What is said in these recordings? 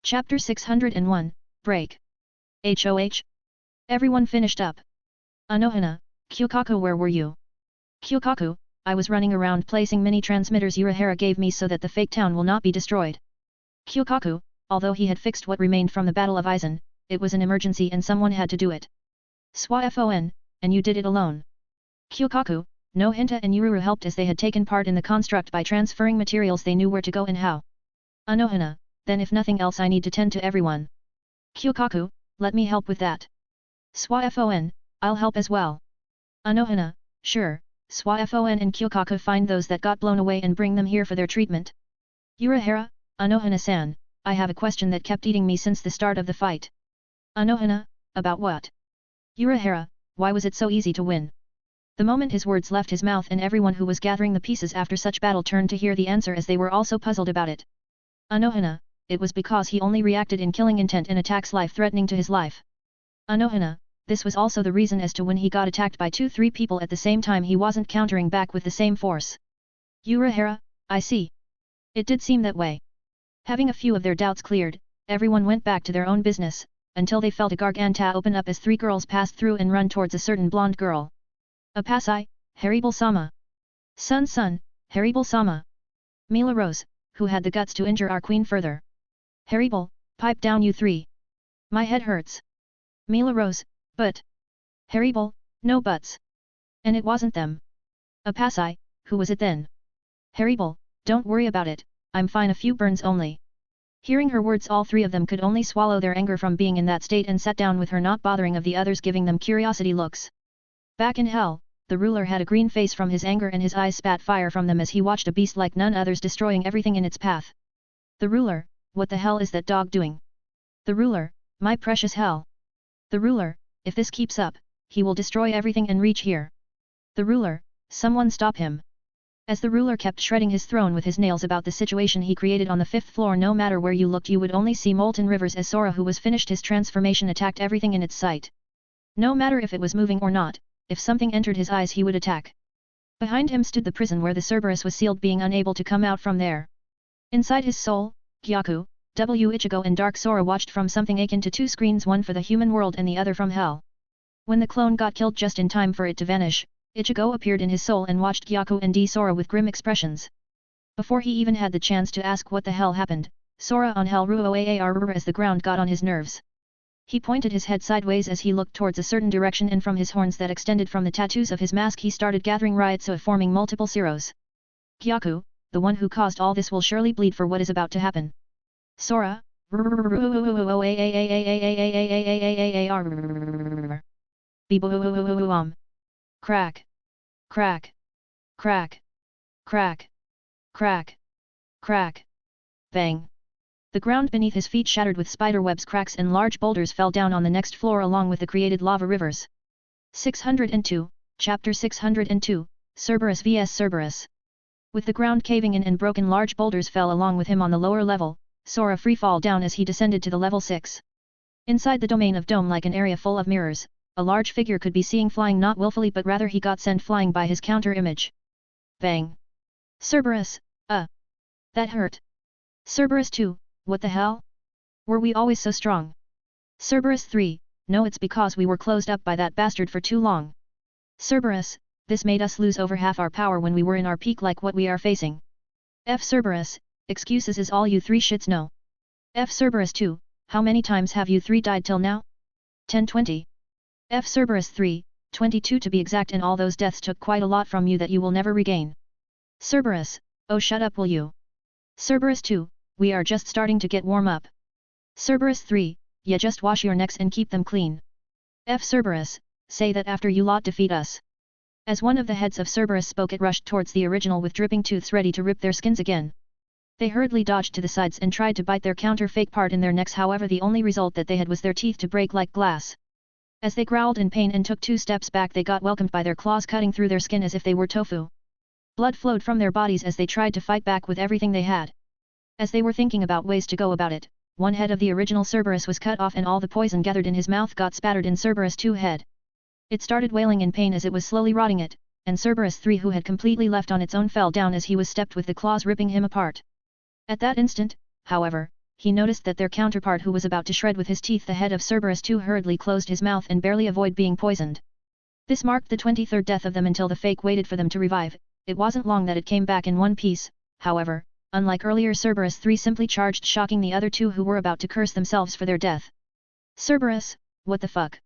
Chapter 601, Break. HOH? Everyone finished up. Anohana, Kyukaku, where were you? Kyukaku, I was running around placing mini transmitters Urahara gave me so that the fake town will not be destroyed. Kyukaku, although he had fixed what remained from the Battle of Aizen, it was an emergency and someone had to do it. Swafon, and you did it alone. Kyukaku, no Hinta and Ururu helped as they had taken part in the construct by transferring materials they knew where to go and how. Anohana, then if nothing else I need to tend to everyone. Kyukaku, let me help with that. Swafon, I'll help as well. Anohana, sure, Swafon and Kyukaku find those that got blown away and bring them here for their treatment. Urahara, Anohana-san, I have a question that kept eating me since the start of the fight. Anohana, about what? Urahara, why was it so easy to win? The moment his words left his mouth and everyone who was gathering the pieces after such battle turned to hear the answer as they were also puzzled about it. Anohana, it was because he only reacted in killing intent and attacks life-threatening to his life. Anohana, this was also the reason as to when he got attacked by 2-3 people at the same time he wasn't countering back with the same force. Urahara, I see. It did seem that way. Having a few of their doubts cleared, everyone went back to their own business, until they felt a garganta open up as 3 girls passed through and run towards a certain blonde girl. Apasai, Haribal-sama. Sun, Haribal-sama. Mila Rose, who had the guts to injure our queen further. Haribal, pipe down you 3. My head hurts. Mila Rose, but. Haribal, no buts. And it wasn't them. Apasai, who was it then? Haribal, don't worry about it, I'm fine, a few burns only. Hearing her words, all 3 of them could only swallow their anger from being in that state and sat down with her, not bothering of the others giving them curiosity looks. Back in hell, the ruler had a green face from his anger and his eyes spat fire from them as he watched a beast like none others destroying everything in its path. The ruler, what the hell is that dog doing? The ruler, my precious hell. The ruler, if this keeps up, he will destroy everything and reach here. The ruler, someone stop him. As the ruler kept shredding his throne with his nails about the situation he created on the 5th floor, no matter where you looked you would only see molten rivers as Sora, who was finished his transformation, attacked everything in its sight. No matter if it was moving or not, if something entered his eyes he would attack. Behind him stood the prison where the Cerberus was sealed, being unable to come out from there. Inside his soul, Gyaku, Ichigo and Dark Sora watched from something akin to 2 screens, one for the human world and the other from hell. When the clone got killed just in time for it to vanish, Ichigo appeared in his soul and watched Gyaku and Sora with grim expressions. Before he even had the chance to ask what the hell happened, Sora on hell ruoaar as the ground got on his nerves. He pointed his head sideways as he looked towards a certain direction, and from his horns that extended from the tattoos of his mask he started gathering Ryotsu, forming multiple zeros. Gyaku, the one who caused all this, will surely bleed for what is about to happen. Sora, crack, crack, crack, crack, crack, crack, bang. The ground beneath his feet shattered with spiderwebs, cracks and large boulders fell down on the next floor along with the created lava rivers. 602, Chapter 602, Cerberus vs Cerberus. With the ground caving in and broken large boulders fell along with him on the lower level, Sora free-fall down as he descended to the level 6. Inside the domain of Dome, like an area full of mirrors, a large figure could be seen flying, not willfully but rather he got sent flying by his counter-image. Bang! Cerberus, that hurt. Cerberus 2, what the hell? Were we always so strong? Cerberus 3, no, it's because we were closed up by that bastard for too long. Cerberus, this made us lose over half our power when we were in our peak like what we are facing. F Cerberus, excuses is all you 3 shits know. F Cerberus 2, how many times have you 3 died till now? 10-20. F Cerberus 3, 22 to be exact, and all those deaths took quite a lot from you that you will never regain. Cerberus, oh shut up will you. Cerberus 2, we are just starting to get warm up. Cerberus 3, yeah, just wash your necks and keep them clean. F Cerberus, say that after you lot defeat us. As one of the heads of Cerberus spoke, it rushed towards the original with dripping tooths ready to rip their skins again. They hurriedly dodged to the sides and tried to bite their counter-fake part in their necks, however the only result that they had was their teeth to break like glass. As they growled in pain and took 2 steps back, they got welcomed by their claws cutting through their skin as if they were tofu. Blood flowed from their bodies as they tried to fight back with everything they had. As they were thinking about ways to go about it, one head of the original Cerberus was cut off and all the poison gathered in his mouth got spattered in Cerberus 2's head. It started wailing in pain as it was slowly rotting it, and Cerberus 3, who had completely left on its own, fell down as he was stepped with the claws ripping him apart. At that instant, however, he noticed that their counterpart who was about to shred with his teeth the head of Cerberus II hurriedly closed his mouth and barely avoid being poisoned. This marked the 23rd death of them until the fake waited for them to revive. It wasn't long that it came back in one piece, however, unlike earlier Cerberus III simply charged, shocking the other two who were about to curse themselves for their death. Cerberus, what the fuck?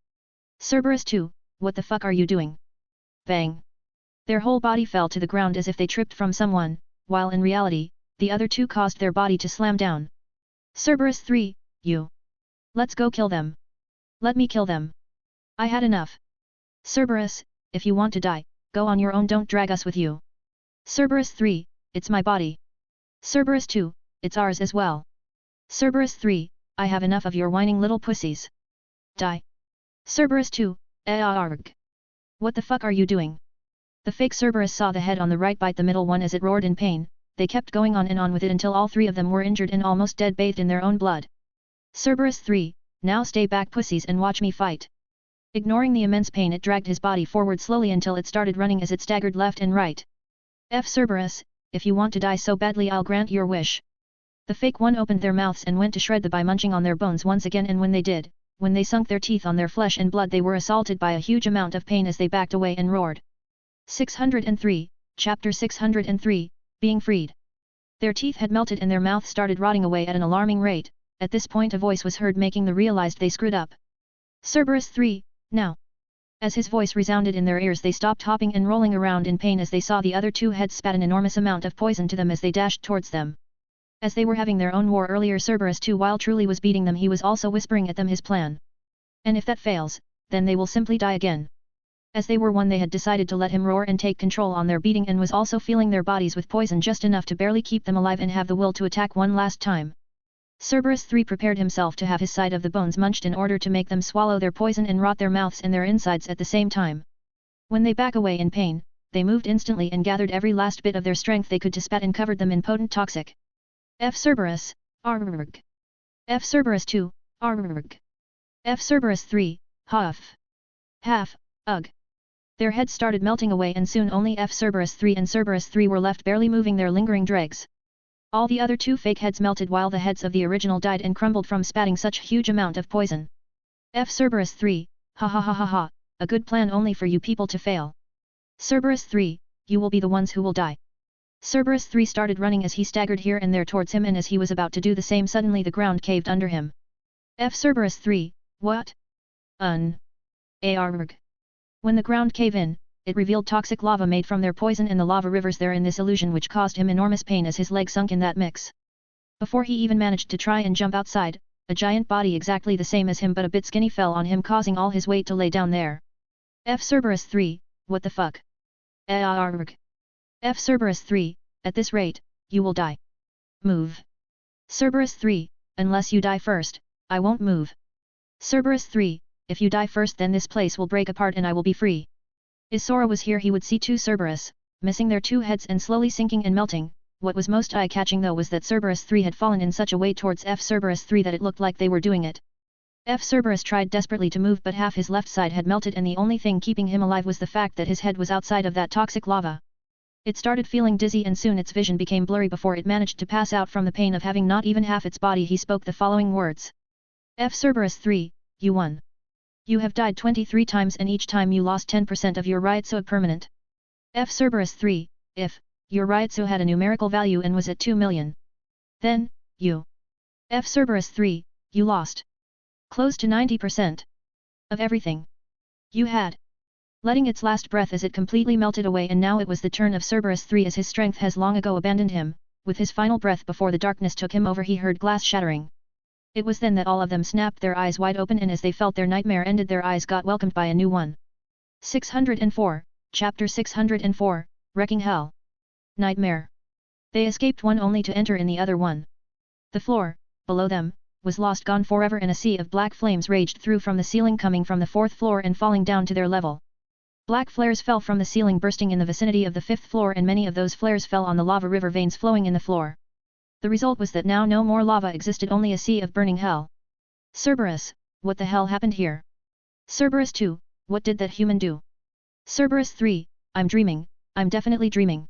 Cerberus II, what the fuck are you doing? Bang! Their whole body fell to the ground as if they tripped from someone, while in reality, the other two caused their body to slam down. Cerberus III, you! Let's go kill them! Let me kill them! I had enough! Cerberus, if you want to die, go on your own, don't drag us with you! Cerberus III, it's my body! Cerberus II, it's ours as well! Cerberus III, I have enough of your whining little pussies! Die! Cerberus II, arg! What the fuck are you doing? The fake Cerberus saw the head on the right bite the middle one as it roared in pain. They kept going on and on with it until all three of them were injured and almost dead, bathed in their own blood. Cerberus III, now stay back pussies and watch me fight! Ignoring the immense pain, it dragged his body forward slowly until it started running as it staggered left and right. Cerberus, if you want to die so badly, I'll grant your wish. The fake one opened their mouths and went to shred the by munching on their bones once again, and when they did, when they sunk their teeth on their flesh and blood, they were assaulted by a huge amount of pain as they backed away and roared. 603, Chapter 603, Being Freed. Their teeth had melted and their mouths started rotting away at an alarming rate. At this point a voice was heard making them realized they screwed up. Cerberus III, now! As his voice resounded in their ears, they stopped hopping and rolling around in pain as they saw the other two heads spat an enormous amount of poison to them as they dashed towards them. As they were having their own war earlier, Cerberus II, while truly was beating them, he was also whispering at them his plan. And if that fails, then they will simply die again. As they were one, they had decided to let him roar and take control on their beating, and was also filling their bodies with poison just enough to barely keep them alive and have the will to attack one last time. Cerberus III prepared himself to have his side of the bones munched in order to make them swallow their poison and rot their mouths and their insides at the same time. When they back away in pain, they moved instantly and gathered every last bit of their strength they could to spat and covered them in potent toxic. Cerberus, arg! Cerberus II, arg! Cerberus III, huff! Half, ugh! Their heads started melting away, and soon only Cerberus III and Cerberus III were left, barely moving their lingering dregs. All the other two fake heads melted while the heads of the original died and crumbled from spatting such huge amount of poison. Cerberus III, ha ha ha ha ha, a good plan only for you people to fail. Cerberus III, you will be the ones who will die. Cerberus III started running as he staggered here and there towards him, and as he was about to do the same, suddenly the ground caved under him. Cerberus III, what? Arg. When the ground caved in, it revealed toxic lava made from their poison and the lava rivers there in this illusion, which caused him enormous pain as his leg sunk in that mix. Before he even managed to try and jump outside, a giant body exactly the same as him but a bit skinny fell on him, causing all his weight to lay down there. Cerberus III, what the fuck? Arg. Cerberus III, at this rate, you will die. Move. Cerberus III, unless you die first, I won't move. Cerberus III, if you die first, then this place will break apart and I will be free. If Sora was here, he would see two Cerberus, missing their two heads and slowly sinking and melting. What was most eye-catching though was that Cerberus III had fallen in such a way towards Cerberus III that it looked like they were doing it. Cerberus tried desperately to move, but half his left side had melted, and the only thing keeping him alive was the fact that his head was outside of that toxic lava. It started feeling dizzy and soon its vision became blurry before it managed to pass out from the pain of having not even half its body. He spoke the following words. Cerberus III, you won. You have died 23 times and each time you lost 10% of your Ryotsu permanent. Cerberus III, if your Ryotsu had a numerical value and was at 2 million. Then, you. Cerberus III, you lost. Close to 90%. Of everything. You had. Letting its last breath as it completely melted away, and now it was the turn of Cerberus III as his strength has long ago abandoned him. With his final breath before the darkness took him over, he heard glass shattering. It was then that all of them snapped their eyes wide open, and as they felt their nightmare ended, their eyes got welcomed by a new one. 604, Chapter 604, Wrecking Hell. Nightmare. They escaped one only to enter in the other one. The floor, below them, was lost, gone forever, and a sea of black flames raged through from the ceiling, coming from the 4th floor and falling down to their level. Black flares fell from the ceiling, bursting in the vicinity of the 5th floor, and many of those flares fell on the lava river veins flowing in the floor. The result was that now no more lava existed, only a sea of burning hell. Cerberus, what the hell happened here? Cerberus II, what did that human do? Cerberus III, I'm dreaming, I'm definitely dreaming.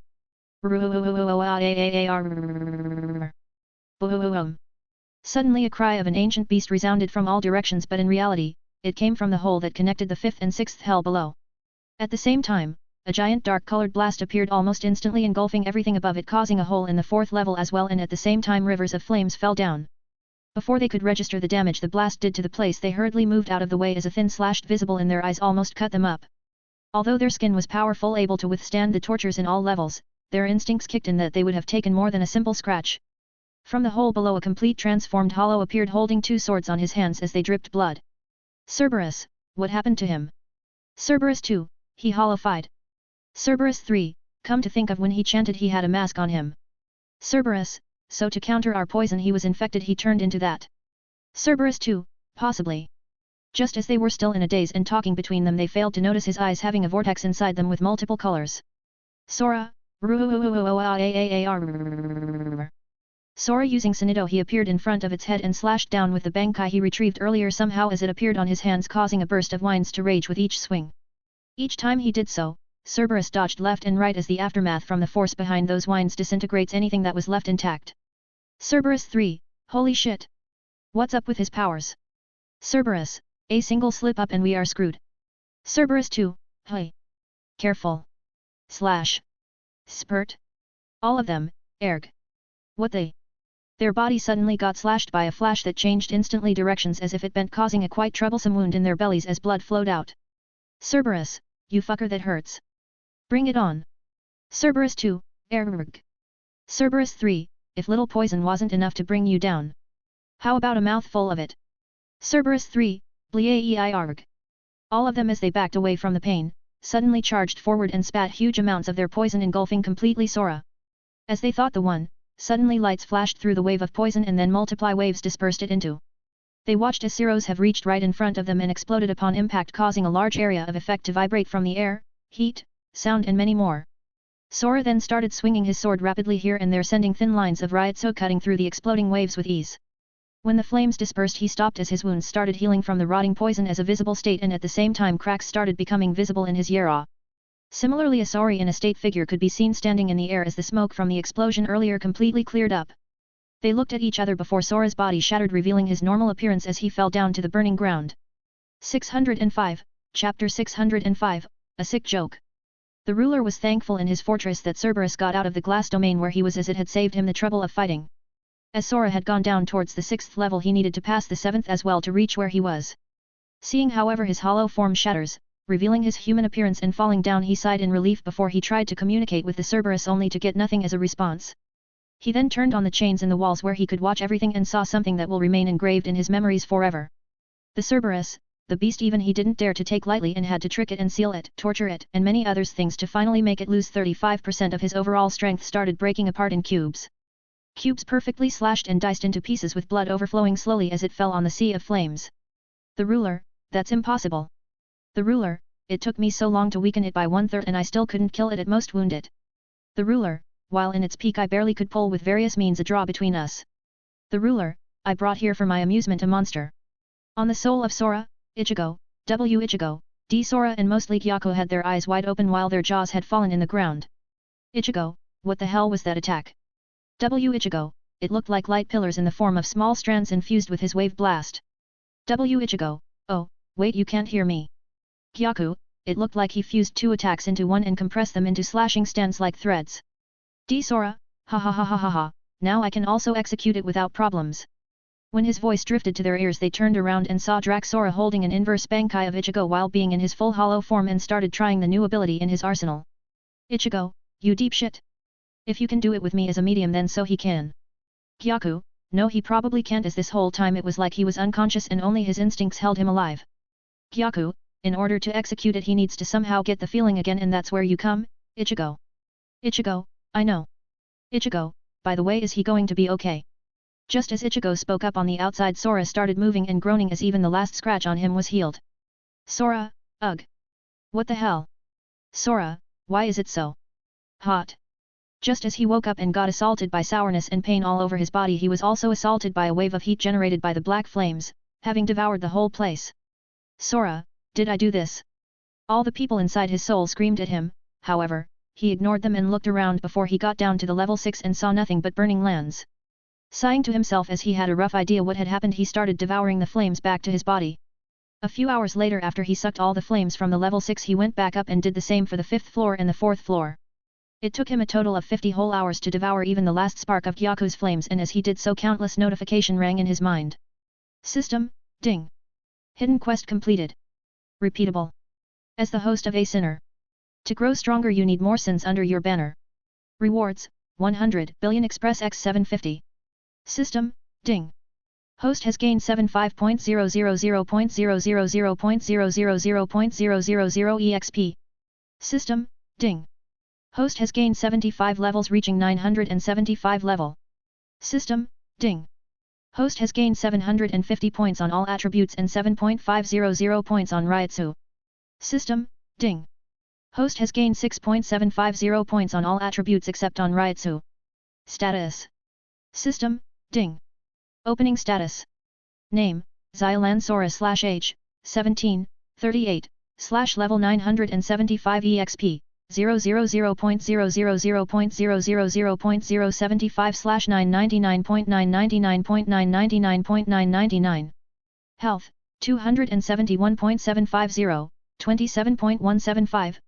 Suddenly a cry of an ancient beast resounded from all directions, but in reality, it came from the hole that connected the fifth and sixth hell below. At the same time, a giant dark-colored blast appeared almost instantly, engulfing everything above it, causing a hole in the fourth level as well, and at the same time rivers of flames fell down. Before they could register the damage the blast did to the place, they hurriedly moved out of the way as a thin slash visible in their eyes almost cut them up. Although their skin was powerful, able to withstand the tortures in all levels, their instincts kicked in that they would have taken more than a simple scratch. From the hole below a complete transformed hollow appeared holding two swords on his hands as they dripped blood. Cerberus, what happened to him? Cerberus 2, he hollowified. Cerberus 3, come to think of, when he chanted he had a mask on him. Cerberus, so to counter our poison he was infected, he turned into that. Cerberus 2, possibly. Just as they were still in a daze and talking between them, they failed to notice his eyes having a vortex inside them with multiple colors. Sora, Sora using Sonido, he appeared in front of its head and slashed down with the Bankai he retrieved earlier somehow as it appeared on his hands, causing a burst of winds to rage with each swing. Each time he did so, Cerberus dodged left and right as the aftermath from the force behind those winds disintegrates anything that was left intact. Cerberus 3, holy shit! What's up with his powers? Cerberus, a single slip up and we are screwed. Cerberus 2, hey! Careful! Slash! Spurt! All of them, erg! What they? Their body suddenly got slashed by a flash that changed instantly directions as if it bent, causing a quite troublesome wound in their bellies as blood flowed out. Cerberus, you fucker, that hurts. Bring it on. Cerberus 2, erg. Cerberus 3, if little poison wasn't enough to bring you down. How about a mouthful of it? Cerberus 3, bleaeirg. All of them, as they backed away from the pain, suddenly charged forward and spat huge amounts of their poison, engulfing completely Sora. As they thought the one, suddenly lights flashed through the wave of poison and then multiply waves dispersed it into. They watched as Zeros have reached right in front of them and exploded upon impact, causing a large area of effect to vibrate from the air, heat, sound and many more. Sora then started swinging his sword rapidly here and there, sending thin lines of Ryotsu cutting through the exploding waves with ease. When the flames dispersed he stopped as his wounds started healing from the rotting poison as a visible state, and at the same time cracks started becoming visible in his Yera. Similarly, a Saori in a state figure could be seen standing in the air as the smoke from the explosion earlier completely cleared up. They looked at each other before Sora's body shattered, revealing his normal appearance as he fell down to the burning ground. 605, Chapter 605, a sick joke. The ruler was thankful in his fortress that Cerberus got out of the glass domain where he was, as it had saved him the trouble of fighting. As Sora had gone down towards the 6th level, he needed to pass the 7th as well to reach where he was. Seeing however his hollow form shatters, revealing his human appearance and falling down, he sighed in relief before he tried to communicate with the Cerberus, only to get nothing as a response. He then turned on the chains in the walls where he could watch everything and saw something that will remain engraved in his memories forever. The Cerberus, the beast, even he didn't dare to take lightly and had to trick it and seal it, torture it and many other things to finally make it lose 35% of his overall strength, started breaking apart in cubes. Cubes perfectly slashed and diced into pieces with blood overflowing slowly as it fell on the sea of flames. The ruler, that's impossible. The ruler, it took me so long to weaken it by 1/3 and I still couldn't kill it, at most wound it. The ruler, while in its peak I barely could pull with various means a draw between us. The ruler, I brought here for my amusement a monster. On the soul of Sora, Ichigo, Ichigo, D. Sora and mostly Gyako had their eyes wide open while their jaws had fallen in the ground. Ichigo, what the hell was that attack? Ichigo, it looked like light pillars in the form of small strands infused with his wave blast. Ichigo, oh, wait, you can't hear me. Gyaku, it looked like he fused two attacks into one and compressed them into slashing stands like threads. D. Sora, ha ha ha ha ha ha, now I can also execute it without problems. When his voice drifted to their ears, they turned around and saw Drac Sora holding an inverse Bankai of Ichigo while being in his full hollow form and started trying the new ability in his arsenal. Ichigo, you deep shit. If you can do it with me as a medium, then so he can. Gyaku, no, he probably can't, as this whole time it was like he was unconscious and only his instincts held him alive. Gyaku, in order to execute it he needs to somehow get the feeling again, and that's where you come, Ichigo. Ichigo, I know. Ichigo, by the way, is he going to be okay? Just as Ichigo spoke up on the outside, Sora started moving and groaning as even the last scratch on him was healed. Sora, ugh. What the hell? Sora, why is it so hot? Just as he woke up and got assaulted by sourness and pain all over his body, he was also assaulted by a wave of heat generated by the black flames, having devoured the whole place. Sora, did I do this? All the people inside his soul screamed at him, however, he ignored them and looked around before he got down to the level 6 and saw nothing but burning lands. Sighing to himself as he had a rough idea what had happened, he started devouring the flames back to his body. A few hours later, after he sucked all the flames from the level 6, he went back up and did the same for the 5th floor and the 4th floor. It took him a total of 50 whole hours to devour even the last spark of Gyaku's flames, and as he did so, countless notification rang in his mind. System, ding. Hidden quest completed. Repeatable. As the host of a sinner. To grow stronger you need more sins under your banner. Rewards, 100 billion Express X 750. System, ding. Host has gained 75.000.000.000.000 EXP. System, ding. Host has gained 75 levels, reaching 975 level. System, ding. Host has gained 750 points on all attributes and 7.500 points on Ryutsu. System, ding. Host has gained 6.750 points on all attributes except on Ryutsu. Status. System, ding. Opening status. Name, Xylan Sora /H, 17, 38, /level 975 EXP, 000.000.000.075/999.999.999.999. Health, 271.750, 27.175,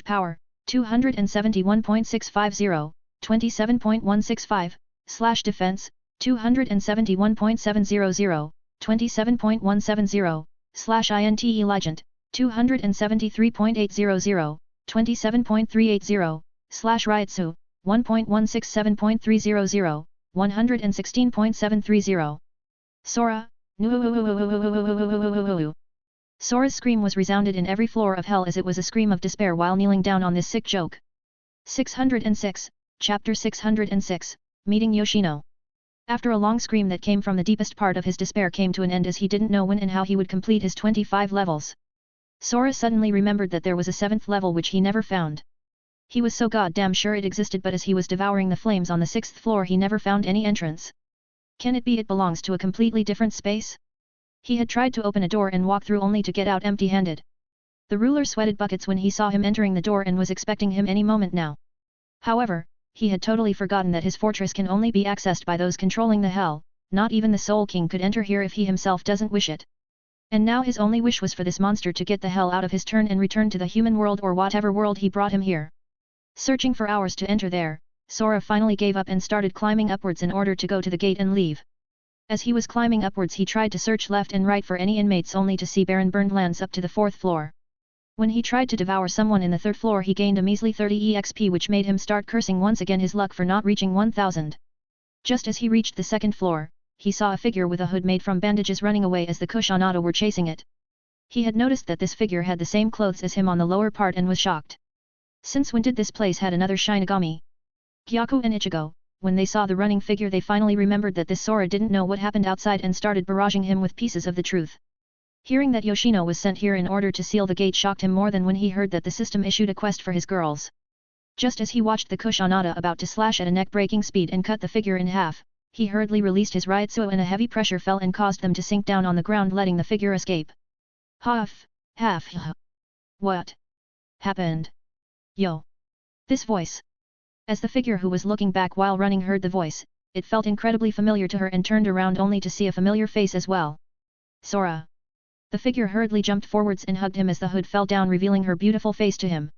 /power, 271.650, 27.165, /defense, 271.700, 27.170, /INTE Legend, 273.800, 27.380, /Ryutsu, 1.167.300, 116.730. Sora, no. Sora's scream was resounded in every floor of hell as it was a scream of despair while kneeling down on this sick joke. 606, Chapter 606, Meeting Yoshino. After a long scream that came from the deepest part of his despair came to an end as he didn't know when and how he would complete his 25 levels. Sora suddenly remembered that there was a 7th level which he never found. He was so goddamn sure it existed, but as he was devouring the flames on the 6th floor he never found any entrance. Can it be it belongs to a completely different space? He had tried to open a door and walk through only to get out empty-handed. The ruler sweated buckets when he saw him entering the door and was expecting him any moment now. However, he had totally forgotten that his fortress can only be accessed by those controlling the hell. Not even the Soul King could enter here if he himself doesn't wish it. And now his only wish was for this monster to get the hell out of his turn and return to the human world or whatever world he brought him here. Searching for hours to enter there, Sora finally gave up and started climbing upwards in order to go to the gate and leave. As he was climbing upwards he tried to search left and right for any inmates only to see barren burned lands up to the 4th floor. When he tried to devour someone in the 3rd floor he gained a measly 30 EXP, which made him start cursing once again his luck for not reaching 1000. Just as he reached the 2nd floor, he saw a figure with a hood made from bandages running away as the Kushanato were chasing it. He had noticed that this figure had the same clothes as him on the lower part and was shocked. Since when did this place had another Shinigami? Gyaku and Ichigo, when they saw the running figure they finally remembered that this Sora didn't know what happened outside and started barraging him with pieces of the truth. Hearing that Yoshino was sent here in order to seal the gate shocked him more than when he heard that the system issued a quest for his girls. Just as he watched the Kushanato about to slash at a neck-breaking speed and cut the figure in half, he hurriedly released his Ryutsu and a heavy pressure fell and caused them to sink down on the ground, letting the figure escape. Half. What happened? Yo. This voice. As the figure who was looking back while running heard the voice, it felt incredibly familiar to her and turned around only to see a familiar face as well. Sora. The figure hurriedly jumped forwards and hugged him as the hood fell down, revealing her beautiful face to him.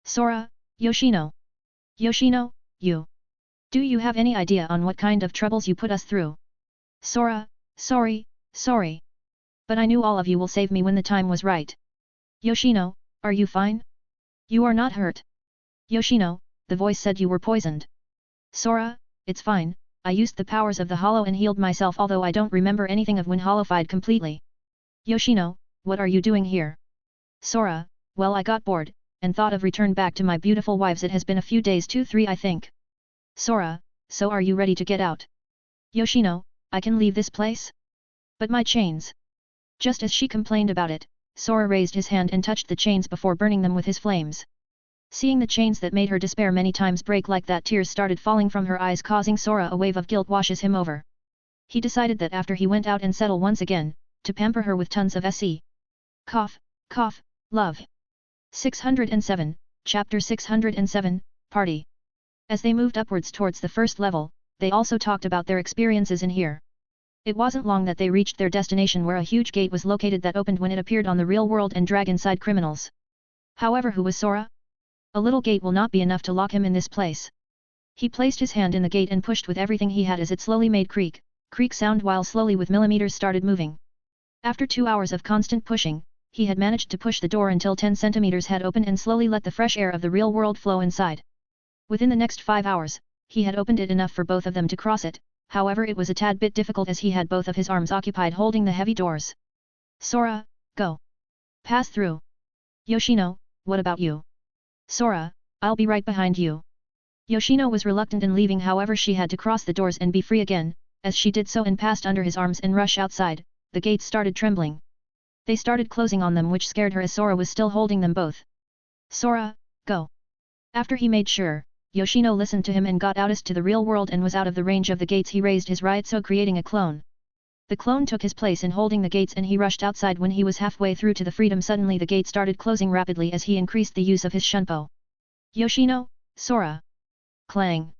Sora, Yoshino. Yoshino, you. Do you have any idea on what kind of troubles you put us through? Sora, sorry. But I knew all of you will save me when the time was right. Yoshino, are you fine? You are not hurt. Yoshino, the voice said you were poisoned. Sora, it's fine, I used the powers of the hollow and healed myself, although I don't remember anything of when hollowified completely. Yoshino, what are you doing here? Sora, well, I got bored, and thought of return back to my beautiful wives. It has been a few days, 2-3 I think. Sora, so are you ready to get out? Yoshino, I can leave this place? But my chains. Just as she complained about it, Sora raised his hand and touched the chains before burning them with his flames. Seeing the chains that made her despair many times break like that, tears started falling from her eyes, causing Sora a wave of guilt washes him over. He decided that after he went out and settled once again, to pamper her with tons of SE. Love. 607, Chapter 607, Party. As they moved upwards towards the 1st level, they also talked about their experiences in here. It wasn't long that they reached their destination where a huge gate was located that opened when it appeared on the real world and drag inside criminals. However, who was Sora? A little gate will not be enough to lock him in this place. He placed his hand in the gate and pushed with everything he had as it slowly made creak sound while slowly with millimeters started moving. After 2 hours of constant pushing, he had managed to push the door until 10 centimeters had opened and slowly let the fresh air of the real world flow inside. Within the next 5 hours, he had opened it enough for both of them to cross it, however it was a tad bit difficult as he had both of his arms occupied holding the heavy doors. Sora, go. Pass through. Yoshino, what about you? Sora, I'll be right behind you. Yoshino was reluctant in leaving, however she had to cross the doors and be free again. As she did so and passed under his arms and rush outside, the gates started trembling. They started closing on them, which scared her as Sora was still holding them both. Sora, go. After he made sure, Yoshino listened to him and got outest to the real world and was out of the range of the gates. He raised his Ryutsu creating a clone. The clone took his place in holding the gates and he rushed outside. When he was halfway through to the freedom, suddenly the gate started closing rapidly as he increased the use of his shunpo. Yoshino, Sora. Clang.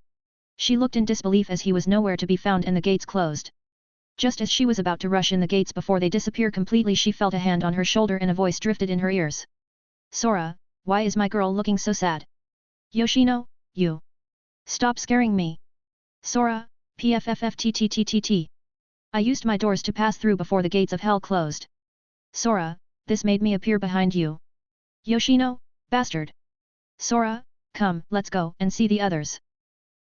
She looked in disbelief as he was nowhere to be found and the gates closed. Just as she was about to rush in the gates before they disappear completely, she felt a hand on her shoulder and a voice drifted in her ears. Sora, why is my girl looking so sad? Yoshino, you. Stop scaring me. Sora, pfffttttt. I used my doors to pass through before the gates of hell closed. Sora, this made me appear behind you. Yoshino, bastard. Sora, come, let's go and see the others.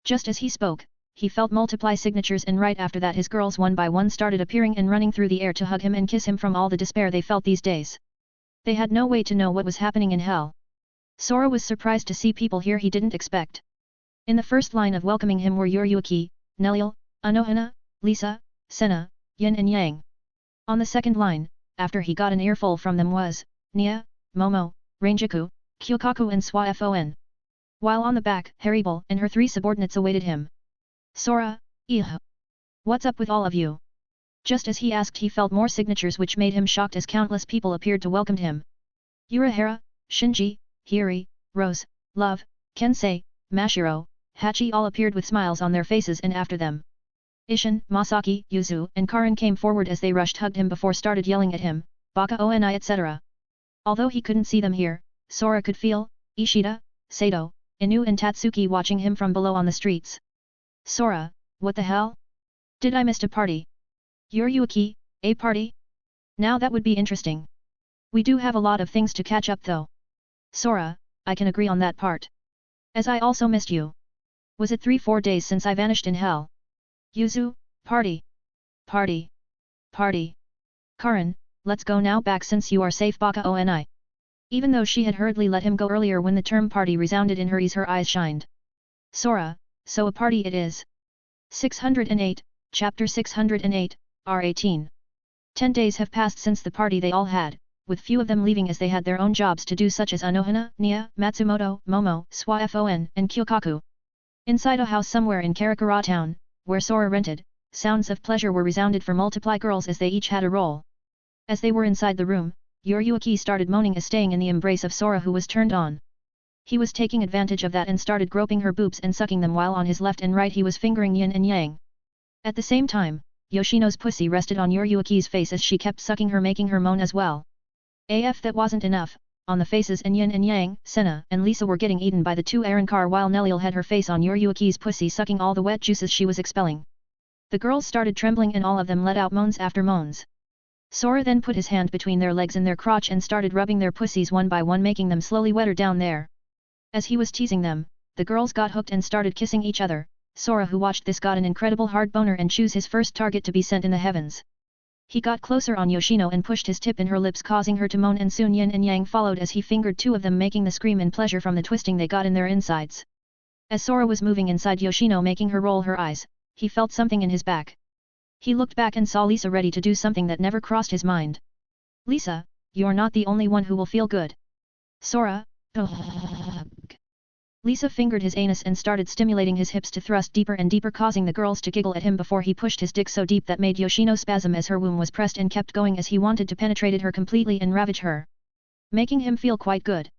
Just as he spoke, he felt multiply signatures and right after that his girls one by one started appearing and running through the air to hug him and kiss him from all the despair they felt these days. They had no way to know what was happening in hell. Sora was surprised to see people here he didn't expect. In the first line of welcoming him were Yuryuki, Neliel, Anohana, Lisa, Senna, Yin and Yang. On the second line, after he got an earful from them was, Nia, Momo, Rangiku, Kyukaku and Swafon. While on the back, Haribel and her 3 subordinates awaited him. Sora, what's up with all of you? Just as he asked he felt more signatures which made him shocked as countless people appeared to welcome him. Urahara, Shinji, Hiri, Rose, Love, Kensei, Mashiro, Hachi all appeared with smiles on their faces and after them. Ishin, Masaki, Yuzu and Karin came forward as they rushed hugged him before started yelling at him, Baka Oni etc. Although he couldn't see them here, Sora could feel, Ishida, Sato, Inu and Tatsuki watching him from below on the streets. Sora, what the hell? Did I miss a party? Yuryuki, a party? Now that would be interesting. We do have a lot of things to catch up though. Sora, I can agree on that part. As I also missed you. Was it 3-4 days since I vanished in hell? Yuzu, party. Party. Party. Karin, let's go now back since you are safe Baka Oni. Even though she had hurriedly let him go earlier when the term party resounded in her ears her eyes shined. Sora, so a party it is. 608, Chapter 608, R18. 10 days have passed since the party they all had, with few of them leaving as they had their own jobs to do such as Anohana, Nia, Matsumoto, Momo, Swafon and Kyukaku. Inside a house somewhere in Karakura town, where Sora rented, sounds of pleasure were resounded for multiply girls as they each had a role. As they were inside the room, Yuryuki started moaning as staying in the embrace of Sora who was turned on. He was taking advantage of that and started groping her boobs and sucking them while on his left and right he was fingering Yin and Yang. At the same time, Yoshino's pussy rested on Yuryuki's face as she kept sucking her making her moan as well. AF that wasn't enough, on the faces and Yin and Yang, Senna and Lisa were getting eaten by the 2 Arankar while Neliel had her face on Yuryuki's pussy sucking all the wet juices she was expelling. The girls started trembling and all of them let out moans after moans. Sora then put his hand between their legs and their crotch and started rubbing their pussies one by one making them slowly wetter down there. As he was teasing them, the girls got hooked and started kissing each other. Sora who watched this got an incredible hard boner and chose his first target to be sent in the heavens. He got closer on Yoshino and pushed his tip in her lips causing her to moan and soon Yin and Yang followed as he fingered 2 of them making the scream in pleasure from the twisting they got in their insides. As Sora was moving inside Yoshino making her roll her eyes, he felt something in his back. He looked back and saw Lisa ready to do something that never crossed his mind. Lisa, you're not the only one who will feel good. Sora, Lisa fingered his anus and started stimulating his hips to thrust deeper and deeper causing the girls to giggle at him before he pushed his dick so deep that made Yoshino spasm as her womb was pressed and kept going as he wanted to penetrate her completely and ravage her. Making him feel quite good.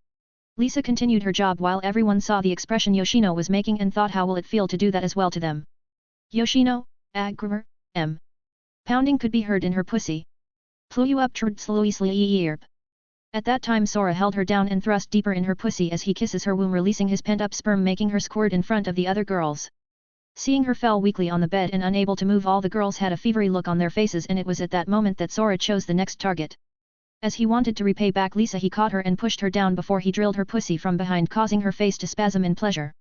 Lisa continued her job while everyone saw the expression Yoshino was making and thought how will it feel to do that as well to them. Yoshino, Agriver, M. Pounding could be heard in her pussy. Pluyu up trd. At that time Sora held her down and thrust deeper in her pussy as he kisses her womb, releasing his pent-up sperm, making her squirt in front of the other girls. Seeing her fell weakly on the bed and unable to move, all the girls had a fevery look on their faces, and it was at that moment that Sora chose the next target. As he wanted to repay back Lisa, he caught her and pushed her down before he drilled her pussy from behind, causing her face to spasm in pleasure.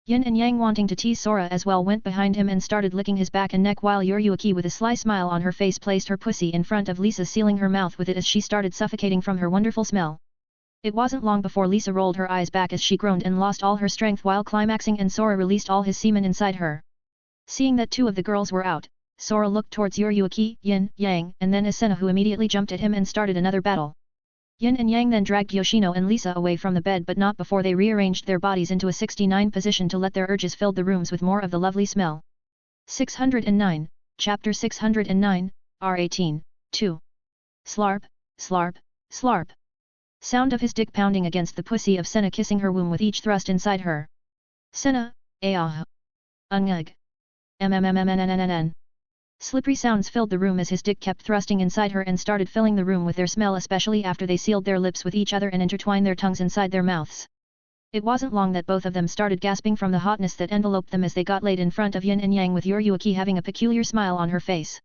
Yin and Yang, wanting to tease Sora as well, went behind him and started licking his back and neck, while Yuryuki with a sly smile on her face placed her pussy in front of Lisa, sealing her mouth with it as she started suffocating from her wonderful smell. It wasn't long before Lisa rolled her eyes back as she groaned and lost all her strength while climaxing, and Sora released all his semen inside her. Seeing that two of the girls were out, Sora looked towards Yuryuki, Yin, Yang, and then Asena, who immediately jumped at him and started another battle. Yin and Yang then dragged Yoshino and Lisa away from the bed, but not before they rearranged their bodies into a 69 position to let their urges fill the rooms with more of the lovely smell. 609, Chapter 609, R18, 2. Slarp, slarp, slarp. Sound of his dick pounding against the pussy of Senna, kissing her womb with each thrust inside her. Senna, ah. Ungug. MMMMNNNN. Slippery sounds filled the room as his dick kept thrusting inside her and started filling the room with their smell, especially after they sealed their lips with each other and intertwined their tongues inside their mouths. It wasn't long that both of them started gasping from the hotness that enveloped them as they got laid in front of Yin and Yang, with Yuryuki having a peculiar smile on her face.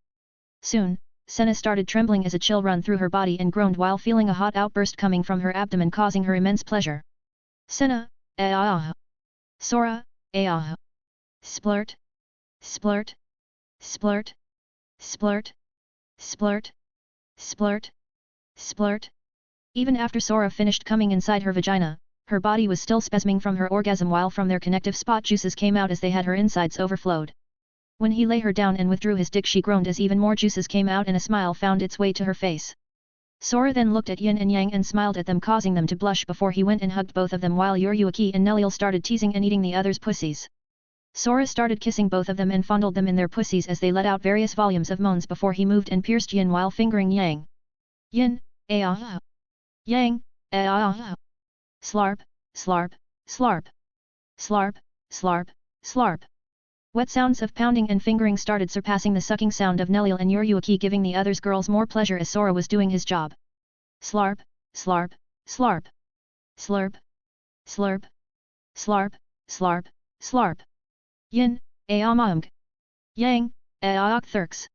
Soon, Senna started trembling as a chill run through her body and groaned while feeling a hot outburst coming from her abdomen, causing her immense pleasure. Senna, ah. Sora, ah. Splurt. Splurt. Splurt. Splurt. Splurt. Splurt. Splurt. Even after Sora finished coming inside her vagina, her body was still spasming from her orgasm, while from their connective spot juices came out as they had her insides overflowed. When he lay her down and withdrew his dick, she groaned as even more juices came out and a smile found its way to her face. Sora then looked at Yin and Yang and smiled at them, causing them to blush before he went and hugged both of them, while Yuryuki and Neliel started teasing and eating the others' pussies. Sora started kissing both of them and fondled them in their pussies as they let out various volumes of moans before he moved and pierced Yin while fingering Yang. Yin, ah. Yang, ah. Slarp, slarp, slarp. Slarp, slarp, slarp. Wet sounds of pounding and fingering started surpassing the sucking sound of Neliel and Yuryuki, giving the others girls more pleasure as Sora was doing his job. Slarp, slarp, slarp. Slurp. Slurp. Slarp, slarp, slarp. Yin, aamung. Yang, aok thurks.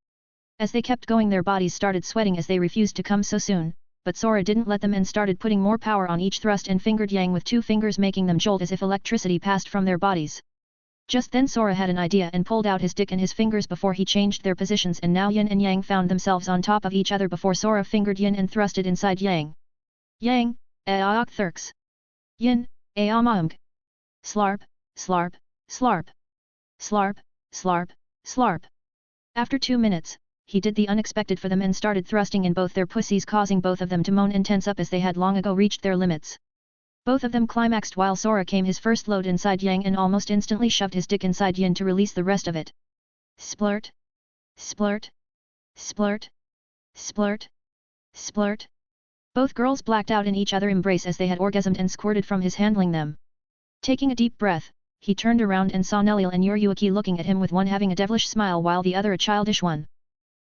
As they kept going, their bodies started sweating as they refused to come so soon, but Sora didn't let them and started putting more power on each thrust and fingered Yang with 2 fingers, making them jolt as if electricity passed from their bodies. Just then Sora had an idea and pulled out his dick and his fingers before he changed their positions, and now Yin and Yang found themselves on top of each other before Sora fingered Yin and thrusted inside Yang. Yang, aok thurks. Yin, aamung. Slarp, slarp, slarp. Slarp, slarp, slarp. After 2 minutes, he did the unexpected for them and started thrusting in both their pussies, causing both of them to moan and tense up as they had long ago reached their limits. Both of them climaxed while Sora came his first load inside Yang and almost instantly shoved his dick inside Yin to release the rest of it. Splurt. Splurt. Splurt. Splurt. Splurt. Both girls blacked out in each other embrace as they had orgasmed and squirted from his handling them. Taking a deep breath, he turned around and saw Neliel and Yuryuki looking at him, with one having a devilish smile while the other a childish one.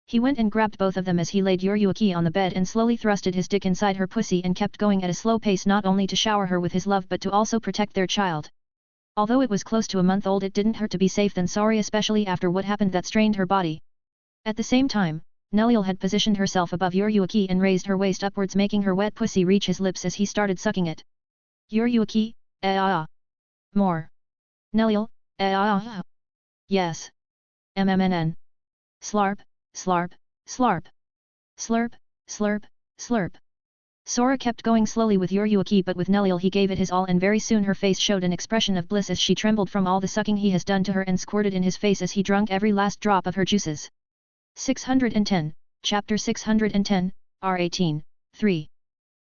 He went and grabbed both of them as he laid Yuryuki on the bed and slowly thrusted his dick inside her pussy and kept going at a slow pace, not only to shower her with his love but to also protect their child. Although it was close to a month old, it didn't hurt to be safe than sorry, especially after what happened that strained her body. At the same time, Neliel had positioned herself above Yuryuki and raised her waist upwards, making her wet pussy reach his lips as he started sucking it. Yuryuki, ah. More. Neliel, ah. Yes. MMNN. Slarp, slarp, slarp. Slurp, slurp, slurp. Sora kept going slowly with Yuryuki, but with Neliel he gave it his all, and very soon her face showed an expression of bliss as she trembled from all the sucking he has done to her and squirted in his face as he drank every last drop of her juices. 610, Chapter 610, R18, 3.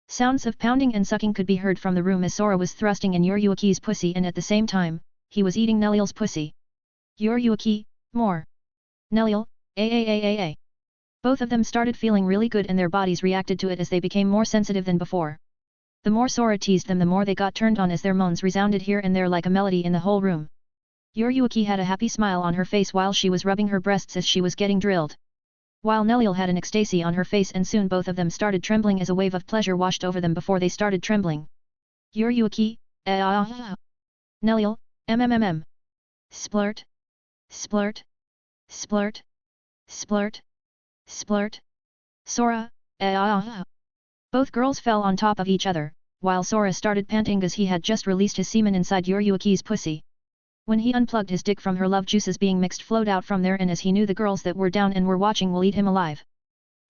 Sounds of pounding and sucking could be heard from the room as Sora was thrusting in Yuryuki's pussy, and at the same time, he was eating Neliel's pussy. Yuryuki, more. Neliel, a. Both of them started feeling really good and their bodies reacted to it as they became more sensitive than before. The more Sora teased them, the more they got turned on as their moans resounded here and there like a melody in the whole room. Yoryuki had a happy smile on her face while she was rubbing her breasts as she was getting drilled. While Neliel had an ecstasy on her face and soon both of them started trembling as a wave of pleasure washed over them before they started trembling. Yoryuki, Neliel, mmmmm. Splurt. Splurt. Splurt. Splurt. Splurt. Sora, Both girls fell on top of each other, while Sora started panting as he had just released his semen inside Yoryuki's pussy. When he unplugged his dick from her, love juices being mixed flowed out from there, and as he knew the girls that were down and were watching will eat him alive.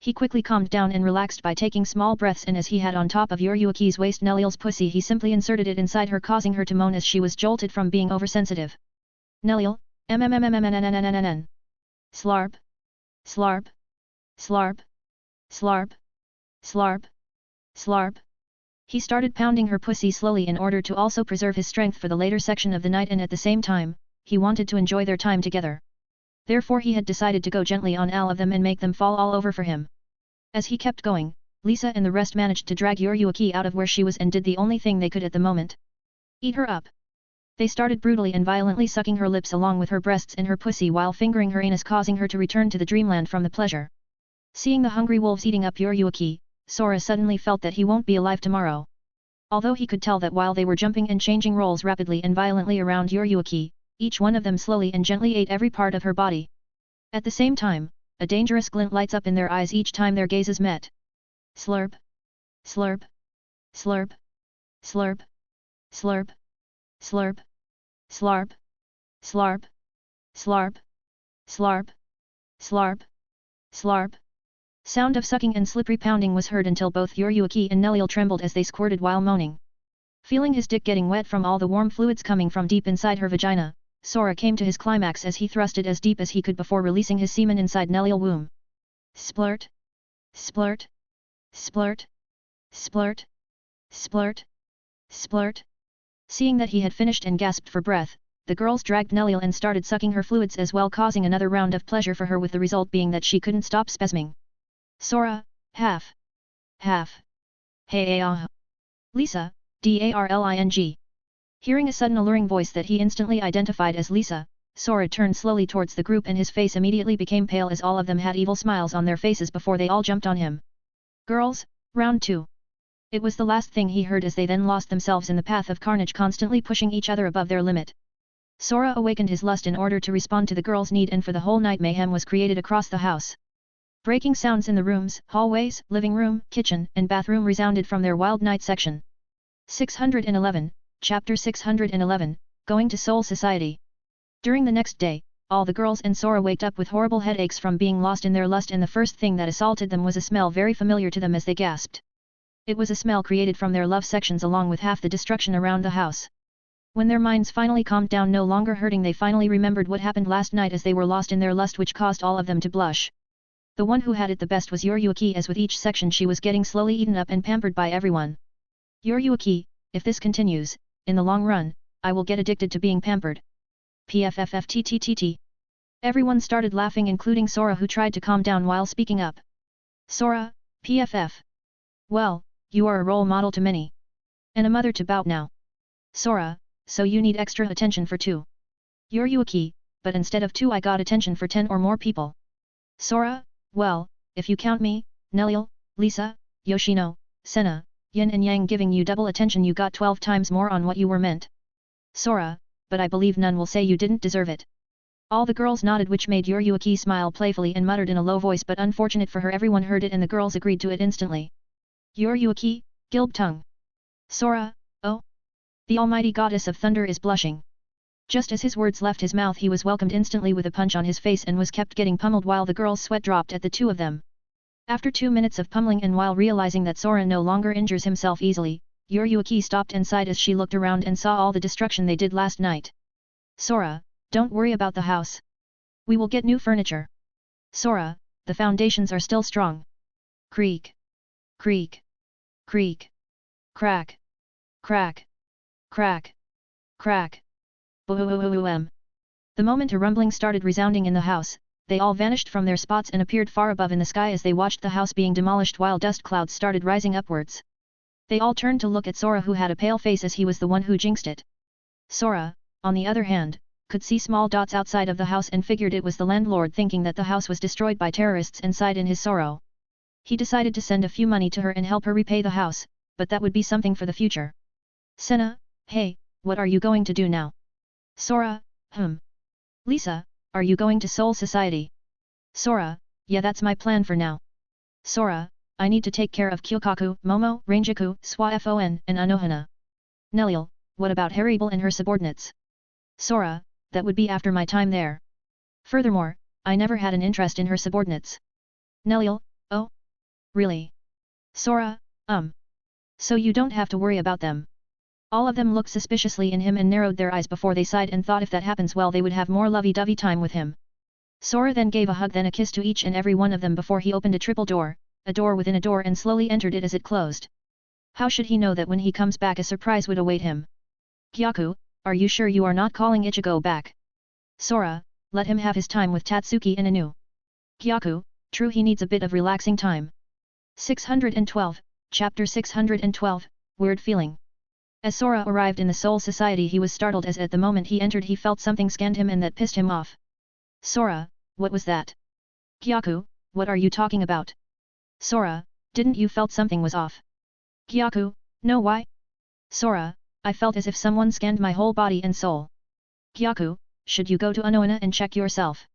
He quickly calmed down and relaxed by taking small breaths, and as he had on top of Yoryuki's waist Neliel's pussy, he simply inserted it inside her, causing her to moan as she was jolted from being oversensitive. Neliel, mmmmmmmmmmmmmmmmm. Slarp. Slarp. Slarp. Slarp. Slarp. Slarp. He started pounding her pussy slowly in order to also preserve his strength for the later section of the night, and at the same time, he wanted to enjoy their time together. Therefore he had decided to go gently on all of them and make them fall all over for him. As he kept going, Lisa and the rest managed to drag Yoryuki out of where she was and did the only thing they could at the moment. Eat her up. They started brutally and violently sucking her lips along with her breasts and her pussy while fingering her anus, causing her to return to the dreamland from the pleasure. Seeing the hungry wolves eating up Yoryuki, Sora suddenly felt that he won't be alive tomorrow. Although he could tell that while they were jumping and changing roles rapidly and violently around Yoryuki, each one of them slowly and gently ate every part of her body. At the same time, a dangerous glint lights up in their eyes each time their gazes met. Slurp. Slurp. Slurp. Slurp. Slurp. Slurp. Slarp. Slarp. Slarp. Slarp. Slarp. Slarp. Sound of sucking and slippery pounding was heard until both Yoryuki and Neliel trembled as they squirted while moaning. Feeling his dick getting wet from all the warm fluids coming from deep inside her vagina, Sora came to his climax as he thrust it as deep as he could before releasing his semen inside Neliel's womb. Splurt. Splurt. Splurt. Splurt. Splurt. Splurt. Seeing that he had finished and gasped for breath, the girls dragged Neliel and started sucking her fluids as well, causing another round of pleasure for her, with the result being that she couldn't stop spasming. Sora, half. Half. Hey Lisa, darling. Hearing a sudden alluring voice that he instantly identified as Lisa, Sora turned slowly towards the group and his face immediately became pale as all of them had evil smiles on their faces before they all jumped on him. Girls, round 2. It was the last thing he heard as they then lost themselves in the path of carnage, constantly pushing each other above their limit. Sora awakened his lust in order to respond to the girls' need, and for the whole night mayhem was created across the house. Breaking sounds in the rooms, hallways, living room, kitchen, and bathroom resounded from their wild night section. 611, Chapter 611, Going to Soul Society. During the next day, all the girls and Sora waked up with horrible headaches from being lost in their lust, and the first thing that assaulted them was a smell very familiar to them as they gasped. It was a smell created from their love sections along with half the destruction around the house. When their minds finally calmed down, no longer hurting, they finally remembered what happened last night as they were lost in their lust, which caused all of them to blush. The one who had it the best was Yoryuki, as with each section she was getting slowly eaten up and pampered by everyone. Yoryuki, if this continues, in the long run, I will get addicted to being pampered. PFFFTTTT. Everyone started laughing, including Sora, who tried to calm down while speaking up. Sora, PFF. Well, you are a role model to many. And a mother to bout now. Sora, so you need extra attention for 2. Yoryuki, but instead of 2 I got attention for 10 or more people. Sora, well, if you count me, Neliel, Lisa, Yoshino, Senna, Yin and Yang giving you double attention, you got 12 times more on what you were meant. Sora, but I believe none will say you didn't deserve it. All the girls nodded, which made Yoryuki smile playfully and muttered in a low voice, but unfortunate for her everyone heard it and the girls agreed to it instantly. Yoryuki, gilb tongue. Sora, oh. The almighty goddess of thunder is blushing. Just as his words left his mouth, he was welcomed instantly with a punch on his face and was kept getting pummeled while the girls' sweat dropped at the two of them. After 2 minutes of pummeling and while realizing that Sora no longer injures himself easily, Yoryuki stopped and sighed as she looked around and saw all the destruction they did last night. Sora, don't worry about the house. We will get new furniture. Sora, the foundations are still strong. Creak. Creak. Creak. Crack. Crack. Crack. Crack. Boom. The moment a rumbling started resounding in the house, they all vanished from their spots and appeared far above in the sky as they watched the house being demolished while dust clouds started rising upwards. They all turned to look at Sora, who had a pale face as he was the one who jinxed it. Sora, on the other hand, could see small dots outside of the house and figured it was the landlord, thinking that the house was destroyed by terrorists, and sighed in his sorrow. He decided to send a few money to her and help her repay the house, but that would be something for the future. Senna, hey, what are you going to do now? Sora, Lisa, are you going to Soul Society? Sora, yeah, that's my plan for now. Sora, I need to take care of Kyokaku, Momo, Ranjaku, Swa-Fon, and Anohana. Neliel, what about Haribel and her subordinates? Sora, that would be after my time there. Furthermore, I never had an interest in her subordinates. Neliel, oh? Really? Sora, So you don't have to worry about them. All of them looked suspiciously in him and narrowed their eyes before they sighed and thought if that happens well they would have more lovey-dovey time with him. Sora then gave a hug, then a kiss to each and every one of them before he opened a triple door, a door within a door, and slowly entered it as it closed. How should he know that when he comes back a surprise would await him? Kyaku, are you sure you are not calling Ichigo back? Sora, let him have his time with Tatsuki and Inu. Kyaku, true, he needs a bit of relaxing time. 612, Chapter 612, Weird Feeling. As Sora arrived in the Soul Society, he was startled as at the moment he entered he felt something scanned him and that pissed him off. Sora, what was that? Kyaku, what are you talking about? Sora, didn't you felt something was off? Kyaku, no, why? Sora, I felt as if someone scanned my whole body and soul. Kyaku, should you go to Anohana and check yourself?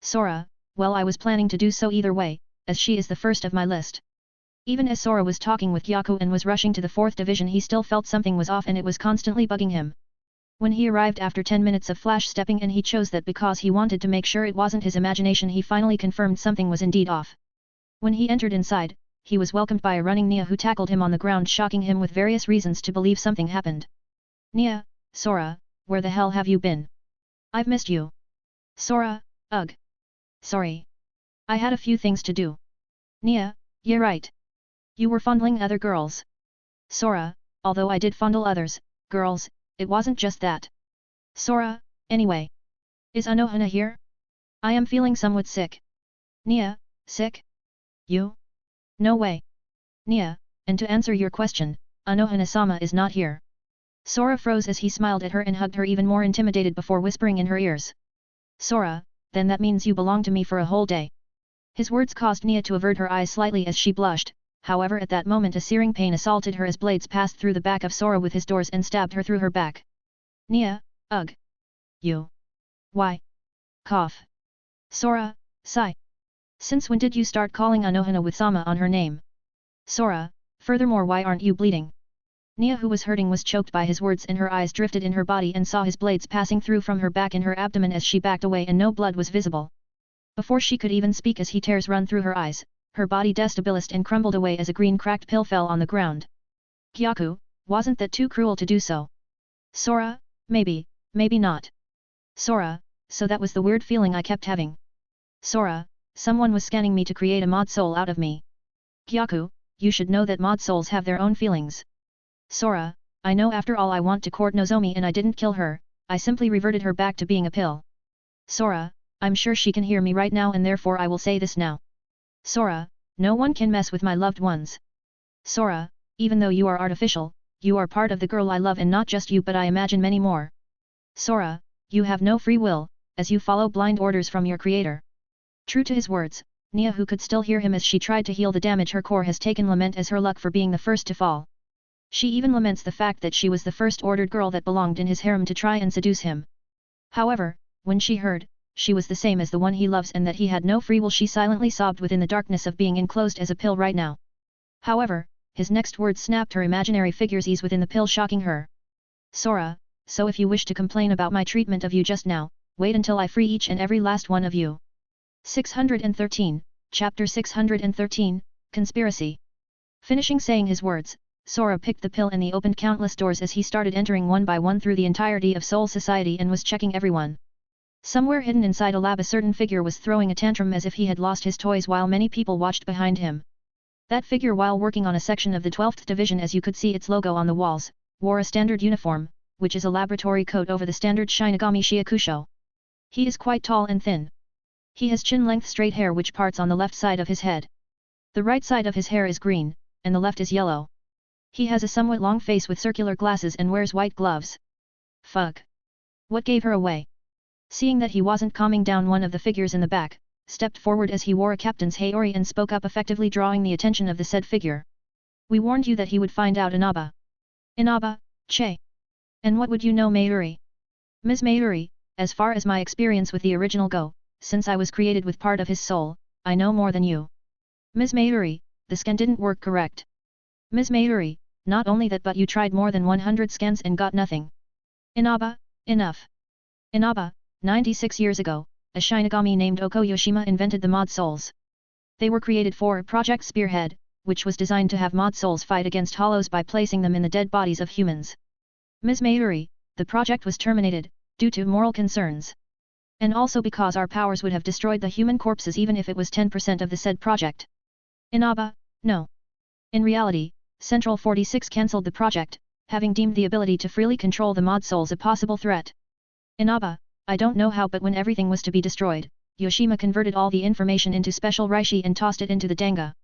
Sora, well, I was planning to do so either way, as she is the first of my list. Even as Sora was talking with Kyaku and was rushing to the 4th division, he still felt something was off and it was constantly bugging him. When he arrived after 10 minutes of flash stepping and he chose that because he wanted to make sure it wasn't his imagination, he finally confirmed something was indeed off. When he entered inside, he was welcomed by a running Nia who tackled him on the ground, shocking him with various reasons to believe something happened. Nia, Sora, where the hell have you been? I've missed you. Sora, ugh. Sorry. I had a few things to do. Nia, yeah right. You were fondling other girls. Sora, although I did fondle others, girls, it wasn't just that. Sora, anyway. Is Anohana here? I am feeling somewhat sick. Nia, sick? You? No way. Nia, and to answer your question, Anohana-sama is not here. Sora froze as he smiled at her and hugged her, even more intimidated, before whispering in her ears. Sora, then that means you belong to me for a whole day. His words caused Nia to avert her eyes slightly as she blushed. However, at that moment a searing pain assaulted her as blades passed through the back of Sora with his doors and stabbed her through her back. Nia, ugh. You. Why? Cough. Sora, sigh. Since when did you start calling Anohana with Sama on her name? Sora, furthermore, why aren't you bleeding? Nia, who was hurting, was choked by his words and her eyes drifted in her body and saw his blades passing through from her back and her abdomen as she backed away and no blood was visible. Before she could even speak, as he tears run through her eyes, her body destabilized and crumbled away as a green cracked pill fell on the ground. Kyaku, wasn't that too cruel to do so? Sora, maybe, maybe not. Sora, so that was the weird feeling I kept having. Sora, someone was scanning me to create a mod soul out of me. Kyaku, you should know that mod souls have their own feelings. Sora, I know, after all I want to court Nozomi and I didn't kill her, I simply reverted her back to being a pill. Sora, I'm sure she can hear me right now and therefore I will say this now. Sora, no one can mess with my loved ones. Sora, even though you are artificial, you are part of the girl I love, and not just you but I imagine many more. Sora, you have no free will, as you follow blind orders from your creator. True to his words, Nia, who could still hear him as she tried to heal the damage her core has taken, lament as her luck for being the first to fall. She even laments the fact that she was the first ordered girl that belonged in his harem to try and seduce him. However, when she heard she was the same as the one he loves and that he had no free will, she silently sobbed within the darkness of being enclosed as a pill right now. However, his next words snapped her imaginary figure's ease within the pill, shocking her. Sora, so if you wish to complain about my treatment of you just now, wait until I free each and every last one of you. 613, Chapter 613, Conspiracy. Finishing saying his words, Sora picked the pill and he opened countless doors as he started entering one by one through the entirety of Soul Society and was checking everyone. Somewhere hidden inside a lab, a certain figure was throwing a tantrum as if he had lost his toys while many people watched behind him. That figure, while working on a section of the 12th Division, as you could see its logo on the walls, wore a standard uniform, which is a laboratory coat over the standard Shinigami Shiakusho. He is quite tall and thin. He has chin-length straight hair which parts on the left side of his head. The right side of his hair is green, and the left is yellow. He has a somewhat long face with circular glasses and wears white gloves. Fuck. What gave her away? Seeing that he wasn't calming down, one of the figures in the back stepped forward as he wore a captain's Haori and spoke up, effectively drawing the attention of the said figure. We warned you that he would find out, Inaba. Inaba, Che. And what would you know, Mayuri? Ms. Mayuri, as far as my experience with the original go, since I was created with part of his soul, I know more than you. Ms. Mayuri, the scan didn't work correct. Ms. Mayuri, not only that but you tried more than 100 scans and got nothing. Inaba, enough. Inaba, 96 years ago, a Shinigami named Oko Yoshima invented the Mod Souls. They were created for Project Spearhead, which was designed to have Mod Souls fight against Hollows by placing them in the dead bodies of humans. Ms. Mayuri, the project was terminated, due to moral concerns. And also because our powers would have destroyed the human corpses even if it was 10% of the said project. Inaba, no. In reality, Central 46 cancelled the project, having deemed the ability to freely control the Mod Souls a possible threat. Inaba, I don't know how, but when everything was to be destroyed, Yoshima converted all the information into special reishi and tossed it into the Danga.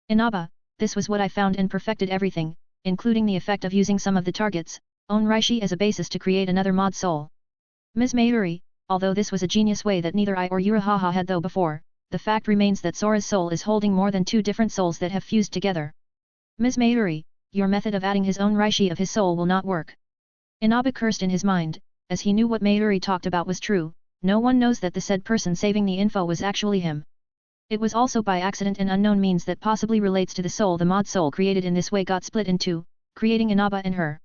Inaba, this was what I found and perfected everything, including the effect of using some of the target's own reishi as a basis to create another Mod Soul. Ms. Mayuri, although this was a genius way that neither I or Urahaha had though before, the fact remains that Sora's soul is holding more than 2 different souls that have fused together. Ms. Mayuri, your method of adding his own reishi of his soul will not work. Inaba cursed in his mind, as he knew what Mayuri talked about was true. No one knows that the said person saving the info was actually him. It was also by accident and unknown means that possibly relates to the soul the Mod Soul created in this way got split in 2, creating Inaba and her.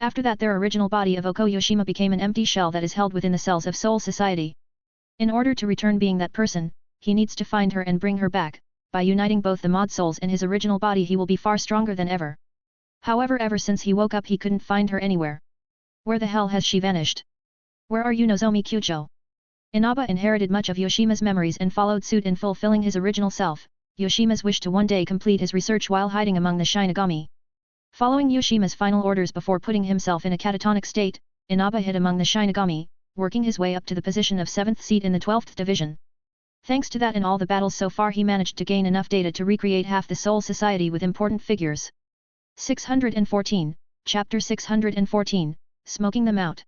After that their original body of Oko Yoshima became an empty shell that is held within the cells of Soul Society. In order to return being that person, he needs to find her and bring her back. By uniting both the Mod Souls and his original body he will be far stronger than ever. However, ever since he woke up he couldn't find her anywhere. Where the hell has she vanished? Where are you, Nozomi Kyucho? Inaba inherited much of Yoshima's memories and followed suit in fulfilling his original self, Yoshima's wish to one day complete his research while hiding among the Shinigami. Following Yoshima's final orders before putting himself in a catatonic state, Inaba hid among the Shinigami, working his way up to the position of 7th seat in the 12th division. Thanks to that and all the battles so far he managed to gain enough data to recreate half the Soul Society with important figures. 614, Chapter 614, Smoking them out.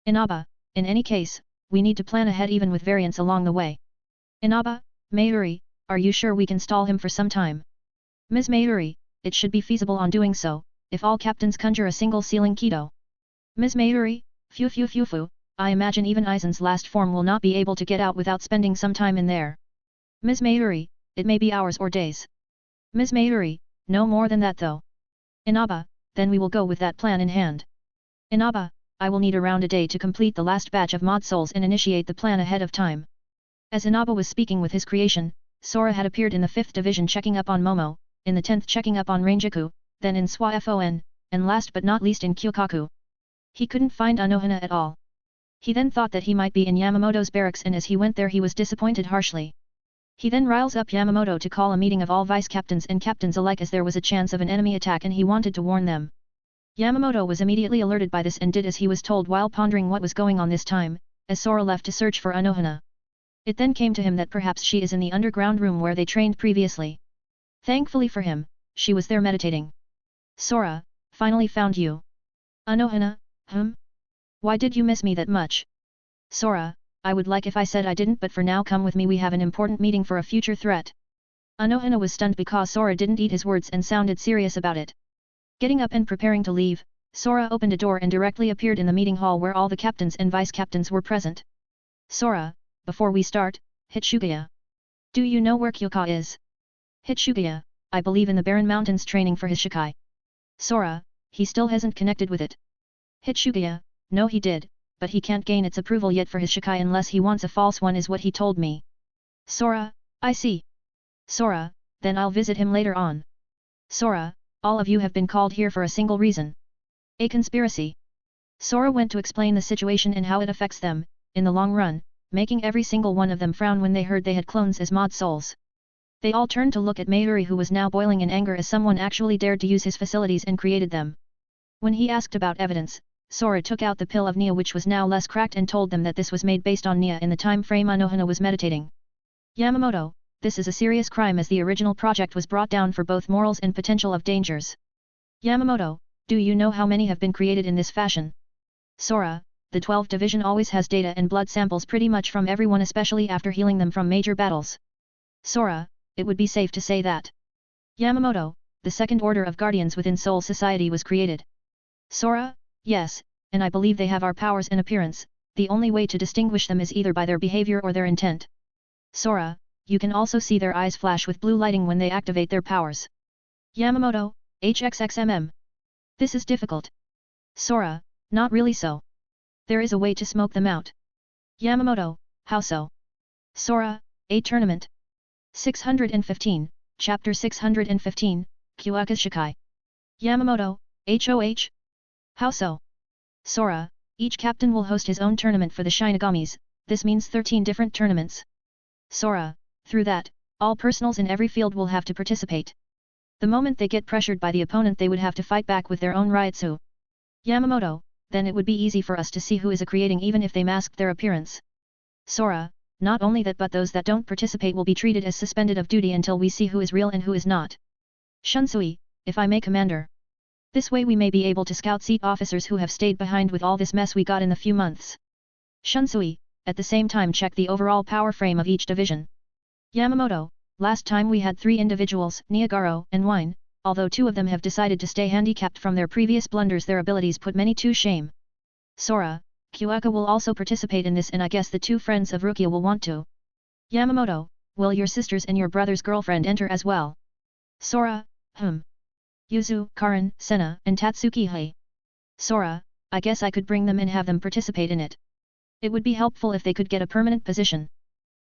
Inaba, in any case, we need to plan ahead even with variants along the way. Inaba, Mayuri, are you sure we can stall him for some time? Ms. Mayuri, it should be feasible on doing so, if all captains conjure a single ceiling Kido. Ms. Mayuri, phew, I imagine even Aizen's last form will not be able to get out without spending some time in there. Ms. Mayuri, it may be hours or days. Ms. Mayuri, no more than that though. Inaba, then we will go with that plan in hand. Inaba, I will need around a day to complete the last batch of Mod Souls and initiate the plan ahead of time. As Inaba was speaking with his creation, Sora had appeared in the 5th division checking up on Momo, in the 10th checking up on Ranjaku, then in Swafon, and last but not least in Kyokaku. He couldn't find Anohana at all. He then thought that he might be in Yamamoto's barracks, and as he went there he was disappointed harshly. He then riles up Yamamoto to call a meeting of all vice-captains and captains alike as there was a chance of an enemy attack and he wanted to warn them. Yamamoto was immediately alerted by this and did as he was told while pondering what was going on this time, as Sora left to search for Anohana. It then came to him that perhaps she is in the underground room where they trained previously. Thankfully for him, she was there meditating. Sora, finally found you. Anohana, Why did you miss me that much? Sora, I would like if I said I didn't, but for now come with me, we have an important meeting for a future threat. Anohana was stunned because Sora didn't eat his words and sounded serious about it. Getting up and preparing to leave, Sora opened a door and directly appeared in the meeting hall where all the captains and vice-captains were present. Sora, before we start, Hitsugaya. Do you know where Kyoka is? Hitsugaya, I believe in the Barren Mountains training for his Shikai. Sora, he still hasn't connected with it. Hitsugaya, no he did, but he can't gain its approval yet for his Shikai unless he wants a false one is what he told me. Sora, I see. Sora, then I'll visit him later on. Sora, all of you have been called here for a single reason. A conspiracy. Sora went to explain the situation and how it affects them, in the long run, making every single one of them frown when they heard they had clones as Mod Souls. They all turned to look at Mayuri, who was now boiling in anger as someone actually dared to use his facilities and created them. When he asked about evidence, Sora took out the pill of Nia, which was now less cracked, and told them that this was made based on Nia in the time frame Anohana was meditating. Yamamoto, this is a serious crime as the original project was brought down for both morals and potential of dangers. Yamamoto, do you know how many have been created in this fashion? Sora, the 12th Division always has data and blood samples pretty much from everyone, especially after healing them from major battles. Sora, it would be safe to say that Yamamoto, the second order of guardians within Soul Society was created. Sora, yes, and I believe they have our powers and appearance, the only way to distinguish them is either by their behavior or their intent. Sora, you can also see their eyes flash with blue lighting when they activate their powers. Yamamoto, HXXMM. This is difficult. Sora, not really so. There is a way to smoke them out. Yamamoto, how so? Sora, a tournament. 615, Chapter 615, Kyuaka's Shikai. Yamamoto, HOH? How so? Sora, each captain will host his own tournament for the Shinagamis, this means 13 different tournaments. Sora, through that, all personals in every field will have to participate. The moment they get pressured by the opponent they would have to fight back with their own Ryutsu. Yamamoto, then it would be easy for us to see who is creating even if they masked their appearance. Sora, not only that but those that don't participate will be treated as suspended of duty until we see who is real and who is not. Shunsui, if I may commander. This way we may be able to scout seat officers who have stayed behind with all this mess we got in the few months. Shunsui, at the same time check the overall power frame of each division. Yamamoto, last time we had 3 individuals, Niagaro and Wine, although 2 of them have decided to stay handicapped from their previous blunders, their abilities put many to shame. Sora, Kyuaka will also participate in this and I guess the 2 friends of Rukia will want to. Yamamoto, will your sisters and your brother's girlfriend enter as well? Sora, Yuzu, Karin, Senna, and Tatsuki Hei. Sora, I guess I could bring them and have them participate in it. It would be helpful if they could get a permanent position.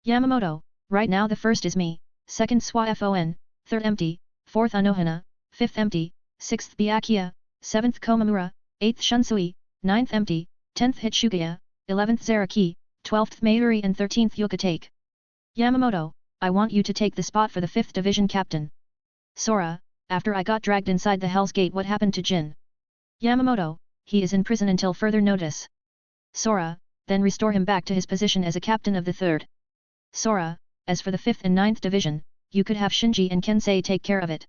Yamamoto, right now the first is me, second Swafon, third empty, fourth Anohana, fifth empty, sixth Byakuya, seventh Komamura, eighth Shunsui, ninth empty, 10th Hitsugaya, 11th Zaraki, 12th Mayuri and 13th Yukatake. Yamamoto, I want you to take the spot for the 5th Division Captain. Sora, after I got dragged inside the Hell's Gate, what happened to Jin? Yamamoto, he is in prison until further notice. Sora, then restore him back to his position as a captain of the 3rd. Sora, as for the 5th and 9th Division, you could have Shinji and Kensei take care of it.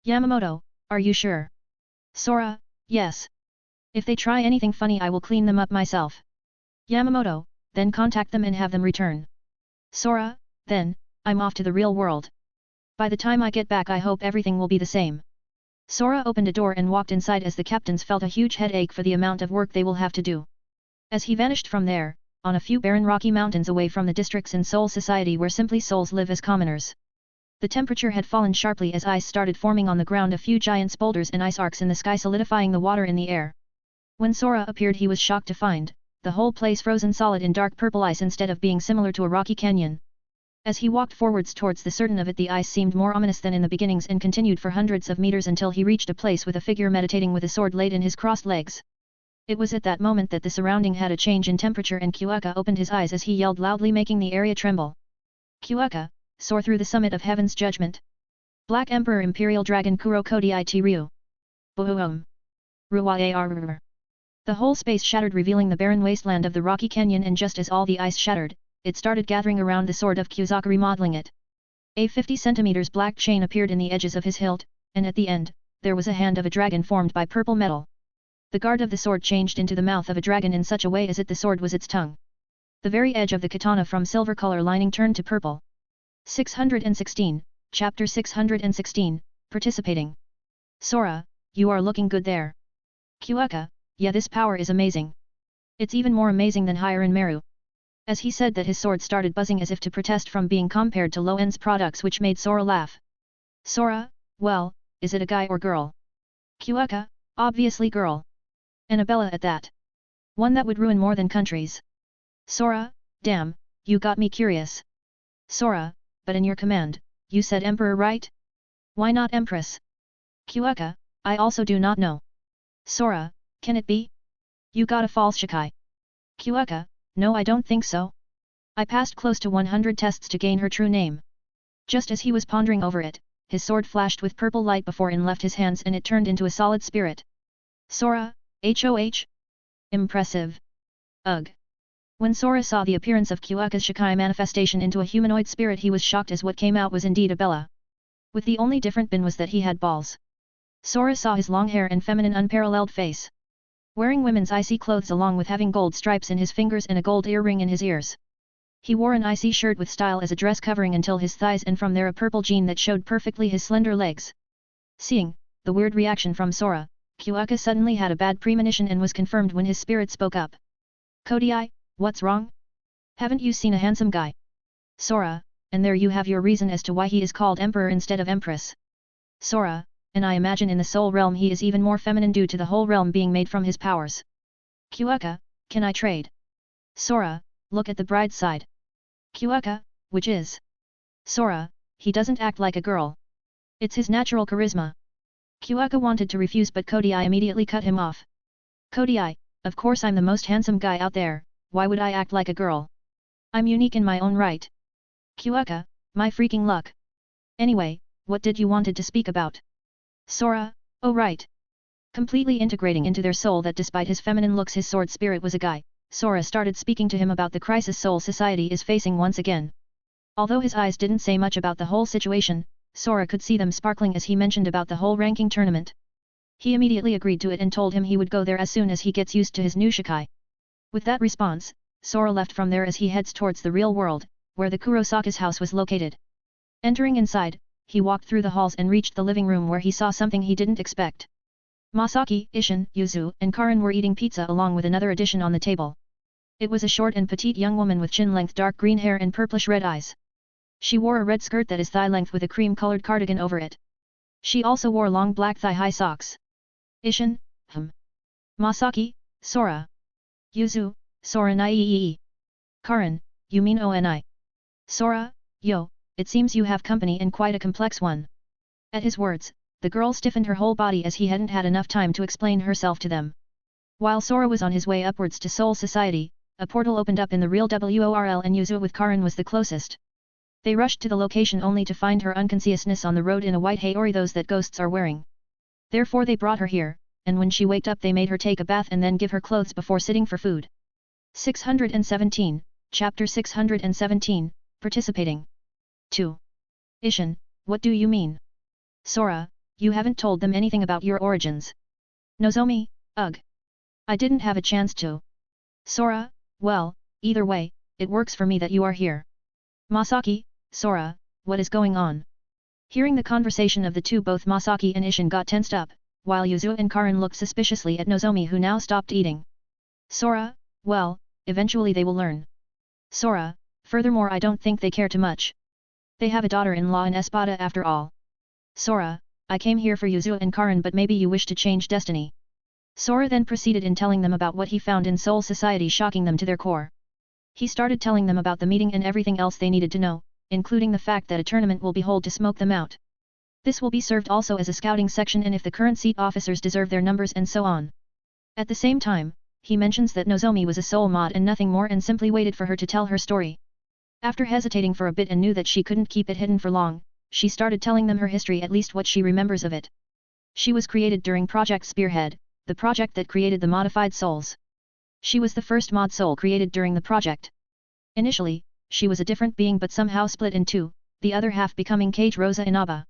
Yamamoto, are you sure? Sora, yes. If they try anything funny I will clean them up myself. Yamamoto, then contact them and have them return. Sora, then, I'm off to the real world. By the time I get back I hope everything will be the same. Sora opened a door and walked inside as the captains felt a huge headache for the amount of work they will have to do. As he vanished from there, on a few barren rocky mountains away from the districts in Soul Society where simply souls live as commoners. The temperature had fallen sharply as ice started forming on the ground, a few giant boulders and ice arcs in the sky solidifying the water in the air. When Sora appeared he was shocked to find the whole place frozen solid in dark purple ice instead of being similar to a rocky canyon. As he walked forwards towards the certain of it, the ice seemed more ominous than in the beginnings and continued for hundreds of meters until he reached a place with a figure meditating with a sword laid in his crossed legs. It was at that moment that the surrounding had a change in temperature and Kyuaka opened his eyes as he yelled loudly, making the area tremble. Kyuaka, soar through the summit of heaven's judgment. Black Emperor Imperial Dragon Kuro Kodi it Ryu. Boom. Ruwa. The whole space shattered, revealing the barren wasteland of the rocky canyon, and just as all the ice shattered, it started gathering around the sword of Kyuzaka, remodeling it. A 50 centimeters black chain appeared in the edges of his hilt, and at the end, there was a hand of a dragon formed by purple metal. The guard of the sword changed into the mouth of a dragon in such a way as if the sword was its tongue. The very edge of the katana from silver color lining turned to purple. 616, Chapter 616, Participating. Sora, you are looking good there. Kyuaka, yeah, this power is amazing. It's even more amazing than higher in Meru. As he said that, his sword started buzzing as if to protest from being compared to low-end products, which made Sora laugh. Sora, well, is it a guy or girl? Kyuaka, obviously girl. Annabella at that. One that would ruin more than countries. Sora, damn, you got me curious. Sora, but in your command, you said Emperor, right? Why not Empress? Kyuaka, I also do not know. Sora, can it be? You got a false Shikai. Kyuaka, no, I don't think so. I passed close to 100 tests to gain her true name. Just as he was pondering over it, his sword flashed with purple light before and left his hands, and it turned into a solid spirit. Sora, HOH? Impressive. Ugh. When Sora saw the appearance of Kyuaka's Shikai manifestation into a humanoid spirit, he was shocked, as what came out was indeed a Bella. With the only different bin was that he had balls. Sora saw his long hair and feminine unparalleled face. wearing women's icy clothes along with having gold stripes in his fingers and a gold earring in his ears. He wore an icy shirt with style as a dress covering until his thighs and from there a purple jean that showed perfectly his slender legs. Seeing the weird reaction from Sora, Kyuuka suddenly had a bad premonition and was confirmed when his spirit spoke up. Kodai, what's wrong? Haven't you seen a handsome guy? Sora, and there you have your reason as to why he is called Emperor instead of Empress. Sora, and I imagine in the soul realm he is even more feminine due to the whole realm being made from his powers. Kyuuka, can I trade? Sora, look at the bride's side. Kyuuka, which is? Sora, he doesn't act like a girl. It's his natural charisma. Kyuuka wanted to refuse but Kodai immediately cut him off. Kodai, of course I'm the most handsome guy out there, why would I act like a girl? I'm unique in my own right. Kyuuka, my freaking luck. Anyway, what did you wanted to speak about? Sora, oh right. Completely integrating into their soul that despite his feminine looks his sword spirit was a guy, Sora started speaking to him about the crisis Soul Society is facing once again. Although his eyes didn't say much about the whole situation, Sora could see them sparkling as he mentioned about the whole ranking tournament. He immediately agreed to it and told him he would go there as soon as he gets used to his new Shikai. With that response, Sora left from there as he heads towards the real world, where the Kurosaka's house was located. Entering inside, he walked through the halls and reached the living room where he saw something he didn't expect. Masaki, Ishin, Yuzu, and Karin were eating pizza along with another addition on the table. It was a short and petite young woman with chin-length dark green hair and purplish-red eyes. She wore a red skirt that is thigh-length with a cream-colored cardigan over it. She also wore long black thigh-high socks. Ishin, Masaki, Sora. Yuzu, Sora Niii. Karin, you mean Oni. Sora, yo, it seems you have company and quite a complex one. At his words, the girl stiffened her whole body as he hadn't had enough time to explain herself to them. While Sora was on his way upwards to Soul Society, a portal opened up in the real WORL and Yuzu with Karin was the closest. They rushed to the location only to find her unconsciousness on the road in a white haori those that ghosts are wearing. Therefore they brought her here, and when she waked up they made her take a bath and then give her clothes before sitting for food. 617, Chapter 617, Participating. 2. Ishin, what do you mean? Sora, you haven't told them anything about your origins. Nozomi, ugh. I didn't have a chance to. Sora, well, either way, it works for me that you are here. Masaki, Sora, what is going on? Hearing the conversation of the two, both Masaki and Ishin got tensed up, while Yuzu and Karin looked suspiciously at Nozomi, who now stopped eating. Sora, well, eventually they will learn. Sora, furthermore I don't think they care too much. They have a daughter-in-law in Espada after all. Sora, I came here for Yuzu and Karin, but maybe you wish to change destiny. Sora then proceeded in telling them about what he found in Soul Society, shocking them to their core. He started telling them about the meeting and everything else they needed to know, including the fact that a tournament will be held to smoke them out. This will be served also as a scouting section and if the current seat officers deserve their numbers and so on. At the same time, he mentions that Nozomi was a soul mod and nothing more and simply waited for her to tell her story. After hesitating for a bit and knew that she couldn't keep it hidden for long, she started telling them her history, at least what she remembers of it. She was created during Project Spearhead, the project that created the modified souls. She was the first mod soul created during the project. Initially, she was a different being but somehow split in two, the other half becoming Kage Rosa Inaba.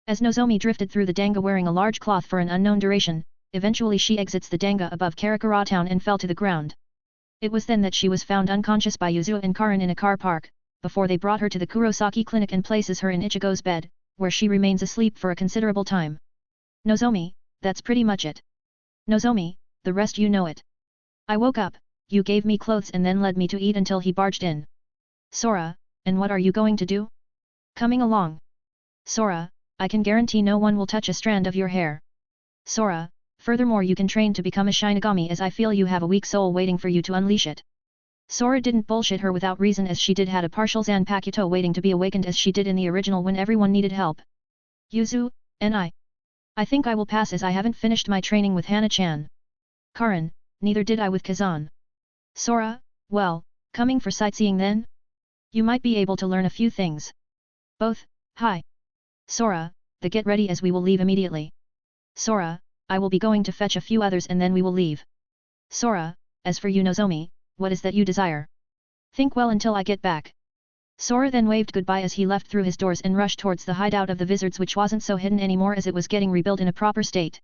As Nozomi drifted through the Danga wearing a large cloth for an unknown duration, eventually she exits the Danga above Karakura town and fell to the ground. It was then that she was found unconscious by Yuzu and Karin in a car park, before they brought her to the Kurosaki clinic and places her in Ichigo's bed, where she remains asleep for a considerable time. Nozomi, that's pretty much it. Nozomi, the rest you know it. I woke up, you gave me clothes and then led me to eat until he barged in. Sora, and what are you going to do? Coming along. Sora, I can guarantee no one will touch a strand of your hair. Sora, furthermore you can train to become a Shinigami as I feel you have a weak soul waiting for you to unleash it. Sora didn't bullshit her without reason as she did had a partial Zanpakuto waiting to be awakened as she did in the original when everyone needed help. Yuzu, and I think I will pass as I haven't finished my training with Hana-chan. Karin, neither did I with Kazan. Sora, well, coming for sightseeing then? You might be able to learn a few things. Both, hi. Sora, the get ready as we will leave immediately. Sora, I will be going to fetch a few others and then we will leave. Sora, as for you Nozomi, what is that you desire? Think well until I get back. Sora then waved goodbye as he left through his doors and rushed towards the hideout of the wizards, which wasn't so hidden anymore as it was getting rebuilt in a proper state.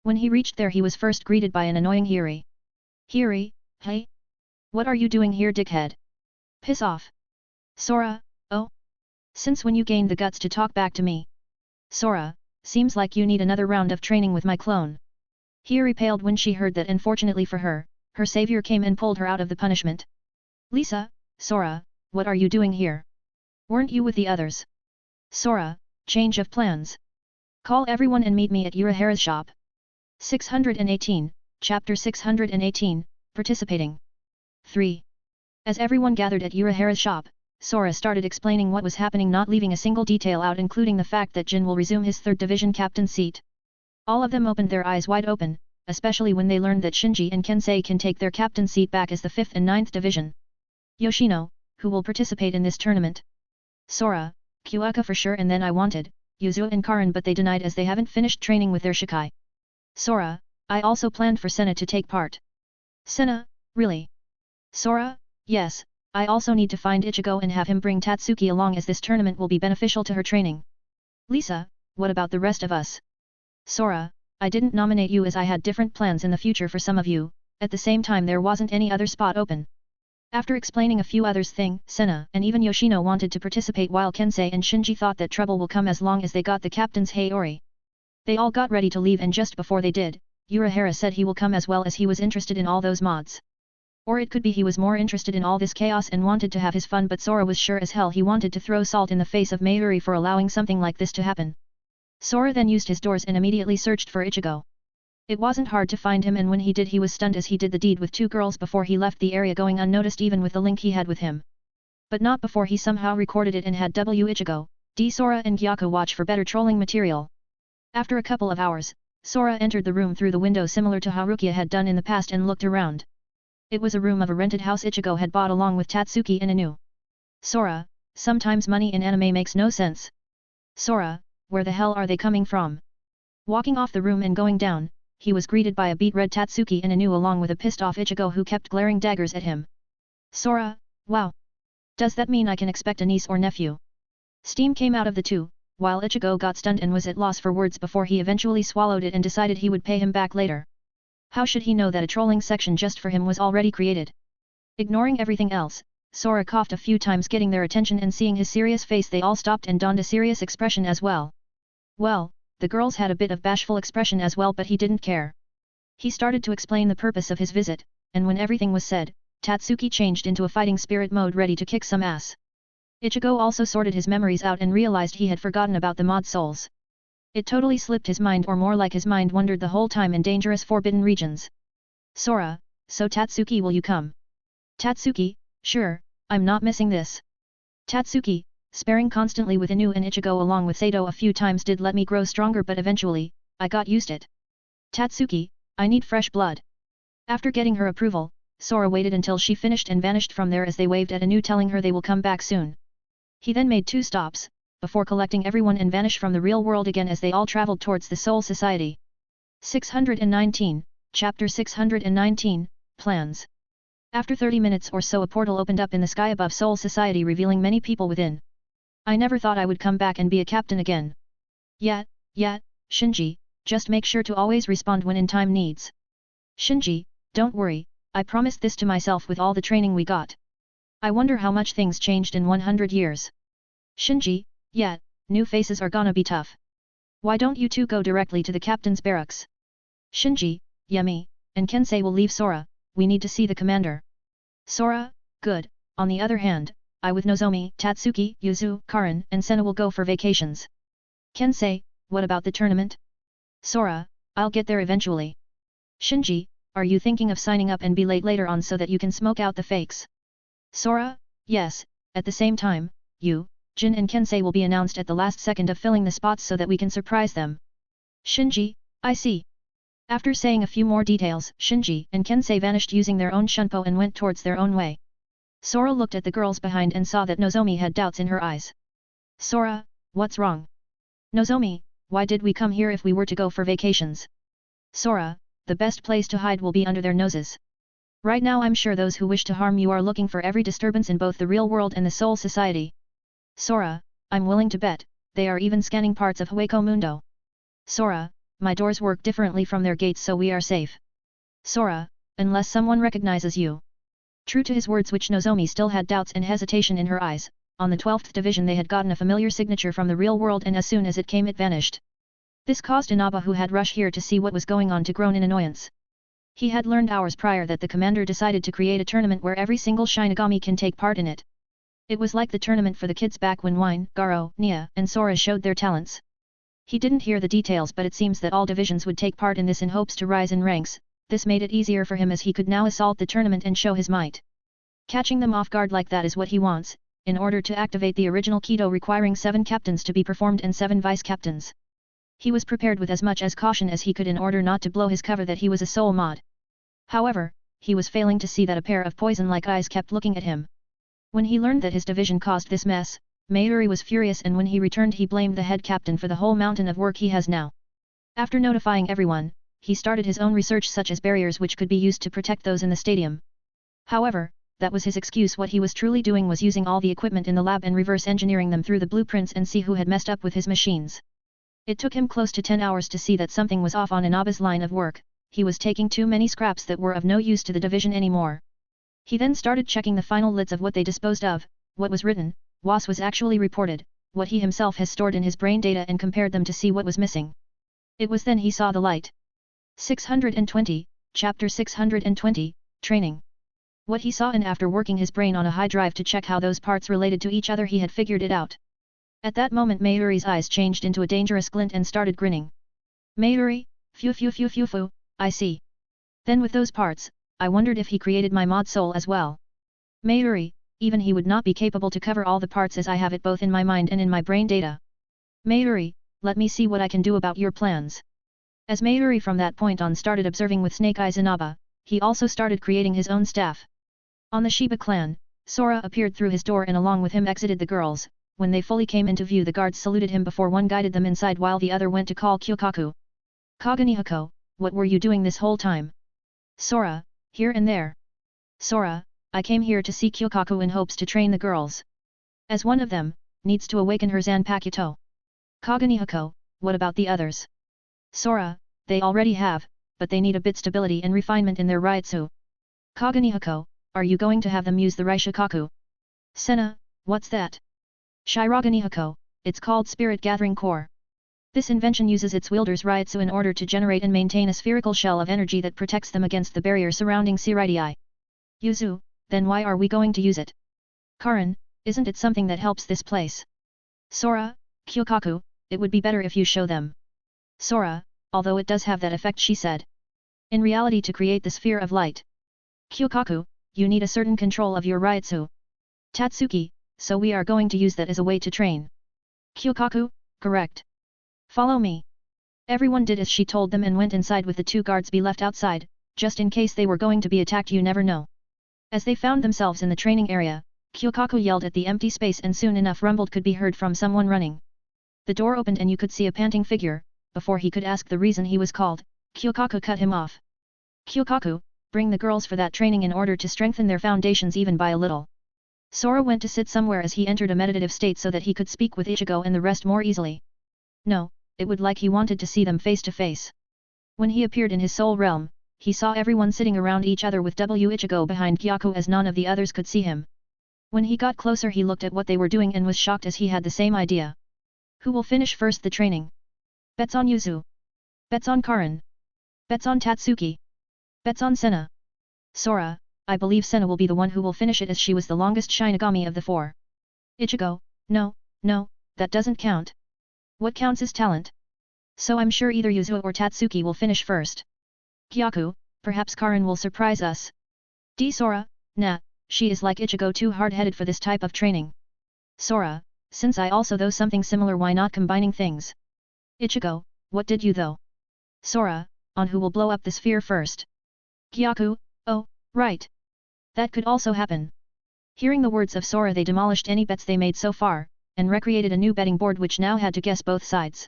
When he reached there he was first greeted by an annoying Hiri. Hiri, hey? What are you doing here, dickhead? Piss off. Sora, oh? Since when you gained the guts to talk back to me? Sora, seems like you need another round of training with my clone. Hiri paled when she heard that, and fortunately for her, her savior came and pulled her out of the punishment. Lisa, Sora, what are you doing here? Weren't you with the others? Sora, change of plans. Call everyone and meet me at Urahara's shop. 618, Chapter 618, Participating. 3. As everyone gathered at Urahara's shop, Sora started explaining what was happening, not leaving a single detail out, including the fact that Jin will resume his 3rd division captain seat. All of them opened their eyes wide open, especially when they learned that Shinji and Kensei can take their captain seat back as the 5th and 9th division. Yoshino, who will participate in this tournament? Sora, Kyuuka for sure, and then I wanted Yuzu and Karin, but they denied as they haven't finished training with their Shikai. Sora, I also planned for Senna to take part. Senna, really? Sora, yes, I also need to find Ichigo and have him bring Tatsuki along, as this tournament will be beneficial to her training. Lisa, what about the rest of us? Sora, I didn't nominate you as I had different plans in the future for some of you, at the same time there wasn't any other spot open. After explaining a few others, Senna and even Yoshino wanted to participate, while Kensei and Shinji thought that trouble will come as long as they got the captain's Hayori. They all got ready to leave, and just before they did, Urahara said he will come as well, as he was interested in all those mods. Or it could be he was more interested in all this chaos and wanted to have his fun, but Sora was sure as hell he wanted to throw salt in the face of Mayuri for allowing something like this to happen. Sora then used his doors and immediately searched for Ichigo. It wasn't hard to find him, and when he did he was stunned, as he did the deed with 2 girls before he left the area, going unnoticed even with the link he had with him. But not before he somehow recorded it and had Ichigo, Sora and Gyako watch for better trolling material. After a couple of hours, Sora entered the room through the window similar to how Rukia had done in the past and looked around. It was a room of a rented house Ichigo had bought along with Tatsuki and Inu. Sora, sometimes money in anime makes no sense. Sora, where the hell are they coming from? Walking off the room and going down, he was greeted by a beet-red Tatsuki and Inu along with a pissed-off Ichigo who kept glaring daggers at him. Sora, wow. Does that mean I can expect a niece or nephew? Steam came out of the two, while Ichigo got stunned and was at loss for words before he eventually swallowed it and decided he would pay him back later. How should he know that a trolling section just for him was already created? Ignoring everything else, Sora coughed a few times, getting their attention, and seeing his serious face they all stopped and donned a serious expression as well. Well, the girls had a bit of bashful expression as well, but he didn't care. He started to explain the purpose of his visit, and when everything was said, Tatsuki changed into a fighting spirit mode ready to kick some ass. Ichigo also sorted his memories out and realized he had forgotten about the mod souls. It totally slipped his mind, or more like his mind wandered the whole time in dangerous forbidden regions. Sora, so Tatsuki, will you come? Tatsuki, sure, I'm not missing this. Tatsuki, sparring constantly with Inu and Ichigo along with Sato a few times did let me grow stronger, but eventually, I got used it. Tatsuki, I need fresh blood. After getting her approval, Sora waited until she finished and vanished from there as they waved at Inu, telling her they will come back soon. He then made 2 stops, before collecting everyone and vanish from the real world again as they all traveled towards the Soul Society. 619, Chapter 619, Plans. After 30 minutes or so a portal opened up in the sky above Soul Society, revealing many people within. I never thought I would come back and be a captain again. Yeah, Shinji, just make sure to always respond when in time needs. Shinji, don't worry, I promised this to myself with all the training we got. I wonder how much things changed in 100 years. Shinji, yeah, new faces are gonna be tough. Why don't you two go directly to the captain's barracks? Shinji, Yemi, and Kensei will leave Sora, we need to see the commander. Sora, good, on the other hand, I with Nozomi, Tatsuki, Yuzu, Karin, and Senna will go for vacations. Kensei, what about the tournament? Sora, I'll get there eventually. Shinji, are you thinking of signing up and be late later on so that you can smoke out the fakes? Sora, yes, at the same time, you, Jin and Kensei will be announced at the last second of filling the spots so that we can surprise them. Shinji, I see. After saying a few more details, Shinji and Kensei vanished using their own shunpo and went towards their own way. Sora looked at the girls behind and saw that Nozomi had doubts in her eyes. Sora, what's wrong? Nozomi, why did we come here if we were to go for vacations? Sora, the best place to hide will be under their noses. Right now I'm sure those who wish to harm you are looking for every disturbance in both the real world and the Soul Society. Sora, I'm willing to bet, they are even scanning parts of Hueco Mundo. Sora, my doors work differently from their gates so we are safe. Sora, unless someone recognizes you. True to his words, which Nozomi still had doubts and hesitation in her eyes, on the 12th division they had gotten a familiar signature from the real world, and as soon as it came it vanished. This caused Inaba, who had rushed here to see what was going on, to groan in annoyance. He had learned hours prior that the commander decided to create a tournament where every single Shinigami can take part in it. It was like the tournament for the kids back when Wine, Garo, Nia, and Sora showed their talents. He didn't hear the details, but it seems that all divisions would take part in this in hopes to rise in ranks. This made it easier for him as he could now assault the tournament and show his might. Catching them off guard like that is what he wants, in order to activate the original Kido requiring 7 captains to be performed and 7 vice-captains. He was prepared with as much as caution as he could in order not to blow his cover that he was a soul mod. However, he was failing to see that a pair of poison-like eyes kept looking at him. When he learned that his division caused this mess, Mayuri was furious, and when he returned he blamed the head captain for the whole mountain of work he has now. After notifying everyone, he started his own research, such as barriers which could be used to protect those in the stadium. However, that was his excuse. What he was truly doing was using all the equipment in the lab and reverse engineering them through the blueprints and see who had messed up with his machines. It took him close to 10 hours to see that something was off on Inaba's line of work. He was taking too many scraps that were of no use to the division anymore. He then started checking the final lids of what they disposed of, what was written, what was actually reported, what he himself has stored in his brain data, and compared them to see what was missing. It was then he saw the light. 620, Chapter 620, Training. What he saw, and after working his brain on a high drive to check how those parts related to each other, he had figured it out. At that moment Mayuri's eyes changed into a dangerous glint and started grinning. Mayuri, phew, I see. Then with those parts, I wondered if he created my mod soul as well. Mayuri, even he would not be capable to cover all the parts as I have it both in my mind and in my brain data. Mayuri, let me see what I can do about your plans. As Mayuri from that point on started observing with snake eyes Inaba, he also started creating his own staff. On the Shiba clan, Sora appeared through his door and along with him exited the girls. When they fully came into view, the guards saluted him before one guided them inside while the other went to call Kyukaku. Kaganihiko, what were you doing this whole time? Sora, here and there. Sora, I came here to see Kyukaku in hopes to train the girls. As one of them, needs to awaken her Zanpakuto. Kaganihiko, what about the others? Sora, they already have, but they need a bit stability and refinement in their Ryutsu. Kaganihiko, are you going to have them use the Raishikaku? Senna, what's that? Shiraganihiko, it's called Spirit Gathering Core. This invention uses its wielder's Ryutsu in order to generate and maintain a spherical shell of energy that protects them against the barrier surrounding Siridae. Yuzu, then why are we going to use it? Karin, isn't it something that helps this place? Sora, Kyukaku, it would be better if you show them. Sora, although it does have that effect, she said. In reality, to create the sphere of light. Kyukaku, you need a certain control of your Ryutsu. Tatsuki, so we are going to use that as a way to train. Kyukaku, correct. Follow me. Everyone did as she told them and went inside with the 2 guards be left outside, just in case they were going to be attacked, you never know. As they found themselves in the training area, Kyukaku yelled at the empty space and soon enough rumbled could be heard from someone running. The door opened and you could see a panting figure. Before he could ask the reason he was called, Kyukaku cut him off. Kyukaku, bring the girls for that training in order to strengthen their foundations even by a little. Sora went to sit somewhere as he entered a meditative state so that he could speak with Ichigo and the rest more easily. No, it would like he wanted to see them face to face. When he appeared in his soul realm, he saw everyone sitting around each other with Ichigo behind Gyaku as none of the others could see him. When he got closer he looked at what they were doing and was shocked as he had the same idea. Who will finish first the training? Bets on Yuzu. Bets on Karin. Bets on Tatsuki. Bets on Senna. Sora, I believe Senna will be the one who will finish it as she was the longest Shinigami of the 4. Ichigo, no, that doesn't count. What counts is talent. So I'm sure either Yuzu or Tatsuki will finish first. Gyaku, perhaps Karin will surprise us. Sora, nah, she is like Ichigo, too hard-headed for this type of training. Sora, since I also though something similar, why not combining things? Ichigo, what did you though? Sora, on who will blow up the sphere first? Gyaku, oh, right. That could also happen. Hearing the words of Sora they demolished any bets they made so far, and recreated a new betting board which now had to guess both sides.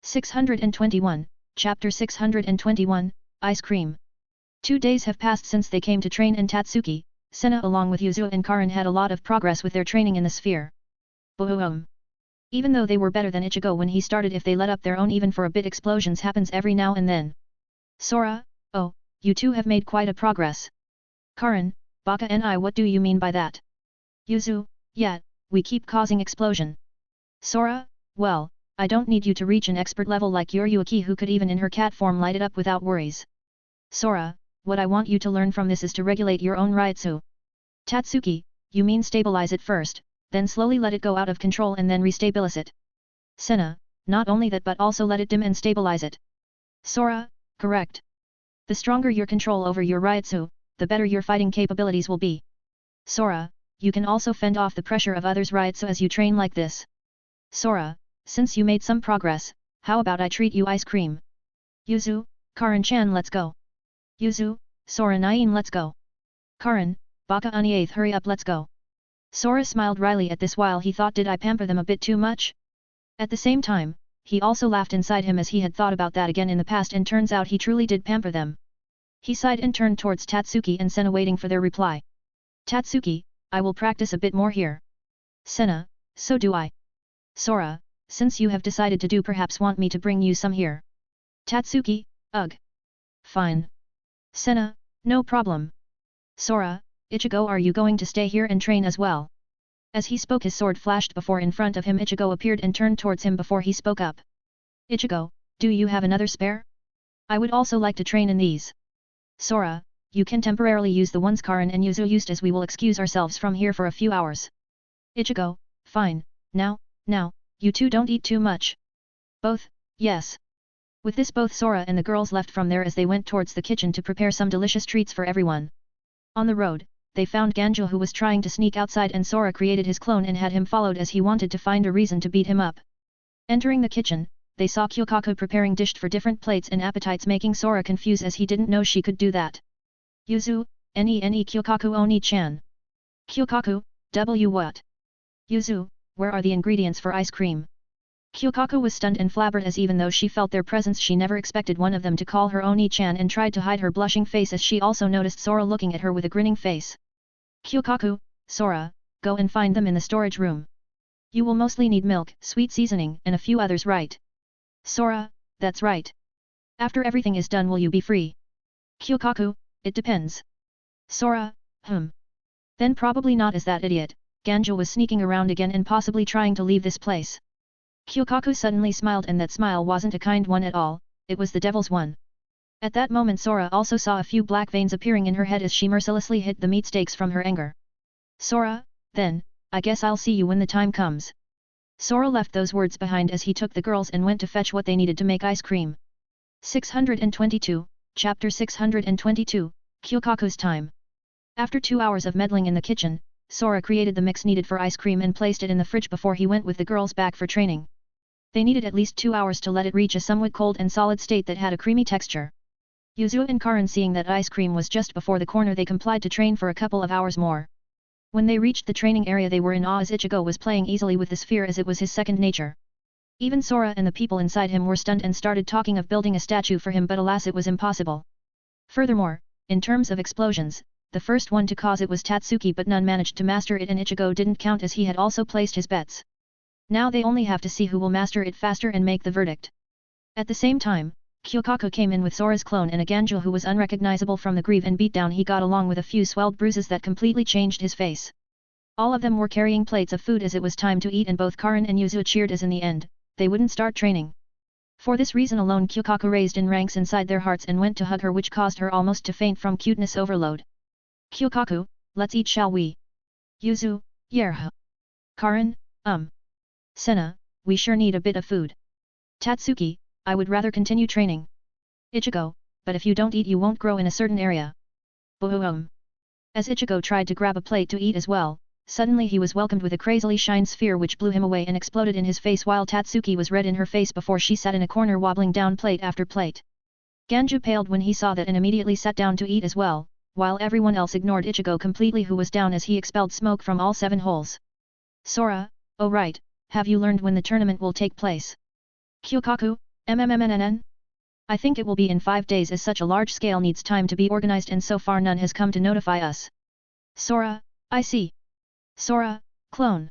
621, Chapter 621, Ice Cream. 2 days have passed since they came to train, and Tatsuki, Senna along with Yuzu and Karin had a lot of progress with their training in the sphere. Boom. Even though they were better than Ichigo when he started, if they let up their own even for a bit, explosions happens every now and then. Sora, oh, you two have made quite a progress. Karin, Baka and I, what do you mean by that? Yuzu, yeah, we keep causing explosion. Sora, well, I don't need you to reach an expert level like your Yuaki, who could even in her cat form light it up without worries. Sora, what I want you to learn from this is to regulate your own Ryutsu. Tatsuki, you mean stabilize it first, then slowly let it go out of control and then restabilize it. Senna, not only that but also let it dim and stabilize it. Sora, correct. The stronger your control over your Ryutsu, the better your fighting capabilities will be. Sora, you can also fend off the pressure of others' Ryutsu as you train like this. Sora, since you made some progress, how about I treat you ice cream? Yuzu, Karin-chan, let's go. Yuzu, Sora Nine, let's go. Karin, Baka Unieath, hurry up, let's go. Sora smiled wryly at this while he thought, did I pamper them a bit too much? At the same time, he also laughed inside him as he had thought about that again in the past, and turns out he truly did pamper them. He sighed and turned towards Tatsuki and Senna, waiting for their reply. Tatsuki, I will practice a bit more here. Senna, so do I. Sora, since you have decided to do, perhaps want me to bring you some here. Tatsuki, ugh. Fine. Senna, no problem. Sora, Ichigo, are you going to stay here and train as well? As he spoke, his sword flashed before in front of him. Ichigo appeared and turned towards him before he spoke up. Ichigo, do you have another spare? I would also like to train in these. Sora, you can temporarily use the ones Karin and Yuzu used, as we will excuse ourselves from here for a few hours. Ichigo, fine, now, you two don't eat too much. Both, yes. With this, both Sora and the girls left from there as they went towards the kitchen to prepare some delicious treats for everyone. On the road, they found Ganju, who was trying to sneak outside, and Sora created his clone and had him followed as he wanted to find a reason to beat him up. Entering the kitchen, they saw Kyukaku preparing dishes for different plates and appetites, making Sora confused as he didn't know she could do that. Yuzu, ne Kyukaku Oni-chan. Kyukaku, what? Yuzu, where are the ingredients for ice cream? Kyukaku was stunned and flabbered, as even though she felt their presence, she never expected one of them to call her Oni-chan, and tried to hide her blushing face as she also noticed Sora looking at her with a grinning face. Kyukaku, Sora, go and find them in the storage room. You will mostly need milk, sweet seasoning, and a few others, right? Sora, that's right. After everything is done, will you be free? Kyukaku, it depends. Sora, Then probably not, as that idiot, Ganju, was sneaking around again and possibly trying to leave this place. Kyukaku suddenly smiled, and that smile wasn't a kind one at all, it was the devil's one. At that moment, Sora also saw a few black veins appearing in her head as she mercilessly hit the meat steaks from her anger. Sora, then, I guess I'll see you when the time comes. Sora left those words behind as he took the girls and went to fetch what they needed to make ice cream. 622, Chapter 622, Kyukaku's time. After 2 hours of meddling in the kitchen, Sora created the mix needed for ice cream and placed it in the fridge before he went with the girls back for training. They needed at least 2 hours to let it reach a somewhat cold and solid state that had a creamy texture. Yuzu and Karin, seeing that ice cream was just before the corner, they complied to train for a couple of hours more. When they reached the training area, they were in awe as Ichigo was playing easily with the sphere as it was his second nature. Even Sora and the people inside him were stunned and started talking of building a statue for him, but alas, it was impossible. Furthermore, in terms of explosions, the first one to cause it was Tatsuki, but none managed to master it, and Ichigo didn't count as he had also placed his bets. Now they only have to see who will master it faster and make the verdict. At the same time, Kyukaku came in with Sora's clone and a Ganju who was unrecognizable from the grief and beatdown he got, along with a few swelled bruises that completely changed his face. All of them were carrying plates of food as it was time to eat, and both Karin and Yuzu cheered as in the end, they wouldn't start training. For this reason alone, Kyukaku raised in ranks inside their hearts and went to hug her, which caused her almost to faint from cuteness overload. Kyukaku, let's eat, shall we? Yuzu, yerh. Karin, Senna, we sure need a bit of food. Tatsuki, I would rather continue training. Ichigo, but if you don't eat you won't grow in a certain area. Boom. As Ichigo tried to grab a plate to eat as well, suddenly he was welcomed with a crazily shine sphere which blew him away and exploded in his face, while Tatsuki was red in her face before she sat in a corner wobbling down plate after plate. Ganju paled when he saw that and immediately sat down to eat as well, while everyone else ignored Ichigo completely, who was down as he expelled smoke from all 7 holes. Sora, oh right, have you learned when the tournament will take place? Kyukaku, I think it will be in 5 days, as such a large scale needs time to be organized and so far none has come to notify us. Sora, I see. Sora, clone.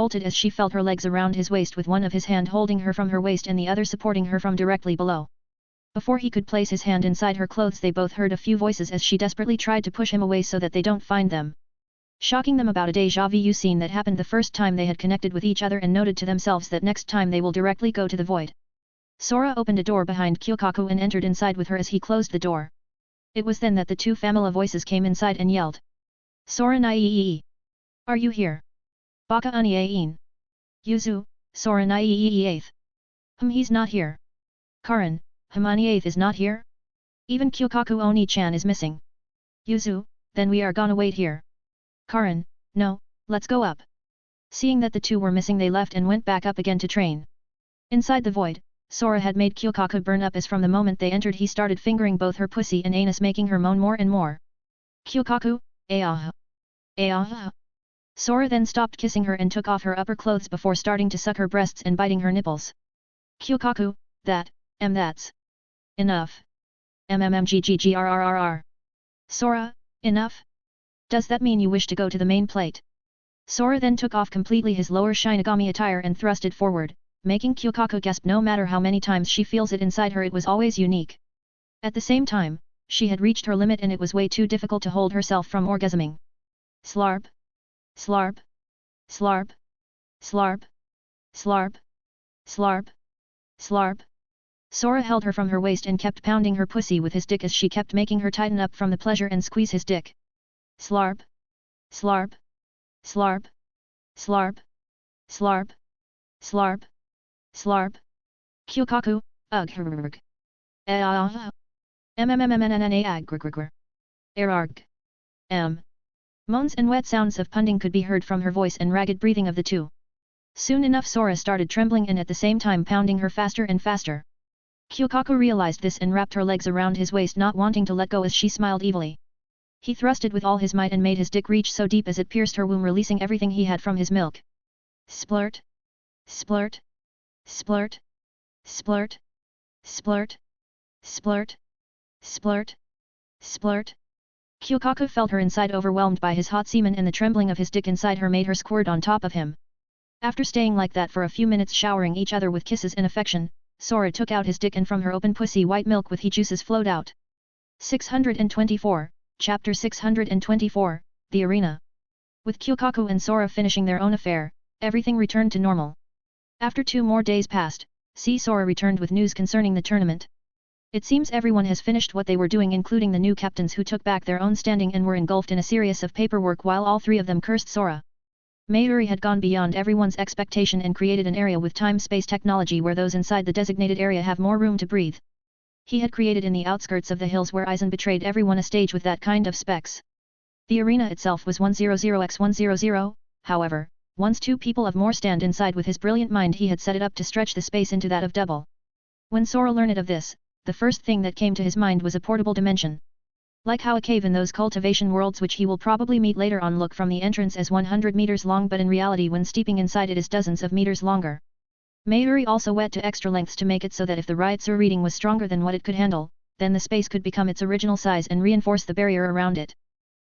jolted as she felt her legs around his waist with one of his hand holding her from her waist and the other supporting her from directly below. Before he could place his hand inside her clothes they both heard a few voices as she desperately tried to push him away so that they don't find them. Shocking them about a déjà vu scene that happened the first time they had connected with each other and noted to themselves that next time they will directly go to the void. Sora opened a door behind Kyukaku and entered inside with her as he closed the door. It was then that the two Famila voices came inside and yelled. Sora Naiii. Are you here? Baka Uniein. Yuzu, Sora Naiii 8th. He's not here. Karan, Hamani 8th is not here? Even Kyukaku Oni-chan is missing. Yuzu, then we are gonna wait here. Karan, no, let's go up. Seeing that the two were missing they left and went back up again to train. Inside the void, Sora had made Kyukaku burn up as from the moment they entered he started fingering both her pussy and anus making her moan more and more. Kyukaku, Ayaha. Ayaha. Sora then stopped kissing her and took off her upper clothes before starting to suck her breasts and biting her nipples. Kyukaku, that's enough. MMMGGGRRRR. Sora, enough? Does that mean you wish to go to the main plate? Sora then took off completely his lower Shinigami attire and thrust it forward, making Kyukaku gasp. No matter how many times she feels it inside her, it was always unique. At the same time, she had reached her limit and it was way too difficult to hold herself from orgasming. Slarp. Slarp. Slarp. Slarp. Slarp. Slarp. Slarp. Sora held her from her waist and kept pounding her pussy with his dick as she kept making her tighten up from the pleasure and squeeze his dick. Slarp. Slarp. Slarp. Slarp. Slarp. Slarp. Slarp. Kyukaku, ugh. MMMMNNA Erarg. Moans and wet sounds of punding could be heard from her voice and ragged breathing of the two. Soon enough Sora started trembling and at the same time pounding her faster and faster. Kyukaku realized this and wrapped her legs around his waist, not wanting to let go as she smiled evilly. He thrusted with all his might and made his dick reach so deep as it pierced her womb, releasing everything he had from his milk. Splurt. Splurt. Splurt. Splurt. Splurt. Splurt. Splurt. Splurt. Kyukaku felt her inside overwhelmed by his hot semen, and the trembling of his dick inside her made her squirt on top of him. After staying like that for a few minutes showering each other with kisses and affection, Sora took out his dick and from her open pussy white milk with he juices flowed out. 624, Chapter 624, The Arena. With Kyukaku and Sora finishing their own affair, everything returned to normal. After 2 more days passed, Sora returned with news concerning the tournament. It seems everyone has finished what they were doing, including the new captains who took back their own standing and were engulfed in a series of paperwork while all three of them cursed Sora. Mayuri had gone beyond everyone's expectation and created an area with time-space technology where those inside the designated area have more room to breathe. He had created in the outskirts of the hills where Aizen betrayed everyone a stage with that kind of specs. The arena itself was 100x100, however, once two people of more stand inside with his brilliant mind he had set it up to stretch the space into that of double. When Sora learned of this, the first thing that came to his mind was a portable dimension. Like how a cave in those cultivation worlds which he will probably meet later on look from the entrance as 100 meters long, but in reality when steeping inside it is dozens of meters longer. Mayuri also went to extra lengths to make it so that if the Ryutsu reading was stronger than what it could handle, then the space could become its original size and reinforce the barrier around it.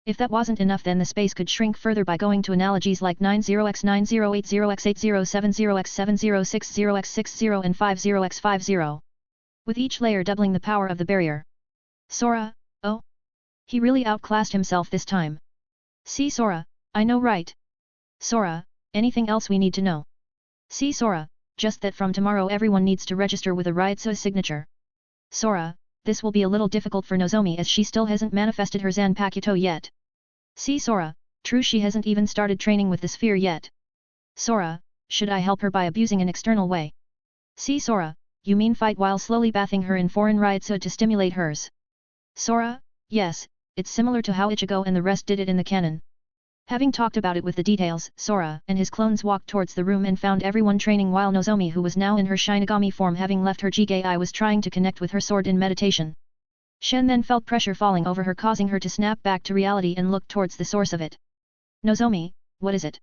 If that wasn't enough, then the space could shrink further by going to analogies like 90x9080x8070x7060x60 and 50x50. With each layer doubling the power of the barrier. Sora, oh? He really outclassed himself this time. See Sora, I know right? Sora, anything else we need to know? See Sora, just that from tomorrow everyone needs to register with a Ryutsu signature. Sora, this will be a little difficult for Nozomi as she still hasn't manifested her Zanpakuto yet. See Sora, true she hasn't even started training with the sphere yet. Sora, should I help her by abusing an external way? See Sora, you mean fight while slowly bathing her in foreign Ryutsu to stimulate hers? Sora, yes, it's similar to how Ichigo and the rest did it in the canon. Having talked about it with the details, Sora and his clones walked towards the room and found everyone training while Nozomi, who was now in her Shinigami form having left her Jigai, was trying to connect with her sword in meditation. Shen then felt pressure falling over her, causing her to snap back to reality and look towards the source of it. Nozomi, what is it?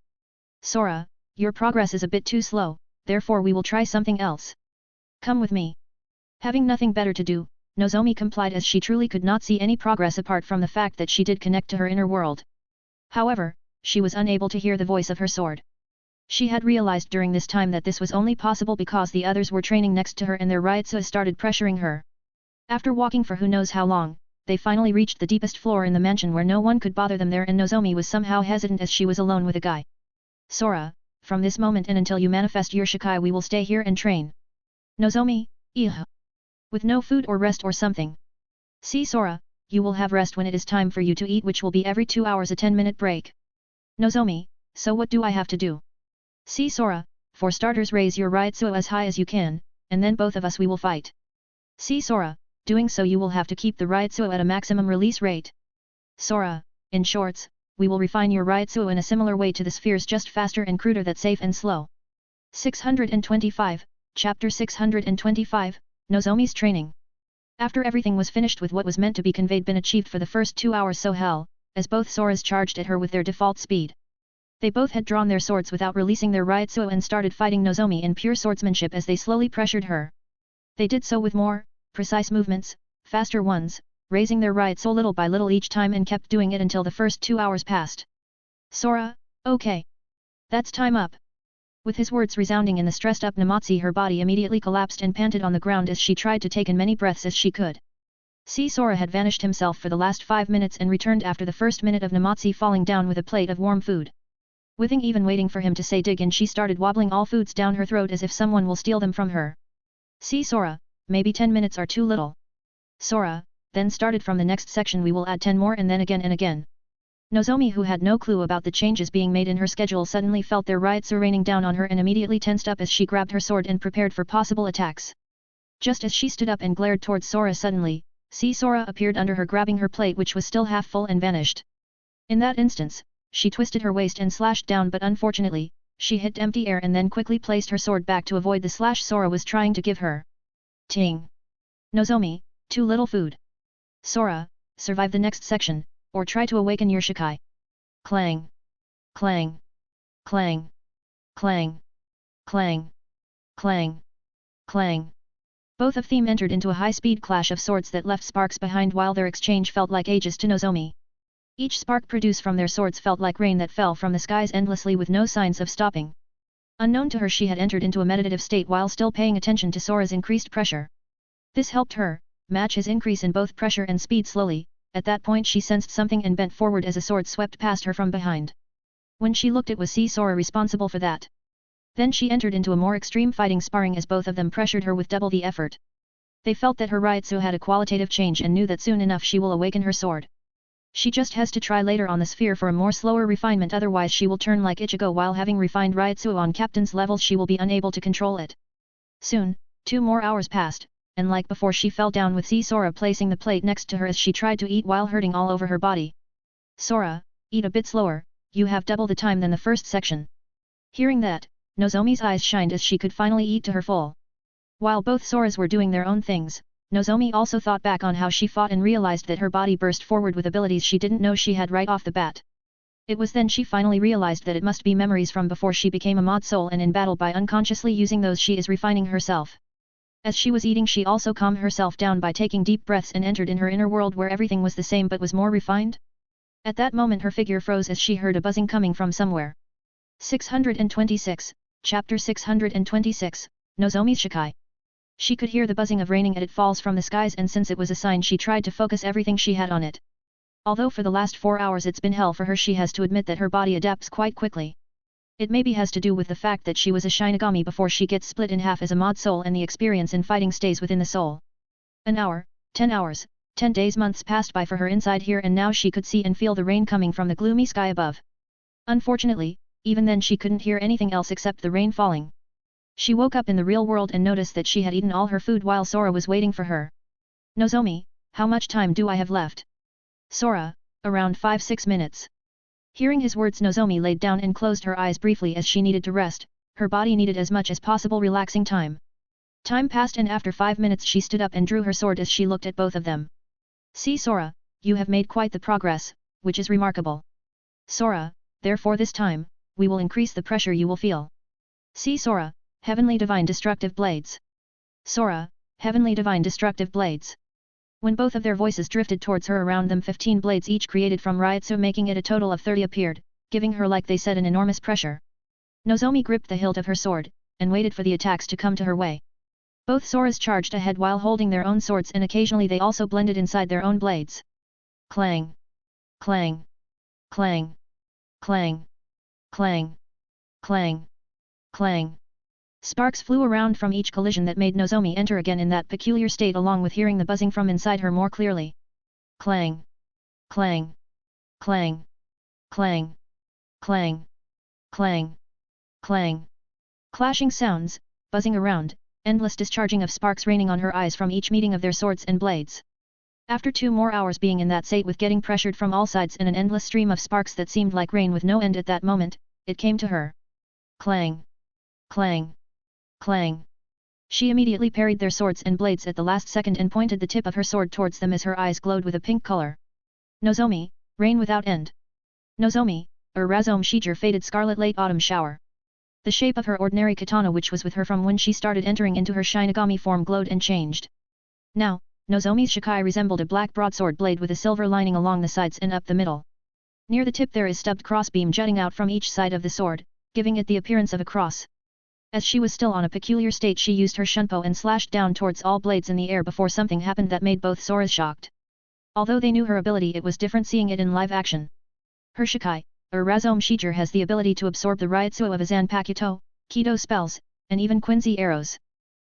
Sora, your progress is a bit too slow, therefore we will try something else. Come with me. Having nothing better to do, Nozomi complied as she truly could not see any progress apart from the fact that she did connect to her inner world. However, she was unable to hear the voice of her sword. She had realized during this time that this was only possible because the others were training next to her and their Ryutsu started pressuring her. After walking for who knows how long, they finally reached the deepest floor in the mansion where no one could bother them there, and Nozomi was somehow hesitant as she was alone with a guy. Sora, from this moment and until you manifest your Shikai we will stay here and train. Nozomi, with no food or rest or something. See Sora, you will have rest when it is time for you to eat, which will be every 2 hours, a 10-minute break. Nozomi, so what do I have to do? See Sora, for starters raise your Ryutsu as high as you can, and then both of us we will fight. See Sora, doing so you will have to keep the Ryutsu at a maximum release rate. Sora, in shorts, we will refine your Ryutsu in a similar way to the spheres, just faster and cruder, that safe and slow. 625, Chapter 625, Nozomi's Training. After everything was finished with what was meant to be conveyed been achieved for the first 2 hours, so hell, as both Soras charged at her with their default speed. They both had drawn their swords without releasing their Ryutsu and started fighting Nozomi in pure swordsmanship as they slowly pressured her. They did so with more precise movements, faster ones, raising their Ryutsu little by little each time, and kept doing it until the first 2 hours passed. Sora, okay. That's time up. With his words resounding in the stressed-up Namatsu, her body immediately collapsed and panted on the ground as she tried to take in many breaths as she could. See Sora had vanished himself for the last 5 minutes and returned after the first minute of Namatsu falling down with a plate of warm food. Without even waiting for him to say dig in, she started wobbling all foods down her throat as if someone will steal them from her. See Sora, maybe 10 minutes are too little. Sora, then started from the next section we will add 10 more and then again and again. Nozomi, who had no clue about the changes being made in her schedule, suddenly felt their Ryutsu raining down on her and immediately tensed up as she grabbed her sword and prepared for possible attacks. Just as she stood up and glared towards Sora, suddenly, see Sora appeared under her, grabbing her plate which was still half full, and vanished. In that instance, she twisted her waist and slashed down, but unfortunately, she hit empty air and then quickly placed her sword back to avoid the slash Sora was trying to give her. Ting! Nozomi, too little food. Sora, survive the next section, or try to awaken your Shikai. Clang! Clang! Clang! Clang! Clang! Clang! Clang! Both of them entered into a high-speed clash of swords that left sparks behind, while their exchange felt like ages to Nozomi. Each spark produced from their swords felt like rain that fell from the skies endlessly with no signs of stopping. Unknown to her, she had entered into a meditative state while still paying attention to Sora's increased pressure. This helped her match his increase in both pressure and speed slowly. At that point she sensed something and bent forward as a sword swept past her from behind. When she looked, it was Sora responsible for that. Then she entered into a more extreme fighting sparring as both of them pressured her with double the effort. They felt that her Ryutsu had a qualitative change and knew that soon enough she will awaken her sword. She just has to try later on the sphere for a more slower refinement, otherwise she will turn like Ichigo. While having refined Ryutsu on captain's level, she will be unable to control it. Soon, 2 more hours passed, and like before she fell down with Sora placing the plate next to her as she tried to eat while hurting all over her body. Sora, eat a bit slower, you have double the time than the first section. Hearing that, Nozomi's eyes shined as she could finally eat to her full. While both Soras were doing their own things, Nozomi also thought back on how she fought and realized that her body burst forward with abilities she didn't know she had right off the bat. It was then she finally realized that it must be memories from before she became a mod soul, and in battle by unconsciously using those she is refining herself. As she was eating, she also calmed herself down by taking deep breaths and entered in her inner world where everything was the same but was more refined. At that moment her figure froze as she heard a buzzing coming from somewhere. 626, Chapter 626, Nozomi's Shikai. She could hear the buzzing of raining as it falls from the skies, and since it was a sign, she tried to focus everything she had on it. Although for the last 4 hours it's been hell for her, she has to admit that her body adapts quite quickly. It maybe has to do with the fact that she was a Shinigami before she gets split in half as a mod soul, and the experience in fighting stays within the soul. An hour, 10 hours, 10 days, months passed by for her inside here, and now she could see and feel the rain coming from the gloomy sky above. Unfortunately, even then she couldn't hear anything else except the rain falling. She woke up in the real world and noticed that she had eaten all her food while Sora was waiting for her. Nozomi, how much time do I have left? Sora, around 5-6 minutes. Hearing his words, Nozomi laid down and closed her eyes briefly as she needed to rest. Her body needed as much as possible relaxing time. Time passed, and after 5 minutes she stood up and drew her sword as she looked at both of them. See Sora, you have made quite the progress, which is remarkable. Sora, therefore this time, we will increase the pressure you will feel. See Sora, Heavenly Divine Destructive Blades. Sora, Heavenly Divine Destructive Blades. When both of their voices drifted towards her, around them 15 blades each created from Ryutsu, making it a total of 30 appeared, giving her, like they said, an enormous pressure. Nozomi gripped the hilt of her sword, and waited for the attacks to come to her way. Both Soras charged ahead while holding their own swords, and occasionally they also blended inside their own blades. Clang! Clang! Clang! Clang! Clang! Clang! Clang! Sparks flew around from each collision that made Nozomi enter again in that peculiar state, along with hearing the buzzing from inside her more clearly. Clang! Clang! Clang! Clang! Clang! Clang! Clang! Clashing sounds, buzzing around, endless discharging of sparks raining on her eyes from each meeting of their swords and blades. After 2 more hours being in that state with getting pressured from all sides and an endless stream of sparks that seemed like rain with no end at that moment, it came to her. Clang! Clang! Clang! She immediately parried their swords and blades at the last second and pointed the tip of her sword towards them as her eyes glowed with a pink color. Nozomi, rain without end. Nozomi, Razom Shijir faded scarlet late autumn shower. The shape of her ordinary katana, which was with her from when she started entering into her Shinigami form, glowed and changed. Now, Nozomi's Shikai resembled a black broadsword blade with a silver lining along the sides and up the middle. Near the tip there is stubbed crossbeam jutting out from each side of the sword, giving it the appearance of a cross. As she was still on a peculiar state, she used her shunpo and slashed down towards all blades in the air before something happened that made both Soras shocked. Although they knew her ability, it was different seeing it in live action. Her Shikai, Razom Shijir, has the ability to absorb the Ryutsu of a Zanpakuto, Kido spells, and even Quincy arrows.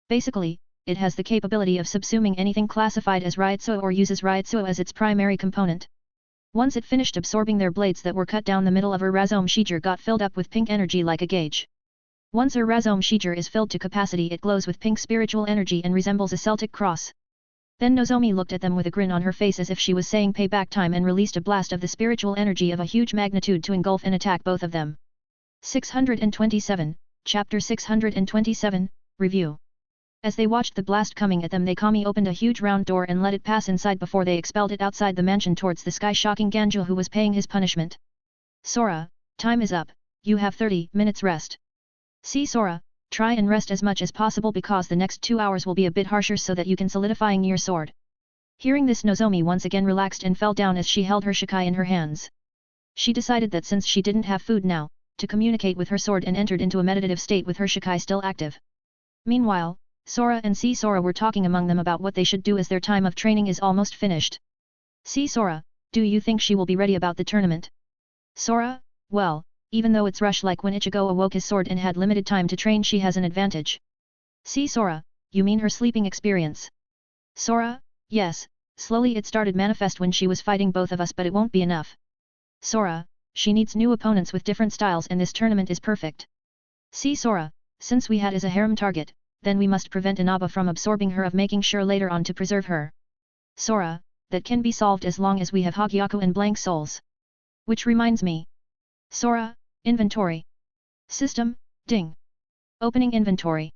Basically, it has the capability of subsuming anything classified as Ryutsu or uses Ryutsu as its primary component. Once it finished absorbing their blades that were cut down, the middle of Razom Shijir got filled up with pink energy like a gauge. Once Razom Shijir is filled to capacity, it glows with pink spiritual energy and resembles a Celtic cross. Then Nozomi looked at them with a grin on her face as if she was saying payback time, and released a blast of the spiritual energy of a huge magnitude to engulf and attack both of them. 627, Chapter 627, Review. As they watched the blast coming at them, they Kami opened a huge round door and let it pass inside before they expelled it outside the mansion towards the sky, shocking Ganju, who was paying his punishment. Sora, time is up, you have 30 minutes rest. See Sora, try and rest as much as possible because the next 2 hours will be a bit harsher so that you can solidifying your sword. Hearing this, Nozomi once again relaxed and fell down as she held her Shikai in her hands. She decided that since she didn't have food now, to communicate with her sword, and entered into a meditative state with her Shikai still active. Meanwhile, Sora and See Sora were talking among them about what they should do as their time of training is almost finished. See Sora, do you think she will be ready about the tournament? Sora, well, even though it's rush like when Ichigo awoke his sword and had limited time to train, she has an advantage. See Sora, you mean her sleeping experience? Sora, yes, slowly it started manifest when she was fighting both of us, but it won't be enough. Sora, she needs new opponents with different styles and this tournament is perfect. See Sora, since we had as a harem target, then we must prevent Inaba from absorbing her of making sure later on to preserve her. Sora, that can be solved as long as we have Hogyaku and blank souls. Which reminds me. Sora, inventory. System, ding. Opening inventory.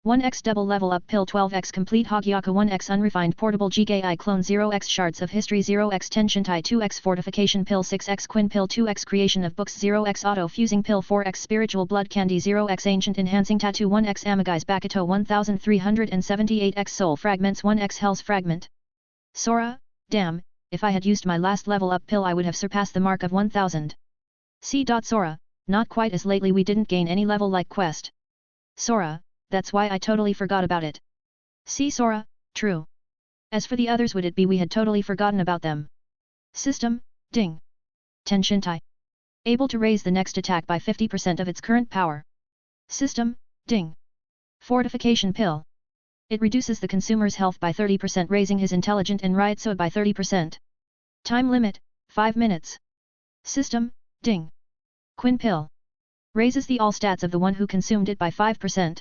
1x double level up pill 12x complete Hogyaku 1x unrefined portable GKI clone 0x shards of history 0x tension tie 2x fortification pill 6x quin pill 2x creation of books 0x auto fusing pill 4x spiritual blood candy 0x ancient enhancing tattoo 1x amagai's Bakuto 1378x soul fragments 1x hell's fragment. Sora, damn, if I had used my last level up pill I would have surpassed the mark of 1000. See. Sora, not quite as lately we didn't gain any level like quest. Sora, that's why I totally forgot about it. See Sora, true. As for the others, would it be we had totally forgotten about them? System, ding. Tenshintai. Able to raise the next attack by 50% of its current power. System, ding. Fortification pill. It reduces the consumer's health by 30%, raising his intelligent and Ryotsu by 30%. Time limit, 5 minutes. System, ding. Quin pill. Raises the all stats of the one who consumed it by 5%.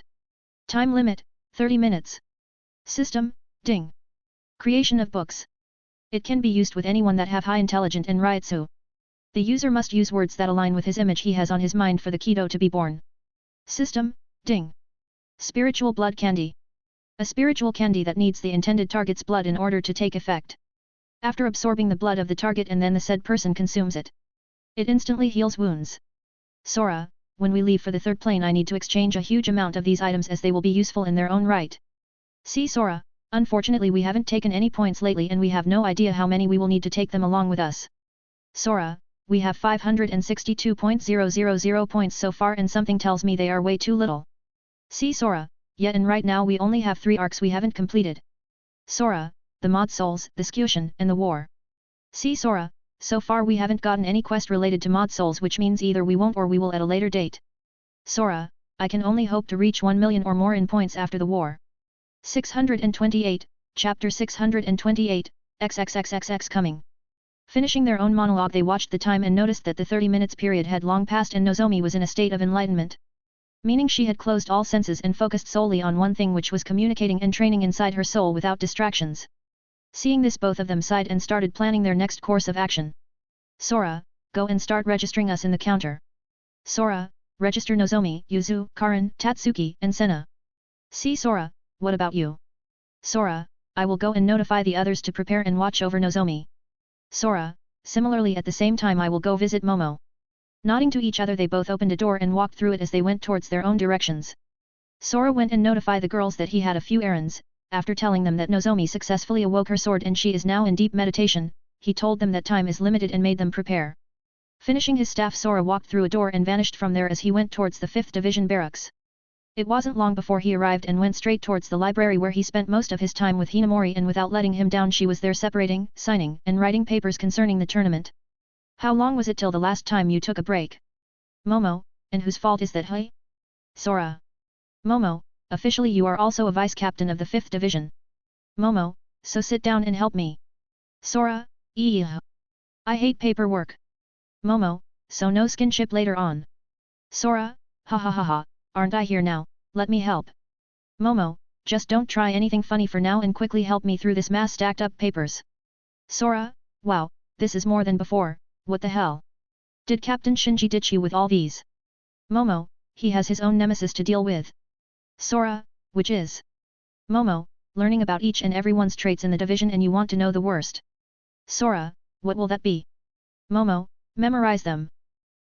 Time limit, 30 minutes. System, ding. Creation of books. It can be used with anyone that have high intelligence and Ryotsu. The user must use words that align with his image he has on his mind for the Kido to be born. System, ding. Spiritual blood candy. A spiritual candy that needs the intended target's blood in order to take effect. After absorbing the blood of the target and then the said person consumes it. It instantly heals wounds. Sora, when we leave for the third plane I need to exchange a huge amount of these items as they will be useful in their own right. See Sora, unfortunately we haven't taken any points lately and we have no idea how many we will need to take them along with us. Sora, we have 562.000 points so far and something tells me they are way too little. See Sora, yet and right now we only have 3 arcs we haven't completed. Sora, the mod souls, the Skyushin, and the war. See Sora, so far we haven't gotten any quest related to mod souls, which means either we won't or we will at a later date. Sora, I can only hope to reach 1 million or more in points after the war. 628, Chapter 628, XXXXX coming. Finishing their own monologue they watched the time and noticed that the 30 minutes period had long passed and Nozomi was in a state of enlightenment. Meaning she had closed all senses and focused solely on one thing, which was communicating and training inside her soul without distractions. Seeing this both of them sighed and started planning their next course of action. Sora, go and start registering us in the counter. Sora, register Nozomi, Yuzu, Karin, Tatsuki, and Senna. See Sora, what about you? Sora, I will go and notify the others to prepare and watch over Nozomi. Sora, similarly at the same time I will go visit Momo. Nodding to each other they both opened a door and walked through it as they went towards their own directions. Sora went and notified the girls that he had a few errands. After telling them that Nozomi successfully awoke her sword and she is now in deep meditation, he told them that time is limited and made them prepare. Finishing his staff Sora walked through a door and vanished from there as he went towards the 5th Division barracks. It wasn't long before he arrived and went straight towards the library where he spent most of his time with Hinamori, and without letting him down she was there separating, signing, and writing papers concerning the tournament. How long was it till the last time you took a break? Momo, and whose fault is that, hey? Sora. Momo, officially you are also a vice-captain of the 5th Division. Momo, so sit down and help me. Sora, I hate paperwork. Momo, so no skinship later on. Sora, ha ha ha ha, aren't I here now, let me help. Momo, just don't try anything funny for now and quickly help me through this mass stacked up papers. Sora, wow, this is more than before, what the hell? Did Captain Shinji ditch you with all these? Momo, he has his own nemesis to deal with. Sora, which is? Momo, learning about each and everyone's traits in the division and you want to know the worst. Sora, what will that be? Momo, memorize them.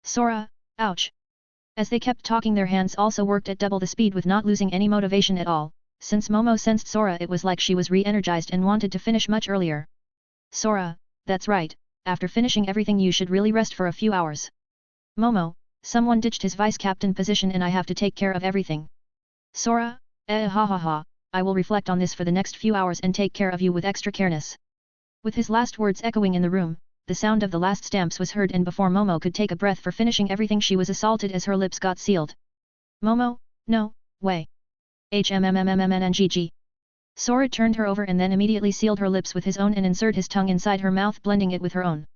Sora, ouch. As they kept talking their hands also worked at double the speed with not losing any motivation at all. Since Momo sensed Sora it was like she was re-energized and wanted to finish much earlier. Sora, that's right, after finishing everything you should really rest for a few hours. Momo, someone ditched his vice-captain position and I have to take care of everything. Sora, ha ha ha, I will reflect on this for the next few hours and take care of you with extra careness. With his last words echoing in the room, the sound of the last stamps was heard and before Momo could take a breath for finishing everything she was assaulted as her lips got sealed. Momo, no, way. HMMMMMNGG. Sora turned her over and then immediately sealed her lips with his own and inserted his tongue inside her mouth, blending it with her own.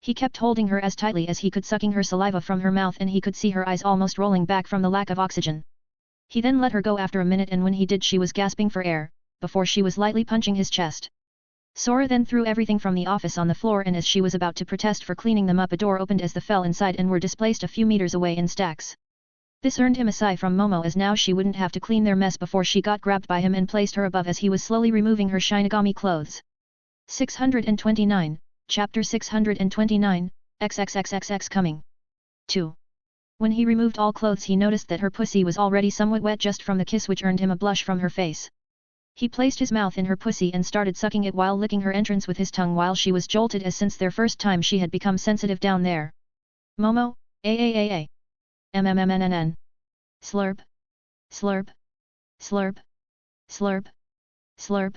He kept holding her as tightly as he could, sucking her saliva from her mouth, and he could see her eyes almost rolling back from the lack of oxygen. He then let her go after a minute, and when he did she was gasping for air, before she was lightly punching his chest. Sora then threw everything from the office on the floor, and as she was about to protest for cleaning them up, a door opened as they fell inside and were displaced a few meters away in stacks. This earned him a sigh from Momo, as now she wouldn't have to clean their mess before she got grabbed by him and placed her above as he was slowly removing her Shinigami clothes. 629, Chapter 629, XXXXX coming. 2. When he removed all clothes, he noticed that her pussy was already somewhat wet just from the kiss, which earned him a blush from her face. He placed his mouth in her pussy and started sucking it while licking her entrance with his tongue, while she was jolted, as since their first time she had become sensitive down there. Momo, AAAA. MMMNNN. Slurp. Slurp. Slurp. Slurp. Slurp.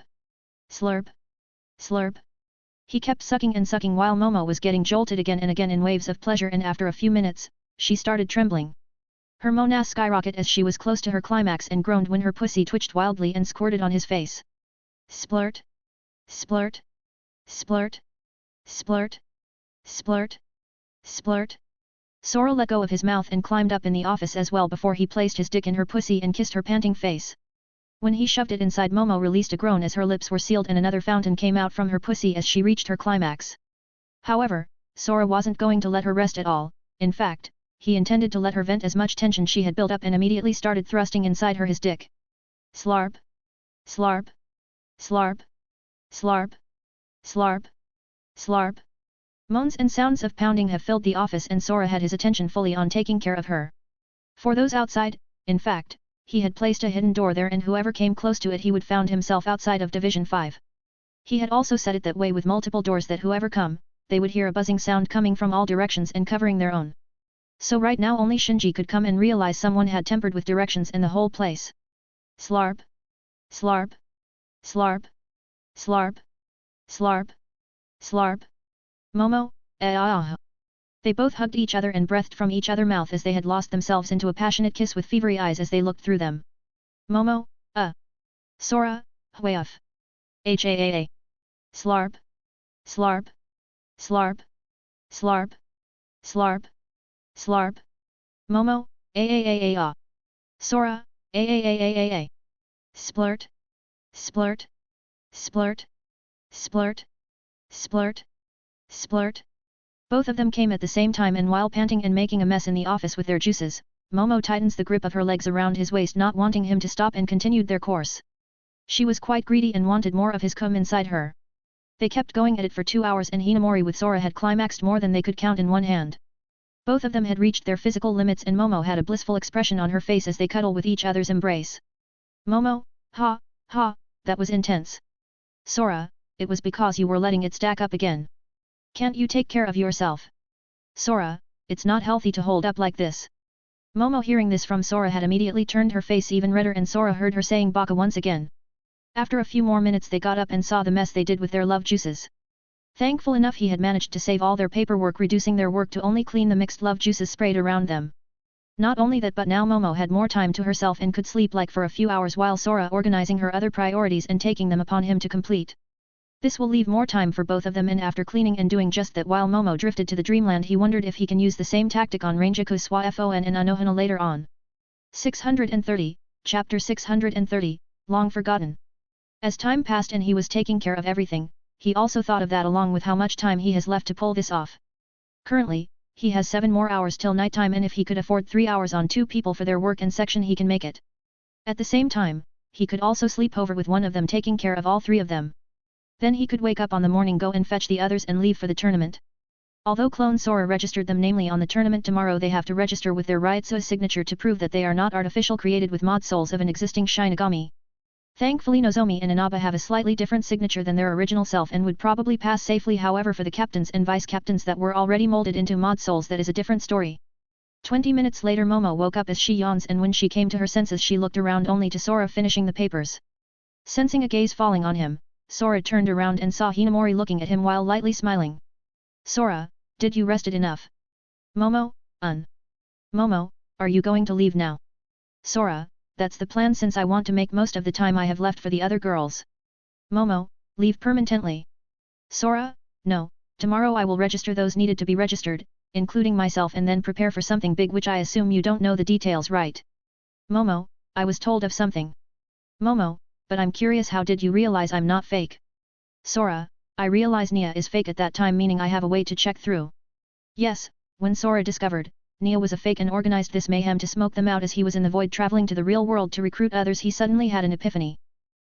Slurp. Slurp. He kept sucking and sucking while Momo was getting jolted again and again in waves of pleasure, and after a few minutes, she started trembling. Her moans skyrocketed as she was close to her climax and groaned when her pussy twitched wildly and squirted on his face. Splurt. Splurt. Splurt. Splurt. Splurt. Splurt. Sora let go of his mouth and climbed up in the office as well before he placed his dick in her pussy and kissed her panting face. When he shoved it inside, Momo released a groan as her lips were sealed and another fountain came out from her pussy as she reached her climax. However, Sora wasn't going to let her rest at all. In fact, he intended to let her vent as much tension she had built up and immediately started thrusting inside her his dick. Slarp. Slarp. Slarp. Slarp. Slarp. Slarp. Moans and sounds of pounding have filled the office, and Sora had his attention fully on taking care of her. For those outside, in fact, he had placed a hidden door there, and whoever came close to it he would found himself outside of Division 5. He had also set it that way with multiple doors that whoever come, they would hear a buzzing sound coming from all directions and covering their own. So right now only Shinji could come and realize someone had tampered with directions in the whole place. Slarp. Slarp. Slarp. Slarp. Slarp. Slarp. Momo, ah. They both hugged each other and breathed from each other's mouth as they had lost themselves into a passionate kiss with fevery eyes as they looked through them. Momo, Sora, Huayuf. Haa. Slarp. Slarp. Slarp. Slarp. Slarp. Slarp. Momo, aaaa. Sora, aaaa. Splurt. Splurt. Splurt. Splurt. Splurt. Splurt. Both of them came at the same time, and while panting and making a mess in the office with their juices, Momo tightens the grip of her legs around his waist, not wanting him to stop, and continued their course. She was quite greedy and wanted more of his cum inside her. They kept going at it for 2 hours, and Hinamori with Sora had climaxed more than they could count in one hand. Both of them had reached their physical limits, and Momo had a blissful expression on her face as they cuddle with each other's embrace. Momo, ha, that was intense. Sora, it was because you were letting it stack up again. Can't you take care of yourself? Sora, it's not healthy to hold up like this. Momo, hearing this from Sora, had immediately turned her face even redder, and Sora heard her saying baka once again. After a few more minutes they got up and saw the mess they did with their love juices. Thankful enough he had managed to save all their paperwork, reducing their work to only clean the mixed love juices sprayed around them. Not only that, but now Momo had more time to herself and could sleep like for a few hours while Sora organizing her other priorities and taking them upon him to complete. This will leave more time for both of them, and after cleaning and doing just that while Momo drifted to the dreamland, he wondered if he can use the same tactic on Ranjaku Swafon and Anohana later on. 630, Chapter 630, Long Forgotten. As time passed and he was taking care of everything, he also thought of that along with how much time he has left to pull this off. Currently, he has 7 more hours till nighttime, and if he could afford 3 hours on 2 people for their work and section, he can make it. At the same time, he could also sleep over with one of them taking care of all 3 of them. Then he could wake up on the morning, go and fetch the others and leave for the tournament. Although Clone Sora registered them, namely on the tournament tomorrow, they have to register with their Ryutsu signature to prove that they are not artificial created with mod souls of an existing Shinigami. Thankfully Nozomi and Inaba have a slightly different signature than their original self and would probably pass safely. However, for the captains and vice-captains that were already molded into mod souls, that is a different story. 20 minutes later Momo woke up as she yawns, and when she came to her senses she looked around only to Sora finishing the papers. Sensing a gaze falling on him, Sora turned around and saw Hinamori looking at him while lightly smiling. Sora, did you rested enough? Momo, Momo, are you going to leave now? Sora, that's the plan since I want to make most of the time I have left for the other girls. Momo, leave permanently. Sora, no, tomorrow I will register those needed to be registered, including myself and then prepare for something big which I assume you don't know the details right. Momo, I was told of something. Momo, but I'm curious how did you realize I'm not fake? Sora, I realize Nia is fake at that time meaning I have a way to check through. Yes, when Sora discovered, Nia was a fake and organized this mayhem to smoke them out as he was in the void traveling to the real world to recruit others he suddenly had an epiphany.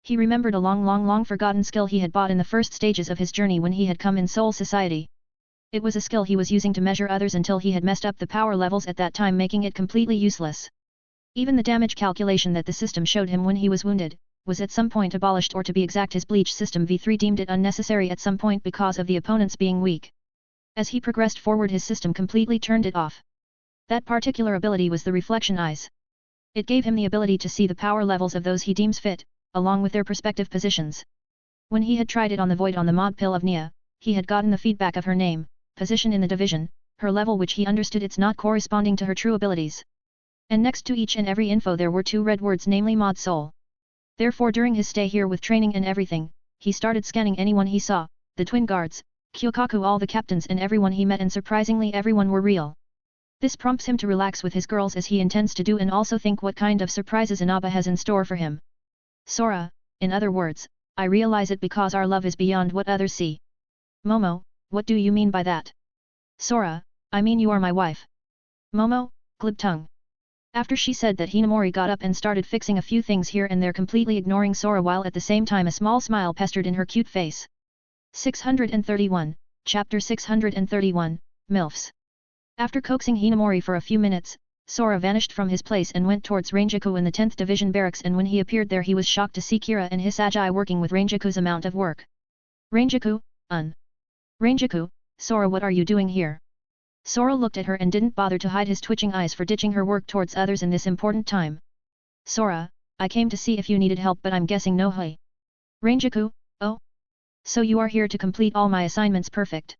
He remembered a long forgotten skill he had bought in the first stages of his journey when he had come in Soul Society. It was a skill he was using to measure others until he had messed up the power levels at that time making it completely useless. Even the damage calculation that the system showed him when he was wounded, was at some point abolished or to be exact his Bleach System V3 deemed it unnecessary at some point because of the opponents being weak. As he progressed forward his system completely turned it off. That particular ability was the Reflection Eyes. It gave him the ability to see the power levels of those he deems fit, along with their respective positions. When he had tried it on the void on the mod pill of Nia, he had gotten the feedback of her name, position in the division, her level which he understood it's not corresponding to her true abilities. And next to each and every info there were two red words namely mod soul. Therefore during his stay here with training and everything, he started scanning anyone he saw, the twin guards, Kyokaku all the captains and everyone he met and surprisingly everyone were real. This prompts him to relax with his girls as he intends to do and also think what kind of surprises Inaba has in store for him. Sora, in other words, I realize it because our love is beyond what others see. Momo, what do you mean by that? Sora, I mean you are my wife. Momo, glib tongue. After she said that Hinamori got up and started fixing a few things here and there completely ignoring Sora while at the same time a small smile pestered in her cute face. 631, Chapter 631, MILFs. After coaxing Hinamori for a few minutes, Sora vanished from his place and went towards Ranjaku in the 10th Division barracks and when he appeared there he was shocked to see Kira and Hisagi working with Ranjaku's amount of work. Ranjaku, Ranjaku, Sora what are you doing here? Sora looked at her and didn't bother to hide his twitching eyes for ditching her work towards others in this important time. Sora, I came to see if you needed help but I'm guessing no hey. Ranjaku, oh? So you are here to complete all my assignments perfect.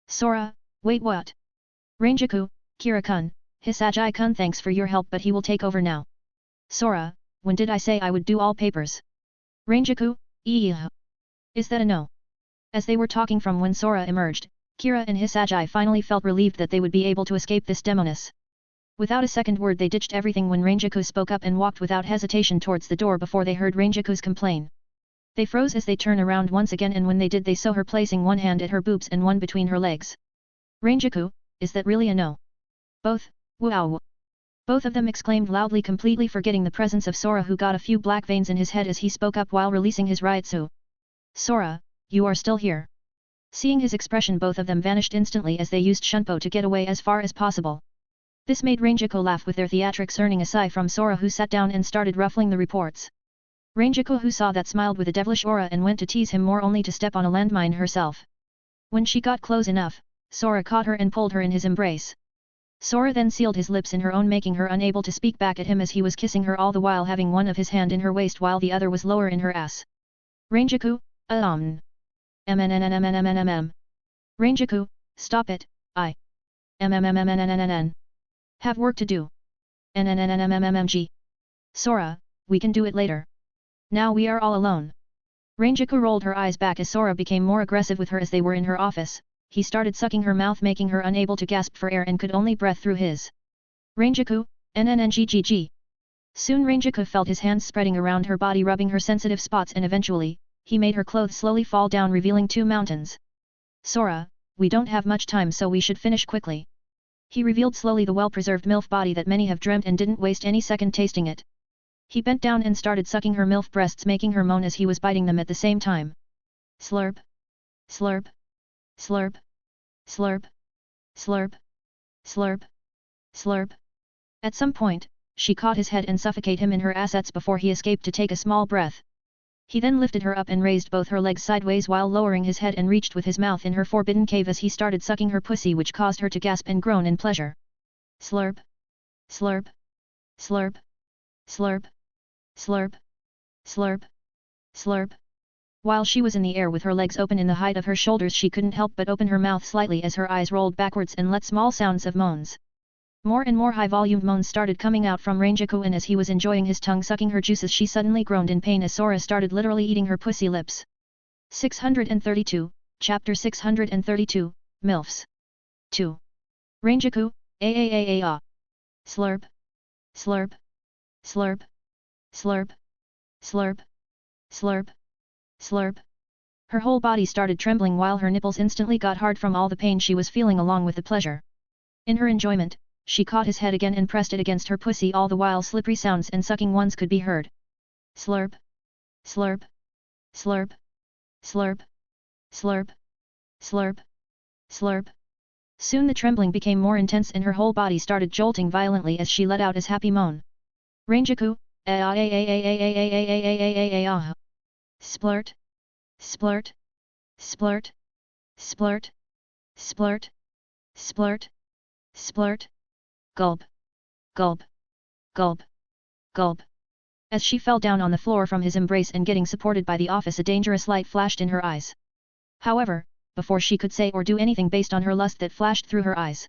Sora, wait what? Ranjaku, Kira-kun, Hisagi-kun thanks for your help but he will take over now. Sora, when did I say I would do all papers? Ranjaku, is that a no? As they were talking from when Sora emerged, Kira and Hisagi finally felt relieved that they would be able to escape this demoness. Without a second word they ditched everything when Ranjaku spoke up and walked without hesitation towards the door before they heard Ranjaku's complaint. They froze as they turned around once again and when they did they saw her placing one hand at her boobs and one between her legs. Ranjaku, is that really a no? Both, wow! Both of them exclaimed loudly completely forgetting the presence of Sora who got a few black veins in his head as he spoke up while releasing his Ryutsu. Sora, you are still here. Seeing his expression both of them vanished instantly as they used Shunpo to get away as far as possible. This made Ranjaku laugh with their theatrics earning a sigh from Sora who sat down and started ruffling the reports. Ranjaku who saw that smiled with a devilish aura and went to tease him more only to step on a landmine herself. When she got close enough, Sora caught her and pulled her in his embrace. Sora then sealed his lips in her own making her unable to speak back at him as he was kissing her all the while having one of his hand in her waist while the other was lower in her ass. Ranjaku, Ranjaku, stop it, have work to do. Sora, we can do it later. Now we are all alone. Ranjaku rolled her eyes back as Sora became more aggressive with her as they were in her office. He started sucking her mouth making her unable to gasp for air and could only breath through his. Ranjaku, nnnggg. Soon Ranjaku felt his hands spreading around her body rubbing her sensitive spots and eventually, he made her clothes slowly fall down revealing two mountains. Sora, we don't have much time so we should finish quickly. He revealed slowly the well-preserved MILF body that many have dreamt and didn't waste any second tasting it. He bent down and started sucking her MILF breasts making her moan as he was biting them at the same time. Slurp. Slurp. Slurp. Slurp. Slurp. Slurp. Slurp. At some point, she caught his head and suffocated him in her assets before he escaped to take a small breath. He then lifted her up and raised both her legs sideways while lowering his head and reached with his mouth in her forbidden cave as he started sucking her pussy which caused her to gasp and groan in pleasure. Slurp. Slurp. Slurp. Slurp. Slurp. Slurp. Slurp. While she was in the air with her legs open in the height of her shoulders she couldn't help but open her mouth slightly as her eyes rolled backwards and let small sounds of moans. More and more high-volumed moans started coming out from Rangiku, and as he was enjoying his tongue sucking her juices, she suddenly groaned in pain as Sora started literally eating her pussy lips. 632, Chapter 632, MILFs. 2. Rangiku, ah. Slurp. Slurp. Slurp. Slurp. Slurp. Slurp. Slurp. Her whole body started trembling while her nipples instantly got hard from all the pain she was feeling along with the pleasure. In her enjoyment, she caught his head again and pressed it against her pussy, all the while slippery sounds and sucking ones could be heard. Slurp. Slurp. Slurp. Slurp. Slurp. Slurp. Slurp. Soon the trembling became more intense and her whole body started jolting violently as she let out his happy moan. Rangiku, splurt. Splurt. Splurt. Splurt. Splurt. Splurt. Splurt. Gulp. Gulp. Gulp. Gulp. As she fell down on the floor from his embrace and getting supported by the office, a dangerous light flashed in her eyes. However, before she could say or do anything based on her lust that flashed through her eyes,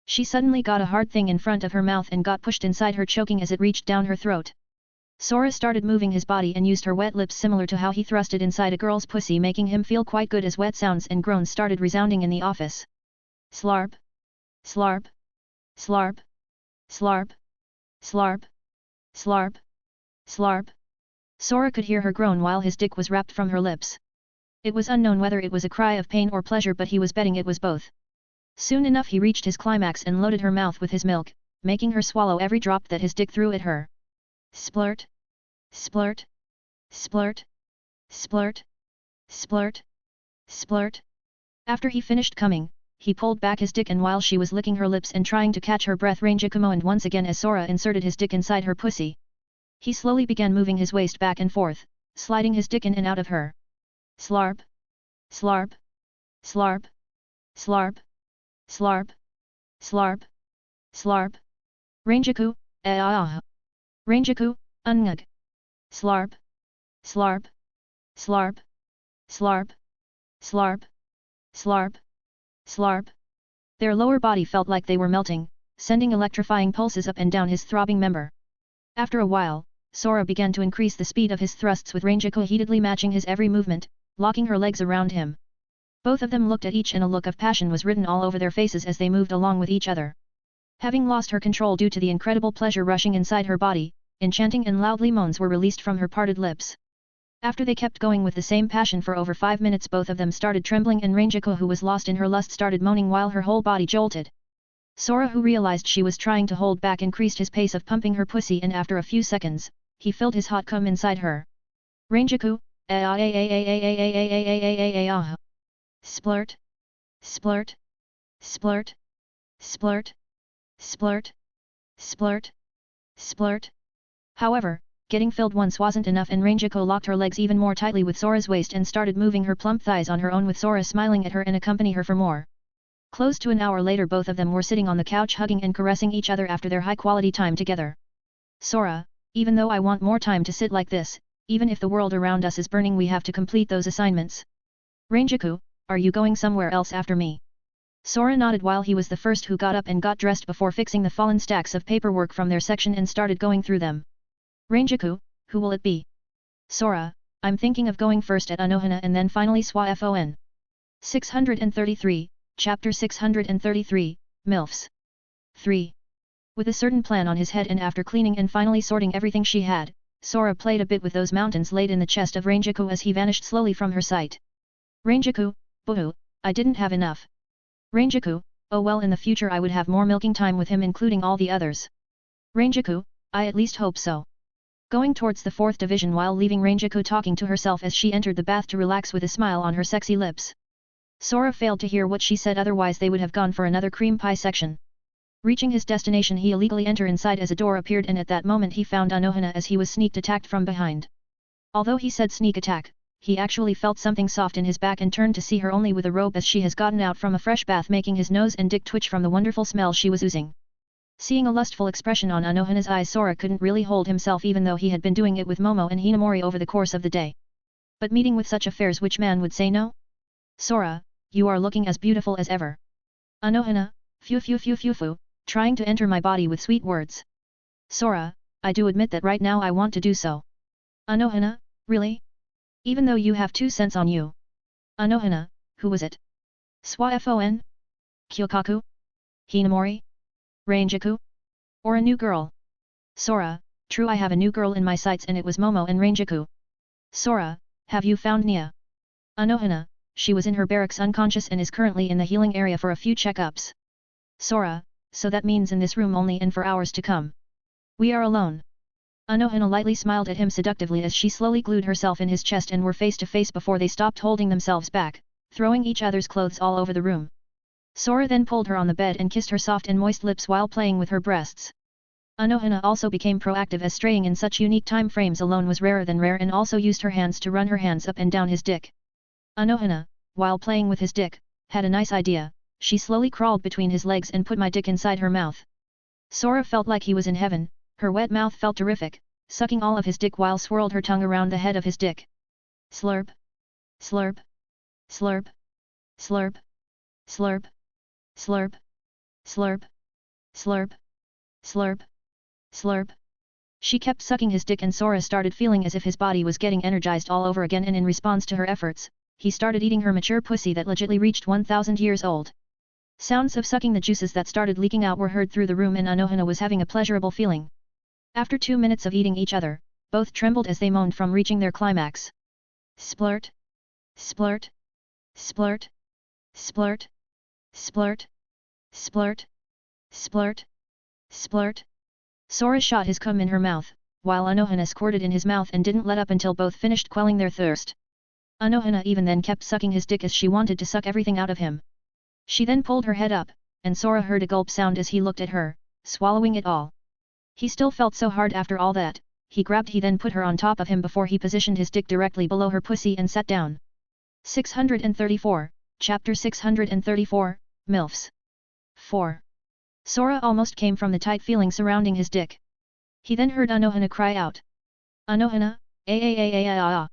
she suddenly got a hard thing in front of her mouth and got pushed inside her, choking as it reached down her throat. Sora started moving his body and used her wet lips similar to how he thrust it inside a girl's pussy, making him feel quite good as wet sounds and groans started resounding in the office. Slarp. Slarp. Slarp. Slarp. Slarp. Slarp. Slarp. Sora could hear her groan while his dick was wrapped from her lips. It was unknown whether it was a cry of pain or pleasure, but he was betting it was both. Soon enough he reached his climax and loaded her mouth with his milk, making her swallow every drop that his dick threw at her. Splurt. Splurt. Splurt. Splurt. Splurt. Splurt. After he finished coming, he pulled back his dick, and while she was licking her lips and trying to catch her breath, Rangiku moaned once again as Sora inserted his dick inside her pussy. He slowly began moving his waist back and forth, sliding his dick in and out of her. Slarp. Slarp. Slarp. Slarp. Slarp. Slarp. Slarp. Rangiku, ah. Rangiku, ungug. Slarp. Slarp. Slarp. Slarp. Slarp. Slarp. Slarp. Their lower body felt like they were melting, sending electrifying pulses up and down his throbbing member. After a while, Sora began to increase the speed of his thrusts, with Rangiku heatedly matching his every movement, locking her legs around him. Both of them looked at each and a look of passion was written all over their faces as they moved along with each other. Having lost her control due to the incredible pleasure rushing inside her body, enchanting and loudly moans were released from her parted lips. After they kept going with the same passion for over 5 minutes, both of them started trembling and Rangiku, who was lost in her lust, started moaning while her whole body jolted. Sora, who realized she was trying to hold back, increased his pace of pumping her pussy, and after a few seconds, he filled his hot cum inside her. Rangiku, splurt. Splurt. Splurt. Splurt. Splurt. Splurt. Splurt. However, getting filled once wasn't enough, and Rangiku locked her legs even more tightly with Sora's waist and started moving her plump thighs on her own, with Sora smiling at her and accompany her for more. Close to an hour later, both of them were sitting on the couch hugging and caressing each other after their high-quality time together. Sora, even though I want more time to sit like this, even if the world around us is burning, we have to complete those assignments. Rangiku, are you going somewhere else after me? Sora nodded while he was the first who got up and got dressed before fixing the fallen stacks of paperwork from their section and started going through them. Rangiku, who will it be? Sora, I'm thinking of going first at Anohana and then finally Swafon. 633, Chapter 633, MILFs. 3. With a certain plan on his head and after cleaning and finally sorting everything she had, Sora played a bit with those mountains laid in the chest of Rangiku as he vanished slowly from her sight. Rangiku, boo-hoo, I didn't have enough. Rangiku, oh well, in the future I would have more milking time with him, including all the others. Rangiku, I at least hope so. Going towards the 4th division while leaving Rangiku talking to herself as she entered the bath to relax with a smile on her sexy lips. Sora failed to hear what she said, otherwise they would have gone for another cream pie section. Reaching his destination, he illegally entered inside as a door appeared, and at that moment he found Anohana as he was sneak attacked from behind. Although he said sneak attack, he actually felt something soft in his back and turned to see her only with a robe as she has gotten out from a fresh bath, making his nose and dick twitch from the wonderful smell she was oozing. Seeing a lustful expression on Anohana's eyes, Sora couldn't really hold himself, even though he had been doing it with Momo and Hinamori over the course of the day. But meeting with such affairs, which man would say no? Sora, you are looking as beautiful as ever. Anohana, phew phew phew phew phew, trying to enter my body with sweet words. Sora, I do admit that right now I want to do so. Anohana, really? Even though you have 2 cents on you. Anohana, who was it? Swafon? Kyokaku? Hinamori? Ranjaku? Or a new girl? Sora, true, I have a new girl in my sights and it was Momo and Ranjaku. Sora, have you found Nia? Anohana, she was in her barracks unconscious and is currently in the healing area for a few checkups. Sora, so that means in this room only and for hours to come. We are alone. Anohana lightly smiled at him seductively as she slowly glued herself in his chest and were face to face before they stopped holding themselves back, throwing each other's clothes all over the room. Sora then pulled her on the bed and kissed her soft and moist lips while playing with her breasts. Anohana also became proactive as straying in such unique time frames alone was rarer than rare and also used her hands to run her hands up and down his dick. Anohana, while playing with his dick, had a nice idea. She slowly crawled between his legs and put my dick inside her mouth. Sora felt like he was in heaven, her wet mouth felt terrific, sucking all of his dick while swirled her tongue around the head of his dick. Slurp. Slurp. Slurp. Slurp. Slurp. Slurp. Slurp. Slurp. Slurp. Slurp. She kept sucking his dick and Sora started feeling as if his body was getting energized all over again and in response to her efforts, he started eating her mature pussy that legitly reached 1000 years old. Sounds of sucking the juices that started leaking out were heard through the room and Anohana was having a pleasurable feeling. After 2 minutes of eating each other, both trembled as they moaned from reaching their climax. Splurt. Splurt. Splurt. Splurt. Splurt. Splurt. Splurt. Splurt. Sora shot his cum in her mouth, while Anohana squirted in his mouth and didn't let up until both finished quelling their thirst. Anohana even then kept sucking his dick as she wanted to suck everything out of him. She then pulled her head up, and Sora heard a gulp sound as he looked at her, swallowing it all. He still felt so hard after all that, he then put her on top of him before he positioned his dick directly below her pussy and sat down. 634, Chapter 634, MILFs. 4. Sora almost came from the tight feeling surrounding his dick. He then heard Anohana cry out. Anohana, ah.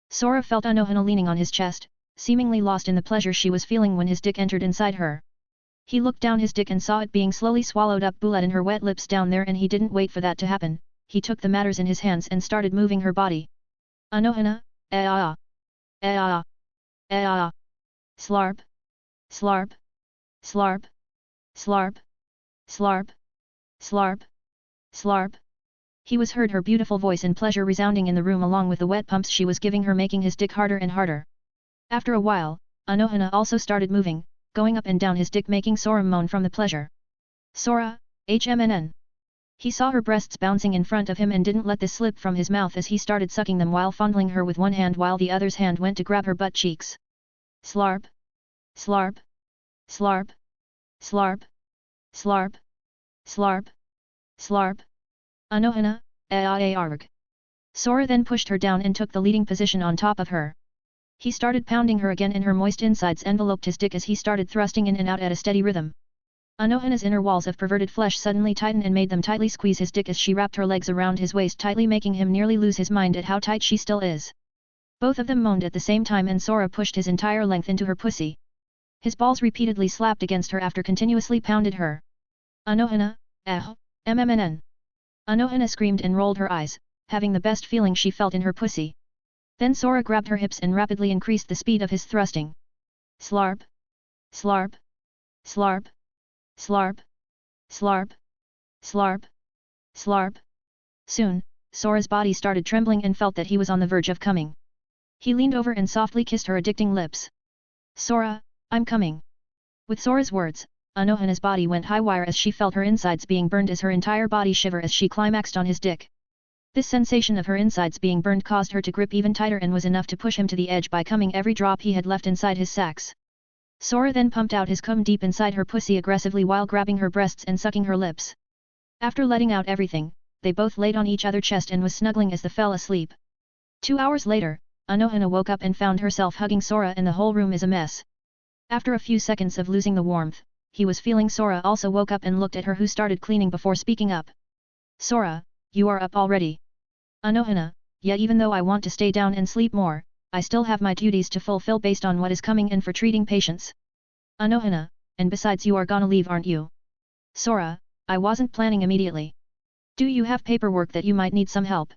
Sora felt Anohana leaning on his chest, seemingly lost in the pleasure she was feeling when his dick entered inside her. He looked down his dick and saw it being slowly swallowed up bullet in her wet lips down there and he didn't wait for that to happen, he took the matters in his hands and started moving her body. Anohana, ah. Slarp. Slarp. Slarp. Slarp. Slarp. Slarp. Slarp. He was heard her beautiful voice and pleasure resounding in the room along with the wet pumps she was giving her making his dick harder and harder. After a while, Anohana also started moving, going up and down his dick making Sora moan from the pleasure. Sora, HMNN. He saw her breasts bouncing in front of him and didn't let this slip from his mouth as he started sucking them while fondling her with one hand while the other's hand went to grab her butt cheeks. Slarp. Slarp. Slarp. Slarp. Slarp. Slarp. Slarp. Anohana, arg. Sora then pushed her down and took the leading position on top of her. He started pounding her again and her moist insides enveloped his dick as he started thrusting in and out at a steady rhythm. Anohana's inner walls of perverted flesh suddenly tightened and made them tightly squeeze his dick as she wrapped her legs around his waist tightly making him nearly lose his mind at how tight she still is. Both of them moaned at the same time and Sora pushed his entire length into her pussy. His balls repeatedly slapped against her after continuously pounded her. Anohana, MMNN. Anohana screamed and rolled her eyes, having the best feeling she felt in her pussy. Then Sora grabbed her hips and rapidly increased the speed of his thrusting. Slarp. Slarp. Slarp. Slarp. Slarp. Slarp. Slarp. Soon, Sora's body started trembling and felt that he was on the verge of coming. He leaned over and softly kissed her addicting lips. Sora, I'm coming. With Sora's words, Anohana's body went high wire as she felt her insides being burned as her entire body shiver as she climaxed on his dick. This sensation of her insides being burned caused her to grip even tighter and was enough to push him to the edge by coming every drop he had left inside his sacs. Sora then pumped out his cum deep inside her pussy aggressively while grabbing her breasts and sucking her lips. After letting out everything, they both laid on each other's chest and was snuggling as they fell asleep. 2 hours later, Anohana woke up and found herself hugging Sora and the whole room is a mess. After a few seconds of losing the warmth, he was feeling Sora also woke up and looked at her who started cleaning before speaking up. Sora, you are up already. Anohana, yeah, even though I want to stay down and sleep more, I still have my duties to fulfill based on what is coming in for treating patients. Anohana, and besides you are gonna leave aren't you? Sora, I wasn't planning immediately. Do you have paperwork that you might need some help?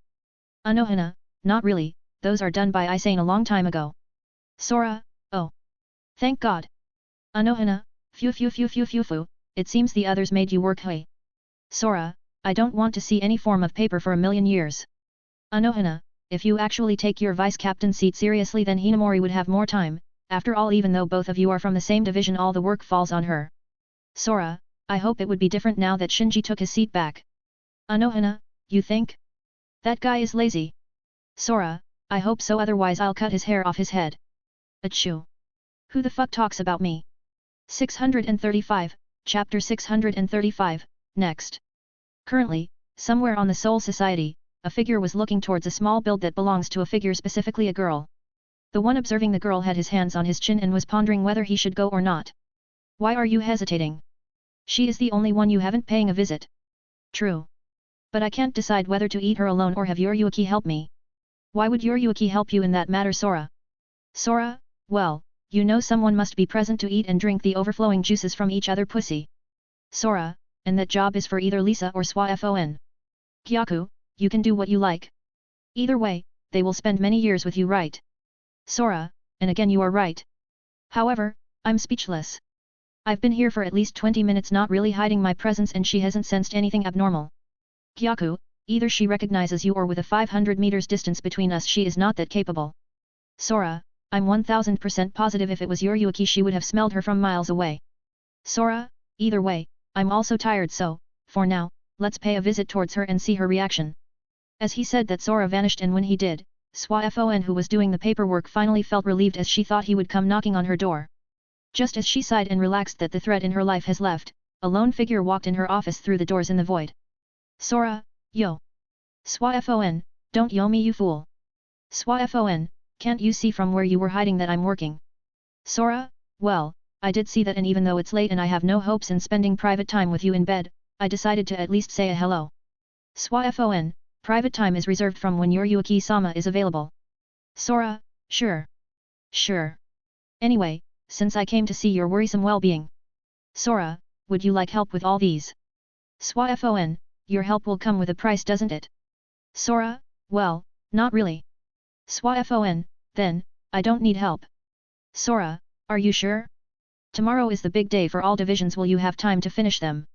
Anohana, not really, those are done by Isane a long time ago. Sora, oh. Thank God. Anohana, phew, it seems the others made you work hey. Sora, I don't want to see any form of paper for a million years. Anohana, if you actually take your vice-captain seat seriously then Hinamori would have more time, after all even though both of you are from the same division all the work falls on her. Sora, I hope it would be different now that Shinji took his seat back. Anohana, you think? That guy is lazy. Sora, I hope so otherwise I'll cut his hair off his head. Achoo. Who the fuck talks about me? 635, Chapter 635, next. Currently, somewhere on the Soul Society, a figure was looking towards a small build that belongs to a figure specifically a girl. The one observing the girl had his hands on his chin and was pondering whether he should go or not. Why are you hesitating? She is the only one you haven't paying a visit. True. But I can't decide whether to eat her alone or have Yoryuki help me. Why would Yoryuki help you in that matter Sora? Sora, well, you know someone must be present to eat and drink the overflowing juices from each other pussy. Sora, and that job is for either Lisa or Swafon. Gyaku, you can do what you like. Either way, they will spend many years with you right? Sora, and again you are right. However, I'm speechless. I've been here for at least 20 minutes not really hiding my presence and she hasn't sensed anything abnormal. Gyaku, either she recognizes you or with a 500 meters distance between us she is not that capable. Sora, I'm 1000% positive if it was Yoryuki she would have smelled her from miles away. Sora, either way, I'm also tired so, for now, let's pay a visit towards her and see her reaction. As he said that Sora vanished and when he did, Swafon who was doing the paperwork finally felt relieved as she thought he would come knocking on her door. Just as she sighed and relaxed that the threat in her life has left, a lone figure walked in her office through the doors in the void. Sora, yo. Swafon, don't yo me you fool. Swafon, can't you see from where you were hiding that I'm working? Sora, well, I did see that and even though it's late and I have no hopes in spending private time with you in bed, I decided to at least say a hello. Swafon, private time is reserved from when Yoryuki-sama is available. Sora, sure. Sure. Anyway, since I came to see your worrisome well-being. Sora, would you like help with all these? Swafon, your help will come with a price doesn't it? Sora, well, not really. Swafon, then, I don't need help. Sora, are you sure? Tomorrow is the big day for all divisions will you have time to finish them?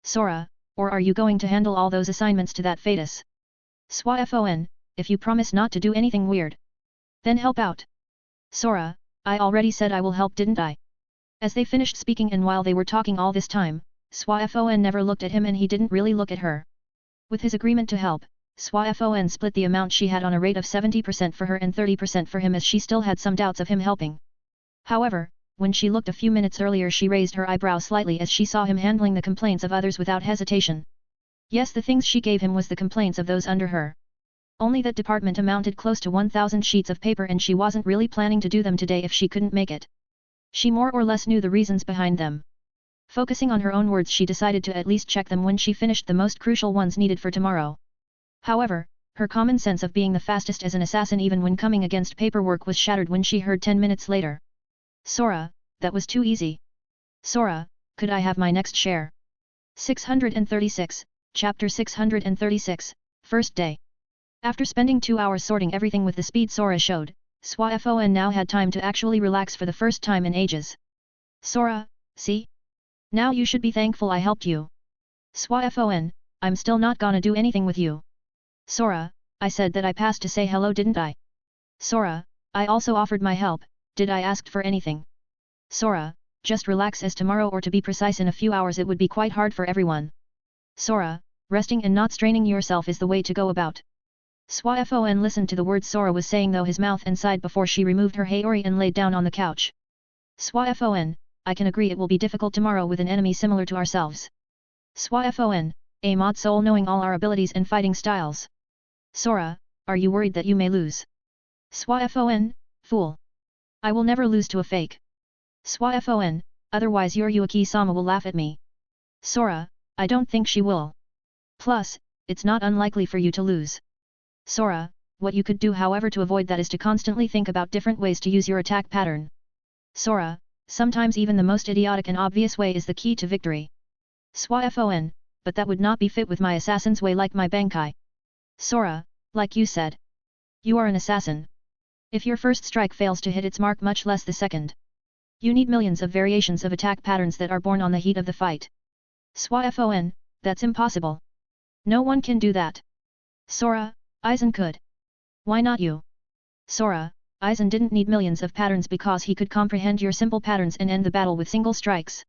Sora, or are you going to handle all those assignments to that fetus? Swafon, if you promise not to do anything weird. Then help out. Sora, I already said I will help didn't I? As they finished speaking and while they were talking all this time, Swafon never looked at him and he didn't really look at her. With his agreement to help, Swafon split the amount she had on a rate of 70% for her and 30% for him as she still had some doubts of him helping. However, when she looked a few minutes earlier she raised her eyebrow slightly as she saw him handling the complaints of others without hesitation. Yes, the things she gave him was the complaints of those under her. Only that department amounted close to 1000 sheets of paper and she wasn't really planning to do them today if she couldn't make it. She more or less knew the reasons behind them. Focusing on her own words she decided to at least check them when she finished the most crucial ones needed for tomorrow. However, her common sense of being the fastest as an assassin even when coming against paperwork was shattered when she heard 10 minutes later. Sora, that was too easy. Sora, could I have my next share? 636, Chapter 636, First Day. After spending 2 hours sorting everything with the speed Sora showed, Swafon now had time to actually relax for the first time in ages. Sora, see? Now you should be thankful I helped you. Swafon, I'm still not gonna do anything with you. Sora, I said that I passed to say hello didn't I? Sora, I also offered my help, did I ask for anything? Sora, just relax as tomorrow or to be precise in a few hours it would be quite hard for everyone. Sora, resting and not straining yourself is the way to go about. Swafon listened to the words Sora was saying though his mouth and sighed before she removed her Haori and laid down on the couch. Swafon, I can agree it will be difficult tomorrow with an enemy similar to ourselves. Swafon, a mod soul knowing all our abilities and fighting styles. Sora, are you worried that you may lose? Swafon, fool. I will never lose to a fake. Swafon, otherwise Yoryuki-sama will laugh at me. Sora, I don't think she will. Plus, it's not unlikely for you to lose. Sora, what you could do however to avoid that is to constantly think about different ways to use your attack pattern. Sora, sometimes even the most idiotic and obvious way is the key to victory. Swafon, but that would not be fit with my assassin's way like my Bankai. Sora, like you said. You are an assassin. If your first strike fails to hit its mark, much less the second. You need millions of variations of attack patterns that are born on the heat of the fight. Swafon, that's impossible. No one can do that. Sora, Aizen could. Why not you? Sora, Aizen didn't need millions of patterns because he could comprehend your simple patterns and end the battle with single strikes.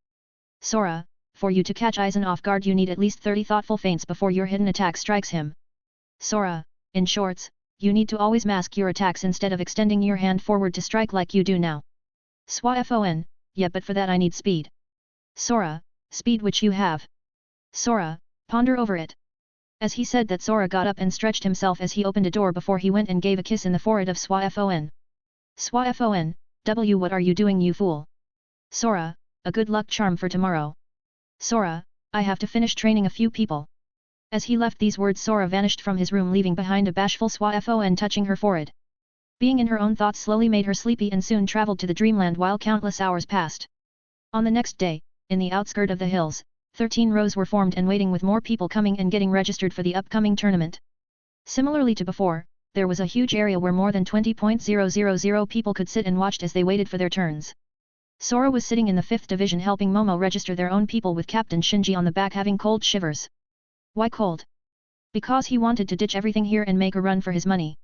Sora, for you to catch Aizen off guard you need at least 30 thoughtful feints before your hidden attack strikes him. Sora, in shorts, you need to always mask your attacks instead of extending your hand forward to strike like you do now. Swafon, yeah, but for that I need speed. Sora, speed which you have. Sora, ponder over it. As he said that, Sora got up and stretched himself as he opened a door before he went and gave a kiss in the forehead of Swafon. Swafon, what are you doing, you fool? Sora, a good luck charm for tomorrow. Sora, I have to finish training a few people. As he left these words, Sora vanished from his room, leaving behind a bashful Swafon touching her forehead. Being in her own thoughts slowly made her sleepy and soon traveled to the dreamland while countless hours passed. On the next day, in the outskirt of the hills, 13 rows were formed and waiting with more people coming and getting registered for the upcoming tournament. Similarly to before, there was a huge area where more than 20,000 people could sit and watched as they waited for their turns. Sora was sitting in the 5th division helping Momo register their own people with Captain Shinji on the back having cold shivers. Why cold? Because he wanted to ditch everything here and make a run for his money.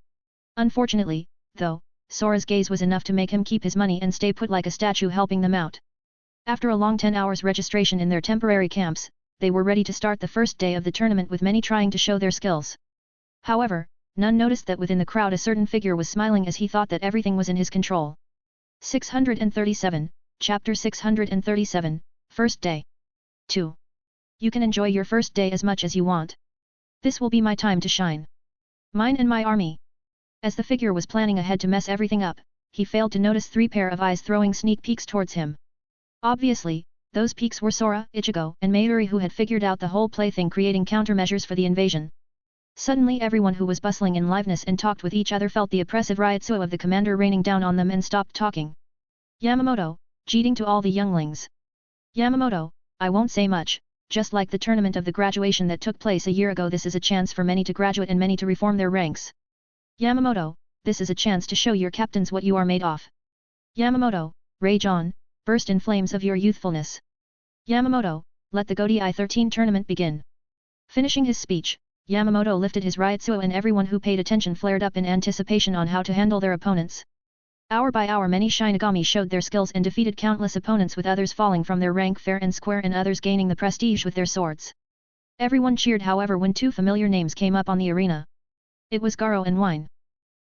Unfortunately, though, Sora's gaze was enough to make him keep his money and stay put like a statue helping them out. After a long 10 hours registration in their temporary camps, they were ready to start the first day of the tournament with many trying to show their skills. However, none noticed that within the crowd a certain figure was smiling as he thought that everything was in his control. 637, Chapter 637, First Day. 2. You can enjoy your first day as much as you want. This will be my time to shine. Mine and my army. As the figure was planning ahead to mess everything up, he failed to notice 3 pair of eyes throwing sneak peeks towards him. Obviously, those peeks were Sora, Ichigo, and Mayuri, who had figured out the whole plaything, creating countermeasures for the invasion. Suddenly everyone who was bustling in liveness and talked with each other felt the oppressive riotsuo of the commander raining down on them and stopped talking. Yamamoto, jeeting to all the younglings. Yamamoto, I won't say much, just like the tournament of the graduation that took place a year ago, this is a chance for many to graduate and many to reform their ranks. Yamamoto, this is a chance to show your captains what you are made of. Yamamoto, rage on, burst in flames of your youthfulness. Yamamoto, let the Godi I-13 tournament begin. Finishing his speech, Yamamoto lifted his riotsuo and everyone who paid attention flared up in anticipation on how to handle their opponents. Hour by hour many Shinigami showed their skills and defeated countless opponents, with others falling from their rank fair and square and others gaining the prestige with their swords. Everyone cheered, however, when 2 familiar names came up on the arena. It was Garo and Wine.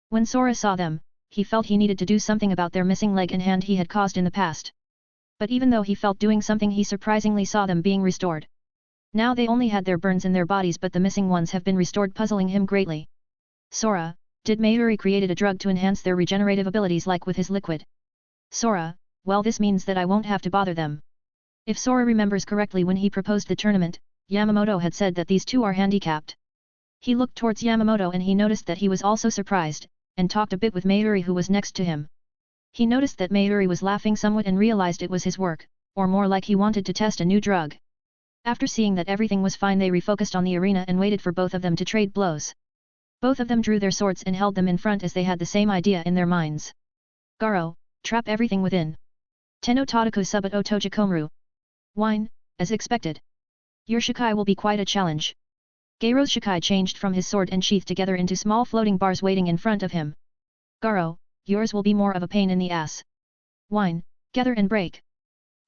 When Sora saw them, he felt he needed to do something about their missing leg and hand he had caused in the past. But even though he felt doing something, he surprisingly saw them being restored. Now they only had their burns in their bodies, but the missing ones have been restored, puzzling him greatly. Sora, did Mayuri created a drug to enhance their regenerative abilities like with his liquid? Sora, well, this means that I won't have to bother them. If Sora remembers correctly, when he proposed the tournament, Yamamoto had said that these 2 are handicapped. He looked towards Yamamoto and he noticed that he was also surprised, and talked a bit with Mayuri, who was next to him. He noticed that Mayuri was laughing somewhat and realized it was his work, or more like he wanted to test a new drug. After seeing that everything was fine, they refocused on the arena and waited for both of them to trade blows. Both of them drew their swords and held them in front as they had the same idea in their minds. Garo, trap everything within. Tenno Tadaku Subato Tojikomru. Wine, as expected. Your Shikai will be quite a challenge. Garo's Shikai changed from his sword and sheath together into small floating bars waiting in front of him. Garo, yours will be more of a pain in the ass. Wine, gather and break.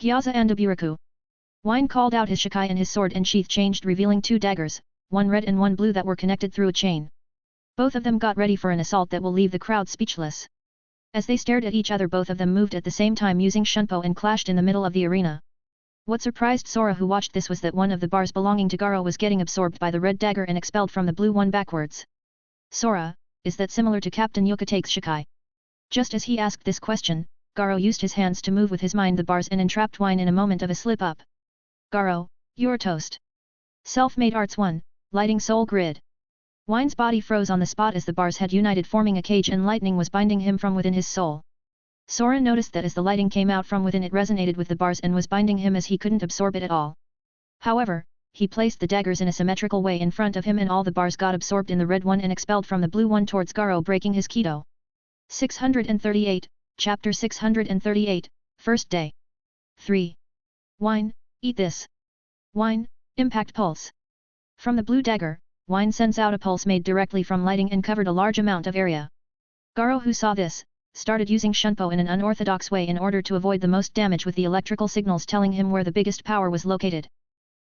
Gyaza and Aburaku. Wine called out his Shikai and his sword and sheath changed, revealing 2 daggers, one red and one blue, that were connected through a chain. Both of them got ready for an assault that will leave the crowd speechless. As they stared at each other, both of them moved at the same time using Shunpo and clashed in the middle of the arena. What surprised Sora, who watched this, was that one of the bars belonging to Garo was getting absorbed by the red dagger and expelled from the blue one backwards. Sora, is that similar to Captain Yukate's Shikai? Just as he asked this question, Garo used his hands to move with his mind the bars and entrapped Wine in a moment of a slip-up. Garo, you're toast. Self-made arts 1, lighting soul grid. Wine's body froze on the spot as the bars had united, forming a cage, and lightning was binding him from within his soul. Sora noticed that as the lighting came out from within, it resonated with the bars and was binding him as he couldn't absorb it at all. However, he placed the daggers in a symmetrical way in front of him and all the bars got absorbed in the red one and expelled from the blue one towards Garo, breaking his Kido. 638, Chapter 638, First Day. 3. Wine, eat this. Wine, impact pulse. From the blue dagger, wine sends out a pulse made directly from lighting and covered a large amount of area. Garo, who saw this, started using Shunpo in an unorthodox way in order to avoid the most damage with the electrical signals telling him where the biggest power was located.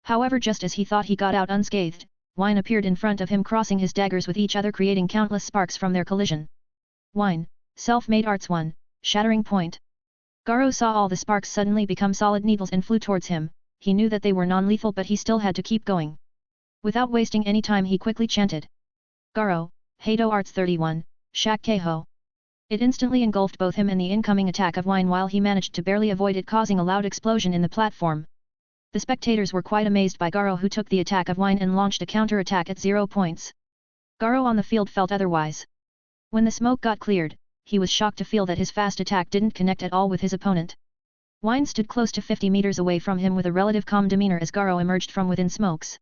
However, just as he thought he got out unscathed, wine appeared in front of him, crossing his daggers with each other, creating countless sparks from their collision. Wine, self-made arts 1, shattering point. Garo saw all the sparks suddenly become solid needles and flew towards him. He knew that they were non-lethal, but he still had to keep going. Without wasting any time, he quickly chanted, Garo, Heido Arts 31, Shak Keiho. It instantly engulfed both him and the incoming attack of wine, while he managed to barely avoid it, causing a loud explosion in the platform. The spectators were quite amazed by Garo, who took the attack of wine and launched a counter-attack at 0 points. Garo on the field felt otherwise. When the smoke got cleared, he was shocked to feel that his fast attack didn't connect at all with his opponent. Wine stood close to 50 meters away from him with a relative calm demeanor as Garo emerged from within smokes.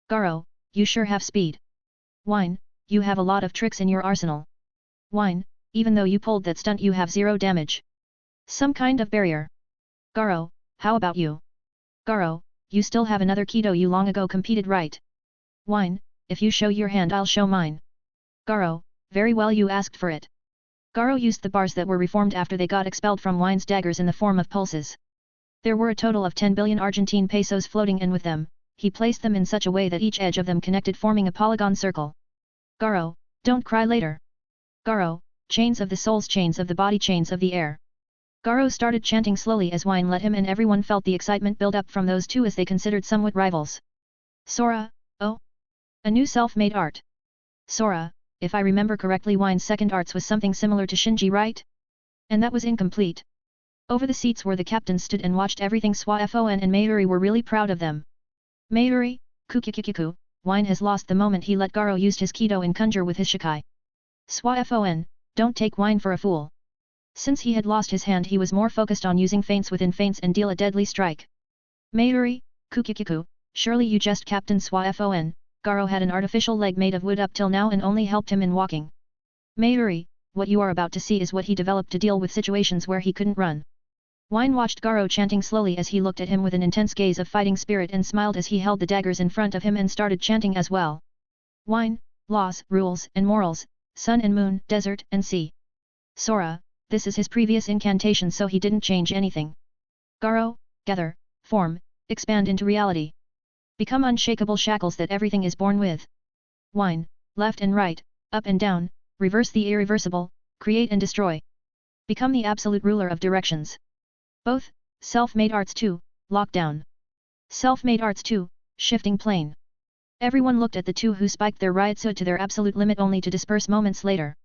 Garo, you sure have speed. Wine, you have a lot of tricks in your arsenal. Wine, even though you pulled that stunt, you have 0 damage. Some kind of barrier. Garo, how about you? Garo, you still have another Kido you long ago competed, right? Wine, if you show your hand I'll show mine. Garo, very well, you asked for it. Garo used the bars that were reformed after they got expelled from Wine's daggers in the form of pulses. There were a total of 10 billion Argentine pesos floating, and with them, he placed them in such a way that each edge of them connected, forming a polygon circle. Garo, don't cry later. Garo, chains of the souls, chains of the body, chains of the air. Garo started chanting slowly as Wine let him, and everyone felt the excitement build up from those two as they considered somewhat rivals. Sora, oh? A new self-made art. Sora, if I remember correctly, Wine's second arts was something similar to Shinji, right? And that was incomplete. Over the seats where the captains stood and watched everything, Swafon and Mayuri were really proud of them. Mayuri, kukukukuku, Wine has lost the moment he let Garo use his Kido and conjure with his Shikai. Swafon, don't take Wine for a fool. Since he had lost his hand, he was more focused on using feints within feints and deal a deadly strike. Mayuri, kukukuku, surely you just Captain Swafon. Garo had an artificial leg made of wood up till now and only helped him in walking. Mayuri, what you are about to see is what he developed to deal with situations where he couldn't run. Wine watched Garo chanting slowly as he looked at him with an intense gaze of fighting spirit and smiled as he held the daggers in front of him and started chanting as well. Wine, laws, rules and morals, sun and moon, desert and sea. Sora, this is his previous incantation, so he didn't change anything. Garo, gather, form, expand into reality. Become unshakable shackles that everything is born with. Wine, left and right, up and down, reverse the irreversible, create and destroy. Become the absolute ruler of directions. Both, self-made arts 2, lockdown. Self-made arts 2, shifting plane. Everyone looked at the two who spiked their Ryutsu to their absolute limit only to disperse moments later.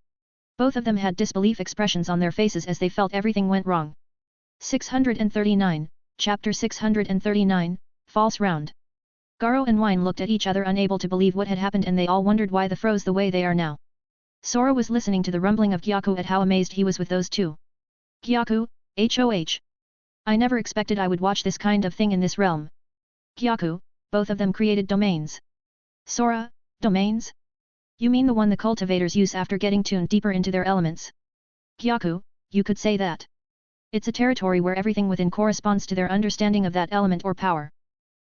Both of them had disbelief expressions on their faces as they felt everything went wrong. 639, Chapter 639, False Round. Garo and Wine looked at each other, unable to believe what had happened, and they all wondered why they froze the way they are now. Sora was listening to the rumbling of Gyaku at how amazed he was with those two. Gyaku, HOH. I never expected I would watch this kind of thing in this realm. Gyaku, both of them created domains. Sora, domains? You mean the one the cultivators use after getting tuned deeper into their elements? Gyaku, you could say that. It's a territory where everything within corresponds to their understanding of that element or power.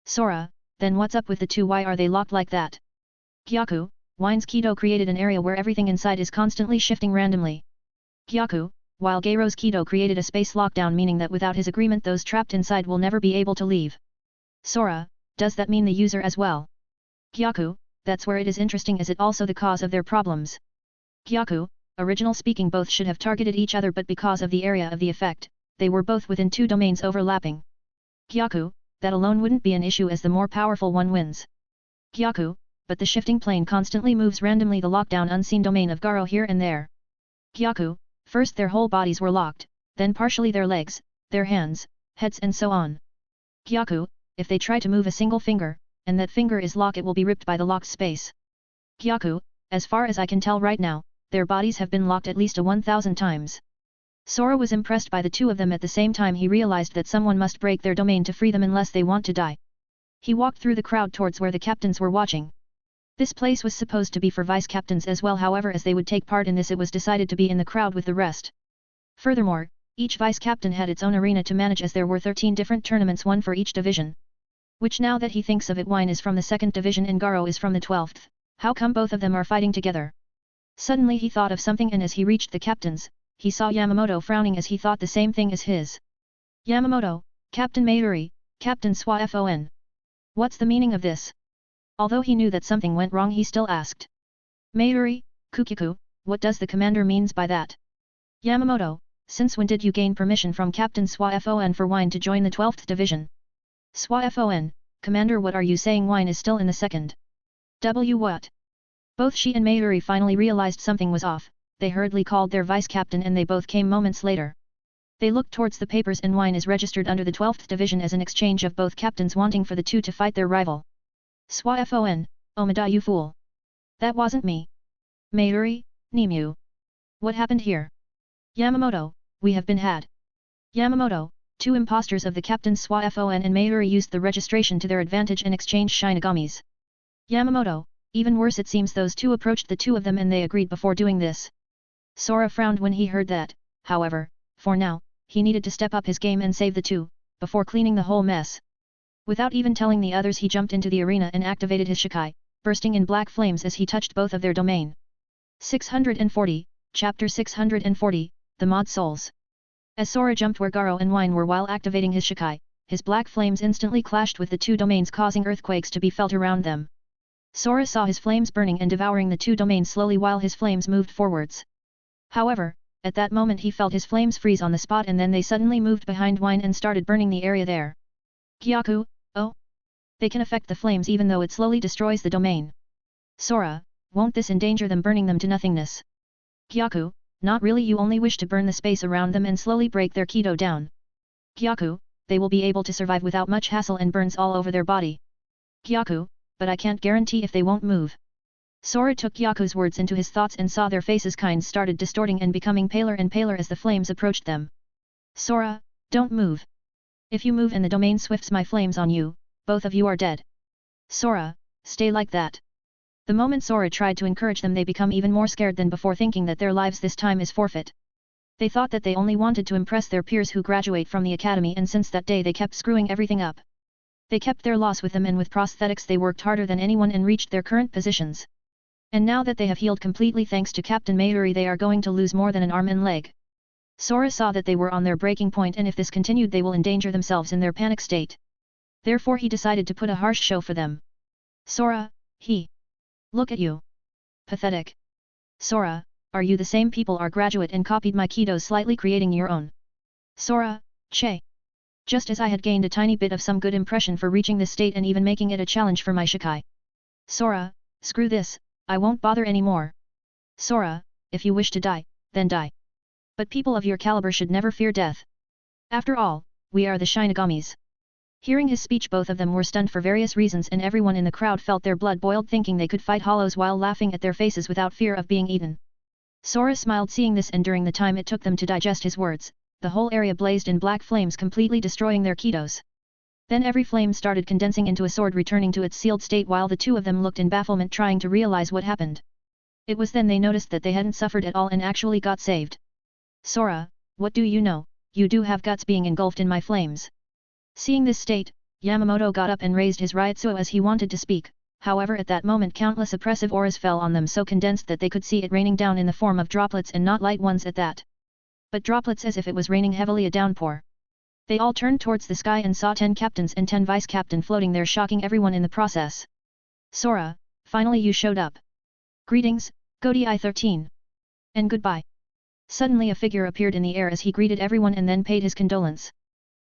Sora, then what's up with the two? Why are they locked like that? Gyaku, Wine's Kido created an area where everything inside is constantly shifting randomly. Gyaku, while Garo's Kido created a space lockdown, meaning that without his agreement those trapped inside will never be able to leave. Sora, does that mean the user as well? Gyaku, that's where it is interesting. Is it also the cause of their problems? Gyaku, original speaking, both should have targeted each other, but because of the area of the effect, they were both within two domains overlapping. Gyaku, that alone wouldn't be an issue as the more powerful one wins. Gyaku, but the shifting plane constantly moves randomly the lockdown unseen domain of Garo here and there. Gyaku, first their whole bodies were locked, then partially their legs, their hands, heads and so on. Gyaku, if they try to move a single finger, and that finger is locked, it will be ripped by the locked space. Gyaku, as far as I can tell right now, their bodies have been locked at least 1,000 times. Sora was impressed by the two of them. At the same time he realized that someone must break their domain to free them unless they want to die. He walked through the crowd towards where the captains were watching. This place was supposed to be for vice-captains as well, however as they would take part in this it was decided to be in the crowd with the rest. Furthermore, each vice-captain had its own arena to manage as there were 13 different tournaments, one for each division. Which now that he thinks of it, Wine is from the 2nd division and Garo is from the 12th, how come both of them are fighting together? Suddenly he thought of something, and as he reached the captains, he saw Yamamoto frowning as he thought the same thing as his. Yamamoto, Captain Mayuri, Captain Swafon. What's the meaning of this? Although he knew that something went wrong, he still asked. Mayuri, Kukiku, what does the commander means by that? Yamamoto, since when did you gain permission from Captain Swafon for Wine to join the 12th division? Swafon, Commander, what are you saying? Wine is still in the 2nd. What? Both she and Mayuri finally realized something was off. They hurriedly called their vice-captain and they both came moments later. They looked towards the papers and Wine is registered under the 12th division as an exchange of both captains wanting for the two to fight their rival. Swafon, Omada, you fool. That wasn't me. Mayuri, Nemu. What happened here? Yamamoto, we have been had. Yamamoto, two imposters of the captains Swafon and Mayuri used the registration to their advantage and exchanged Shinagamis. Yamamoto, even worse, it seems those two approached the two of them and they agreed before doing this. Sora frowned when he heard that, however, for now, he needed to step up his game and save the two, before cleaning the whole mess. Without even telling the others, he jumped into the arena and activated his Shikai, bursting in black flames as he touched both of their domain. 640, Chapter 640, The Mod Souls. As Sora jumped where Garo and Wine were while activating his Shikai, his black flames instantly clashed with the two domains, causing earthquakes to be felt around them. Sora saw his flames burning and devouring the two domains slowly while his flames moved forwards. However, at that moment he felt his flames freeze on the spot and then they suddenly moved behind Wine and started burning the area there. Gyaku, oh! They can affect the flames even though it slowly destroys the domain. Sora, won't this endanger them, burning them to nothingness? Gyaku, not really, you only wish to burn the space around them and slowly break their Kido down. Gyaku, they will be able to survive without much hassle and burns all over their body. Gyaku, but I can't guarantee if they won't move. Sora took Gyaku's words into his thoughts and saw their faces kinds started distorting and becoming paler and paler as the flames approached them. Sora, don't move. If you move and the domain swifts my flames on you, both of you are dead. Sora, stay like that. The moment Sora tried to encourage them, they become even more scared than before, thinking that their lives this time is forfeit. They thought that they only wanted to impress their peers who graduate from the academy, and since that day they kept screwing everything up. They kept their loss with them, and with prosthetics they worked harder than anyone and reached their current positions. And now that they have healed completely thanks to Captain Mayuri, they are going to lose more than an arm and leg. Sora saw that they were on their breaking point, and if this continued they will endanger themselves in their panic state. Therefore he decided to put a harsh show for them. Sora, look at you. Pathetic. Sora, are you the same people are graduate and copied my Kidos, slightly creating your own? Sora, just as I had gained a tiny bit of some good impression for reaching this state and even making it a challenge for my Shikai. Sora, screw this, I won't bother anymore. Sora, if you wish to die, then die. But people of your caliber should never fear death. After all, we are the Shinagamis. Hearing his speech, both of them were stunned for various reasons, and everyone in the crowd felt their blood boiled, thinking they could fight hollows while laughing at their faces without fear of being eaten. Sora smiled seeing this, and during the time it took them to digest his words, the whole area blazed in black flames, completely destroying their Kidos. Then every flame started condensing into a sword, returning to its sealed state, while the two of them looked in bafflement, trying to realize what happened. It was then they noticed that they hadn't suffered at all and actually got saved. Sora, what do you know? You do have guts, being engulfed in my flames. Seeing this state, Yamamoto got up and raised his Ryutsu as he wanted to speak. However, at that moment countless oppressive auras fell on them, so condensed that they could see it raining down in the form of droplets, and not light ones at that. But droplets, as if it was raining heavily, a downpour. They all turned towards the sky and saw 10 captains and 10 vice-captain floating there, shocking everyone in the process. Sora, finally you showed up. Greetings, Godi I-13. And goodbye. Suddenly a figure appeared in the air as he greeted everyone and then paid his condolence.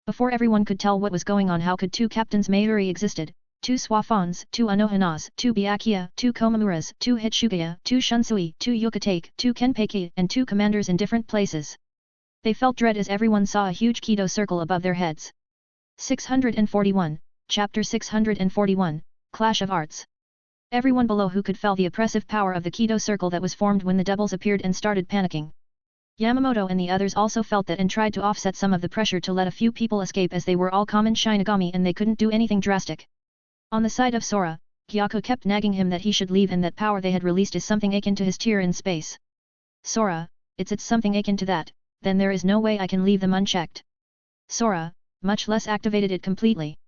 Before everyone could tell what was going on, how could two captains Mayuri existed, 2 Swafons, 2 Anohanas, 2 Byakuya, 2 Komamuras, 2 Hitsugaya, 2 Shunsui, 2 Yukatake, 2 Kenpeki, and 2 commanders in different places. They felt dread as everyone saw a huge Kido circle above their heads. 641, Chapter 641, Clash of Arts. Everyone below who could feel the oppressive power of the Kido circle that was formed when the doubles appeared and started panicking. Yamamoto and the others also felt that and tried to offset some of the pressure to let a few people escape, as they were all common Shinigami and they couldn't do anything drastic. On the side of Sora, Gyaku kept nagging him that he should leave and that power they had released is something akin to his tear in space. Sora, it's something akin to that, then there is no way I can leave them unchecked. Sora, much less activated it completely.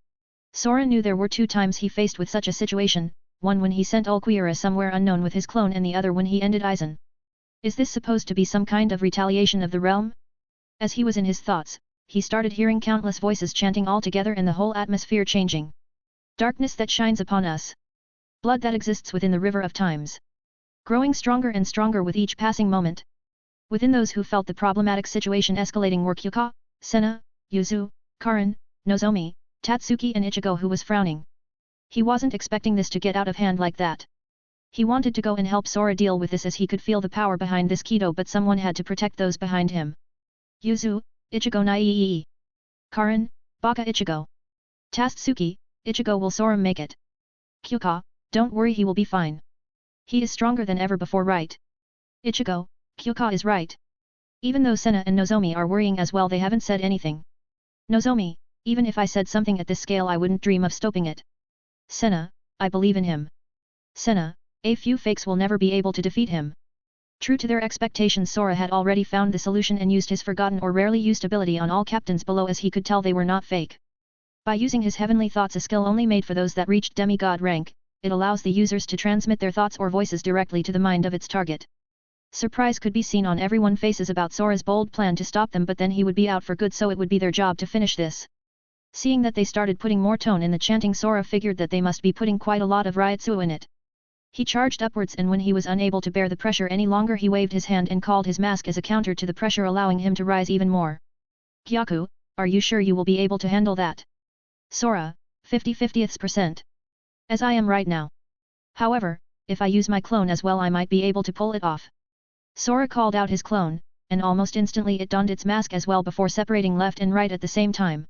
Sora knew there were 2 times he faced with such a situation, one when he sent Ulquiorra somewhere unknown with his clone and the other when he ended Aizen. Is this supposed to be some kind of retaliation of the realm? As he was in his thoughts, he started hearing countless voices chanting all together and the whole atmosphere changing. Darkness that shines upon us. Blood that exists within the river of times. Growing stronger and stronger with each passing moment. Within those who felt the problematic situation escalating were Kyuka, Senna, Yuzu, Karin, Nozomi, Tatsuki and Ichigo who was frowning. He wasn't expecting this to get out of hand like that. He wanted to go and help Sora deal with this as he could feel the power behind this Kido but someone had to protect those behind him. Yuzu, Ichigo Naiii. Karin, Baka Ichigo. Tatsuki, Ichigo will Sora make it. Kyuka, don't worry he will be fine. He is stronger than ever before right? Ichigo, Kyuka is right. Even though Senna and Nozomi are worrying as well they haven't said anything. Nozomi, even if I said something at this scale I wouldn't dream of stopping it. Senna, I believe in him. Senna, a few fakes will never be able to defeat him. True to their expectations Sora had already found the solution and used his forgotten or rarely used ability on all captains below as he could tell they were not fake. By using his heavenly thoughts, a skill only made for those that reached demigod rank, it allows the users to transmit their thoughts or voices directly to the mind of its target. Surprise could be seen on everyone's faces about Sora's bold plan to stop them, but then he would be out for good, so it would be their job to finish this. Seeing that they started putting more tone in the chanting, Sora figured that they must be putting quite a lot of Ryutsu in it. He charged upwards, and when he was unable to bear the pressure any longer he waved his hand and called his mask as a counter to the pressure, allowing him to rise even more. Gyaku, are you sure you will be able to handle that? Sora, 50/50%. As I am right now. However, if I use my clone as well I might be able to pull it off. Sora called out his clone, and almost instantly it donned its mask as well before separating left and right at the same time.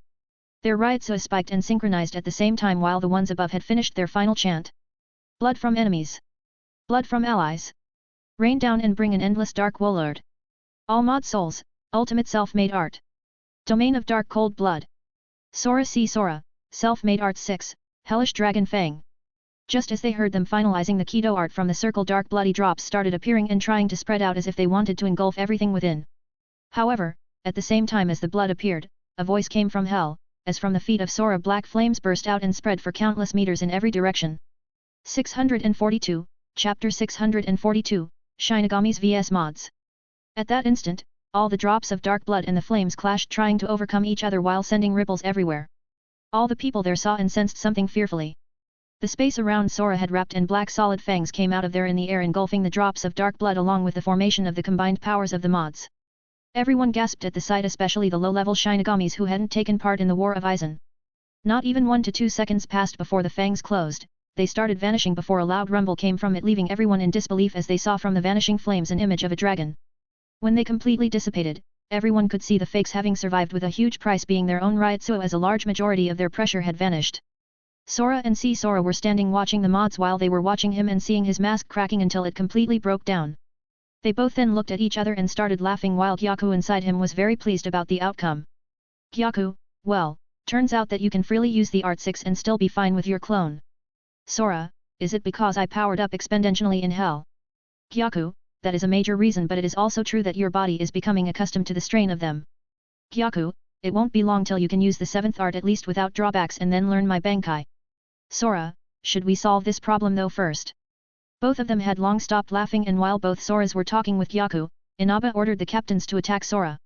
Their Ryutsu spiked and synchronized at the same time while the ones above had finished their final chant. Blood from enemies. Blood from allies. Rain down and bring an endless dark warlord. All mod souls, ultimate self-made art. Domain of dark cold blood. Sora see Sora, self-made art 6, hellish dragon fang. Just as they heard them finalizing the Kido art from the circle, dark bloody drops started appearing and trying to spread out as if they wanted to engulf everything within. However, at the same time as the blood appeared, a voice came from hell, as from the feet of Sora black flames burst out and spread for countless meters in every direction. 642, Chapter 642, Shinigami's vs Mods. At that instant, all the drops of dark blood and the flames clashed, trying to overcome each other while sending ripples everywhere. All the people there saw and sensed something fearfully. The space around Sora had wrapped and black solid fangs came out of there in the air, engulfing the drops of dark blood along with the formation of the combined powers of the mods. Everyone gasped at the sight, especially the low-level Shinigamis who hadn't taken part in the War of Aizen. Not even 1 to 2 seconds passed before the fangs closed. They started vanishing before a loud rumble came from it, leaving everyone in disbelief as they saw from the vanishing flames an image of a dragon. When they completely dissipated, everyone could see the fakes having survived, with a huge price being their own Ryutsu, as a large majority of their pressure had vanished. Sora and Sora were standing watching the mods while they were watching him and seeing his mask cracking until it completely broke down. They both then looked at each other and started laughing, while Gyaku inside him was very pleased about the outcome. Gyaku, well, turns out that you can freely use the Art 6 and still be fine with your clone. Sora, is it because I powered up exponentially in hell? Gyaku, that is a major reason, but it is also true that your body is becoming accustomed to the strain of them. Gyaku, it won't be long till you can use the 7th art at least without drawbacks and then learn my Bankai. Sora, should we solve this problem though first? Both of them had long stopped laughing, and while both Soras were talking with Gyaku, Inaba ordered the captains to attack Sora.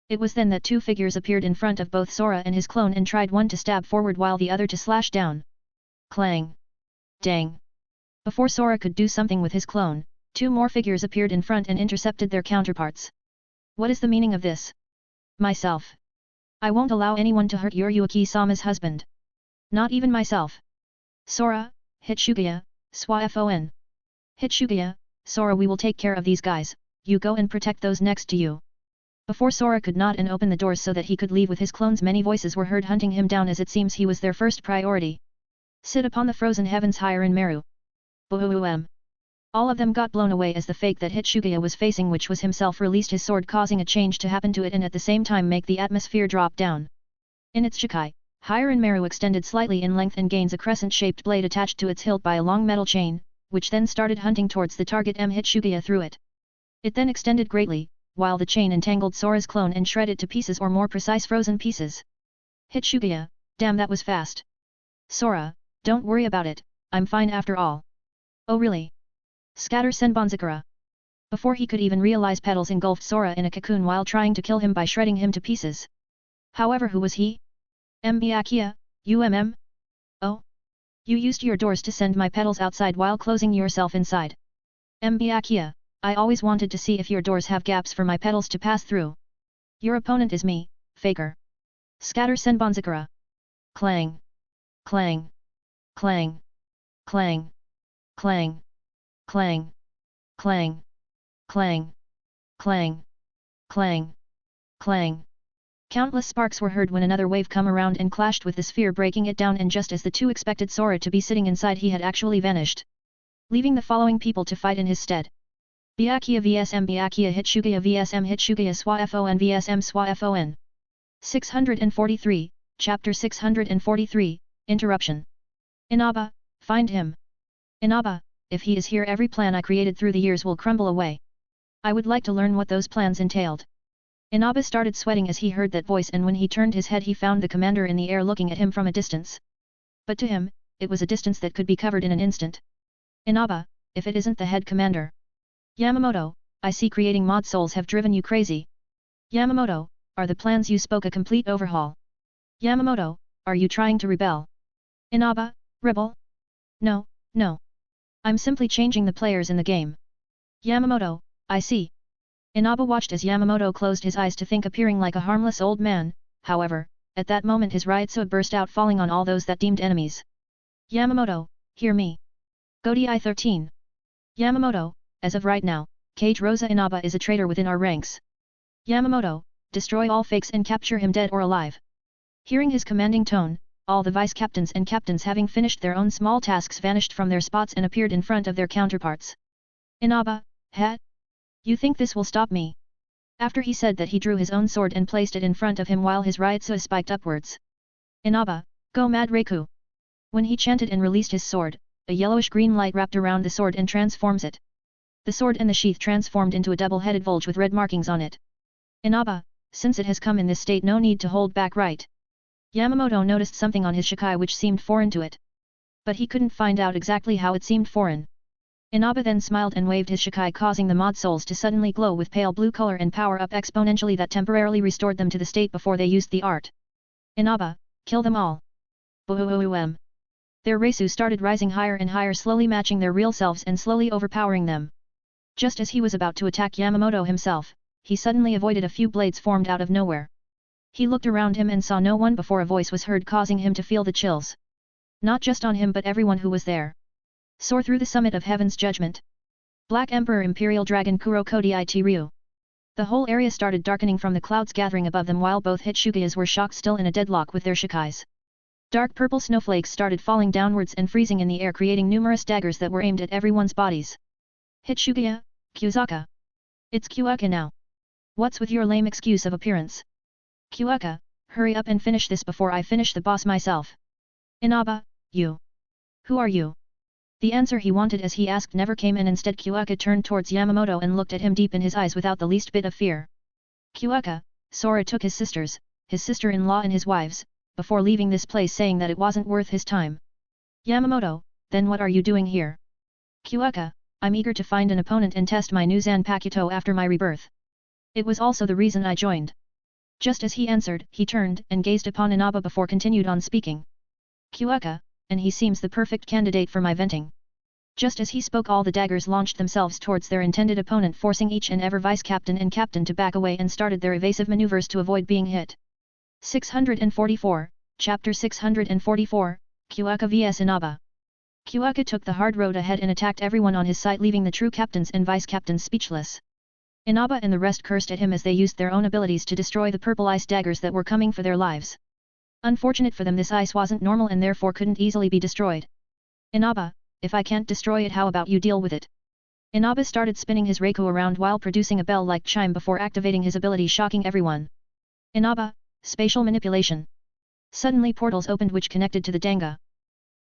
It was then that 2 figures appeared in front of both Sora and his clone and tried, one to stab forward while the other to slash down. Clang! Dang! Before Sora could do something with his clone, 2 more figures appeared in front and intercepted their counterparts. What is the meaning of this? Myself. I won't allow anyone to hurt Yuruaki-sama's husband. Not even myself. Sora, Hitsugaya, Swafon. Hitsugaya, Sora, we will take care of these guys, you go and protect those next to you. Before Sora could nod and open the doors so that he could leave with his clones, many voices were heard hunting him down, as it seems he was their first priority. Sit upon the frozen heavens higher in Meru. Boom! All of them got blown away as the fake that Hitsugaya was facing, which was himself, released his sword, causing a change to happen to it and at the same time make the atmosphere drop down. In its Shikai, Hiranmaru extended slightly in length and gains a crescent-shaped blade attached to its hilt by a long metal chain, which then started hunting towards the target Hitsugaya through it. It then extended greatly, while the chain entangled Sora's clone and shred it to pieces or more precise frozen pieces. Hitsugaya, damn that was fast. Sora, don't worry about it, I'm fine after all. Oh really? Scatter Senbonzakura. Before he could even realize Petals engulfed Sora in a cocoon while trying to kill him by shredding him to pieces. However, who was he? Mbiakia, Oh? You used your doors to send my Petals outside while closing yourself inside. Mbiakia, I always wanted to see if your doors have gaps for my Petals to pass through. Your opponent is me, Faker. Scatter Senbonzakura. Clang. Clang. Clang. Clang. Clang. Clang. Clang. Clang. Clang. Clang. Clang. Countless sparks were heard when another wave come around and clashed with the sphere, breaking it down, and just as the two expected Sora to be sitting inside, he had actually vanished, leaving the following people to fight in his stead. Byakuya vs Byakuya, Hitsugaya vs Hitsugaya, Swa Fon vs Swa Fon. 643, Chapter 643, Interruption. Inaba, find him. Inaba, if he is here, every plan I created through the years will crumble away. I would like to learn what those plans entailed. Inaba started sweating as he heard that voice, and when he turned his head he found the commander in the air looking at him from a distance. But to him, it was a distance that could be covered in an instant. Inaba, if it isn't the head commander. Yamamoto, I see creating mod souls have driven you crazy. Yamamoto, are the plans you spoke a complete overhaul? Yamamoto, are you trying to rebel? Inaba, rebel? No, no. I'm simply changing the players in the game. Yamamoto, I see. Inaba watched as Yamamoto closed his eyes to think, appearing like a harmless old man. However, at that moment his Ryutsu burst out, falling on all those that deemed enemies. Yamamoto, hear me. Godi 13. Yamamoto, as of right now, Kage Rosa Inaba is a traitor within our ranks. Yamamoto, destroy all fakes and capture him dead or alive. Hearing his commanding tone, all the vice-captains and captains, having finished their own small tasks, vanished from their spots and appeared in front of their counterparts. Inaba, you think this will stop me? After he said that, he drew his own sword and placed it in front of him while his Ryutsu spiked upwards. Inaba, go mad Reiku! When he chanted and released his sword, a yellowish-green light wrapped around the sword and transforms it. The sword and the sheath transformed into a double-headed vulge with red markings on it. Inaba, since it has come in this state, no need to hold back, right? Yamamoto noticed something on his Shikai which seemed foreign to it. But he couldn't find out exactly how it seemed foreign. Inaba then smiled and waved his Shikai, causing the mod souls to suddenly glow with pale blue color and power up exponentially, that temporarily restored them to the state before they used the art. Inaba, kill them all. Boom. Their Reisu started rising higher and higher, slowly matching their real selves and slowly overpowering them. Just as he was about to attack Yamamoto himself, he suddenly avoided a few blades formed out of nowhere. He looked around him and saw no one before a voice was heard, causing him to feel the chills. Not just on him but everyone who was there. Soar through the summit of heaven's judgment. Black Emperor Imperial Dragon Kuro Kodi It Ryu. The whole area started darkening from the clouds gathering above them, while both Hitsugayas were shocked, still in a deadlock with their Shikais. Dark purple snowflakes started falling downwards and freezing in the air, creating numerous daggers that were aimed at everyone's bodies. Hitsugaya, Kyuzaka. It's Kyuuka now. What's with your lame excuse of appearance? Kyuuka, hurry up and finish this before I finish the boss myself. Inaba, you. Who are you? The answer he wanted as he asked never came, and instead Kyuuka turned towards Yamamoto and looked at him deep in his eyes without the least bit of fear. Kyuuka, Sora took his sisters, his sister-in-law and his wives, before leaving this place, saying that it wasn't worth his time. Yamamoto, then what are you doing here? Kyuuka, I'm eager to find an opponent and test my new Zanpakuto after my rebirth. It was also the reason I joined. Just as he answered, he turned and gazed upon Inaba before continued on speaking. Kyuuka, and he seems the perfect candidate for my venting. Just as he spoke, all the daggers launched themselves towards their intended opponent, forcing each and every vice-captain and captain to back away and started their evasive maneuvers to avoid being hit. 644, Chapter 644, Kyuuka vs Inaba. Kyuuka took the hard road ahead and attacked everyone on his side, leaving the true captains and vice-captains speechless. Inaba and the rest cursed at him as they used their own abilities to destroy the purple ice daggers that were coming for their lives. Unfortunate for them, this ice wasn't normal and therefore couldn't easily be destroyed. Inaba, if I can't destroy it, how about you deal with it? Inaba started spinning his Reiku around while producing a bell-like chime before activating his ability, shocking everyone. Inaba, spatial manipulation. Suddenly portals opened which connected to the Danga.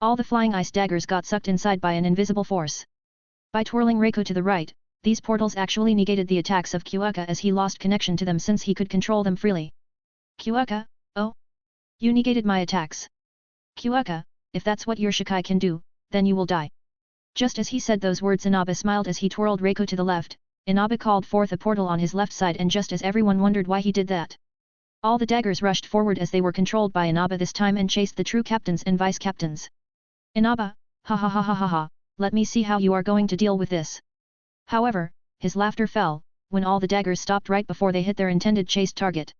All the flying ice daggers got sucked inside by an invisible force. By twirling Reiko to the right, these portals actually negated the attacks of Kyuuka as he lost connection to them since he could control them freely. Kyuuka, oh? You negated my attacks. Kyuuka, if that's what your Shikai can do, then you will die. Just as he said those words, Inaba smiled as he twirled Reiko to the left. Inaba called forth a portal on his left side, and just as everyone wondered why he did that, all the daggers rushed forward as they were controlled by Inaba this time and chased the true captains and vice captains. Inaba, ha ha ha ha ha ha, let me see how you are going to deal with this. However, his laughter fell, when all the daggers stopped right before they hit their intended chased target.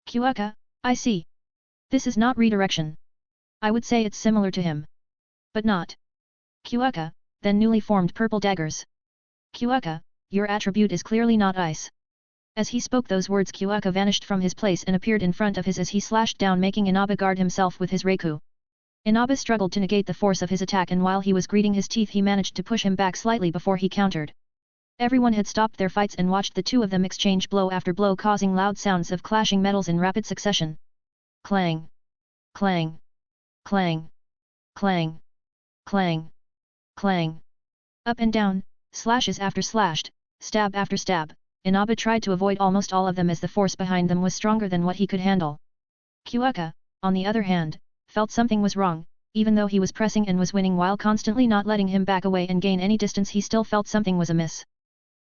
Kyuuka, I see. This is not redirection. I would say it's similar to him. But not. Kyuuka, then newly formed purple daggers. Kyuuka, your attribute is clearly not ice. As he spoke those words, Kyuuka vanished from his place and appeared in front of his as he slashed down, making Inaba guard himself with his Reiku. Inaba struggled to negate the force of his attack, and while he was gritting his teeth he managed to push him back slightly before he countered. Everyone had stopped their fights and watched the two of them exchange blow after blow, causing loud sounds of clashing metals in rapid succession. Clang! Clang! Clang! Clang! Clang! Clang! Up and down, slashes after slashed, stab after stab, Inaba tried to avoid almost all of them as the force behind them was stronger than what he could handle. Kyuuka, on the other hand, felt something was wrong. Even though he was pressing and was winning while constantly not letting him back away and gain any distance, he still felt something was amiss.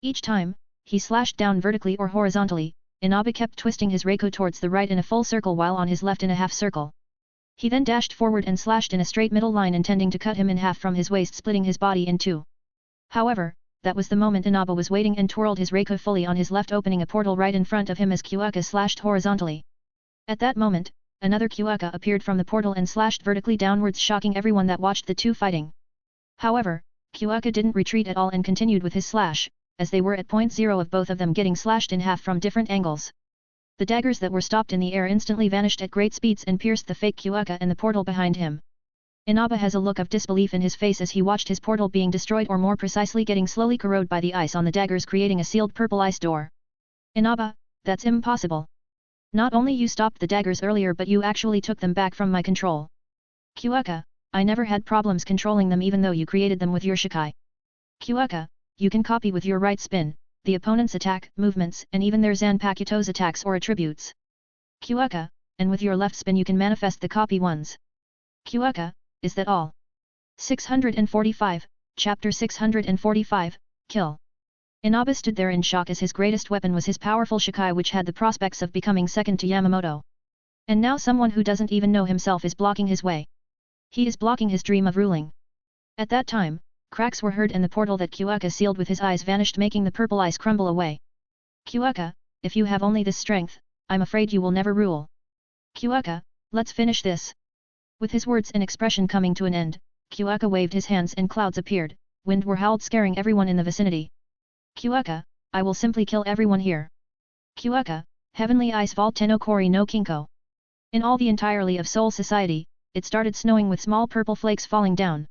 Each time, he slashed down vertically or horizontally, Inaba kept twisting his Reiko towards the right in a full circle while on his left in a half circle. He then dashed forward and slashed in a straight middle line, intending to cut him in half from his waist, splitting his body in two. However, that was the moment Inaba was waiting and twirled his Reiko fully on his left, opening a portal right in front of him as Kyuuka slashed horizontally. At that moment, another Kyuuka appeared from the portal and slashed vertically downwards, shocking everyone that watched the two fighting. However, Kyuuka didn't retreat at all and continued with his slash, as they were at point zero of both of them getting slashed in half from different angles. The daggers that were stopped in the air instantly vanished at great speeds and pierced the fake Kyuuka and the portal behind him. Inaba has a look of disbelief in his face as he watched his portal being destroyed, or more precisely getting slowly corroded by the ice on the daggers, creating a sealed purple ice door. Inaba, that's impossible. Not only you stopped the daggers earlier, but you actually took them back from my control. Kyuuka, I never had problems controlling them even though you created them with your Shikai. Kyuuka, you can copy with your right spin the opponent's attack, movements, and even their Zanpakuto's attacks or attributes. Kyuuka, and with your left spin you can manifest the copy ones. Kyuuka, is that all? 645, Chapter 645, Kill. Inaba stood there in shock as his greatest weapon was his powerful Shikai, which had the prospects of becoming second to Yamamoto. And now someone who doesn't even know himself is blocking his way. He is blocking his dream of ruling. At that time, cracks were heard and the portal that Kyuuka sealed with his eyes vanished, making the purple ice crumble away. Kyuuka, if you have only this strength, I'm afraid you will never rule. Kyuuka, let's finish this. With his words and expression coming to an end, Kyuuka waved his hands and clouds appeared, wind were howled, scaring everyone in the vicinity. Kyuuka, I will simply kill everyone here. Kyuuka, Heavenly Ice Vault Tenokori no Kinko. In all the entirely of Soul Society, it started snowing with small purple flakes falling down.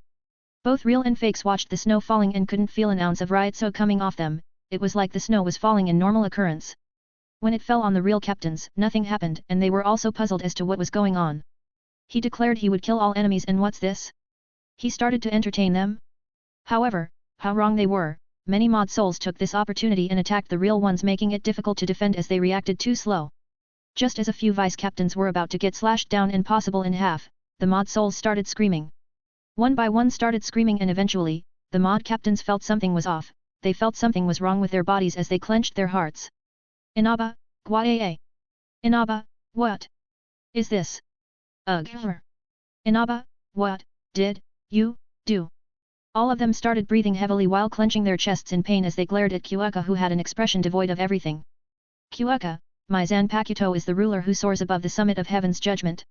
Both real and fakes watched the snow falling and couldn't feel an ounce of riotso coming off them. It was like the snow was falling in normal occurrence. When it fell on the real captains, nothing happened, and they were also puzzled as to what was going on. He declared he would kill all enemies, and what's this? He started to entertain them? However, how wrong they were. Many mod souls took this opportunity and attacked the real ones, making it difficult to defend as they reacted too slow. Just as a few vice captains were about to get slashed down and possible in half, the mod souls started screaming. One by one started screaming, and eventually, the mod captains felt something was off. They felt something was wrong with their bodies as they clenched their hearts. Inaba, Guaaa. Inaba, what is this? Ugh. Inaba, what did you do? All of them started breathing heavily while clenching their chests in pain as they glared at Kyuuka, who had an expression devoid of everything. Kyuuka, my Zanpakuto is the ruler who soars above the summit of heaven's judgment.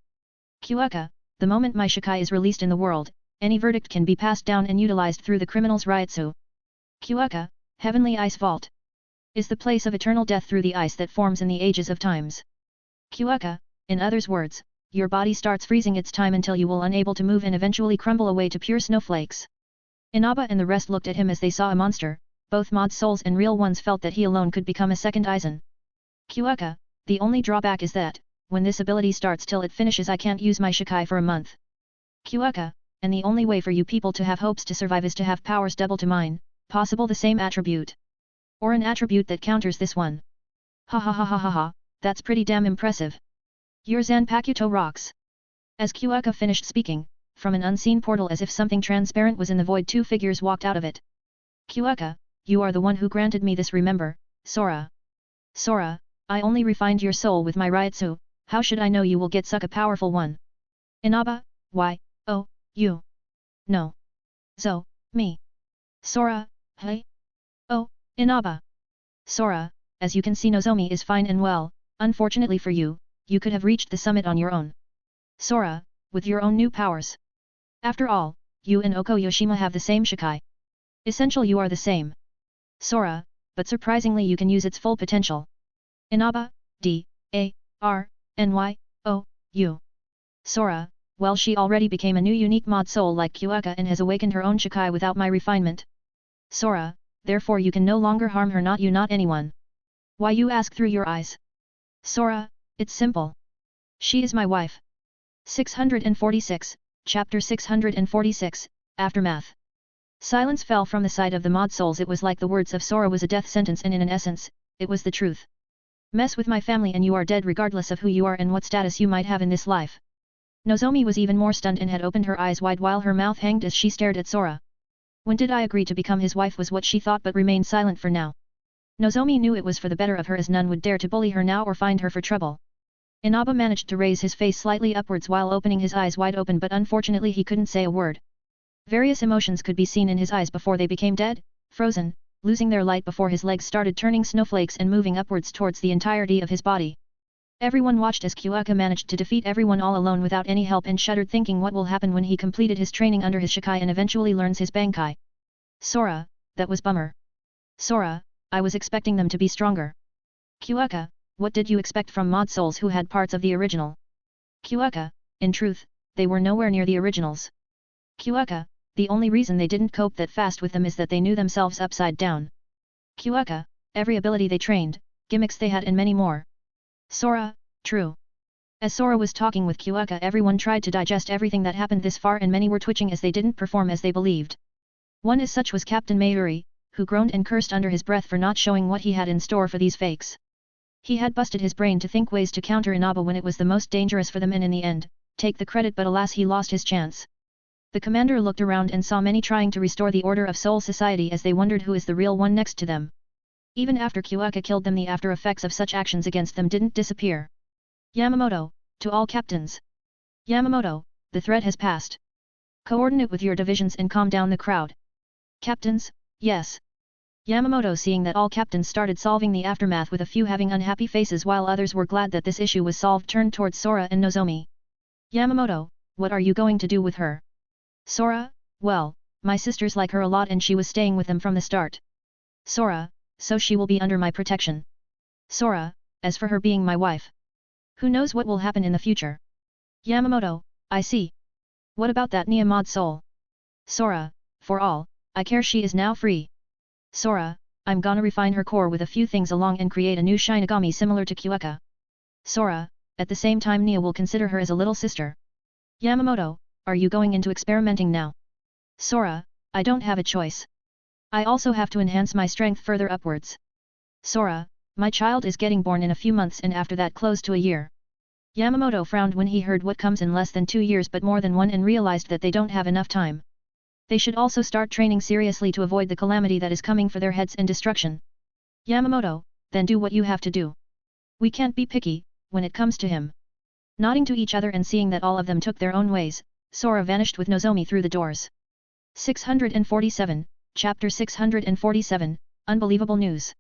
Kyuuka, the moment my Shikai is released in the world, any verdict can be passed down and utilized through the criminal's Ryotsu. Kyuuka, Heavenly Ice Vault, is the place of eternal death through the ice that forms in the ages of times. Kyuuka, in others' words, your body starts freezing its time until you will unable to move and eventually crumble away to pure snowflakes. Inaba and the rest looked at him as they saw a monster. Both mod souls and real ones felt that he alone could become a second Aizen. Kyuuka, the only drawback is that, when this ability starts till it finishes I can't use my Shikai for a month. Kyuuka, and the only way for you people to have hopes to survive is to have powers double to mine, possible the same attribute. Or an attribute that counters this one. Ha ha ha ha ha ha, that's pretty damn impressive. Your Zanpakuto rocks. As Kyuuka finished speaking, from an unseen portal as if something transparent was in the void, two figures walked out of it. Kyuuka, you are the one who granted me this, remember, Sora. Sora, I only refined your soul with my Ryutsu, how should I know you will get such a powerful one? Inaba, why, oh, you. No. Zo, me. Sora, hey? Oh, Inaba. Sora, as you can see Nozomi is fine and well, unfortunately for you, you could have reached the summit on your own. Sora, with your own new powers. After all, you and Oko Yoshima have the same Shikai. Essential you are the same. Sora, but surprisingly you can use its full potential. Inaba, D-A-R-N-Y-O-U. Sora, well she already became a new unique mod soul like Kyuuka and has awakened her own Shikai without my refinement. Sora, therefore you can no longer harm her, not you not anyone. Why you ask through your eyes? Sora, it's simple. She is my wife. 646, Chapter 646, Aftermath. Silence fell from the side of the mod souls. It was like the words of Sora was a death sentence, and in an essence, it was the truth. Mess with my family and you are dead regardless of who you are and what status you might have in this life. Nozomi was even more stunned and had opened her eyes wide while her mouth hanged as she stared at Sora. When did I agree to become his wife was what she thought, but remained silent for now. Nozomi knew it was for the better of her, as none would dare to bully her now or find her for trouble. Inaba managed to raise his face slightly upwards while opening his eyes wide open, but unfortunately he couldn't say a word. Various emotions could be seen in his eyes before they became dead, frozen, losing their light before his legs started turning snowflakes and moving upwards towards the entirety of his body. Everyone watched as Kyuuka managed to defeat everyone all alone without any help and shuddered, thinking what will happen when he completed his training under his Shikai and eventually learns his Bankai. Sora, that was bummer. Sora, I was expecting them to be stronger. Kyuuka, what did you expect from mod souls who had parts of the original? Kyuuka, in truth, they were nowhere near the originals. Kyuuka, the only reason they didn't cope that fast with them is that they knew themselves upside down. Kyuuka, every ability they trained, gimmicks they had and many more. Sora, true. As Sora was talking with Kyuuka, everyone tried to digest everything that happened this far and many were twitching as they didn't perform as they believed. One as such was Captain Mayuri, who groaned and cursed under his breath for not showing what he had in store for these fakes. He had busted his brain to think ways to counter Inaba when it was the most dangerous for them and in the end, take the credit, but alas he lost his chance. The commander looked around and saw many trying to restore the order of Soul Society as they wondered who is the real one next to them. Even after Kyuuka killed them, the after effects of such actions against them didn't disappear. Yamamoto, to all captains. Yamamoto, the threat has passed. Coordinate with your divisions and calm down the crowd. Captains, yes. Yamamoto, seeing that all captains started solving the aftermath with a few having unhappy faces while others were glad that this issue was solved, turned towards Sora and Nozomi. Yamamoto, what are you going to do with her? Sora, well, my sisters like her a lot and she was staying with them from the start. Sora, so she will be under my protection. Sora, as for her being my wife. Who knows what will happen in the future? Yamamoto, I see. What about that Nia mod soul? Sora, for all I care she is now free. Sora, I'm gonna refine her core with a few things along and create a new Shinigami similar to Kyuuka. Sora, at the same time Nia will consider her as a little sister. Yamamoto, are you going into experimenting now? Sora, I don't have a choice. I also have to enhance my strength further upwards. Sora, my child is getting born in a few months and after that close to a year. Yamamoto frowned when he heard what comes in less than 2 years but more than one and realized that they don't have enough time. They should also start training seriously to avoid the calamity that is coming for their heads and destruction. Yamamoto, then do what you have to do. We can't be picky, when it comes to him. Nodding to each other and seeing that all of them took their own ways, Sora vanished with Nozomi through the doors. 647, Chapter 647, Unbelievable News.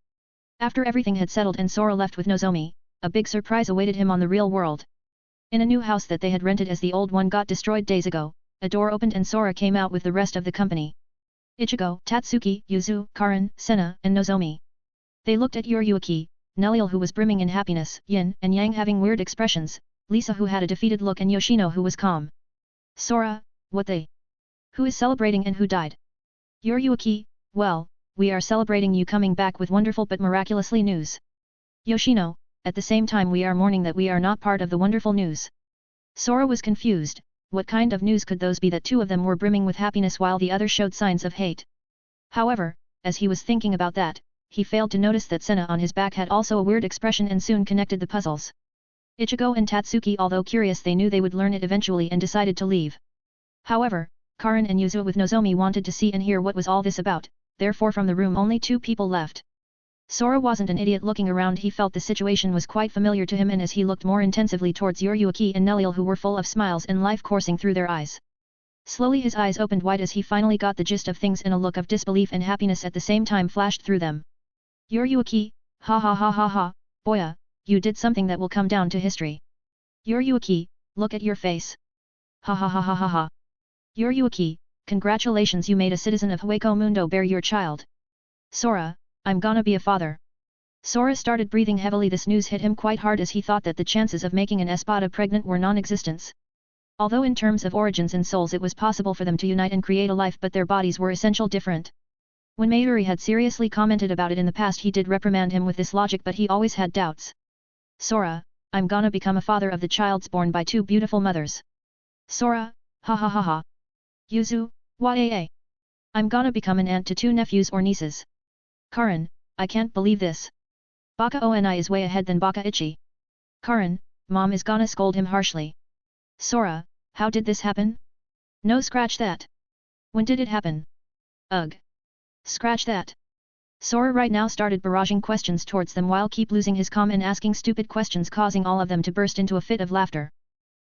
After everything had settled and Sora left with Nozomi, a big surprise awaited him on the real world. In a new house that they had rented as the old one got destroyed days ago, a door opened and Sora came out with the rest of the company. Ichigo, Tatsuki, Yuzu, Karin, Senna, and Nozomi. They looked at Yuryuki, Neliel who was brimming in happiness, Yin and Yang having weird expressions, Lisa who had a defeated look and Yoshino who was calm. Sora, what they? Who is celebrating and who died? Yuryuki, well, we are celebrating you coming back with wonderful but miraculously news. Yoshino, at the same time we are mourning that we are not part of the wonderful news. Sora was confused, what kind of news could those be that two of them were brimming with happiness while the other showed signs of hate? However, as he was thinking about that, he failed to notice that Senna on his back had also a weird expression and soon connected the puzzles. Ichigo and Tatsuki, although curious, they knew they would learn it eventually and decided to leave. However, Karin and Yuzu with Nozomi wanted to see and hear what was all this about, therefore from the room only 2 people left. Sora wasn't an idiot. Looking around, he felt the situation was quite familiar to him, and as he looked more intensively towards Yuryuki and Nelliel, who were full of smiles and life coursing through their eyes. Slowly his eyes opened wide as he finally got the gist of things, and a look of disbelief and happiness at the same time flashed through them. Yuryuki, ha ha ha ha ha, boya, you did something that will come down to history. Yuryuki, look at your face. Ha ha ha ha ha ha. Yuryuki, congratulations, you made a citizen of Hueco Mundo bear your child. Sora, I'm gonna be a father. Sora started breathing heavily. This news hit him quite hard as he thought that the chances of making an Espada pregnant were non-existent. Although in terms of origins and souls it was possible for them to unite and create a life, but their bodies were essential different. When Mayuri had seriously commented about it in the past, he did reprimand him with this logic, but he always had doubts. Sora, I'm gonna become a father of the childs born by 2 beautiful mothers. Sora, ha ha ha ha. Yuzu, yaa. I'm gonna become an aunt to 2 nephews or nieces. Karin, I can't believe this. Baka Oni is way ahead than Baka Ichi. Karin, Mom is gonna scold him harshly. Sora, how did this happen? No, scratch that. When did it happen? Ugh. Scratch that. Sora right now started barraging questions towards them while keep losing his calm and asking stupid questions, causing all of them to burst into a fit of laughter.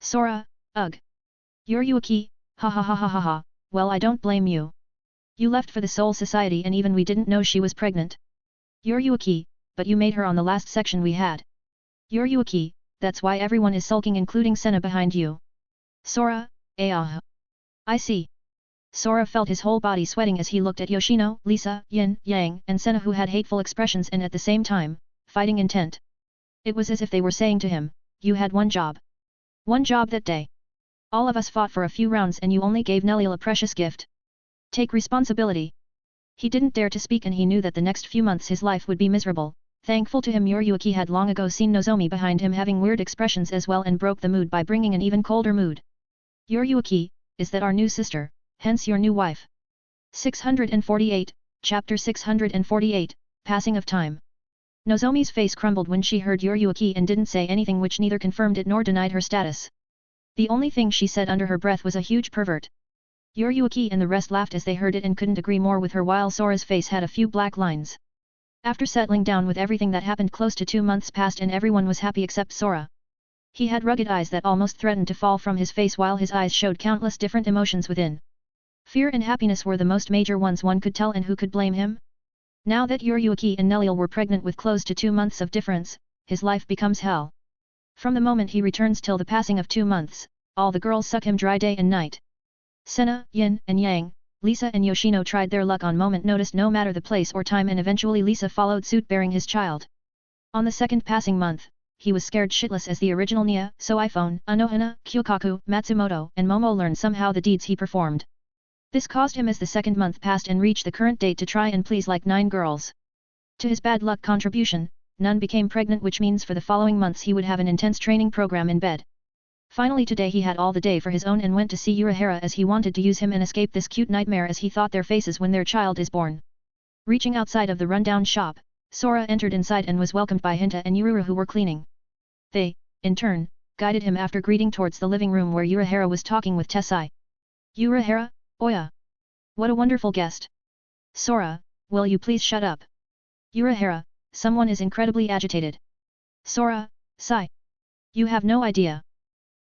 Sora, ugh. Yuryuki, ha ha ha ha ha ha, well, I don't blame you. You left for the Soul Society and even we didn't know she was pregnant. Yuryuki, but you made her on the last section we had. Yuryuki, that's why everyone is sulking, including Senna behind you. Sora, I see. Sora felt his whole body sweating as he looked at Yoshino, Lisa, Yin, Yang, and Senna, who had hateful expressions and at the same time, fighting intent. It was as if they were saying to him, you had one job. One job that day. All of us fought for a few rounds and you only gave Nelliel a precious gift. Take responsibility. He didn't dare to speak, and he knew that the next few months his life would be miserable. Thankful to him, Yuryuki had long ago seen Nozomi behind him having weird expressions as well and broke the mood by bringing an even colder mood. Yuryuki, is that our new sister, hence your new wife? 648, Chapter 648, Passing of Time. Nozomi's face crumbled when she heard Yuryuki and didn't say anything, which neither confirmed it nor denied her status. The only thing she said under her breath was a huge pervert. Yuryuki and the rest laughed as they heard it and couldn't agree more with her, while Sora's face had a few black lines. After settling down with everything that happened, close to 2 months passed and everyone was happy except Sora. He had rugged eyes that almost threatened to fall from his face, while his eyes showed countless different emotions within. Fear and happiness were the most major ones one could tell, and who could blame him? Now that Yuryuki and Nelliel were pregnant with close to 2 months of difference, his life becomes hell. From the moment he returns till the passing of 2 months, all the girls suck him dry day and night. Senna, Yin, and Yang, Lisa and Yoshino tried their luck on moment notice no matter the place or time, and eventually Lisa followed suit bearing his child. On the second passing month, he was scared shitless as the original Nya, so iPhone, Anohana, Kyukaku, Matsumoto, and Momo learned somehow the deeds he performed. This caused him as the second month passed and reached the current date to try and please like 9 girls. To his bad luck contribution, none became pregnant, which means for the following months he would have an intense training program in bed. Finally today he had all the day for his own and went to see Urahara as he wanted to use him and escape this cute nightmare as he thought their faces when their child is born. Reaching outside of the rundown shop, Sora entered inside and was welcomed by Hinta and Ururu, who were cleaning. They, in turn, guided him after greeting towards the living room where Urahara was talking with Tessai. Urahara, Oya! What a wonderful guest! Sora, will you please shut up? Urahara, someone is incredibly agitated. Sora, sigh. You have no idea.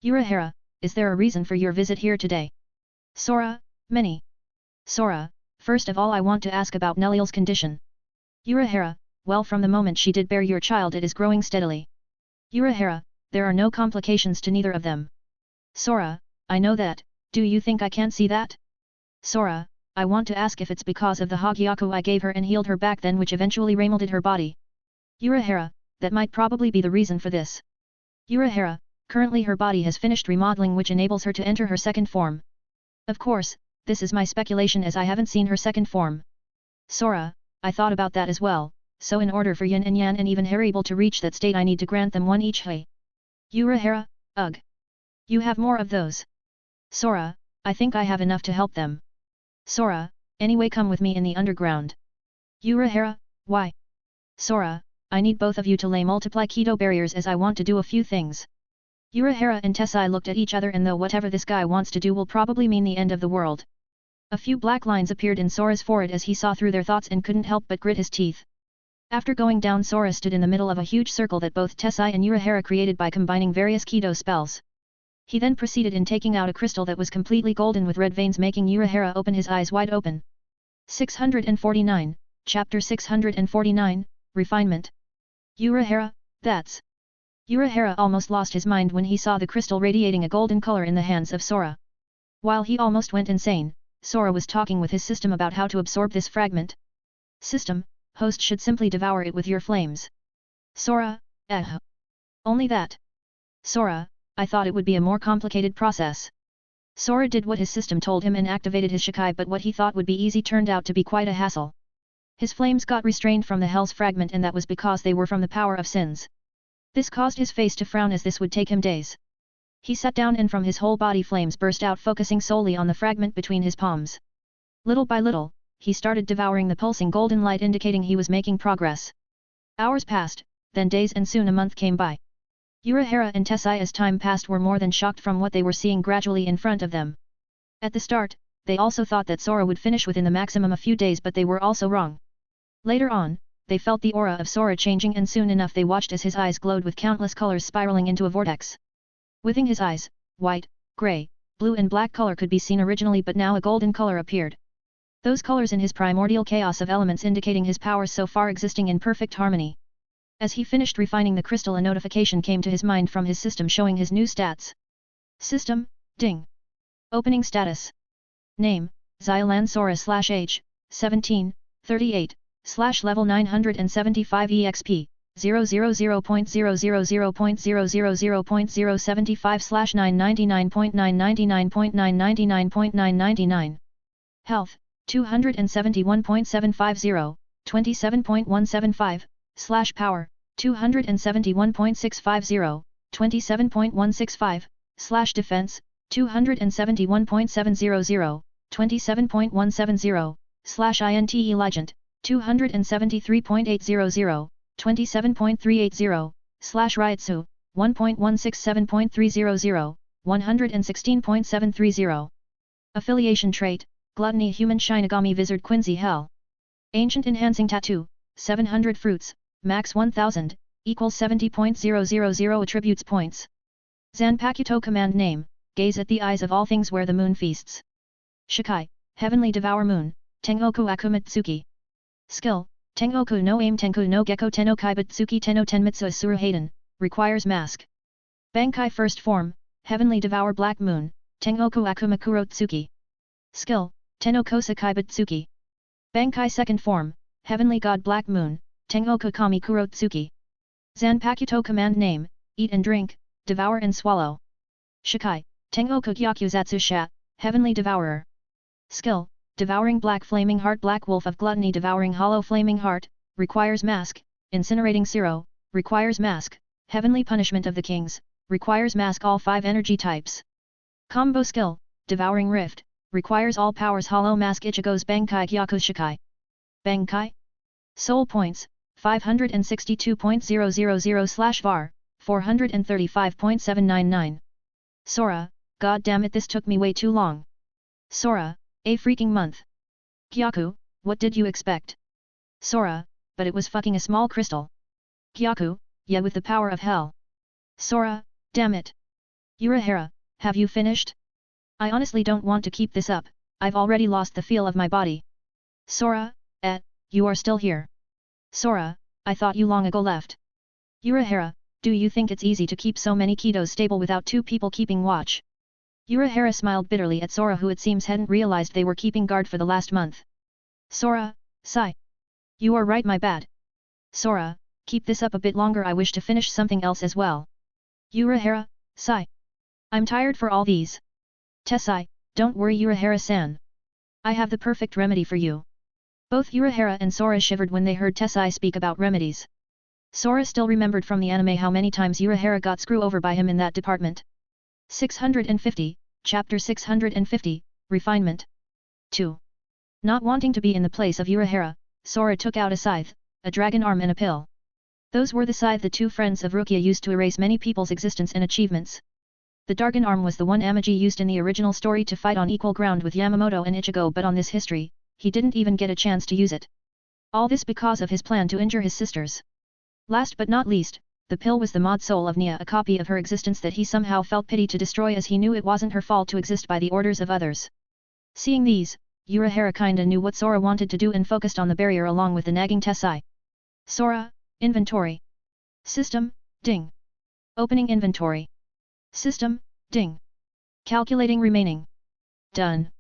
Urahara, is there a reason for your visit here today? Sora, many. Sora, first of all I want to ask about Nelliel's condition. Urahara, well, from the moment she did bear your child it is growing steadily. Urahara, there are no complications to neither of them. Sora, I know that, do you think I can't see that? Sora, I want to ask if it's because of the Hagyaku I gave her and healed her back then, which eventually remolded her body. Urahara, that might probably be the reason for this. Urahara, currently her body has finished remodeling, which enables her to enter her second form. Of course, this is my speculation as I haven't seen her second form. Sora, I thought about that as well, so in order for Yin and Yang and even Haribal to reach that state I need to grant them one each. Hey. Urahara, ugh. You have more of those. Sora, I think I have enough to help them. Sora, anyway come with me in the underground. Urahara, why? Sora, I need both of you to lay multiply keto barriers as I want to do a few things. Urahara and Tessai looked at each other and though whatever this guy wants to do will probably mean the end of the world. A few black lines appeared in Sora's forehead as he saw through their thoughts and couldn't help but grit his teeth. After going down, Sora stood in the middle of a huge circle that both Tessai and Urahara created by combining various keto spells. He then proceeded in taking out a crystal that was completely golden with red veins making Urahara open his eyes wide open. 649, Chapter 649, Refinement. Urahara, that's... Urahara almost lost his mind when he saw the crystal radiating a golden color in the hands of Sora. While he almost went insane, Sora was talking with his system about how to absorb this fragment. System, host should simply devour it with your flames. Sora, only that. Sora, I thought it would be a more complicated process. Sora did what his system told him and activated his Shikai, but what he thought would be easy turned out to be quite a hassle. His flames got restrained from the Hell's fragment and that was because they were from the power of sins. This caused his face to frown as this would take him days. He sat down and from his whole body flames burst out focusing solely on the fragment between his palms. Little by little, he started devouring the pulsing golden light indicating he was making progress. Hours passed, then days and soon a month came by. Urahara and Tessai as time passed were more than shocked from what they were seeing gradually in front of them. At the start, they also thought that Sora would finish within the maximum a few days but they were also wrong. Later on, they felt the aura of Sora changing and soon enough they watched as his eyes glowed with countless colors spiraling into a vortex. Within his eyes, white, grey, blue and black color could be seen originally but now a golden color appeared. Those colors in his primordial chaos of elements indicating his powers so far existing in perfect harmony. As he finished refining the crystal a notification came to his mind from his system showing his new stats. System, ding. Opening status. Name, Xylan Sora /Age, 17, 38, /level 975 exp, 000.000.000.075/999.999.999.999. Health, 271.750, 27.175, /Power, 271.650, 27.165, /Defense, 271.700, 27.170, /INTE Legend, 273.800, 27.380, /Ryatsu, 1.167.300, 116.730. Affiliation trait, Gluttony Human Shinigami Wizard Quincy Hell. Ancient Enhancing Tattoo, 700 Fruits, Max 1000, equals 70.000 Attributes Points. Zanpakuto Command Name, Gaze at the eyes of all things where the moon feasts. Shikai, Heavenly Devour Moon, Tengoku Akumatsuki. Skill, Tengoku no Aim Tenku no Gecko Tenno Kaibatsuki Tenno Tenmitsu Asura Hayden, requires Mask. Bankai First Form, Heavenly Devour Black Moon, Tengoku Akumakuro Tsuki. Skill, Tenno Kosa Kaibatsuki. Bankai Second Form, Heavenly God Black Moon, Tengoku Kami Kuro Tsuki. Zanpakuto Command Name, Eat and Drink, Devour and Swallow. Shikai, Tengoku Gyakuzatsu Sha, Heavenly Devourer. Skill, Devouring Black Flaming Heart Black Wolf of Gluttony Devouring Hollow Flaming Heart, requires Mask, Incinerating Zero, requires Mask, Heavenly Punishment of the Kings, requires Mask all 5 energy types. Combo Skill, Devouring Rift, requires all powers Hollow Mask Ichigo's Bankai Gyaku Shikai. Bankai? Soul Points, 562.000/var, 435.799. Sora, god damn it this took me way too long. Sora, a freaking month. Gyaku, what did you expect? Sora, but it was fucking a small crystal. Gyaku, yeah with the power of hell. Sora, damn it. Urahara, have you finished? I honestly don't want to keep this up, I've already lost the feel of my body. Sora, you are still here. Sora, I thought you long ago left. Urahara, do you think it's easy to keep so many ketos stable without 2 people keeping watch? Urahara smiled bitterly at Sora who it seems hadn't realized they were keeping guard for the last month. Sora, sigh. You are right my bad. Sora, keep this up a bit longer I wish to finish something else as well. Urahara, sigh. I'm tired for all these. Tessai, don't worry Urahara-san. I have the perfect remedy for you. Both Urahara and Sora shivered when they heard Tessai speak about remedies. Sora still remembered from the anime how many times Urahara got screwed over by him in that department. 650, Chapter 650, Refinement. 2. Not wanting to be in the place of Urahara, Sora took out a scythe, a dragon arm and a pill. Those were the scythe the two friends of Rukia used to erase many people's existence and achievements. The dragon arm was the one Amaji used in the original story to fight on equal ground with Yamamoto and Ichigo, but on this history, he didn't even get a chance to use it. All this because of his plan to injure his sisters. Last but not least, the pill was the mod soul of Nia, a copy of her existence that he somehow felt pity to destroy, as he knew it wasn't her fault to exist by the orders of others. Seeing these, Urahara kinda knew what Sora wanted to do and focused on the barrier along with the nagging Tessai. Sora, inventory. System, ding. Opening inventory. System, ding. Calculating remaining. Done.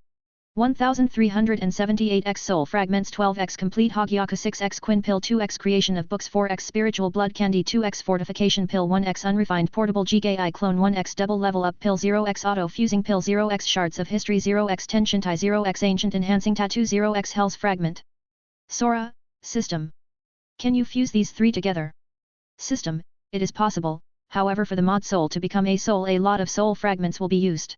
1378x soul fragments, 12x complete Hogyaku, 6x quin pill, 2x creation of books, 4x spiritual blood candy, 2x fortification pill, 1x unrefined portable GKI clone, 1x double level up pill, 0x auto fusing pill, 0x shards of history, 0x tenshintai, 0x ancient enhancing tattoo, 0x hell's fragment. Sora, system. Can you fuse these three together? System, it is possible, however for the mod soul to become a soul a lot of soul fragments will be used.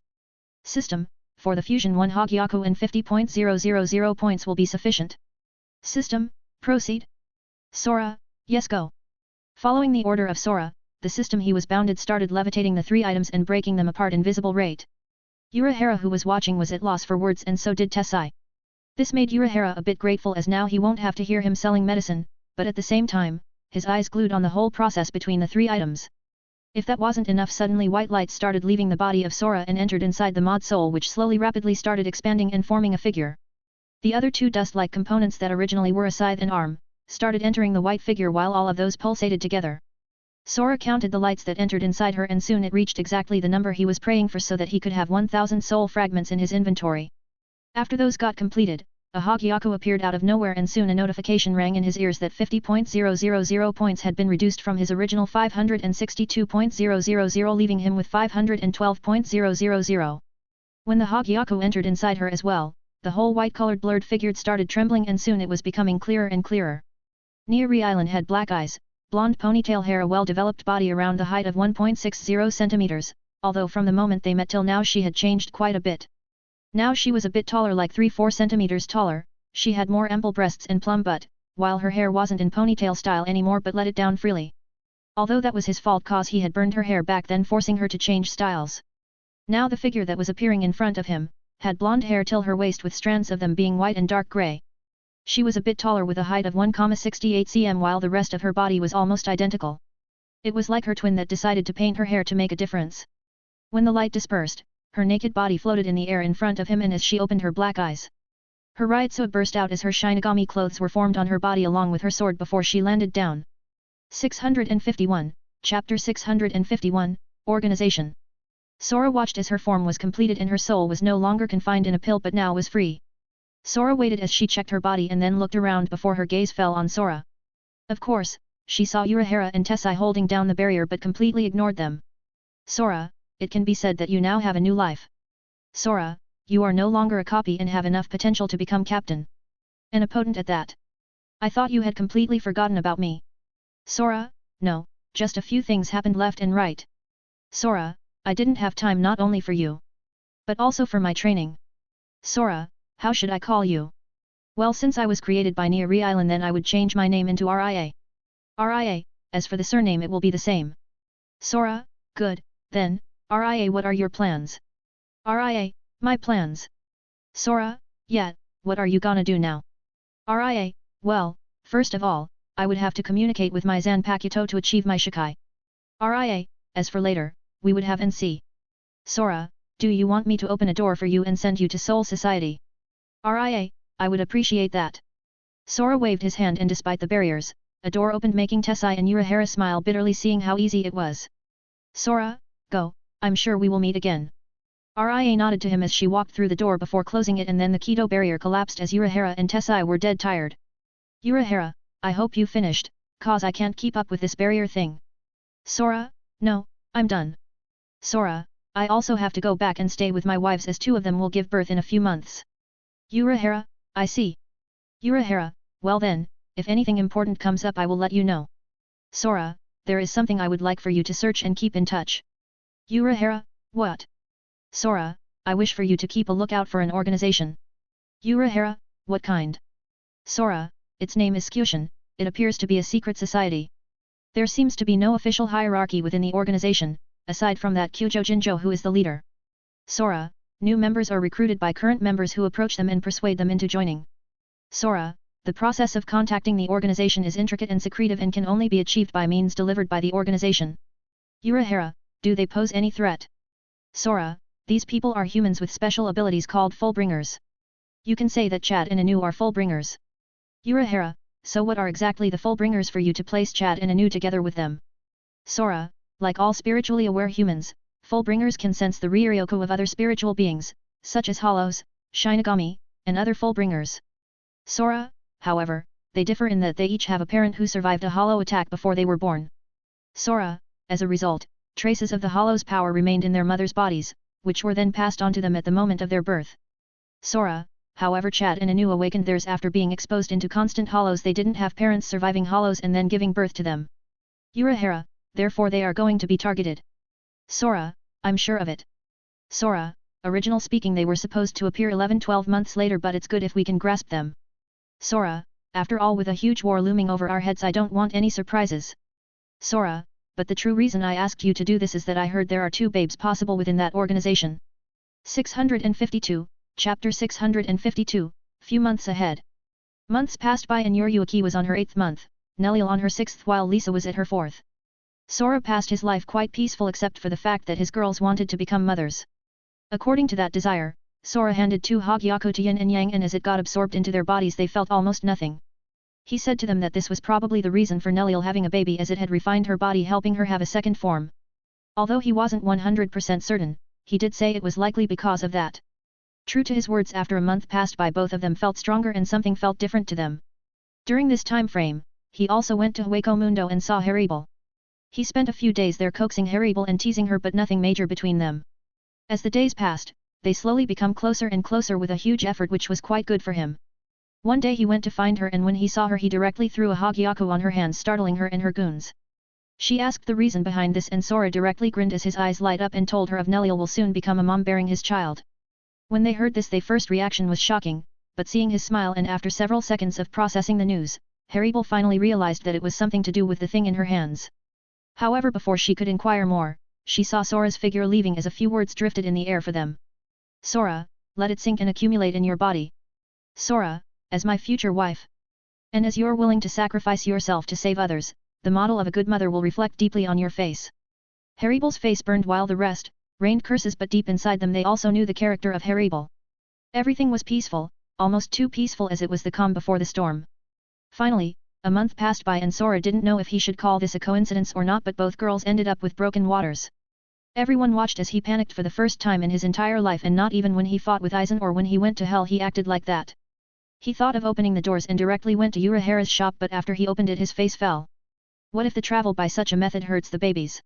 System, for the fusion 1 Hogyaku and 50.000 points will be sufficient. System, proceed. Sora, yes go. Following the order of Sora, the system he was bounded started levitating the three items and breaking them apart in visible rate. Urahara, who was watching, was at loss for words, and so did Tessai. This made Urahara a bit grateful, as now he won't have to hear him selling medicine, but at the same time, his eyes glued on the whole process between the three items. If that wasn't enough, suddenly white light started leaving the body of Sora and entered inside the mod soul, which slowly rapidly started expanding and forming a figure. The other two dust-like components that originally were a scythe and arm, started entering the white figure while all of those pulsated together. Sora counted the lights that entered inside her, and soon it reached exactly the number he was praying for so that he could have 1000 soul fragments in his inventory. After those got completed, a Hogyaku appeared out of nowhere, and soon a notification rang in his ears that 50.000 points had been reduced from his original 562.000, leaving him with 512.000. When the Hogyaku entered inside her as well, the whole white-colored blurred figure started trembling, and soon it was becoming clearer and clearer. Nia Island had black eyes, blonde ponytail hair, a well-developed body around the height of 1.60 centimeters, although from the moment they met till now she had changed quite a bit. Now she was a bit taller, like 3-4 centimeters taller, she had more ample breasts and plump butt, while her hair wasn't in ponytail style anymore but let it down freely. Although that was his fault cause he had burned her hair back then, forcing her to change styles. Now the figure that was appearing in front of him, had blonde hair till her waist with strands of them being white and dark grey. She was a bit taller with a height of 1,68 cm while the rest of her body was almost identical. It was like her twin that decided to paint her hair to make a difference. When the light dispersed, her naked body floated in the air in front of him, and as she opened her black eyes, her Ryutsu burst out as her Shinigami clothes were formed on her body along with her sword before she landed down. 651, Chapter 651, Organization. Sora watched as her form was completed and her soul was no longer confined in a pill but now was free. Sora waited as she checked her body and then looked around before her gaze fell on Sora. Of course, she saw Urahara and Tessai holding down the barrier but completely ignored them. Sora, it can be said that you now have a new life. Sora, you are no longer a copy and have enough potential to become captain. And a potent at that. I thought you had completely forgotten about me. Sora, no, just a few things happened left and right. Sora, I didn't have time not only for you, but also for my training. Sora, how should I call you? Well, since I was created by Nia Island, then I would change my name into Ria. Ria, as for the surname it will be the same. Sora, good, then, Ria, what are your plans? Ria, my plans. Sora, yeah, what are you gonna do now? Ria, well, first of all, I would have to communicate with my Zanpakuto to achieve my Shikai. Ria, as for later, we would have and see. Sora, do you want me to open a door for you and send you to Soul Society? Ria, I would appreciate that. Sora waved his hand and despite the barriers, a door opened, making Tessai and Urahara smile bitterly, seeing how easy it was. Sora, go, I'm sure we will meet again. Ria nodded to him as she walked through the door before closing it, and then the Keto barrier collapsed as Urahara and Tessai were dead tired. Urahara, I hope you finished, cause I can't keep up with this barrier thing. Sora, no, I'm done. Sora, I also have to go back and stay with my wives as two of them will give birth in a few months. Urahara, I see. Urahara, well then, if anything important comes up I will let you know. Sora, there is something I would like for you to search and keep in touch. Urahara, what? Sora, I wish for you to keep a lookout for an organization. Urahara, what kind? Sora, its name is Kyushin, it appears to be a secret society. There seems to be no official hierarchy within the organization, aside from that Kyujo Jinjo who is the leader. Sora, new members are recruited by current members who approach them and persuade them into joining. Sora, the process of contacting the organization is intricate and secretive and can only be achieved by means delivered by the organization. Urahara, do they pose any threat? Sora, these people are humans with special abilities called Fullbringers. You can say that Chad and Anu are Fullbringers. Urahara, so what are exactly the Fullbringers for you to place Chad and Anu together with them? Sora, like all spiritually aware humans, Fullbringers can sense the Ryoryoku of other spiritual beings, such as Hollows, Shinigami, and other Fullbringers. Sora, however, they differ in that they each have a parent who survived a Hollow attack before they were born. Sora, as a result, traces of the Hollow's power remained in their mother's bodies, which were then passed on to them at the moment of their birth. Sora, however Chad and Anu awakened theirs after being exposed into constant Hollows. They didn't have parents surviving Hollows and then giving birth to them. Urahara, therefore they are going to be targeted. Sora, I'm sure of it. Sora, original speaking they were supposed to appear 11-12 months later, but it's good if we can grasp them. Sora, after all, with a huge war looming over our heads I don't want any surprises. Sora, but the true reason I asked you to do this is that I heard there are 2 babes possible within that organization. 652, Chapter 652, few months ahead. Months passed by and Yuruaki was on her 8th month, Neliel on her 6th while Lisa was at her 4th. Sora passed his life quite peaceful except for the fact that his girls wanted to become mothers. According to that desire, Sora handed 2 Hogyaku to Yin and Yang, and as it got absorbed into their bodies they felt almost nothing. He said to them that this was probably the reason for Neliel having a baby, as it had refined her body, helping her have a second form. Although he wasn't 100% certain, he did say it was likely because of that. True to his words, after a month passed by both of them felt stronger and something felt different to them. During this time frame, he also went to Hueco Mundo and saw Haribel. He spent a few days there coaxing Haribel and teasing her, but nothing major between them. As the days passed, they slowly become closer and closer with a huge effort, which was quite good for him. One day he went to find her, and when he saw her he directly threw a Hogyaku on her hands, startling her and her goons. She asked the reason behind this, and Sora directly grinned as his eyes light up and told her of Neliel will soon become a mom bearing his child. When they heard this, their first reaction was shocking, but seeing his smile and after several seconds of processing the news, Haribel finally realized that it was something to do with the thing in her hands. However, before she could inquire more, she saw Sora's figure leaving as a few words drifted in the air for them. Sora, let it sink and accumulate in your body. Sora, as my future wife. And as you're willing to sacrifice yourself to save others, the model of a good mother will reflect deeply on your face. Haribel's face burned while the rest rained curses, but deep inside them they also knew the character of Haribel. Everything was peaceful, almost too peaceful, as it was the calm before the storm. Finally, a month passed by and Sora didn't know if he should call this a coincidence or not, but both girls ended up with broken waters. Everyone watched as he panicked for the first time in his entire life, and not even when he fought with Aizen or when he went to hell he acted like that. He thought of opening the doors and directly went to Urahara's shop, but after he opened it his face fell. What if the travel by such a method hurts the babies?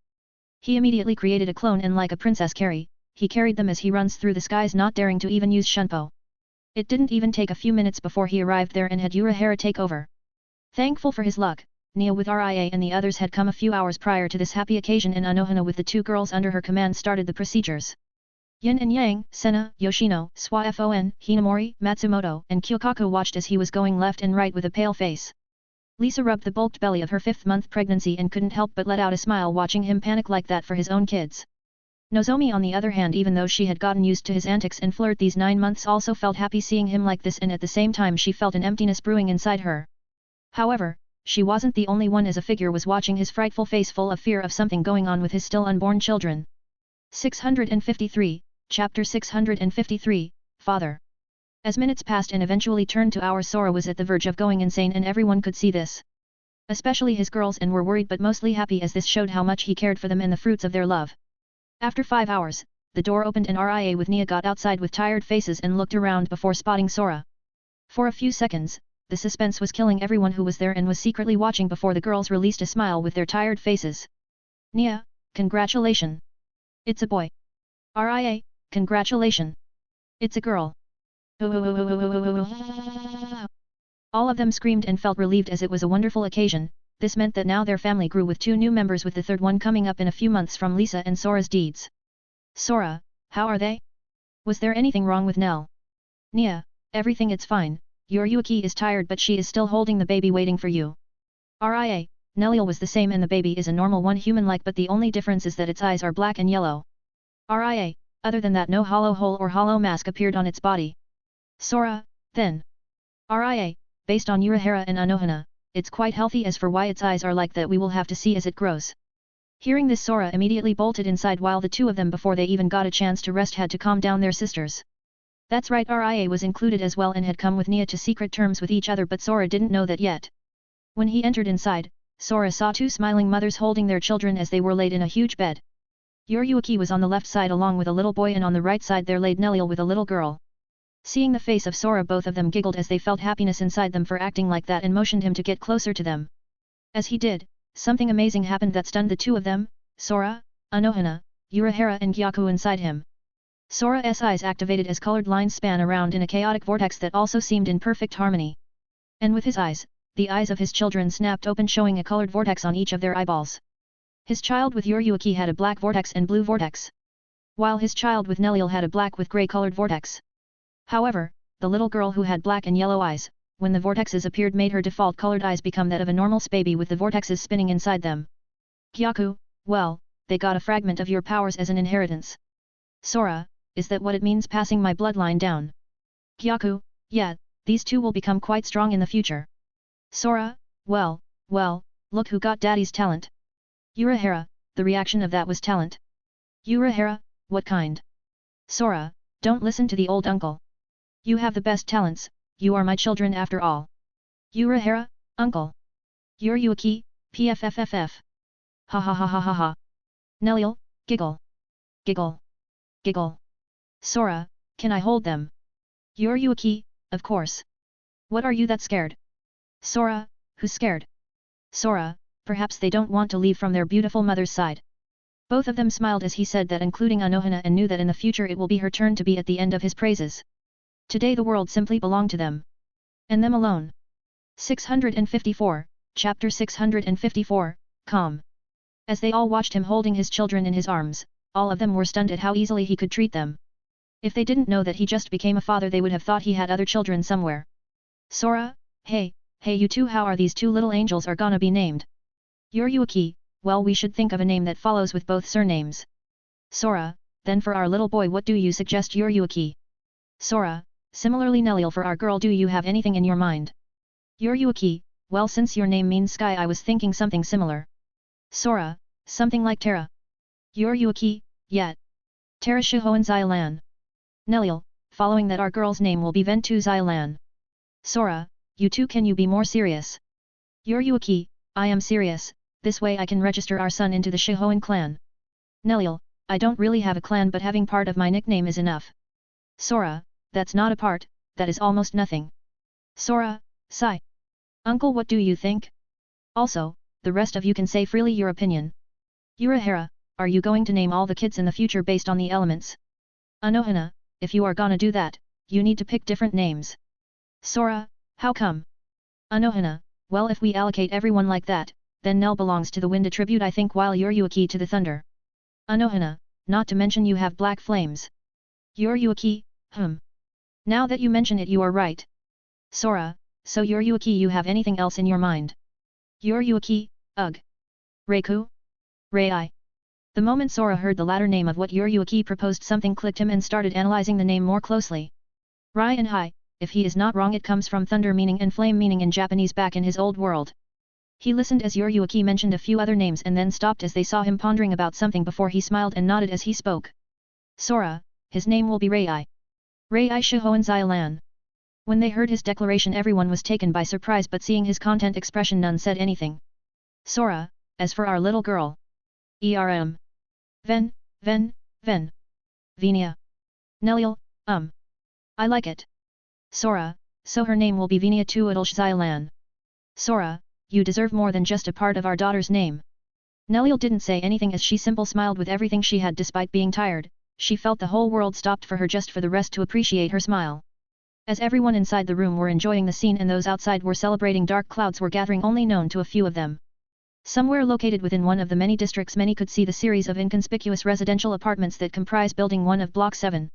He immediately created a clone, and like a princess carry, he carried them as he runs through the skies, not daring to even use Shunpo. It didn't even take a few minutes before he arrived there and had Urahara take over. Thankful for his luck, Nia with Ria and the others had come a few hours prior to this happy occasion, and Anohana with the 2 girls under her command started the procedures. Yin and Yang, Senna, Yoshino, Swa-Fon, Hinamori, Matsumoto, and Kyokaku watched as he was going left and right with a pale face. Lisa rubbed the bulked belly of her 5th-month pregnancy and couldn't help but let out a smile watching him panic like that for his own kids. Nozomi on the other hand, even though she had gotten used to his antics and flirt these 9 months, also felt happy seeing him like this, and at the same time she felt an emptiness brewing inside her. However, she wasn't the only one, as a figure was watching his frightful face full of fear of something going on with his still unborn children. 653, Chapter 653, Father. As minutes passed and eventually turned to hours, Sora was at the verge of going insane, and everyone could see this. Especially his girls, and were worried but mostly happy, as this showed how much he cared for them and the fruits of their love. After 5 hours, the door opened and Ria with Nia got outside with tired faces and looked around before spotting Sora. For a few seconds, the suspense was killing everyone who was there and was secretly watching before the girls released a smile with their tired faces. Nia, congratulations. It's a boy. Ria, congratulations. It's a girl. All of them screamed and felt relieved as it was a wonderful occasion. This meant that now their family grew with 2 new members, with the third one coming up in a few months from Lisa and Sora's deeds. Sora, how are they? Was there anything wrong with Nell? Nia, everything it's fine. Your Yuki is tired but she is still holding the baby waiting for you. RIA, Nellil was the same and the baby is a normal one, human-like, but the only difference is that its eyes are black and yellow. RIA, other than that no hollow hole or hollow mask appeared on its body. Sora, then. RIA, based on Urahara and Anohana, it's quite healthy. As for why its eyes are like that we will have to see as it grows. Hearing this, Sora immediately bolted inside, while the 2 of them, before they even got a chance to rest, had to calm down their sisters. That's right, RIA was included as well and had come with Nia to secret terms with each other, but Sora didn't know that yet. When he entered inside, Sora saw 2 smiling mothers holding their children as they were laid in a huge bed. Yuki was on the left side along with a little boy, and on the right side there laid Nellil with a little girl. Seeing the face of Sora, both of them giggled as they felt happiness inside them for acting like that and motioned him to get closer to them. As he did, something amazing happened that stunned the 2 of them, Sora, Anohana, Urahara and Gyaku inside him. Sora's eyes activated as colored lines span around in a chaotic vortex that also seemed in perfect harmony. And with his eyes, the eyes of his children snapped open, showing a colored vortex on each of their eyeballs. His child with Yuki had a black vortex and blue vortex, while his child with Nellil had a black with grey colored vortex. However, the little girl who had black and yellow eyes, when the vortexes appeared, made her default colored eyes become that of a normal baby with the vortexes spinning inside them. Gyaku, well, they got a fragment of your powers as an inheritance. Sora, is that what it means, passing my bloodline down? Gyaku, yeah, these 2 will become quite strong in the future. Sora, well, look who got daddy's talent. Urahara, the reaction of that was talent. Urahara, what kind? Sora, don't listen to the old uncle. You have the best talents, you are my children after all. Urahara, uncle. Yuki, pfffff. Ha ha ha ha ha ha. Nellil, giggle. Giggle. Giggle. Sora, can I hold them? Yuki, of course. What are you that scared? Sora, who's scared? Sora, perhaps they don't want to leave from their beautiful mother's side. Both of them smiled as he said that, including Anohana, and knew that in the future it will be her turn to be at the end of his praises. Today the world simply belonged to them. And them alone. 654, Chapter 654, Calm. As they all watched him holding his children in his arms, all of them were stunned at how easily he could treat them. If they didn't know that he just became a father, they would have thought he had other children somewhere. Sora, hey you 2, how are these 2 little angels are gonna be named? Yuki, well, we should think of a name that follows with both surnames. Sora, then for our little boy what do you suggest, Yuki? Sora, similarly Nellil, for our girl do you have anything in your mind? Yuki, well, since your name means sky I was thinking something similar. Sora, something like Terra. Yuki, yeah. Terra Shihoan Xialan. Nellil, following that our girl's name will be Ventu Xialan. Sora, you 2, can you be more serious? Yuki, I am serious, this way I can register our son into the Shihoan clan. Nellil, I don't really have a clan, but having part of my nickname is enough. Sora, that's not a part, that is almost nothing. Sora, sigh. Uncle, what do you think? Also, the rest of you can say freely your opinion. Urahara, are you going to name all the kids in the future based on the elements? Anohana, if you are gonna do that, you need to pick different names. Sora, how come? Anohana, well, if we allocate everyone like that, then Nell belongs to the wind attribute I think, while Yuki to the thunder. Anohana, not to mention you have black flames. Yuki, Now that you mention it, you are right. Sora, so Yuki, you have anything else in your mind? Yuki, ugh. Reiku? Rei. The moment Sora heard the latter name of what Yuki proposed, something clicked him and started analyzing the name more closely. Rai and Hai, if he is not wrong, it comes from thunder meaning and flame meaning in Japanese back in his old world. He listened as Yuki mentioned a few other names and then stopped as they saw him pondering about something before he smiled and nodded as he spoke. Sora, his name will be Rei. Rei Shihoan Xialan. When they heard his declaration, everyone was taken by surprise, but seeing his content expression, none said anything. Sora, as for our little girl. Ven. Venia. Nellil, I like it. Sora, so her name will be Venia Tuadal Xialan. Sora, you deserve more than just a part of our daughter's name. Nellil didn't say anything as she simply smiled with everything she had. Despite being tired, she felt the whole world stopped for her just for the rest to appreciate her smile. As everyone inside the room were enjoying the scene and those outside were celebrating, dark clouds were gathering only known to a few of them. Somewhere located within one of the many districts, many could see the series of inconspicuous residential apartments that comprise Building 1 of Block 7.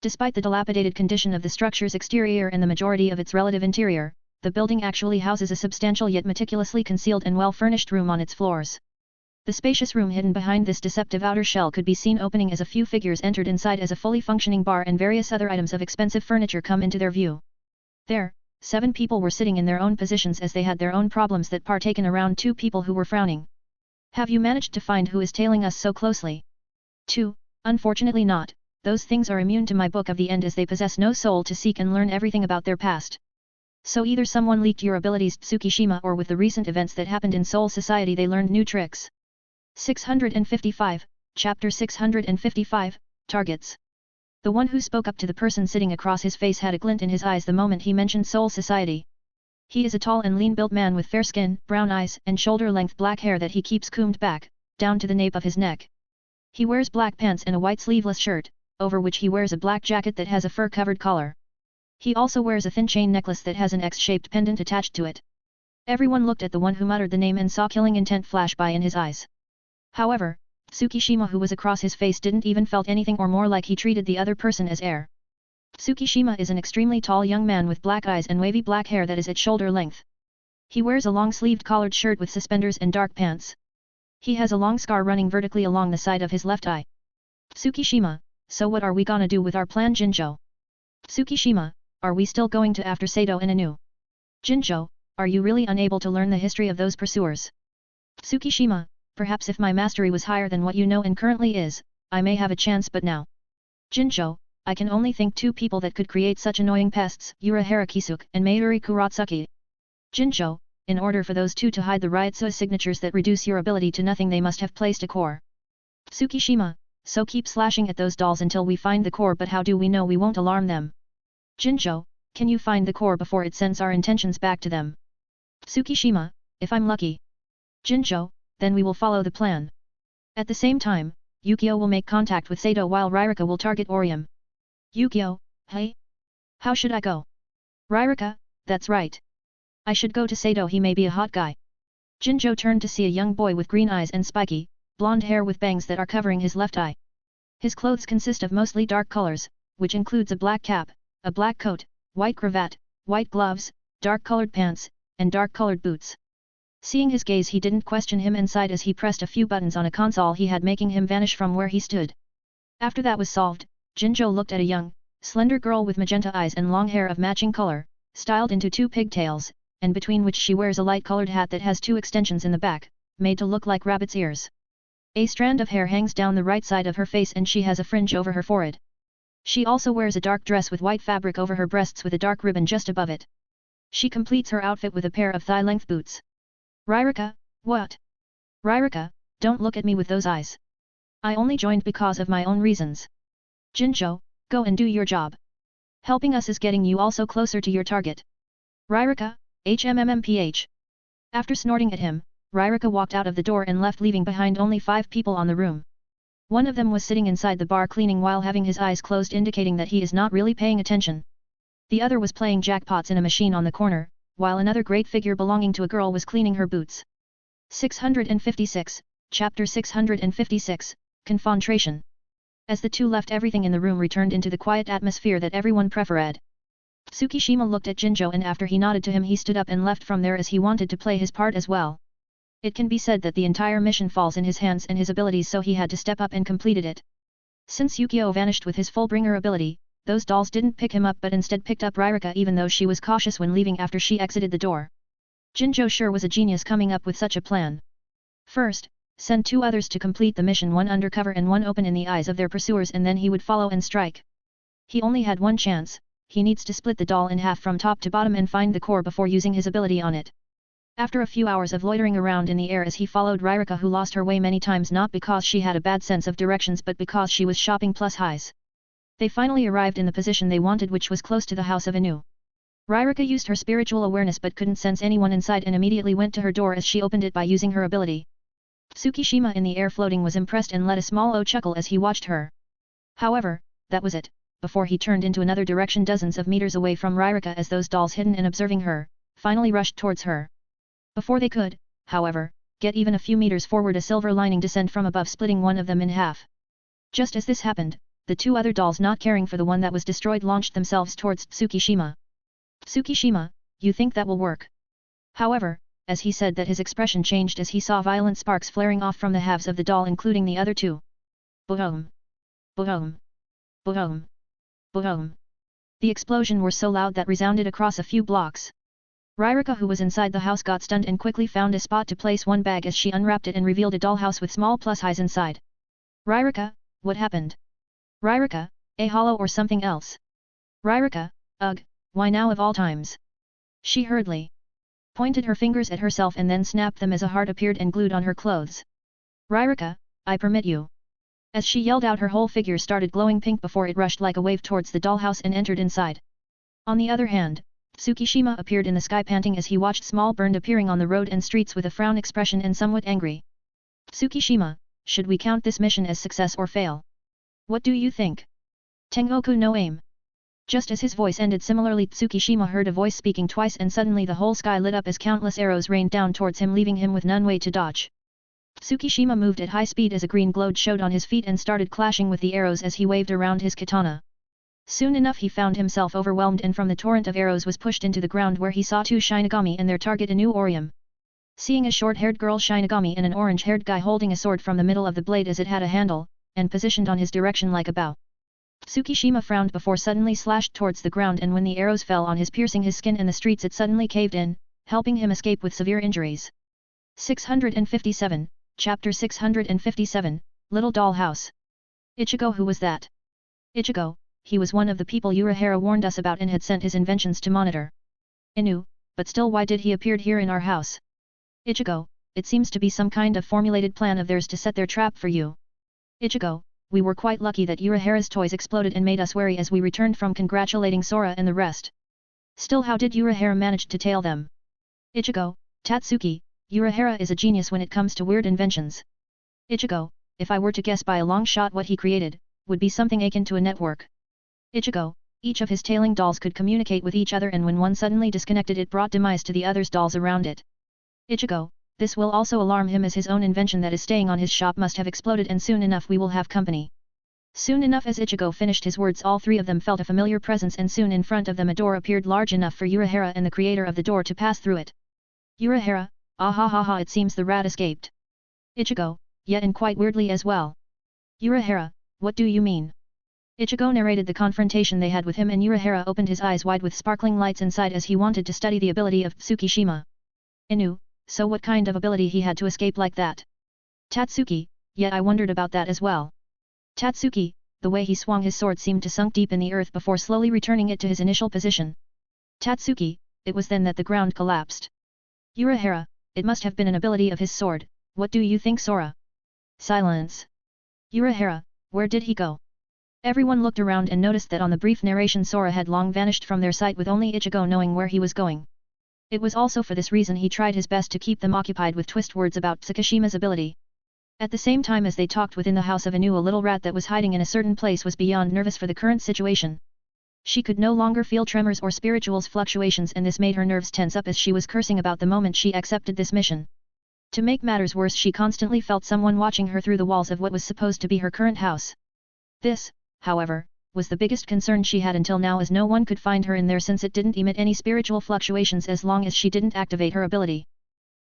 Despite the dilapidated condition of the structure's exterior and the majority of its relative interior, the building actually houses a substantial yet meticulously concealed and well-furnished room on its floors. The spacious room hidden behind this deceptive outer shell could be seen opening as a few figures entered inside as a fully functioning bar and various other items of expensive furniture come into their view. There, 7 people were sitting in their own positions as they had their own problems that partaken around 2 people who were frowning. Have you managed to find who is tailing us so closely? 2. Unfortunately not, those things are immune to my Book of the End as they possess no soul to seek and learn everything about their past. So either someone leaked your abilities Tsukishima, or with the recent events that happened in Soul Society they learned new tricks. 655, Chapter 655, Targets. The one who spoke up to the person sitting across his face had a glint in his eyes the moment he mentioned Soul Society. He is a tall and lean-built man with fair skin, brown eyes, and shoulder-length black hair that he keeps combed back, down to the nape of his neck. He wears black pants and a white sleeveless shirt, over which he wears a black jacket that has a fur-covered collar. He also wears a thin chain necklace that has an X-shaped pendant attached to it. Everyone looked at the one who muttered the name and saw killing intent flash by in his eyes. However, Tsukishima, who was across his face, didn't even felt anything, or more like he treated the other person as air. Tsukishima is an extremely tall young man with black eyes and wavy black hair that is at shoulder length. He wears a long-sleeved collared shirt with suspenders and dark pants. He has a long scar running vertically along the side of his left eye. Tsukishima, so what are we gonna do with our plan, Jinjo? Tsukishima, are we still going to after Sato and Anu? Jinjo, are you really unable to learn the history of those pursuers? Tsukishima, perhaps if my mastery was higher than what you know and currently is, I may have a chance, but now. Jinjo, I can only think 2 people that could create such annoying pests, Urahara Kisuke and Mayuri Kuratsuki. Jinjo, in order for those 2 to hide the Ryutsu signatures that reduce your ability to nothing, they must have placed a core. Tsukishima, so keep slashing at those dolls until we find the core, but how do we know we won't alarm them? Jinjo, can you find the core before it sends our intentions back to them? Tsukishima, if I'm lucky. Jinjo, then we will follow the plan. At the same time, Yukio will make contact with Sato while Ryrika will target Orium. Yukio, hey? How should I go? Ryrika, that's right. I should go to Sato, he may be a hot guy. Jinjo turned to see a young boy with green eyes and spiky, blonde hair with bangs that are covering his left eye. His clothes consist of mostly dark colors, which includes a black cap, a black coat, white cravat, white gloves, dark-colored pants, and dark-colored boots. Seeing his gaze, he didn't question him and sighed as he pressed a few buttons on a console he had, making him vanish from where he stood. After that was solved, Jinjo looked at a young, slender girl with magenta eyes and long hair of matching color, styled into 2 pigtails, and between which she wears a light-colored hat that has 2 extensions in the back, made to look like rabbit's ears. A strand of hair hangs down the right side of her face and she has a fringe over her forehead. She also wears a dark dress with white fabric over her breasts with a dark ribbon just above it. She completes her outfit with a pair of thigh-length boots. Ryrika, what? Ryrika, don't look at me with those eyes. I only joined because of my own reasons. Jinjo, go and do your job. Helping us is getting you also closer to your target. Ryrika, HMMMPH. After snorting at him, Ryrika walked out of the door and left, leaving behind only 5 people on the room. One of them was sitting inside the bar cleaning while having his eyes closed, indicating that he is not really paying attention. The other was playing jackpots in a machine on the corner, while another great figure belonging to a girl was cleaning her boots. 656, Chapter 656, Confrontation. As the 2 left, everything in the room returned into the quiet atmosphere that everyone preferred. Tsukishima looked at Jinjo and after he nodded to him he stood up and left from there as he wanted to play his part as well. It can be said that the entire mission falls in his hands and his abilities, so he had to step up and completed it. Since Yukio vanished with his full-bringer ability, those dolls didn't pick him up but instead picked up Ryrika, even though she was cautious when leaving after she exited the door. Jinjo sure was a genius coming up with such a plan. First, send 2 others to complete the mission, 1 undercover and 1 open in the eyes of their pursuers, and then he would follow and strike. He only had 1 chance. He needs to split the doll in half from top to bottom and find the core before using his ability on it. After a few hours of loitering around in the air as he followed Ryrika, who lost her way many times not because she had a bad sense of directions but because she was shopping plus highs, they finally arrived in the position they wanted, which was close to the house of Anu. Ryrika used her spiritual awareness but couldn't sense anyone inside and immediately went to her door as she opened it by using her ability. Tsukishima, in the air floating, was impressed and let a small chuckle as he watched her. However, that was it. before he turned into another direction dozens of meters away from Ryrika as those dolls hidden and observing her, finally rushed towards her. Before they could, however, get even a few meters forward a silver lining descend from above splitting one of them in half. Just as this happened, the two other dolls not caring for the one that was destroyed launched themselves towards Tsukishima. Tsukishima, you think that will work? However, as he said that his expression changed as he saw violent sparks flaring off from the halves of the doll including the other two. Boom! Boom! Boom! Boom! The explosion were so loud that resounded across a few blocks. Ryrika who was inside the house got stunned and quickly found a spot to place one bag as she unwrapped it and revealed a dollhouse with small plus highs inside. Ryrika, what happened? Ryrika, a hollow or something else? Ryrika, ugh, why now of all times? She hurriedly pointed her fingers at herself and then snapped them as a heart appeared and glued on her clothes. Ryrika, I permit you. As she yelled out her whole figure started glowing pink before it rushed like a wave towards the dollhouse and entered inside. On the other hand, Tsukishima appeared in the sky panting as he watched small burned appearing on the road and streets with a frown expression and somewhat angry. Tsukishima, should we count this mission as success or fail? What do you think? Tengoku no aim. Just as his voice ended similarly Tsukishima heard a voice speaking twice and suddenly the whole sky lit up as countless arrows rained down towards him leaving him with none way to dodge. Tsukishima moved at high speed as a green glow showed on his feet and started clashing with the arrows as he waved around his katana. Soon enough he found himself overwhelmed and from the torrent of arrows was pushed into the ground where he saw two Shinigami and their target a new Orium. Seeing a short-haired girl Shinigami and an orange-haired guy holding a sword from the middle of the blade as it had a handle, and positioned on his direction like a bow. Tsukishima frowned before suddenly slashed towards the ground and when the arrows fell on his piercing his skin and the streets it suddenly caved in, helping him escape with severe injuries. 657, Chapter 657, Little Doll House. Ichigo who was that? Ichigo, he was one of the people Urahara warned us about and had sent his inventions to monitor. Inu, but still why did he appear here in our house? Ichigo, it seems to be some kind of formulated plan of theirs to set their trap for you. Ichigo, we were quite lucky that Urahara's toys exploded and made us wary as we returned from congratulating Sora and the rest. Still how did Urahara manage to tail them? Ichigo, Tatsuki, Urahara is a genius when it comes to weird inventions. Ichigo, if I were to guess by a long shot what he created, would be something akin to a network. Ichigo, each of his tailing dolls could communicate with each other and when one suddenly disconnected it brought demise to the other's dolls around it. Ichigo, this will also alarm him as his own invention that is staying on his shop must have exploded and soon enough we will have company. Soon enough as Ichigo finished his words all three of them felt a familiar presence and soon in front of them a door appeared large enough for Urahara and the creator of the door to pass through it. Urahara, ah ha ha ha it seems the rat escaped. Ichigo, yet and quite weirdly as well. Urahara, what do you mean? Ichigo narrated the confrontation they had with him and Urahara opened his eyes wide with sparkling lights inside as he wanted to study the ability of Tsukishima. Inu, so what kind of ability he had to escape like that? Tatsuki, yet I wondered about that as well. Tatsuki, the way he swung his sword seemed to sunk deep in the earth before slowly returning it to his initial position. Tatsuki, it was then that the ground collapsed. Urahara, it must have been an ability of his sword, what do you think Sora? Silence. Urahara, where did he go? Everyone looked around and noticed that on the brief narration Sora had long vanished from their sight with only Ichigo knowing where he was going. It was also for this reason he tried his best to keep them occupied with twist words about Tsukishima's ability. At the same time as they talked within the house of Anu a little rat that was hiding in a certain place was beyond nervous for the current situation. She could no longer feel tremors or spirituals fluctuations and this made her nerves tense up as she was cursing about the moment she accepted this mission. To make matters worse she constantly felt someone watching her through the walls of what was supposed to be her current house. This, however, was the biggest concern she had until now as no one could find her in there since it didn't emit any spiritual fluctuations as long as she didn't activate her ability.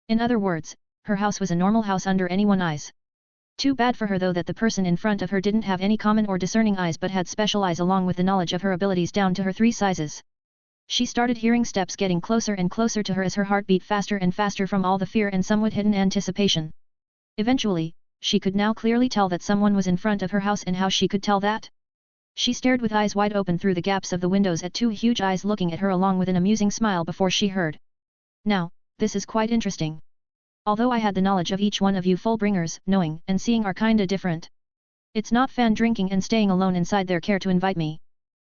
In other words, her house was a normal house under anyone's eyes. Too bad for her though that the person in front of her didn't have any common or discerning eyes but had special eyes along with the knowledge of her abilities down to her 3 sizes. She started hearing steps getting closer and closer to her as her heart beat faster and faster from all the fear and somewhat hidden anticipation. Eventually, she could now clearly tell that someone was in front of her house and how she could tell that? She stared with eyes wide open through the gaps of the windows at 2 huge eyes looking at her along with an amusing smile before she heard. Now, this is quite interesting. Although I had the knowledge of each one of you Fullbringers, knowing and seeing are kinda different. It's not fan drinking and staying alone inside their care to invite me.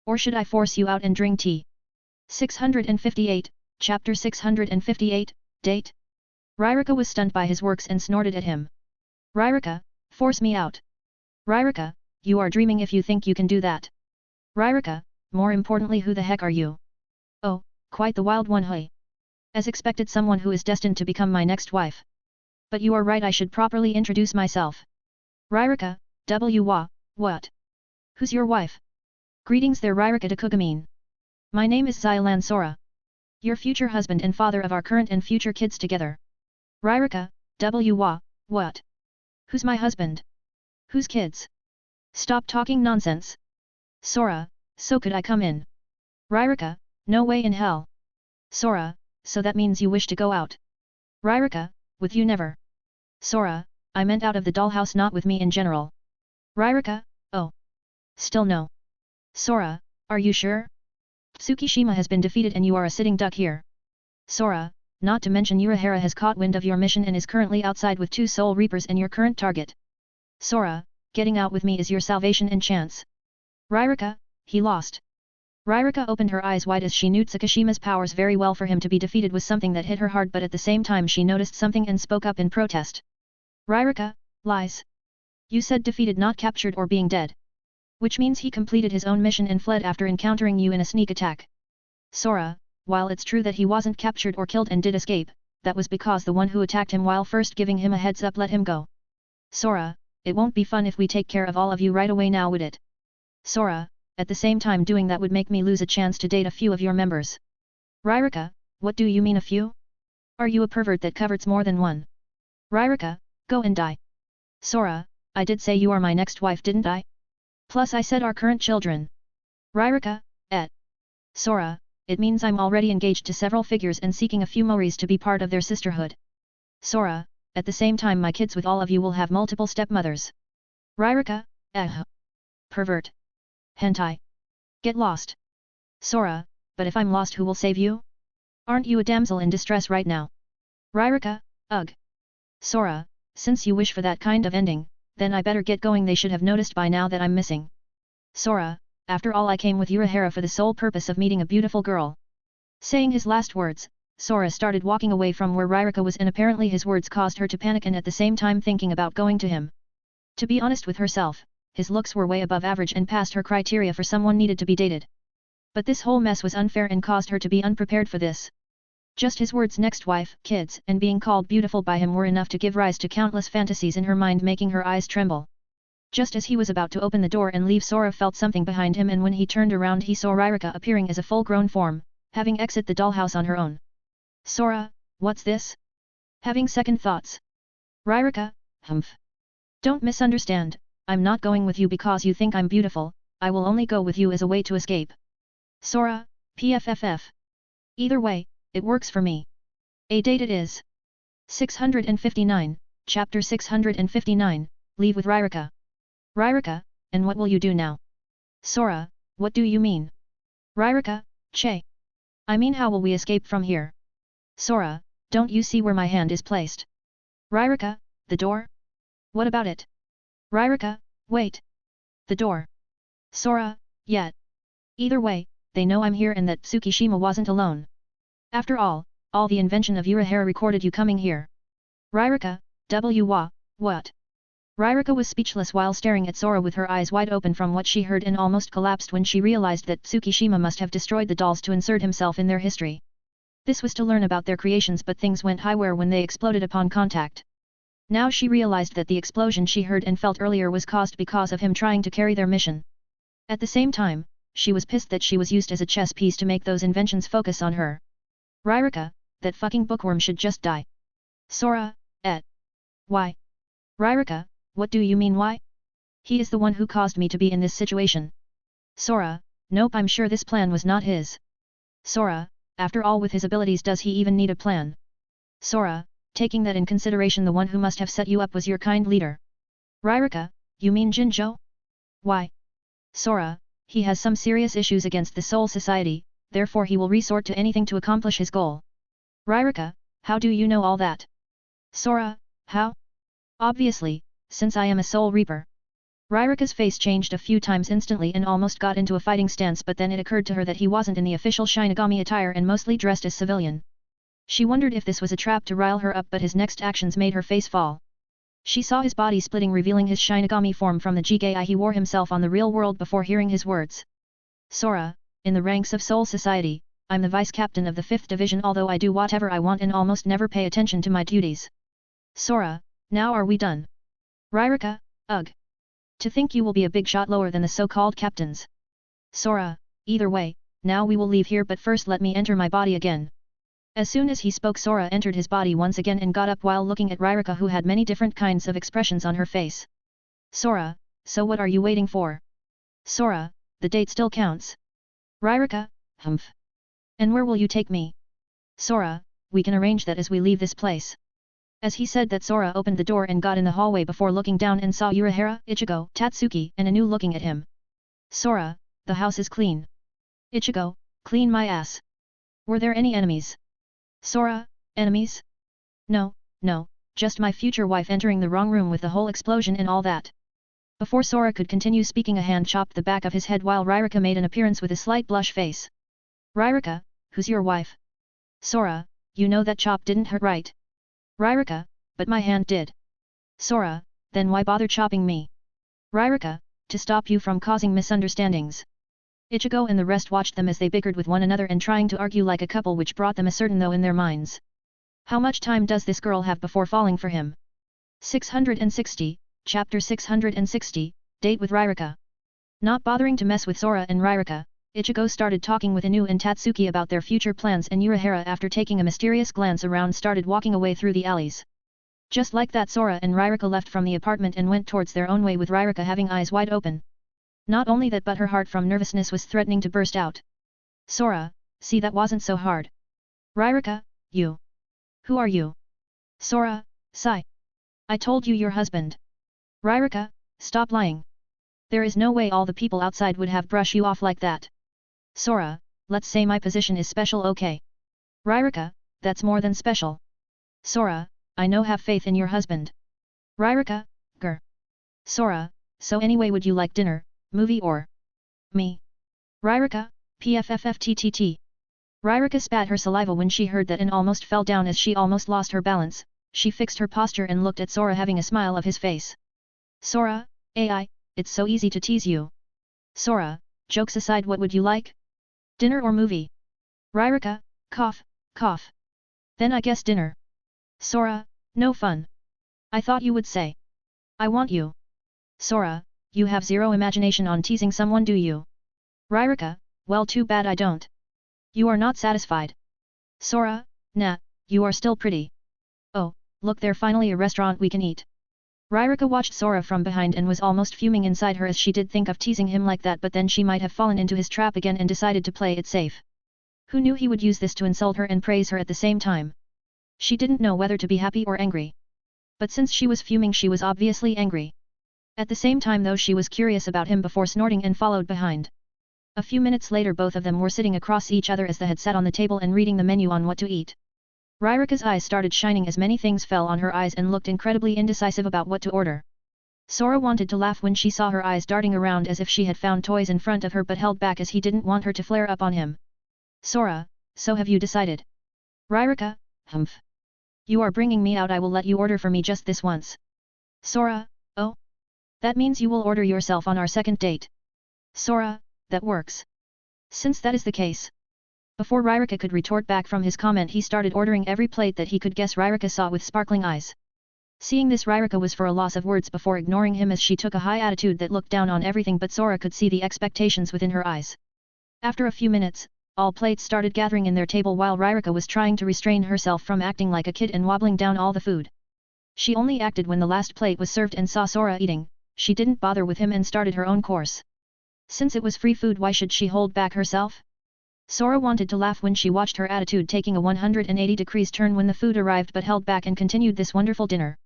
Or should I force you out and drink tea? 658, Chapter 658, Date. Ryrika was stunned by his works and snorted at him. Ryrika, force me out. Ryrika, you are dreaming if you think you can do that. Ryrika, more importantly, who the heck are you? Oh, quite the wild one, hui. As expected, someone who is destined to become my next wife. But you are right, I should properly introduce myself. Ryrika, what? Who's your wife? Greetings there, Ryrika de Kugamine. My name is Xylan Sora. Your future husband and father of our current and future kids together. Ryrika, what? Who's my husband? Whose kids? Stop talking nonsense. Sora, so could I come in? Ryrika, no way in hell. Sora, so that means you wish to go out. Ryrika, with you never. Sora, I meant out of the dollhouse, not with me in general. Ryrika, oh. Still no. Sora, are you sure? Tsukishima has been defeated and you are a sitting duck here. Sora, not to mention Urahara has caught wind of your mission and is currently outside with 2 Soul Reapers and your current target. Sora, getting out with me is your salvation and chance. Ryrika, he lost. Ryrika opened her eyes wide as she knew Tsukishima's powers very well. For him to be defeated was something that hit her hard, but at the same time she noticed something and spoke up in protest. Ryrika, lies. You said defeated, not captured or being dead. Which means he completed his own mission and fled after encountering you in a sneak attack. Sora, while it's true that he wasn't captured or killed and did escape, that was because the one who attacked him while first giving him a heads up let him go. Sora, it won't be fun if we take care of all of you right away now, would it? Sora, at the same time doing that would make me lose a chance to date a few of your members. Ryrika, what do you mean a few? Are you a pervert that covets more than one? Ryrika, go and die. Sora, I did say you are my next wife, didn't I? Plus I said our current children. Ryrika, Sora, it means I'm already engaged to several figures and seeking a few Moris to be part of their sisterhood. Sora, at the same time my kids with all of you will have multiple stepmothers. Ryrika, pervert. Hentai. Get lost. Sora, but if I'm lost, who will save you? Aren't you a damsel in distress right now? Ryrika, ugh. Sora, since you wish for that kind of ending, then I better get going. They should have noticed by now that I'm missing. Sora, after all I came with Urahara for the sole purpose of meeting a beautiful girl. Saying his last words, Sora started walking away from where Ryrika was, and apparently his words caused her to panic and at the same time thinking about going to him. To be honest with herself, his looks were way above average and past her criteria for someone needed to be dated. But this whole mess was unfair and caused her to be unprepared for this. Just his words next wife, kids, and being called beautiful by him were enough to give rise to countless fantasies in her mind, making her eyes tremble. Just as he was about to open the door and leave, Sora felt something behind him, and when he turned around he saw Ryrika appearing as a full-grown form, having exited the dollhouse on her own. Sora, what's this? Having second thoughts. Ryrika, humph. Don't misunderstand, I'm not going with you because you think I'm beautiful, I will only go with you as a way to escape. Sora, pfff. Either way, it works for me. A date it is. 659, Chapter 659, Leave with Ryrika. Ryrika, and what will you do now? Sora, what do you mean? Ryrika, che. I mean, how will we escape from here? Sora, don't you see where my hand is placed? Ryrika, the door? What about it? Ryrika, wait. The door. Sora, yet. Either way, they know I'm here and that Tsukishima wasn't alone. After all the invention of Urahara recorded you coming here. Ryrika, what? Ryrika was speechless while staring at Sora with her eyes wide open from what she heard, and almost collapsed when she realized that Tsukishima must have destroyed the dolls to insert himself in their history. This was to learn about their creations, but things went highwire when they exploded upon contact. Now she realized that the explosion she heard and felt earlier was caused because of him trying to carry their mission. At the same time, she was pissed that she was used as a chess piece to make those inventions focus on her. Ryrika, that fucking bookworm should just die. Sora, why? Ryrika, what do you mean why? He is the one who caused me to be in this situation. Sora, nope, I'm sure this plan was not his. Sora, after all, with his abilities does he even need a plan? Sora, taking that in consideration, the one who must have set you up was your kind leader. Ryrika, you mean Jinzhou? Why? Sora, he has some serious issues against the Soul Society, therefore he will resort to anything to accomplish his goal. Ryrika, how do you know all that? Sora, how? Obviously, since I am a Soul Reaper. Ryrika's face changed a few times instantly and almost got into a fighting stance, but then it occurred to her that he wasn't in the official Shinigami attire and mostly dressed as civilian. She wondered if this was a trap to rile her up, but his next actions made her face fall. She saw his body splitting, revealing his Shinigami form from the Jigai he wore himself on the real world before hearing his words. Sora, in the ranks of Soul Society, I'm the vice captain of the 5th division, although I do whatever I want and almost never pay attention to my duties. Sora, now are we done? Ryrika, ugh. To think you will be a big shot lower than the so-called captains. Sora, either way, now we will leave here, but first let me enter my body again. As soon as he spoke, Sora entered his body once again and got up while looking at Ryrika, who had many different kinds of expressions on her face. Sora, so what are you waiting for? Sora, the date still counts. Ryrika, humph. And where will you take me? Sora, we can arrange that as we leave this place. As he said that, Sora opened the door and got in the hallway before looking down and saw Urahara, Ichigo, Tatsuki and Anu looking at him. Sora, the house is clean. Ichigo, clean my ass. Were there any enemies? Sora, enemies? No, just my future wife entering the wrong room with the whole explosion and all that. Before Sora could continue speaking, a hand chopped the back of his head while Ryrika made an appearance with a slight blush face. Ryrika, who's your wife? Sora, you know that chop didn't hurt, right? Ryrika, but my hand did. Sora, then why bother chopping me? Ryrika, to stop you from causing misunderstandings. Ichigo and the rest watched them as they bickered with one another and trying to argue like a couple, which brought them a certain though in their minds. How much time does this girl have before falling for him? 660, Chapter 660, Date with Ryrika. Not bothering to mess with Sora and Ryrika, Ichigo started talking with Anu and Tatsuki about their future plans, and Urahara, after taking a mysterious glance around, started walking away through the alleys. Just like that, Sora and Ryrika left from the apartment and went towards their own way, with Ryrika having eyes wide open. Not only that, but her heart from nervousness was threatening to burst out. Sora, see, that wasn't so hard. Ryrika, you. Who are you? Sora, sigh. I told you, your husband. Ryrika, stop lying. There is no way all the people outside would have brushed you off like that. Sora, let's say my position is special, okay? Ryrika, that's more than special. Sora, I know, have faith in your husband. Ryrika, grr. Sora, so anyway, would you like dinner, movie or me? Ryrika, pfffttt. Ryrika spat her saliva when she heard that and almost fell down as she almost lost her balance. She fixed her posture and looked at Sora, having a smile of his face. Sora, AI, it's so easy to tease you. Sora, jokes aside, what would you like? Dinner or movie? Ryrika, cough, cough. Then I guess dinner. Sora, no fun. I thought you would say. I want you. Sora, you have zero imagination on teasing someone, do you? Ryrika, well, too bad I don't. You are not satisfied. Sora, nah, you are still pretty. Oh, look, there, finally a restaurant we can eat. Ryrika watched Sora from behind and was almost fuming inside her as she did think of teasing him like that, but then she might have fallen into his trap again and decided to play it safe. Who knew he would use this to insult her and praise her at the same time? She didn't know whether to be happy or angry. But since she was fuming, she was obviously angry. At the same time though, she was curious about him before snorting and followed behind. A few minutes later, both of them were sitting across each other as they had sat on the table and reading the menu on what to eat. Ryrika's eyes started shining as many things fell on her eyes and looked incredibly indecisive about what to order. Sora wanted to laugh when she saw her eyes darting around as if she had found toys in front of her, but held back as he didn't want her to flare up on him. Sora, so have you decided? Ryrika, humph. You are bringing me out, I will let you order for me just this once. Sora, oh? That means you will order yourself on our second date. Sora, that works. Since that is the case. Before Ryrika could retort back from his comment, he started ordering every plate that he could guess. Ryrika saw with sparkling eyes. Seeing this, Ryrika was for a loss of words before ignoring him as she took a high attitude that looked down on everything, but Sora could see the expectations within her eyes. After a few minutes, all plates started gathering in their table while Ryrika was trying to restrain herself from acting like a kid and wobbling down all the food. She only acted when the last plate was served and saw Sora eating. She didn't bother with him and started her own course. Since it was free food, why should she hold back herself? Sora wanted to laugh when she watched her attitude taking a 180-degree turn when the food arrived, but held back and continued this wonderful dinner.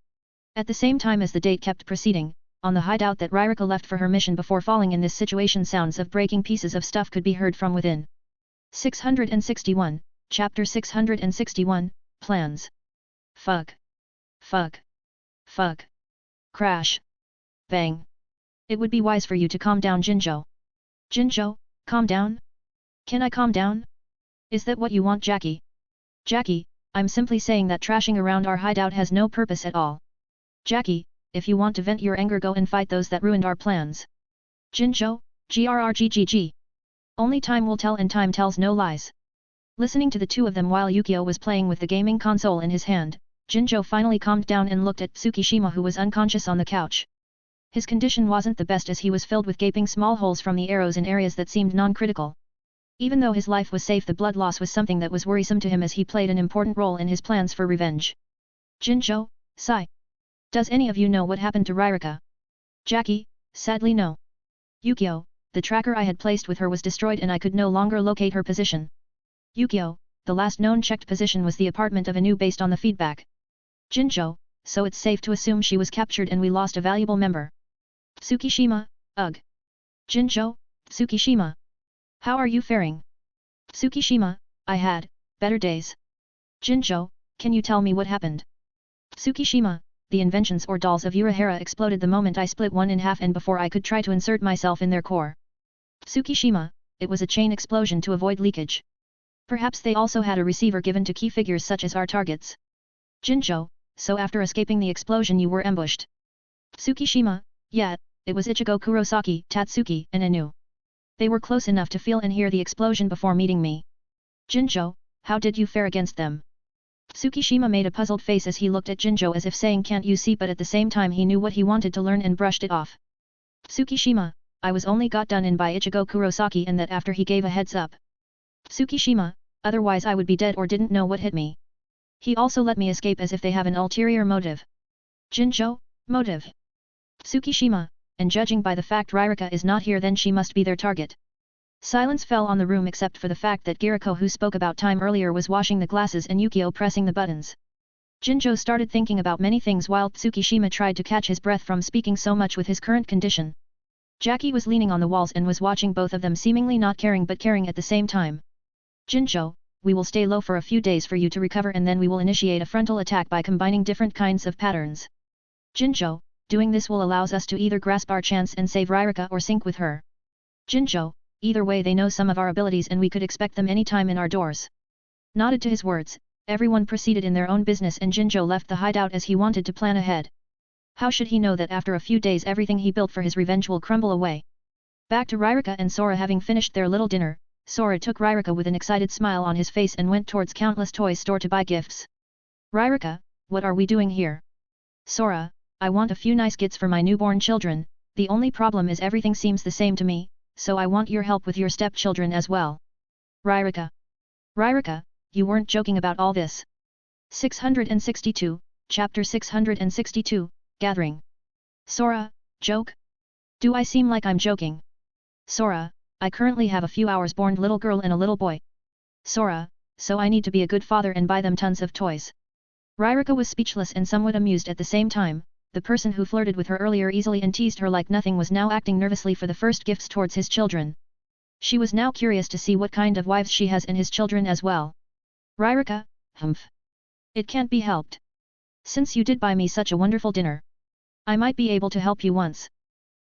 At the same time as the date kept proceeding, on the hideout that Ryrika left for her mission before falling in this situation, sounds of breaking pieces of stuff could be heard from within. 661, Chapter 661, Plans. Fuck. Fuck. Fuck. Crash. Bang. It would be wise for you to calm down, Jinjo. Jinjo, calm down? Can I calm down? Is that what you want, Jackie? Jackie, I'm simply saying that trashing around our hideout has no purpose at all. Jackie, if you want to vent your anger, go and fight those that ruined our plans. Jinjo, grrrggg. Only time will tell, and time tells no lies. Listening to the two of them while Yukio was playing with the gaming console in his hand, Jinzhou finally calmed down and looked at Tsukishima, who was unconscious on the couch. His condition wasn't the best, as he was filled with gaping small holes from the arrows in areas that seemed non-critical. Even though his life was safe, the blood loss was something that was worrisome to him, as he played an important role in his plans for revenge. Jinzhou, sigh. Does any of you know what happened to Ririka? Jackie, sadly no. Yukio, the tracker I had placed with her was destroyed and I could no longer locate her position. Yukio, the last known checked position was the apartment of Anu based on the feedback. Jinzhou, so it's safe to assume she was captured and we lost a valuable member. Tsukishima, ugh. Jinzhou, Tsukishima. How are you faring? Tsukishima, I had better days. Jinzhou, can you tell me what happened? Tsukishima, the inventions or dolls of Urahara exploded the moment I split one in half and before I could try to insert myself in their core. Tsukishima, it was a chain explosion to avoid leakage. Perhaps they also had a receiver given to key figures such as our targets. Jinzhou, so after escaping the explosion you were ambushed. Tsukishima, yeah, it was Ichigo Kurosaki, Tatsuki, and Anu. They were close enough to feel and hear the explosion before meeting me. Jinzhou, how did you fare against them? Tsukishima made a puzzled face as he looked at Jinzhou as if saying can't you see, but at the same time he knew what he wanted to learn and brushed it off. Tsukishima, I was only got done in by Ichigo Kurosaki, and that after he gave a heads up. Tsukishima, otherwise I would be dead or didn't know what hit me. He also let me escape as if they have an ulterior motive. Jinzhou, motive? Tsukishima, and judging by the fact Ririka is not here, then she must be their target. Silence fell on the room except for the fact that Giriko, who spoke about time earlier, was washing the glasses and Yukio pressing the buttons. Jinzhou started thinking about many things while Tsukishima tried to catch his breath from speaking so much with his current condition. Jackie was leaning on the walls and was watching both of them, seemingly not caring but caring at the same time. Jinzhou, we will stay low for a few days for you to recover, and then we will initiate a frontal attack by combining different kinds of patterns. Jinzhou, doing this will allow us to either grasp our chance and save Ririka or sink with her. Jinzhou, either way they know some of our abilities and we could expect them any time in our doors. Nodded to his words, everyone proceeded in their own business and Jinzhou left the hideout as he wanted to plan ahead. How should he know that after a few days everything he built for his revenge will crumble away? Back to Ririka and Sora. Having finished their little dinner, Sora took Ririka with an excited smile on his face and went towards Countless Toys store to buy gifts. Ririka, what are we doing here? Sora, I want a few nice gifts for my newborn children, the only problem is everything seems the same to me, so I want your help with your stepchildren as well. Ririka. Ririka, you weren't joking about all this. 662, Chapter 662, Gathering. Sora, joke? Do I seem like I'm joking? Sora, I currently have a few hours-born little girl and a little boy. Sora, so I need to be a good father and buy them tons of toys. Ririka was speechless and somewhat amused at the same time. The person who flirted with her earlier easily and teased her like nothing was now acting nervously for the first gifts towards his children. She was now curious to see what kind of wives she has and his children as well. Ririka, humph. It can't be helped. Since you did buy me such a wonderful dinner, I might be able to help you once.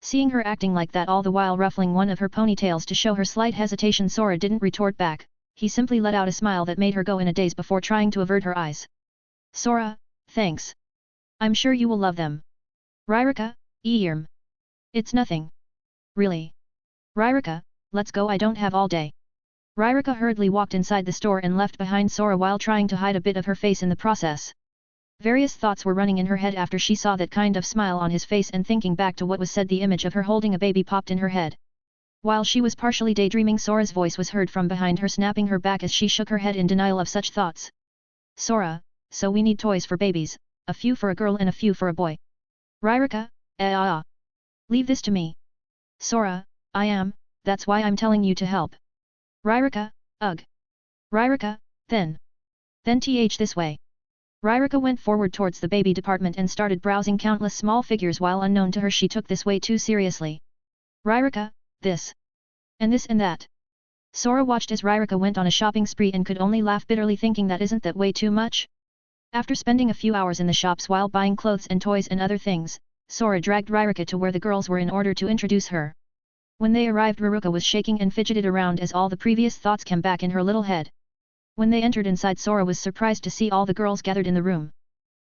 Seeing her acting like that, all the while ruffling one of her ponytails to show her slight hesitation, Sora didn't retort back, he simply let out a smile that made her go in a daze before trying to avert her eyes. Sora, thanks. I'm sure you will love them. Ririka, Eeyirm. It's nothing. Really. Ririka, let's go, I don't have all day. Ririka hurriedly walked inside the store and left behind Sora while trying to hide a bit of her face in the process. Various thoughts were running in her head after she saw that kind of smile on his face, and thinking back to what was said, the image of her holding a baby popped in her head. While she was partially daydreaming, Sora's voice was heard from behind her, snapping her back as she shook her head in denial of such thoughts. Sora, so we need toys for babies, a few for a girl and a few for a boy. Ririka, leave this to me. Sora, I am, that's why I'm telling you to help. Ririka, ugh. Ririka, then this way. Ririka went forward towards the baby department and started browsing countless small figures, while unknown to her she took this way too seriously. Ririka, this. And this and that. Sora watched as Ririka went on a shopping spree and could only laugh bitterly, thinking that isn't that way too much? After spending a few hours in the shops while buying clothes and toys and other things, Sora dragged Ririka to where the girls were in order to introduce her. When they arrived, Ririka was shaking and fidgeted around as all the previous thoughts came back in her little head. When they entered inside, Sora was surprised to see all the girls gathered in the room.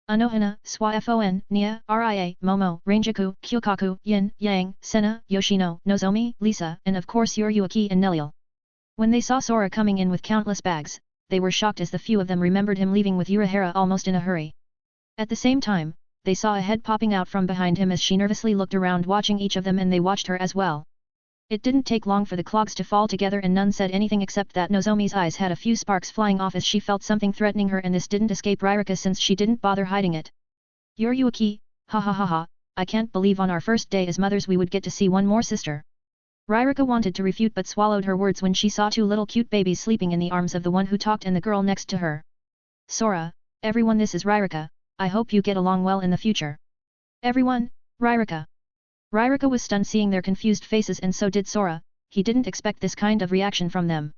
Anohana, Swa-Fon, Nia, Ria, Momo, Ranjaku, Kyukaku, Yin, Yang, Senna, Yoshino, Nozomi, Lisa, and of course Yuruaki and Neliel. When they saw Sora coming in with countless bags, they were shocked as the few of them remembered him leaving with Urahara almost in a hurry. At the same time, they saw a head popping out from behind him as she nervously looked around watching each of them, and they watched her as well. It didn't take long for the clogs to fall together, and none said anything except that Nozomi's eyes had a few sparks flying off as she felt something threatening her, and this didn't escape Ririka since she didn't bother hiding it. Yuruaki, ha ha ha ha, I can't believe on our first day as mothers we would get to see one more sister. Ririka wanted to refute but swallowed her words when she saw two little cute babies sleeping in the arms of the one who talked and the girl next to her. Sora, everyone, this is Ririka, I hope you get along well in the future. Everyone, Ririka. Ririka was stunned seeing their confused faces, and so did Sora. He didn't expect this kind of reaction from them.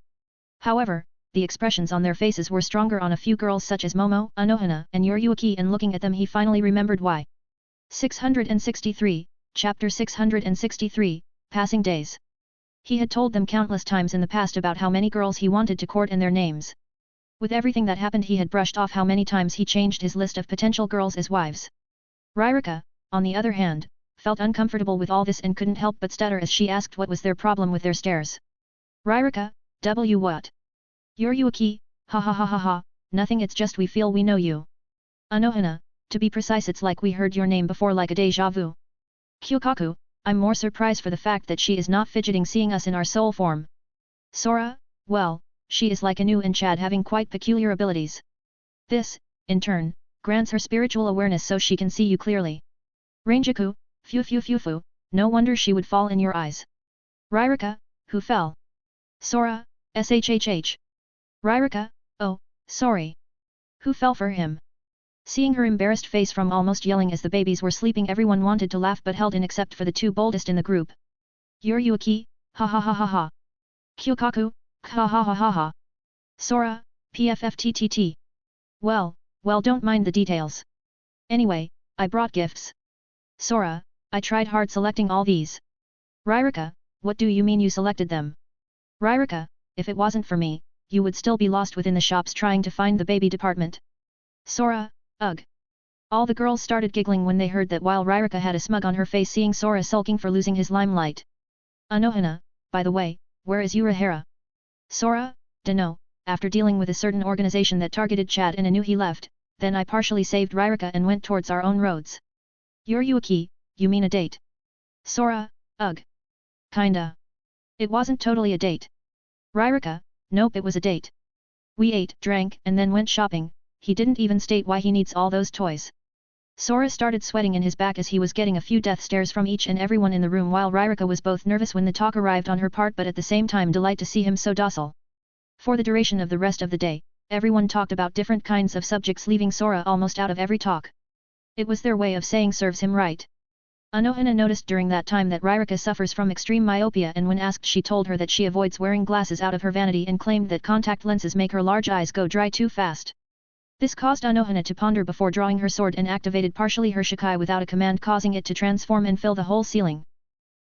However, the expressions on their faces were stronger on a few girls such as Momo, Anohana, and Yuruaki, and looking at them he finally remembered why. 663, Chapter 663, Passing Days. He had told them countless times in the past about how many girls he wanted to court and their names. With everything that happened he had brushed off how many times he changed his list of potential girls as wives. Ririka, on the other hand, felt uncomfortable with all this and couldn't help but stutter as she asked what was their problem with their stares. Ririka, what? Yuruaki, ha ha ha ha ha, nothing, it's just we feel we know you. Anohana, to be precise it's like we heard your name before, like a deja vu. Kyukaku, I'm more surprised for the fact that she is not fidgeting seeing us in our soul form. Sora, well, she is like Anu and Chad, having quite peculiar abilities. This, in turn, grants her spiritual awareness so she can see you clearly. Rangiku, phew, no wonder she would fall in your eyes. Ririka, who fell? Sora, shhh. Ririka, oh, sorry. Who fell for him? Seeing her embarrassed face from almost yelling as the babies were sleeping, everyone wanted to laugh but held in except for the two boldest in the group. Yuruaki, ha ha ha ha ha. Kyukaku, ha ha ha ha ha. Sora, pffttt. Well, don't mind the details. Anyway, I brought gifts. Sora, I tried hard selecting all these. Ririka, what do you mean you selected them? Ririka, if it wasn't for me, you would still be lost within the shops trying to find the baby department. Sora, ugh. All the girls started giggling when they heard that, while Ririka had a smug on her face seeing Sora sulking for losing his limelight. Anohana, by the way, where is Urahara? Sora, dunno, after dealing with a certain organization that targeted Chad and Anu he left, then I partially saved Ririka and went towards our own roads. Yuruaki, you mean a date? Sora, ugh. Kinda. It wasn't totally a date. Ririka, nope, it was a date. We ate, drank, and then went shopping. He didn't even state why he needs all those toys. Sora started sweating in his back as he was getting a few death stares from each and everyone in the room, while Ririka was both nervous when the talk arrived on her part but at the same time delighted to see him so docile. For the duration of the rest of the day, everyone talked about different kinds of subjects, leaving Sora almost out of every talk. It was their way of saying serves him right. Anohana noticed during that time that Ririka suffers from extreme myopia, and when asked she told her that she avoids wearing glasses out of her vanity and claimed that contact lenses make her large eyes go dry too fast. This caused Anohana to ponder before drawing her sword and activated partially her Shikai without a command, causing it to transform and fill the whole ceiling.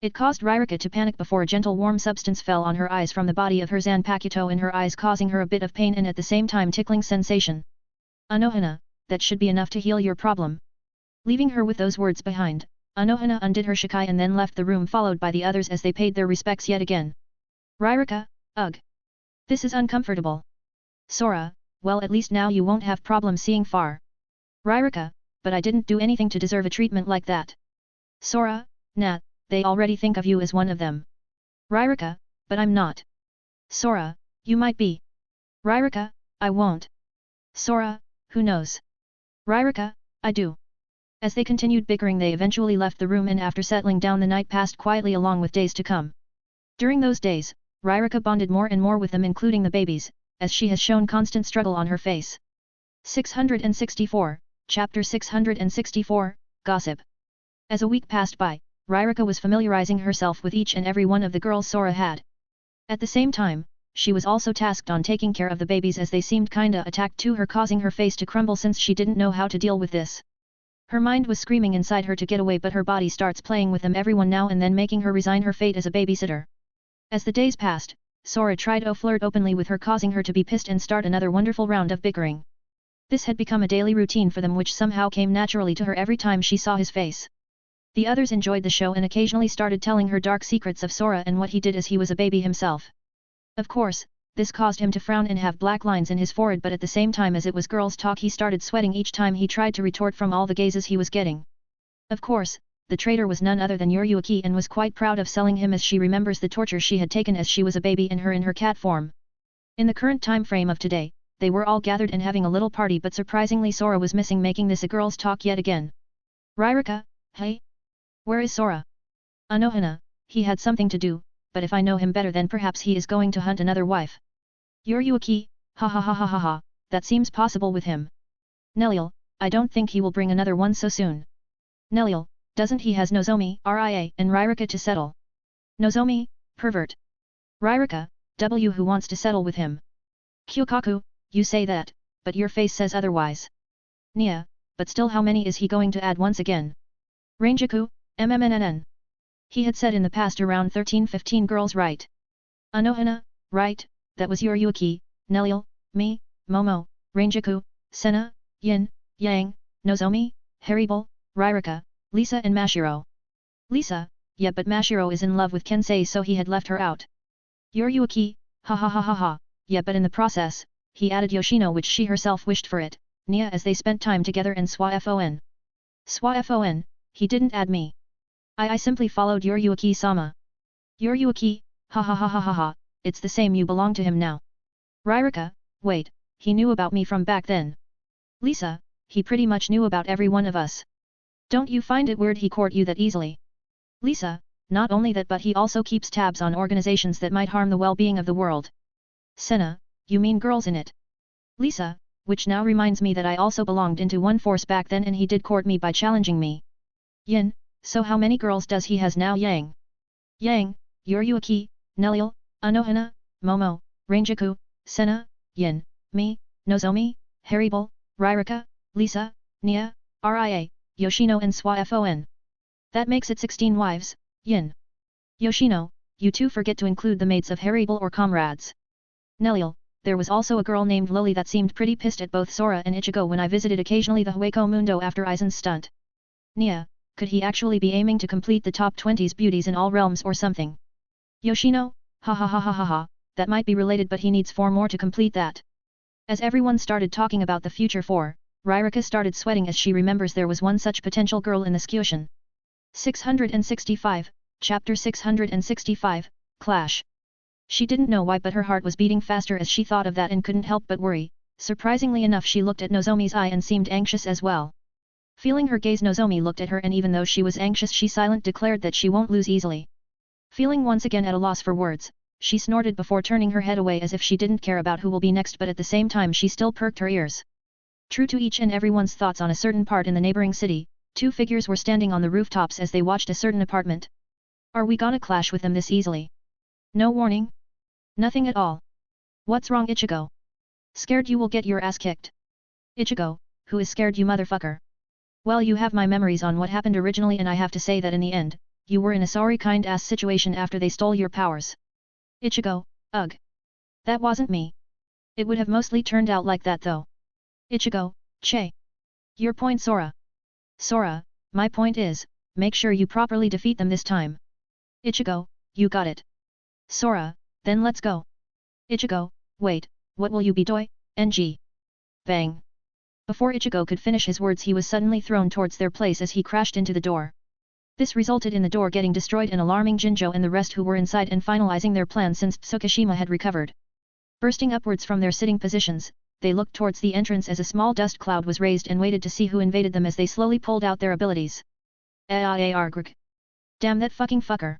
It caused Ririka to panic before a gentle warm substance fell on her eyes from the body of her Zanpakuto in her eyes, causing her a bit of pain and at the same time tickling sensation. Anohana, that should be enough to heal your problem. Leaving her with those words behind, Anohana undid her Shikai and then left the room, followed by the others as they paid their respects yet again. Ririka, ugh. This is uncomfortable. Sora, well, at least now you won't have problem seeing far. Ririka, but I didn't do anything to deserve a treatment like that. Sora, nah, they already think of you as one of them. Ririka, but I'm not. Sora, you might be. Ririka, I won't. Sora, who knows? Ririka, I do. As they continued bickering they eventually left the room, and after settling down the night passed quietly along with days to come. During those days, Ririka bonded more and more with them, including the babies, as she has shown constant struggle on her face. 664, Chapter 664, Gossip. As a week passed by, Ririka was familiarizing herself with each and every one of the girls Sora had. At the same time, she was also tasked on taking care of the babies as they seemed kinda attacked to her, causing her face to crumble since she didn't know how to deal with this. Her mind was screaming inside her to get away, but her body starts playing with them everyone now and then, making her resign her fate as a babysitter. As the days passed, Sora tried to flirt openly with her, causing her to be pissed and start another wonderful round of bickering. This had become a daily routine for them, which somehow came naturally to her every time she saw his face. The others enjoyed the show and occasionally started telling her dark secrets of Sora and what he did as he was a baby himself. Of course, this caused him to frown and have black lines in his forehead, but at the same time as it was girls' talk he started sweating each time he tried to retort from all the gazes he was getting. Of course, the traitor was none other than Yuryuki and was quite proud of selling him as she remembers the torture she had taken as she was a baby and her in her cat form. In the current time frame of today, they were all gathered and having a little party, but surprisingly Sora was missing, making this a girl's talk yet again. Ririka, hey? Where is Sora? Anohana, he had something to do, but if I know him better then perhaps he is going to hunt another wife. Yuryuki, ha ha ha ha ha ha, that seems possible with him. Neliel, I don't think he will bring another one so soon. Neliel, doesn't he has Nozomi, Ria and Ririka to settle? Nozomi, pervert. Ririka, who wants to settle with him? Kyukaku, you say that, but your face says otherwise. Nia, but still how many is he going to add once again? Ranjaku, mmmnn. He had said in the past around 13-15 girls, right? Anohana, right, that was Yuryuki, Neliel, me, Momo, Ranjaku, Senna, Yin, Yang, Nozomi, Haribol, Ririka, Lisa and Mashiro. Lisa, yeah, but Mashiro is in love with Kensei so he had left her out. Yuryuki, ha ha ha ha ha, yeah, but in the process, he added Yoshino which she herself wished for it, Nia, as they spent time together, and Swafon. Swafon, he didn't add me. I simply followed Yuryuki-sama. Yuryuki, ha ha ha ha ha ha, it's the same, you belong to him now. Ririka, wait, he knew about me from back then. Lisa, he pretty much knew about every one of us. Don't you find it weird he court you that easily? Lisa, not only that but he also keeps tabs on organizations that might harm the well-being of the world. Senna, you mean girls in it? Lisa, which now reminds me that I also belonged into one force back then and he did court me by challenging me. Yin, so how many girls does he has now? Yang. Yang, Yuryuki, Neliel, Anohana, Momo, Ranjaku, Senna, Yin, me, Nozomi, Haribol, Ririka, Lisa, Nia, Ria, Yoshino and Swafon. That makes it 16 wives, Yin. Yoshino, you too forget to include the mates of Haribol or comrades. Neliel, there was also a girl named Lily that seemed pretty pissed at both Sora and Ichigo when I visited occasionally the Hueco Mundo after Aizen's stunt. Nia, could he actually be aiming to complete the top 20's beauties in all realms or something? Yoshino, ha ha ha ha ha ha, that might be related but he needs 4 more to complete that. As everyone started talking about the future 4, Ririka started sweating as she remembers there was one such potential girl in the Skyoshin. 665, Chapter 665, Clash. She didn't know why but her heart was beating faster as she thought of that and couldn't help but worry. Surprisingly enough she looked at Nozomi's eye and seemed anxious as well. Feeling her gaze, Nozomi looked at her and even though she was anxious she silent declared that she won't lose easily. Feeling once again at a loss for words, she snorted before turning her head away as if she didn't care about who will be next, but at the same time she still perked her ears. True to each and everyone's thoughts on a certain part in the neighboring city, 2 figures were standing on the rooftops as they watched a certain apartment. Are we gonna clash with them this easily? No warning? Nothing at all. What's wrong, Ichigo? Scared you will get your ass kicked? Ichigo, who is scared, you motherfucker? Well, you have my memories on what happened originally and I have to say that in the end, you were in a sorry kind ass situation after they stole your powers. Ichigo, ugh. That wasn't me. It would have mostly turned out like that though. Ichigo, che. Your point, Sora. Sora, my point is, make sure you properly defeat them this time. Ichigo, you got it. Sora, then let's go. Ichigo, wait, what will you be doing? Ng. Bang. Before Ichigo could finish his words he was suddenly thrown towards their place as he crashed into the door. This resulted in the door getting destroyed and alarming Jinjo and the rest who were inside and finalizing their plan since Tsukishima had recovered. Bursting upwards from their sitting positions, they looked towards the entrance as a small dust cloud was raised and waited to see who invaded them as they slowly pulled out their abilities. Aargg. Damn that fucking fucker.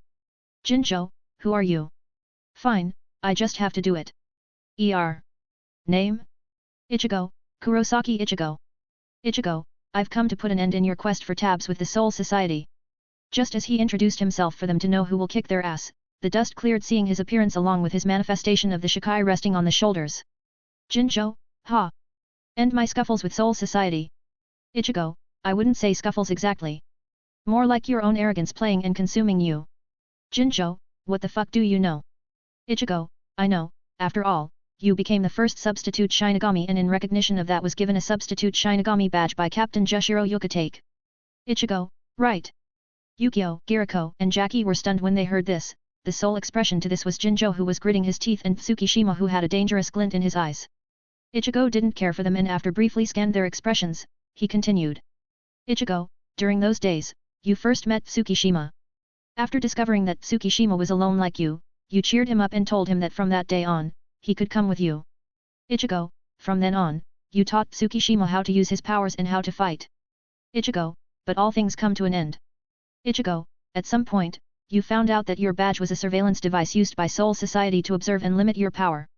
Jinjo, who are you? Fine, I just have to do it. Name? Ichigo, Kurosaki Ichigo. Ichigo, I've come to put an end in your quest for tabs with the Soul Society. Just as he introduced himself for them to know who will kick their ass, the dust cleared seeing his appearance along with his manifestation of the Shikai resting on the shoulders. Jinjo, ha! End my scuffles with Soul Society. Ichigo, I wouldn't say scuffles exactly. More like your own arrogance playing and consuming you. Jinjo, what the fuck do you know? Ichigo, I know, after all, you became the first substitute Shinigami and in recognition of that was given a substitute Shinigami badge by Captain Jushiro Yukitake. Ichigo, right. Yukio, Giriko and Jackie were stunned when they heard this. the sole expression to this was Jinzhou, who was gritting his teeth, and Tsukishima, who had a dangerous glint in his eyes. Ichigo didn't care for them, and after briefly scanned their expressions, he continued. Ichigo, during those days, you first met Tsukishima. After discovering that Tsukishima was alone like you cheered him up and told him that from that day on, he could come with you. Ichigo, from then on, you taught Tsukishima how to use his powers and how to fight. Ichigo, but all things come to an end. Ichigo, at some point, you found out that your badge was a surveillance device used by Soul Society to observe and limit your power.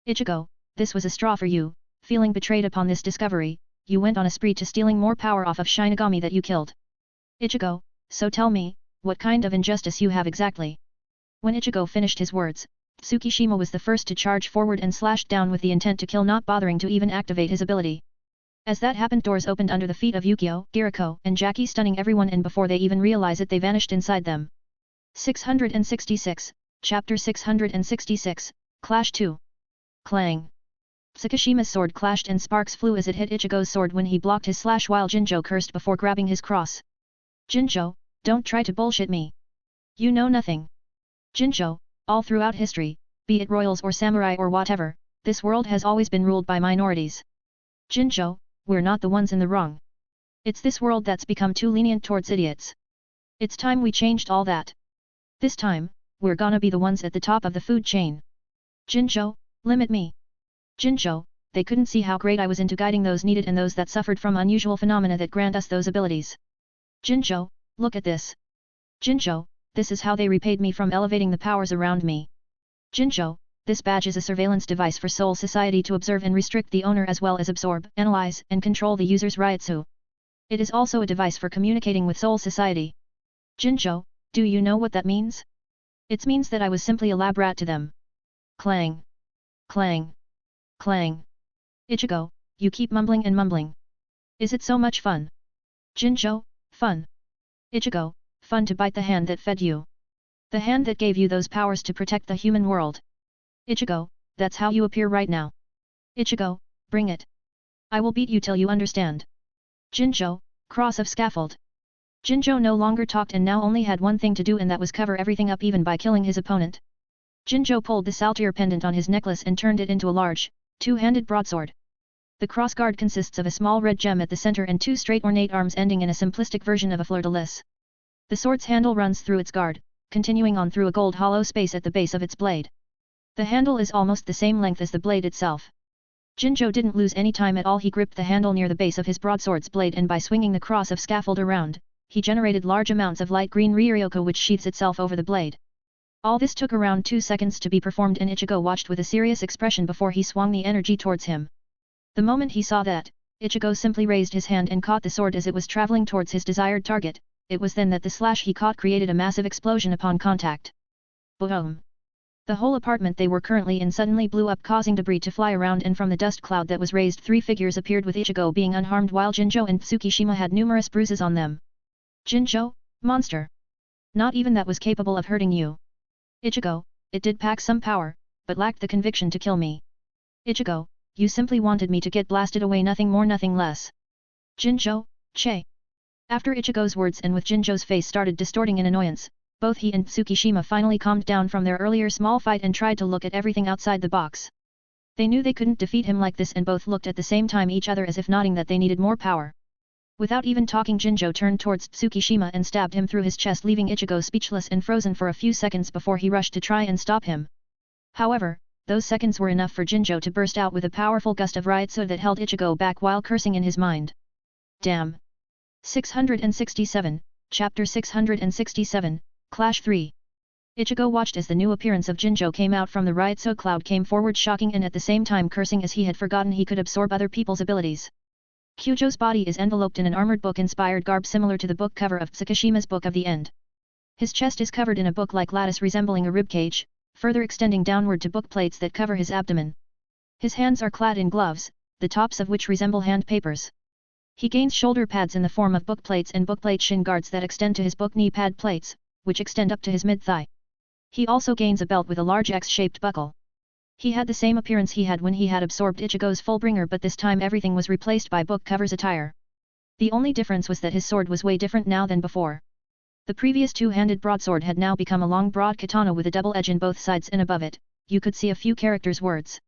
Ichigo, this was a straw for you. Feeling betrayed upon this discovery, you went on a spree to stealing more power off of Shinigami that you killed. Ichigo, so tell me, what kind of injustice you have exactly? When Ichigo finished his words, Tsukishima was the first to charge forward and slashed down with the intent to kill, not bothering to even activate his ability. As that happened, doors opened under the feet of Yukio, Giriko, and Jackie, stunning everyone, and before they even realize it, they vanished inside them. 666, Chapter 666, Clash 2. Clang. Tsukishima's sword clashed and sparks flew as it hit Ichigo's sword when he blocked his slash, while Jinzhou cursed before grabbing his cross. Jinzhou, don't try to bullshit me. You know nothing. Jinzhou, all throughout history, be it royals or samurai or whatever, this world has always been ruled by minorities. Jinzhou, we're not the ones in the wrong. It's this world that's become too lenient towards idiots. It's time we changed all that. This time, we're gonna be the ones at the top of the food chain. Jinzhou, limit me. Jinzhou, they couldn't see how great I was into guiding those needed and those that suffered from unusual phenomena that grant us those abilities. Jinzhou, look at this. Jinzhou, this is how they repaid me from elevating the powers around me. Jinzhou, this badge is a surveillance device for Soul Society to observe and restrict the owner as well as absorb, analyze, and control the user's Ryutsu. It is also a device for communicating with Soul Society. Jinzhou, do you know what that means? It means that I was simply a lab rat to them. Clang. Clang. Clang. Ichigo, you keep mumbling and mumbling. Is it so much fun? Jinzhou, fun. Ichigo, fun to bite the hand that fed you. The hand that gave you those powers to protect the human world. Ichigo, that's how you appear right now. Ichigo, bring it. I will beat you till you understand. Jinzhou, cross of scaffold. Jinzhou no longer talked and now only had one thing to do, and that was cover everything up, even by killing his opponent. Jinzhou pulled the saltire pendant on his necklace and turned it into a large, two-handed broadsword. The crossguard consists of a small red gem at the center and two straight ornate arms ending in a simplistic version of a fleur-de-lis. The sword's handle runs through its guard, continuing on through a gold hollow space at the base of its blade. The handle is almost the same length as the blade itself. Jinzhou didn't lose any time at all. He gripped the handle near the base of his broadsword's blade, and by swinging the cross of scaffold around, he generated large amounts of light green ryoko which sheathes itself over the blade. All this took around 2 seconds to be performed, and Ichigo watched with a serious expression before he swung the energy towards him. The moment he saw that, Ichigo simply raised his hand and caught the sword as it was traveling towards his desired target. It was then that the slash he caught created a massive explosion upon contact. Boom! The whole apartment they were currently in suddenly blew up, causing debris to fly around, and from the dust cloud that was raised 3 figures appeared, with Ichigo being unharmed while Jinzhou and Tsukishima had numerous bruises on them. Jinzhou, monster! Not even that was capable of hurting you. Ichigo, it did pack some power, but lacked the conviction to kill me. Ichigo, you simply wanted me to get blasted away, nothing more, nothing less. Jinzhou, che! After Ichigo's words and with Jinzhou's face started distorting in annoyance, both he and Tsukishima finally calmed down from their earlier small fight and tried to look at everything outside the box. They knew they couldn't defeat him like this, and both looked at the same time each other as if nodding that they needed more power. Without even talking, Jinzhou turned towards Tsukishima and stabbed him through his chest, leaving Ichigo speechless and frozen for a few seconds before he rushed to try and stop him. However, those seconds were enough for Jinzhou to burst out with a powerful gust of Ryutsu that held Ichigo back while cursing in his mind. Damn! 667, Chapter 667, Clash 3. Ichigo watched as the new appearance of Jinzhou came out from the Ryutsu cloud, came forward shocking and at the same time cursing, as he had forgotten he could absorb other people's abilities. Kyujo's body is enveloped in an armored book-inspired garb similar to the book cover of Tsukishima's Book of the End. His chest is covered in a book-like lattice resembling a ribcage, further extending downward to book plates that cover his abdomen. His hands are clad in gloves, the tops of which resemble hand papers. He gains shoulder pads in the form of book plates and bookplate shin guards that extend to his book knee pad plates, which extend up to his mid-thigh. He also gains a belt with a large X-shaped buckle. He had the same appearance he had when he had absorbed Ichigo's Fullbringer, but this time everything was replaced by book covers attire. The only difference was that his sword was way different now than before. The previous two-handed broadsword had now become a long broad katana with a double edge in both sides, and above it, you could see a few characters' words.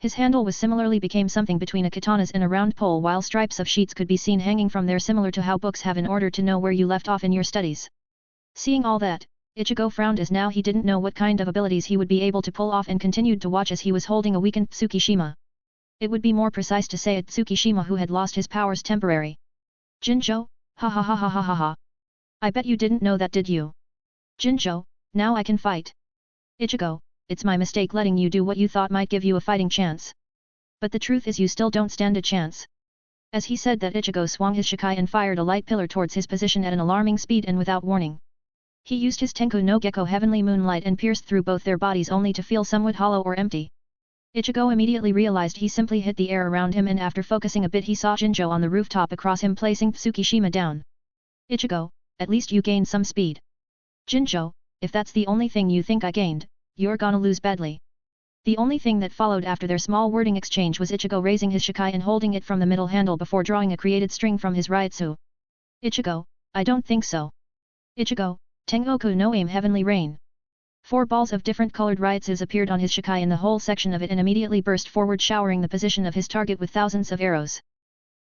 His handle was similarly became something between a katana's and a round pole, while stripes of sheets could be seen hanging from there, similar to how books have in order to know where you left off in your studies. Seeing all that, Ichigo frowned, as now he didn't know what kind of abilities he would be able to pull off, and continued to watch as he was holding a weakened Tsukishima. It would be more precise to say a Tsukishima who had lost his powers temporary. Jinjo, ha ha ha ha ha ha ha. I bet you didn't know that, did you? Jinjo, now I can fight. Ichigo, it's my mistake letting you do what you thought might give you a fighting chance. But the truth is you still don't stand a chance. As he said that, Ichigo swung his Shikai and fired a light pillar towards his position at an alarming speed and without warning. He used his Tenku no Gecko heavenly moonlight and pierced through both their bodies, only to feel somewhat hollow or empty. Ichigo immediately realized he simply hit the air around him, and after focusing a bit he saw Jinjo on the rooftop across him placing Tsukishima down. Ichigo, at least you gained some speed. Jinjo, if that's the only thing you think I gained, you're gonna lose badly. The only thing that followed after their small wording exchange was Ichigo raising his Shikai and holding it from the middle handle before drawing a created string from his Ryutsu. Ichigo, I don't think so. Ichigo, Tengoku no aim heavenly rain. 4 balls of different colored Ryutsus appeared on his Shikai in the whole section of it and immediately burst forward, showering the position of his target with thousands of arrows.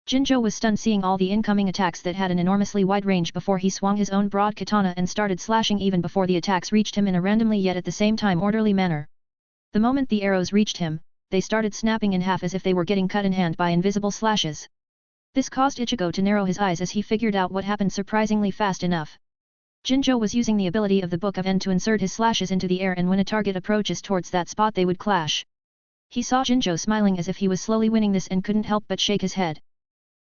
Jinjo was stunned seeing all the incoming attacks that had an enormously wide range before he swung his own broad katana and started slashing even before the attacks reached him in a randomly yet at the same time orderly manner. The moment the arrows reached him, they started snapping in half as if they were getting cut in hand by invisible slashes. This caused Ichigo to narrow his eyes as he figured out what happened surprisingly fast enough. Jinjo was using the ability of the Book of End to insert his slashes into the air, and when a target approaches towards that spot they would clash. He saw Jinjo smiling as if he was slowly winning this and couldn't help but shake his head.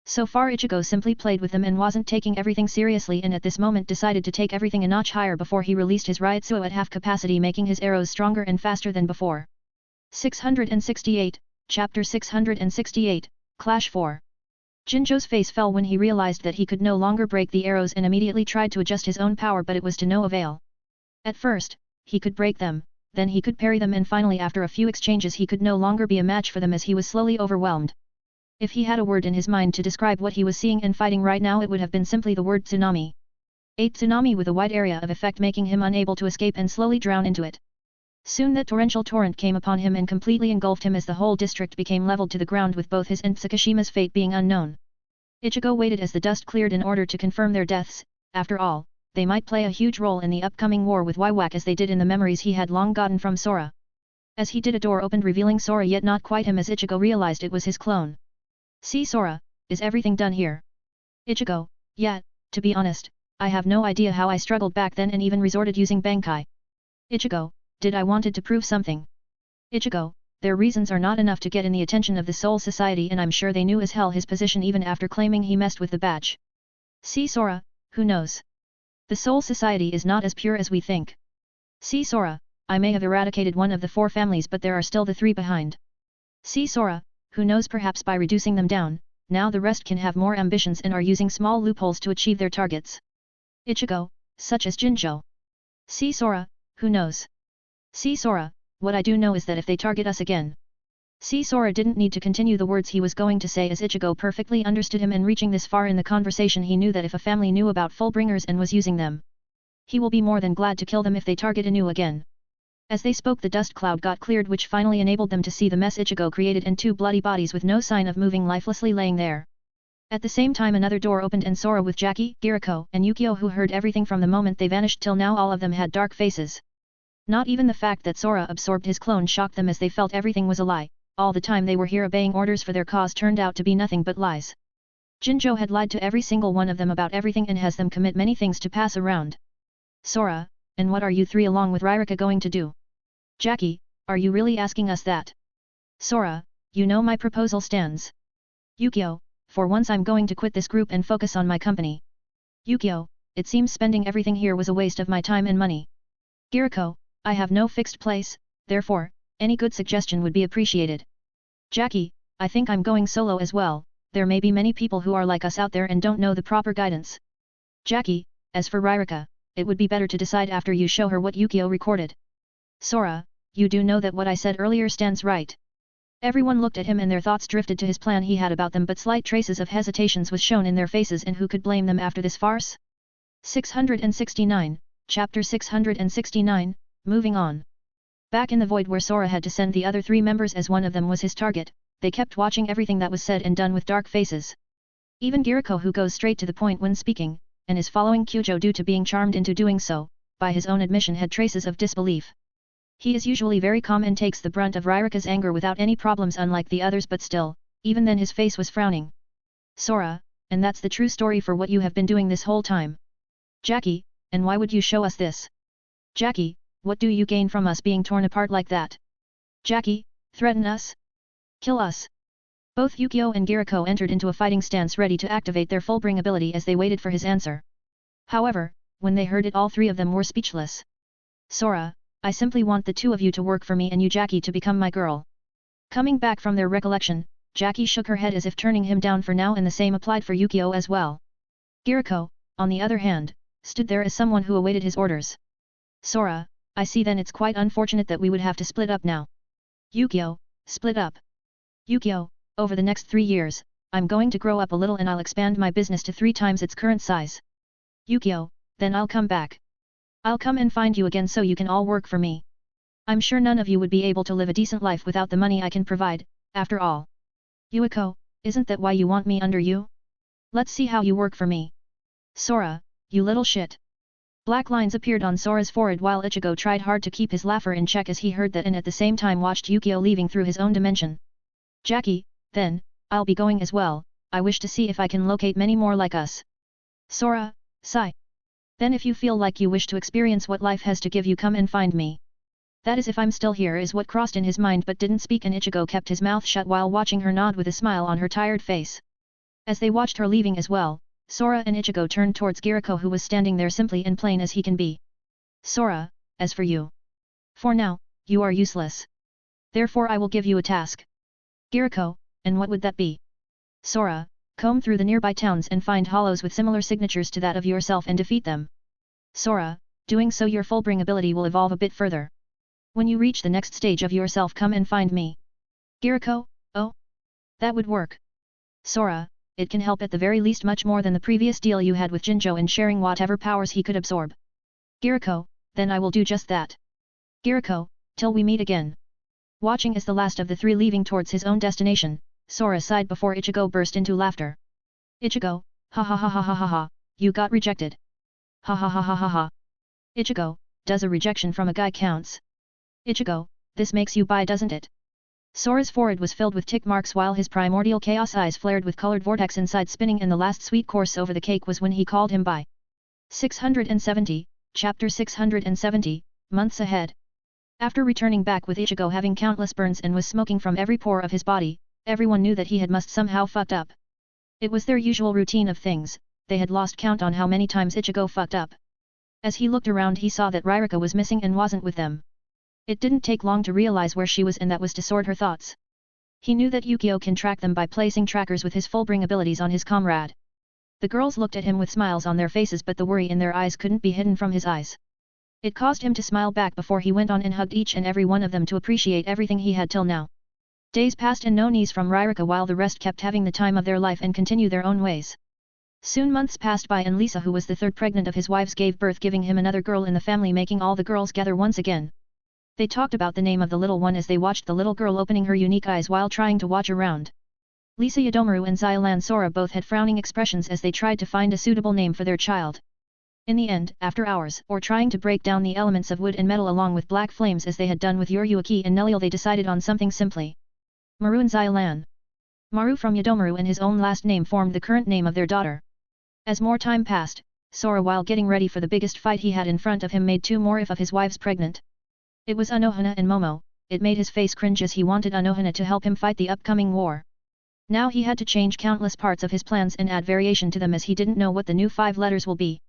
So far Ichigo simply played with them and wasn't taking everything seriously, and at this moment decided to take everything a notch higher before he released his Ryutsu at half capacity, making his arrows stronger and faster than before. 668, Chapter 668, Clash 4. Jinjo's face fell when he realized that he could no longer break the arrows and immediately tried to adjust his own power, but it was to no avail. At first, he could break them, then he could parry them, and finally after a few exchanges he could no longer be a match for them as he was slowly overwhelmed. If he had a word in his mind to describe what he was seeing and fighting right now, it would have been simply the word tsunami. A tsunami with a wide area of effect, making him unable to escape and slowly drown into it. Soon that torrential torrent came upon him and completely engulfed him as the whole district became leveled to the ground, with both his and Tsukishima's fate being unknown. Ichigo waited as the dust cleared in order to confirm their deaths. After all, they might play a huge role in the upcoming war with Iwak as they did in the memories he had long gotten from Sora. As he did, a door opened revealing Sora, yet not quite him, as Ichigo realized it was his clone. "See Sora, is everything done here?" Ichigo, "Yeah, to be honest, I have no idea how I struggled back then and even resorted using Bankai." Ichigo, "Did I wanted to prove something?" Ichigo, "Their reasons are not enough to get in the attention of the Soul Society, and I'm sure they knew as hell his position even after claiming he messed with the batch." "See Sora, who knows? The Soul Society is not as pure as we think." "See Sora, I may have eradicated one of the 4 families, but there are still the 3 behind." "See Sora, who knows, perhaps by reducing them down, now the rest can have more ambitions and are using small loopholes to achieve their targets." Ichigo, "Such as Jinjo." "See Sora, who knows? See Sora, what I do know is that if they target us again." See Sora didn't need to continue the words he was going to say, as Ichigo perfectly understood him, and reaching this far in the conversation he knew that if a family knew about Fullbringers and was using them, he will be more than glad to kill them if they target Inu again. As they spoke, the dust cloud got cleared, which finally enabled them to see the mess Ichigo created and 2 bloody bodies with no sign of moving, lifelessly laying there. At the same time another door opened and Sora with Jackie, Giriko, and Yukio, who heard everything from the moment they vanished till now, all of them had dark faces. Not even the fact that Sora absorbed his clone shocked them, as they felt everything was a lie. All the time they were here obeying orders for their cause turned out to be nothing but lies. Jinjo had lied to every single one of them about everything and has them commit many things to pass around. "Sora, and what are you 3 along with Ririka going to do?" "Jackie, are you really asking us that?" "Sora, you know my proposal stands." "Yukio, for once I'm going to quit this group and focus on my company." "Yukio, it seems spending everything here was a waste of my time and money." "Giriko, I have no fixed place, therefore, any good suggestion would be appreciated." "Jackie, I think I'm going solo as well, there may be many people who are like us out there and don't know the proper guidance." "Jackie, as for Ririka, it would be better to decide after you show her what Yukio recorded." "Sora, you do know that what I said earlier stands right." Everyone looked at him and their thoughts drifted to his plan he had about them, but slight traces of hesitations was shown in their faces, and who could blame them after this farce? 669, Chapter 669, moving on. Back in the void where Sora had to send the other three members as one of them was his target, they kept watching everything that was said and done with dark faces. Even Giriko, who goes straight to the point when speaking, and is following Kyujo due to being charmed into doing so, by his own admission had traces of disbelief. He is usually very calm and takes the brunt of Ririka's anger without any problems unlike the others, but still, even then his face was frowning. Sora, and that's the true story for what you have been doing this whole time. Jackie, and why would you show us this? Jackie, what do you gain from us being torn apart like that? Jackie, threaten us? Kill us? Both Yukio and Giriko entered into a fighting stance ready to activate their full-bring ability as they waited for his answer. However, when they heard it, all three of them were speechless. Sora, I simply want the two of you to work for me and you Jackie to become my girl. Coming back from their recollection, Jackie shook her head as if turning him down for now, and the same applied for Yukio as well. Giriko, on the other hand, stood there as someone who awaited his orders. Sora, I see, then it's quite unfortunate that we would have to split up now. Yukio, split up. Yukio, over the next 3 years, I'm going to grow up a little and I'll expand my business to 3 times its current size. Yukio, then I'll come back. I'll come and find you again so you can all work for me. I'm sure none of you would be able to live a decent life without the money I can provide, after all. Yuiko, isn't that why you want me under you? Let's see how you work for me. Sora, you little shit. Black lines appeared on Sora's forehead while Ichigo tried hard to keep his laughter in check as he heard that and at the same time watched Yukio leaving through his own dimension. Jackie, then, I'll be going as well, I wish to see if I can locate many more like us. Sora, sigh. Then if you feel like you wish to experience what life has to give you, come and find me. That is if I'm still here, is what crossed in his mind, but didn't speak, and Ichigo kept his mouth shut while watching her nod with a smile on her tired face. As they watched her leaving as well, Sora and Ichigo turned towards Giriko, who was standing there simply and plain as he can be. Sora, as for you. For now, you are useless. Therefore I will give you a task. Giriko, and what would that be? Sora, comb through the nearby towns and find hollows with similar signatures to that of yourself and defeat them. Sora, doing so your full-bring ability will evolve a bit further. When you reach the next stage of yourself, come and find me. Giriko, oh? That would work. Sora, it can help at the very least much more than the previous deal you had with Jinjo in sharing whatever powers he could absorb. Giriko, then I will do just that. Giriko, till we meet again. Watching as the last of the three leaving towards his own destination, Sora sighed before Ichigo burst into laughter. Ichigo, ha ha ha ha ha ha ha, you got rejected. Ha ha ha ha ha ha. Ichigo, does a rejection from a guy counts? Ichigo, this makes you bi, doesn't it? Sora's forehead was filled with tick marks while his primordial chaos eyes flared with colored vortex inside spinning, and the last sweet course over the cake was when he called him bi. 670, Chapter 670, Months ahead. After returning back with Ichigo having countless burns and was smoking from every pore of his body, everyone knew that he had must somehow fucked up. It was their usual routine of things, they had lost count on how many times Ichigo fucked up. As he looked around, he saw that Ririka was missing and wasn't with them. It didn't take long to realize where she was, and that was to sort her thoughts. He knew that Yukio can track them by placing trackers with his full-bring abilities on his comrade. The girls looked at him with smiles on their faces, but the worry in their eyes couldn't be hidden from his eyes. It caused him to smile back before he went on and hugged each and every one of them to appreciate everything he had till now. Days passed and no news from Ririka, while the rest kept having the time of their life and continue their own ways. Soon months passed by and Lisa, who was the third pregnant of his wives, gave birth, giving him another girl in the family, making all the girls gather once again. They talked about the name of the little one as they watched the little girl opening her unique eyes while trying to watch around. Lisa Yodomaru and Xylan Sora both had frowning expressions as they tried to find a suitable name for their child. In the end, after hours or trying to break down the elements of wood and metal along with black flames as they had done with Yoryuki and Neliel, they decided on something simply. Maru and Xylan. Maru from Yodomaru and his own last name formed the current name of their daughter. As more time passed, Sora, while getting ready for the biggest fight he had in front of him, made 2 more of his wives pregnant. It was Anohana and Momo. It made his face cringe as he wanted Anohana to help him fight the upcoming war. Now he had to change countless parts of his plans and add variation to them as he didn't know what the new 5 letters will be.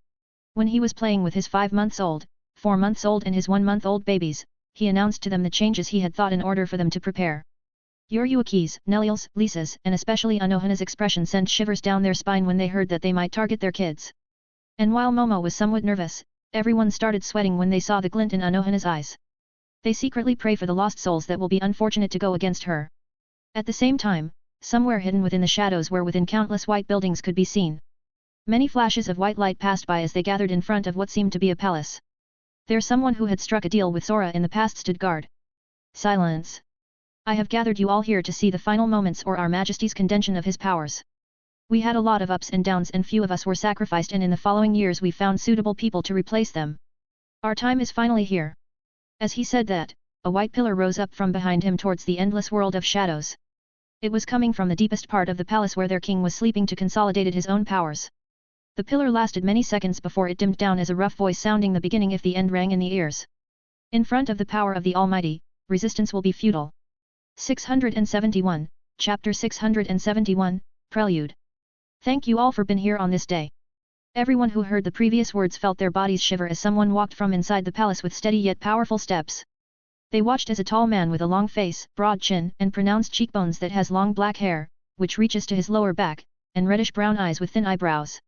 When he was playing with his 5-month-old, 4-month-old and his 1-month-old babies, he announced to them the changes he had thought in order for them to prepare. Yoryuki's, Neliel's, Lisa's and especially Anohana's expression sent shivers down their spine when they heard that they might target their kids. And while Momo was somewhat nervous, everyone started sweating when they saw the glint in Anohana's eyes. They secretly pray for the lost souls that will be unfortunate to go against her. At the same time, somewhere hidden within the shadows where within countless white buildings could be seen Many flashes of white light passed by as they gathered in front of what seemed to be a palace. There someone who had struck a deal with Sora in the past stood guard. Silence. I have gathered you all here to see the final moments or our Majesty's condensation of his powers. We had a lot of ups and downs and few of us were sacrificed, and in the following years we found suitable people to replace them. Our time is finally here. As he said that, a white pillar rose up from behind him towards the endless world of shadows. It was coming from the deepest part of the palace where their king was sleeping to consolidate his own powers. The pillar lasted many seconds before it dimmed down as a rough voice sounding the beginning if the end rang in the ears. In front of the power of the Almighty, resistance will be futile. 671, Chapter 671, Prelude. Thank you all for being here on this day. Everyone who heard the previous words felt their bodies shiver as someone walked from inside the palace with steady yet powerful steps. They watched as a tall man with a long face, broad chin, and pronounced cheekbones that has long black hair, which reaches to his lower back, and reddish-brown eyes with thin eyebrows.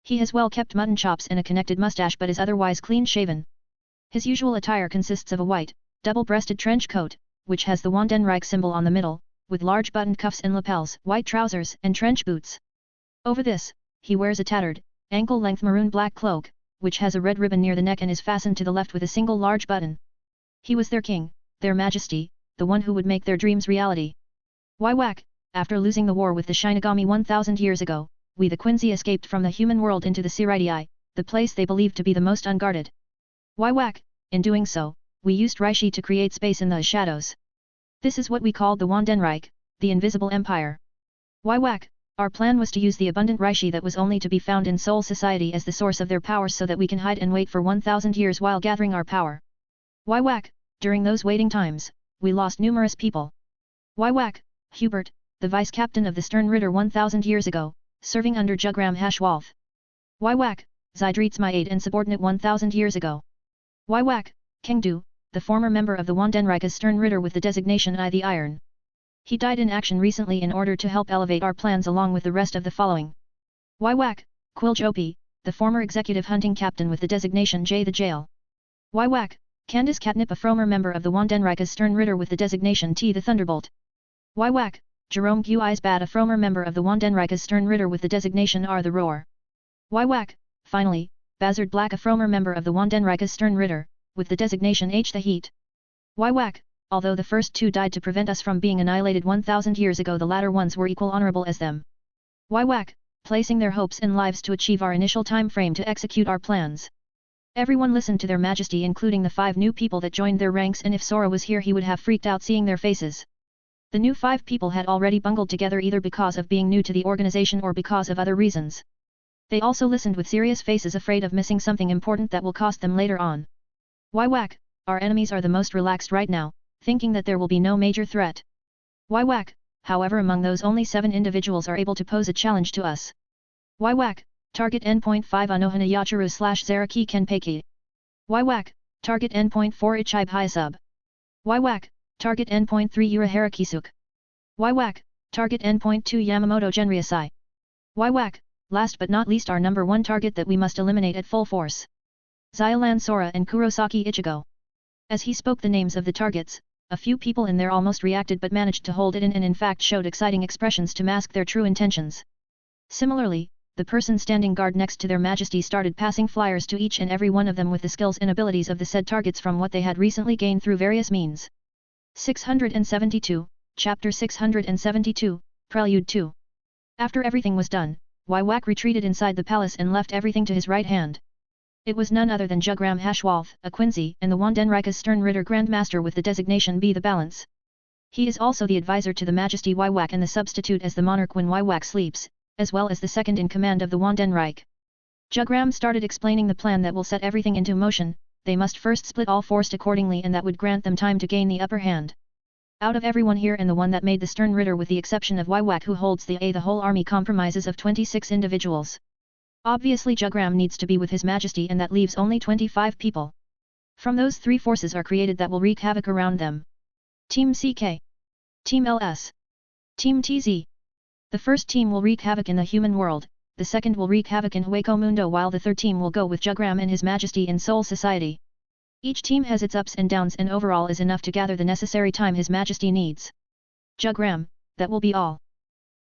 He has well-kept mutton chops and a connected mustache but is otherwise clean-shaven. His usual attire consists of a white, double-breasted trench coat, which has the Wandenreich symbol on the middle, with large buttoned cuffs and lapels, white trousers, and trench boots. Over this, he wears a tattered, ankle-length maroon-black cloak, which has a red ribbon near the neck and is fastened to the left with a single large button. He was their king, their majesty, the one who would make their dreams reality. Whack! After losing the war with the Shinigami 1000 years ago, we the Quincy escaped from the human world into the Siritii, the place they believed to be the most unguarded. Whack! In doing so, we used Reishi to create space in the shadows. This is what we called the Wandenreich, the Invisible Empire. Whack! Our plan was to use the abundant Reishi that was only to be found in Soul Society as the source of their powers so that we can hide and wait for 1000 years while gathering our power. Whack! During those waiting times, we lost numerous people. Whack! Hubert, the vice-captain of the Stern Ritter 1000 years ago, serving under Jugram Hashwalth. Whack! Zydreets my aide and subordinate 1000 years ago. Whack! Kingdu, the former member of the Wandenreich as Stern Ritter with the designation I the Iron. He died in action recently in order to help elevate our plans along with the rest of the following. Whack! Quiljopi, the former executive hunting captain with the designation J the Jail. Whack! Candice Catnip, a former member of the Wandenreich as Stern Ritter with the designation T the Thunderbolt. Whack! Jerome Gu Eisbad, a former member of the Wandenreich as Stern Ritter with the designation R the Roar. Whack! Finally, Bazard Black, a former member of the Wandenreich as Stern Ritter, with the designation H the Heat. Whack! Although the first two died to prevent us from being annihilated 1000 years ago, the latter ones were equal honorable as them. Whack! Placing their hopes and lives to achieve our initial time frame to execute our plans. Everyone listened to their majesty, including the 5 new people that joined their ranks, and if Sora was here he would have freaked out seeing their faces. The new 5 people had already bungled together either because of being new to the organization or because of other reasons. They also listened with serious faces, afraid of missing something important that will cost them later on. Whack! Our enemies are the most relaxed right now, thinking that there will be no major threat. Whack! However, among those only 7 individuals are able to pose a challenge to us. Whack! Target N.5 Anohana Yachiru / Zaraki Kenpeki. Whack! Target N.4 Ichibe Hyasub. Whack! Target N.3 Yura Harakisuk. Whack! Target N.2 Yamamoto Genryasai. Whack! Last but not least, our number 1 target that we must eliminate at full force. Xylan Sora and Kurosaki Ichigo. As he spoke the names of the targets, a few people in there almost reacted but managed to hold it in and in fact showed exciting expressions to mask their true intentions. Similarly, the person standing guard next to their majesty started passing flyers to each and every one of them with the skills and abilities of the said targets from what they had recently gained through various means. 672, Chapter 672, Prelude 2. After everything was done, Whack retreated inside the palace and left everything to his right hand. It was none other than Jugram Hashwalth, a Quincy, and the Wandenreich's Stern Ritter Grand Master with the designation B the Balance. He is also the advisor to the Majesty Whack and the substitute as the monarch when Whack sleeps, as well as the second in command of the Wandenreich. Jugram started explaining the plan that will set everything into motion. They must first split all forced accordingly, and that would grant them time to gain the upper hand. Out of everyone here and the one that made the Stern Ritter with the exception of Whack who holds the whole army compromises of 26 individuals. Obviously Jugram needs to be with His Majesty, and that leaves only 25 people. From those 3 forces are created that will wreak havoc around them. Team CK. Team LS. Team TZ. The first team will wreak havoc in the human world, the second will wreak havoc in Hueco Mundo, while the third team will go with Jugram and His Majesty in Soul Society. Each team has its ups and downs, and overall is enough to gather the necessary time His Majesty needs. Jugram, that will be all.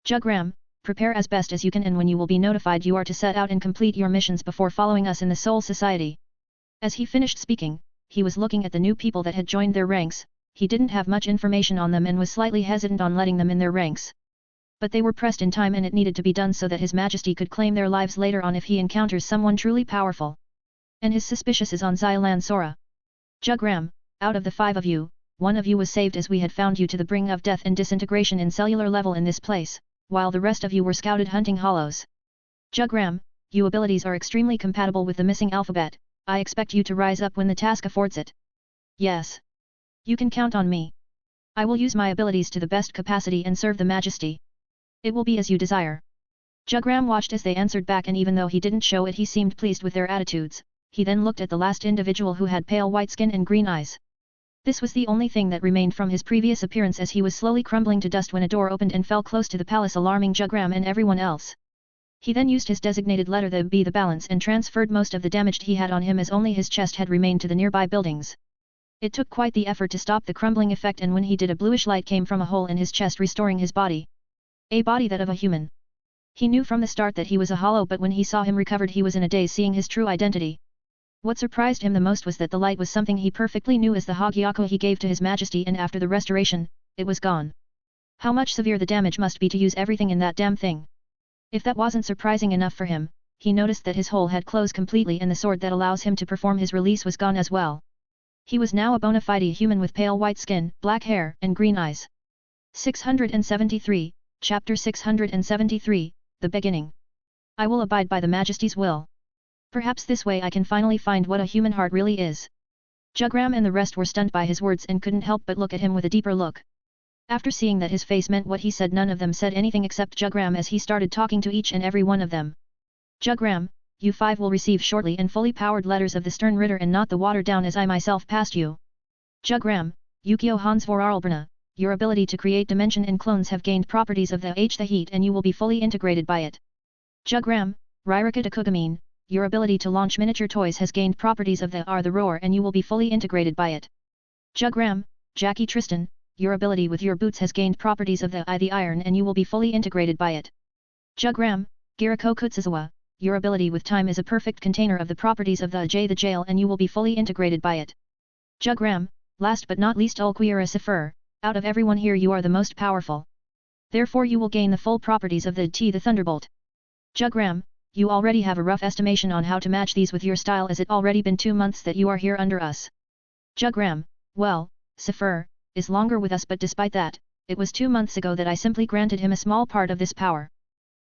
Jugram, prepare as best as you can, and when you will be notified you are to set out and complete your missions before following us in the Soul Society. As he finished speaking, he was looking at the new people that had joined their ranks. He didn't have much information on them and was slightly hesitant on letting them in their ranks. But they were pressed in time and it needed to be done so that His Majesty could claim their lives later on if he encounters someone truly powerful. And his suspicious is on Xylan Sora. Jugram, out of the 5 of you, 1 of you was saved as we had found you to the brink of death and disintegration in cellular level in this place, while the rest of you were scouted hunting hollows. Jugram, you abilities are extremely compatible with the missing alphabet. I expect you to rise up when the task affords it. Yes. You can count on me. I will use my abilities to the best capacity and serve the Majesty. It will be as you desire. Jugram watched as they answered back, and even though he didn't show it, he seemed pleased with their attitudes. He then looked at the last individual who had pale white skin and green eyes. This was the only thing that remained from his previous appearance, as he was slowly crumbling to dust when a door opened and fell close to the palace, alarming Jugram and everyone else. He then used his designated letter the B, the balance, and transferred most of the damage he had on him, as only his chest had remained to the nearby buildings. It took quite the effort to stop the crumbling effect, and when he did, a bluish light came from a hole in his chest, restoring his body. A body that of a human. He knew from the start that he was a hollow, but when he saw him recovered he was in a daze, seeing his true identity. What surprised him the most was that the light was something he perfectly knew as the Hagyako he gave to His Majesty, and after the restoration, it was gone. How much severe the damage must be to use everything in that damn thing. If that wasn't surprising enough for him, he noticed that his hole had closed completely and the sword that allows him to perform his release was gone as well. He was now a bona fide human with pale white skin, black hair, and green eyes. 673, Chapter 673, The Beginning. I will abide by the Majesty's will. Perhaps this way I can finally find what a human heart really is. Jugram and the rest were stunned by his words and couldn't help but look at him with a deeper look. After seeing that his face meant what he said, none of them said anything except Jugram as he started talking to each and every one of them. Jugram, you 5 will receive shortly and fully powered letters of the Stern Ritter and not the watered down as I myself passed you. Jugram, Yukio Hansvorarlbrna, your ability to create dimension and clones have gained properties of the H, the heat, and you will be fully integrated by it. Jugram, Ryrika de Kugamine, your ability to launch miniature toys has gained properties of the R, the roar, and you will be fully integrated by it. Jugram, Jackie Tristan, your ability with your boots has gained properties of the I, the iron, and you will be fully integrated by it. Jugram, Giriko Kutsuzawa, your ability with time is a perfect container of the properties of the J, the jail, and you will be fully integrated by it. Jugram, last but not least Ulquiera Sifur, out of everyone here you are the most powerful. Therefore you will gain the full properties of the T, the Thunderbolt. Jugram, you already have a rough estimation on how to match these with your style, as it already been 2 months that you are here under us. Jugram, well, Sifur is longer with us, but despite that, it was 2 months ago that I simply granted him a small part of this power.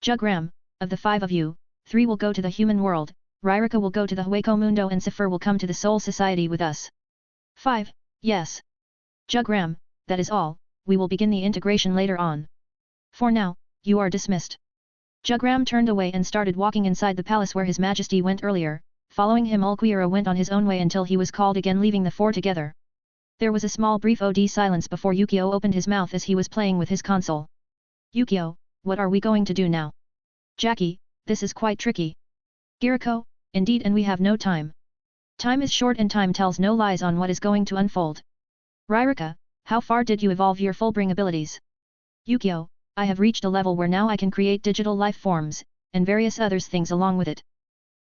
Jugram, of the 5 of you, 3 will go to the human world, Ryrika will go to the Hueco Mundo, and Sifur will come to the Soul Society with us. 5, yes. Jugram, that is all, we will begin the integration later on. For now, you are dismissed. Jugram turned away and started walking inside the palace where His Majesty went earlier. Following him, Ulquiera went on his own way until he was called again, leaving the 4 together. There was a small brief OD silence before Yukio opened his mouth as he was playing with his console. Yukio, what are we going to do now? Jackie, this is quite tricky. Giriko, indeed, and we have no time. Time is short and time tells no lies on what is going to unfold. Ryrika, how far did you evolve your Fullbring abilities? Yukio, I have reached a level where now I can create digital life forms, and various others things along with it.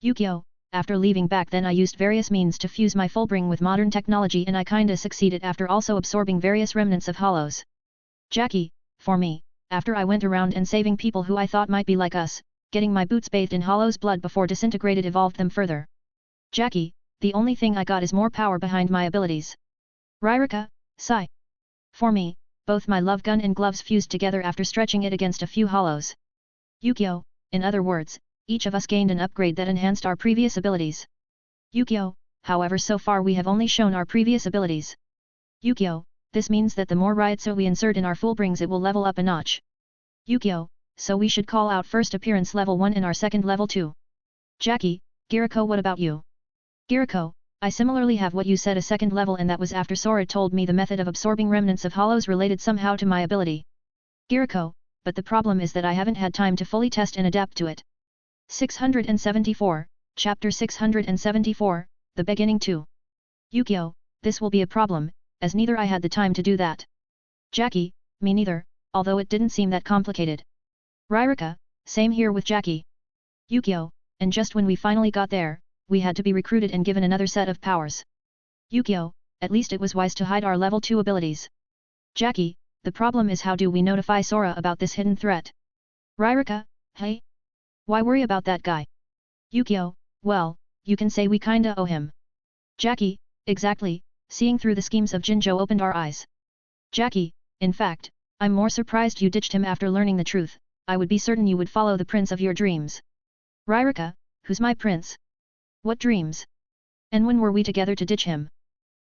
Yukio, after leaving back then I used various means to fuse my Fullbring with modern technology and I kinda succeeded after also absorbing various remnants of hollows. Jackie, for me, after I went around and saving people who I thought might be like us, getting my boots bathed in hollows' blood before disintegrated evolved them further. Jackie, the only thing I got is more power behind my abilities. Ryrika, sigh. For me, both my love gun and gloves fused together after stretching it against a few hollows. Yukio, in other words, each of us gained an upgrade that enhanced our previous abilities. Yukio, however so far we have only shown our previous abilities. Yukio, this means that the more Ryotsu we insert in our Fullbrings it will level up a notch. Yukio, so we should call out first appearance level 1 and our second level 2. Jackie, Giriko, what about you? Giriko, I similarly have what you said, a second level, and that was after Sora told me the method of absorbing remnants of hollows related somehow to my ability. Giriko, but the problem is that I haven't had time to fully test and adapt to it. 674, Chapter 674, The Beginning 2. Yukio, this will be a problem, as neither I had the time to do that. Jackie, me neither, although it didn't seem that complicated. Ryrika, same here with Jackie. Yukio, and just when we finally got there, we had to be recruited and given another set of powers. Yukio, at least it was wise to hide our level 2 abilities. Jackie, the problem is how do we notify Sora about this hidden threat? Ryrika, hey? Why worry about that guy? Yukio, well, you can say we kinda owe him. Jackie, exactly, seeing through the schemes of Jinzhou opened our eyes. Jackie, in fact, I'm more surprised you ditched him after learning the truth. I would be certain you would follow the prince of your dreams. Ryrika, who's my prince? What dreams? And when were we together to ditch him?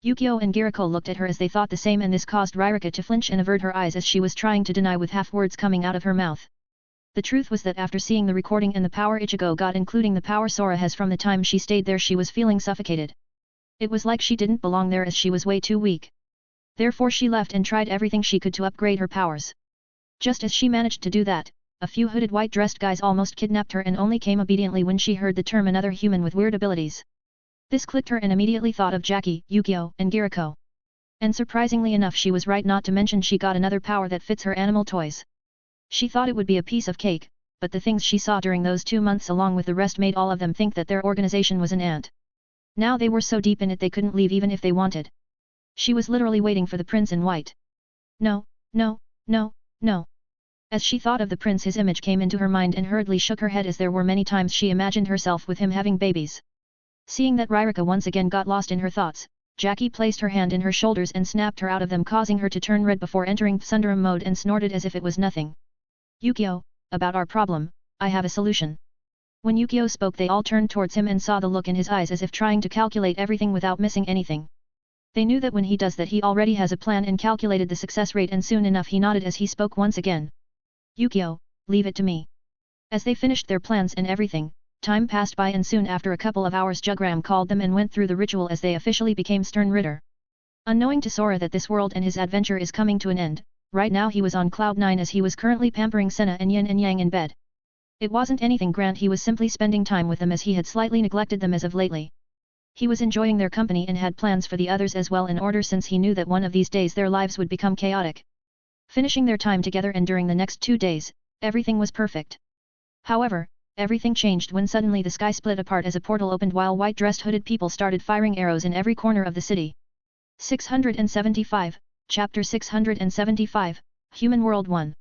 Yukio and Giriko looked at her as they thought the same, and this caused Ryrika to flinch and avert her eyes as she was trying to deny with half words coming out of her mouth. The truth was that after seeing the recording and the power Ichigo got, including the power Sora has from the time she stayed there, she was feeling suffocated. It was like she didn't belong there, as she was way too weak. Therefore she left and tried everything she could to upgrade her powers. Just as she managed to do that, a few hooded white-dressed guys almost kidnapped her and only came obediently when she heard the term another human with weird abilities. This clicked her and immediately thought of Jackie, Yukio, and Giriko. And surprisingly enough, she was right, not to mention she got another power that fits her animal toys. She thought it would be a piece of cake, but the things she saw during those 2 months along with the rest made all of them think that their organization was an ant. Now they were so deep in it they couldn't leave even if they wanted. She was literally waiting for the prince in white. No, no, no, no. As she thought of the prince, his image came into her mind and hurriedly shook her head, as there were many times she imagined herself with him having babies. Seeing that Ryrika once again got lost in her thoughts, Jackie placed her hand in her shoulders and snapped her out of them, causing her to turn red before entering Sundaram mode and snorted as if it was nothing. Yukio, about our problem, I have a solution. When Yukio spoke, they all turned towards him and saw the look in his eyes as if trying to calculate everything without missing anything. They knew that when he does that he already has a plan and calculated the success rate, and soon enough he nodded as he spoke once again. Yukio, leave it to me. As they finished their plans and everything, time passed by, and soon after a couple of hours Jugram called them and went through the ritual as they officially became Stern Ritter. Unknowing to Sora that this world and his adventure is coming to an end, right now he was on cloud 9 as he was currently pampering Senna and Yin and Yang in bed. It wasn't anything grand, he was simply spending time with them as he had slightly neglected them as of lately. He was enjoying their company and had plans for the others as well in order, since he knew that one of these days their lives would become chaotic. Finishing their time together, and during the next 2 days, everything was perfect. However, everything changed when suddenly the sky split apart as a portal opened while white-dressed hooded people started firing arrows in every corner of the city. 675, Chapter 675, Human World 1.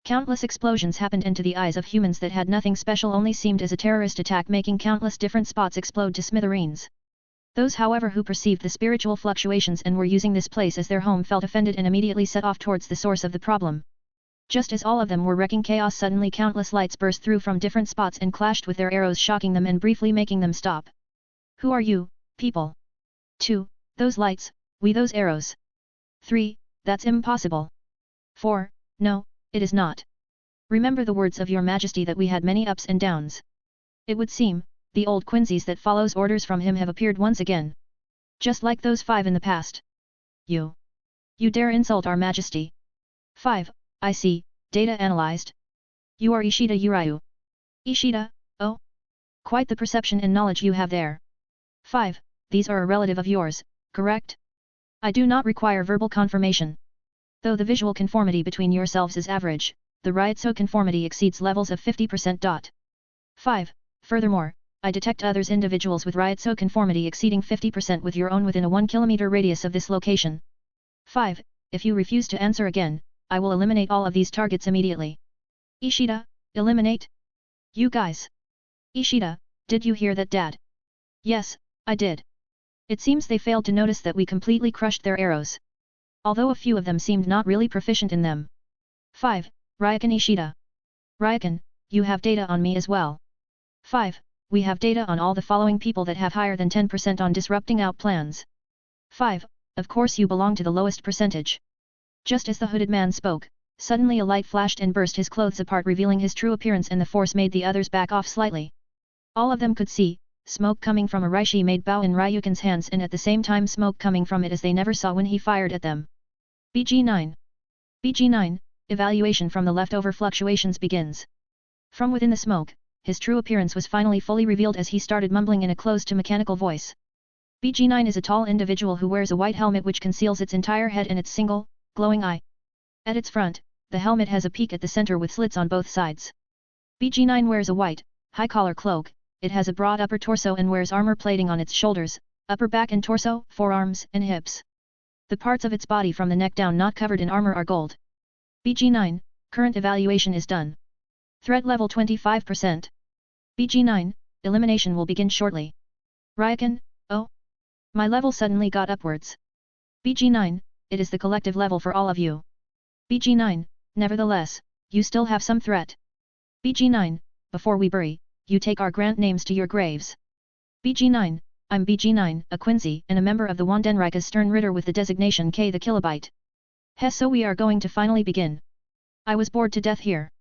Countless explosions happened, and to the eyes of humans that had nothing special only seemed as a terrorist attack, making countless different spots explode to smithereens. Those however who perceived the spiritual fluctuations and were using this place as their home felt offended and immediately set off towards the source of the problem. Just as all of them were wrecking chaos, suddenly countless lights burst through from different spots and clashed with their arrows, shocking them and briefly making them stop. Who are you, people? 2. Those lights, we those arrows. 3. That's impossible. 4. No, it is not. Remember the words of your majesty that we had many ups and downs. It would seem, the old Quincy's that follows orders from him have appeared once again. Just like those 5 in the past. You dare insult our majesty. 5. I see, data analyzed. You are Ishida Uryu. Ishida, oh? Quite the perception and knowledge you have there. 5. These are a relative of yours, correct? I do not require verbal confirmation. Though the visual conformity between yourselves is average, the Ryotsu conformity exceeds levels of 50%. 5. Furthermore, I detect others individuals with Ryotsu conformity exceeding 50% with your own within a 1 kilometer radius of this location. 5. If you refuse to answer again, I will eliminate all of these targets immediately. Ishida, eliminate? You guys. Ishida, did you hear that, Dad? Yes, I did. It seems they failed to notice that we completely crushed their arrows. Although a few of them seemed not really proficient in them. 5. Ryokan Ishida. Ryokan, you have data on me as well. 5. We have data on all the following people that have higher than 10% on disrupting out plans. 5. Of course you belong to the lowest percentage. Just as the hooded man spoke, suddenly a light flashed and burst his clothes apart, revealing his true appearance, and the force made the others back off slightly. All of them could see smoke coming from a Reishi made bow in Ryuken's hands, and at the same time smoke coming from it as they never saw when he fired at them. BG9. BG9, evaluation from the leftover fluctuations begins. From within the smoke, his true appearance was finally fully revealed as he started mumbling in a close-to-mechanical voice. BG9 is a tall individual who wears a white helmet which conceals its entire head and its single, glowing eye. At its front, The helmet has a peak at the center with slits on both sides. BG9 wears a white, high-collar cloak, it has a broad upper torso and wears armor plating on its shoulders, upper back and torso, forearms, and hips. The parts of its body from the neck down not covered in armor are gold. BG9, current evaluation is done. Threat level 25%. BG9, elimination will begin shortly. Ryukin, oh? My level suddenly got upwards. BG9, it is the collective level for all of you. BG9, nevertheless, you still have some threat. BG9, before we bury, you take our grant names to your graves. BG9, I'm BG9, a Quincy and a member of the Wandenreich's Stern Ritter with the designation K the Kilobyte. Hess, so we are going to finally begin. I was bored to death here.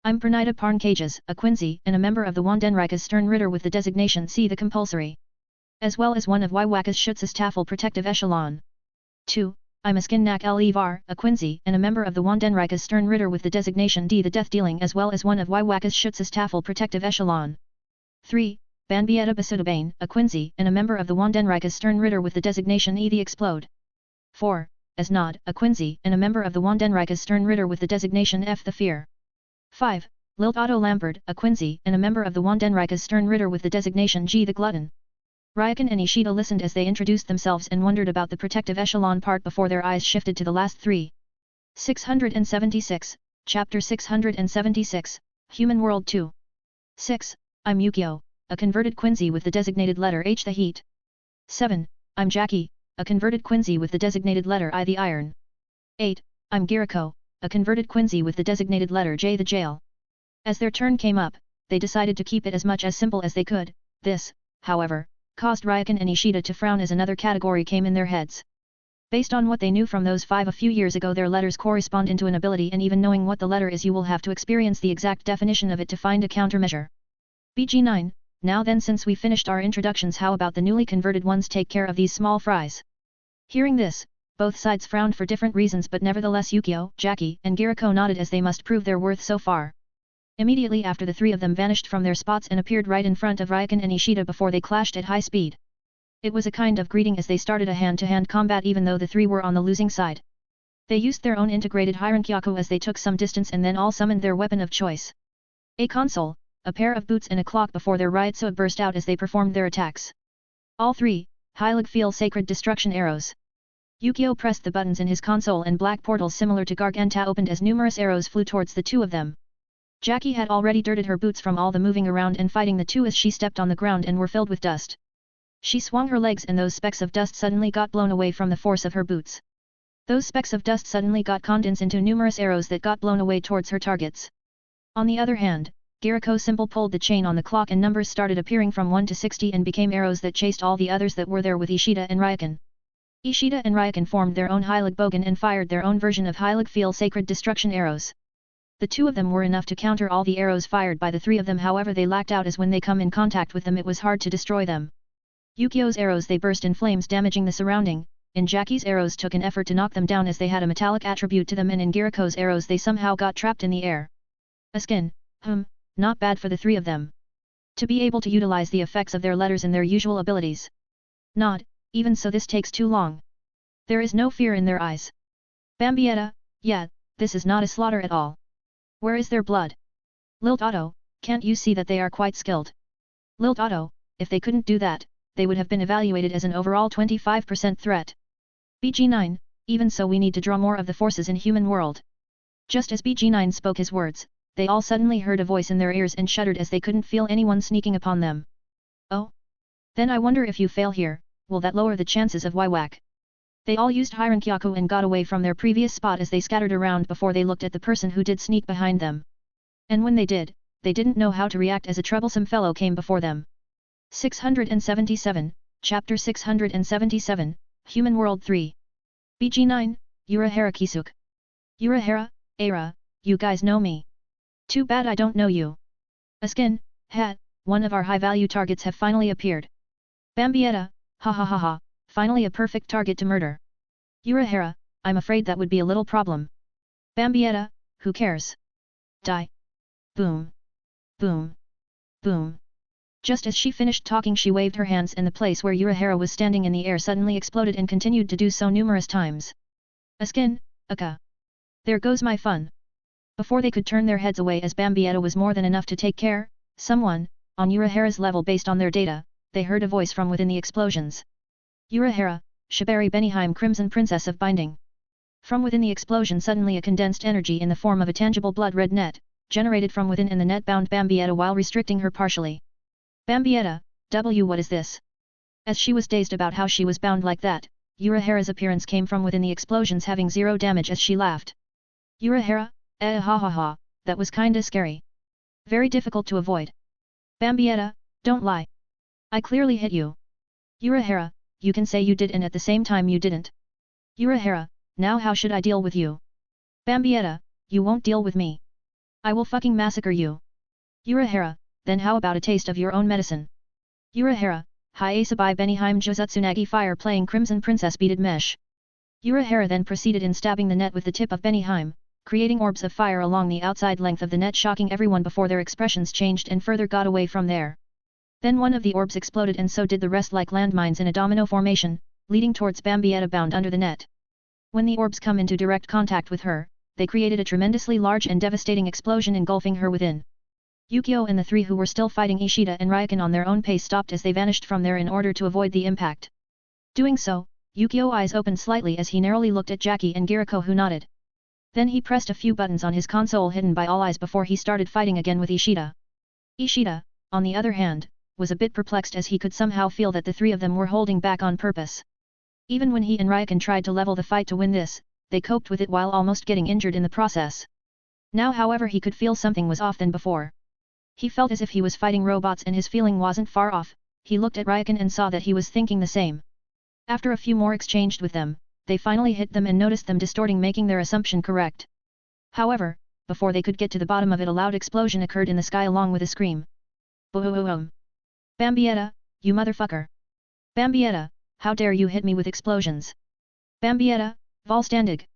I'm Pernita Parncages, a Quincy and a member of the Wandenreich's Stern Ritter with the designation C the Compulsory. As well as one of Wywaka's Schutz's Tafel Protective Echelon. 2. I'm a Skinnak Levar, a Quincy and a member of the Wandenreich's Stern Ritter with the designation D the Death Dealing as well as one of Wywaka's Schutz's Tafel Protective Echelon. 3. Banbieta Basudabane, a Quincy and a member of the Wandenreich's Stern Ritter with the designation E the Explode. 4. Asnod, a Quincy and a member of the Wandenreich's Stern Ritter with the designation F the Fear. 5. Lilt Otto Lampard, a Quincy and a member of the Wandenreich's Stern Ritter with the designation G the Glutton. Ryukin and Ishida listened as they introduced themselves and wondered about the protective echelon part before their eyes shifted to the last three. 676, Chapter 676, Human World 2. 6. I'm Yukio, a converted Quincy with the designated letter H the Heat. 7. I'm Jackie, a converted Quincy with the designated letter I the Iron. 8. I'm Giriko, a converted Quincy with the designated letter J the Jail. As their turn came up, they decided to keep it as much as simple as they could. This, however, caused Ryukin and Ishida to frown as another category came in their heads. Based on what they knew from those 5 a few years ago, their letters correspond into an ability, and even knowing what the letter is, you will have to experience the exact definition of it to find a countermeasure. BG9, now then, since we finished our introductions, how about the newly converted ones take care of these small fries? Hearing this, both sides frowned for different reasons, but nevertheless Yukio, Jackie, and Giriko nodded as they must prove their worth so far. Immediately after, the 3 of them vanished from their spots and appeared right in front of Ryukin and Ishida before they clashed at high speed. It was a kind of greeting as they started a hand-to-hand combat, even though the 3 were on the losing side. They used their own integrated Hyrankyaku as they took some distance and then all summoned their weapon of choice. A console, a pair of boots and a clock before their Ryutsu burst out as they performed their attacks. All 3, Hylig feel sacred destruction arrows. Yukio pressed the buttons in his console and black portals similar to Garganta opened as numerous arrows flew towards the 2 of them. Jackie had already dirted her boots from all the moving around and fighting the 2 as she stepped on the ground and were filled with dust. She swung her legs and those specks of dust suddenly got blown away from the force of her boots. Those specks of dust suddenly got condensed into numerous arrows that got blown away towards her targets. On the other hand, Giriko simple pulled the chain on the clock and numbers started appearing from 1 to 60 and became arrows that chased all the others that were there with Ishida and Ryukin. Ishida and Ryukin formed their own Hylig Bogan and fired their own version of Hylig feel sacred destruction arrows. The 2 of them were enough to counter all the arrows fired by the 3 of them, however they lacked out as when they come in contact with them it was hard to destroy them. Yukio's arrows they burst in flames damaging the surrounding, in Jackie's arrows took an effort to knock them down as they had a metallic attribute to them, and in Giriko's arrows they somehow got trapped in the air. A skin, not bad for the 3 of them. To be able to utilize the effects of their letters and their usual abilities. Not, even so this takes too long. There is no fear in their eyes. Banbieta, yeah, this is not a slaughter at all. Where is their blood? Lilt Otto, can't you see that they are quite skilled? Lilt Otto, if they couldn't do that, they would have been evaluated as an overall 25% threat. BG9, even so we need to draw more of the forces in human world. Just as BG9 spoke his words, they all suddenly heard a voice in their ears and shuddered as they couldn't feel anyone sneaking upon them. Oh? Then I wonder if you fail here, will that lower the chances of Wywak? They all used Hyrankyaku and got away from their previous spot as they scattered around before they looked at the person who did sneak behind them. And when they did, they didn't know how to react as a troublesome fellow came before them. 677, Chapter 677, Human World 3. BG9, Urahara Kisuk. Urahara, Ara, you guys know me. Too bad I don't know you. A skin, hat, one of our high-value targets have finally appeared. Banbieta, ha ha ha ha, finally a perfect target to murder. Urahara, I'm afraid that would be a little problem. Banbieta, who cares? Die. Boom. Boom. Boom. Just as she finished talking she waved her hands and the place where Urahara was standing in the air suddenly exploded and continued to do so numerous times. A skin, aka. There goes my fun. Before they could turn their heads away as Bambietta was more than enough to take care, someone, on Urahara's level based on their data, they heard a voice from within the explosions. Urahara, Shibari Benihime Crimson Princess of Binding. From within the explosion suddenly a condensed energy in the form of a tangible blood-red net, generated from within and the net bound Bambietta while restricting her partially. Bambietta, what is this? As she was dazed about how she was bound like that, Urahara's appearance came from within the explosions having zero damage as she laughed. Urahara, ha ha ha, that was kinda scary. Very difficult to avoid. Bambietta, don't lie. I clearly hit you. Urahara, you can say you did and at the same time you didn't. Urahara, now how should I deal with you? Bambietta, you won't deal with me. I will fucking massacre you. Urahara, then how about a taste of your own medicine? Urahara, Hyasabai Benihime Jozutsunagi Fire playing Crimson Princess beaded mesh. Urahara then proceeded in stabbing the net with the tip of Benihime, creating orbs of fire along the outside length of the net shocking everyone before their expressions changed and further got away from there. Then one of the orbs exploded and so did the rest like landmines in a domino formation, leading towards Bambietta bound under the net. When the orbs come into direct contact with her, they created a tremendously large and devastating explosion engulfing her within. Yukio and the three who were still fighting Ishida and Ryukin on their own pace stopped as they vanished from there in order to avoid the impact. Doing so, Yukio's eyes opened slightly as he narrowly looked at Jackie and Giriko who nodded. Then he pressed a few buttons on his console hidden by all eyes before he started fighting again with Ishida. Ishida, on the other hand, was a bit perplexed as he could somehow feel that the three of them were holding back on purpose. Even when he and Ryukin tried to level the fight to win this, they coped with it while almost getting injured in the process. Now however he could feel something was off than before. He felt as if he was fighting robots and his feeling wasn't far off. He looked at Ryukin and saw that he was thinking the same. After a few more exchanged with them, they finally hit them and noticed them distorting making their assumption correct. However, before they could get to the bottom of it a loud explosion occurred in the sky along with a scream. Boom! Bambietta, you motherfucker! Bambietta, how dare you hit me with explosions! Bambietta, Volstandig!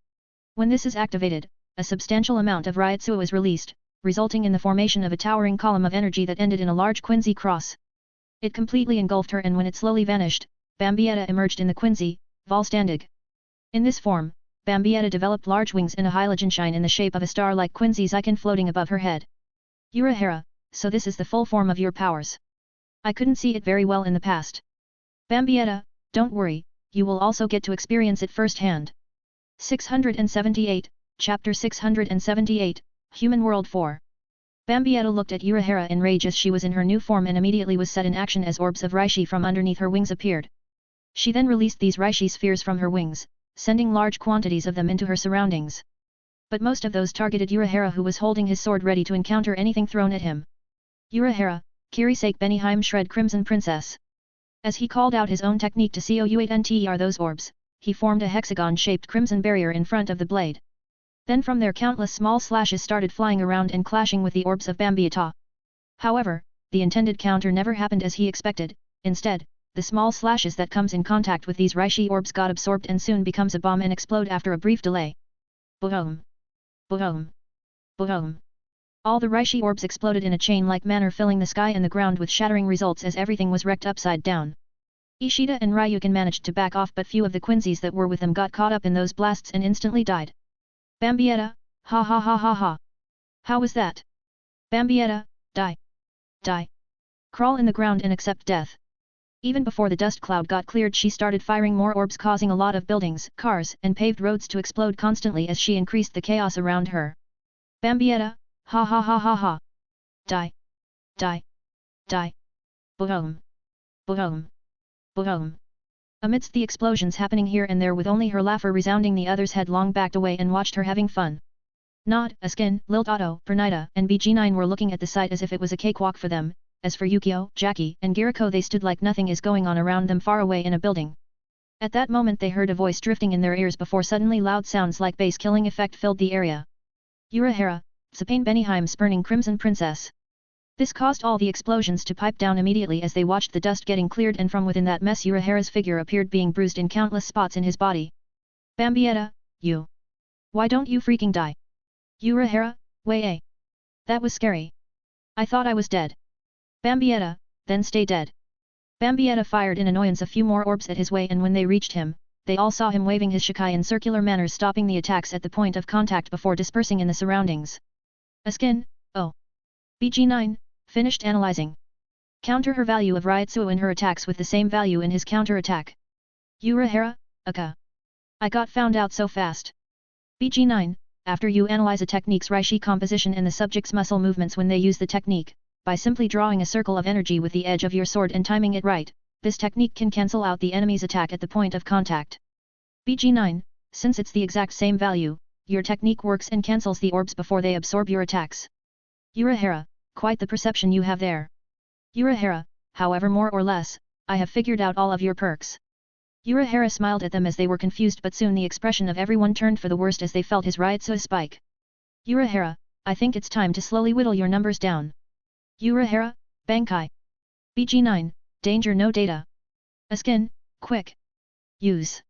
When this is activated, a substantial amount of Ryutsu is released, resulting in the formation of a towering column of energy that ended in a large Quincy cross. It completely engulfed her and when it slowly vanished, Bambietta emerged in the Quincy, Volstandig. In this form, Bambietta developed large wings and a hylogenshine in the shape of a star like Quincy's icon floating above her head. Urahara, so this is the full form of your powers. I couldn't see it very well in the past. Bambietta, don't worry, you will also get to experience it firsthand. 678, Chapter 678, Human World 4. Bambietta looked at Urahara in rage as she was in her new form and immediately was set in action as orbs of Reishi from underneath her wings appeared. She then released these Reishi spheres from her wings, sending large quantities of them into her surroundings. But most of those targeted Urahara who was holding his sword ready to encounter anything thrown at him. Urahara, Kirisake Benihime Shred Crimson Princess. As he called out his own technique to COU8NTER those orbs, he formed a hexagon-shaped crimson barrier in front of the blade. Then from there countless small slashes started flying around and clashing with the orbs of Bambietta. However, the intended counter never happened as he expected. Instead, the small slashes that comes in contact with these Reishi orbs got absorbed and soon becomes a bomb and explode after a brief delay. Boom! Boom! Boom! All the Reishi orbs exploded in a chain-like manner filling the sky and the ground with shattering results as everything was wrecked upside down. Ishida and Ryukin managed to back off but few of the Quincy's that were with them got caught up in those blasts and instantly died. Bambietta, ha ha ha ha ha! How was that? Bambietta, die! Die! Crawl in the ground and accept death. Even before the dust cloud got cleared she started firing more orbs causing a lot of buildings, cars and paved roads to explode constantly as she increased the chaos around her. Bambietta, ha ha ha ha ha! Die! Die! Die! Boom! Boom! Boom! Amidst the explosions happening here and there with only her laughter resounding the others had long backed away and watched her having fun. Nod, Askin, Lilt Otto, Pernita and BG9 were looking at the sight as if it was a cakewalk for them. As for Yukio, Jackie and Giriko they stood like nothing is going on around them far away in a building. At that moment they heard a voice drifting in their ears before suddenly loud sounds like bass killing effect filled the area. Urahara, Sapane Benihime spurning Crimson Princess. This caused all the explosions to pipe down immediately as they watched the dust getting cleared and from within that mess Urahara's figure appeared being bruised in countless spots in his body. Bambietta, you. Why don't you freaking die? Urahara, way. That was scary. I thought I was dead. Bambietta, then stay dead. Bambietta fired in annoyance a few more orbs at his way and when they reached him, they all saw him waving his shikai in circular manners stopping the attacks at the point of contact before dispersing in the surroundings. A skin, oh. BG9, finished analyzing. Counter her value of Ryutsu in her attacks with the same value in his counter-attack. Urahara, aka. I got found out so fast. BG9, after you analyze a technique's reishi composition and the subject's muscle movements when they use the technique, by simply drawing a circle of energy with the edge of your sword and timing it right, this technique can cancel out the enemy's attack at the point of contact. BG9, since it's the exact same value, your technique works and cancels the orbs before they absorb your attacks. Urahara, quite the perception you have there. Urahara, however more or less, I have figured out all of your perks. Urahara smiled at them as they were confused, but soon the expression of everyone turned for the worst as they felt his Ryutsu spike. Urahara, I think it's time to slowly whittle your numbers down. Urahara, Bankai. BG9, danger no data. A skin, quick. Use.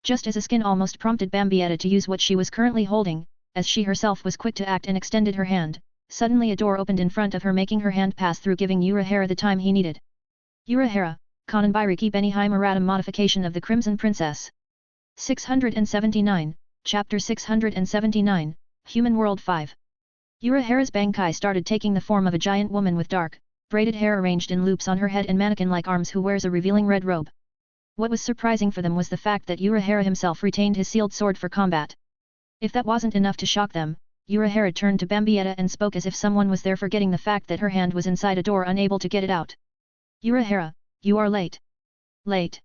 Just as a skin almost prompted Bambietta to use what she was currently holding, as she herself was quick to act and extended her hand, suddenly a door opened in front of her, making her hand pass through, giving Urahara the time he needed. Urahara, Kananbairiki Benihai Maratum modification of the Crimson Princess. 679, Chapter 679, Human World 5. Urahara's Bankai started taking the form of a giant woman with dark, braided hair arranged in loops on her head and mannequin-like arms who wears a revealing red robe. What was surprising for them was the fact that Urahara himself retained his sealed sword for combat. If that wasn't enough to shock them, Urahara turned to Bambietta and spoke as if someone was there, forgetting the fact that her hand was inside a door, unable to get it out. Urahara, you are late. Late.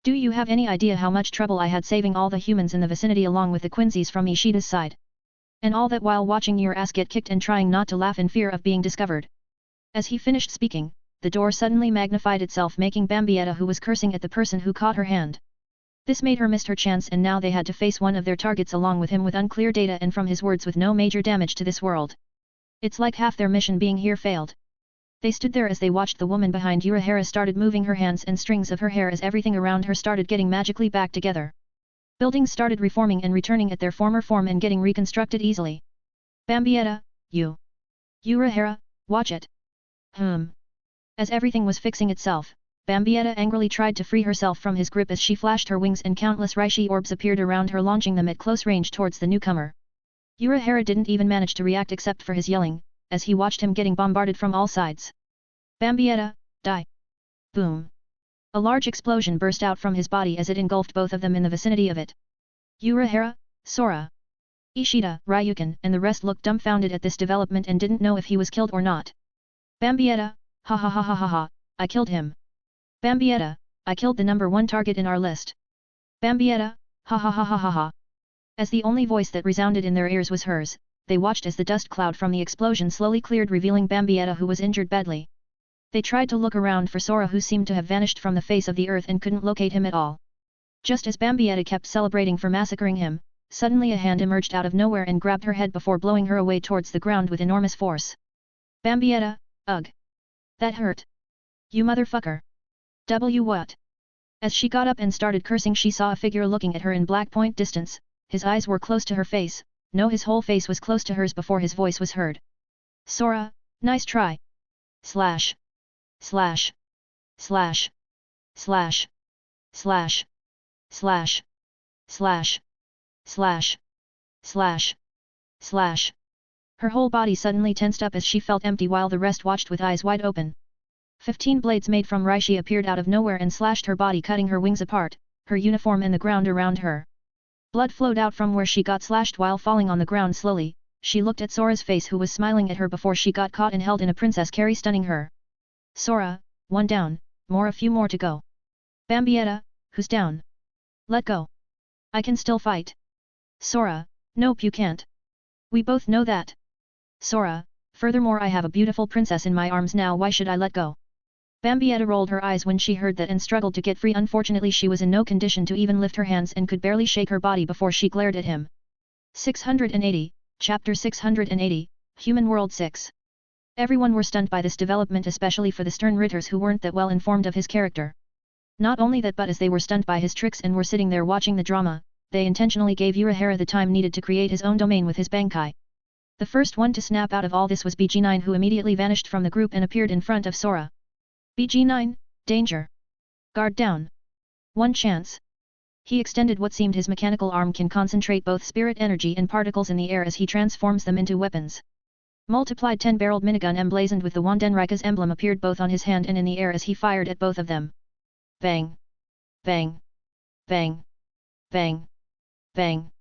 Do you have any idea how much trouble I had saving all the humans in the vicinity along with the Quincy's from Ishida's side? And all that while watching your ass get kicked and trying not to laugh in fear of being discovered. As he finished speaking, the door suddenly magnified itself, making Bambietta, who was cursing at the person who caught her hand. This made her miss her chance, and now they had to face one of their targets along with him with unclear data and from his words with no major damage to this world. It's like half their mission being here failed. They stood there as they watched the woman behind Urahara started moving her hands and strings of her hair as everything around her started getting magically back together. Buildings started reforming and returning at their former form and getting reconstructed easily. Bambietta, you. Urahara, watch it. As everything was fixing itself, Bambietta angrily tried to free herself from his grip as she flashed her wings and countless reishi orbs appeared around her, launching them at close range towards the newcomer. Urahara didn't even manage to react except for his yelling, as he watched him getting bombarded from all sides. Bambietta, die! Boom! A large explosion burst out from his body as it engulfed both of them in the vicinity of it. Urahara, Sora, Ishida, Ryukin and the rest looked dumbfounded at this development and didn't know if he was killed or not. Bambietta, ha ha ha ha ha ha, I killed him. Bambietta, I killed the number one target in our list. Bambietta, ha ha ha ha ha ha. As the only voice that resounded in their ears was hers, they watched as the dust cloud from the explosion slowly cleared, revealing Bambietta, who was injured badly. They tried to look around for Sora, who seemed to have vanished from the face of the earth, and couldn't locate him at all. Just as Bambietta kept celebrating for massacring him, suddenly a hand emerged out of nowhere and grabbed her head before blowing her away towards the ground with enormous force. Bambietta, ugh. That hurt. You motherfucker. What? As she got up and started cursing, she saw a figure looking at her in black point distance. His eyes were close to her face. No, his whole face was close to hers before his voice was heard. Sora, nice try. Slash. Slash. Slash. Slash. Slash. Slash. Slash. Slash. Slash. Slash. Her whole body suddenly tensed up as she felt empty, while the rest watched with eyes wide open. 15 blades made from reishi appeared out of nowhere and slashed her body, cutting her wings apart, her uniform and the ground around her. Blood flowed out from where she got slashed while falling on the ground slowly. She looked at Sora's face, who was smiling at her before she got caught and held in a princess carry, stunning her. Sora, one down, a few more to go. Bambietta, who's down? Let go. I can still fight. Sora, nope, you can't. We both know that. Sora, furthermore I have a beautiful princess in my arms now, why should I let go? Bambietta rolled her eyes when she heard that and struggled to get free. Unfortunately she was in no condition to even lift her hands and could barely shake her body before she glared at him. 680, Chapter 680, Human World 6. Everyone were stunned by this development, especially for the stern Ritters, who weren't that well informed of his character. Not only that, but as they were stunned by his tricks and were sitting there watching the drama, they intentionally gave Urahara the time needed to create his own domain with his Bankai. The first one to snap out of all this was BG9, who immediately vanished from the group and appeared in front of Sora. BG9, danger. Guard down. One chance. He extended what seemed his mechanical arm, can concentrate both spirit energy and particles in the air as he transforms them into weapons. Multiplied 10-barreled minigun emblazoned with the Wandenrika's emblem appeared both on his hand and in the air as he fired at both of them. Bang! Bang! Bang! Bang! Bang!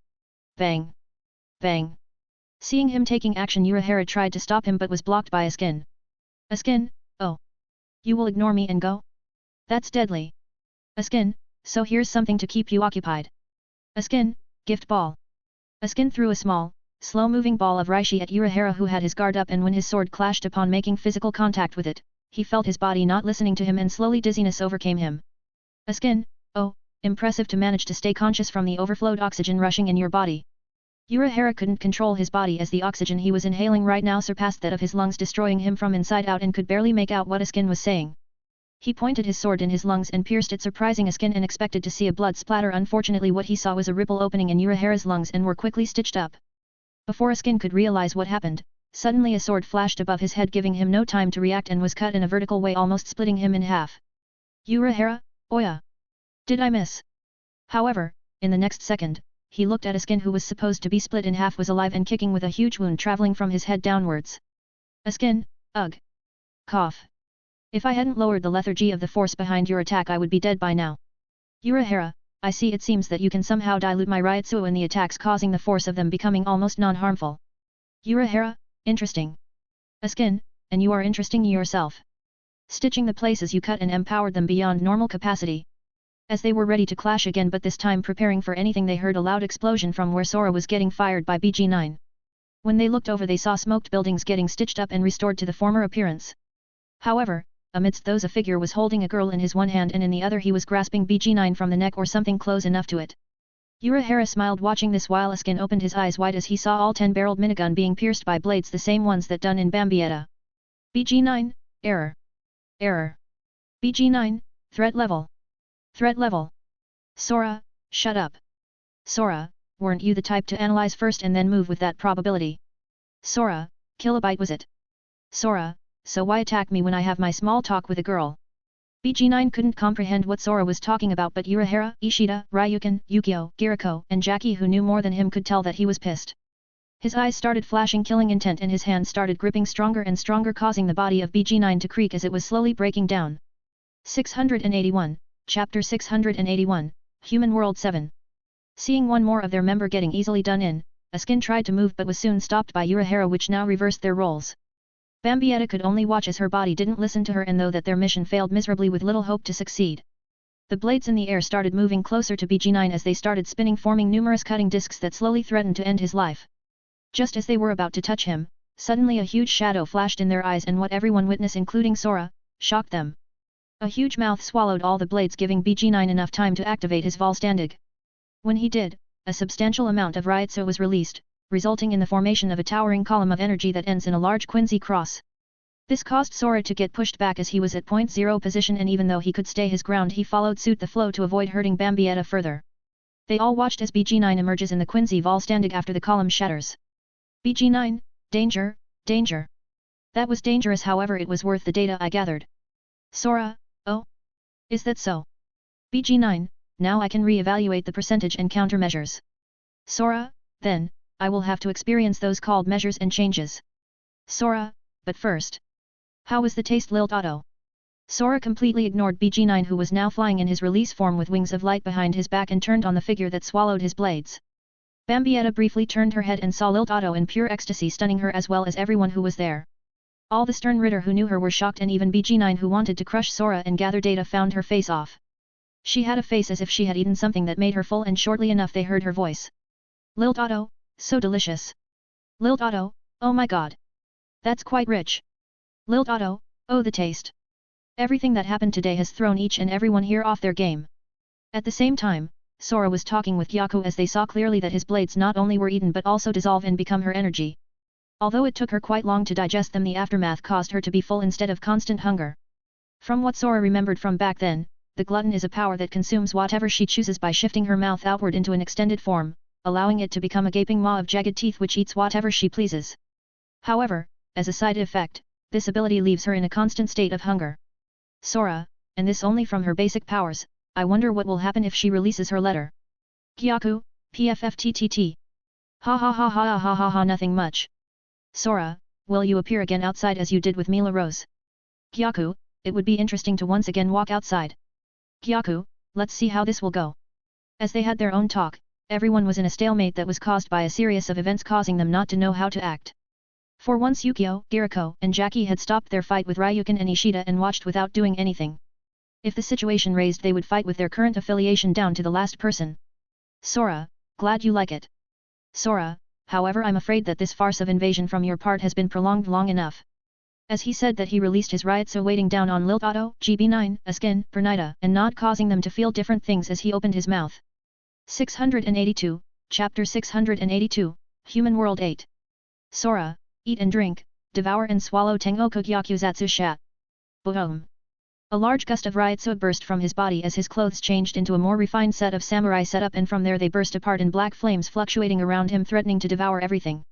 Bang! Bang! Seeing him taking action, Urahara tried to stop him but was blocked by a skin. A skin? Oh. You will ignore me and go? That's deadly. A skin, so here's something to keep you occupied. A skin, gift ball. A skin threw a small, slow-moving ball of Rishi at Urahara, who had his guard up, and when his sword clashed upon making physical contact with it, he felt his body not listening to him and slowly dizziness overcame him. A skin, oh, impressive to manage to stay conscious from the overflowed oxygen rushing in your body. Urahara couldn't control his body as the oxygen he was inhaling right now surpassed that of his lungs, destroying him from inside out, and could barely make out what a skin was saying. He pointed his sword in his lungs and pierced it, surprising a skin, and expected to see a blood splatter. Unfortunately, what he saw was a ripple opening in Urahara's lungs and were quickly stitched up. Before a skin could realize what happened, suddenly a sword flashed above his head, giving him no time to react, and was cut in a vertical way, almost splitting him in half. Urahara, Oya! Did I miss? However, in the next second, he looked at a skin who was supposed to be split in half was alive and kicking with a huge wound traveling from his head downwards. A skin, ugh. Cough. If I hadn't lowered the lethargy of the force behind your attack, I would be dead by now. Urahara, I see it seems that you can somehow dilute my Ryutsu in the attacks, causing the force of them becoming almost non-harmful. Urahara, interesting. A skin, and you are interesting yourself. Stitching the places you cut and empowered them beyond normal capacity. As they were ready to clash again, but this time preparing for anything, they heard a loud explosion from where Sora was getting fired by BG9. When they looked over, they saw smoked buildings getting stitched up and restored to the former appearance. However, amidst those a figure was holding a girl in his one hand, and in the other he was grasping BG9 from the neck or something close enough to it. Urahara smiled watching this, while Askin opened his eyes wide as he saw all 10-barreled minigun being pierced by blades, the same ones that done in Bambietta. BG9, error. Error. BG9, threat level. Threat level. Sora, shut up. Sora, weren't you the type to analyze first and then move with that probability? Sora, kilobyte was it? Sora, so why attack me when I have my small talk with a girl? BG9 couldn't comprehend what Sora was talking about, but Urahara, Ishida, Ryukin, Yukio, Giriko, and Jackie, who knew more than him, could tell that he was pissed. His eyes started flashing killing intent and his hands started gripping stronger and stronger, causing the body of BG9 to creak as it was slowly breaking down. 681, Chapter 681, Human World 7. Seeing one more of their member getting easily done in, Askin tried to move but was soon stopped by Urahara, which now reversed their roles. Bambietta could only watch as her body didn't listen to her, and though that their mission failed miserably with little hope to succeed. The blades in the air started moving closer to BG9 as they started spinning, forming numerous cutting discs that slowly threatened to end his life. Just as they were about to touch him, suddenly a huge shadow flashed in their eyes, and what everyone witnessed, including Sora, shocked them. A huge mouth swallowed all the blades, giving BG9 enough time to activate his Vollständig. When he did, a substantial amount of Ryutsu was released, resulting in the formation of a towering column of energy that ends in a large quincy cross. This caused Sora to get pushed back as he was at point zero position, and even though he could stay his ground, he followed suit the flow to avoid hurting Bambietta further. They all watched as BG9 emerges in the quincy Vollständig after the column shatters. BG9, danger, danger. That was dangerous, however it was worth the data I gathered. Sora, oh? Is that so? BG9, now I can re-evaluate the percentage and countermeasures. Sora, then, I will have to experience those called measures and changes. Sora, but first. How was the taste, lilt Otto? Sora completely ignored BG9, who was now flying in his release form with wings of light behind his back, and turned on the figure that swallowed his blades. Bambietta briefly turned her head and saw lilt Otto in pure ecstasy, stunning her as well as everyone who was there. All the stern Ritter who knew her were shocked, and even BG9, who wanted to crush Sora and gather data, found her face off. She had a face as if she had eaten something that made her full, and shortly enough they heard her voice. Lilt Otto, so delicious. Lilt Otto, oh my god. That's quite rich. Lilt Otto, oh the taste. Everything that happened today has thrown each and everyone here off their game. At the same time, Sora was talking with Yaku as they saw clearly that his blades not only were eaten but also dissolve and become her energy. Although it took her quite long to digest them, the aftermath caused her to be full instead of constant hunger. From what Sora remembered from back then, the glutton is a power that consumes whatever she chooses by shifting her mouth outward into an extended form, allowing it to become a gaping maw of jagged teeth which eats whatever she pleases. However, as a side effect, this ability leaves her in a constant state of hunger. Sora, and this only from her basic powers. I wonder what will happen if she releases her letter. Gyaku, PFFTTT. Ha ha ha ha ha ha ha, nothing much. Sora, will you appear again outside as you did with Mila Rose? Gyaku, it would be interesting to once again walk outside. Gyaku, let's see how this will go. As they had their own talk, everyone was in a stalemate that was caused by a series of events causing them not to know how to act. For once Yukio, Giriko, and Jackie had stopped their fight with Ryukin and Ishida and watched without doing anything. If the situation raised, they would fight with their current affiliation down to the last person. Sora, glad you like it. Sora, however, I'm afraid that this farce of invasion from your part has been prolonged long enough. As he said that, he released his Ryutsu waiting down on Lilt Otto, GB9, Askin, Pernida, and Nod, causing them to feel different things as he opened his mouth. 682, Chapter 682, Human World 8. Sora, eat and drink, devour and swallow Tengoku Gyakuzatsu Shat. Boom! A large gust of Ryutsu burst from his body as his clothes changed into a more refined set of samurai setup, and from there they burst apart in black flames fluctuating around him, threatening to devour everything.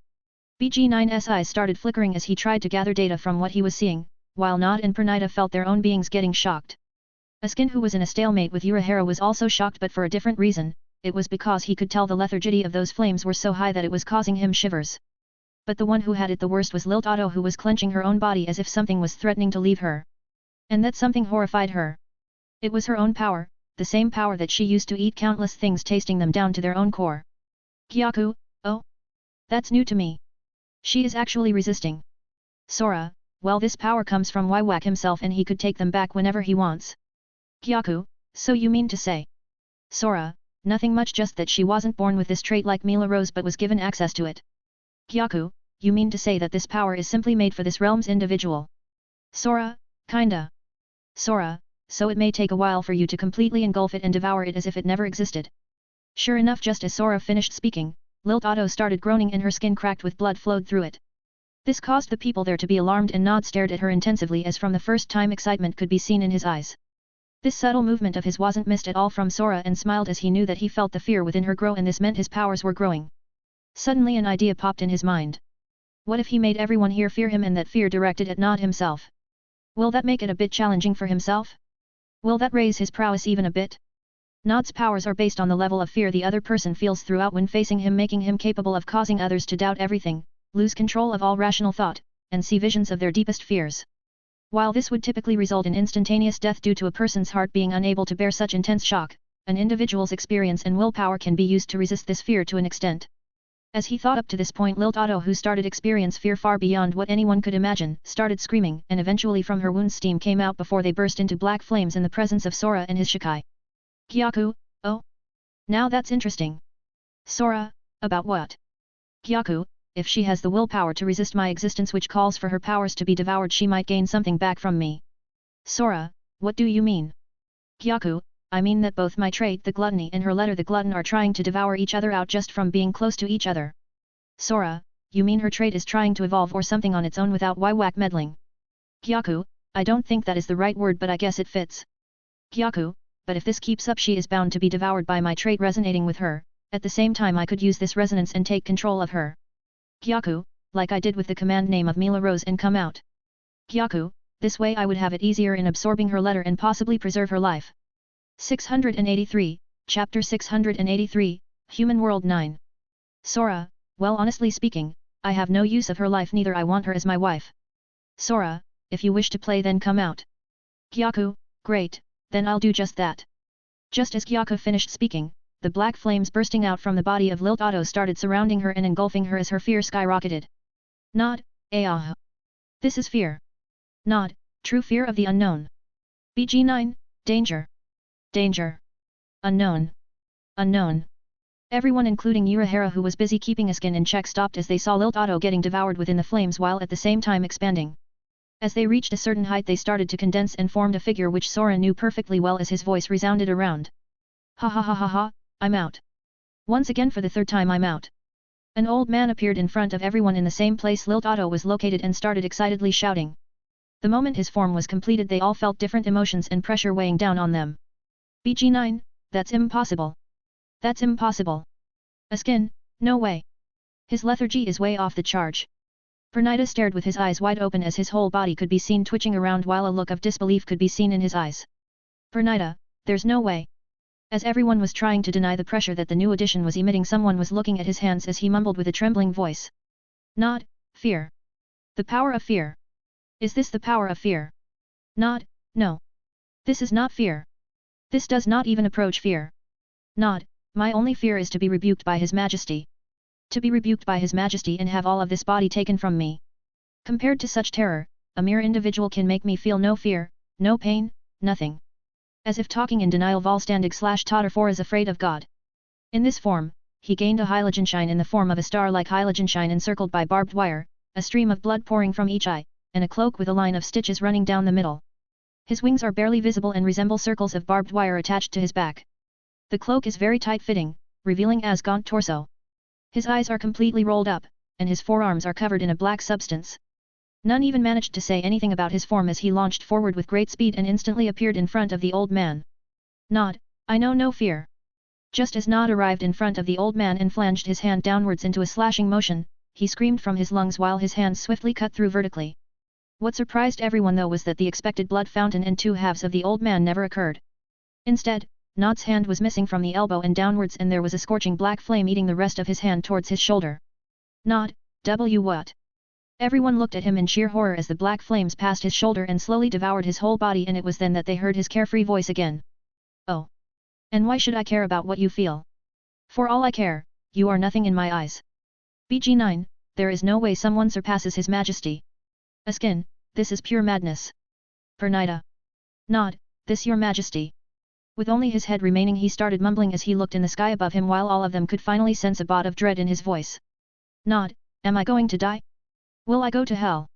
BG9's eyes started flickering as he tried to gather data from what he was seeing, while Nod and Pernida felt their own beings getting shocked. Askin, who was in a stalemate with Urahara, was also shocked, but for a different reason. It was because he could tell the lethargy of those flames were so high that it was causing him shivers. But the one who had it the worst was Lilt Otto, who was clenching her own body as if something was threatening to leave her. And that something horrified her. It was her own power, the same power that she used to eat countless things, tasting them down to their own core. Gyaku, oh? That's new to me. She is actually resisting. Sora, well, this power comes from Wywak himself and he could take them back whenever he wants. Gyaku, so you mean to say? Sora, nothing much, just that she wasn't born with this trait like Mila Rose but was given access to it. Gyaku, you mean to say that this power is simply made for this realm's individual? Sora, kinda. Sora, so it may take a while for you to completely engulf it and devour it as if it never existed. Sure enough, just as Sora finished speaking, Lilt Otto started groaning and her skin cracked with blood flowed through it. This caused the people there to be alarmed, and Nod stared at her intensively as from the first time excitement could be seen in his eyes. This subtle movement of his wasn't missed at all from Sora, and smiled as he knew that he felt the fear within her grow, and this meant his powers were growing. Suddenly an idea popped in his mind. What if he made everyone here fear him, and that fear directed at Nod himself? Will that make it a bit challenging for himself? Will that raise his prowess even a bit? Nod's powers are based on the level of fear the other person feels throughout when facing him, making him capable of causing others to doubt everything, lose control of all rational thought, and see visions of their deepest fears. While this would typically result in instantaneous death due to a person's heart being unable to bear such intense shock, an individual's experience and willpower can be used to resist this fear to an extent. As he thought up to this point, Lilt Otto, who started experience fear far beyond what anyone could imagine, started screaming, and eventually from her wounds steam came out before they burst into black flames in the presence of Sora and his Shikai. Gyaku, oh? Now that's interesting. Sora, about what? Gyaku, if she has the willpower to resist my existence, which calls for her powers to be devoured, she might gain something back from me. Sora, what do you mean? Gyaku, I mean that both my trait, the gluttony, and her letter, the glutton, are trying to devour each other out just from being close to each other. Sora, you mean her trait is trying to evolve or something on its own without Wywak meddling? Gyaku, I don't think that is the right word, but I guess it fits. Gyaku, but if this keeps up, she is bound to be devoured by my trait resonating with her. At the same time, I could use this resonance and take control of her. Gyaku, like I did with the command name of Mila Rose, and come out. Gyaku, this way I would have it easier in absorbing her letter and possibly preserve her life. 683, Chapter 683, Human World 9. Sora, well, honestly speaking, I have no use of her life, neither I want her as my wife. Sora, if you wish to play, then come out. Gyaku, great, then I'll do just that. Just as Gyaku finished speaking, the black flames bursting out from the body of Lilt Otto started surrounding her and engulfing her as her fear skyrocketed. Nod, ah. This is fear. Nod, true fear of the unknown. BG9, danger. Danger. Unknown. Unknown. Everyone, including Urahara, who was busy keeping Askin in check, stopped as they saw Lilt Otto getting devoured within the flames while at the same time expanding. As they reached a certain height, they started to condense and formed a figure which Sora knew perfectly well as his voice resounded around. Ha ha ha ha ha, I'm out. Once again, for the third time, I'm out. An old man appeared in front of everyone in the same place Lilt Otto was located and started excitedly shouting. The moment his form was completed, they all felt different emotions and pressure weighing down on them. BG9, that's impossible. That's impossible. Askin, no way. His lethargy is way off the charge. Pernida stared with his eyes wide open as his whole body could be seen twitching around while a look of disbelief could be seen in his eyes. Pernida, there's no way. As everyone was trying to deny the pressure that the new addition was emitting, someone was looking at his hands as he mumbled with a trembling voice. Nod, fear. The power of fear. Is this the power of fear? Not, no. This is not fear. This does not even approach fear. Not, my only fear is to be rebuked by His Majesty. To be rebuked by His Majesty and have all of this body taken from me. Compared to such terror, a mere individual can make me feel no fear, no pain, nothing. As if talking in denial, Volstandig/Totter4 is afraid of God. In this form, he gained a Heiligenschein in the form of a star-like Heiligenschein encircled by barbed wire, a stream of blood pouring from each eye, and a cloak with a line of stitches running down the middle. His wings are barely visible and resemble circles of barbed wire attached to his back. The cloak is very tight-fitting, revealing his gaunt torso. His eyes are completely rolled up, and his forearms are covered in a black substance. None even managed to say anything about his form as he launched forward with great speed and instantly appeared in front of the old man. Nod, I know no fear. Just as Nod arrived in front of the old man and flanged his hand downwards into a slashing motion, he screamed from his lungs while his hand swiftly cut through vertically. What surprised everyone though was that the expected blood fountain and two halves of the old man never occurred. Instead, Nod's hand was missing from the elbow and downwards and there was a scorching black flame eating the rest of his hand towards his shoulder. Nod, what? Everyone looked at him in sheer horror as the black flames passed his shoulder and slowly devoured his whole body, and it was then that they heard his carefree voice again. Oh. And why should I care about what you feel? For all I care, you are nothing in my eyes. BG9, there is no way someone surpasses His Majesty. Askin, this is pure madness. Pernida. Nod, this your Majesty. With only his head remaining he started mumbling as he looked in the sky above him while all of them could finally sense a bot of dread in his voice. Nod, am I going to die? Will I go to hell?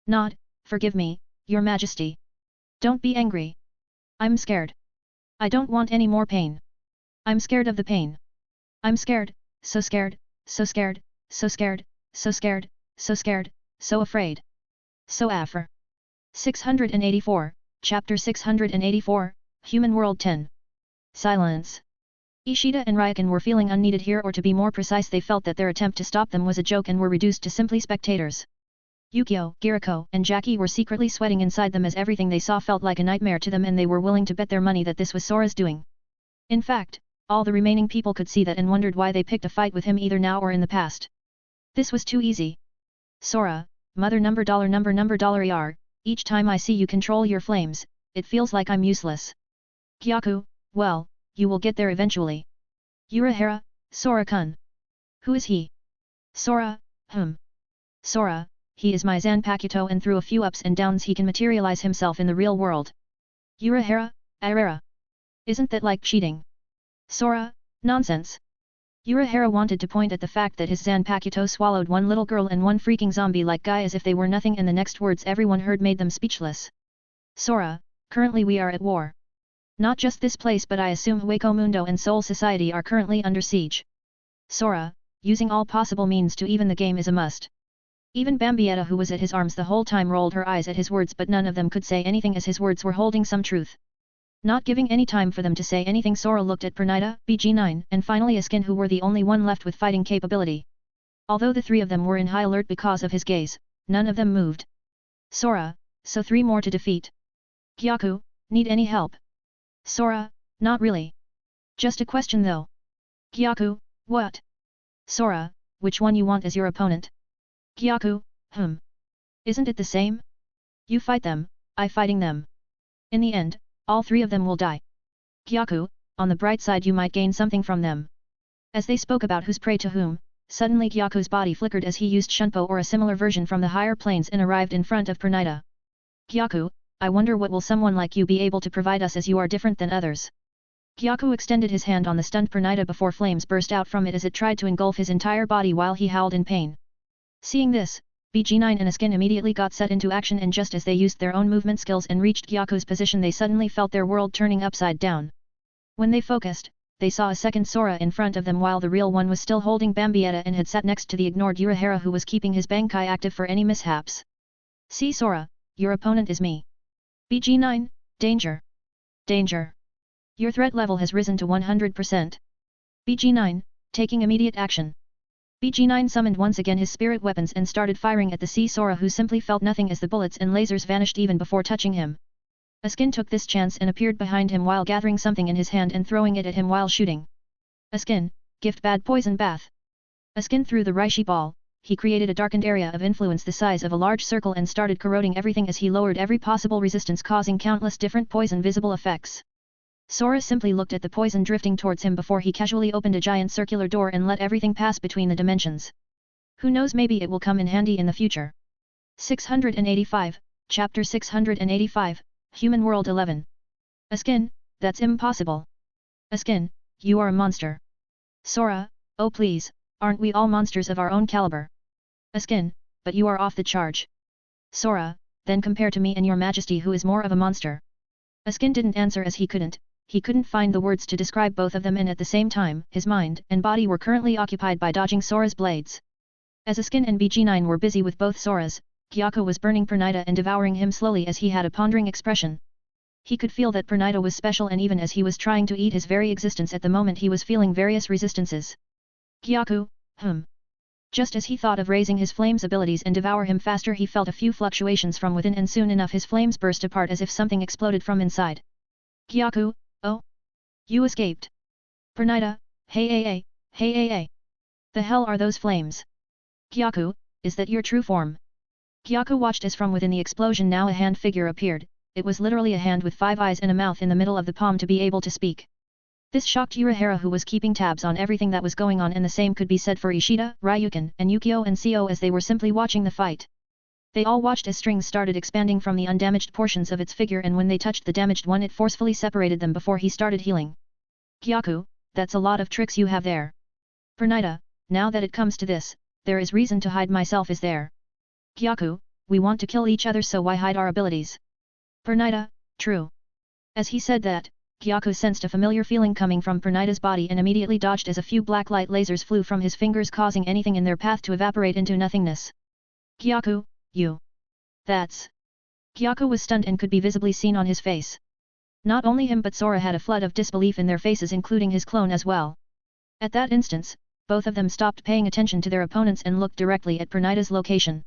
Nod, forgive me, your Majesty. Don't be angry. I'm scared. I don't want any more pain. I'm scared of the pain. I'm scared, so scared, so scared, so scared, so scared, so scared, so afraid. So afraid. 684, Chapter 684, Human World 10. Silence. Ishida and Ryukin were feeling unneeded here, or to be more precise they felt that their attempt to stop them was a joke and were reduced to simply spectators. Yukio, Giriko, and Jackie were secretly sweating inside them as everything they saw felt like a nightmare to them and they were willing to bet their money that this was Sora's doing. In fact, all the remaining people could see that and wondered why they picked a fight with him either now or in the past. This was too easy. Sora, mother number dollar ER, each time I see you control your flames, it feels like I'm useless. Kyaku, well, you will get there eventually. Urahara, Sora-kun. Who is he? Sora, Sora, he is my Zanpakuto and through a few ups and downs he can materialize himself in the real world. Urahara, Irara. Isn't that like cheating? Sora, nonsense. Urahara wanted to point at the fact that his Zanpakuto swallowed one little girl and one freaking zombie-like guy as if they were nothing, and the next words everyone heard made them speechless. Sora, currently we are at war. Not just this place, but I assume Hueco Mundo and Soul Society are currently under siege. Sora, using all possible means to even the game is a must. Even Bambietta, who was at his arms the whole time, rolled her eyes at his words, but none of them could say anything as his words were holding some truth. Not giving any time for them to say anything, Sora looked at Pernida, BG9, and finally Askin, who were the only one left with fighting capability. Although the three of them were in high alert because of his gaze, none of them moved. Sora, so 3 more to defeat. Kyaku, need any help? Sora, not really. Just a question though. Kyaku, what? Sora, which one you want as your opponent? Kyaku, Isn't it the same? You fight them, I fighting them. In the end, all 3 of them will die. Kyaku, on the bright side you might gain something from them. As they spoke about who's prey to whom, suddenly Kyaku's body flickered as he used Shunpo or a similar version from the higher planes and arrived in front of Pernida. Kyaku, I wonder what will someone like you be able to provide us, as you are different than others. Kyaku extended his hand on the stunned Pernida before flames burst out from it as it tried to engulf his entire body while he howled in pain. Seeing this, BG9 and Askin immediately got set into action, and just as they used their own movement skills and reached Kyaku's position, they suddenly felt their world turning upside down. When they focused, they saw a second Sora in front of them while the real one was still holding Bambietta and had sat next to the ignored Urahara, who was keeping his Bankai active for any mishaps. See Sora, your opponent is me. BG9, danger. Danger. Your threat level has risen to 100%. BG9, taking immediate action. BG9 summoned once again his spirit weapons and started firing at the Sea Sora, who simply felt nothing as the bullets and lasers vanished even before touching him. Askin took this chance and appeared behind him while gathering something in his hand and throwing it at him while shooting. Askin, gift bad poison bath. Askin threw the Reishi ball, he created a darkened area of influence the size of a large circle and started corroding everything as he lowered every possible resistance, causing countless different poison visible effects. Sora simply looked at the poison drifting towards him before he casually opened a giant circular door and let everything pass between the dimensions. Who knows, maybe it will come in handy in the future. 685, Chapter 685, Human World 11. A skin? That's impossible. A skin? You are a monster. Sora, oh please, aren't we all monsters of our own caliber? A skin, but you are off the charge. Sora, then compare to me and your majesty who is more of a monster. A skin didn't answer as he couldn't find the words to describe both of them, and at the same time, his mind and body were currently occupied by dodging Sora's blades. As a skin and BG9 were busy with both Sora's, Gyako was burning Pernita and devouring him slowly as he had a pondering expression. He could feel that Pernita was special, and even as he was trying to eat his very existence at the moment he was feeling various resistances. Gyako, Just as he thought of raising his flames abilities and devour him faster, he felt a few fluctuations from within, and soon enough his flames burst apart as if something exploded from inside. Gyako, oh? You escaped. Pernita, hey. The hell are those flames? Gyako, is that your true form? Gyako watched as from within the explosion now a hand figure appeared. It was literally a hand with 5 eyes and a mouth in the middle of the palm to be able to speak. This shocked Urahara, who was keeping tabs on everything that was going on, and the same could be said for Ishida, Ryukin, and Yukio and Seo as they were simply watching the fight. They all watched as strings started expanding from the undamaged portions of its figure, and when they touched the damaged one it forcefully separated them before he started healing. Gyako, that's a lot of tricks you have there. Pernita, now that it comes to this, there is reason to hide myself, is there? Gyako, we want to kill each other, so why hide our abilities? Pernita, true. As he said that, Gyako sensed a familiar feeling coming from Pernita's body and immediately dodged as a few black light lasers flew from his fingers, causing anything in their path to evaporate into nothingness. Gyako, you. That's... Gyako was stunned and could be visibly seen on his face. Not only him but Sora had a flood of disbelief in their faces, including his clone as well. At that instance, both of them stopped paying attention to their opponents and looked directly at Pernita's location.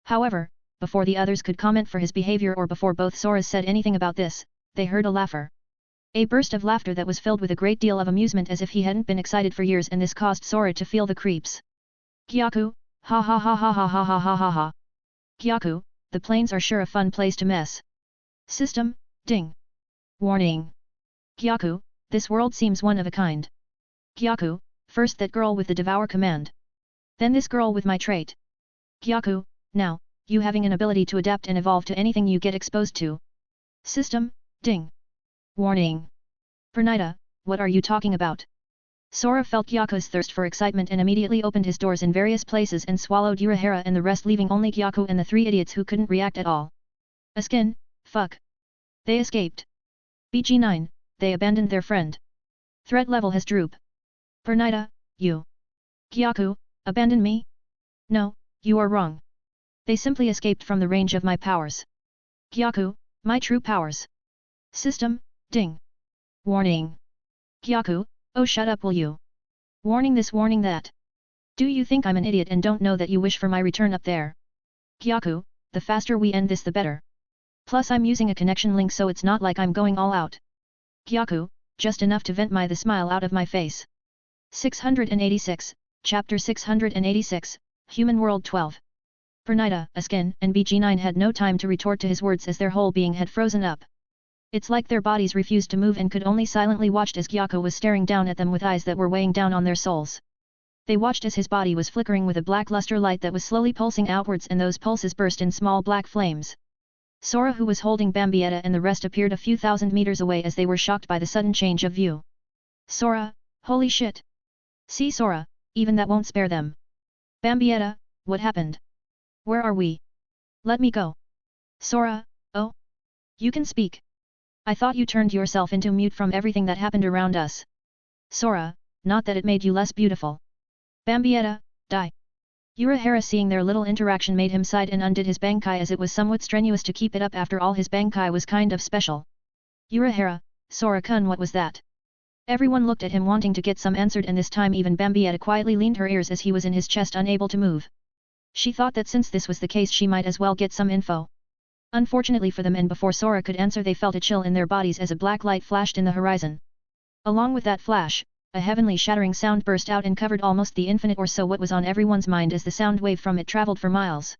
However, before the others could comment for his behavior or before both Soras said anything about this, they heard a laugher. A burst of laughter that was filled with a great deal of amusement, as if he hadn't been excited for years, and this caused Sora to feel the creeps. Gyako, ha ha ha ha ha ha ha ha ha ha. Gyako, the plains are sure a fun place to mess. System, ding. Warning. Gyako, this world seems one of a kind. Gyako, first that girl with the devour command. Then this girl with my trait. Gyako, now, you having an ability to adapt and evolve to anything you get exposed to. System, ding. Warning. Pernita, what are you talking about? Sora felt Gyako's thirst for excitement and immediately opened his doors in various places and swallowed Urahara and the rest, leaving only Gyako and the 3 idiots who couldn't react at all. A skin, fuck. They escaped. BG9, they abandoned their friend. Threat level has drooped. Pernita, you. Gyako, abandon me? No, you are wrong. They simply escaped from the range of my powers. Gyako, my true powers. System, ding. Warning. Gyako, oh shut up will you. Warning this, warning that. Do you think I'm an idiot and don't know that you wish for my return up there? Gyako, the faster we end this the better. Plus I'm using a connection link, so it's not like I'm going all out. Gyako, just enough to vent the smile out of my face. 686, Chapter 686, Human World 12. Pernita, a skin, and BG9 had no time to retort to his words as their whole being had frozen up. It's like their bodies refused to move and could only silently watch as Gyako was staring down at them with eyes that were weighing down on their souls. They watched as his body was flickering with a black luster light that was slowly pulsing outwards, and those pulses burst in small black flames. Sora, who was holding Bambietta, and the rest appeared a few thousand meters away as they were shocked by the sudden change of view. Sora, holy shit! See Sora, even that won't spare them. Bambietta, what happened? Where are we? Let me go. Sora, oh? You can speak. I thought you turned yourself into mute from everything that happened around us. Sora, not that it made you less beautiful. Bambietta, die. Urahara, seeing their little interaction, made him sigh and undid his Bankai, as it was somewhat strenuous to keep it up. After all, his Bankai was kind of special. Urahara, Sora-kun, what was that? Everyone looked at him wanting to get some answered, and this time even Bambietta quietly leaned her ears as he was in his chest, unable to move. She thought that since this was the case she might as well get some info. Unfortunately for them, and before Sora could answer, they felt a chill in their bodies as a black light flashed in the horizon. Along with that flash, a heavenly shattering sound burst out and covered almost the infinite or so. What was on everyone's mind as the sound wave from it traveled for miles.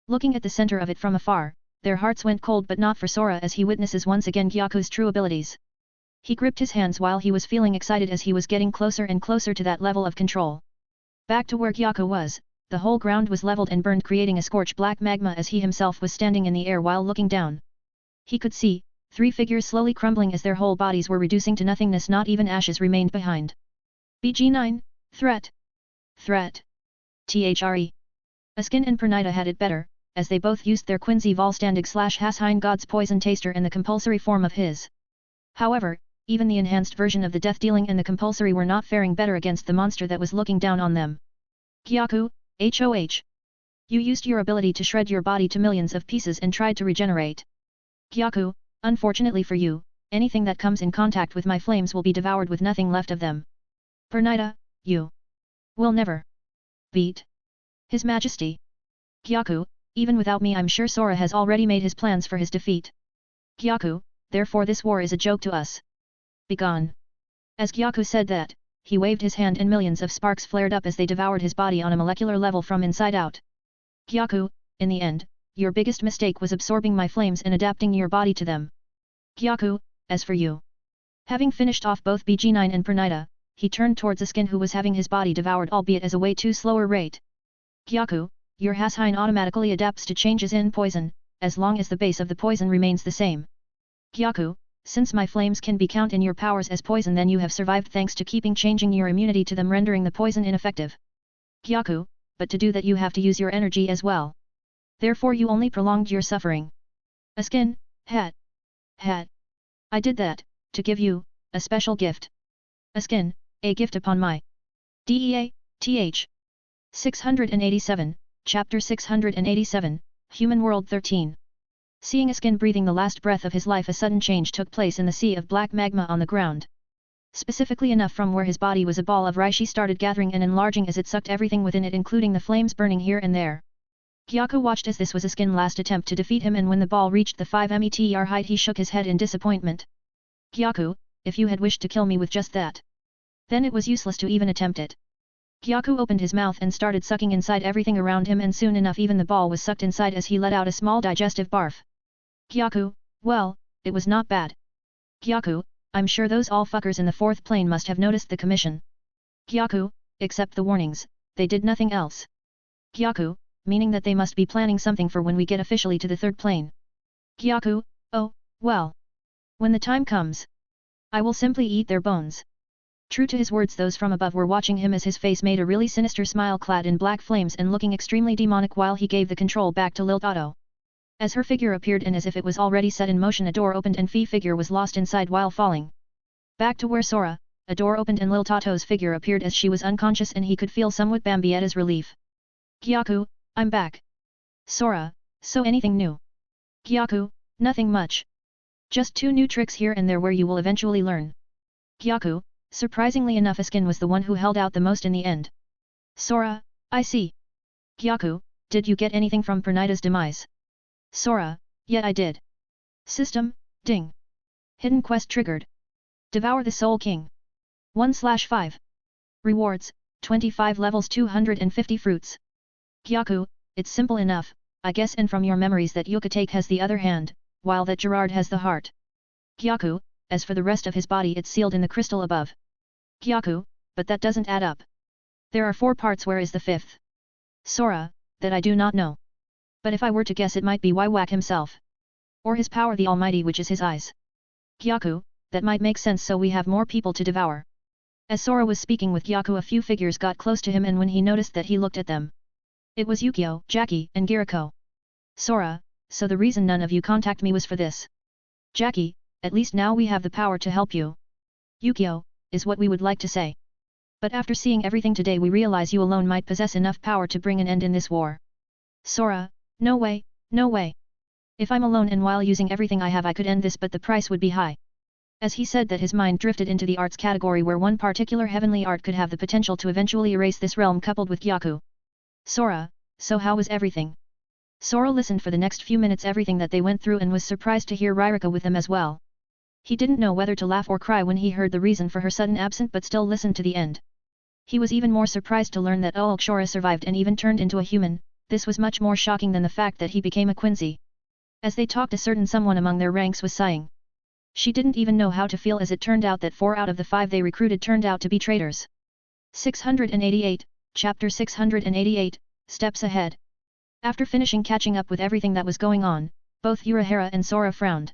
Looking at the center of it from afar, their hearts went cold, but not for Sora, as he witnesses once again Gyaku's true abilities. He gripped his hands while he was feeling excited as he was getting closer and closer to that level of control. Back to where Gyaku was, the whole ground was leveled and burned, creating a scorched black magma as he himself was standing in the air while looking down. He could see 3 figures slowly crumbling as their whole bodies were reducing to nothingness. Not even ashes remained behind. BG9, threat. Threat. THRE. Askin and Pernita had it better, as they both used their Quincy Volstandig / Hasshine God's poison taster and the compulsory form of his. However, even the enhanced version of the death-dealing and the compulsory were not faring better against the monster that was looking down on them. Gyaku, HOH. You used your ability to shred your body to millions of pieces and tried to regenerate. Gyaku, unfortunately for you, anything that comes in contact with my flames will be devoured with nothing left of them. Pernita, you will never beat His Majesty. Gyaku, even without me I'm sure Sora has already made his plans for his defeat. Gyaku, therefore this war is a joke to us. Begone. As Gyaku said that, he waved his hand and millions of sparks flared up as they devoured his body on a molecular level from inside out. Gyaku, in the end, your biggest mistake was absorbing my flames and adapting your body to them. Gyaku, as for you. Having finished off both BG9 and Pernita, he turned towards Askin, who was having his body devoured, albeit as a way too slower rate. Gyaku, your Hasshine automatically adapts to changes in poison, as long as the base of the poison remains the same. Gyaku, since my flames can be count in your powers as poison, then you have survived thanks to keeping changing your immunity to them, rendering the poison ineffective. Gyaku, but to do that you have to use your energy as well. Therefore you only prolonged your suffering. Askin, hat. I did that, to give you, a special gift. Askin, a gift upon my DEA, TH. 687, Chapter 687, Human World 13. Seeing Askin breathing the last breath of his life, a sudden change took place in the sea of black magma on the ground. Specifically enough, from where his body was, a ball of reishi started gathering and enlarging as it sucked everything within it, including the flames burning here and there. Gyaku watched as this was Askin's last attempt to defeat him, and when the ball reached the 5 meter height he shook his head in disappointment. Gyaku, if you had wished to kill me with just that, then it was useless to even attempt it. Gyaku opened his mouth and started sucking inside everything around him, and soon enough even the ball was sucked inside as he let out a small digestive barf. Gyaku, well, it was not bad. Gyaku, I'm sure those all fuckers in the 4th plane must have noticed the commission. Gyaku, except the warnings, they did nothing else. Gyaku, meaning that they must be planning something for when we get officially to the 3rd plane. Gyaku, oh, well. When the time comes, I will simply eat their bones. True to his words, those from above were watching him as his face made a really sinister smile, clad in black flames and looking extremely demonic, while he gave the control back to Lilt Otto. As her figure appeared, and as if it was already set in motion, a door opened and Fee figure was lost inside while falling. Back to where Sora, a door opened and Lilt Otto's figure appeared as she was unconscious, and he could feel somewhat Bambietta's relief. Gyaku, I'm back. Sora, so anything new? Gyaku, nothing much. Just 2 new tricks here and there where you will eventually learn. Gyaku, surprisingly enough Askin was the one who held out the most in the end. Sora, I see. Gyaku, did you get anything from Pernita's demise? Sora, yeah I did. System, ding. Hidden quest triggered. Devour the Soul King. 1/5. Rewards, 25 levels, 250 fruits. Gyaku, it's simple enough, I guess, and from your memories that Yucatake has the other hand, while that Gerard has the heart. Gyaku, as for the rest of his body it's sealed in the crystal above. Gyaku, but that doesn't add up. There are 4 parts, where is the 5th? Sora, that I do not know. But if I were to guess, it might be Wywak himself. Or his power, the Almighty, which is his eyes. Gyaku, that might make sense, so we have more people to devour. As Sora was speaking with Gyaku, a few figures got close to him, and when he noticed that, he looked at them. It was Yukio, Jackie, and Giriko. Sora, so the reason none of you contact me was for this. Jackie, at least now we have the power to help you. Yukio, is what we would like to say. But after seeing everything today, we realize you alone might possess enough power to bring an end in this war. Sora, no way, no way. If I'm alone and while using everything I have I could end this, but the price would be high. As he said that, his mind drifted into the arts category, where one particular heavenly art could have the potential to eventually erase this realm, coupled with Gyaku. Sora, so how was everything? Sora listened for the next few minutes everything that they went through, and was surprised to hear Ririka with them as well. He didn't know whether to laugh or cry when he heard the reason for her sudden absence but still listened to the end. He was even more surprised to learn that Ulkshora survived and even turned into a human. This was much more shocking than the fact that he became a Quincy. As they talked, a certain someone among their ranks was sighing. She didn't even know how to feel, as it turned out that 4 out of the 5 they recruited turned out to be traitors. 688, Chapter 688, Steps Ahead. After finishing catching up with everything that was going on, both Urahara and Sora frowned.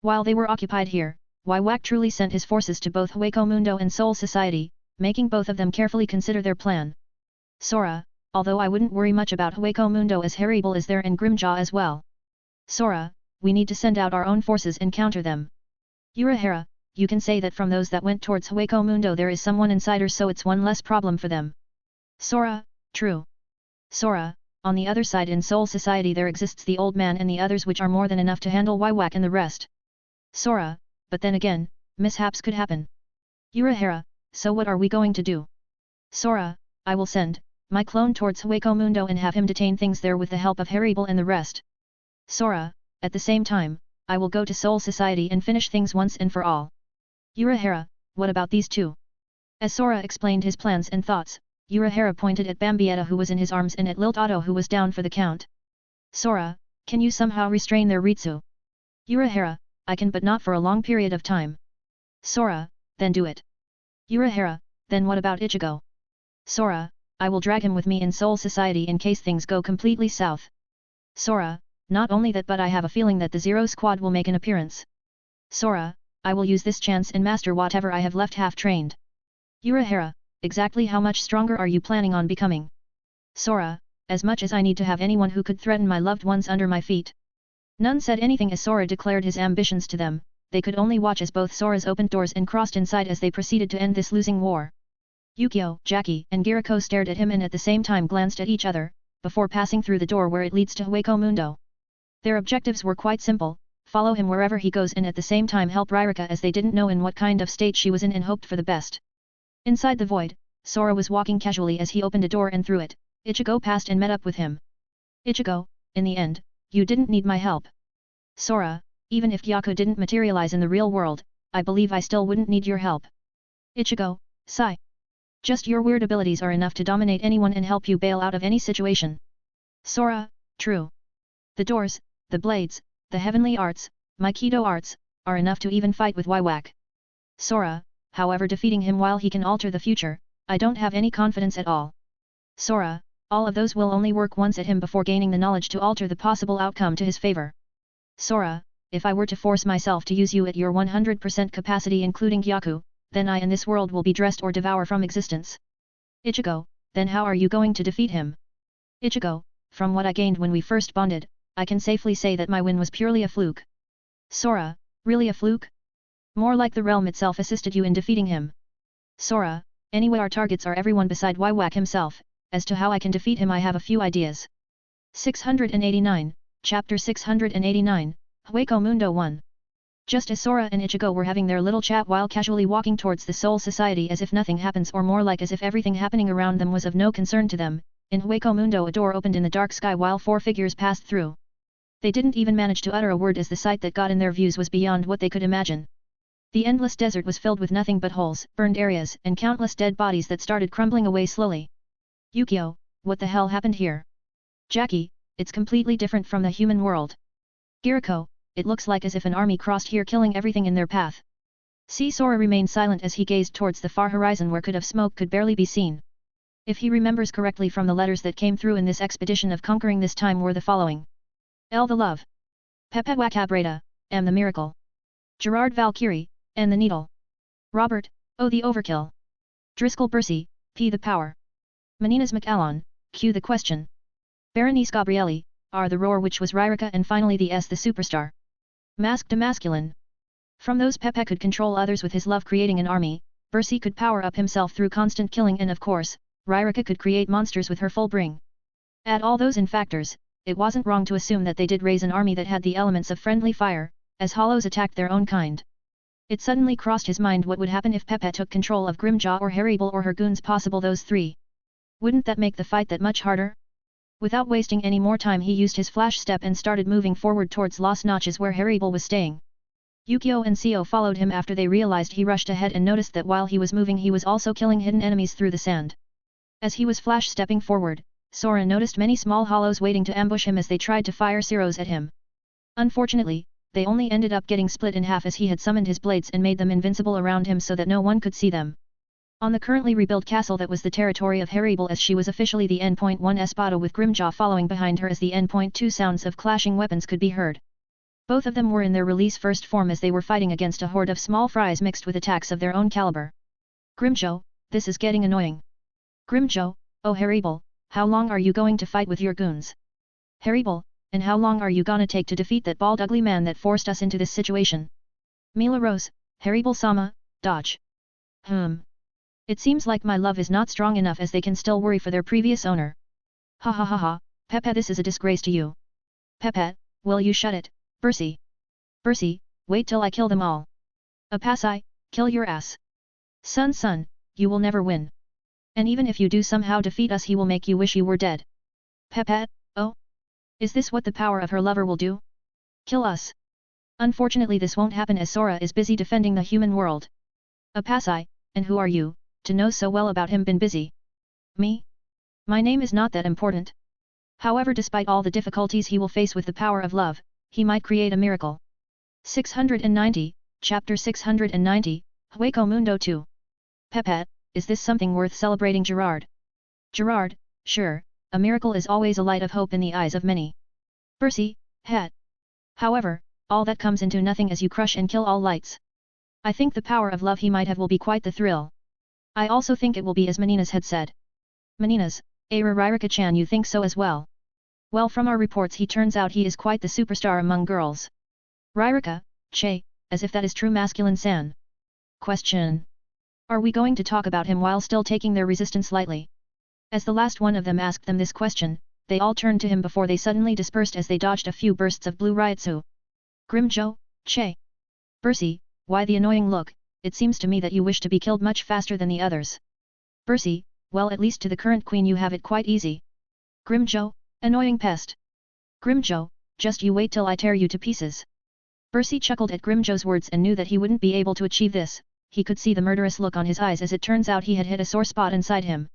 While they were occupied here, Waiwak truly sent his forces to both Hueco Mundo and Soul Society, making both of them carefully consider their plan. Sora, although I wouldn't worry much about Hueco Mundo as Haribel is there and Grimjaw as well. Sora, we need to send out our own forces and counter them. Urahara, you can say that from those that went towards Hueco Mundo there is someone insider, so it's one less problem for them. Sora, true. Sora, on the other side in Soul Society there exists the old man and the others which are more than enough to handle Waiwak and the rest. Sora, but then again, mishaps could happen. Urahara, so what are we going to do? Sora, I will send my clone towards Hueco Mundo and have him detain things there with the help of Haribel and the rest. Sora, at the same time, I will go to Soul Society and finish things once and for all. Urahara, what about these two? As Sora explained his plans and thoughts, Urahara pointed at Bambietta who was in his arms and at Lilt Otto who was down for the count. Sora, can you somehow restrain their Ritsu? Urahara, I can, but not for a long period of time. Sora, then do it. Urahara, then what about Ichigo? Sora, I will drag him with me in Soul Society in case things go completely south. Sora, not only that, but I have a feeling that the Zero Squad will make an appearance. Sora, I will use this chance and master whatever I have left half-trained. Urahara, exactly how much stronger are you planning on becoming? Sora, as much as I need to have anyone who could threaten my loved ones under my feet. None said anything as Sora declared his ambitions to them. They could only watch as both Soras opened doors and crossed inside as they proceeded to end this losing war. Yukio, Jackie, and Giriko stared at him and at the same time glanced at each other, before passing through the door where it leads to Hueco Mundo. Their objectives were quite simple: follow him wherever he goes and at the same time help Ririka, as they didn't know in what kind of state she was in and hoped for the best. Inside the void, Sora was walking casually as he opened a door and through it, Ichigo passed and met up with him. Ichigo, in the end, you didn't need my help. Sora, even if Gyaku didn't materialize in the real world, I believe I still wouldn't need your help. Ichigo, sigh. Just your weird abilities are enough to dominate anyone and help you bail out of any situation. Sora, true. The doors, the blades, the heavenly arts, my Kido arts, are enough to even fight with Waiwak. Sora, however, defeating him while he can alter the future, I don't have any confidence at all. Sora, all of those will only work once at him before gaining the knowledge to alter the possible outcome to his favor. Sora, if I were to force myself to use you at your 100% capacity including Gyaku, then I and this world will be dressed or devour from existence. Ichigo, then how are you going to defeat him? Ichigo, from what I gained when we first bonded, I can safely say that my win was purely a fluke. Sora, really a fluke? More like the realm itself assisted you in defeating him. Sora, anyway our targets are everyone beside Waiwak himself. As to how I can defeat him I have a few ideas. 689, Chapter 689, Hueco Mundo 1. Just as Sora and Ichigo were having their little chat while casually walking towards the Soul Society as if nothing happens, or more like as if everything happening around them was of no concern to them, in Hueco Mundo a door opened in the dark sky while 4 figures passed through. They didn't even manage to utter a word as the sight that got in their views was beyond what they could imagine. The endless desert was filled with nothing but holes, burned areas, and countless dead bodies that started crumbling away slowly. Yukio, what the hell happened here? Jackie, it's completely different from the human world. Giriko, it looks like as if an army crossed here killing everything in their path. Sora remained silent as he gazed towards the far horizon where of smoke could barely be seen. If he remembers correctly from the letters that came through in this expedition of conquering this time were the following. L the love. Pepewakabreda, M the miracle. Gerard Valkyrie, N the needle. Robert, O the overkill. Driscoll Bercy, P the power. Meninas McAlon, Q the question. Berenice Gabrielli, R the roar which was Ririka, and finally the S the superstar. Masked a masculine. From those Pepe could control others with his love, creating an army, Bercy could power up himself through constant killing, and of course, Ririka could create monsters with her full bring. Add all those in factors, it wasn't wrong to assume that they did raise an army that had the elements of friendly fire, as Hollows attacked their own kind. It suddenly crossed his mind what would happen if Pepe took control of Grimjaw or Haribel or her goons, possible those three. Wouldn't that make the fight that much harder? Without wasting any more time he used his flash step and started moving forward towards Las Notches where Haribel was staying. Yukio and Seo followed him after they realized he rushed ahead and noticed that while he was moving he was also killing hidden enemies through the sand. As he was flash stepping forward, Sora noticed many small hollows waiting to ambush him as they tried to fire zeros at him. Unfortunately, they only ended up getting split in half as he had summoned his blades and made them invincible around him so that no one could see them. On the currently rebuilt castle that was the territory of Haribel, as she was officially the N.1 Espada with Grimjaw following behind her as the N.2 sounds of clashing weapons could be heard. Both of them were in their release first form as they were fighting against a horde of small fries mixed with attacks of their own caliber. Grimjaw, this is getting annoying. Grimjaw, oh Haribel, how long are you going to fight with your goons? Haribel, and how long are you gonna take to defeat that bald ugly man that forced us into this situation? Mila Rose, Haribel-sama, dodge. It seems like my love is not strong enough as they can still worry for their previous owner. Ha ha ha ha, Peppa, this is a disgrace to you. Peppa, will you shut it, Bercy? Bercy, wait till I kill them all. Apasai, kill your ass. Son, you will never win. And even if you do somehow defeat us he will make you wish you were dead. Peppa, oh? Is this what the power of her lover will do? Kill us. Unfortunately this won't happen as Sora is busy defending the human world. Apasai, and who are you, to know so well about him? Been busy? Me? My name is not that important. However, despite all the difficulties he will face with the power of love, he might create a miracle. 690, Chapter 690, Hueco Mundo 2. Pepette, is this something worth celebrating? Gerard? Gerard, sure, a miracle is always a light of hope in the eyes of many. Bercy, het. However, all that comes into nothing as you crush and kill all lights. I think the power of love he might have will be quite the thrill. I also think it will be as Maninas had said. Maninas, Ririka-chan, you think so as well? Well, from our reports he turns out he is quite the superstar among girls. Ririka, che, as if that is true masculine san. Question. Are we going to talk about him while still taking their resistance lightly? As the last one of them asked them this question, they all turned to him before they suddenly dispersed as they dodged a few bursts of blue Ryutsu. Grimjo, che. Bercy, why the annoying look? It seems to me that you wish to be killed much faster than the others. Bercy, well, at least to the current queen you have it quite easy. Grimjo, annoying pest. Grimjo, just you wait till I tear you to pieces. Bercy chuckled at Grimjo's words and knew that he wouldn't be able to achieve this. He could see the murderous look on his eyes as it turns out he had hit a sore spot inside him.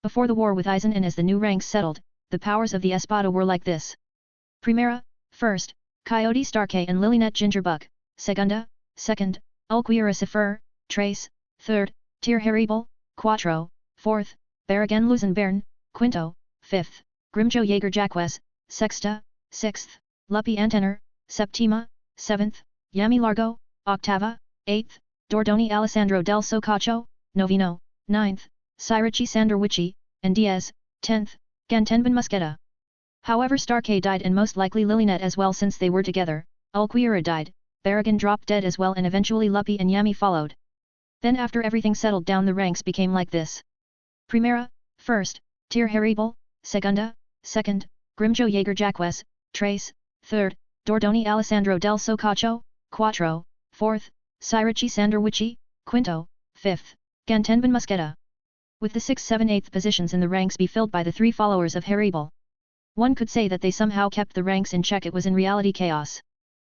Before the war with Aizen and as the new ranks settled, the powers of the Espada were like this. Primera, first, Coyote Starkey and Lilynet Gingerbuck, Segunda, second, Ulquiera Cipher, Trace, third, Tyr Haribel, Quattro, fourth, Barragan Luzenbern, Quinto, fifth, Grimjo Jaeger Jacques, Sexta, sixth, Luppy Antenor, Septima, seventh, Yami Largo, Octava, eighth, Dordoni Alessandro del Socacho, Noveno, ninth, Sirachi Sanderwichi, and Diaz, 10th, Gantenben Musqueta. However, Starkey died and most likely Lilynet as well since they were together, Ulquiera died, Barragan dropped dead as well and eventually Luppy and Yami followed. Then after everything settled down the ranks became like this. Primera, first, Tyr Haribel, Segunda, second, Grimjo Jaeger Jacques, Trace, third, Dordoni Alessandro del Socacho, Quattro, fourth, Sirachi Sanderwichi, Quinto, fifth, Gantenben Musqueta. With the 6th-7th positions in the ranks be filled by the three followers of Haribel. One could say that they somehow kept the ranks in check. It was in reality chaos.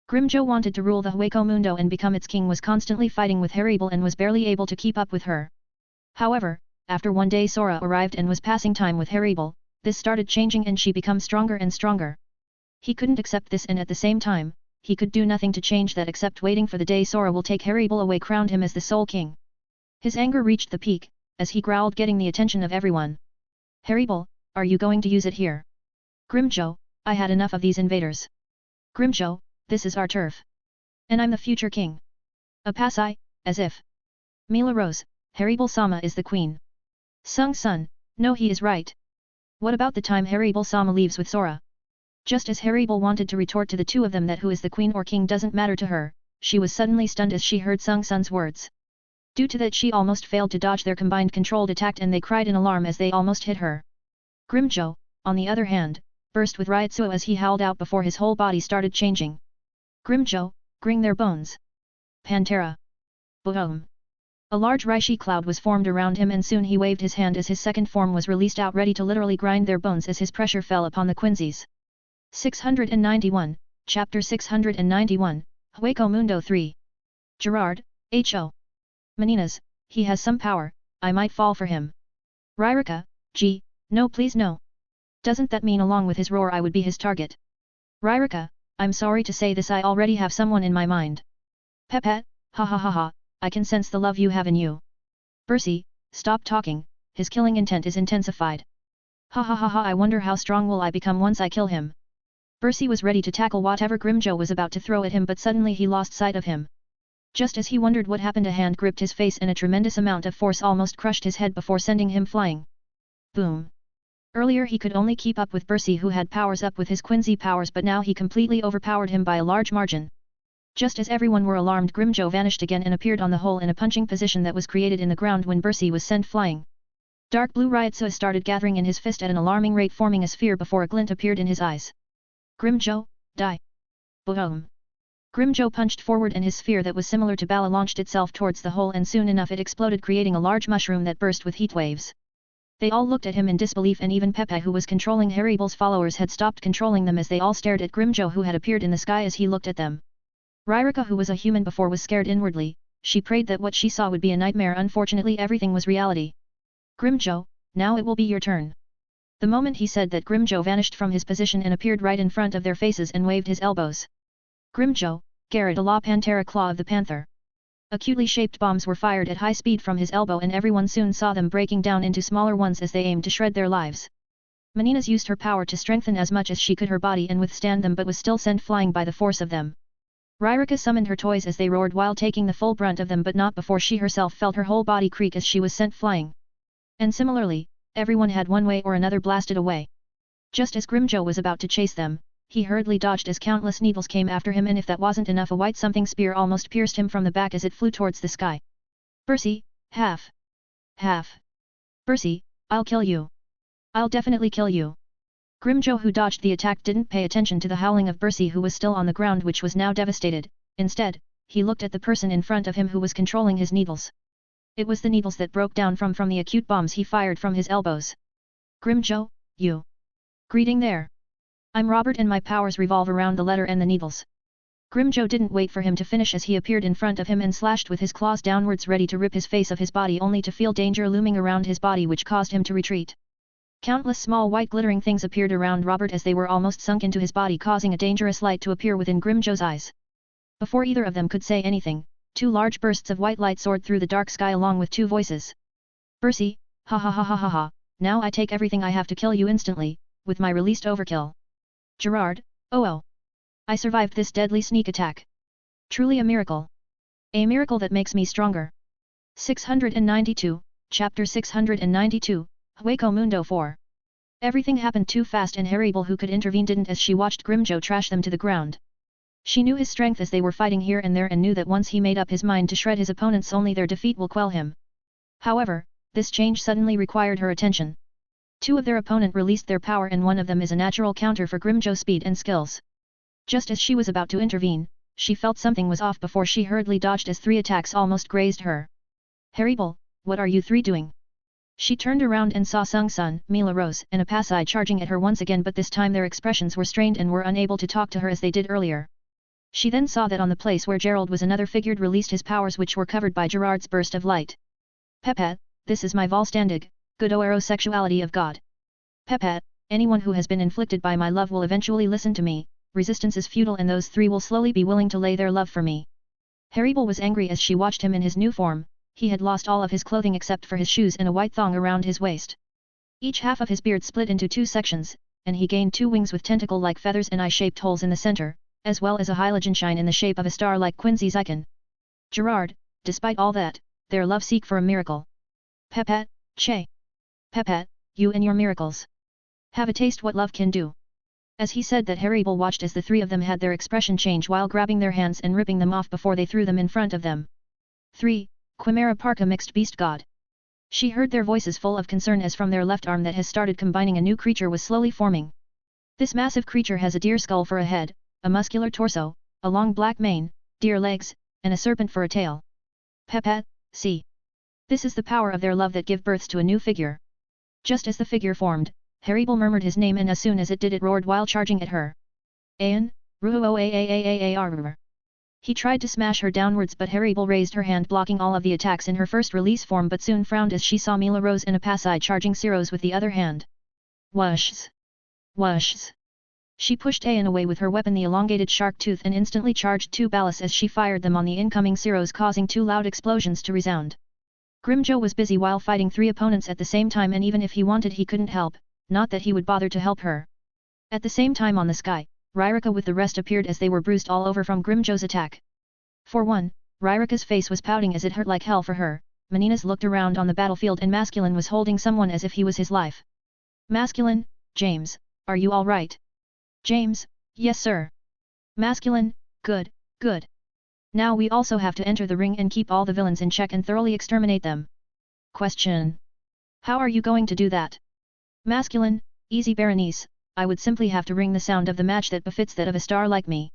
Grimjo wanted to rule the Hueco Mundo and become its king, was constantly fighting with Haribel and was barely able to keep up with her. However, after one day Sora arrived and was passing time with Haribel, this started changing and she became stronger and stronger. He couldn't accept this and at the same time, he could do nothing to change that except waiting for the day Sora will take Haribel away, crowned him as the sole king. His anger reached the peak, as he growled, getting the attention of everyone. Haribel, are you going to use it here? Grimjo, I had enough of these invaders. Grimjo, this is our turf. And I'm the future king. Apasai, as if. Mila Rose, Haribel-sama is the queen. Sung Sun, no, he is right. What about the time Haribel-sama leaves with Sora? Just as Haribel wanted to retort to the two of them that who is the queen or king doesn't matter to her, she was suddenly stunned as she heard Sung Sun's words. Due to that she almost failed to dodge their combined controlled attack and they cried in alarm as they almost hit her. Grimjo, on the other hand, burst with Ryutsu as he howled out before his whole body started changing. Grimjo, grind their bones. Pantera. Boom. A large Reishi cloud was formed around him and soon he waved his hand as his second form was released out, ready to literally grind their bones as his pressure fell upon the Quincy's. 691, Chapter 691, Hueco Mundo 3. Gerard, Ho. Meninas, he has some power, I might fall for him. Ryrika, gee, no please no. Doesn't that mean along with his roar I would be his target? Ryrika, I'm sorry to say this, I already have someone in my mind. Pepet, ha ha ha ha, I can sense the love you have in you. Bercy, stop talking, his killing intent is intensified. Ha ha ha ha, I wonder how strong will I become once I kill him. Bercy was ready to tackle whatever Grimjo was about to throw at him, but suddenly he lost sight of him. Just as he wondered what happened, a hand gripped his face and a tremendous amount of force almost crushed his head before sending him flying. Boom. Earlier he could only keep up with Bercy, who had powers up with his Quincy powers, but now he completely overpowered him by a large margin. Just as everyone were alarmed, Grimjo vanished again and appeared on the hole in a punching position that was created in the ground when Bercy was sent flying. Dark blue Ryotsu started gathering in his fist at an alarming rate, forming a sphere before a glint appeared in his eyes. Grimjo, die. Boom. Grimjo punched forward and his sphere that was similar to Bala launched itself towards the hole, and soon enough it exploded, creating a large mushroom that burst with heat waves. They all looked at him in disbelief, and even Pepe, who was controlling Haribel's followers, had stopped controlling them as they all stared at Grimjo, who had appeared in the sky as he looked at them. Ryrika, who was a human before, was scared inwardly. She prayed that what she saw would be a nightmare. Unfortunately everything was reality. Grimjo, now it will be your turn. The moment he said that, Grimjo vanished from his position and appeared right in front of their faces and waved his elbows. Grimjo, Garrett la Pantera, claw of the panther. Acutely shaped bombs were fired at high speed from his elbow, and everyone soon saw them breaking down into smaller ones as they aimed to shred their lives. Meninas used her power to strengthen as much as she could her body and withstand them, but was still sent flying by the force of them. Ryrika summoned her toys as they roared while taking the full brunt of them, but not before she herself felt her whole body creak as she was sent flying. And similarly, everyone had one way or another blasted away. Just as Grimjo was about to chase them, he hurriedly dodged as countless needles came after him, and if that wasn't enough, a white something spear almost pierced him from the back as it flew towards the sky. Bercy, half. Bercy, I'll kill you. I'll definitely kill you. Grimjo, who dodged the attack, didn't pay attention to the howling of Bercy, who was still on the ground, which was now devastated. Instead, he looked at the person in front of him who was controlling his needles. It was the needles that broke down from the acute bombs he fired from his elbows. Grimjo, you. Greeting there. I'm Robert and my powers revolve around the letter and the needles. Grimjo didn't wait for him to finish as he appeared in front of him and slashed with his claws downwards, ready to rip his face of his body, only to feel danger looming around his body, which caused him to retreat. Countless small white glittering things appeared around Robert as they were almost sunk into his body, causing a dangerous light to appear within Grimjo's eyes. Before either of them could say anything, two large bursts of white light soared through the dark sky along with two voices. Bercy, ha ha ha ha ha ha, now I take everything I have to kill you instantly, with my released overkill. Gerard, oh. I survived this deadly sneak attack. Truly a miracle. A miracle that makes me stronger. 692, Chapter 692, Hueco Mundo 4. Everything happened too fast, and Haribel, who could intervene, didn't, as she watched Grimjo trash them to the ground. She knew his strength as they were fighting here and there, and knew that once he made up his mind to shred his opponents, only their defeat will quell him. However, this change suddenly required her attention. Two of their opponent released their power, and one of them is a natural counter for Grimjo's speed and skills. Just as she was about to intervene, she felt something was off before she hurriedly dodged as three attacks almost grazed her. Haribel, what are you three doing? She turned around and saw Sung Sun, Mila Rose, and Apasai charging at her once again, but this time their expressions were strained and were unable to talk to her as they did earlier. She then saw that on the place where Gerald was, another figure released his powers, which were covered by Gerard's burst of light. Pepet, this is my Volstandig, good aerosexuality of God. Pepet, anyone who has been inflicted by my love will eventually listen to me, resistance is futile, and those three will slowly be willing to lay their love for me. Haribel was angry as she watched him in his new form. He had lost all of his clothing except for his shoes and a white thong around his waist. Each half of his beard split into two sections, and he gained two wings with tentacle-like feathers and eye-shaped holes in the center, as well as a halogen shine in the shape of a star like Quincy's icon. Gerard, despite all that, their love seek for a miracle. Pepet, che. Pepet, you and your miracles. Have a taste what love can do. As he said that, Haribel watched as the three of them had their expression change while grabbing their hands and ripping them off before they threw them in front of them. 3. Quimera Parka Mixed Beast God. She heard their voices full of concern as from their left arm that has started combining a new creature was slowly forming. This massive creature has a deer skull for a head, a muscular torso, a long black mane, deer legs, and a serpent for a tail. Pepet, see. This is the power of their love that give birth to a new figure. Just as the figure formed, Haribel murmured his name, and as soon as it did, it roared while charging at her. Ayan, Ruo Aar. He tried to smash her downwards but Haribel raised her hand blocking all of the attacks in her first release form but soon frowned as she saw Mila Rose in a Pasai charging Siros with the other hand. Whooshs! Whooshs! She pushed Ayan away with her weapon the elongated shark tooth and instantly charged 2 ballas as she fired them on the incoming Siros causing 2 loud explosions to resound. Grimjo was busy while fighting 3 opponents at the same time and even if he wanted he couldn't help, not that he would bother to help her. At the same time on the sky, Ryrika with the rest appeared as they were bruised all over from Grimjo's attack. For one, Ryrika's face was pouting as it hurt like hell for her. Maninas looked around on the battlefield and Masculine was holding someone as if he was his life. Masculine, James, are you all right? James, yes sir. Masculine, good, good. Now we also have to enter the ring and keep all the villains in check and thoroughly exterminate them. Question. How are you going to do that? Masculine, easy Berenice, I would simply have to ring the sound of the match that befits that of a star like me.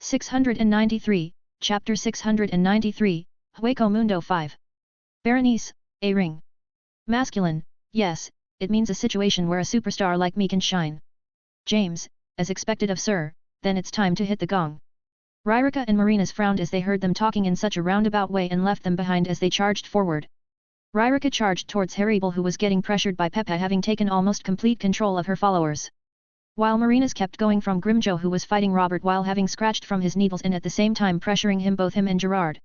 693, Chapter 693, Hueco Mundo 5. Berenice, a ring. Masculine, yes, it means a situation where a superstar like me can shine. James, as expected of sir, then it's time to hit the gong. Ryrika and Marinas frowned as they heard them talking in such a roundabout way and left them behind as they charged forward. Ryrika charged towards Haribel who was getting pressured by Peppa having taken almost complete control of her followers. While Marinas kept going from Grimjo who was fighting Robert while having scratched from his needles and at the same time pressuring him both him and Gerard.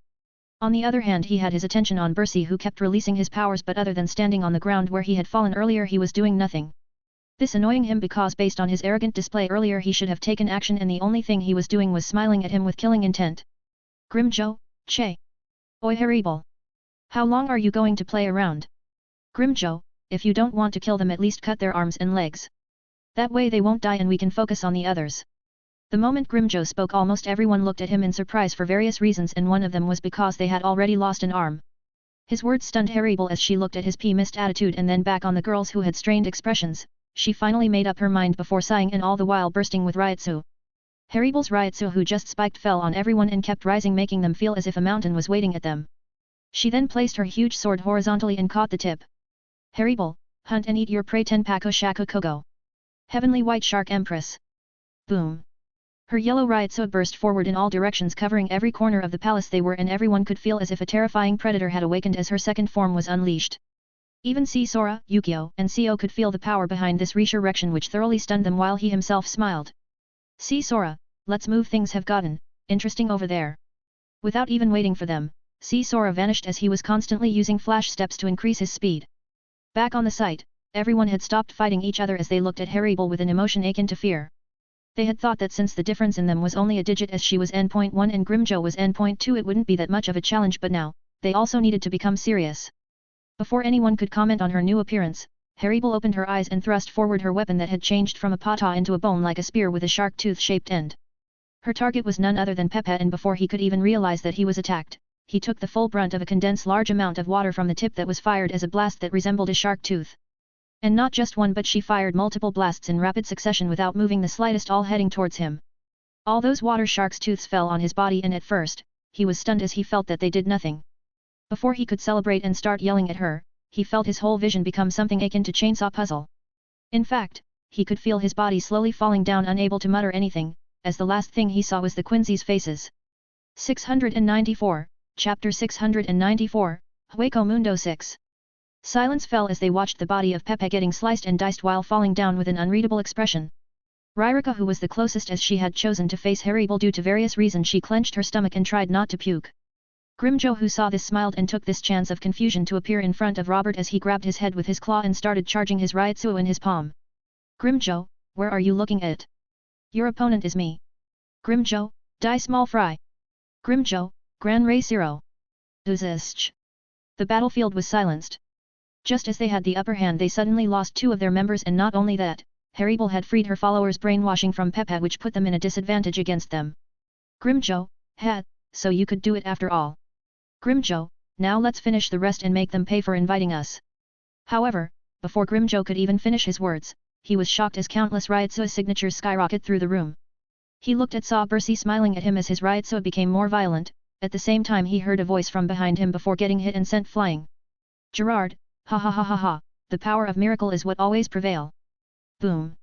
On the other hand he had his attention on Bercy who kept releasing his powers but other than standing on the ground where he had fallen earlier he was doing nothing. This annoying him because based on his arrogant display earlier he should have taken action and the only thing he was doing was smiling at him with killing intent. Grimjo, che. Oi Haribel. How long are you going to play around? Grimjo, if you don't want to kill them at least cut their arms and legs. That way they won't die and we can focus on the others. The moment Grimjo spoke almost everyone looked at him in surprise for various reasons and one of them was because they had already lost an arm. His words stunned Haribel as she looked at his pea-mist attitude and then back on the girls who had strained expressions. She finally made up her mind before sighing and all the while bursting with Ryutsu. Haribel's Ryutsu who just spiked fell on everyone and kept rising making them feel as if a mountain was waiting at them. She then placed her huge sword horizontally and caught the tip. Haribel, hunt and eat your prey Tenpaku Shaku Kogo. Heavenly White Shark Empress. Boom. Her yellow Ryutsu burst forward in all directions covering every corner of the palace they were and everyone could feel as if a terrifying predator had awakened as her second form was unleashed. Even Sora, Yukio, and Seo could feel the power behind this resurrection which thoroughly stunned them while he himself smiled. Sora, let's move things have gotten interesting over there. Without even waiting for them, Sora vanished as he was constantly using flash steps to increase his speed. Back on the site, everyone had stopped fighting each other as they looked at Haribel with an emotion akin to fear. They had thought that since the difference in them was only a digit as she was N.1 and Grimjo was N.2 it wouldn't be that much of a challenge but now, they also needed to become serious. Before anyone could comment on her new appearance, Haribel opened her eyes and thrust forward her weapon that had changed from a pata into a bone like a spear with a shark tooth-shaped end. Her target was none other than Peppa and before he could even realize that he was attacked, he took the full brunt of a condensed large amount of water from the tip that was fired as a blast that resembled a shark tooth. And not just one but she fired multiple blasts in rapid succession without moving the slightest all heading towards him. All those water shark's tooths fell on his body and at first, he was stunned as he felt that they did nothing. Before he could celebrate and start yelling at her, he felt his whole vision become something akin to chainsaw puzzle. In fact, he could feel his body slowly falling down unable to mutter anything, as the last thing he saw was the Quincy's faces. 694, Chapter 694, Hueco Mundo 6. Silence fell as they watched the body of Pepe getting sliced and diced while falling down with an unreadable expression. Ryrika who was the closest as she had chosen to face Haribel due to various reasons she clenched her stomach and tried not to puke. Grimjo who saw this smiled and took this chance of confusion to appear in front of Robert as he grabbed his head with his claw and started charging his Ryutsu in his palm. Grimjo, where are you looking at? Your opponent is me. Grimjo, die small fry. Grimjo, Gran Rey Zero. Uzist. The battlefield was silenced. Just as they had the upper hand they suddenly lost 2 of their members and not only that, Haribel had freed her followers' brainwashing from Peppa which put them in a disadvantage against them. Grimjo, so you could do it after all. Grimjo, now let's finish the rest and make them pay for inviting us. However, before Grimjo could even finish his words, he was shocked as countless Ryutsu signatures skyrocketed through the room. He looked at Saw Bercy smiling at him as his Ryutsu became more violent, at the same time he heard a voice from behind him before getting hit and sent flying. Gerard, ha ha ha ha ha, the power of miracle is what always prevail. Boom.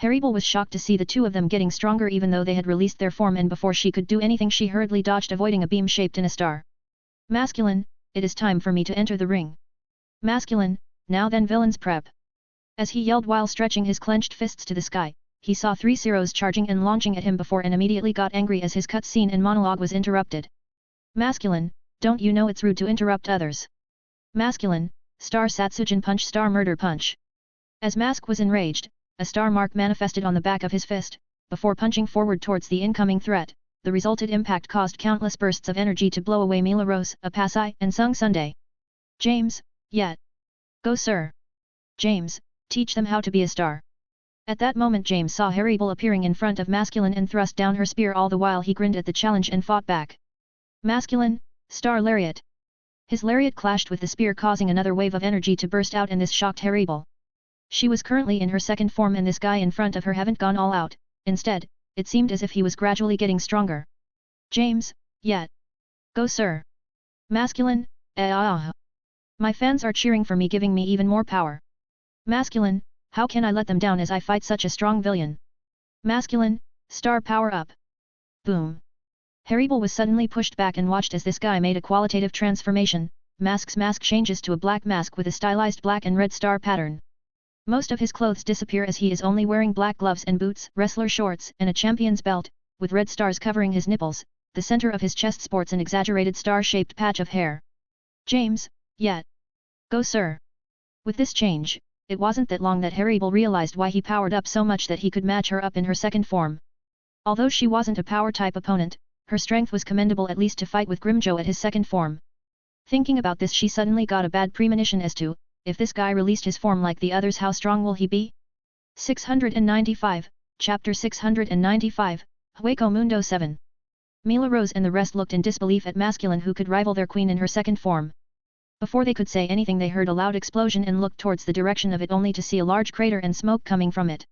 Haribel was shocked to see the two of them getting stronger even though they had released their form, and before she could do anything she hurriedly dodged, avoiding a beam shaped in a star. Masculine, it is time for me to enter the ring. Masculine, now then villains prep. As he yelled while stretching his clenched fists to the sky, he saw three Zeros charging and launching at him before and immediately got angry as his cutscene and monologue was interrupted. Masculine, don't you know it's rude to interrupt others? Masculine, star Satsujin punch, star murder punch. As Mask was enraged, a star mark manifested on the back of his fist, before punching forward towards the incoming threat. The resulted impact caused countless bursts of energy to blow away Mila Rose, Apasai, and Sung Sunday. James, yet. Go sir. James, teach them how to be a star. At that moment James saw Haribel appearing in front of Masculine and thrust down her spear, all the while he grinned at the challenge and fought back. Masculine, star lariat. His lariat clashed with the spear, causing another wave of energy to burst out, and this shocked Haribel. She was currently in her second form and this guy in front of her haven't gone all out. Instead, it seemed as if he was gradually getting stronger. James, yet. Go sir. Masculine, my fans are cheering for me, giving me even more power. Masculine, how can I let them down as I fight such a strong villain? Masculine, star power up. Boom. Haribel was suddenly pushed back and watched as this guy made a qualitative transformation. Mask's mask changes to a black mask with a stylized black and red star pattern. Most of his clothes disappear as he is only wearing black gloves and boots, wrestler shorts, and a champion's belt, with red stars covering his nipples. The center of his chest sports an exaggerated star-shaped patch of hair. James, yet. Go sir. With this change, it wasn't that long that Haribel realized why he powered up so much that he could match her up in her second form. Although she wasn't a power-type opponent, her strength was commendable, at least to fight with Grimjo at his second form. Thinking about this, she suddenly got a bad premonition as to, if this guy released his form like the others, how strong will he be? 695, Chapter 695, Hueco Mundo 7. Mila Rose and the rest looked in disbelief at Masculine, who could rival their queen in her second form. Before they could say anything, they heard a loud explosion and looked towards the direction of it, only to see a large crater and smoke coming from it.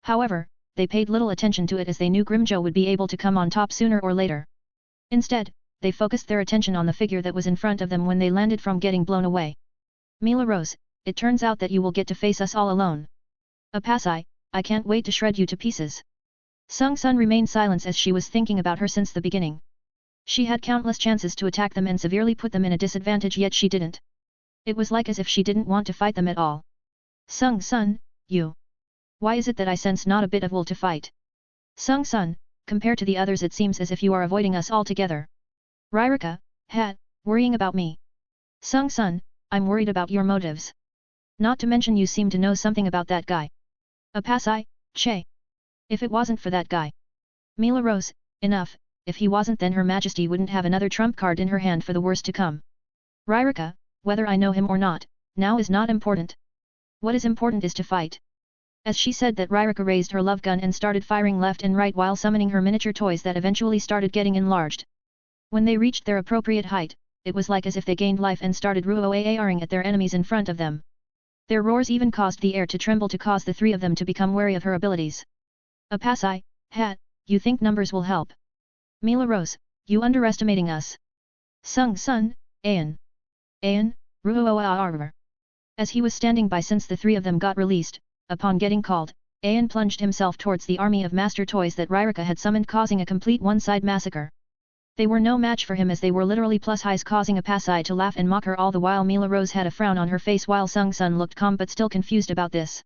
However, they paid little attention to it as they knew Grimjo would be able to come on top sooner or later. Instead, they focused their attention on the figure that was in front of them when they landed from getting blown away. Mila Rose, it turns out that you will get to face us all alone. Apasai, I can't wait to shred you to pieces. Sung Sun remained silent as she was thinking about her since the beginning. She had countless chances to attack them and severely put them in a disadvantage, yet she didn't. It was like as if she didn't want to fight them at all. Sung Sun, you. Why is it that I sense not a bit of will to fight? Sung Sun, compared to the others it seems as if you are avoiding us altogether. Ryrika, worrying about me. Sung Sun, I'm worried about your motives. Not to mention you seem to know something about that guy. Apasai, Che. If it wasn't for that guy. Mila Rose, enough, if he wasn't then Her Majesty wouldn't have another trump card in her hand for the worst to come. Ryrika, whether I know him or not, now is not important. What is important is to fight. As she said that, Ryrika raised her love gun and started firing left and right while summoning her miniature toys that eventually started getting enlarged. When they reached their appropriate height, it was like as if they gained life and started roaring at their enemies in front of them. Their roars even caused the air to tremble to cause the three of them to become wary of her abilities. Apasai, you think numbers will help? Mila Rose, you underestimating us. Sung Sun, Ayan. Ruoar. As he was standing by since the three of them got released, upon getting called, Ayan plunged himself towards the army of master toys that Ryrika had summoned, causing a complete one-side massacre. They were no match for him as they were literally plus highs, causing Apasai to laugh and mock her, all the while Mila Rose had a frown on her face while Sung Sun looked calm but still confused about this.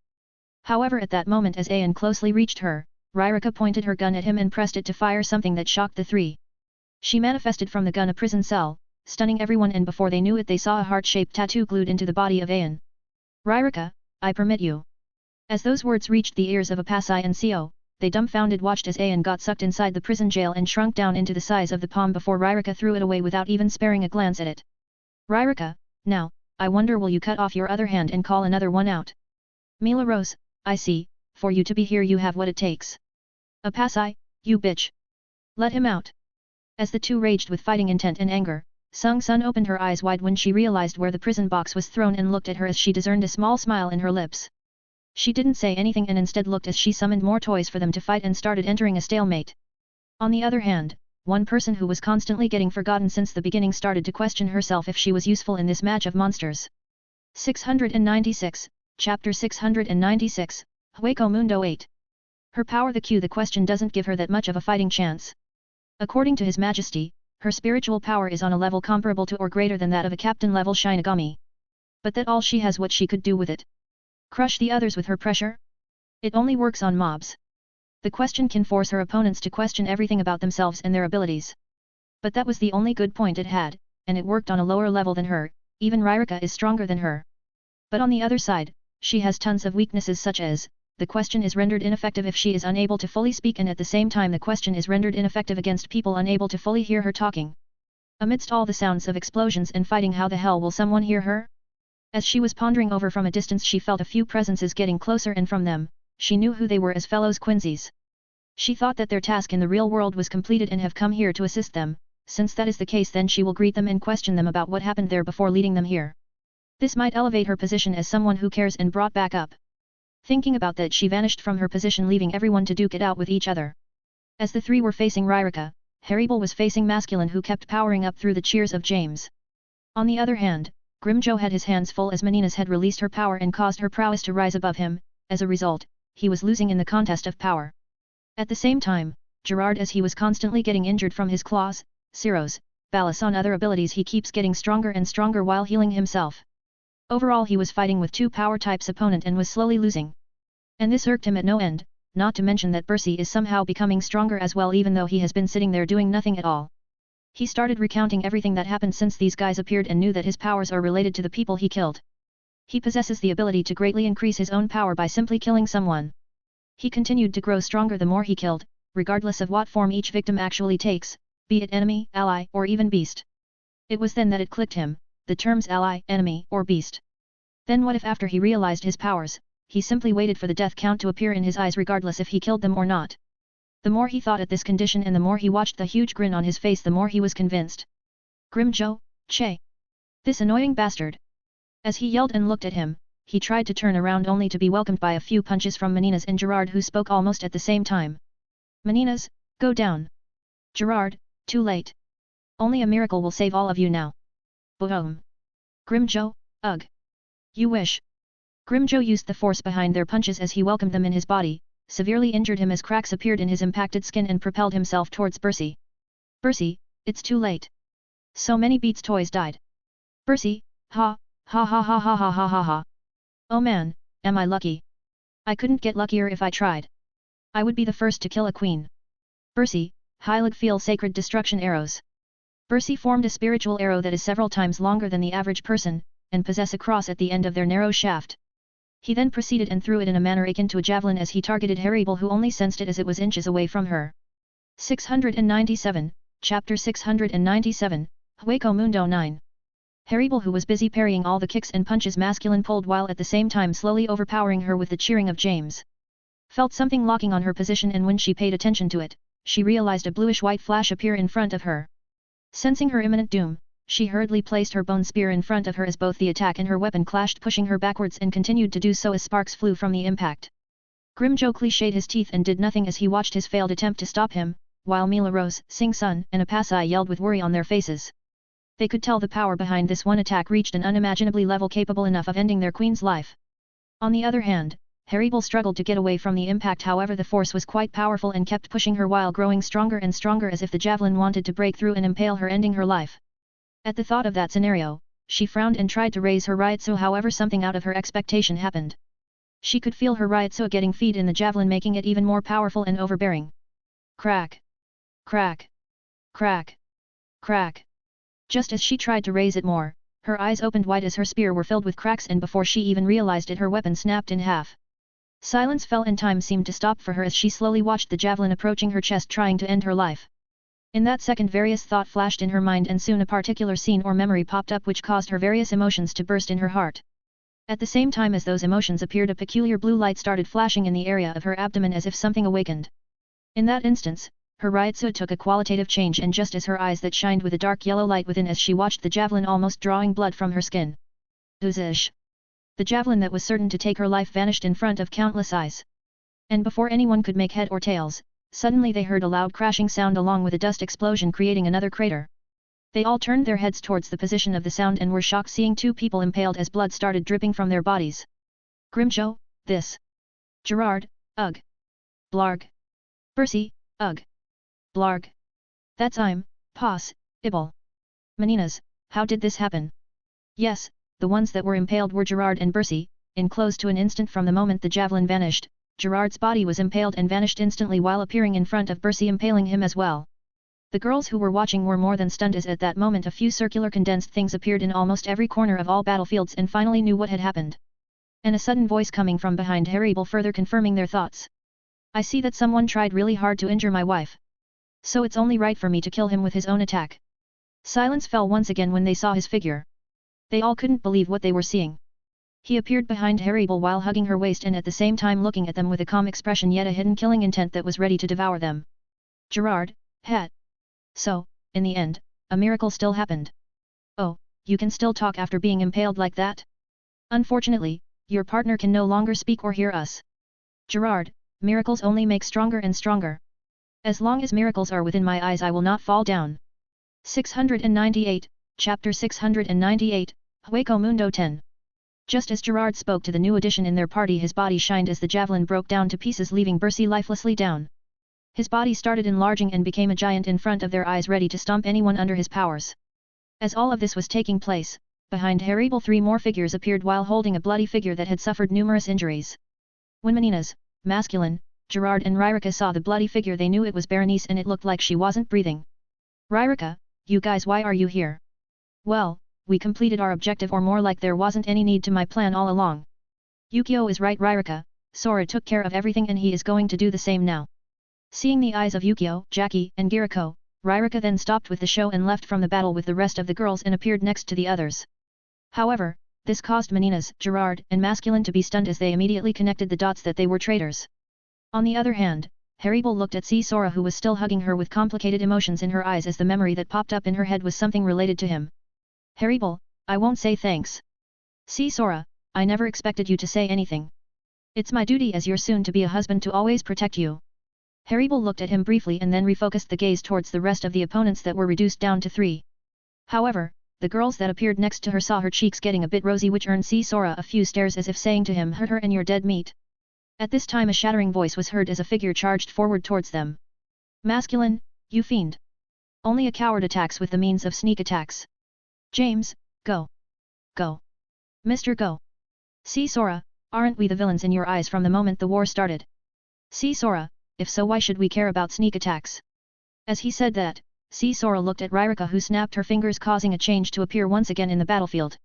However, at that moment as Ayan closely reached her, Ryrika pointed her gun at him and pressed it to fire something that shocked the three. She manifested from the gun a prison cell, stunning everyone, and before they knew it they saw a heart-shaped tattoo glued into the body of Ayan. Ryrika, I permit you. As those words reached the ears of Apasai and Seo, they dumbfounded watched as Ayan got sucked inside the prison jail and shrunk down into the size of the palm before Ryrika threw it away without even sparing a glance at it. Ryrika, now, I wonder will you cut off your other hand and call another one out? Mila Rose, I see, for you to be here you have what it takes. Apasai, you bitch. Let him out. As the two raged with fighting intent and anger, Sung Sun opened her eyes wide when she realized where the prison box was thrown and looked at her as she discerned a small smile in her lips. She didn't say anything and instead looked as she summoned more toys for them to fight and started entering a stalemate. On the other hand, one person who was constantly getting forgotten since the beginning started to question herself if she was useful in this match of monsters. 696, Chapter 696, Hueco Mundo 8. Her power the question doesn't give her that much of a fighting chance. According to His Majesty, her spiritual power is on a level comparable to or greater than that of a captain-level Shinigami. But that all she has what she could do with it? Crush the others with her pressure? It only works on mobs. The question can force her opponents to question everything about themselves and their abilities. But that was the only good point it had, and it worked on a lower level than her. Even Ririka is stronger than her. But on the other side, she has tons of weaknesses such as, the question is rendered ineffective if she is unable to fully speak, and at the same time the question is rendered ineffective against people unable to fully hear her talking. Amidst all the sounds of explosions and fighting, how the hell will someone hear her? As she was pondering over from a distance, she felt a few presences getting closer, and from them, she knew who they were as fellows Quincy's. She thought that their task in the real world was completed and have come here to assist them. Since that is the case, then she will greet them and question them about what happened there before leading them here. This might elevate her position as someone who cares and brought back up. Thinking about that, she vanished from her position, leaving everyone to duke it out with each other. As the three were facing Ririka, Harrybull was facing Masculine, who kept powering up through the cheers of James. On the other hand, Grimjoe had his hands full as Menina's had released her power and caused her prowess to rise above him. As a result, he was losing in the contest of power. At the same time, Gerard, as he was constantly getting injured from his claws, Ciro's, Ballas on other abilities, he keeps getting stronger and stronger while healing himself. Overall, he was fighting with two power types opponent and was slowly losing. And this irked him at no end, not to mention that Percy is somehow becoming stronger as well, even though he has been sitting there doing nothing at all. He started recounting everything that happened since these guys appeared and knew that his powers are related to the people he killed. He possesses the ability to greatly increase his own power by simply killing someone. He continued to grow stronger the more he killed, regardless of what form each victim actually takes, be it enemy, ally, or even beast. It was then that it clicked him, the terms ally, enemy, or beast. Then what if after he realized his powers, he simply waited for the death count to appear in his eyes regardless if he killed them or not? The more he thought at this condition and the more he watched the huge grin on his face, the more he was convinced. Grimjoe, Che! This annoying bastard! As he yelled and looked at him, he tried to turn around only to be welcomed by a few punches from Menina's and Gerard, who spoke almost at the same time. Menina's, go down! Gerard, too late. Only a miracle will save all of you now. Boom! Grimjoe, ugh! You wish. Grimjoe used the force behind their punches as he welcomed them in his body, severely injured him as cracks appeared in his impacted skin, and propelled himself towards Percy. Percy, it's too late. So many Beats toys died. Percy, ha, ha ha ha ha ha ha ha ha. Oh man, am I lucky. I couldn't get luckier if I tried. I would be the first to kill a queen. Percy, Hylig feel sacred destruction arrows. Percy formed a spiritual arrow that is several times longer than the average person, and possess a cross at the end of their narrow shaft. He then proceeded and threw it in a manner akin to a javelin as he targeted Harrybull, who only sensed it as it was inches away from her. 697, Chapter 697, Hueco Mundo 9. Harrybull, who was busy parrying all the kicks and punches Masculine pulled while at the same time slowly overpowering her with the cheering of James, felt something locking on her position, and when she paid attention to it, she realized a bluish-white flash appear in front of her. Sensing her imminent doom, she hurriedly placed her bone spear in front of her as both the attack and her weapon clashed, pushing her backwards, and continued to do so as sparks flew from the impact. Grimjoe cliched his teeth and did nothing as he watched his failed attempt to stop him, while Mila Rose, Sing Sun, and Apasai yelled with worry on their faces. They could tell the power behind this one attack reached an unimaginably level capable enough of ending their queen's life. On the other hand, Harrybull struggled to get away from the impact, however the force was quite powerful and kept pushing her while growing stronger and stronger as if the javelin wanted to break through and impale her, ending her life. At the thought of that scenario, she frowned and tried to raise her Ryutsu, however something out of her expectation happened. She could feel her Ryutsu getting feed in the javelin, making it even more powerful and overbearing. Crack! Crack! Crack! Crack! Just as she tried to raise it more, her eyes opened wide as her spear were filled with cracks, and before she even realized it, her weapon snapped in half. Silence fell and time seemed to stop for her as she slowly watched the javelin approaching her chest, trying to end her life. In that second, various thoughts flashed in her mind, and soon a particular scene or memory popped up which caused her various emotions to burst in her heart. At the same time as those emotions appeared, a peculiar blue light started flashing in the area of her abdomen as if something awakened. In that instance, her Ryutsu took a qualitative change, and just as her eyes that shined with a dark yellow light within as she watched the javelin almost drawing blood from her skin. Oozish! The javelin that was certain to take her life vanished in front of countless eyes. And before anyone could make head or tails, suddenly they heard a loud crashing sound along with a dust explosion creating another crater. They all turned their heads towards the position of the sound and were shocked, seeing two people impaled as blood started dripping from their bodies. Grimjoe, this. Gerard, ugh. Blarg. Bercy, ugh. Blarg. That's possible. Meninas, how did this happen? Yes, the ones that were impaled were Gerard and Bercy, enclosed to an instant from the moment the javelin vanished. Gerard's body was impaled and vanished instantly while appearing in front of Bercy, impaling him as well. The girls who were watching were more than stunned, as at that moment a few circular condensed things appeared in almost every corner of all battlefields and finally knew what had happened. And a sudden voice coming from behind Harryble further confirming their thoughts. I see that someone tried really hard to injure my wife. So it's only right for me to kill him with his own attack. Silence fell once again when they saw his figure. They all couldn't believe what they were seeing. He appeared behind Harryble while hugging her waist and at the same time looking at them with a calm expression yet a hidden killing intent that was ready to devour them. Gerard, hat. So, in the end, a miracle still happened. Oh, you can still talk after being impaled like that? Unfortunately, your partner can no longer speak or hear us. Gerard, miracles only make stronger and stronger. As long as miracles are within my eyes I will not fall down. 698, Chapter 698, Hueco Mundo 10. Just as Gerard spoke to the new addition in their party, his body shined as the javelin broke down to pieces, leaving Bercy lifelessly down. His body started enlarging and became a giant in front of their eyes, ready to stomp anyone under his powers. As all of this was taking place, behind Harryble 3 more figures appeared while holding a bloody figure that had suffered numerous injuries. When Meninas, Masculine, Gerard and Ryrika saw the bloody figure they knew it was Berenice and it looked like she wasn't breathing. Ryrika, you guys, why are you here? Well, we completed our objective, or more like there wasn't any need to my plan all along. Yukio is right, Ryrika, Sora took care of everything and he is going to do the same now. Seeing the eyes of Yukio, Jackie and Giriko, Ryrika then stopped with the show and left from the battle with the rest of the girls and appeared next to the others. However, this caused Meninas, Gerard and Masculine to be stunned as they immediately connected the dots that they were traitors. On the other hand, Harryble looked at Sora, who was still hugging her with complicated emotions in her eyes, as the memory that popped up in her head was something related to him. Harryble, I won't say thanks. Sora, I never expected you to say anything. It's my duty as your soon-to-be a husband to always protect you. Harryble looked at him briefly and then refocused the gaze towards the rest of the opponents that were reduced down to 3. However, the girls that appeared next to her saw her cheeks getting a bit rosy, which earned Sora a few stares as if saying to him, hurt her and you're dead meat. At this time a shattering voice was heard as a figure charged forward towards them. Masculine, you fiend. Only a coward attacks with the means of sneak attacks. James, go. Go. Mr. Go. Sora, aren't we the villains in your eyes from the moment the war started? Sora, if so why should we care about sneak attacks? As he said that, Sora looked at Ryrika, who snapped her fingers, causing a change to appear once again in the battlefield.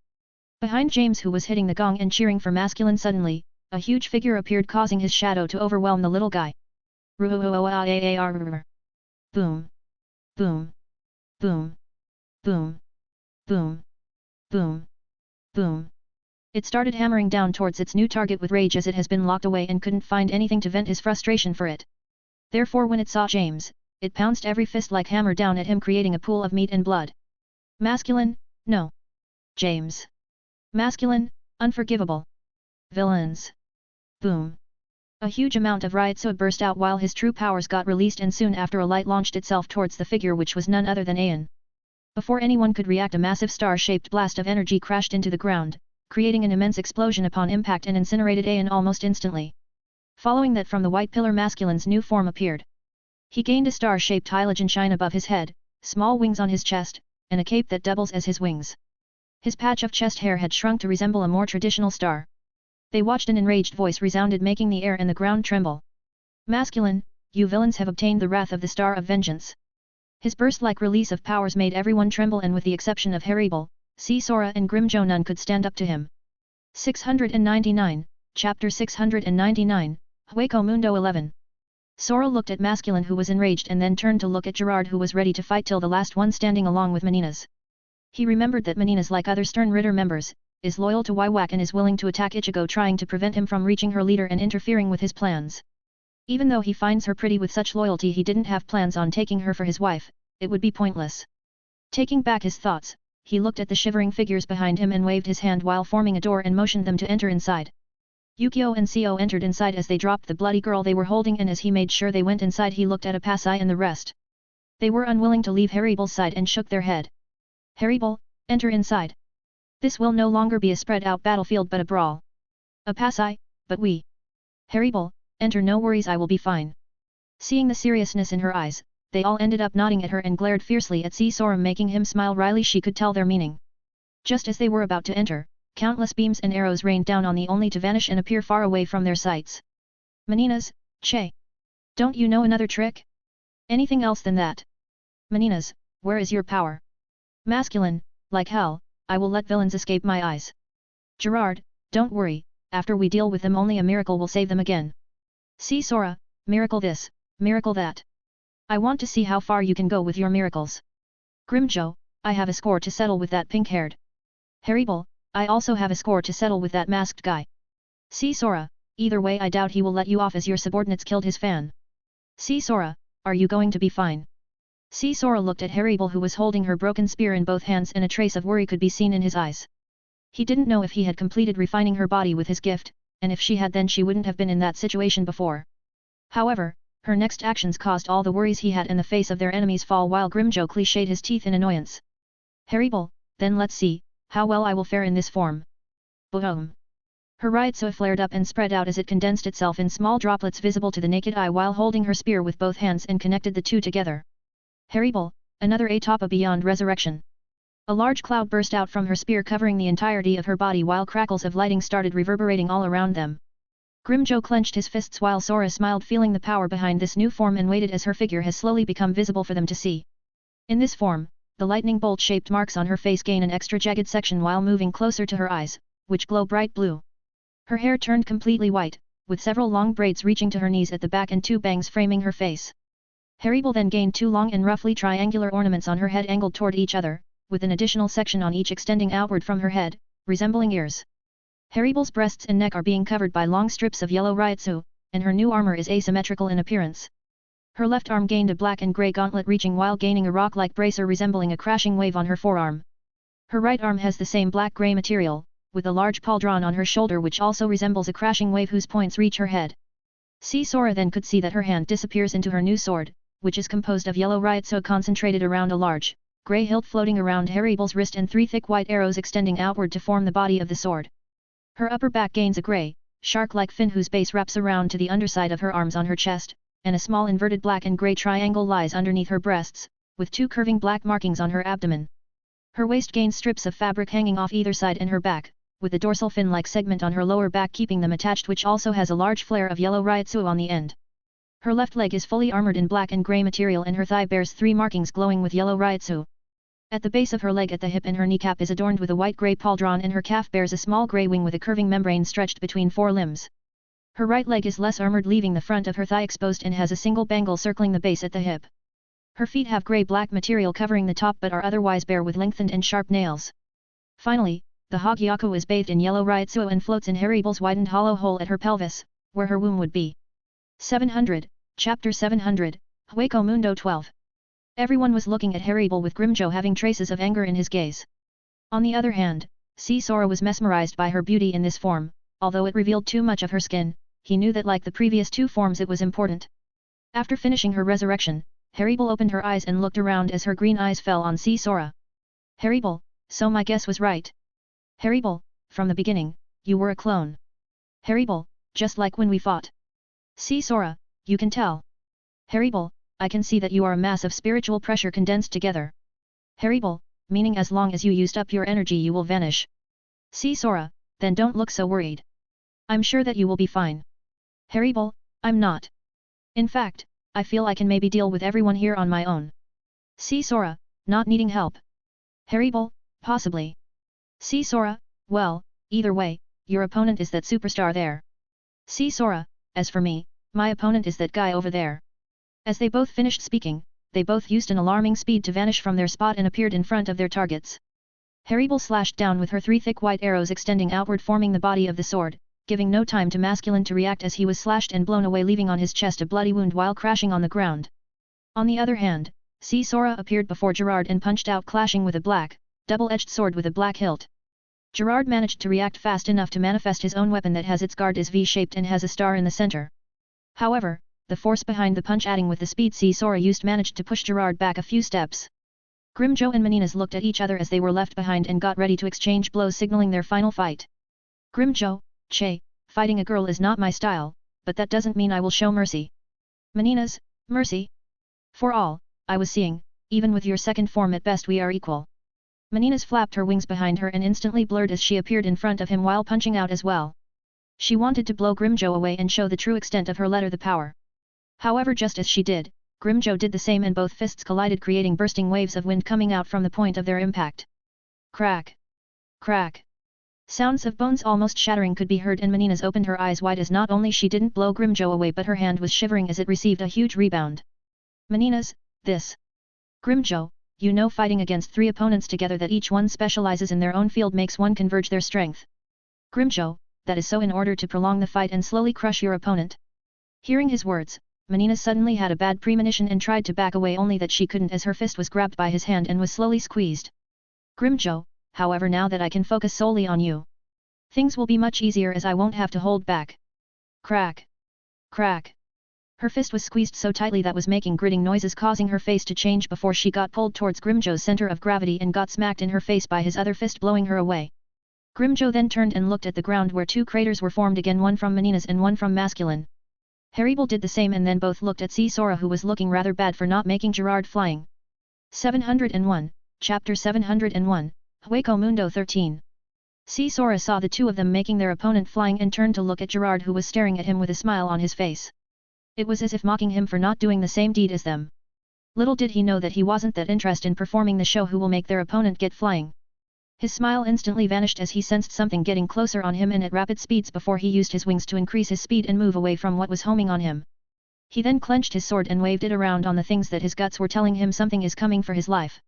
Behind James, who was hitting the gong and cheering for Masculine, suddenly, a huge figure appeared, causing his shadow to overwhelm the little guy. Boom. Boom. Boom. Boom. Boom. Boom. Boom. It started hammering down towards its new target with rage, as it has been locked away and couldn't find anything to vent his frustration for it. Therefore when it saw James, it pounced every fist like hammer down at him, creating a pool of meat and blood. Masculine, no. James. Masculine, unforgivable. Villains. Boom. A huge amount of riotso burst out while his true powers got released, and soon after a light launched itself towards the figure, which was none other than Aeon. Before anyone could react, a massive star-shaped blast of energy crashed into the ground, creating an immense explosion upon impact and incinerated Aeon almost instantly. Following that, from the white pillar, Masculine's new form appeared. He gained a star-shaped halogen shine above his head, small wings on his chest, and a cape that doubles as his wings. His patch of chest hair had shrunk to resemble a more traditional star. They watched. An enraged voice resounded, making the air and the ground tremble. Masculine, you villains have obtained the wrath of the Star of Vengeance. His burst-like release of powers made everyone tremble, and with the exception of Harryble, Sora and Grimjo, none could stand up to him. 699, Chapter 699, Hueco Mundo 11. Sora looked at Masculine, who was enraged, and then turned to look at Gerard, who was ready to fight till the last one standing, along with Meninas. He remembered that Meninas, like other Stern Ritter members, is loyal to Waiwak and is willing to attack Ichigo, trying to prevent him from reaching her leader and interfering with his plans. Even though he finds her pretty with such loyalty, he didn't have plans on taking her for his wife. It would be pointless. Taking back his thoughts, he looked at the shivering figures behind him and waved his hand while forming a door and motioned them to enter inside. Yukio and Seo entered inside as they dropped the bloody girl they were holding, and as he made sure they went inside, he looked at Apasai and the rest. They were unwilling to leave Harryble's side and shook their head. Harryble, enter inside. This will no longer be a spread-out battlefield but a brawl. Apasai, but we. Harryble, Enter, no worries, I will be fine. Seeing the seriousness in her eyes, they all ended up nodding at her and glared fiercely at Sora, making him smile wryly. She could tell their meaning. Just as they were about to enter, countless beams and arrows rained down on the only to vanish and appear far away from their sights. Meninas, Che. Don't you know another trick? Anything else than that? Meninas, where is your power? Masculine, like hell, I will let villains escape my eyes. Gerard, don't worry, after we deal with them only a miracle will save them again. See Sora, miracle this, miracle that. I want to see how far you can go with your miracles. Grimjo, I have a score to settle with that pink-haired. Harrybull, I also have a score to settle with that masked guy. See Sora, either way I doubt he will let you off as your subordinates killed his fan. See Sora, are you going to be fine? See Sora looked at Harrybull, who was holding her broken spear in both hands, and a trace of worry could be seen in his eyes. He didn't know if he had completed refining her body with his gift, and if she had, then she wouldn't have been in that situation before. However, her next actions caused all the worries he had in the face of their enemies fall, while Grimjo cliched his teeth in annoyance. Harrybull, then let's see how well I will fare in this form. Boom! Her Ryotsu flared up and spread out as it condensed itself in small droplets visible to the naked eye while holding her spear with both hands and connected the two together. Harrybull, another Atapa beyond resurrection. A large cloud burst out from her spear, covering the entirety of her body, while crackles of lighting started reverberating all around them. Grimjo clenched his fists while Sora smiled, feeling the power behind this new form, and waited as her figure has slowly become visible for them to see. In this form, the lightning bolt-shaped marks on her face gain an extra jagged section while moving closer to her eyes, which glow bright blue. Her hair turned completely white, with several long braids reaching to her knees at the back and two bangs framing her face. Harrybull then gained two long and roughly triangular ornaments on her head angled toward each other, with an additional section on each extending outward from her head, resembling ears. Harrybull's breasts and neck are being covered by long strips of yellow Ryotsu, and her new armor is asymmetrical in appearance. Her left arm gained a black and grey gauntlet reaching while gaining a rock-like bracer resembling a crashing wave on her forearm. Her right arm has the same black-grey material, with a large pauldron on her shoulder which also resembles a crashing wave whose points reach her head. Sora then could see that her hand disappears into her new sword, which is composed of yellow Ryotsu concentrated around a large, grey hilt floating around Harrybull's wrist and three thick white arrows extending outward to form the body of the sword. Her upper back gains a grey, shark-like fin whose base wraps around to the underside of her arms on her chest, and a small inverted black and grey triangle lies underneath her breasts, with two curving black markings on her abdomen. Her waist gains strips of fabric hanging off either side in her back, with a dorsal fin-like segment on her lower back keeping them attached, which also has a large flare of yellow Ryotsu on the end. Her left leg is fully armored in black and grey material, and her thigh bears three markings glowing with yellow Ryotsu. At the base of her leg at the hip and her kneecap is adorned with a white-grey pauldron, and her calf bears a small grey wing with a curving membrane stretched between four limbs. Her right leg is less armored, leaving the front of her thigh exposed, and has a single bangle circling the base at the hip. Her feet have grey-black material covering the top but are otherwise bare with lengthened and sharp nails. Finally, the Hogyaku is bathed in yellow Ryotsu and floats in Harrybull's widened hollow hole at her pelvis, where her womb would be. 700, Chapter 700, Hueco Mundo 12. Everyone was looking at Harrybull with Grimjo having traces of anger in his gaze. On the other hand, Sora was mesmerized by her beauty in this form, although it revealed too much of her skin. He knew that like the previous two forms it was important. After finishing her resurrection, Harrybull opened her eyes and looked around as her green eyes fell on Sora. Harrybull, so my guess was right. Harrybull, from the beginning, you were a clone. Harrybull, just like when we fought. Sora, you can tell. Harrybull, I can see that you are a mass of spiritual pressure condensed together. Harrybull, meaning as long as you used up your energy you will vanish. Sora, then don't look so worried. I'm sure that you will be fine. Harrybull, I'm not. In fact, I feel I can maybe deal with everyone here on my own. Sora, not needing help. Harrybull, possibly. Sora, well, either way, your opponent is that superstar there. Sora, as for me, my opponent is that guy over there. As they both finished speaking, they both used an alarming speed to vanish from their spot and appeared in front of their targets. Harrybull slashed down with her three thick white arrows extending outward forming the body of the sword, giving no time to Masculine to react as he was slashed and blown away, leaving on his chest a bloody wound while crashing on the ground. On the other hand, Sora appeared before Gerard and punched out, clashing with a black, double-edged sword with a black hilt. Gerard managed to react fast enough to manifest his own weapon that has its guard is V-shaped and has a star in the center. However, the force behind the punch adding with the speed Sora used managed to push Gerard back a few steps. Grimjo and Meninas looked at each other as they were left behind and got ready to exchange blows, signaling their final fight. Grimjo, Che, fighting a girl is not my style, but that doesn't mean I will show mercy. Menina's, mercy? For all, I was seeing, even with your second form at best we are equal. Menina's flapped her wings behind her and instantly blurred as she appeared in front of him while punching out as well. She wanted to blow Grimjo away and show the true extent of her letter the power. However, just as she did, Grimjo did the same and both fists collided, creating bursting waves of wind coming out from the point of their impact. Crack! Crack! Sounds of bones almost shattering could be heard, and Menina's opened her eyes wide as not only she didn't blow Grimjo away but her hand was shivering as it received a huge rebound. Menina's, this. Grimjo, you know, fighting against 3 opponents together that each one specializes in their own field makes one converge their strength. Grimjo, that is so in order to prolong the fight and slowly crush your opponent. Hearing his words, Menina suddenly had a bad premonition and tried to back away, only that she couldn't as her fist was grabbed by his hand and was slowly squeezed. Grimjo, however, now that I can focus solely on you, things will be much easier as I won't have to hold back. Crack! Crack! Her fist was squeezed so tightly that was making gritting noises, causing her face to change before she got pulled towards Grimjo's center of gravity and got smacked in her face by his other fist, blowing her away. Grimjo then turned and looked at the ground where 2 craters were formed again, one from Menina's and one from Masculine. Haribel did the same and then both looked at Sora, who was looking rather bad for not making Gerard flying. 701, Chapter 701, Hueco Mundo 13. Sora saw the 2 of them making their opponent flying and turned to look at Gerard, who was staring at him with a smile on his face. It was as if mocking him for not doing the same deed as them. Little did he know that he wasn't that interested in performing the show who will make their opponent get flying. His smile instantly vanished as he sensed something getting closer on him and at rapid speeds before he used his wings to increase his speed and move away from what was homing on him. He then clenched his sword and waved it around on the things that his guts were telling him something is coming for his life.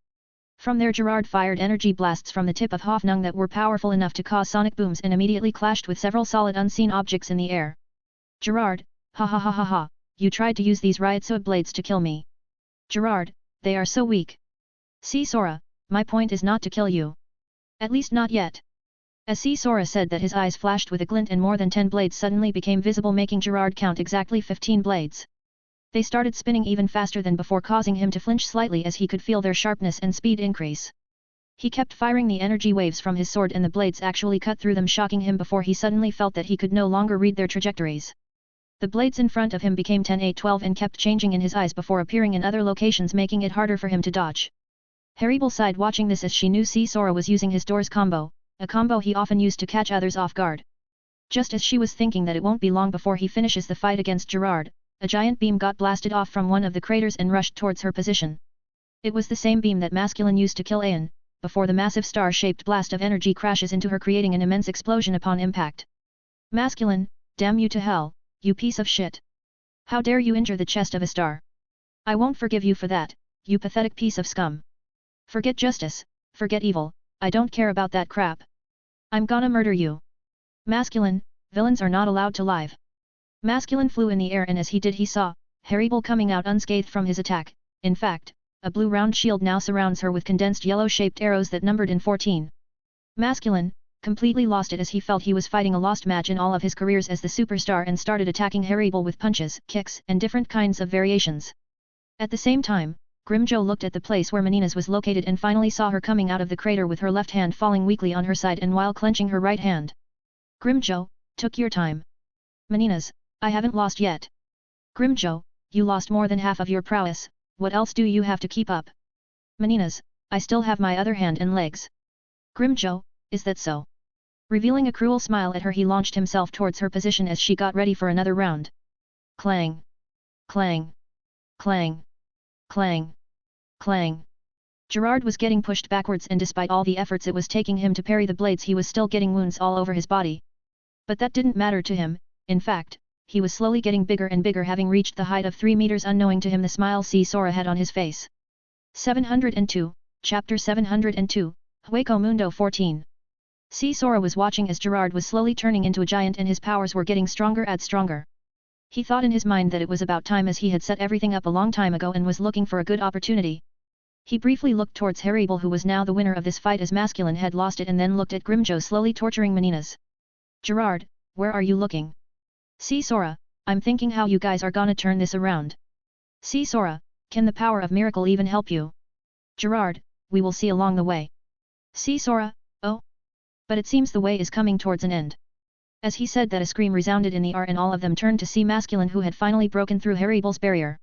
From there, Gerard fired energy blasts from the tip of Hoffnung that were powerful enough to cause sonic booms and immediately clashed with several solid unseen objects in the air. Gerard, ha ha ha ha ha, you tried to use these Ryotsuba blades to kill me. Gerard, they are so weak. Sora, my point is not to kill you. At least not yet. As Sora said that, his eyes flashed with a glint and more than 10 blades suddenly became visible, making Gerard count exactly 15 blades. They started spinning even faster than before, causing him to flinch slightly as he could feel their sharpness and speed increase. He kept firing the energy waves from his sword and the blades actually cut through them, shocking him before he suddenly felt that he could no longer read their trajectories. The blades in front of him became 10, 8, 12 and kept changing in his eyes before appearing in other locations, making it harder for him to dodge. Haribel sighed watching this as she knew Sora was using his Doors combo, a combo he often used to catch others off guard. Just as she was thinking that it won't be long before he finishes the fight against Gerard, a giant beam got blasted off from one of the craters and rushed towards her position. It was the same beam that Masculine used to kill Aeon, before the massive star-shaped blast of energy crashes into her, creating an immense explosion upon impact. Masculine, damn you to hell, you piece of shit. How dare you injure the chest of a star? I won't forgive you for that, you pathetic piece of scum. Forget justice, forget evil, I don't care about that crap. I'm gonna murder you. Masculine, villains are not allowed to live. Masculine flew in the air, and as he did he saw Haribel coming out unscathed from his attack. In fact, a blue round shield now surrounds her with condensed yellow-shaped arrows that numbered in 14. Masculine, completely lost it as he felt he was fighting a lost match in all of his careers as the superstar, and started attacking Haribel with punches, kicks, and different kinds of variations. At the same time, Grimjo looked at the place where Menina's was located and finally saw her coming out of the crater with her left hand falling weakly on her side and while clenching her right hand. Grimjo, took your time. Menina's, I haven't lost yet. Grimjo, you lost more than half of your prowess, what else do you have to keep up? Menina's, I still have my other hand and legs. Grimjo, is that so? Revealing a cruel smile at her, he launched himself towards her position as she got ready for another round. Clang! Clang! Clang! Clang! Clang! Gerard was getting pushed backwards, and despite all the efforts it was taking him to parry the blades, he was still getting wounds all over his body. But that didn't matter to him. In fact, he was slowly getting bigger and bigger, having reached the height of 3 meters unknowing to him the smile Sora had on his face. 702, Chapter 702, Hueco Mundo 14. Sora was watching as Gerard was slowly turning into a giant and his powers were getting stronger and stronger. He thought in his mind that it was about time, as he had set everything up a long time ago and was looking for a good opportunity. He briefly looked towards Haribel, who was now the winner of this fight as Masculine had lost it, and then looked at Grimjo slowly torturing Menina's. Gerard, where are you looking? Sora, I'm thinking how you guys are gonna turn this around. Sora, can the power of miracle even help you? Gerard, we will see along the way. Sora, oh? But it seems the way is coming towards an end. As he said that, a scream resounded in the air and all of them turned to see Masculine, who had finally broken through Harry's barrier.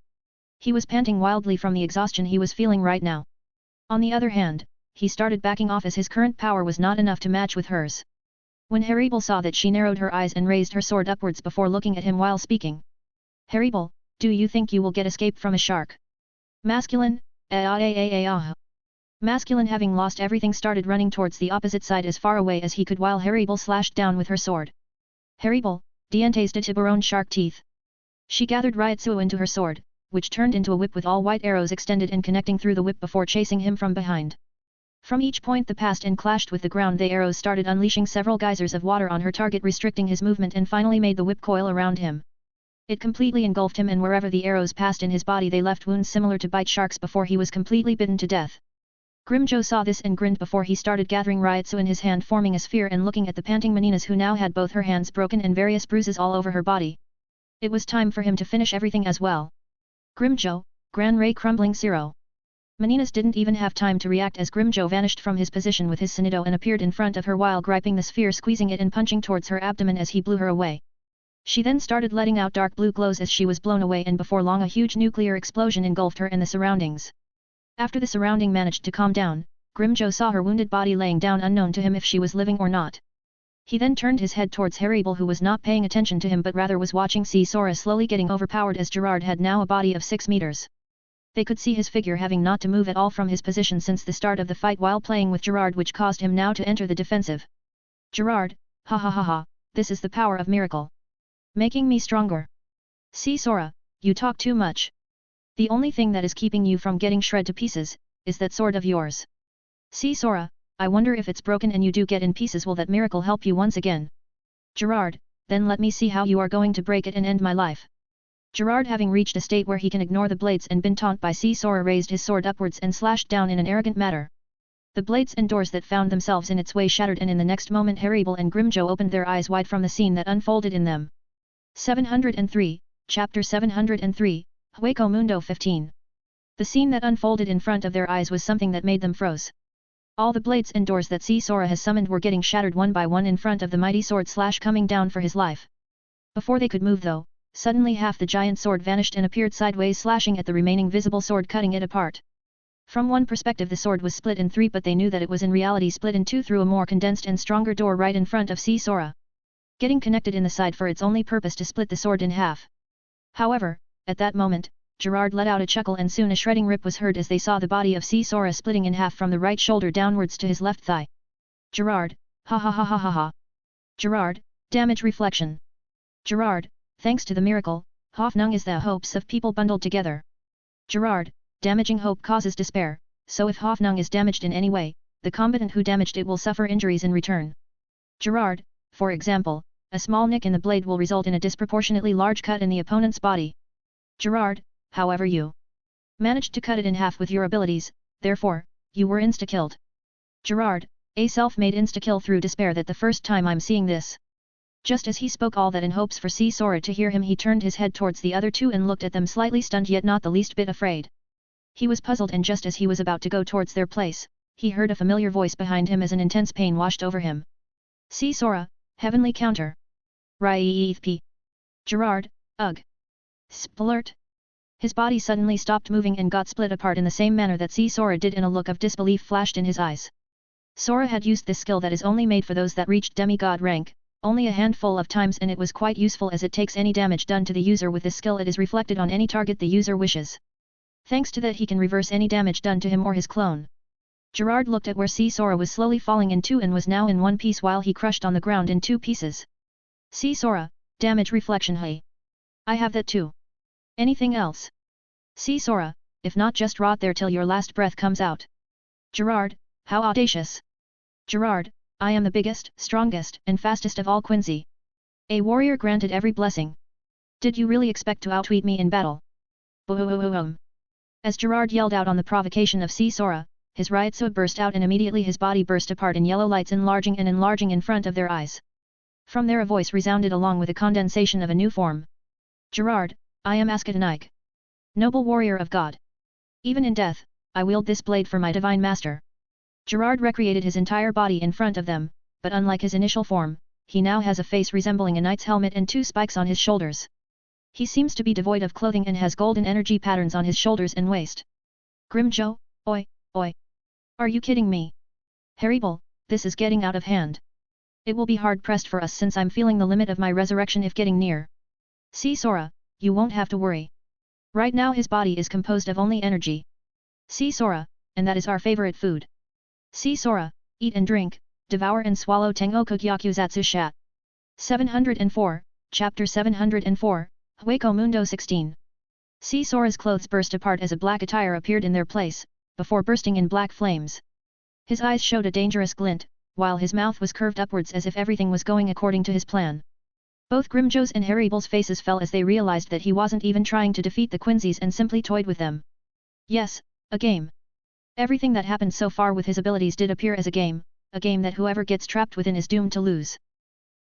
He was panting wildly from the exhaustion he was feeling right now. On the other hand, he started backing off as his current power was not enough to match with hers. When Harryble saw that, she narrowed her eyes and raised her sword upwards before looking at him while speaking. Harryble, do you think you will get escape from a shark? Masculine, Masculine, having lost everything, started running towards the opposite side as far away as he could while Harryble slashed down with her sword. Harryble, dientes de tiburon, shark teeth. She gathered Ryotsuo into her sword, which turned into a whip with all white arrows extended and connecting through the whip before chasing him from behind. From each point that passed and clashed with the ground, the arrows started unleashing several geysers of water on her target, restricting his movement and finally made the whip coil around him. It completely engulfed him, and wherever the arrows passed in his body they left wounds similar to bite sharks before he was completely bitten to death. Grimjo saw this and grinned before he started gathering Ryotsu in his hand, forming a sphere and looking at the panting Meninas, who now had both her hands broken and various bruises all over her body. It was time for him to finish everything as well. Grimjo, Gran Ray crumbling zero. Meninas didn't even have time to react as Grimjo vanished from his position with his Sonido and appeared in front of her while griping the sphere, squeezing it and punching towards her abdomen as he blew her away. She then started letting out dark blue glows as she was blown away, and before long a huge nuclear explosion engulfed her and the surroundings. After the surrounding managed to calm down, Grimjo saw her wounded body laying down, unknown to him if she was living or not. He then turned his head towards Harryble, who was not paying attention to him but rather was watching Sora slowly getting overpowered, as Gerard had now a body of 6 meters. They could see his figure having not to move at all from his position since the start of the fight while playing with Gerard, which caused him now to enter the defensive. Gerard, ha ha ha ha, this is the power of miracle. Making me stronger. Sora, you talk too much. The only thing that is keeping you from getting shred to pieces, is that sword of yours. Sora, I wonder if it's broken and you do get in pieces, will that miracle help you once again? Gerard, then let me see how you are going to break it and end my life. Gerard, having reached a state where he can ignore the blades and been taunt by Sora, raised his sword upwards and slashed down in an arrogant manner. The blades and doors that found themselves in its way shattered, and in the next moment Harryble and Grimjo opened their eyes wide from the scene that unfolded in them. 703, Chapter 703, Hueco Mundo 15. The scene that unfolded in front of their eyes was something that made them froze. All the blades and doors that Sora has summoned were getting shattered one by one in front of the mighty sword slash coming down for his life. Before they could move though, suddenly half the giant sword vanished and appeared sideways, slashing at the remaining visible sword, cutting it apart. From one perspective the sword was split in 3, but they knew that it was in reality split in 2 through a more condensed and stronger door right in front of Sora, getting connected in the side for its only purpose to split the sword in half. However, at that moment, Gerard let out a chuckle, and soon a shredding rip was heard as they saw the body of Sora splitting in half from the right shoulder downwards to his left thigh. Gerard, ha ha ha ha ha ha. Gerard, damage reflection. Gerard, thanks to the miracle, Hoffnung is the hopes of people bundled together. Gerard, damaging hope causes despair, so if Hoffnung is damaged in any way, the combatant who damaged it will suffer injuries in return. Gerard, for example, a small nick in the blade will result in a disproportionately large cut in the opponent's body. Gerard, however, you managed to cut it in half with your abilities, therefore, you were insta-killed. Gerard, a self-made insta-kill through despair. That the first time I'm seeing this. Just as he spoke all that in hopes for Sora to hear him, he turned his head towards the other two and looked at them, slightly stunned yet not the least bit afraid. He was puzzled, and just as he was about to go towards their place, he heard a familiar voice behind him as an intense pain washed over him. Sora, heavenly counter. P. Gerard, ugh. Splurt. His body suddenly stopped moving and got split apart in the same manner that Sora did, and a look of disbelief flashed in his eyes. Sora had used this skill that is only made for those that reached demigod rank, only a handful of times, and it was quite useful as it takes any damage done to the user with this skill, it is reflected on any target the user wishes. Thanks to that he can reverse any damage done to him or his clone. Gerard looked at where Sora was slowly falling in 2 and was now in 1 piece while he crushed on the ground in 2 pieces. Sora, damage reflection. Hey. I have that too. Anything else? Sora, if not just rot there till your last breath comes out. Gerard, how audacious. Gerard, I am the biggest, strongest, and fastest of all Quincy. A warrior granted every blessing. Did you really expect to outwit me in battle? Boom. As Gerard yelled out on the provocation of Sora, his Ryotsu burst out and immediately his body burst apart in yellow lights, enlarging and enlarging in front of their eyes. From there a voice resounded along with a condensation of a new form. Gerard, I am Askatanik. Noble warrior of God. Even in death, I wield this blade for my divine master. Gerard recreated his entire body in front of them, but unlike his initial form, he now has a face resembling a knight's helmet and 2 spikes on his shoulders. He seems to be devoid of clothing and has golden energy patterns on his shoulders and waist. Grimjo, oi, oi. Are you kidding me? Harrybull, this is getting out of hand. It will be hard-pressed for us since I'm feeling the limit of my resurrection if getting near. See Sora, you won't have to worry. Right now his body is composed of only energy. See Sora, and that is our favorite food. See Sora, eat and drink, devour and swallow Tengoku Gyakuzatsu Shat. 704, Chapter 704, Hueco Mundo 16. See Sora's clothes burst apart as a black attire appeared in their place, before bursting in black flames. His eyes showed a dangerous glint, while his mouth was curved upwards as if everything was going according to his plan. Both Grimjo's and Harrybull's faces fell as they realized that he wasn't even trying to defeat the Quincy's and simply toyed with them. Yes, a game. Everything that happened so far with his abilities did appear as a game that whoever gets trapped within is doomed to lose.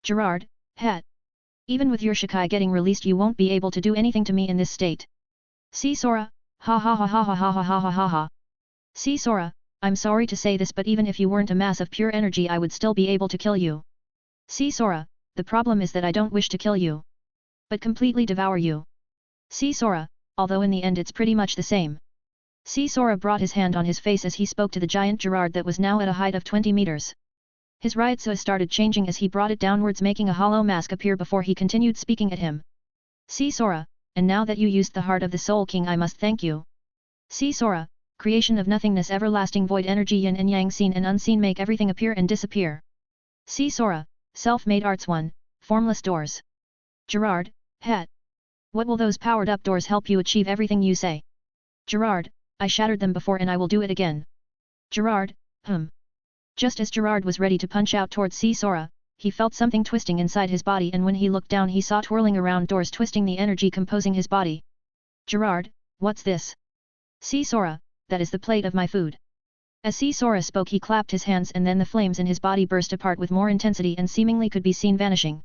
Gerard, het. Even with your Shikai getting released you won't be able to do anything to me in this state. See Sora, ha ha ha ha ha ha ha ha ha ha ha. See Sora, I'm sorry to say this but even if you weren't a mass of pure energy I would still be able to kill you. See Sora, the problem is that I don't wish to kill you. But completely devour you. See Sora, although in the end it's pretty much the same. See Sora brought his hand on his face as he spoke to the giant Gerard that was now at a height of 20 meters. His Ryotsu started changing as he brought it downwards making a hollow mask appear before he continued speaking at him. See Sora, and now that you used the heart of the Soul King I must thank you. See Sora, creation of nothingness everlasting void energy yin and yang seen and unseen make everything appear and disappear. See Sora, self-made arts 1, formless doors. Gerard, het. What will those powered up doors help you achieve everything you say? Gerard, I shattered them before and I will do it again. Gerard, Just as Gerard was ready to punch out towards See Sora, he felt something twisting inside his body and when he looked down he saw twirling around doors twisting the energy composing his body. Gerard, what's this? See Sora, that is the plate of my food. As See Sora spoke he clapped his hands and then the flames in his body burst apart with more intensity and seemingly could be seen vanishing.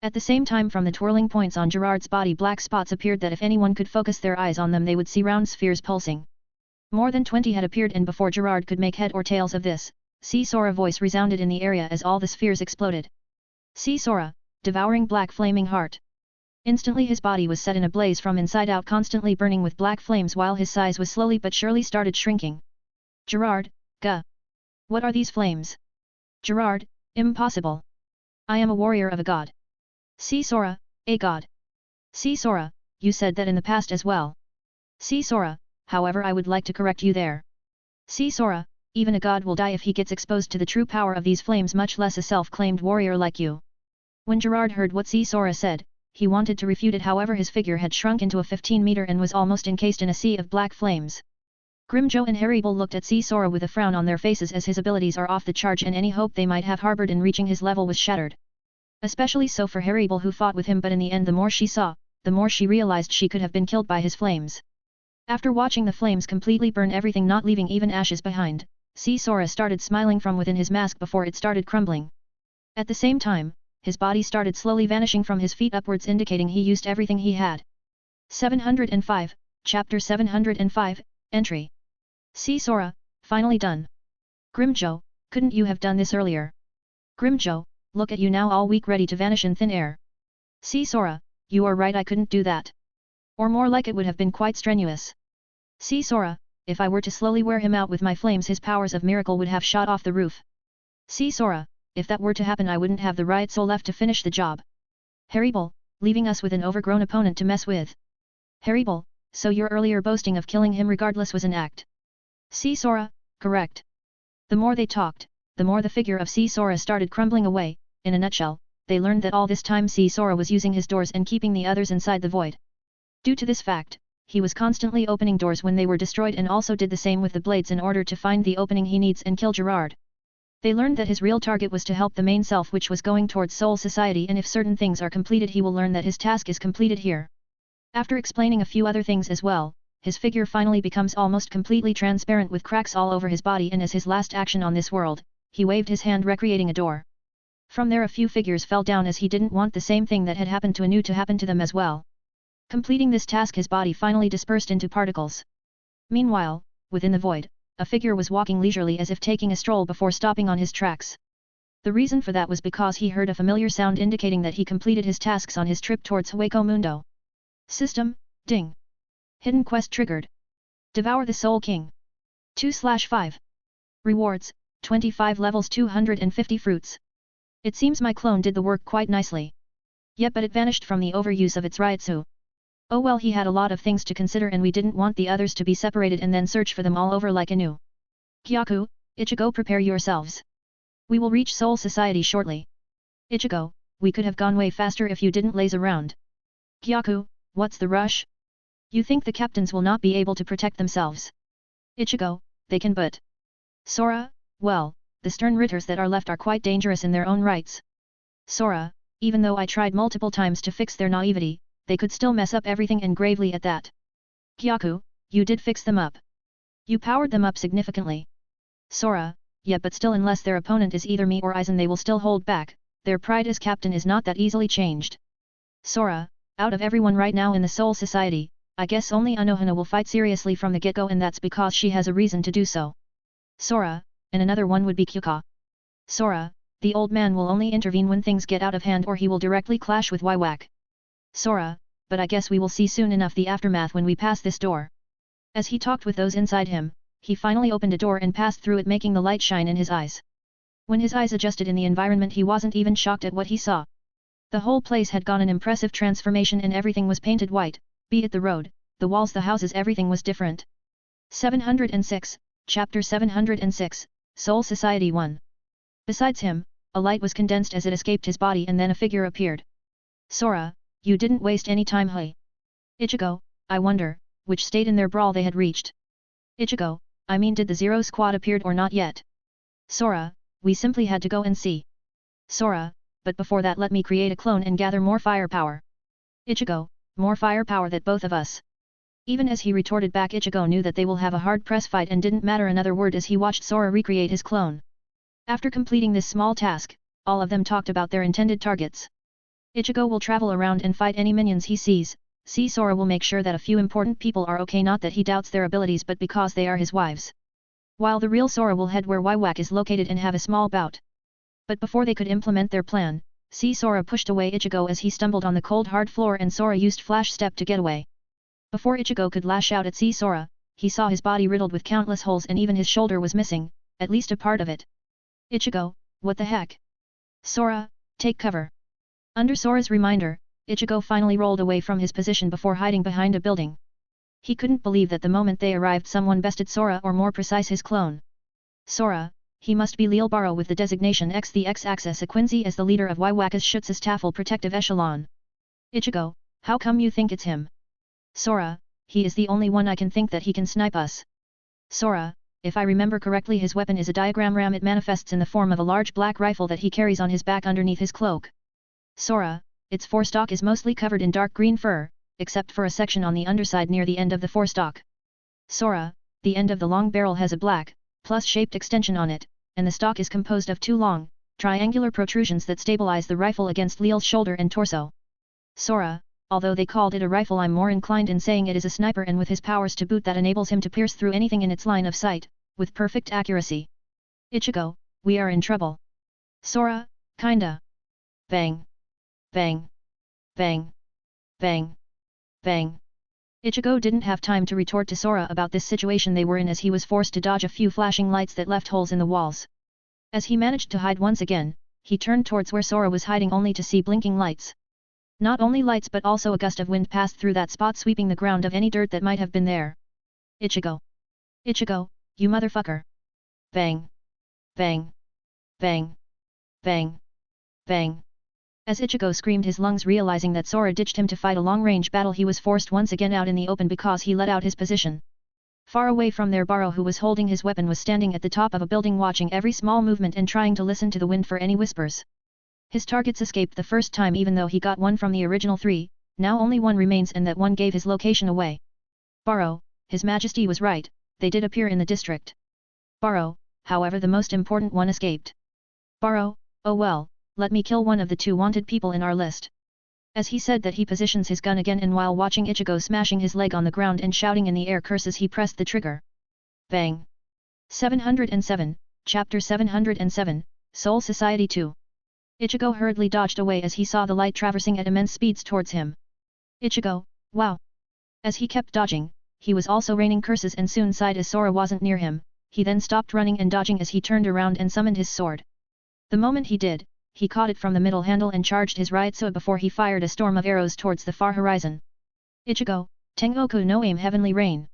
At the same time from the twirling points on Gerard's body black spots appeared that if anyone could focus their eyes on them they would see round spheres pulsing. More than 20 had appeared and before Gerard could make head or tails of this, See Sora voice resounded in the area as all the spheres exploded. See Sora, devouring black flaming heart. Instantly his body was set in a blaze from inside out constantly burning with black flames while his size was slowly but surely started shrinking. Gerard, gah. What are these flames? Gerard, impossible. I am a warrior of a god. See Sora, a god. See Sora, you said that in the past as well. See Sora, however I would like to correct you there. See Sora, even a god will die if he gets exposed to the true power of these flames much less a self-claimed warrior like you. When Gerard heard what See Sora said, he wanted to refute it however his figure had shrunk into a 15-meter and was almost encased in a sea of black flames. Grimjo and Harrybull looked at See Sora with a frown on their faces as his abilities are off the charge and any hope they might have harbored in reaching his level was shattered. Especially so for Harrybull who fought with him but in the end the more she saw, the more she realized she could have been killed by his flames. After watching the flames completely burn everything not leaving even ashes behind, See Sora started smiling from within his mask before it started crumbling. At the same time, his body started slowly vanishing from his feet upwards indicating he used everything he had. 705, Chapter 705, Entry. See Sora, finally done. Grimjo, couldn't you have done this earlier? Grimjo, look at you now all weak ready to vanish in thin air. See Sora, you are right I couldn't do that. Or more like it would have been quite strenuous. See Sora, if I were to slowly wear him out with my flames his powers of miracle would have shot off the roof. See Sora, if that were to happen I wouldn't have the right soul left to finish the job. Harrybull, leaving us with an overgrown opponent to mess with. Harrybull, so your earlier boasting of killing him regardless was an act. See Sora, correct. The more they talked, the more the figure of See Sora started crumbling away. In a nutshell, they learned that all this time See Sora was using his doors and keeping the others inside the void. Due to this fact, he was constantly opening doors when they were destroyed and also did the same with the blades in order to find the opening he needs and kill Gerard. They learned that his real target was to help the main self which was going towards Soul Society and if certain things are completed he will learn that his task is completed here. After explaining a few other things as well, his figure finally becomes almost completely transparent with cracks all over his body and as his last action on this world, he waved his hand recreating a door. From there a few figures fell down as he didn't want the same thing that had happened to Anu to happen to them as well. Completing this task his body finally dispersed into particles. Meanwhile, within the void, a figure was walking leisurely as if taking a stroll before stopping on his tracks. The reason for that was because he heard a familiar sound indicating that he completed his tasks on his trip towards Hueco Mundo. System, ding. Hidden quest triggered. Devour the Soul King. 2/5. Rewards, 25 levels 250 fruits. It seems my clone did the work quite nicely. Yep, but it vanished from the overuse of its Ryutsu. Oh well, he had a lot of things to consider and we didn't want the others to be separated and then search for them all over like Inu. Kyaku, Ichigo, prepare yourselves. We will reach Soul Society shortly. Ichigo, we could have gone way faster if you didn't laze around. Kyaku, what's the rush? You think the captains will not be able to protect themselves? Ichigo, they can, but... Sora, well, the stern ritters that are left are quite dangerous in their own rights. Sora, even though I tried multiple times to fix their naivety, they could still mess up everything and gravely at that. Kyaku, you did fix them up. You powered them up significantly. Sora, yeah, but still, unless their opponent is either me or Aizen, they will still hold back. Their pride as captain is not that easily changed. Sora, out of everyone right now in the Soul Society, I guess only Anohana will fight seriously from the get-go, and that's because she has a reason to do so. Sora, and another one would be Kyuka. Sora, the old man will only intervene when things get out of hand or he will directly clash with Waiwak. Sora, but I guess we will see soon enough the aftermath when we pass this door. As he talked with those inside him, he finally opened a door and passed through it, making the light shine in his eyes. When his eyes adjusted in the environment, he wasn't even shocked at what he saw. The whole place had gone an impressive transformation and everything was painted white, be it the road, the walls, the houses, everything was different. 706, Chapter 706, Soul Society 1. Besides him, a light was condensed as it escaped his body and then a figure appeared. Sora, you didn't waste any time, hey? Ichigo, I wonder, which state in their brawl they had reached. Ichigo, I mean, did the Zero Squad appeared or not yet? Sora, we simply had to go and see. Sora, but before that let me create a clone and gather more firepower. Ichigo, more firepower that both of us. Even as he retorted back, Ichigo knew that they will have a hard press fight and didn't matter another word as he watched Sora recreate his clone. After completing this small task, all of them talked about their intended targets. Ichigo will travel around and fight any minions he sees. Sora will make sure that a few important people are okay, not that he doubts their abilities but because they are his wives. While the real Sora will head where Waiwak is located and have a small bout. But before they could implement their plan, Sora pushed away Ichigo as he stumbled on the cold hard floor and Sora used Flash Step to get away. Before Ichigo could lash out at Sora, he saw his body riddled with countless holes and even his shoulder was missing, at least a part of it. Ichigo, what the heck? Sora, take cover. Under Sora's reminder, Ichigo finally rolled away from his position before hiding behind a building. He couldn't believe that the moment they arrived someone bested Sora, or more precise his clone. Sora, he must be Leelbaro with the designation X, the X-axis Quincy as the leader of Waiwaka's Schutz's Tafel Protective Echelon. Ichigo, how come you think it's him? Sora, he is the only one I can think that he can snipe us. Sora, if I remember correctly his weapon is a diagram ram. It manifests in the form of a large black rifle that he carries on his back underneath his cloak. Sora, its forestock is mostly covered in dark green fur, except for a section on the underside near the end of the forestock. Sora, the end of the long barrel has a black, plus-shaped extension on it, and the stock is composed of two long, triangular protrusions that stabilize the rifle against Leel's shoulder and torso. Sora, although they called it a rifle, I'm more inclined in saying it is a sniper, and with his powers to boot that enables him to pierce through anything in its line of sight, with perfect accuracy. Ichigo, we are in trouble. Sora, kinda. Bang. Bang. Bang. Bang. Bang. Ichigo didn't have time to retort to Sora about this situation they were in as he was forced to dodge a few flashing lights that left holes in the walls. As he managed to hide once again, he turned towards where Sora was hiding only to see blinking lights. Not only lights but also a gust of wind passed through that spot, sweeping the ground of any dirt that might have been there. Ichigo. Ichigo, you motherfucker. Bang. Bang. Bang. Bang. Bang. As Ichigo screamed his lungs, realizing that Sora ditched him to fight a long-range battle, he was forced once again out in the open because he let out his position. Far away from there, Baro, who was holding his weapon, was standing at the top of a building watching every small movement and trying to listen to the wind for any whispers. His targets escaped the first time even though he got one from the original three, now only one remains and that one gave his location away. Baro, His Majesty was right, they did appear in the district. Baro, however the most important one escaped. Baro, oh well, let me kill one of the two wanted people in our list. As he said that, he positions his gun again, and while watching Ichigo smashing his leg on the ground and shouting in the air curses, he pressed the trigger. Bang! 707, Chapter 707, Soul Society 2. Ichigo hurriedly dodged away as he saw the light traversing at immense speeds towards him. Ichigo, wow! As he kept dodging, he was also raining curses and soon sighed as Sora wasn't near him. He then stopped running and dodging as he turned around and summoned his sword. The moment he did, he caught it from the middle handle and charged his Ryutsu before he fired a storm of arrows towards the far horizon. Ichigo, Tengoku no aim heavenly rain.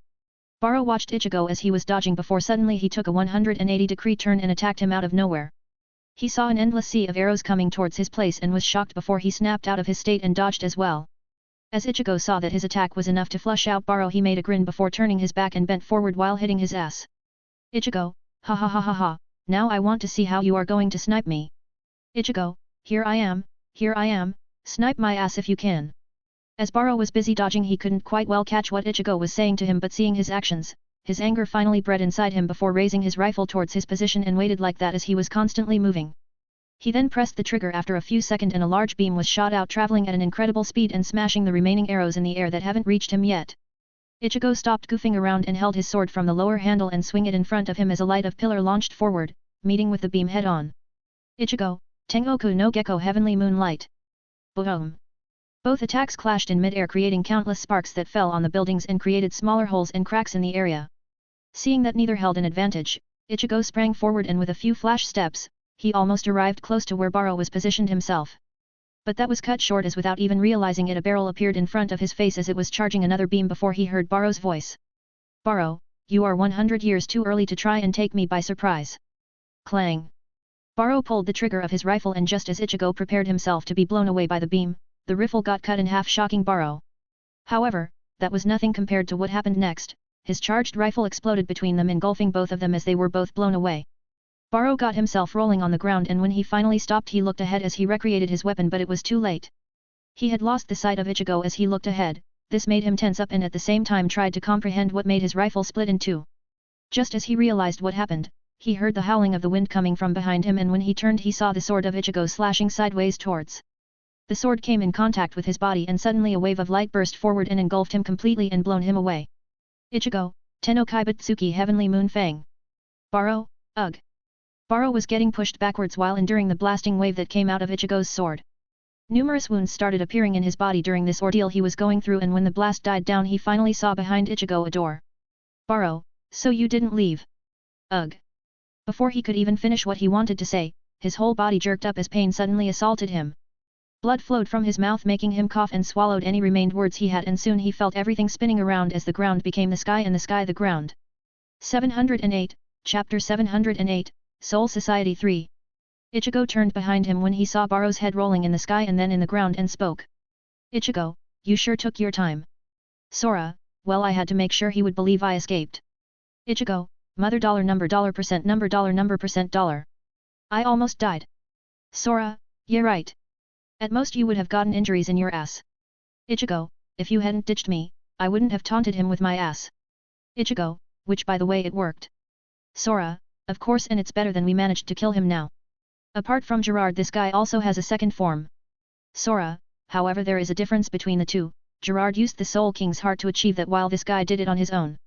Baro watched Ichigo as he was dodging before suddenly he took a 180-degree turn and attacked him out of nowhere. He saw an endless sea of arrows coming towards his place and was shocked before he snapped out of his state and dodged as well. As Ichigo saw that his attack was enough to flush out Baro, he made a grin before turning his back and bent forward while hitting his ass. Ichigo, ha ha ha ha ha, now I want to see how you are going to snipe me. Ichigo, here I am, snipe my ass if you can. As Baro was busy dodging, he couldn't quite well catch what Ichigo was saying to him, but seeing his actions, his anger finally bred inside him before raising his rifle towards his position and waited like that as he was constantly moving. He then pressed the trigger after a few seconds and a large beam was shot out, traveling at an incredible speed and smashing the remaining arrows in the air that haven't reached him yet. Ichigo stopped goofing around and held his sword from the lower handle and swung it in front of him as a light of pillar launched forward, meeting with the beam head-on. Ichigo, Tengoku no Gecko Heavenly Moonlight. Boom! Both attacks clashed in mid-air, creating countless sparks that fell on the buildings and created smaller holes and cracks in the area. Seeing that neither held an advantage, Ichigo sprang forward and with a few flash steps, he almost arrived close to where Baro was positioned himself. But that was cut short as without even realizing it a barrel appeared in front of his face as it was charging another beam before he heard Baro's voice. Baro, you are 100 years too early to try and take me by surprise. Clang! Baro pulled the trigger of his rifle and just as Ichigo prepared himself to be blown away by the beam, the rifle got cut in half, shocking Baro. However, that was nothing compared to what happened next. His charged rifle exploded between them, engulfing both of them as they were both blown away. Baro got himself rolling on the ground, and when he finally stopped he looked ahead as he recreated his weapon, but it was too late. He had lost the sight of Ichigo as he looked ahead. This made him tense up and at the same time tried to comprehend what made his rifle split in two. Just as he realized what happened, he heard the howling of the wind coming from behind him, and when he turned he saw the sword of Ichigo slashing sideways towards. The sword came in contact with his body and suddenly a wave of light burst forward and engulfed him completely and blown him away. Ichigo, Tenno Kaibatsuki Heavenly Moon Fang. Baro, ugh. Baro was getting pushed backwards while enduring the blasting wave that came out of Ichigo's sword. Numerous wounds started appearing in his body during this ordeal he was going through, and when the blast died down he finally saw behind Ichigo a door. Baro, so you didn't leave? Ugh. Before he could even finish what he wanted to say, his whole body jerked up as pain suddenly assaulted him. Blood flowed from his mouth, making him cough and swallowed any remained words he had, and soon he felt everything spinning around as the ground became the sky and the sky the ground. 708, Chapter 708, Soul Society 3. Ichigo turned behind him when he saw Baro's head rolling in the sky and then in the ground and spoke. Ichigo, you sure took your time. Sora, well, I had to make sure he would believe I escaped. Ichigo, mother dollar percent dollar. I almost died. Sora, yeah right. At most you would have gotten injuries in your ass. Ichigo, if you hadn't ditched me, I wouldn't have taunted him with my ass. Ichigo, which by the way it worked. Sora, of course, and it's better than we managed to kill him now. Apart from Gerard, this guy also has a second form. Sora, however there is a difference between the two. Gerard used the Soul King's heart to achieve that while this guy did it on his own.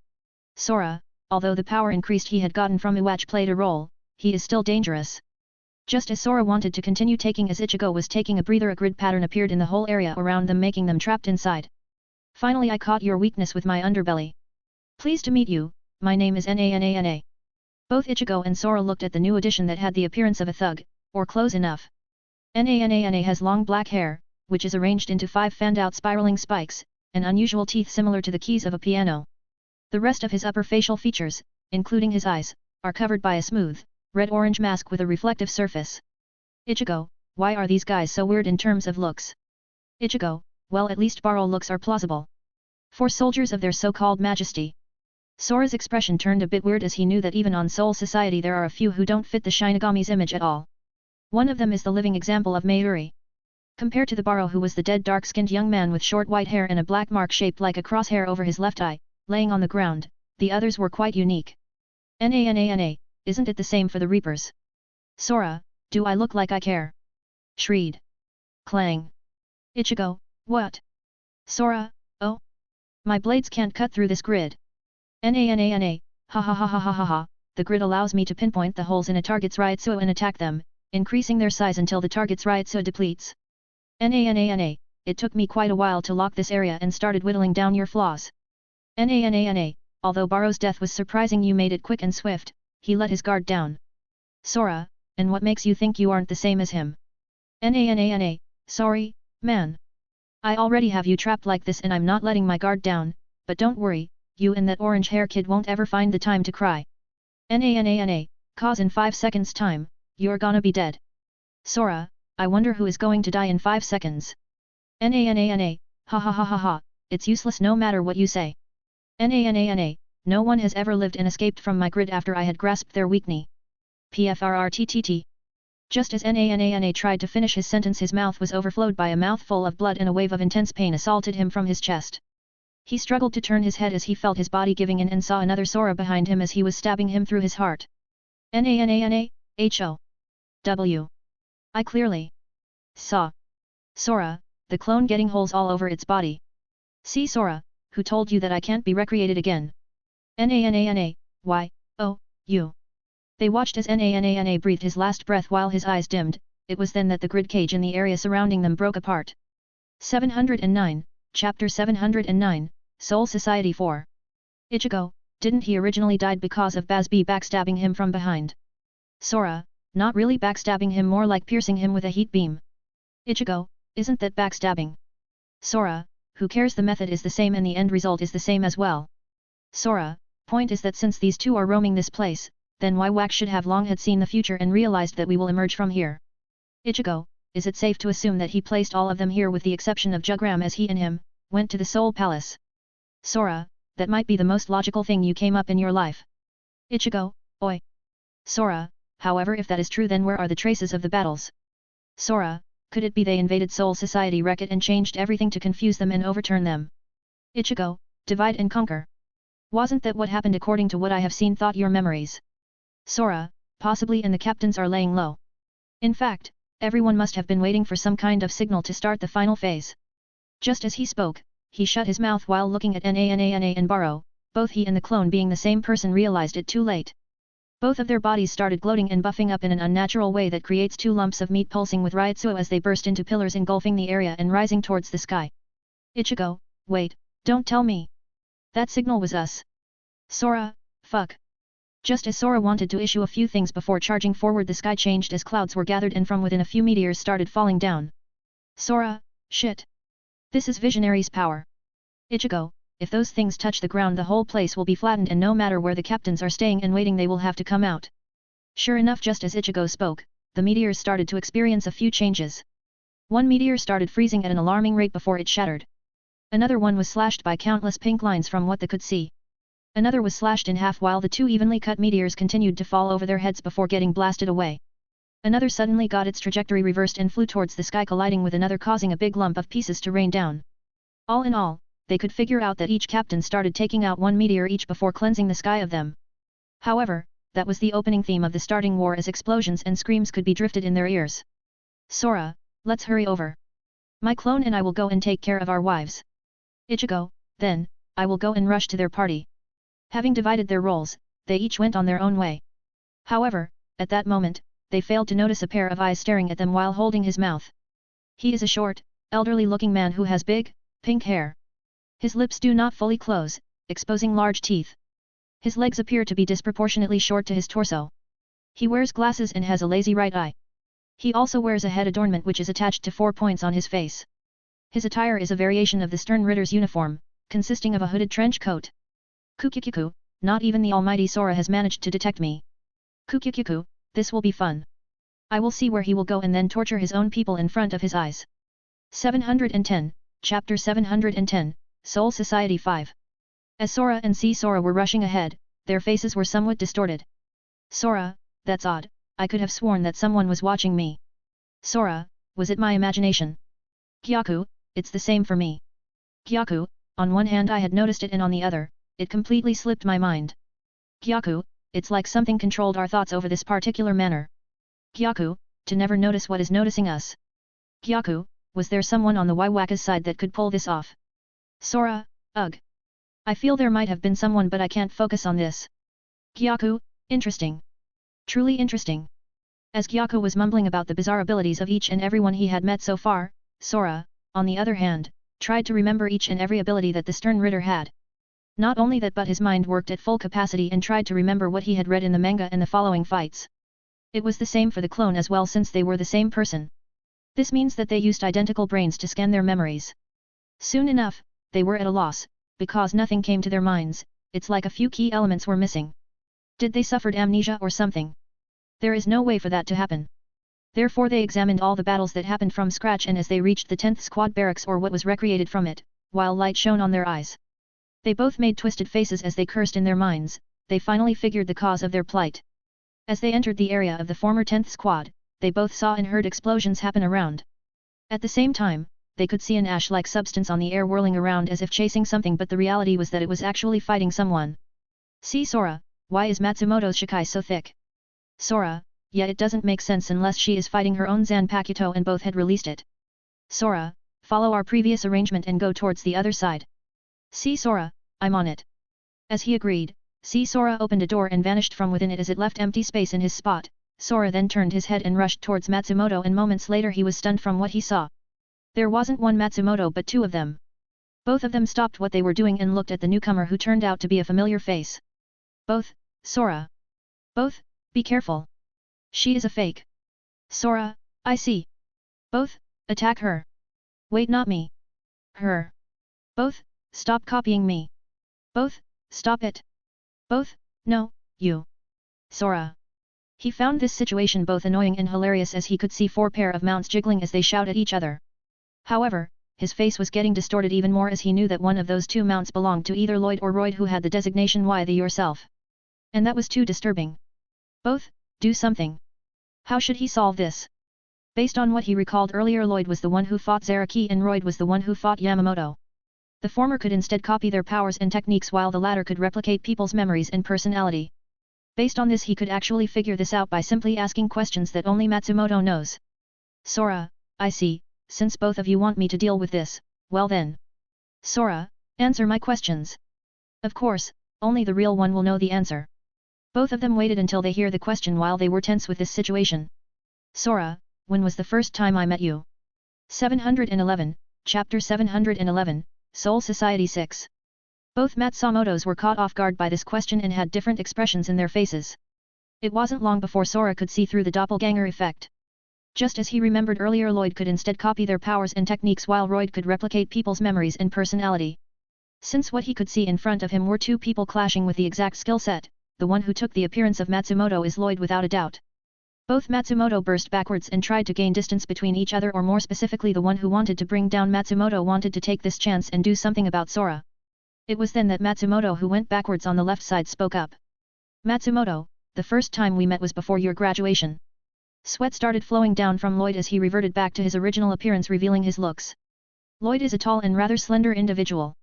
Sora, although the power increased he had gotten from Iwatch played a role, he is still dangerous. Just as Sora wanted to continue taking as Ichigo was taking a breather, a grid pattern appeared in the whole area around them, making them trapped inside. Finally I caught your weakness with my underbelly. Pleased to meet you, my name is Nana. Both Ichigo and Sora looked at the new addition that had the appearance of a thug, or close enough. Nana has long black hair, which is arranged into 5 fanned-out spiraling spikes, and unusual teeth similar to the keys of a piano. The rest of his upper facial features, including his eyes, are covered by a smooth, red-orange mask with a reflective surface. Ichigo, why are these guys so weird in terms of looks? Ichigo, well, at least Baro looks are plausible. For soldiers of their so-called majesty. Sora's expression turned a bit weird as he knew that even on Soul Society there are a few who don't fit the Shinigami's image at all. One of them is the living example of Mayuri. Compared to the Baro, who was the dead dark-skinned young man with short white hair and a black mark shaped like a crosshair over his left eye, laying on the ground, the others were quite unique. Nana, isn't it the same for the Reapers? Sora, do I look like I care? Shried. Clang. Ichigo, what? Sora, oh? My blades can't cut through this grid. Nana, ha ha ha ha ha ha ha, the grid allows me to pinpoint the holes in a target's Ryutsu and attack them. increasing their size until the target's Ryutsu depletes. Nah, it took me quite a while to lock this area and started whittling down your flaws. Nah, although Baro's death was surprising, you made it quick and swift. He let his guard down. Sora, and what makes you think you aren't the same as him? Nah, sorry, man. I already have you trapped like this and I'm not letting my guard down, but don't worry, you and that orange hair kid won't ever find the time to cry. Nah, cause in 5 seconds time, you're gonna be dead. Sora, I wonder who is going to die in 5 seconds. Nah, ha ha ha ha ha, it's useless no matter what you say. Nah, no one has ever lived and escaped from my grid after I had grasped their weakness. PFRRTTT. Just as Nah tried to finish his sentence, his mouth was overflowed by a mouthful of blood and a wave of intense pain assaulted him from his chest. He struggled to turn his head as he felt his body giving in and saw another Sora behind him as he was stabbing him through his heart. Nah, H-O-W. I clearly saw Sora, the clone, getting holes all over its body. See Sora, who told you that I can't be recreated again? Nah, why, oh, you. They watched as Nah breathed his last breath while his eyes dimmed. It was then that the grid cage in the area surrounding them broke apart. 709, Chapter 709, Soul Society 4. Ichigo, didn't he originally died because of Bazz-B backstabbing him from behind? Sora, not really backstabbing him, more like piercing him with a heat beam. Ichigo, isn't that backstabbing? Sora, who cares, the method is the same and the end result is the same as well. Sora, point is that since these two are roaming this place, then Wak should have long had seen the future and realized that we will emerge from here. Ichigo, is it safe to assume that he placed all of them here with the exception of Jugram as he and him went to the Soul Palace? Sora, that might be the most logical thing you came up in your life. Ichigo, oi. Sora, however, if that is true, then where are the traces of the battles? Sora, could it be they invaded Soul Society, wreck it and changed everything to confuse them and overturn them? Ichigo, divide and conquer. Wasn't that what happened according to what I have seen? Thought your memories. Sora, possibly, and the captains are laying low. In fact, everyone must have been waiting for some kind of signal to start the final phase. Just as he spoke, he shut his mouth while looking at Nah and Baro. Both he and the clone, being the same person, realized it too late. Both of their bodies started gloating and buffing up in an unnatural way that creates two lumps of meat pulsing with Ryutsu as they burst into pillars engulfing the area and rising towards the sky. Ichigo, wait, don't tell me. That signal was us. Sora, fuck. Just as Sora wanted to issue a few things before charging forward, the sky changed as clouds were gathered and from within a few meteors started falling down. Sora, shit. This is Visionary's power. Ichigo, if those things touch the ground, the whole place will be flattened and no matter where the captains are staying and waiting, they will have to come out. Sure enough, just as Ichigo spoke, the meteors started to experience a few changes. One meteor started freezing at an alarming rate before it shattered. Another one was slashed by countless pink lines from what they could see. Another was slashed in half while the two evenly cut meteors continued to fall over their heads before getting blasted away. Another suddenly got its trajectory reversed and flew towards the sky, colliding with another, causing a big lump of pieces to rain down. All in all, they could figure out that each captain started taking out one meteor each before cleansing the sky of them. However, that was the opening theme of the starting war, as explosions and screams could be drifted in their ears. Sora, let's hurry over. My clone and I will go and take care of our wives. Ichigo, then, I will go and rush to their party. Having divided their roles, they each went on their own way. However, at that moment, they failed to notice a pair of eyes staring at them while holding his mouth. He is a short, elderly-looking man who has big, pink hair. His lips do not fully close, exposing large teeth. His legs appear to be disproportionately short to his torso. He wears glasses and has a lazy right eye. He also wears a head adornment which is attached to 4 points on his face. His attire is a variation of the Stern Ritter's uniform, consisting of a hooded trench coat. Kukikiku, not even the almighty Sora has managed to detect me. Kukikiku, this will be fun. I will see where he will go and then torture his own people in front of his eyes. 710, Chapter 710, Soul Society 5. As Sora and Sora were rushing ahead, their faces were somewhat distorted. Sora, that's odd, I could have sworn that someone was watching me. Sora, was it my imagination? Gyaku, it's the same for me. Gyaku, on one hand I had noticed it and on the other, it completely slipped my mind. Gyaku, it's like something controlled our thoughts over this particular manner. Gyaku, to never notice what is noticing us. Gyaku, was there someone on the Waka's side that could pull this off? Sora, ugh. I feel there might have been someone but I can't focus on this. Gyaku, interesting. Truly interesting. As Gyako was mumbling about the bizarre abilities of each and everyone he had met so far, Sora, on the other hand, tried to remember each and every ability that the stern Ritter had. Not only that, but his mind worked at full capacity and tried to remember what he had read in the manga and the following fights. It was the same for the clone as well, since they were the same person. This means that they used identical brains to scan their memories. Soon enough, they were at a loss, because nothing came to their minds. It's like a few key elements were missing. Did they suffered amnesia or something? There is no way for that to happen. Therefore they examined all the battles that happened from scratch, and as they reached the 10th squad barracks or what was recreated from it, while light shone on their eyes, they both made twisted faces as they cursed in their minds. They finally figured the cause of their plight. As they entered the area of the former 10th squad, they both saw and heard explosions happen around. At the same time, they could see an ash-like substance on the air whirling around as if chasing something, but the reality was that it was actually fighting someone. See Sora, why is Matsumoto's Shikai so thick? Sora, yeah, it doesn't make sense unless she is fighting her own Zanpakuto and both had released it. Sora, follow our previous arrangement and go towards the other side. See Sora, I'm on it. As he agreed, See Sora opened a door and vanished from within it as it left empty space in his spot. Sora then turned his head and rushed towards Matsumoto, and moments later he was stunned from what he saw. There wasn't one Matsumoto but two of them. Both of them stopped what they were doing and looked at the newcomer, who turned out to be a familiar face. Both, Sora. Both, be careful. She is a fake. Sora, I see. Both, attack her. Wait, not me. Her. Both, stop copying me. Both, stop it. Both, no, you. Sora. He found this situation both annoying and hilarious, as he could see four pair of mounts jiggling as they shout at each other. However, his face was getting distorted even more as he knew that one of those two mounts belonged to either Lloyd or Royd, who had the designation Y the yourself. And that was too disturbing. Both, do something. How should he solve this? Based on what he recalled earlier, Lloyd was the one who fought Zaraki and Royd was the one who fought Yamamoto. The former could instead copy their powers and techniques, while the latter could replicate people's memories and personality. Based on this, he could actually figure this out by simply asking questions that only Matsumoto knows. Sora, I see, since both of you want me to deal with this, well then. Sora, answer my questions. Of course, only the real one will know the answer. Both of them waited until they hear the question while they were tense with this situation. Sora, when was the first time I met you? 711, Chapter 711, Soul Society 6. Both Matsumotos were caught off guard by this question and had different expressions in their faces. It wasn't long before Sora could see through the doppelganger effect. Just as he remembered earlier, Lloyd could instead copy their powers and techniques, while Royd could replicate people's memories and personality. Since what he could see in front of him were two people clashing with the exact skill set, the one who took the appearance of Matsumoto is Lloyd without a doubt. Both Matsumoto burst backwards and tried to gain distance between each other, or more specifically the one who wanted to bring down Matsumoto wanted to take this chance and do something about Sora. It was then that Matsumoto, who went backwards on the left side, spoke up. Matsumoto, the first time we met was before your graduation. Sweat started flowing down from Lloyd as he reverted back to his original appearance, revealing his looks. Lloyd is a tall and rather slender individual.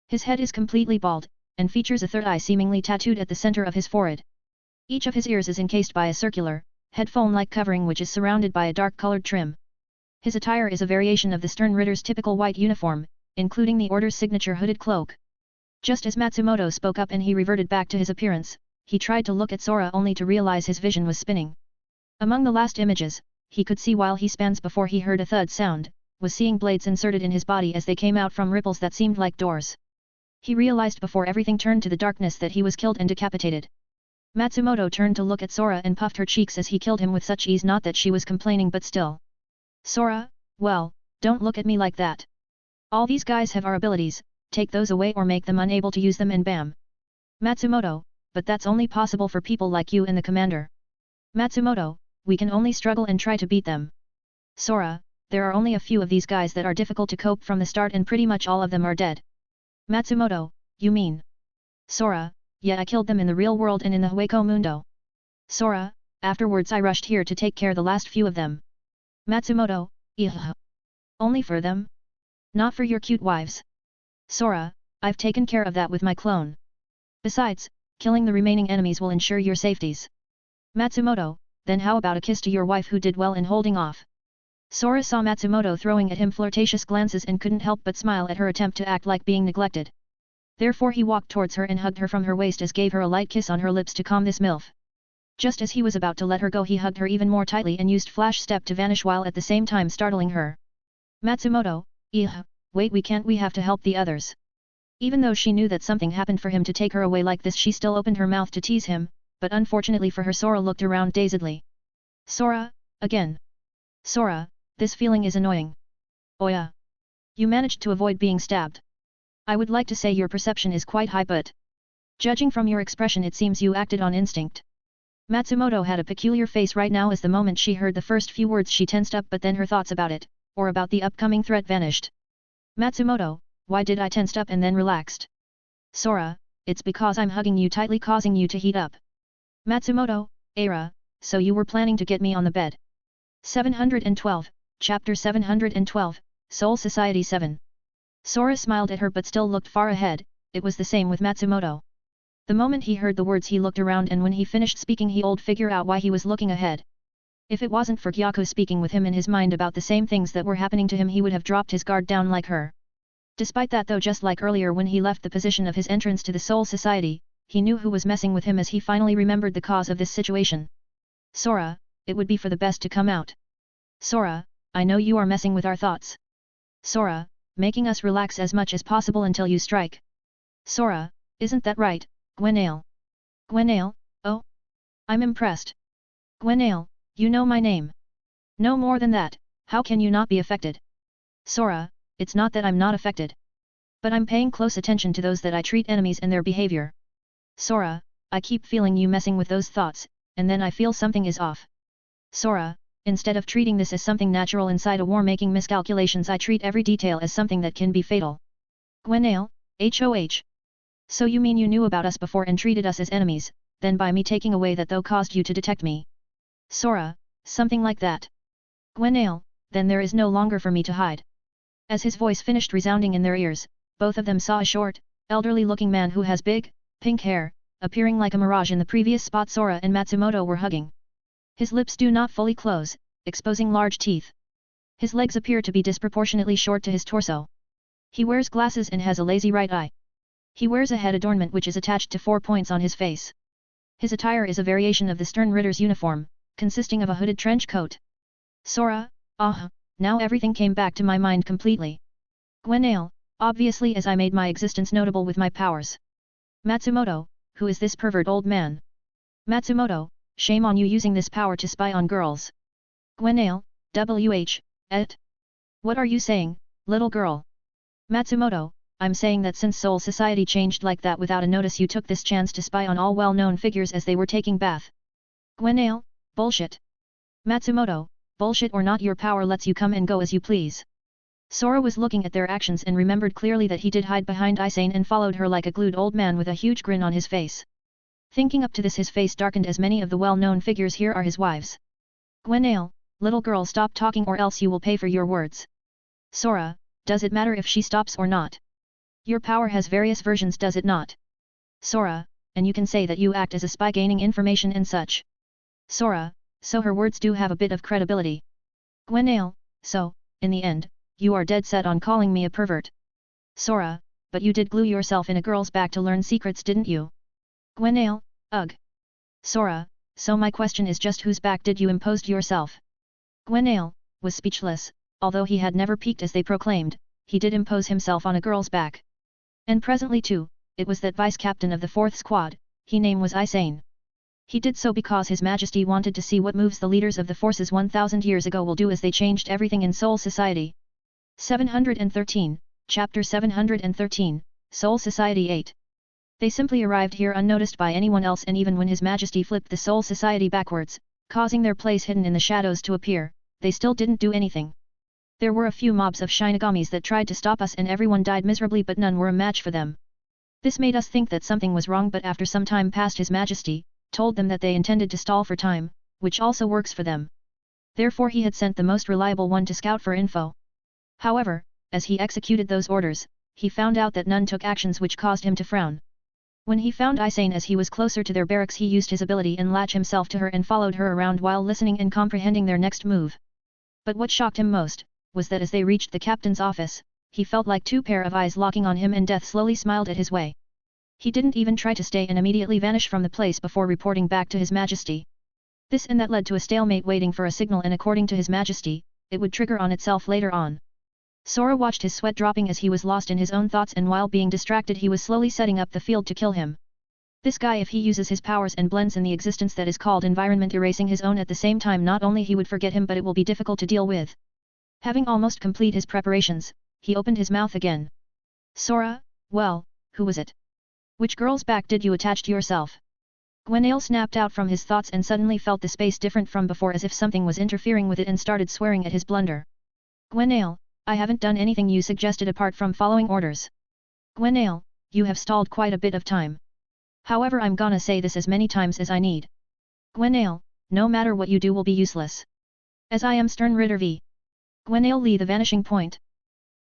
His head is completely bald, and features a third eye seemingly tattooed at the center of his forehead. Each of his ears is encased by a circular, headphone-like covering which is surrounded by a dark-colored trim. His attire is a variation of the Stern Ritter's typical white uniform, including the Order's signature hooded cloak. Just as Matsumoto spoke up and he reverted back to his appearance, he tried to look at Sora only to realize his vision was spinning. Among the last images, he could see while he spans before he heard a thud sound, was seeing blades inserted in his body as they came out from ripples that seemed like doors. He realized before everything turned to the darkness that he was killed and decapitated. Matsumoto turned to look at Sora and puffed her cheeks as he killed him with such ease, not that she was complaining but still. Sora, well, don't look at me like that. All these guys have our abilities, take those away or make them unable to use them and bam. Matsumoto, but that's only possible for people like you and the commander. Matsumoto, we can only struggle and try to beat them. Sora, there are only a few of these guys that are difficult to cope from the start and pretty much all of them are dead. Matsumoto, you mean? Sora, yeah, I killed them in the real world and in the Hueco Mundo. Sora, afterwards I rushed here to take care the last few of them. Matsumoto, ugh. Only for them? Not for your cute wives. Sora, I've taken care of that with my clone. Besides, killing the remaining enemies will ensure your safeties. Matsumoto, then how about a kiss to your wife who did well in holding off? Sora saw Matsumoto throwing at him flirtatious glances and couldn't help but smile at her attempt to act like being neglected. Therefore he walked towards her and hugged her from her waist as gave her a light kiss on her lips to calm this MILF. Just as he was about to let her go, he hugged her even more tightly and used flash step to vanish while at the same time startling her. Matsumoto, wait, we have to help the others. Even though she knew that something happened for him to take her away like this, she still opened her mouth to tease him, but unfortunately for her, Sora looked around dazedly. Sora, again. Sora, this feeling is annoying. Oh yeah. You managed to avoid being stabbed. I would like to say your perception is quite high, but judging from your expression it seems you acted on instinct. Matsumoto had a peculiar face right now. As the moment she heard the first few words she tensed up, but then her thoughts about it, or about the upcoming threat, vanished. Matsumoto, why did I tensed up and then relaxed? Sora, it's because I'm hugging you tightly causing you to heat up. Matsumoto, so you were planning to get me on the bed. 712, Chapter 712, Soul Society 7. Sora smiled at her but still looked far ahead. It was the same with Matsumoto. The moment he heard the words he looked around, and when he finished speaking he would figure out why he was looking ahead. If it wasn't for Gyako speaking with him in his mind about the same things that were happening to him, he would have dropped his guard down like her. Despite that though, just like earlier when he left the position of his entrance to the Soul Society, he knew who was messing with him as he finally remembered the cause of this situation. Sora, it would be for the best to come out. Sora, I know you are messing with our thoughts. Sora, making us relax as much as possible until you strike. Sora, isn't that right, Gwenail? Gwenail, oh? I'm impressed. Gwenail, you know my name. No more than that, how can you not be affected? Sora, it's not that I'm not affected. But I'm paying close attention to those that I treat enemies and their behavior. Sora, I keep feeling you messing with those thoughts, and then I feel something is off. Sora, instead of treating this as something natural inside a war making miscalculations, I treat every detail as something that can be fatal. Gwenail, HOH. So you mean you knew about us before and treated us as enemies, then by me taking away that though caused you to detect me? Sora, something like that. Gwenail, then there is no longer for me to hide. As his voice finished resounding in their ears, both of them saw a short, elderly-looking man who has big, pink hair, appearing like a mirage in the previous spot Sora and Matsumoto were hugging. His lips do not fully close, exposing large teeth. His legs appear to be disproportionately short to his torso. He wears glasses and has a lazy right eye. He wears a head adornment which is attached to 4 points on his face. His attire is a variation of the Stern Ritter's uniform, consisting of a hooded trench coat. Sora, now everything came back to my mind completely. Gwenail, obviously, as I made my existence notable with my powers. Matsumoto, who is this pervert old man? Matsumoto, shame on you using this power to spy on girls. Gwenail, what are you saying, little girl? Matsumoto, I'm saying that since Soul Society changed like that without a notice, you took this chance to spy on all well-known figures as they were taking bath. Gwenail, bullshit. Matsumoto, bullshit or not, your power lets you come and go as you please. Sora was looking at their actions and remembered clearly that he did hide behind Isane and followed her like a glued old man with a huge grin on his face. Thinking up to this, his face darkened as many of the well-known figures here are his wives. Gwenail, little girl, stop talking or else you will pay for your words. Sora, does it matter if she stops or not? Your power has various versions, does it not? Sora, and you can say that you act as a spy gaining information and such. Sora, so her words do have a bit of credibility. Gwenail, so, in the end, you are dead set on calling me a pervert. Sora, but you did glue yourself in a girl's back to learn secrets, didn't you? Gwenail, ugh. Sora, so my question is just whose back did you impose yourself? Gwenail, was speechless, although he had never peeked as they proclaimed, he did impose himself on a girl's back. And presently too, it was that vice-captain of the 4th squad, he name was Isane. He did so because His Majesty wanted to see what moves the leaders of the forces 1000 years ago will do as they changed everything in Soul Society. 713, Chapter 713, Soul Society 8. They simply arrived here unnoticed by anyone else, and even when His Majesty flipped the Soul Society backwards, causing their place hidden in the shadows to appear, they still didn't do anything. There were a few mobs of Shinagamis that tried to stop us and everyone died miserably, but none were a match for them. This made us think that something was wrong, but after some time passed, His Majesty told them that they intended to stall for time, which also works for them. Therefore he had sent the most reliable one to scout for info. However, as he executed those orders, he found out that none took actions, which caused him to frown. When he found Isane as he was closer to their barracks, he used his ability and latch himself to her and followed her around while listening and comprehending their next move. But what shocked him most was that as they reached the captain's office, he felt like two pair of eyes locking on him, and death slowly smiled at his way. He didn't even try to stay and immediately vanished from the place before reporting back to His Majesty. This and that led to a stalemate waiting for a signal, and according to His Majesty, it would trigger on itself later on. Sora watched his sweat dropping as he was lost in his own thoughts, and while being distracted he was slowly setting up the field to kill him. This guy, if he uses his powers and blends in the existence that is called environment, erasing his own at the same time, not only he would forget him but it will be difficult to deal with. Having almost complete his preparations, he opened his mouth again. Sora, well, who was it? Which girl's back did you attach to yourself? Gwenaël snapped out from his thoughts and suddenly felt the space different from before, as if something was interfering with it, and started swearing at his blunder. Gwenaël, I haven't done anything you suggested apart from following orders. Gwenaël, you have stalled quite a bit of time. However, I'm gonna say this as many times as I need. Gwenaël, no matter what you do will be useless. As I am Stern Ritter v. Gwenaël Lee, the vanishing point.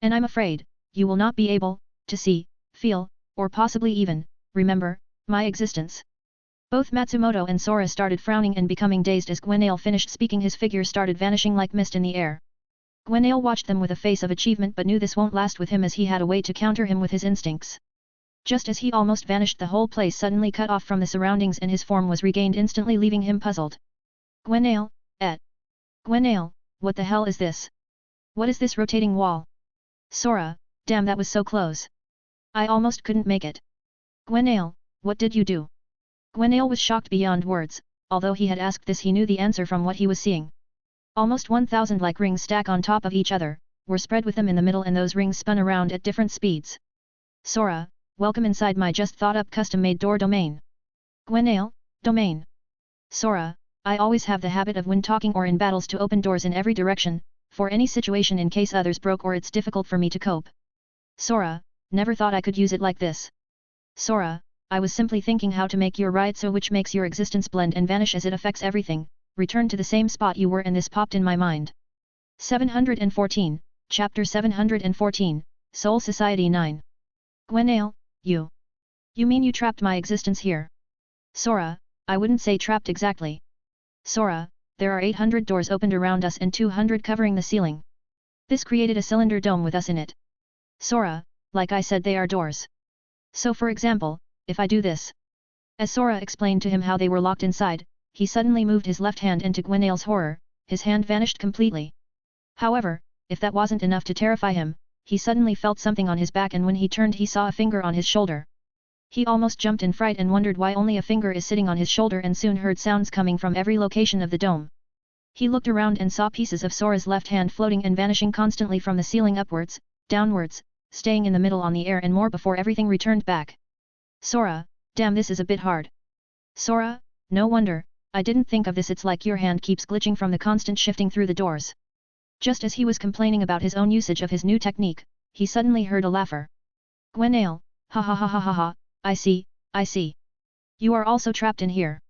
And I'm afraid, you will not be able, to see, feel, or possibly even, remember, my existence. Both Matsumoto and Sora started frowning and becoming dazed as Gwenaël finished speaking. His figure started vanishing like mist in the air. Gwenaël watched them with a face of achievement but knew this won't last with him, as he had a way to counter him with his instincts. Just as he almost vanished, the whole place suddenly cut off from the surroundings and his form was regained instantly, leaving him puzzled. Gwenaël, Gwenaël, what the hell is this? What is this rotating wall? Sora, damn, that was so close. I almost couldn't make it. Gwenaël, what did you do? Gwenaël was shocked beyond words. Although he had asked this, he knew the answer from what he was seeing. Almost 1,000 like rings stack on top of each other, were spread with them in the middle, and those rings spun around at different speeds. Sora, welcome inside my just thought up custom-made door domain. Gwenaël, domain. Sora, I always have the habit of when talking or in battles to open doors in every direction, for any situation in case others broke or it's difficult for me to cope. Sora, never thought I could use it like this. Sora, I was simply thinking how to make your Ryutsu, which makes your existence blend and vanish as it affects everything, return to the same spot you were, and this popped in my mind. 714, Chapter 714, Soul Society 9. Gwenaël, you mean you trapped my existence here? Sora, I wouldn't say trapped exactly. Sora, there are 800 doors opened around us and 200 covering the ceiling. This created a cylinder dome with us in it. Sora, like I said, they are doors. So for example, if I do this. As Sora explained to him how they were locked inside, he suddenly moved his left hand, and to Gwenaël's horror, his hand vanished completely. However, if that wasn't enough to terrify him, he suddenly felt something on his back, and when he turned he saw a finger on his shoulder. He almost jumped in fright and wondered why only a finger is sitting on his shoulder, and soon heard sounds coming from every location of the dome. He looked around and saw pieces of Sora's left hand floating and vanishing constantly from the ceiling upwards, downwards, staying in the middle on the air and more before everything returned back. Sora, damn, this is a bit hard. Sora, no wonder, I didn't think of this, it's like your hand keeps glitching from the constant shifting through the doors. Just as he was complaining about his own usage of his new technique, he suddenly heard a laugher. Gwenaël, ha ha ha ha ha ha, I see. You are also trapped in here.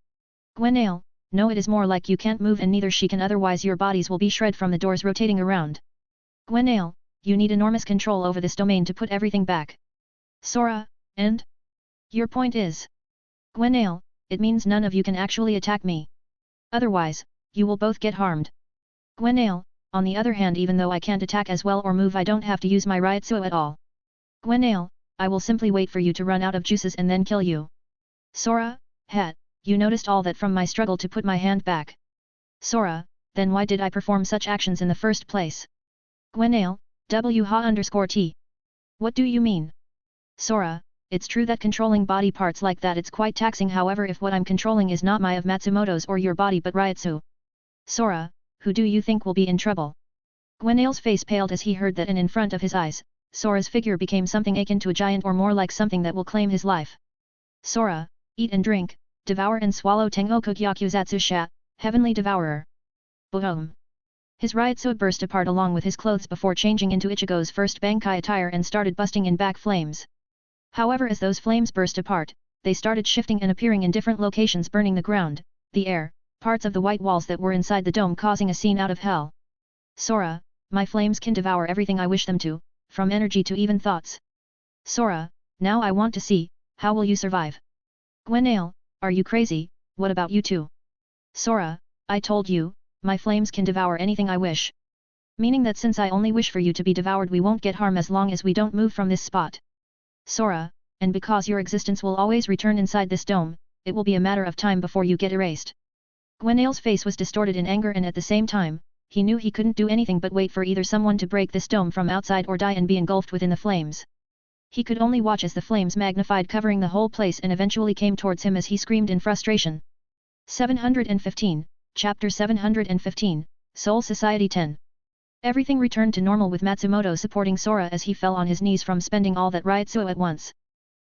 Gwenaël, no, it is more like you can't move and neither she can, otherwise your bodies will be shred from the doors rotating around. Gwenaël, you need enormous control over this domain to put everything back. Sora, and? Your point is? Gwenaël, it means none of you can actually attack me. Otherwise, you will both get harmed. Gwenaël, on the other hand, even though I can't attack as well or move, I don't have to use my Ryutsu at all. Gwenaël, I will simply wait for you to run out of juices and then kill you. Sora, you noticed all that from my struggle to put my hand back. Sora, then why did I perform such actions in the first place? Gwenaël, _T. What do you mean? Sora, it's true that controlling body parts like that, it's quite taxing, however if what I'm controlling is not my of Matsumoto's or your body but Ryutsu. Sora, who do you think will be in trouble? Gwenaël's face paled as he heard that, and in front of his eyes, Sora's figure became something akin to a giant, or more like something that will claim his life. Sora, eat and drink, devour and swallow Tengoku Gyakuzatsu Sha, Heavenly Devourer. Boom! His Ryutsu burst apart along with his clothes before changing into Ichigo's first Bankai attire and started busting in back flames. However, as those flames burst apart, they started shifting and appearing in different locations, burning the ground, the air, parts of the white walls that were inside the dome, causing a scene out of hell. Sora, my flames can devour everything I wish them to, from energy to even thoughts. Sora, now I want to see, how will you survive? Gwenaël, are you crazy? What about you two? Sora, I told you, my flames can devour anything I wish. Meaning that since I only wish for you to be devoured, we won't get harm as long as we don't move from this spot. Sora, and because your existence will always return inside this dome, it will be a matter of time before you get erased. Gwenaël's face was distorted in anger and at the same time, he knew he couldn't do anything but wait for either someone to break this dome from outside or die and be engulfed within the flames. He could only watch as the flames magnified covering the whole place and eventually came towards him as he screamed in frustration. 715, Chapter 715, Soul Society 10. Everything returned to normal with Matsumoto supporting Sora as he fell on his knees from spending all that Ryutsuo at once.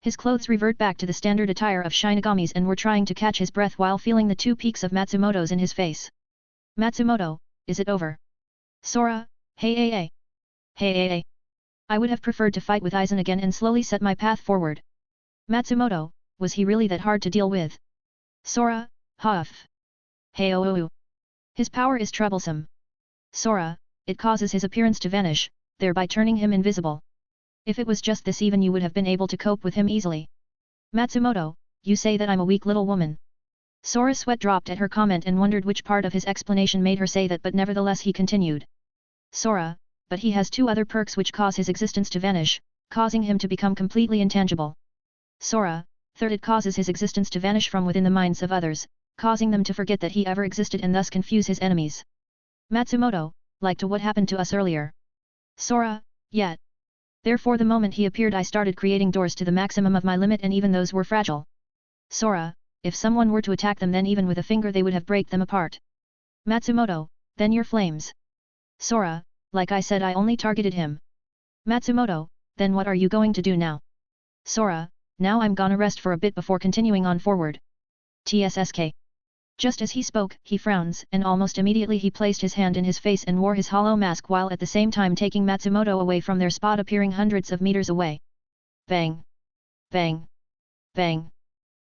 His clothes revert back to the standard attire of Shinigami's and were trying to catch his breath while feeling the two peaks of Matsumoto's in his face. Matsumoto, is it over? Sora, hey. I would have preferred to fight with Aizen again and slowly set my path forward. Matsumoto, was he really that hard to deal with? Sora, huff. Hey oh. His power is troublesome. Sora, it causes his appearance to vanish, thereby turning him invisible. If it was just this even you would have been able to cope with him easily. Matsumoto, you say that I'm a weak little woman. Sora's sweat dropped at her comment and wondered which part of his explanation made her say that, but nevertheless he continued. Sora, but he has two other perks which cause his existence to vanish, causing him to become completely intangible. Sora, third, it causes his existence to vanish from within the minds of others, causing them to forget that he ever existed and thus confuse his enemies. Matsumoto, like to what happened to us earlier. Sora, yet. Therefore the moment he appeared I started creating doors to the maximum of my limit and even those were fragile. Sora, if someone were to attack them then even with a finger they would have break them apart. Matsumoto, then your flames. Sora, like I said I only targeted him. Matsumoto, then what are you going to do now? Sora, now I'm gonna rest for a bit before continuing on forward. TSSK. Just as he spoke, he frowns, and almost immediately he placed his hand in his face and wore his hollow mask while at the same time taking Matsumoto away from their spot appearing hundreds of meters away. Bang! Bang! Bang!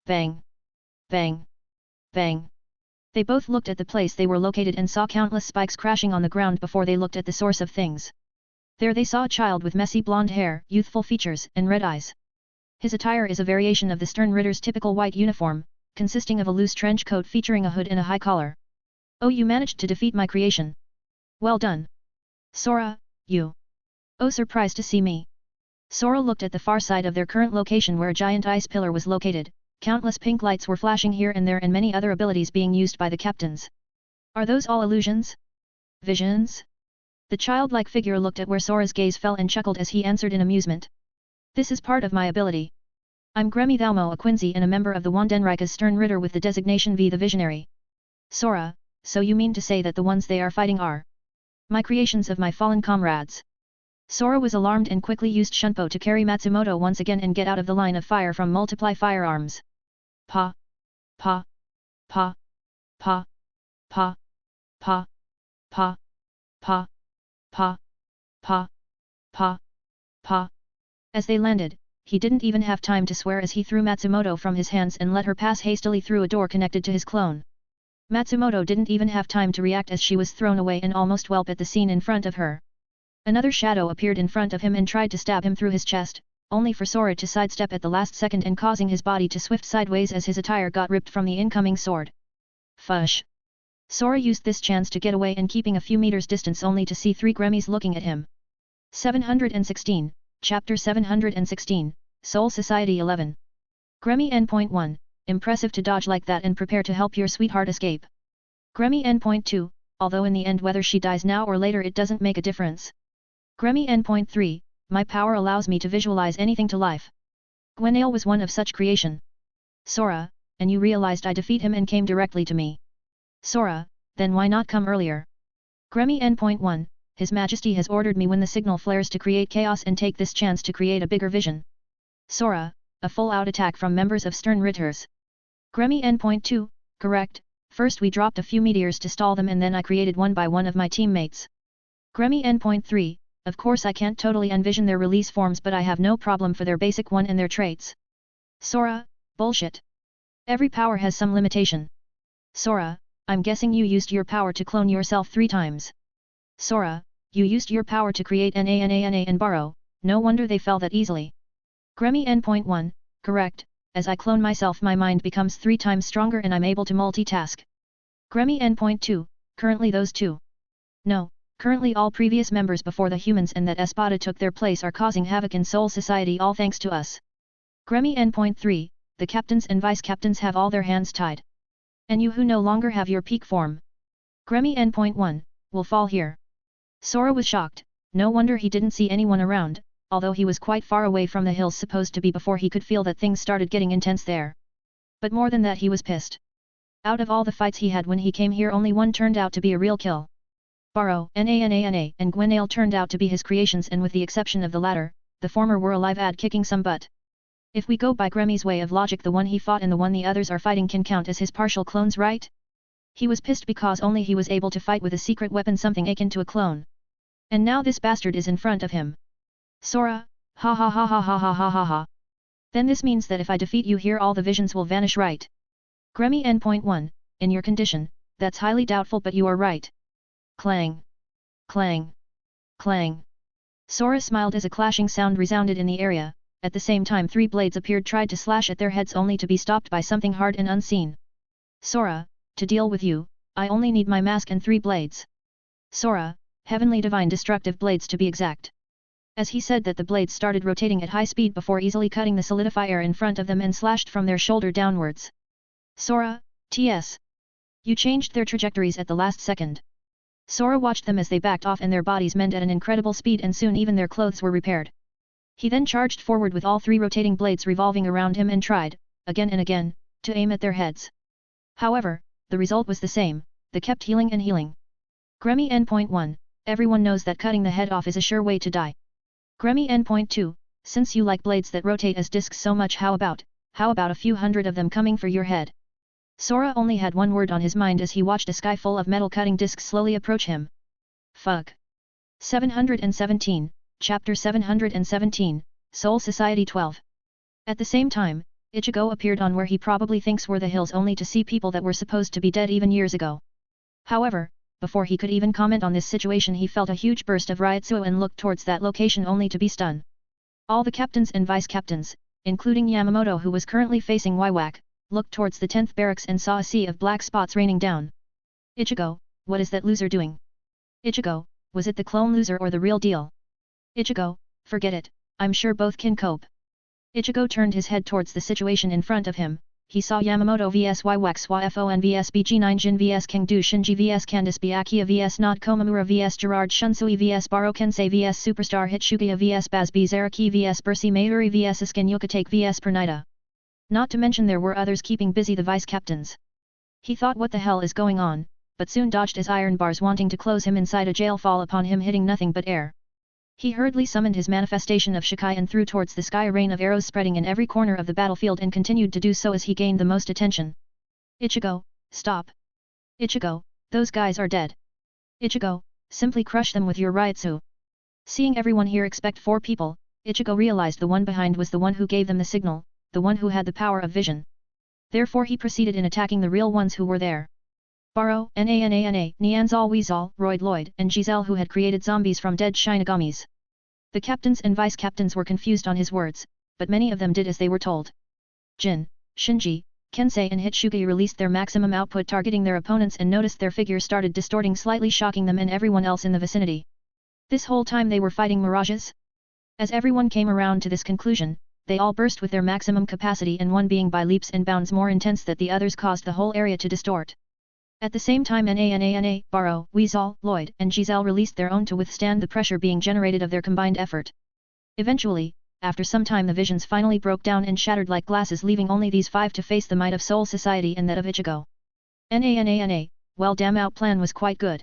Bang! Bang! Bang! They both looked at the place they were located and saw countless spikes crashing on the ground before they looked at the source of things. There they saw a child with messy blonde hair, youthful features, and red eyes. His attire is a variation of the Stern Ritter's typical white uniform, consisting of a loose trench coat featuring a hood and a high collar. Oh, you managed to defeat my creation. Well done. Sora, you. Oh, surprised to see me. Sora looked at the far side of their current location where a giant ice pillar was located, countless pink lights were flashing here and there and many other abilities being used by the captains. Are those all illusions? Visions? The childlike figure looked at where Sora's gaze fell and chuckled as he answered in amusement. This is part of my ability. I'm Gremi Thalmo, a Quincy and a member of the Wandenreich's Stern Ritter with the designation V the Visionary. Sora, so you mean to say that the ones they are fighting are my creations of my fallen comrades? Sora was alarmed and quickly used Shunpo to carry Matsumoto once again and get out of the line of fire from multiply firearms. Pa. Pa. Pa. Pa. Pa. Pa. Pa. Pa. Pa. Pa. Pa. Pa. As they landed, he didn't even have time to swear as he threw Matsumoto from his hands and let her pass hastily through a door connected to his clone. Matsumoto didn't even have time to react as she was thrown away and almost whelp at the scene in front of her. Another shadow appeared in front of him and tried to stab him through his chest, only for Sora to sidestep at the last second and causing his body to swift sideways as his attire got ripped from the incoming sword. Fush! Sora used this chance to get away and keeping a few meters distance only to see three Gremis looking at him. 716, Chapter 716, Soul Society 11. Gremi N.1, impressive to dodge like that and prepare to help your sweetheart escape. Gremi N.2, although in the end whether she dies now or later it doesn't make a difference. Gremi N.3, my power allows me to visualize anything to life. Gwenaël was one of such creation. Sora, and you realized I defeat him and came directly to me. Sora, then why not come earlier? Gremi N.1, His Majesty has ordered me when the signal flares to create chaos and take this chance to create a bigger vision. Sora, a full-out attack from members of Stern Ritters. Gremi N.2, correct, first we dropped a few meteors to stall them and then I created one by one of my teammates. Gremi N.3, of course I can't totally envision their release forms but I have no problem for their basic one and their traits. Sora, bullshit. Every power has some limitation. Sora, I'm guessing you used your power to clone yourself 3 times. Sora, you used your power to create NANANA and borrow, no wonder they fell that easily. Gremi N.1, correct, as I clone myself my mind becomes 3 times stronger and I'm able to multitask. Gremi N.2, currently those 2. No, currently all previous members before the humans and that Espada took their place are causing havoc in Soul Society all thanks to us. Gremmy N.3, the captains and vice-captains have all their hands tied. And you who no longer have your peak form. Gremmy N.1, will fall here. Sora was shocked, no wonder he didn't see anyone around, although he was quite far away from the hills supposed to be before he could feel that things started getting intense there. But more than that he was pissed. Out of all the fights he had when he came here only one turned out to be a real kill. Barrow, Nana, and Gwenail turned out to be his creations and with the exception of the latter, the former were alive and kicking some butt. If we go by Gremmy's way of logic the one he fought and the one the others are fighting can count as his partial clones, right? He was pissed because only he was able to fight with a secret weapon something akin to a clone. And now this bastard is in front of him. Sora, ha ha ha ha ha ha ha ha ha. Then this means that if I defeat you here all the visions will vanish, right? Gremmy N.1, in your condition, that's highly doubtful but you are right. Clang. Clang. Clang. Sora smiled as a clashing sound resounded in the area, at the same time 3 blades appeared tried to slash at their heads only to be stopped by something hard and unseen. Sora, to deal with you, I only need my mask and 3 blades. Sora, heavenly divine destructive blades to be exact. As he said that the blades started rotating at high speed before easily cutting the solidifier in front of them and slashed from their shoulder downwards. Sora, T.S. You changed their trajectories at the last second. Sora watched them as they backed off and their bodies mend at an incredible speed and soon even their clothes were repaired. He then charged forward with all 3 rotating blades revolving around him and tried, again and again, to aim at their heads. However, the result was the same, they kept healing and healing. Gremmy N.1, everyone knows that cutting the head off is a sure way to die. Gremmy N.2, since you like blades that rotate as discs so much how about a few hundred of them coming for your head? Sora only had one word on his mind as he watched a sky full of metal cutting discs slowly approach him. Fuck. 717, Chapter 717, Soul Society 12. At the same time, Ichigo appeared on where he probably thinks were the hills only to see people that were supposed to be dead even years ago. However, before he could even comment on this situation he felt a huge burst of Ryutsu and looked towards that location only to be stunned. All the captains and vice-captains, including Yamamoto who was currently facing Waiwak, looked towards the 10th barracks and saw a sea of black spots raining down. Ichigo, what is that loser doing? Ichigo, was it the clone loser or the real deal? Ichigo, forget it, I'm sure both can cope. Ichigo turned his head towards the situation in front of him. He saw Yamamoto vs Waiwak Swafon vs BG9 Jin vs Kangdu Shinji vs Candice Byakuya vs Not Komamura vs Gerard Shunsui vs Baro Kensei vs Superstar Hitsuguya vs Baz B Zaraki vs Bersi Mayuri vs Iskin Yokotake vs Pernida. Not to mention there were others keeping busy the vice-captains. He thought what the hell is going on, but soon dodged as iron bars wanting to close him inside a jail fall upon him hitting nothing but air. He hurriedly summoned his manifestation of Shikai and threw towards the sky a rain of arrows spreading in every corner of the battlefield and continued to do so as he gained the most attention. Ichigo, stop. Ichigo, those guys are dead. Ichigo, simply crush them with your Ryutsu. Seeing everyone here expect 4 people, Ichigo realized the one behind was the one who gave them the signal, the one who had the power of vision. Therefore he proceeded in attacking the real ones who were there. Barrow, Nana, Nianzal Weezal, Royd Lloyd and Giselle who had created zombies from dead Shinagamis. The captains and vice-captains were confused on his words, but many of them did as they were told. Jin, Shinji, Kensei and Hitsugi released their maximum output targeting their opponents and noticed their figures started distorting slightly shocking them and everyone else in the vicinity. This whole time they were fighting mirages? As everyone came around to this conclusion, they all burst with their maximum capacity and one being by leaps and bounds more intense that the others caused the whole area to distort. At the same time Nana, Barrow, Weezal, Lloyd and Giselle released their own to withstand the pressure being generated of their combined effort. Eventually, after some time the visions finally broke down and shattered like glasses leaving only these 5 to face the might of Soul Society and that of Ichigo. Nana, well damn our plan was quite good.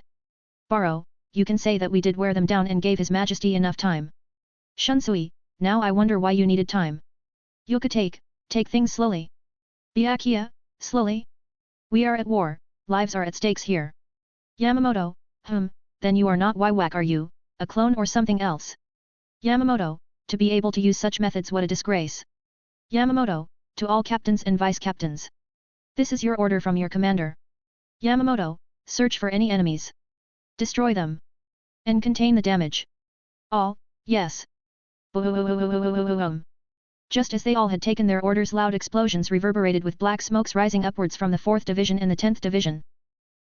Barrow, you can say that we did wear them down and gave His Majesty enough time. Shunsui, now I wonder why you needed time. Yokotake, take things slowly. Byakuya, slowly. We are at war, lives are at stakes here. Yamamoto, then you are not Waiwak are you, a clone or something else? Yamamoto, to be able to use such methods what a disgrace. Yamamoto, to all captains and vice-captains. This is your order from your commander. Yamamoto, search for any enemies. Destroy them. And contain the damage. All, yes. Just as they all had taken their orders loud explosions reverberated with black smokes rising upwards from the 4th Division and the 10th Division.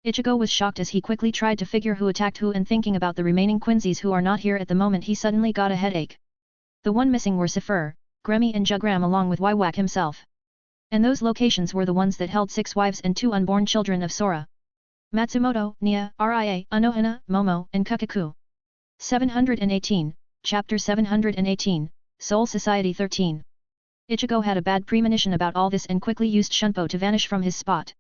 Ichigo was shocked as he quickly tried to figure who attacked who and thinking about the remaining Quincy's who are not here at the moment he suddenly got a headache. The one missing were Sepher, Gremi and Jugram along with Waiwak himself. And those locations were the ones that held 6 wives and 2 unborn children of Sora. Matsumoto, Nia, Ria, Anohana, Momo, and Kukaku. 718, Chapter 718, Soul Society 13. Ichigo had a bad premonition about all this and quickly used Shunpo to vanish from his spot.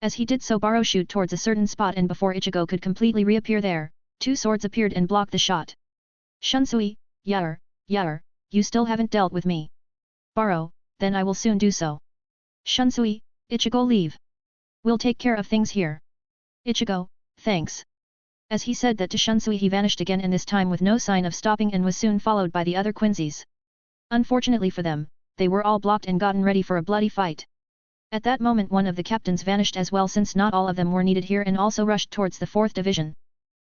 As he did so, Baro shoot towards a certain spot, and before Ichigo could completely reappear there, 2 swords appeared and blocked the shot. Shunsui, Yair, you still haven't dealt with me. Baro, then I will soon do so. Shunsui, Ichigo, leave. We'll take care of things here. Ichigo, thanks. As he said that to Shunsui, he vanished again, and this time with no sign of stopping, and was soon followed by the other Quincy's. Unfortunately for them, they were all blocked and gotten ready for a bloody fight. At that moment one of the captains vanished as well, since not all of them were needed here, and also rushed towards the 4th division.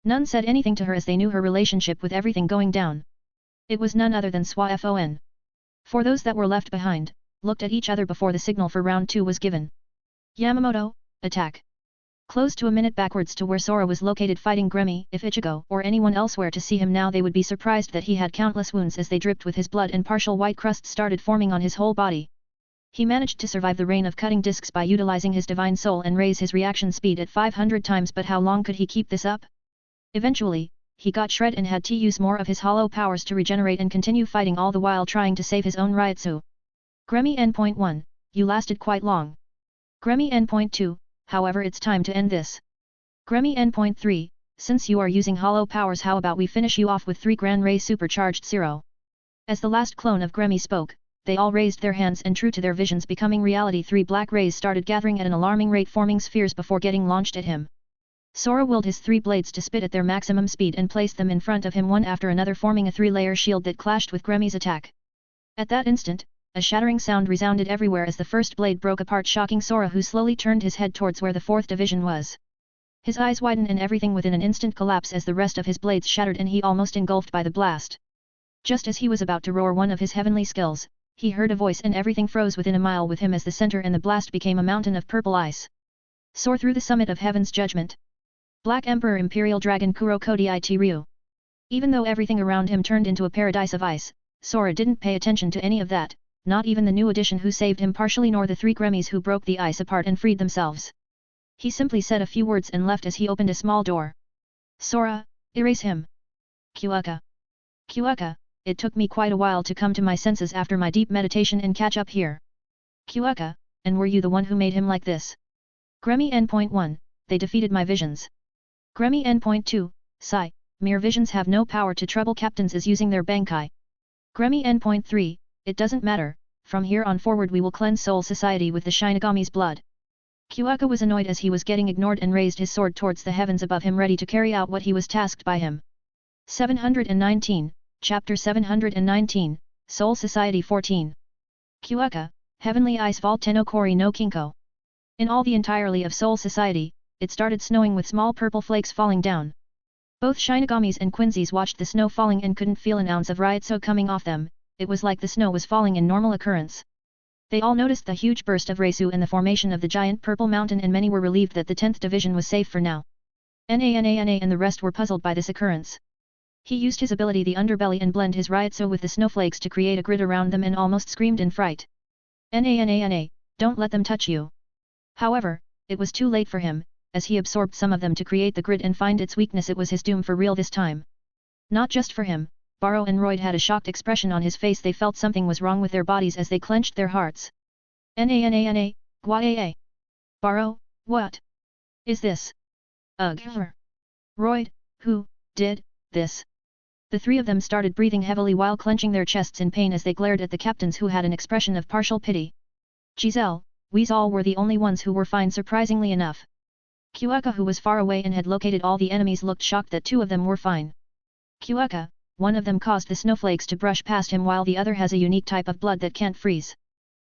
None said anything to her as they knew her relationship with everything going down. It was none other than Swafon. For those that were left behind, looked at each other before the signal for round 2 was given. Yamamoto, attack. Close to a minute backwards to where Sora was located fighting Gremi. If Ichigo or anyone elsewhere to see him now, they would be surprised that he had countless wounds as they dripped with his blood, and partial white crusts started forming on his whole body. He managed to survive the rain of cutting discs by utilizing his divine soul and raise his reaction speed at 500 times, but how long could he keep this up? Eventually, he got shred and had to use more of his hollow powers to regenerate and continue fighting, all the while trying to save his own Ryutsu. Gremi N.1, you lasted quite long. Gremi N.2, however it's time to end this. Gremi N.3, since you are using hollow powers, how about we finish you off with 3 Gran Ray Supercharged Zero? As the last clone of Gremi spoke, they all raised their hands, and true to their visions becoming reality, 3 black rays started gathering at an alarming rate, forming spheres before getting launched at him. Sora willed his 3 blades to spit at their maximum speed and placed them in front of him one after another, forming a 3-layer shield that clashed with Gremi's attack. At that instant, a shattering sound resounded everywhere as the first blade broke apart, shocking Sora, who slowly turned his head towards where the 4th division was. His eyes widened and everything within an instant collapsed as the rest of his blades shattered and he almost engulfed by the blast. Just as he was about to roar one of his heavenly skills, he heard a voice and everything froze within a mile with him as the center and the blast became a mountain of purple ice. Soar through the summit of heaven's judgment. Black Emperor Imperial Dragon Kurokodi It Ryu. Even though everything around him turned into a paradise of ice, Sora didn't pay attention to any of that, not even the new addition who saved him partially, nor the 3 Gremis who broke the ice apart and freed themselves. He simply said a few words and left as he opened a small door. Sora, erase him. Kyuuka. Kyuuka, it took me quite a while to come to my senses after my deep meditation and catch up here. Kyuuka, and were you the one who made him like this? Gremi N.1, they defeated my visions. Gremi N.2, sigh, mere visions have no power to trouble captains is using their Bankai. Gremi N.3, it doesn't matter, from here on forward we will cleanse Soul Society with the Shinigami's blood. Kyuuka was annoyed as he was getting ignored and raised his sword towards the heavens above him, ready to carry out what he was tasked by him. 719, Chapter 719, Soul Society 14. Kyuuka, Heavenly Ice Vault Tenokori no Kinko. In all the entirely of Soul Society, it started snowing with small purple flakes falling down. Both Shinigamis and Quincy's watched the snow falling and couldn't feel an ounce of Ryutsu coming off them. It was like the snow was falling in normal occurrence. They all noticed the huge burst of Reisu and the formation of the giant purple mountain, and many were relieved that the 10th division was safe for now. Nana and the rest were puzzled by this occurrence. He used his ability the underbelly and blend his Ryutsu with the snowflakes to create a grid around them and almost screamed in fright. Nana, don't let them touch you. However, it was too late for him, as he absorbed some of them to create the grid and find its weakness. It was his doom for real this time. Not just for him, Baro and Royd had a shocked expression on his face. They felt something was wrong with their bodies as they clenched their hearts. Nana, Gwa. Baro, what is this? Ugh. Royd, who did this? The 3 of them started breathing heavily while clenching their chests in pain as they glared at the captains, who had an expression of partial pity. Giselle, Weezall were the only ones who were fine, surprisingly enough. Kyuuka, who was far away and had located all the enemies, looked shocked that 2 of them were fine. Kyuuka, one of them caused the snowflakes to brush past him while the other has a unique type of blood that can't freeze.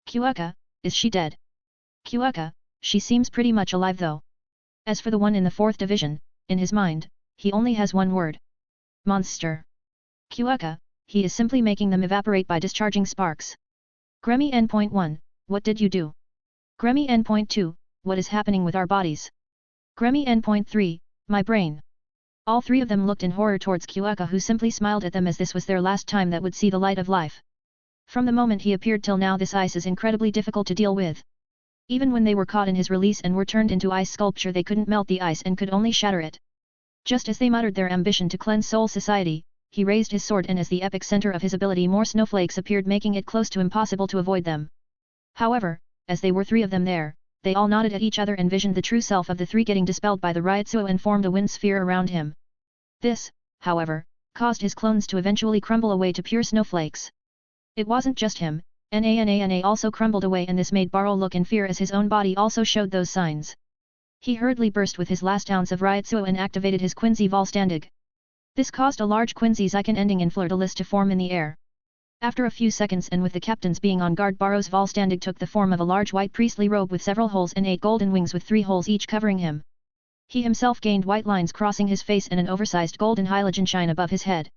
Kyuuka, is she dead? Kyuuka, she seems pretty much alive though. As for the one in the 4th division, in his mind, he only has one word. Monster. Kyuuka, he is simply making them evaporate by discharging sparks. Gremi N.1, what did you do? Gremi N.2, what is happening with our bodies? Gremi N.3, my brain. All 3 of them looked in horror towards Kyuuka, who simply smiled at them as this was their last time that would see the light of life. From the moment he appeared till now this ice is incredibly difficult to deal with. Even when they were caught in his release and were turned into ice sculpture they couldn't melt the ice and could only shatter it. Just as they muttered their ambition to cleanse Soul Society, he raised his sword and as the epic center of his ability more snowflakes appeared making it close to impossible to avoid them. However, as they were three of them there, they all nodded at each other and visioned the true self of the three getting dispelled by the Ryotsuo and formed a wind sphere around him. This, however, caused his clones to eventually crumble away to pure snowflakes. It wasn't just him, Nana also crumbled away and this made Baro look in fear as his own body also showed those signs. He hurriedly burst with his last ounce of Ryotsuo and activated his Quincy Volstandig. This caused a large Quincy's icon ending in fleur-de-lis to form in the air. After a few seconds and with the captains being on guard Baro's Volstandig took the form of a large white priestly robe with several holes and 8 golden wings with 3 holes each covering him. He himself gained white lines crossing his face and an oversized golden hyalogen shine above his head.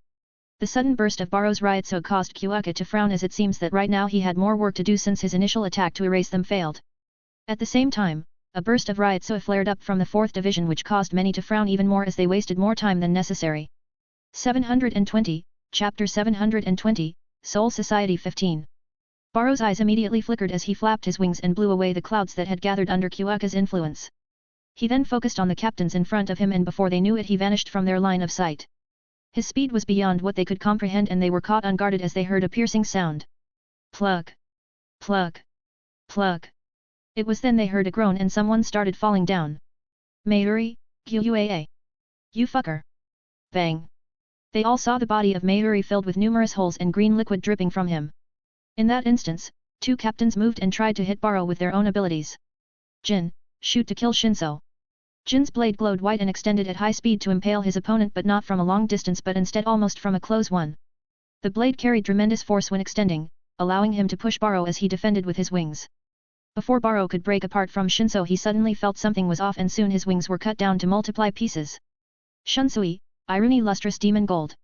The sudden burst of Baro's Ryotsuo caused Kyuuka to frown as it seems that right now he had more work to do since his initial attack to erase them failed. At the same time, a burst of Ryotsuo flared up from the 4th division which caused many to frown even more as they wasted more time than necessary. 720, Chapter 720, Soul Society 15. Baro's eyes immediately flickered as he flapped his wings and blew away the clouds that had gathered under Kyuuka's influence. He then focused on the captains in front of him and before they knew it he vanished from their line of sight. His speed was beyond what they could comprehend and they were caught unguarded as they heard a piercing sound. Plug! Plug! Plug! It was then they heard a groan and someone started falling down. Mayuri, Gyuaa. You fucker! Bang! They all saw the body of Mayuri filled with numerous holes and green liquid dripping from him. In that instance, 2 captains moved and tried to hit Baro with their own abilities. Jin, shoot to kill Shinso. Jin's blade glowed white and extended at high speed to impale his opponent but not from a long distance but instead almost from a close one. The blade carried tremendous force when extending, allowing him to push Baro as he defended with his wings. Before Baro could break apart from Shinso he suddenly felt something was off and soon his wings were cut down to multiply pieces. Shunsui, Irony lustrous demon gold.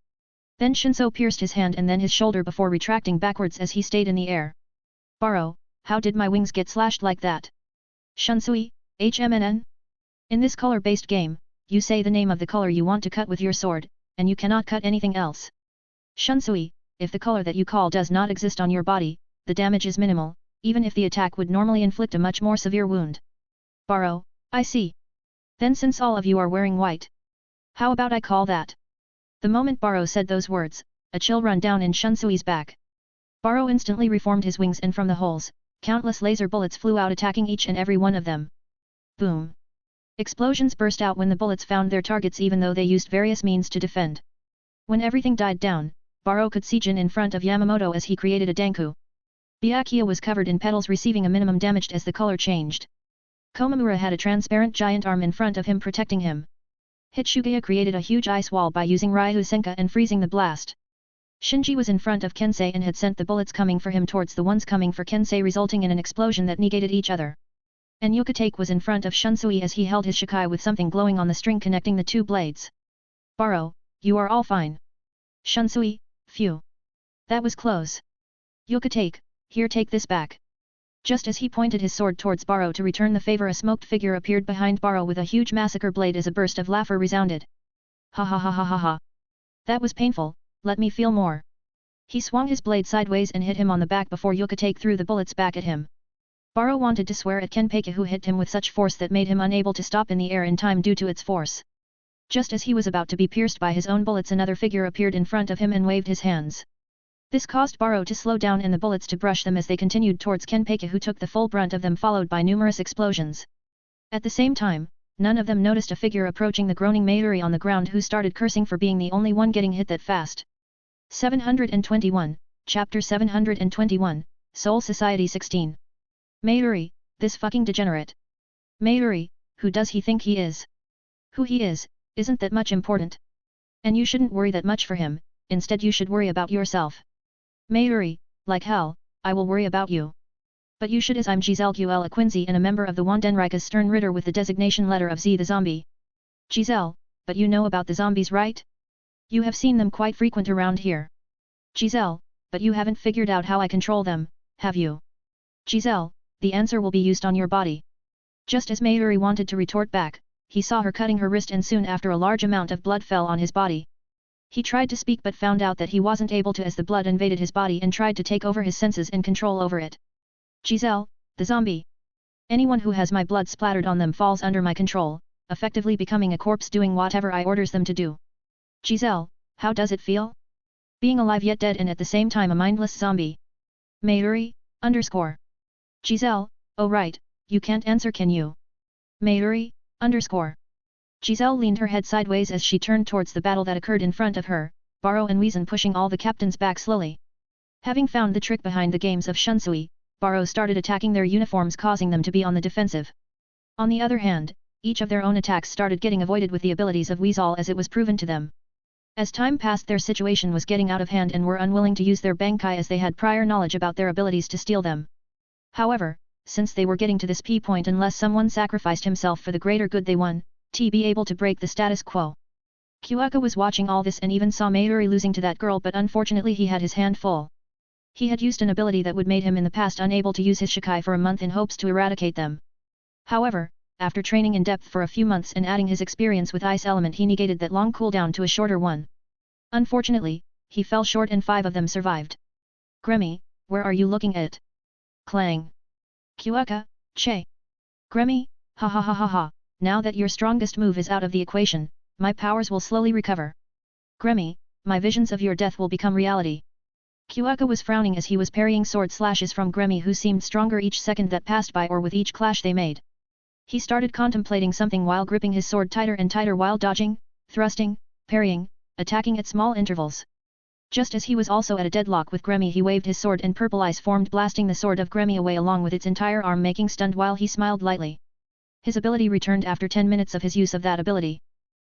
Then Shinso pierced his hand and then his shoulder before retracting backwards as he stayed in the air. Baro, how did my wings get slashed like that? Shunsui, HMNN? In this color-based game, you say the name of the color you want to cut with your sword, and you cannot cut anything else. Shunsui, if the color that you call does not exist on your body, the damage is minimal, even if the attack would normally inflict a much more severe wound. Baro, I see. Then since all of you are wearing white, how about I call that? The moment Baro said those words, a chill run down in Shunsui's back. Baro instantly reformed his wings and from the holes, countless laser bullets flew out attacking each and every one of them. Boom! Explosions burst out when the bullets found their targets even though they used various means to defend. When everything died down, Baro could see Jin in front of Yamamoto as he created a danku. Byakuya was covered in petals receiving a minimum damage as the color changed. Komamura had a transparent giant arm in front of him protecting him. Hitsugaya created a huge ice wall by using Ryu Senka and freezing the blast. Shinji was in front of Kensei and had sent the bullets coming for him towards the ones coming for Kensei resulting in an explosion that negated each other. And Yukatake was in front of Shunsui as he held his shikai with something glowing on the string connecting the 2 blades. Baro, you are all fine. Shunsui, phew. That was close. Yukatake, here take this back. Just as he pointed his sword towards Baro to return the favor a smoked figure appeared behind Baro with a huge massacre blade as a burst of laughter resounded. Ha ha ha ha ha ha. That was painful, let me feel more. He swung his blade sideways and hit him on the back before Yukatake threw the bullets back at him. Baro wanted to swear at Kenpei who hit him with such force that made him unable to stop in the air in time due to its force. Just as he was about to be pierced by his own bullets another figure appeared in front of him and waved his hands. This caused Baro to slow down and the bullets to brush them as they continued towards Kenpei who took the full brunt of them followed by numerous explosions. At the same time, none of them noticed a figure approaching the groaning Mayuri on the ground who started cursing for being the only one getting hit that fast. 721, Chapter 721, Soul Society 16. Mayuri, this fucking degenerate. Mayuri, who does he think he is? Who he is, isn't that much important. And you shouldn't worry that much for him, instead you should worry about yourself. Mayuri, like hell, I will worry about you. But you should as I'm Giselle Guel a Quincy and a member of the Wandenreich's Stern Ritter with the designation letter of Z the zombie. Giselle, but you know about the zombies right? You have seen them quite frequent around here. Giselle, but you haven't figured out how I control them, have you? Giselle, the answer will be used on your body. Just as Mayuri wanted to retort back, he saw her cutting her wrist and soon after a large amount of blood fell on his body. He tried to speak but found out that he wasn't able to as the blood invaded his body and tried to take over his senses and control over it. Giselle, the zombie. Anyone who has my blood splattered on them falls under my control, effectively becoming a corpse doing whatever I orders them to do. Giselle, how does it feel? Being alive yet dead and at the same time a mindless zombie. Mayuri, _ Giselle, oh right, you can't answer can you? Mayuri, _ Giselle leaned her head sideways as she turned towards the battle that occurred in front of her, Baro and Weezan pushing all the captains back slowly. Having found the trick behind the games of Shunsui, Baro started attacking their uniforms causing them to be on the defensive. On the other hand, each of their own attacks started getting avoided with the abilities of Weezal as it was proven to them. As time passed their situation was getting out of hand and were unwilling to use their Bankai as they had prior knowledge about their abilities to steal them. However, since they were getting to this point unless someone sacrificed himself for the greater good they won, to be able to break the status quo. Kyuaka was watching all this and even saw Mayuri losing to that girl but unfortunately he had his hand full. He had used an ability that would made him in the past unable to use his Shikai for a month in hopes to eradicate them. However, after training in depth for a few months and adding his experience with Ice Element he negated that long cooldown to a shorter one. Unfortunately, he fell short and 5 of them survived. Gremmy, where are you looking at? Clang. Kyuaka, che. Gremmy, ha ha ha ha ha, now that your strongest move is out of the equation, my powers will slowly recover. Gremmy, my visions of your death will become reality. Kyuaka was frowning as he was parrying sword slashes from Gremmy who seemed stronger each second that passed by or with each clash they made. He started contemplating something while gripping his sword tighter and tighter while dodging, thrusting, parrying, attacking at small intervals. Just as he was also at a deadlock with Gremmy he waved his sword and purple ice formed blasting the sword of Gremmy away along with its entire arm making stunned while he smiled lightly. His ability returned after 10 minutes of his use of that ability.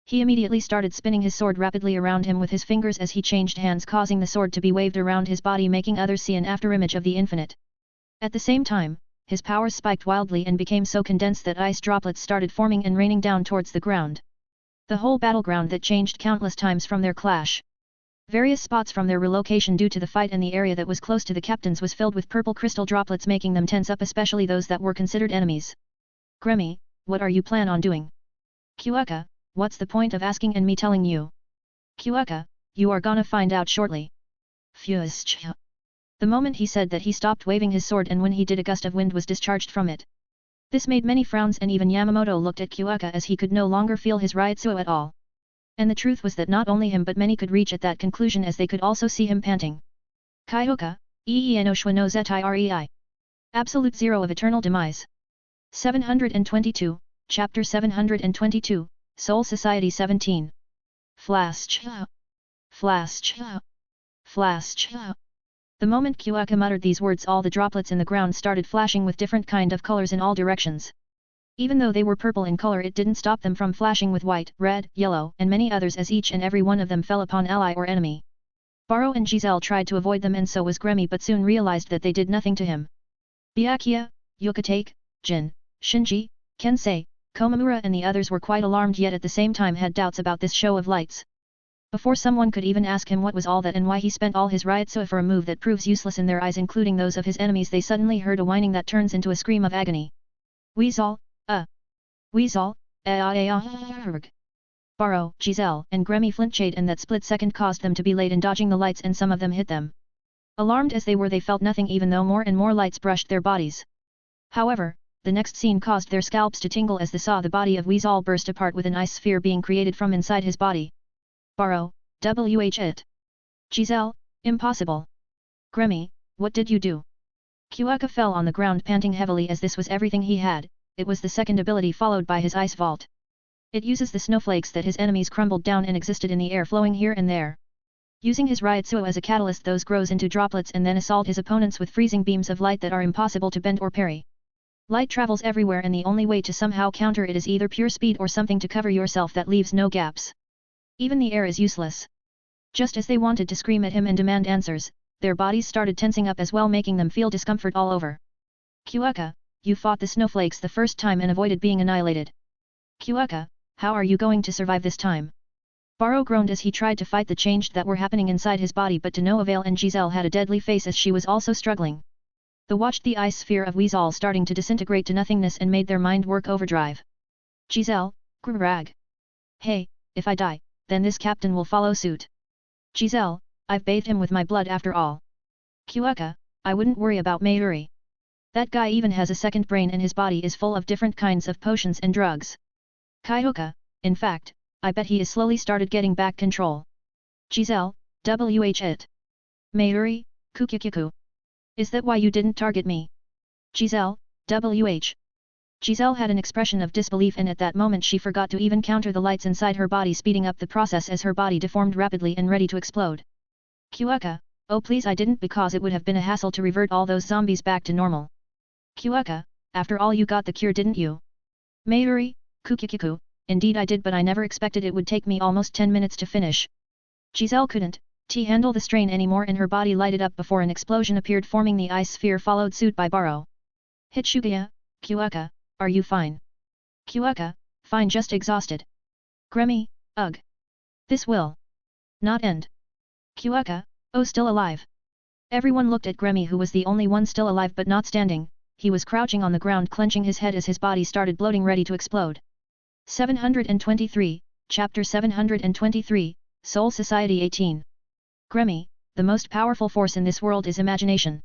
He immediately started spinning his sword rapidly around him with his fingers as he changed hands causing the sword to be waved around his body making others see an afterimage of the infinite. At the same time, his powers spiked wildly and became so condensed that ice droplets started forming and raining down towards the ground. The whole battleground that changed countless times from their clash. Various spots from their relocation due to the fight and the area that was close to the captains was filled with purple crystal droplets making them tense up especially those that were considered enemies. Gremmy, what are you plan on doing? Kyuaka, what's the point of asking and me telling you? Kyuaka, you are gonna find out shortly. Fused. The moment he said that he stopped waving his sword and when he did a gust of wind was discharged from it. This made many frowns and even Yamamoto looked at Kyuaka as he could no longer feel his Ryutsu at all. And the truth was that not only him but many could reach at that conclusion as they could also see him panting. Kaihoka, no shwa no zetai rei. Absolute Zero of Eternal Demise. 722, Chapter 722, Soul Society 17. Flash. Flash. Flash. The moment Kyuaka muttered these words all the droplets in the ground started flashing with different kind of colors in all directions. Even though they were purple in color it didn't stop them from flashing with white, red, yellow and many others as each and every one of them fell upon ally or enemy. Baro and Giselle tried to avoid them and so was Gremmy but soon realized that they did nothing to him. Byakuya, Yukatake, Jin, Shinji, Kensei, Komamura and the others were quite alarmed yet at the same time had doubts about this show of lights. Before someone could even ask him what was all that and why he spent all his Ryutsu for a move that proves useless in their eyes including those of his enemies they suddenly heard a whining that turns into a scream of agony. Weezal, Weezal, Baro, Giselle and Gremmy flinchade and that split second caused them to be late in dodging the lights and some of them hit them. Alarmed as they were they felt nothing even though more and more lights brushed their bodies. However, the next scene caused their scalps to tingle as they saw the body of Weezal burst apart with an ice sphere being created from inside his body. Baro, it. Giselle, impossible. Gremmy, what did you do? Kyuaka fell on the ground panting heavily as this was everything he had, it was the second ability followed by his ice vault. It uses the snowflakes that his enemies crumbled down and existed in the air flowing here and there. Using his Ryutsu as a catalyst those grows into droplets and then assault his opponents with freezing beams of light that are impossible to bend or parry. Light travels everywhere and the only way to somehow counter it is either pure speed or something to cover yourself that leaves no gaps. Even the air is useless. Just as they wanted to scream at him and demand answers, their bodies started tensing up as well making them feel discomfort all over. Kyuaka, you fought the snowflakes the first time and avoided being annihilated. Kyuaka, how are you going to survive this time? Baro groaned as he tried to fight the change that were happening inside his body but to no avail and Giselle had a deadly face as she was also struggling. They watched the ice sphere of Weezal starting to disintegrate to nothingness and made their mind work overdrive. Giselle, Grrrag. Hey, if I die, then this captain will follow suit. Giselle, I've bathed him with my blood after all. Kyuuka, I wouldn't worry about Mayuri. That guy even has a second brain and his body is full of different kinds of potions and drugs. Kaihoka, in fact, I bet he is slowly started getting back control. Giselle, WH it. Mayuri, Kukyukyuku. Is that why you didn't target me? Giselle, WH. Giselle had an expression of disbelief and at that moment she forgot to even counter the lights inside her body, speeding up the process as her body deformed rapidly and ready to explode. Kyuuka, oh please, I didn't, because it would have been a hassle to revert all those zombies back to normal. Kyuuka, after all you got the cure, didn't you? Mayuri, Kukyukyuku, indeed I did, but I never expected it would take me almost 10 minutes to finish. Giselle couldn't handle the strain anymore and her body lighted up before an explosion appeared, forming the ice sphere, followed suit by Baro. Hitsugaya, Kyuuka, are you fine? Kyuuka, fine, just exhausted. Gremmy, ugh. This will not end. Kyuuka, oh, still alive. Everyone looked at Gremmy, who was the only one still alive but not standing. He was crouching on the ground, clenching his head as his body started bloating, ready to explode. 723, Chapter 723, Soul Society 18. Gremmy, the most powerful force in this world is imagination.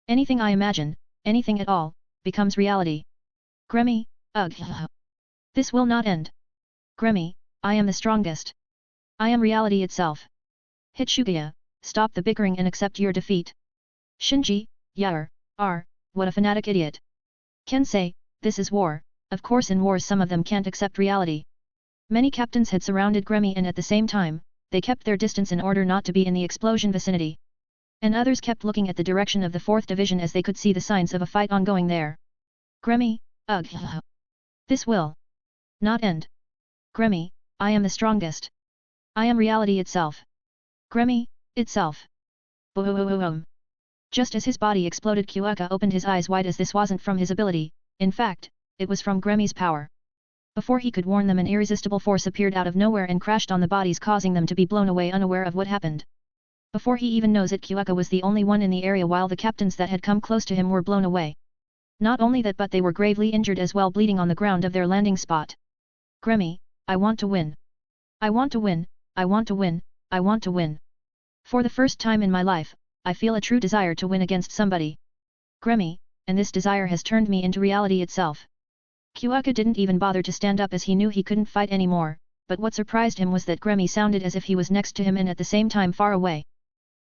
Anything I imagine, anything at all, becomes reality. Gremmy, ugh. This will not end. Gremmy, I am the strongest. I am reality itself. Hitsugaya, stop the bickering and accept your defeat. Shinji, Yair, what a fanatic idiot. Kensei, this is war, of course in wars some of them can't accept reality. Many captains had surrounded Gremmy and at the same time, they kept their distance in order not to be in the explosion vicinity. And others kept looking at the direction of the 4th Division as they could see the signs of a fight ongoing there. Gremmy, ugh. This will not end. Gremmy, I am the strongest. I am reality itself. Gremmy, itself. Boom. Just as his body exploded, Kyuuka opened his eyes wide, as this wasn't from his ability, in fact, it was from Gremmy's power. Before he could warn them, an irresistible force appeared out of nowhere and crashed on the bodies, causing them to be blown away unaware of what happened. Before he even knows it, Kyuuka was the only one in the area while the captains that had come close to him were blown away. Not only that, but they were gravely injured as well, bleeding on the ground of their landing spot. Gremmy, I want to win. I want to win, I want to win, I want to win. For the first time in my life, I feel a true desire to win against somebody. Gremmy, and this desire has turned me into reality itself. Kyuuka didn't even bother to stand up as he knew he couldn't fight anymore, but what surprised him was that Gremmy sounded as if he was next to him and at the same time far away.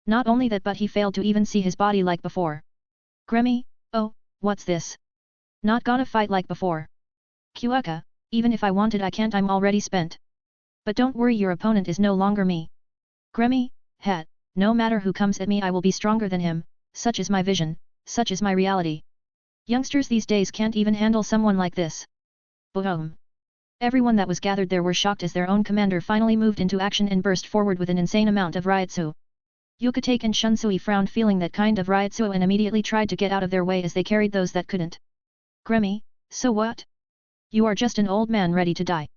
Not only that, but he failed to even see his body like before. Gremmy, oh, what's this? Not gonna fight like before. Kyuuka, even if I wanted I can't, I'm already spent. But don't worry, your opponent is no longer me. Gremmy, no matter who comes at me I will be stronger than him, such is my vision, such is my reality. Youngsters these days can't even handle someone like this. Boom. Everyone that was gathered there were shocked as their own commander finally moved into action and burst forward with an insane amount of Ryutsu. Yukatake and Shunsui frowned, feeling that kind of Ryutsu, and immediately tried to get out of their way as they carried those that couldn't. Gremmy, so what? You are just an old man ready to die.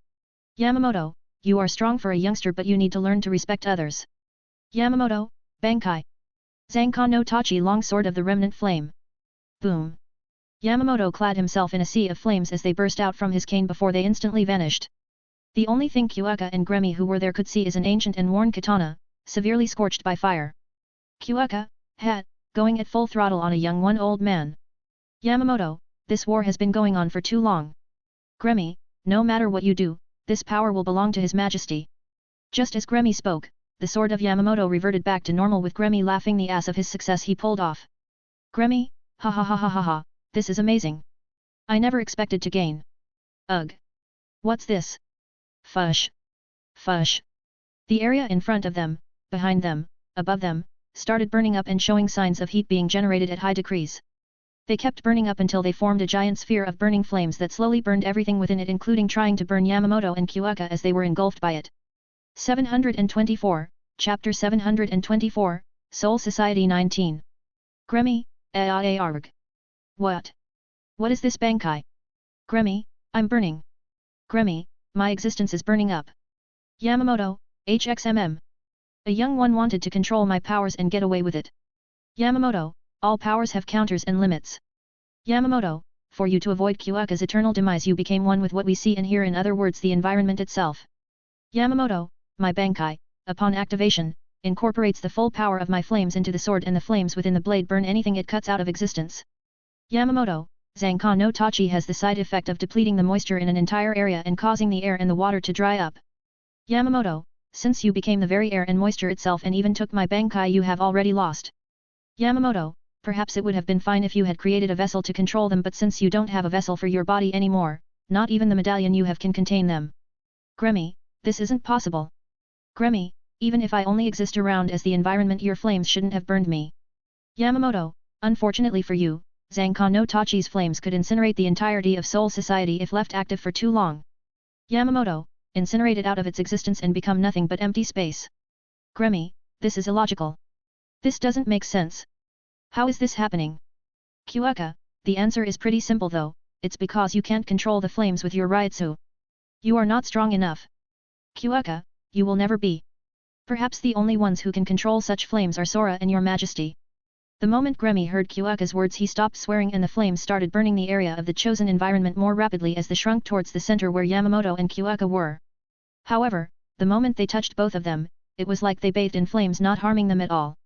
Yamamoto, you are strong for a youngster, but you need to learn to respect others. Yamamoto, Bankai. Zankan no Tachi, long sword of the remnant flame. Boom. Yamamoto clad himself in a sea of flames as they burst out from his cane before they instantly vanished. The only thing Kyuuka and Gremmy who were there could see is an ancient and worn katana, severely scorched by fire. Kyuuka, going at full throttle on a young old man. Yamamoto, this war has been going on for too long. Gremmy, no matter what you do, this power will belong to His Majesty. Just as Gremmy spoke, the sword of Yamamoto reverted back to normal, with Gremmy laughing the ass of his success he pulled off. Gremmy, ha ha ha ha ha ha, this is amazing. I never expected to gain. Ugh. What's this? Fush. Fush. The area in front of them, behind them, above them, started burning up and showing signs of heat being generated at high degrees. They kept burning up until they formed a giant sphere of burning flames that slowly burned everything within it, including trying to burn Yamamoto and Kyuuka as they were engulfed by it. 724, Chapter 724, Soul Society 19. Gremmy, Aarg. What? What is this Bankai? Gremmy, I'm burning. Gremmy, my existence is burning up. Yamamoto, HXMM. A young one wanted to control my powers and get away with it. Yamamoto, all powers have counters and limits. Yamamoto, for you to avoid Kyuuka's eternal demise you became one with what we see and hear, in other words the environment itself. Yamamoto, my Bankai, upon activation, incorporates the full power of my flames into the sword and the flames within the blade burn anything it cuts out of existence. Yamamoto, Zankan no Tachi has the side effect of depleting the moisture in an entire area and causing the air and the water to dry up. Yamamoto, since you became the very air and moisture itself and even took my Bankai, you have already lost. Yamamoto, perhaps it would have been fine if you had created a vessel to control them, but since you don't have a vessel for your body anymore, not even the medallion you have can contain them. Gremmy, this isn't possible. Gremmy, even if I only exist around as the environment, your flames shouldn't have burned me. Yamamoto, unfortunately for you, Zankan no Tachi's flames could incinerate the entirety of Soul Society if left active for too long. Yamamoto, incinerate it out of its existence and become nothing but empty space. Gremmy, this is illogical. This doesn't make sense. How is this happening? Kyuuka, the answer is pretty simple though, it's because you can't control the flames with your Ryutsu. You are not strong enough. Kyuuka, you will never be. Perhaps the only ones who can control such flames are Sora and your majesty. The moment Gremmy heard Kyuuka's words, he stopped swearing and the flames started burning the area of the chosen environment more rapidly as they shrunk towards the center where Yamamoto and Kyuuka were. However, the moment they touched both of them, it was like they bathed in flames, not harming them at all.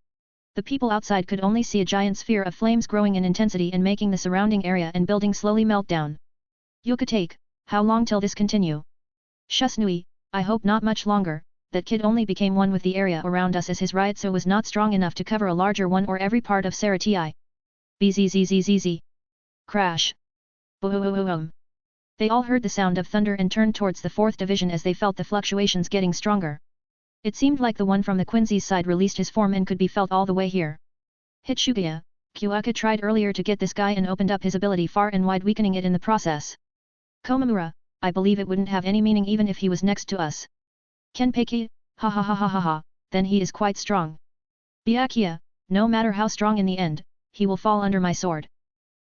The people outside could only see a giant sphere of flames growing in intensity and making the surrounding area and building slowly melt down. Yukatake, how long till this continue? Shusnui, I hope not much longer. That kid only became one with the area around us as his Ryutsu was not strong enough to cover a larger one or every part of Saratii. Bzzzzz. Crash. Boom. They all heard the sound of thunder and turned towards the 4th division as they felt the fluctuations getting stronger. It seemed like the one from the Quincy's side released his form and could be felt all the way here. Hitsugaya, Kyuuka tried earlier to get this guy and opened up his ability far and wide, weakening it in the process. Komamura, I believe it wouldn't have any meaning even if he was next to us. Kenpeki, ha ha ha ha ha ha, then he is quite strong. Byakuya, no matter how strong in the end, he will fall under my sword.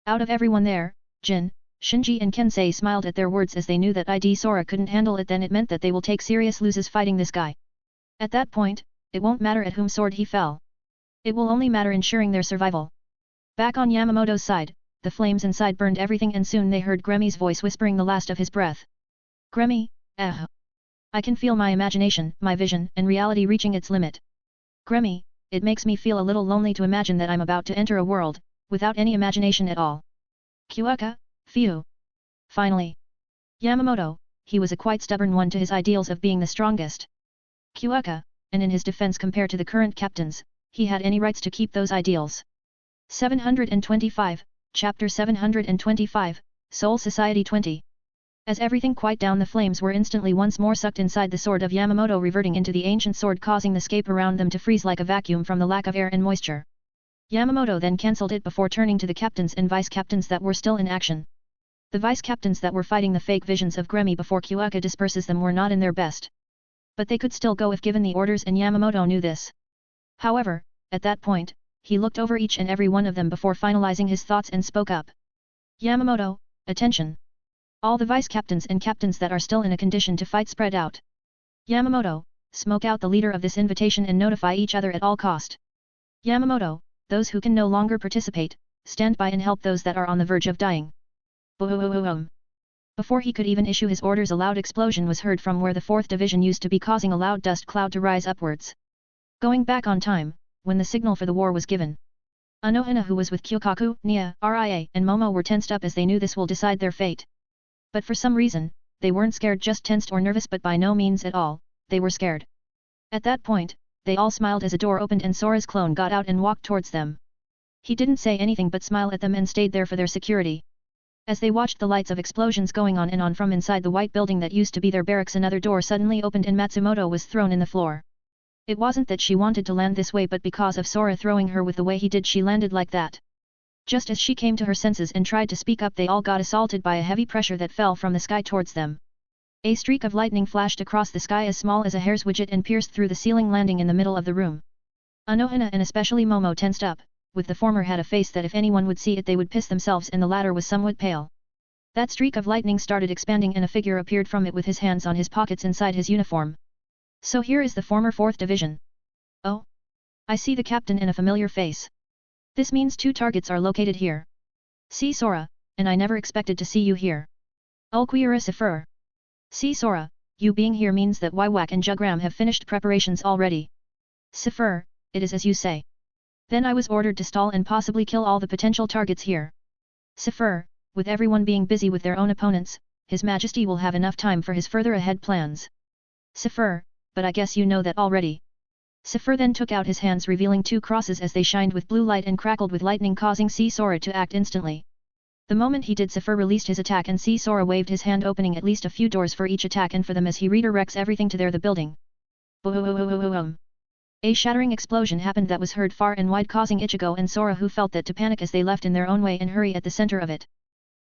Out of everyone there, Jin, Shinji and Kensei smiled at their words as they knew that ID Sora couldn't handle it. Then it meant that they will take serious losses fighting this guy. At that point, it won't matter at whom sword he fell. It will only matter ensuring their survival. Back on Yamamoto's side, the flames inside burned everything and soon they heard Gremmy's voice whispering the last of his breath. Gremmy, I can feel my imagination, my vision, and reality reaching its limit. Gremmy, it makes me feel a little lonely to imagine that I'm about to enter a world, without any imagination at all. Kyuuka, phew. Finally. Yamamoto, he was a quite stubborn one to his ideals of being the strongest. Kyuuka, and in his defense compared to the current captains, he had any rights to keep those ideals. 725, Chapter 725, Soul Society 20. As everything quiet down, the flames were instantly once more sucked inside the sword of Yamamoto, reverting into the ancient sword, causing the scape around them to freeze like a vacuum from the lack of air and moisture. Yamamoto then cancelled it before turning to the captains and vice-captains that were still in action. The vice-captains that were fighting the fake visions of Gremmy before Kyuuka disperses them were not in their best. But they could still go if given the orders, and Yamamoto knew this. However, at that point, he looked over each and every one of them before finalizing his thoughts and spoke up. Yamamoto, attention! All the vice-captains and captains that are still in a condition to fight, spread out. Yamamoto, smoke out the leader of this invitation and notify each other at all cost. Yamamoto, those who can no longer participate, stand by and help those that are on the verge of dying. Boom. Before he could even issue his orders, a loud explosion was heard from where the 4th division used to be, causing a loud dust cloud to rise upwards. Going back on time, when the signal for the war was given. Anohana, who was with Kyukaku, Nia, Ria, and Momo, were tensed up as they knew this will decide their fate. But for some reason, they weren't scared, just tensed or nervous, but by no means at all, they were scared. At that point, they all smiled as a door opened and Sora's clone got out and walked towards them. He didn't say anything but smile at them and stayed there for their security. As they watched the lights of explosions going on and on from inside the white building that used to be their barracks, another door suddenly opened and Matsumoto was thrown in the floor. It wasn't that she wanted to land this way, but because of Sora throwing her with the way he did, she landed like that. Just as she came to her senses and tried to speak up, they all got assaulted by a heavy pressure that fell from the sky towards them. A streak of lightning flashed across the sky as small as a hair's widget and pierced through the ceiling, landing in the middle of the room. Anohana and especially Momo tensed up, with the former had a face that if anyone would see it they would piss themselves, and the latter was somewhat pale. That streak of lightning started expanding and a figure appeared from it with his hands on his pockets inside his uniform. So here is the former 4th division. Oh. I see the captain in a familiar face. This means 2 targets are located here. See Sora, and I never expected to see you here. Ulquioricifer. See Sora, you being here means that Wywak and Jugram have finished preparations already. Sifur, it is as you say. Then I was ordered to stall and possibly kill all the potential targets here. Sifur, with everyone being busy with their own opponents, His Majesty will have enough time for his further ahead plans. Sifur, but I guess you know that already. Sifur then took out his hands revealing two crosses as they shined with blue light and crackled with lightning causing See Sora to act instantly. The moment he did, Sifur released his attack and See Sora waved his hand opening at least a few doors for each attack and for them as he redirects everything to the building. Boom! A shattering explosion happened that was heard far and wide causing Ichigo and Sora who felt that to panic as they left in their own way and hurry at the center of it.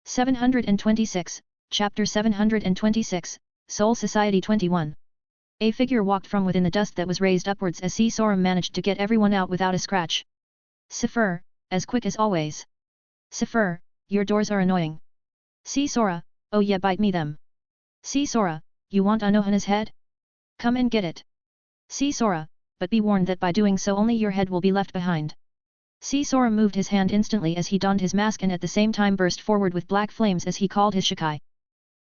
726, Chapter 726, Soul Society 21. A figure walked from within the dust that was raised upwards as See Sora managed to get everyone out without a scratch. Sifur, as quick as always. Sifur, your doors are annoying. See Sora, oh yeah, bite me them. See Sora, you want Anohana's head? Come and get it. See Sora, but be warned that by doing so only your head will be left behind. See Sora moved his hand instantly as he donned his mask and at the same time burst forward with black flames as he called his Shikai.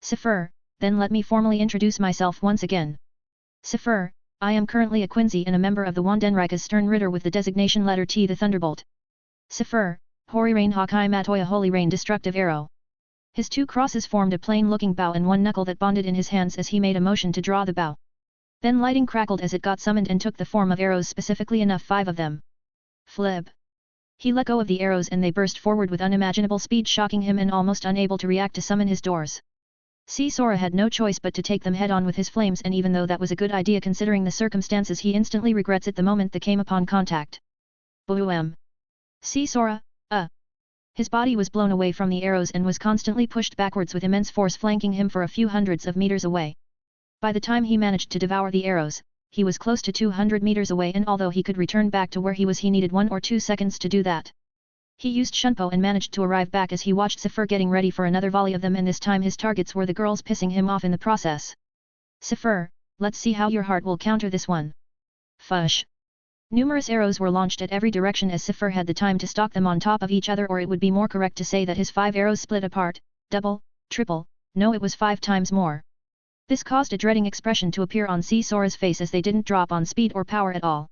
Sifur, then let me formally introduce myself once again. Sifur, I am currently a Quincy and a member of the Wandenrika's Stern Ritter with the designation letter T the Thunderbolt. Sifur, Hori Rain Hawkeye Matoya Holy Rain Destructive Arrow. His two crosses formed a plain-looking bow and one knuckle that bonded in his hands as he made a motion to draw the bow. Then lightning crackled as it got summoned and took the form of arrows, specifically enough 5 of them. Flip. He let go of the arrows and they burst forward with unimaginable speed, shocking him and almost unable to react to summon his doors. See Sora had no choice but to take them head on with his flames, and even though that was a good idea considering the circumstances, he instantly regrets it the moment they came upon contact. Boom! See Sora, His body was blown away from the arrows and was constantly pushed backwards with immense force flanking him for a few hundreds of meters away. By the time he managed to devour the arrows, he was close to 200 meters away, and although he could return back to where he was, he needed 1 or 2 seconds to do that. He used Shunpo and managed to arrive back as he watched Sifur getting ready for another volley of them, and this time his targets were the girls, pissing him off in the process. Sifur, let's see how your heart will counter this one. Fush. Numerous arrows were launched at every direction as Sifur had the time to stock them on top of each other, or it would be more correct to say that his 5 arrows split apart, double, triple, no, it was 5 times more. This caused a dreading expression to appear on See Sora's face as they didn't drop on speed or power at all.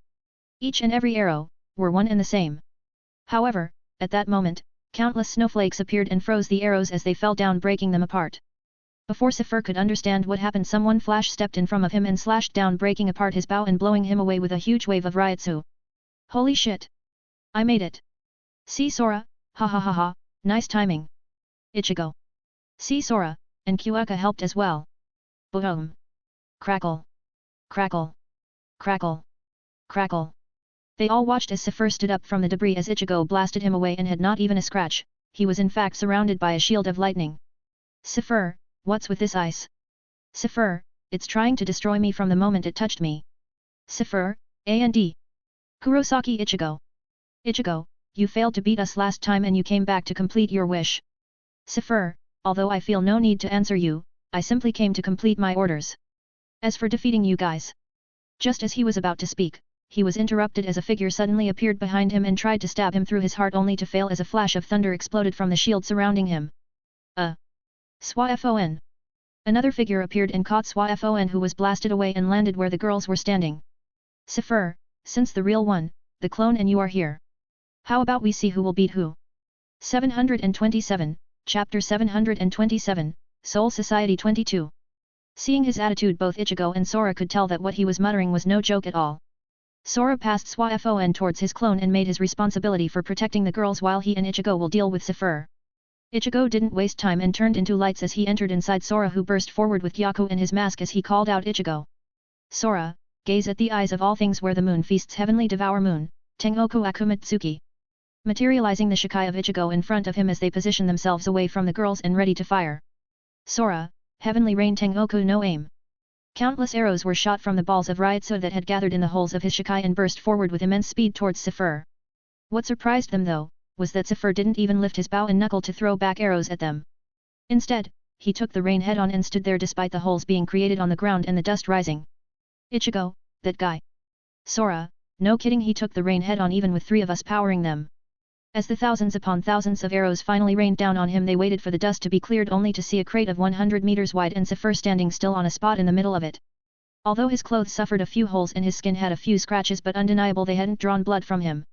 Each and every arrow were one and the same. However, at that moment, countless snowflakes appeared and froze the arrows as they fell down, breaking them apart. Before Sifur could understand what happened, someone flash stepped in front of him and slashed down, breaking apart his bow and blowing him away with a huge wave of Ryutsu. Holy shit! I made it! See Sora, ha ha ha ha, nice timing. Ichigo. See Sora, and Kyuuka helped as well. Boom! Crackle! Crackle! Crackle! Crackle! They all watched as Sifur stood up from the debris as Ichigo blasted him away and had not even a scratch. He was in fact surrounded by a shield of lightning. Sifur, what's with this ice? Sifur, it's trying to destroy me from the moment it touched me. Sifur, and Kurosaki Ichigo. Ichigo, you failed to beat us last time and you came back to complete your wish. Sifur, although I feel no need to answer you, I simply came to complete my orders. As for defeating you guys. Just as he was about to speak, he was interrupted as a figure suddenly appeared behind him and tried to stab him through his heart, only to fail as a flash of thunder exploded from the shield surrounding him. Swafon. Another figure appeared and caught Swafon, who was blasted away and landed where the girls were standing. Sifur, since the real one, the clone, and you are here. How about we see who will beat who? 727, Chapter 727, Soul Society 22. Seeing his attitude, both Ichigo and Sora could tell that what he was muttering was no joke at all. Sora passed Swafon towards his clone and made his responsibility for protecting the girls while he and Ichigo will deal with Sifur. Ichigo didn't waste time and turned into lights as he entered inside Sora, who burst forward with Gyaku in his mask as he called out Ichigo. Sora, gaze at the eyes of all things where the moon feasts, heavenly devour moon, Tengoku Akumatsuki. Materializing the Shikai of Ichigo in front of him as they position themselves away from the girls and ready to fire. Sora, heavenly rain Tengoku no aim. Countless arrows were shot from the balls of Ryutsu that had gathered in the holes of his Shikai and burst forward with immense speed towards Sifur. What surprised them though, was that Sifur didn't even lift his bow and knuckle to throw back arrows at them. Instead, he took the rain head on and stood there despite the holes being created on the ground and the dust rising. Ichigo, that guy. Sora, no kidding, he took the rain head on even with 3 of us powering them. As the thousands upon thousands of arrows finally rained down on him, they waited for the dust to be cleared only to see a crate of 100 meters wide and Sifur standing still on a spot in the middle of it. Although his clothes suffered a few holes and his skin had a few scratches, but undeniable they hadn't drawn blood from him.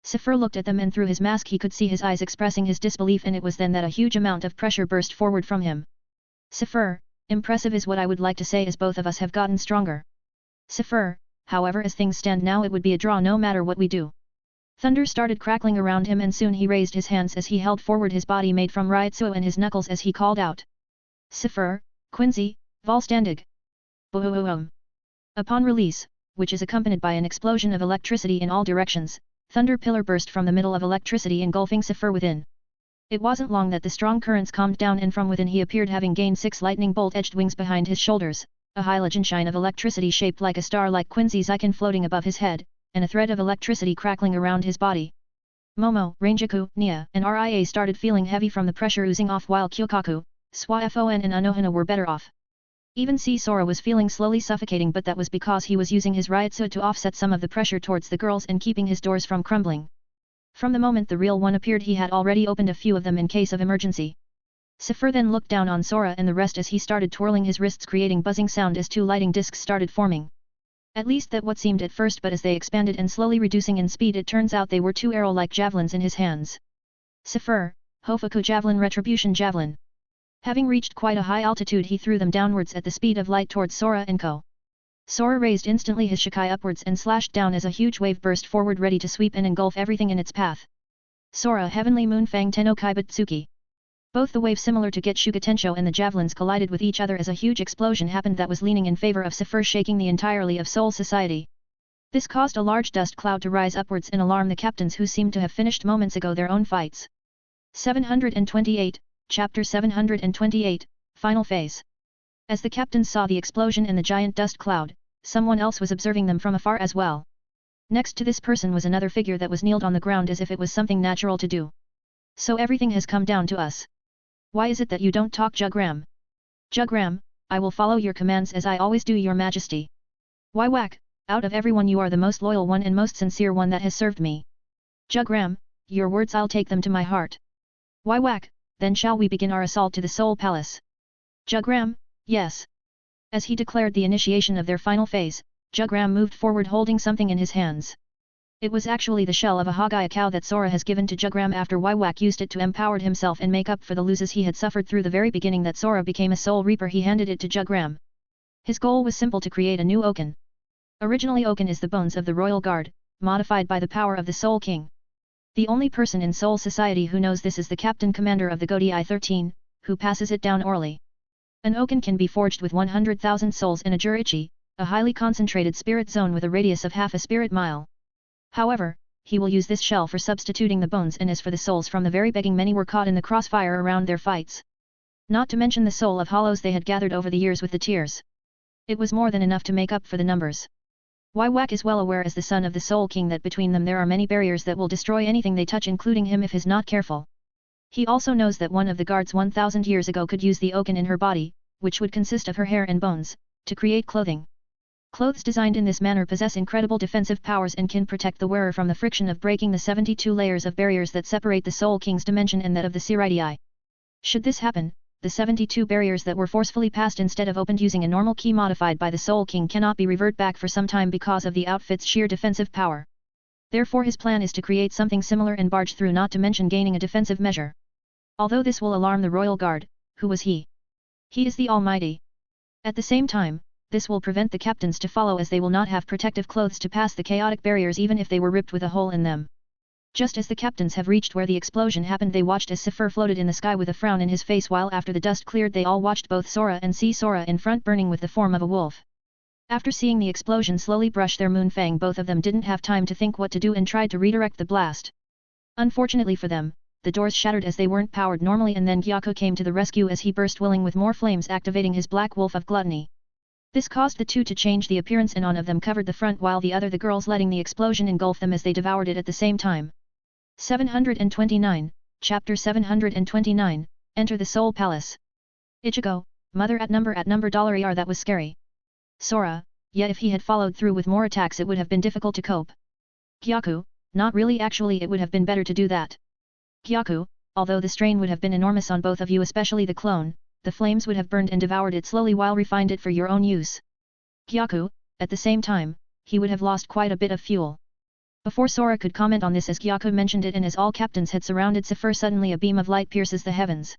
Sifur looked at them, and through his mask he could see his eyes expressing his disbelief, and it was then that a huge amount of pressure burst forward from him. Sifur, impressive is what I would like to say, as both of us have gotten stronger. Sifur, however, as things stand now it would be a draw no matter what we do. Thunder started crackling around him, and soon he raised his hands as he held forward his body made from Ryotsuo and his knuckles as he called out. Sifur, Quincy, Volstandig. Boom. Upon release, which is accompanied by an explosion of electricity in all directions, thunder pillar burst from the middle of electricity engulfing Sifur within. It wasn't long that the strong currents calmed down, and from within he appeared, having gained 6 lightning bolt-edged wings behind his shoulders, a halogen shine of electricity shaped like a star like Quincy's icon floating above his head, and a thread of electricity crackling around his body. Momo, Ranjaku, Nia, and Ria started feeling heavy from the pressure oozing off, while Kyokaku, Swafon and Anohana were better off. Even Sora was feeling slowly suffocating, but that was because he was using his Ryotsu to offset some of the pressure towards the girls and keeping his doors from crumbling. From the moment the real one appeared he had already opened a few of them in case of emergency. Sifur then looked down on Sora and the rest as he started twirling his wrists, creating buzzing sound as 2 lighting discs started forming. At least that what seemed at first, but as they expanded and slowly reducing in speed it turns out they were 2 arrow-like javelins in his hands. Sifur, Hofuku Javelin, Retribution Javelin. Having reached quite a high altitude he threw them downwards at the speed of light towards Sora and Co. Sora raised instantly his Shikai upwards and slashed down as a huge wave burst forward, ready to sweep and engulf everything in its path. Sora, Heavenly Moonfang Tenno Kaibatsuki. Both the wave similar to Getsuga Tensho and the javelins collided with each other as a huge explosion happened that was leaning in favor of Sifur, shaking the entirely of Soul Society. This caused a large dust cloud to rise upwards and alarm the captains, who seemed to have finished moments ago their own fights. 728, Chapter 728, Final Phase. As the captains saw the explosion and the giant dust cloud, someone else was observing them from afar as well. Next to this person was another figure that was kneeled on the ground as if it was something natural to do. So everything has come down to us. Why is it that you don't talk, Jugram? Jugram, I will follow your commands as I always do, your majesty. Why whack, out of everyone you are the most loyal one and most sincere one that has served me. Jugram, your words I'll take them to my heart. Why whack, then shall we begin our assault to the Soul Palace? Jugram, yes. As he declared the initiation of their final phase, Jugram moved forward holding something in his hands. It was actually the shell of a Hagaya cow that Sora has given to Jugram after Wywak used it to empower himself and make up for the losses he had suffered through the very beginning that Sora became a Soul Reaper. He handed it to Jugram. His goal was simple: to create a new Okan. Originally Okan is the bones of the Royal Guard, modified by the power of the Soul King. The only person in Soul Society who knows this is the Captain Commander of the Godi 13, who passes it down orally. An Okan can be forged with 100,000 souls in a Jurichi, a highly concentrated spirit zone with a radius of half a spirit mile. However, he will use this shell for substituting the bones, and as for the souls from the very begging, many were caught in the crossfire around their fights. Not to mention the soul of hollows they had gathered over the years with the tears. It was more than enough to make up for the numbers. Wywak is well aware as the son of the Soul King that between them there are many barriers that will destroy anything they touch, including him if he's not careful. He also knows that one of the guards 1,000 years ago could use the Okan in her body, which would consist of her hair and bones, to create clothing. Clothes designed in this manner possess incredible defensive powers and can protect the wearer from the friction of breaking the 72 layers of barriers that separate the Soul King's dimension and that of the Siritii. Should this happen, the 72 barriers that were forcefully passed instead of opened using a normal key modified by the Soul King cannot be reverted back for some time because of the outfit's sheer defensive power. Therefore his plan is to create something similar and barge through, not to mention gaining a defensive measure. Although this will alarm the Royal Guard, who was he? He is the Almighty. At the same time, this will prevent the captains to follow, as they will not have protective clothes to pass the chaotic barriers even if they were ripped with a hole in them. Just as the captains have reached where the explosion happened, they watched as Sifur floated in the sky with a frown in his face, while after the dust cleared they all watched both Sora and Sora in front burning with the form of a wolf. After seeing the explosion slowly brush their moonfang, both of them didn't have time to think what to do and tried to redirect the blast. Unfortunately for them, the doors shattered as they weren't powered normally, and then Gyako came to the rescue as he burst willing with more flames, activating his Black Wolf of Gluttony. This caused the two to change the appearance, and one of them covered the front while the other the girls, letting the explosion engulf them as they devoured it at the same time. 729, Chapter 729, Enter the Soul Palace. Ichigo, mother at number $. That was scary. Sora, yet if he had followed through with more attacks it would have been difficult to cope. Gyaku, not really, actually it would have been better to do that. Gyaku, although the strain would have been enormous on both of you, especially the clone, the flames would have burned and devoured it slowly while refined it for your own use. Gyaku, at the same time, he would have lost quite a bit of fuel. Before Sora could comment on this, as Gyaku mentioned it and as all captains had surrounded Sepher, suddenly a beam of light pierces the heavens.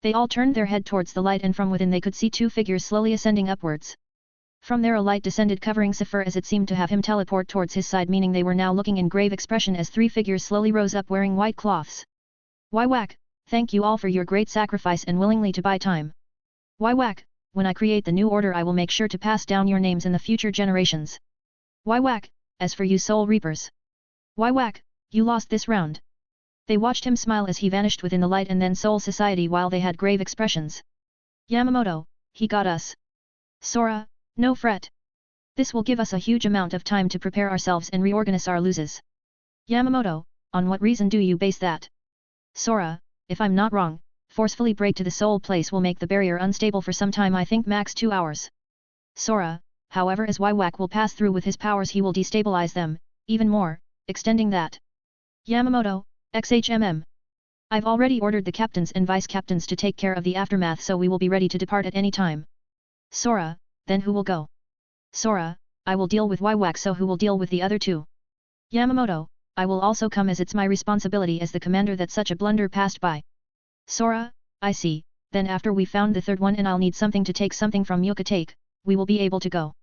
They all turned their head towards the light, and from within they could see two figures slowly ascending upwards. From there a light descended, covering Sepher, as it seemed to have him teleport towards his side, meaning they were now looking in grave expression as three figures slowly rose up wearing white cloths. Whack! Thank you all for your great sacrifice and willingly to buy time. Whack! When I create the new order, I will make sure to pass down your names in the future generations. Whack! As for you Soul Reapers. Whack! You lost this round. They watched him smile as he vanished within the light and then Soul Society while they had grave expressions. Yamamoto, he got us. Sora, no fret. This will give us a huge amount of time to prepare ourselves and reorganize our losses. Yamamoto, on what reason do you base that? Sora, if I'm not wrong, forcefully break to the soul place will make the barrier unstable for some time, I think max 2 hours. Sora, however, as Whack will pass through with his powers, he will destabilize them, even more, extending that. Yamamoto, XHMM. I've already ordered the captains and vice captains to take care of the aftermath, so we will be ready to depart at any time. Sora, then who will go? Sora, I will deal with Whack, so who will deal with the other two? Yamamoto, I will also come, as it's my responsibility as the commander that such a blunder passed by. Sora, I see, then after we found the third one and I'll need something to take something from Yucatake, we will be able to go.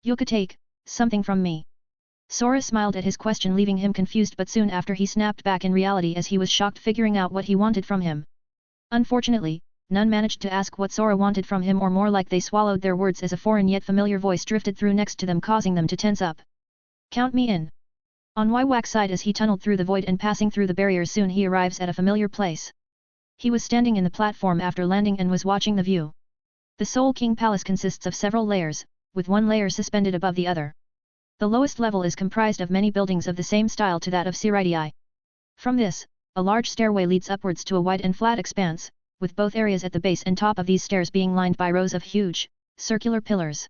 Yucatake, something from me. Sora smiled at his question, leaving him confused, but soon after he snapped back in reality as he was shocked, figuring out what he wanted from him. Unfortunately, none managed to ask what Sora wanted from him, or more like they swallowed their words as a foreign yet familiar voice drifted through next to them, causing them to tense up. Count me in. On Whack's side, as he tunneled through the void and passing through the barriers, soon he arrives at a familiar place. He was standing in the platform after landing and was watching the view. The Soul King Palace consists of several layers, with one layer suspended above the other. The lowest level is comprised of many buildings of the same style to that of Siritii. From this, a large stairway leads upwards to a wide and flat expanse, with both areas at the base and top of these stairs being lined by rows of huge, circular pillars.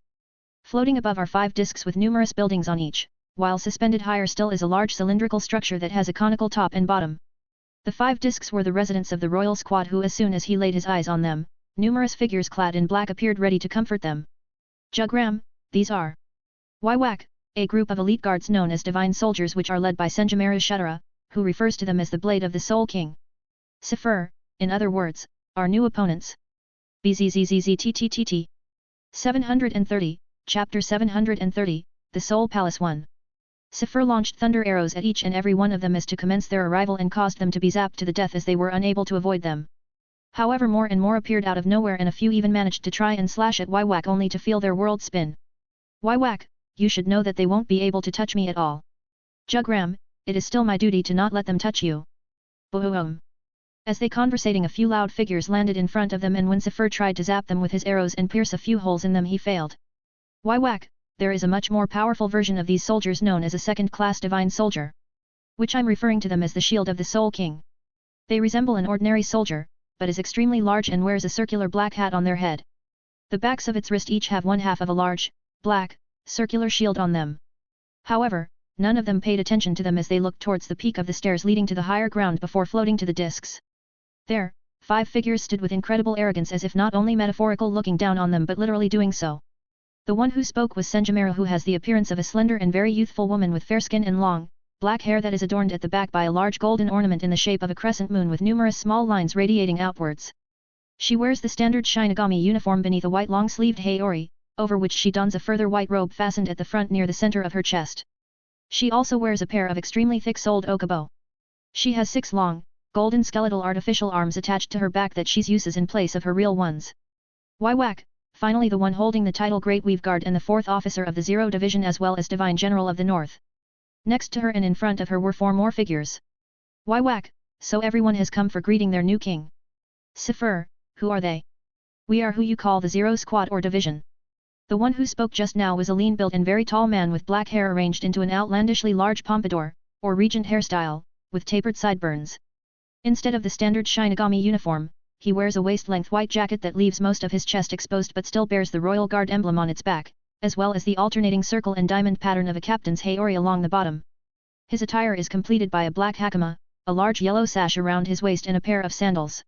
Floating above are 5 discs with numerous buildings on each, while suspended higher still is a large cylindrical structure that has a conical top and bottom. The 5 discs were the residents of the royal squad, who, as soon as he laid his eyes on them, numerous figures clad in black appeared ready to comfort them. Jugram, these are Whack, a group of elite guards known as Divine Soldiers, which are led by Senjumaru Shutara, who refers to them as the Blade of the Soul King. Sepher, in other words, our new opponents. BZZZZTTTT. 730, Chapter 730, The Soul Palace 1. Sepher launched thunder arrows at each and every one of them as to commence their arrival and caused them to be zapped to the death as they were unable to avoid them. However, more and more appeared out of nowhere, and a few even managed to try and slash at Whack only to feel their world spin. Whack, you should know that they won't be able to touch me at all. Jugram, it is still my duty to not let them touch you. Boom. As they conversating, a few loud figures landed in front of them, and when Sepher tried to zap them with his arrows and pierce a few holes in them, he failed. Whack, there is a much more powerful version of these soldiers known as a second-class divine soldier. Which I'm referring to them as the Shield of the Soul King. They resemble an ordinary soldier, but is extremely large and wears a circular black hat on their head. The backs of its wrist each have one half of a large, black, circular shield on them. However, none of them paid attention to them as they looked towards the peak of the stairs leading to the higher ground before floating to the discs. There, 5 figures stood with incredible arrogance, as if not only metaphorical looking down on them but literally doing so. The one who spoke was Senjumaru, who has the appearance of a slender and very youthful woman with fair skin and long, black hair that is adorned at the back by a large golden ornament in the shape of a crescent moon with numerous small lines radiating outwards. She wears the standard Shinigami uniform beneath a white long-sleeved haori, over which she dons a further white robe fastened at the front near the center of her chest. She also wears a pair of extremely thick-soled okubo. She has 6 long, golden skeletal artificial arms attached to her back that she uses in place of her real ones. Whack, finally the one holding the title Great Weave Guard and the 4th officer of the 0 Division as well as Divine General of the North. Next to her and in front of her were 4 more figures. Whack, so everyone has come for greeting their new king. Sepher, who are they? We are who you call the 0 Squad or Division. The one who spoke just now was a lean-built and very tall man with black hair arranged into an outlandishly large pompadour, or regent hairstyle, with tapered sideburns. Instead of the standard Shinigami uniform, he wears a waist-length white jacket that leaves most of his chest exposed but still bears the Royal Guard emblem on its back, as well as the alternating circle and diamond pattern of a captain's haori along the bottom. His attire is completed by a black hakama, a large yellow sash around his waist and a pair of sandals.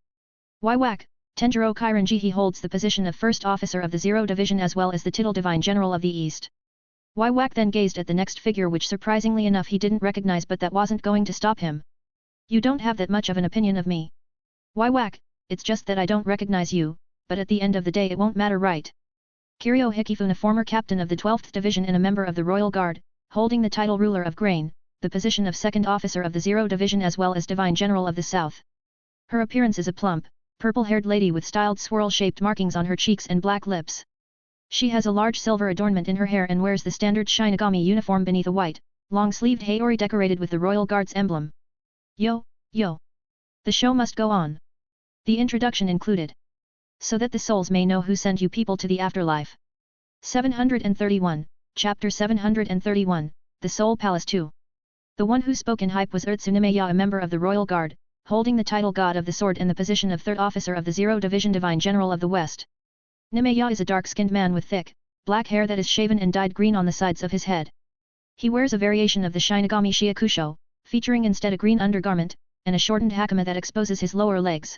Whack, Tenjiro Kairanji. He holds the position of first officer of the Zero Division as well as the title Divine General of the East. Wak then gazed at the next figure, which surprisingly enough he didn't recognize, but that wasn't going to stop him. You don't have that much of an opinion of me. Wak, it's just that I don't recognize you, but at the end of the day it won't matter, right? Kiryu Hikifune, a former captain of the 12th Division and a member of the Royal Guard, holding the title Ruler of Grain, the position of second officer of the Zero Division as well as Divine General of the South. Her appearance is a plump, purple-haired lady with styled swirl-shaped markings on her cheeks and black lips. She has a large silver adornment in her hair and wears the standard Shinigami uniform beneath a white, long-sleeved haori decorated with the Royal Guard's emblem. Yo. The show must go on. The introduction included. So that the souls may know who sent you people to the afterlife. 731, Chapter 731, The Soul Palace 2. The one who spoke in hype was Urtsunemeya, a member of the Royal Guard, holding the title God of the Sword and the position of third officer of the Zero Division Divine General of the West. Nemeya is a dark-skinned man with thick, black hair that is shaven and dyed green on the sides of his head. He wears a variation of the Shinigami Shiakusho, featuring instead a green undergarment, and a shortened hakama that exposes his lower legs.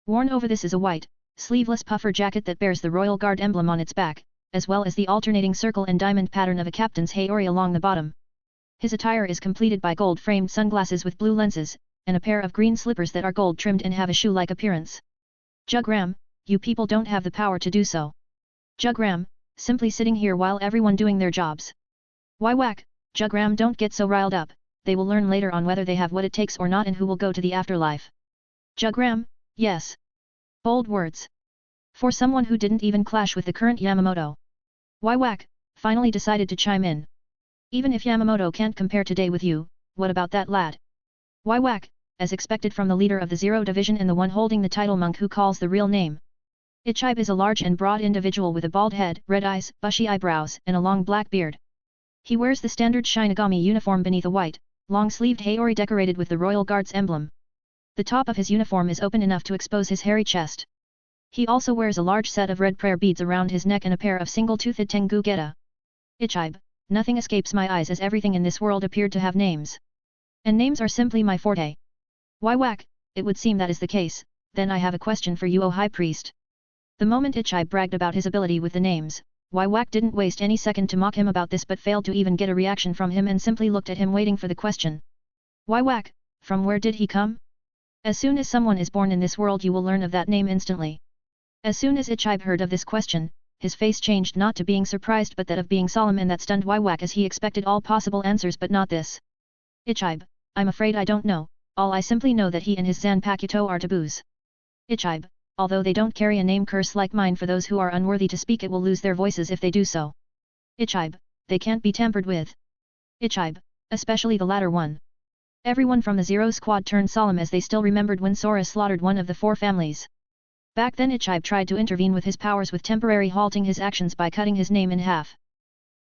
Worn over this is a white, sleeveless puffer jacket that bears the Royal Guard emblem on its back, as well as the alternating circle and diamond pattern of a captain's haori along the bottom. His attire is completed by gold-framed sunglasses with blue lenses, and a pair of green slippers that are gold-trimmed and have a shoe-like appearance. Jugram, you people don't have the power to do so. Jugram, simply sitting here while everyone doing their jobs. Wak, Jugram, don't get so riled up, they will learn later on whether they have what it takes or not and who will go to the afterlife. Jugram, yes. Bold words. For someone who didn't even clash with the current Yamamoto. Wak finally decided to chime in. Even if Yamamoto can't compare today with you, what about that lad? Wak, as expected from the leader of the Zero Division and the one holding the title monk who calls the real name. Ichibe is a large and broad individual with a bald head, red eyes, bushy eyebrows, and a long black beard. He wears the standard Shinigami uniform beneath a white, long-sleeved haori decorated with the Royal Guard's emblem. The top of his uniform is open enough to expose his hairy chest. He also wears a large set of red prayer beads around his neck and a pair of single-toothed tengu geta. Ichibe, nothing escapes my eyes as everything in this world appeared to have names. And names are simply my forte. Wak, it would seem that is the case, then I have a question for you, O High Priest. The moment Ichibe bragged about his ability with the names, Wak didn't waste any second to mock him about this but failed to even get a reaction from him and simply looked at him waiting for the question. Wak, from where did he come? As soon as someone is born in this world you will learn of that name instantly. As soon as Ichibe heard of this question, his face changed not to being surprised but that of being solemn, and that stunned Wak as he expected all possible answers but not this. Ichibe, I'm afraid I don't know, all I simply know that he and his Zanpakuto are taboos. Ichibe, although they don't carry a name curse like mine, for those who are unworthy to speak it will lose their voices if they do so. Ichibe, they can't be tampered with. Ichibe, especially the latter one. Everyone from the Zero Squad turned solemn as they still remembered when Sora slaughtered one of the four families. Back then Ichibe tried to intervene with his powers with temporary halting his actions by cutting his name in half.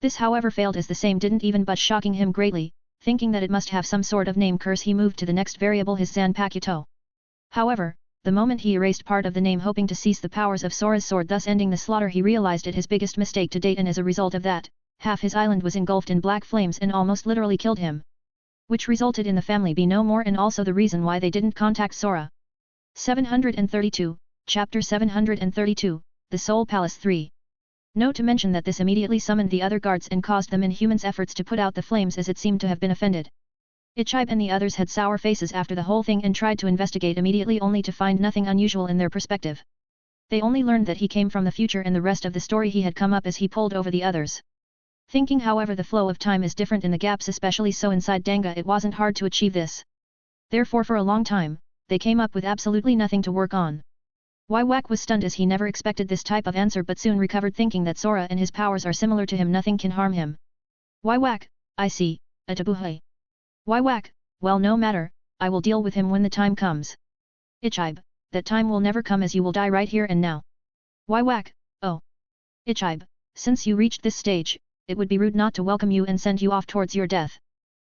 This however failed as the same didn't even but shocking him greatly, thinking that it must have some sort of name curse he moved to the next variable, his Zanpakuto. However, the moment he erased part of the name hoping to cease the powers of Sora's sword thus ending the slaughter, he realized it his biggest mistake to date, and as a result of that, half his island was engulfed in black flames and almost literally killed him. Which resulted in the family be no more and also the reason why they didn't contact Sora. 732, Chapter 732, The Soul Palace 3. Note to mention that this immediately summoned the other guards and caused them Inhumans' efforts to put out the flames as it seemed to have been offended. Ichibe and the others had sour faces after the whole thing and tried to investigate immediately only to find nothing unusual in their perspective. They only learned that he came from the future and the rest of the story he had come up as he pulled over the others. Thinking however the flow of time is different in the gaps, especially so inside Danga, it wasn't hard to achieve this. Therefore for a long time, they came up with absolutely nothing to work on. Wak was stunned as he never expected this type of answer but soon recovered, thinking that Sora and his powers are similar to him, nothing can harm him. Wak, I see, a taboo. Wak, well no matter, I will deal with him when the time comes. Ichibe, that time will never come as you will die right here and now. Wak, oh. Ichibe, since you reached this stage, it would be rude not to welcome you and send you off towards your death.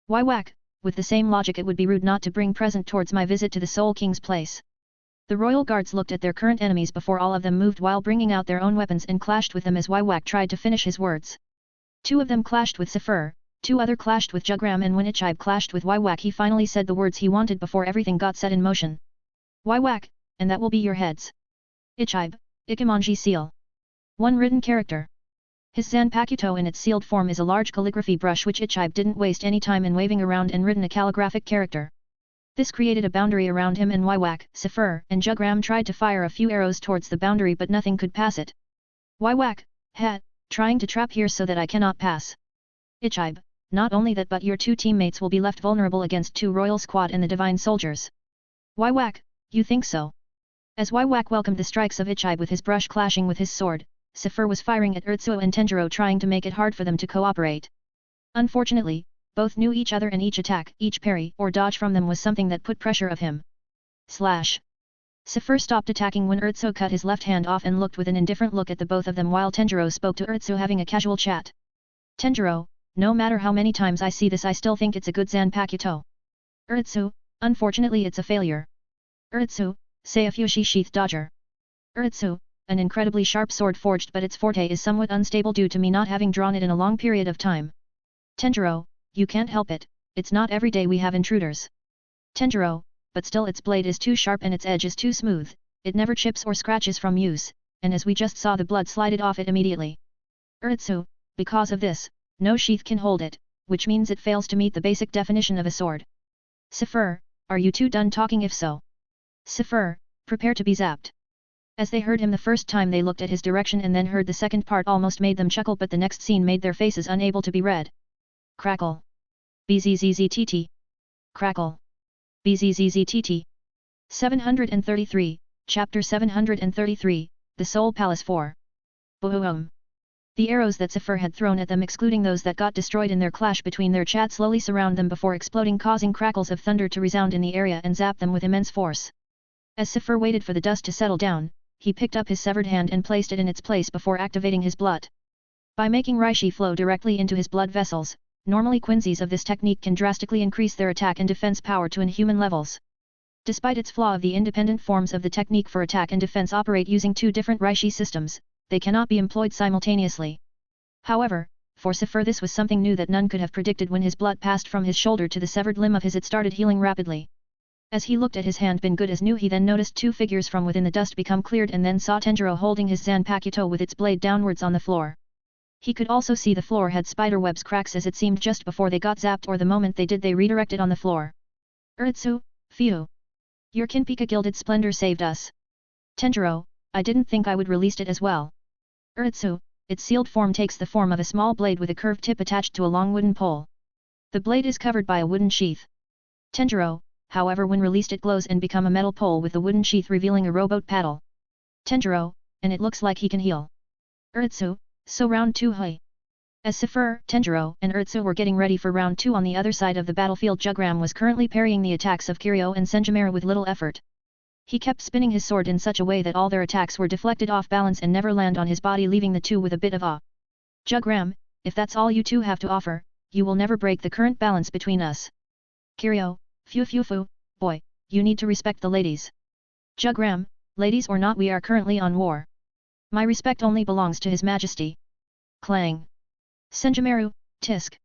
Wak, with the same logic it would be rude not to bring present towards my visit to the Soul King's place. The royal guards looked at their current enemies before all of them moved while bringing out their own weapons and clashed with them as Wak tried to finish his words. Two of them clashed with Sefer, two other clashed with Jugram, and when Ichibe clashed with Wak he finally said the words he wanted before everything got set in motion. Wak, and that will be your heads. Ichibe, Ikemonji seal. One written character. His Zanpakuto in its sealed form is a large calligraphy brush which Ichibe didn't waste any time in waving around and written a calligraphic character. This created a boundary around him and Waiwak, Sifur, and Jugram tried to fire a few arrows towards the boundary but nothing could pass it. Waiwak, trying to trap here so that I cannot pass. Ichibe, not only that but your two teammates will be left vulnerable against two royal squad and the divine soldiers. Waiwak, you think so? As Waiwak welcomed the strikes of Ichibe with his brush clashing with his sword, Sifur was firing at Urtsuo and Tenjiro trying to make it hard for them to cooperate. Unfortunately, both knew each other and each attack, each parry or dodge from them was something that put pressure of him. Slash. Sifur stopped attacking when Urtsuo cut his left hand off and looked with an indifferent look at the both of them while Tenjiro spoke to Urtsuo having a casual chat. Tenjiro, no matter how many times I see this I still think it's a good Zanpakuto. Urtsuo, unfortunately it's a failure. Urtsuo, say a Fushi sheath dodger. Urtsuo, an incredibly sharp sword forged but its forte is somewhat unstable due to me not having drawn it in a long period of time. Tenjiro, you can't help it, it's not every day we have intruders. Tenjiro, but still its blade is too sharp and its edge is too smooth, it never chips or scratches from use, and as we just saw the blood slided off it immediately. Urtsuo, because of this, no sheath can hold it, which means it fails to meet the basic definition of a sword. Sifur, are you two done talking if so? Sifur, prepare to be zapped. As they heard him the first time they looked at his direction and then heard the second part almost made them chuckle but the next scene made their faces unable to be read. Crackle. Bzzzt. Crackle. Bzzzt. 733, Chapter 733, The Soul Palace 4. Boom. The arrows that Sifur had thrown at them excluding those that got destroyed in their clash between their chat slowly surround them before exploding causing crackles of thunder to resound in the area and zap them with immense force. As Sifur waited for the dust to settle down, he picked up his severed hand and placed it in its place before activating his blood. By making Reishi flow directly into his blood vessels, normally quincies of this technique can drastically increase their attack and defense power to inhuman levels. Despite its flaw of the independent forms of the technique for attack and defense operate using two different Reishi systems, they cannot be employed simultaneously. However, for Sifur this was something new that none could have predicted when his blood passed from his shoulder to the severed limb of his it started healing rapidly. As he looked at his hand been good as new he then noticed two figures from within the dust become cleared and then saw Tenjiro holding his Zanpakuto with its blade downwards on the floor. He could also see the floor had spiderwebs cracks as it seemed just before they got zapped or the moment they did they redirected on the floor. Urtsu, Fiu. Your Kinpika Gilded Splendor saved us. Tenjiro, I didn't think I would release it as well. Urtsu, its sealed form takes the form of a small blade with a curved tip attached to a long wooden pole. The blade is covered by a wooden sheath. Tenjiro, however when released it glows and become a metal pole with the wooden sheath revealing a rowboat paddle. Tenjiro, and it looks like he can heal. Urtsu, so round 2 hui. As Sifur, Tenjiro, and Urtsu were getting ready for round 2 on the other side of the battlefield Jugram was currently parrying the attacks of Kiryu and Senjimura with little effort. He kept spinning his sword in such a way that all their attacks were deflected off balance and never land on his body leaving the two with a bit of awe. Jugram, if that's all you two have to offer, you will never break the current balance between us. Kiryu, Fu, boy, you need to respect the ladies. Jugram, ladies or not we are currently on war. My respect only belongs to His Majesty. Clang. Senjimura, tisk.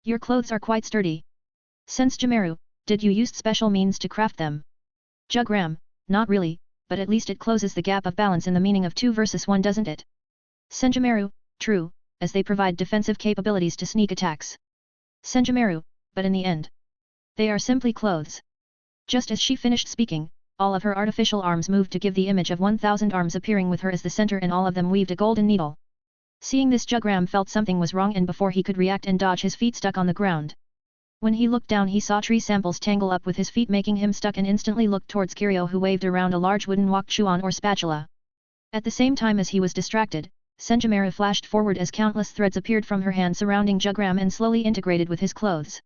Your clothes are quite sturdy. Senjimura, did you use special means to craft them? Jugram, not really, but at least it closes the gap of balance in the meaning of 2 versus 1 doesn't it? Senjimura, true, as they provide defensive capabilities to sneak attacks. Senjimura, but in the end, they are simply clothes. Just as she finished speaking, all of her artificial arms moved to give the image of 1,000 arms appearing with her as the center and all of them weaved a golden needle. Seeing this Jugram felt something was wrong and before he could react and dodge his feet stuck on the ground. When he looked down he saw tree samples tangle up with his feet making him stuck and instantly looked towards Kiryu who waved around a large wooden wakchuan or spatula. At the same time as he was distracted, Senjimura flashed forward as countless threads appeared from her hand surrounding Jugram and slowly integrated with his clothes.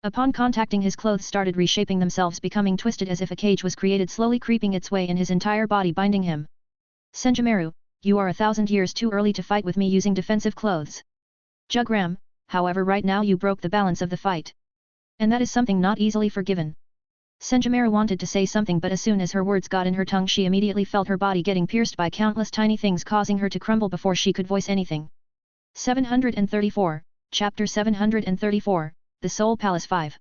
Upon contacting his clothes started reshaping themselves becoming twisted as if a cage was created slowly creeping its way in his entire body binding him. Senjimura, you are 1,000 years too early to fight with me using defensive clothes. Jugram, however right now you broke the balance of the fight. And that is something not easily forgiven. Senjimura wanted to say something but as soon as her words got in her tongue she immediately felt her body getting pierced by countless tiny things causing her to crumble before she could voice anything. 734, Chapter 734, The Soul Palace 5.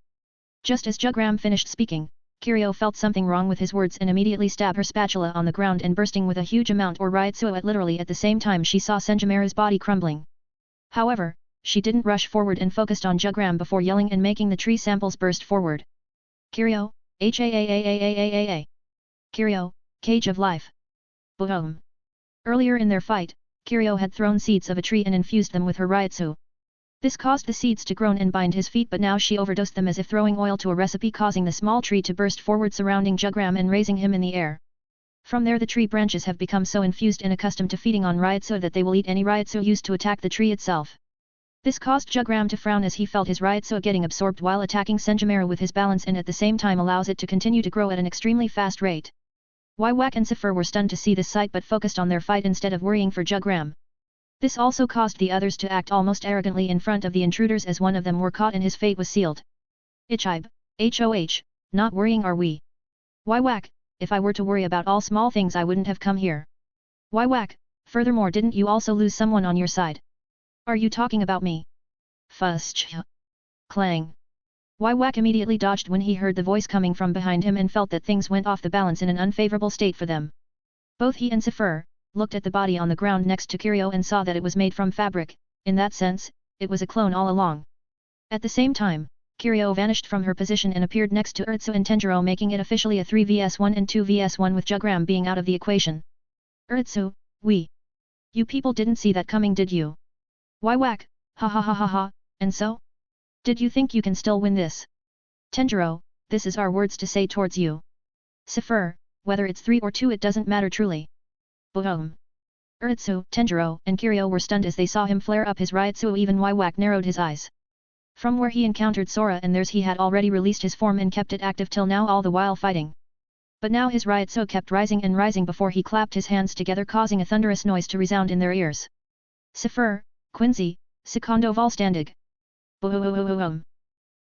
Just as Jugram finished speaking, Kiryu felt something wrong with his words and immediately stabbed her spatula on the ground and bursting with a huge amount or Ryutsuo at literally at the same time she saw Senjumaru's body crumbling. However, she didn't rush forward and focused on Jugram before yelling and making the tree samples burst forward. Kiryu, HAAAAAAAA. Kiryu, Cage of Life. Boom. Earlier in their fight, Kiryu had thrown seeds of a tree and infused them with her Ryutsu. This caused the seeds to grow and bind his feet but now she overdosed them as if throwing oil to a recipe causing the small tree to burst forward surrounding Jugram and raising him in the air. From there the tree branches have become so infused and accustomed to feeding on Ryutsu that they will eat any Ryutsu used to attack the tree itself. This caused Jugram to frown as he felt his Ryutsu getting absorbed while attacking Senjumaru with his balance and at the same time allows it to continue to grow at an extremely fast rate. Waiwak and Sifur were stunned to see this sight but focused on their fight instead of worrying for Jugram. This also caused the others to act almost arrogantly in front of the intruders as one of them were caught and his fate was sealed. Ichibe, HOH, not worrying are we? Waiwak, if I were to worry about all small things I wouldn't have come here. Waiwak, furthermore didn't you also lose someone on your side? Are you talking about me? Fusch. Clang. Waiwak immediately dodged when he heard the voice coming from behind him and felt that things went off the balance in an unfavorable state for them. Both he and Sifur looked at the body on the ground next to Kiryu and saw that it was made from fabric. In that sense, it was a clone all along. At the same time, Kiryu vanished from her position and appeared next to Urtsu and Tenjiro making it officially a 3 vs 1 and 2 vs 1 with Jugram being out of the equation. Urtsu, you people didn't see that coming did you? Waiwak, ha ha ha ha ha, and so? Did you think you can still win this? Tenjiro, this is our words to say towards you. Sifur, whether it's 3 or 2 it doesn't matter truly. Boom. Urtsu, Tenjiro, and Kiryu were stunned as they saw him flare up his Ryutsu even Waiwak narrowed his eyes. From where he encountered Sora and theirs he had already released his form and kept it active till now all the while fighting. But now his Ryutsu kept rising and rising before he clapped his hands together causing a thunderous noise to resound in their ears. Sifur, Quincy, Secondo Volstandig. Boom.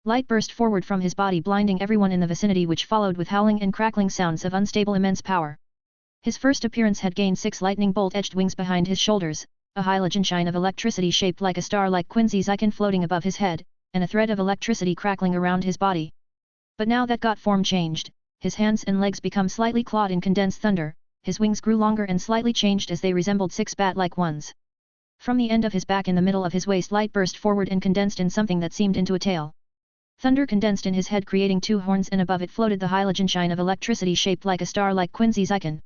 Light burst forward from his body blinding everyone in the vicinity which followed with howling and crackling sounds of unstable immense power. His first appearance had gained 6 lightning bolt-edged wings behind his shoulders, a halogen shine of electricity shaped like a star like Quincy's icon floating above his head, and a thread of electricity crackling around his body. But now that got form changed, his hands and legs become slightly clawed in condensed thunder, his wings grew longer and slightly changed as they resembled 6 bat-like ones. From the end of his back in the middle of his waist light burst forward and condensed in something that seemed into a tail. Thunder condensed in his head creating 2 horns and above it floated the halogen shine of electricity shaped like a star like Quincy's icon.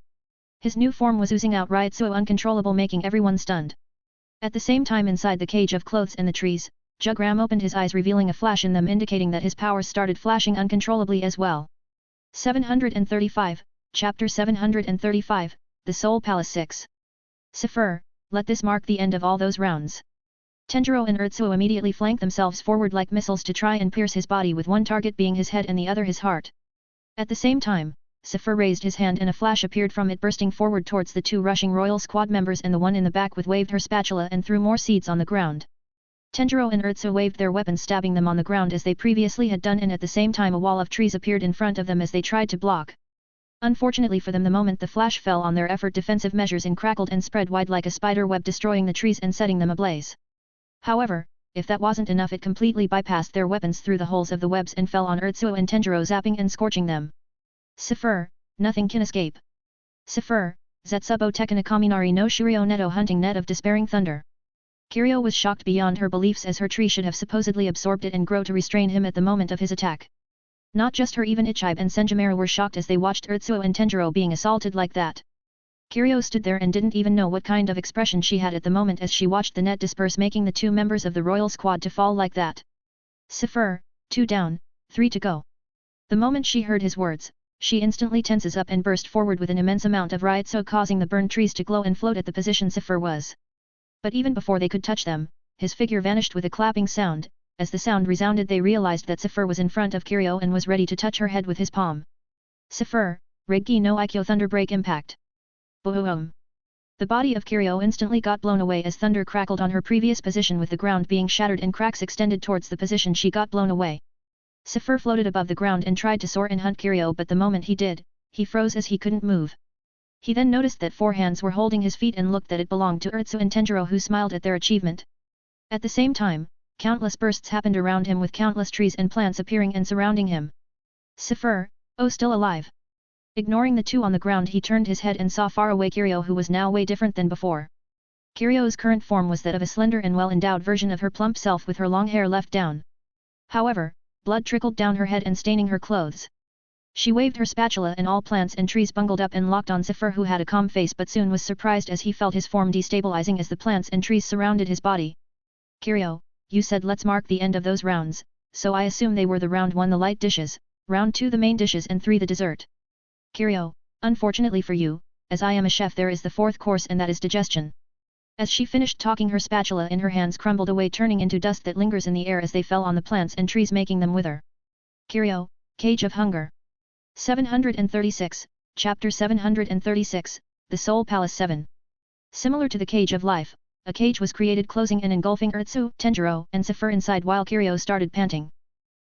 His new form was oozing out Ryutsu uncontrollable making everyone stunned. At the same time inside the cage of clothes and the trees, Jugram opened his eyes revealing a flash in them indicating that his powers started flashing uncontrollably as well. 735, Chapter 735, The Soul Palace 6. Sifur, let this mark the end of all those rounds. Tenjiro and Urtsu immediately flanked themselves forward like missiles to try and pierce his body with one target being his head and the other his heart. At the same time, Sifur raised his hand and a flash appeared from it bursting forward towards the 2 rushing royal squad members and the one in the back with waved her spatula and threw more seeds on the ground. Tenjiro and Urtsu waved their weapons stabbing them on the ground as they previously had done and at the same time a wall of trees appeared in front of them as they tried to block. Unfortunately for them the moment the flash fell on their effort defensive measures and crackled and spread wide like a spider web destroying the trees and setting them ablaze. However, if that wasn't enough it completely bypassed their weapons through the holes of the webs and fell on Urtsu and Tenjiro zapping and scorching them. Sifur, nothing can escape. Sifur, Zetsubo Tekana Kaminari no Shiryo Neto hunting net of despairing thunder. Kiryu was shocked beyond her beliefs as her tree should have supposedly absorbed it and grow to restrain him at the moment of his attack. Not just her even Ichibe and Senjumaru were shocked as they watched Urtsu and Tenjiro being assaulted like that. Kiryu stood there and didn't even know what kind of expression she had at the moment as she watched the net disperse making the 2 members of the royal squad to fall like that. Sifur, 2 down, 3 to go. The moment she heard his words, she instantly tenses up and burst forward with an immense amount of Ryutsu causing the burned trees to glow and float at the position Sifur was. But even before they could touch them, his figure vanished with a clapping sound. As the sound resounded they realized that Sifur was in front of Kiryu and was ready to touch her head with his palm. Sifur, Reiki no Aikyo Thunder Break Impact. Boom. The body of Kiryu instantly got blown away as thunder crackled on her previous position with the ground being shattered and cracks extended towards the position she got blown away. Sifur floated above the ground and tried to soar and hunt Kiryu but the moment he did, he froze as he couldn't move. He then noticed that 4 hands were holding his feet and looked that it belonged to Urtsu and Tenjiro who smiled at their achievement. At the same time, countless bursts happened around him with countless trees and plants appearing and surrounding him. Sifur, Oh, still alive. Ignoring the two on the ground, he turned his head and saw far away Kiryu, who was now way different than before. Kiryu's current form was that of a slender and well-endowed version of her plump self with her long hair left down. However, blood trickled down her head and staining her clothes. She waved her spatula and all plants and trees bungled up and locked on Zephyr, who had a calm face but soon was surprised as he felt his form destabilizing as the plants and trees surrounded his body. Kiryu, you said let's mark the end of those rounds, so I assume they were the round 1 the light dishes, round 2 the main dishes and 3 the dessert. Kiryu, unfortunately for you, as I am a chef, there is the 4th course and that is digestion. As she finished talking, her spatula in her hands crumbled away, turning into dust that lingers in the air as they fell on the plants and trees, making them wither. Kiryu, Cage of Hunger. 736, Chapter 736, The Soul Palace 7. Similar to the Cage of Life, a cage was created closing and engulfing Urtsu, Tenjiro, and Zephyr inside while Kiryu started panting.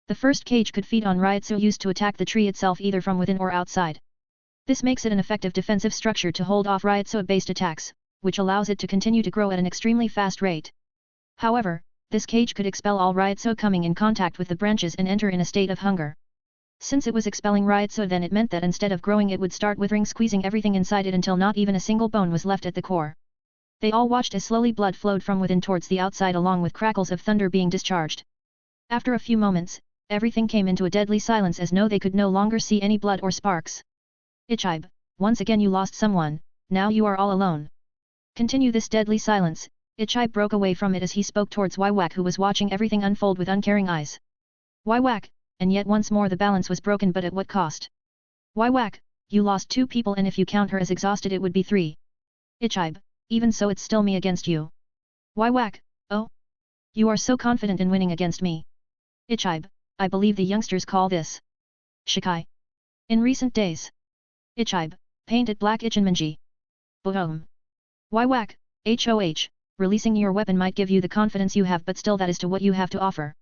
The first cage could feed on Ryutsu used to attack the tree itself either from within or outside. This makes it an effective defensive structure to hold off Ryutsu-based attacks, which allows it to continue to grow at an extremely fast rate. However, this cage could expel all Ryutsu coming in contact with the branches and enter in a state of hunger. Since it was expelling Ryutsu, then it meant that instead of growing it would start withering, squeezing everything inside it until not even a single bone was left at the core. They all watched as slowly blood flowed from within towards the outside along with crackles of thunder being discharged. After a few moments, everything came into a deadly silence as they could no longer see any blood or sparks. Ichibe, once again you lost someone, now you are all alone. Continue this deadly silence. Ichibe broke away from it as he spoke towards Waiwak, who was watching everything unfold with uncaring eyes. Waiwak, and yet once more the balance was broken, but at what cost? Waiwak, you lost 2 people and if you count her as exhausted it would be 3. Ichibe, even so it's still me against you. Waiwak, oh? You are so confident in winning against me. Ichibe, I believe the youngsters call this Shikai. In recent days. Ichibe, painted black Ichinmanji. Boom. Waiwak, HOH, releasing your weapon might give you the confidence you have, but still that is to what you have to offer.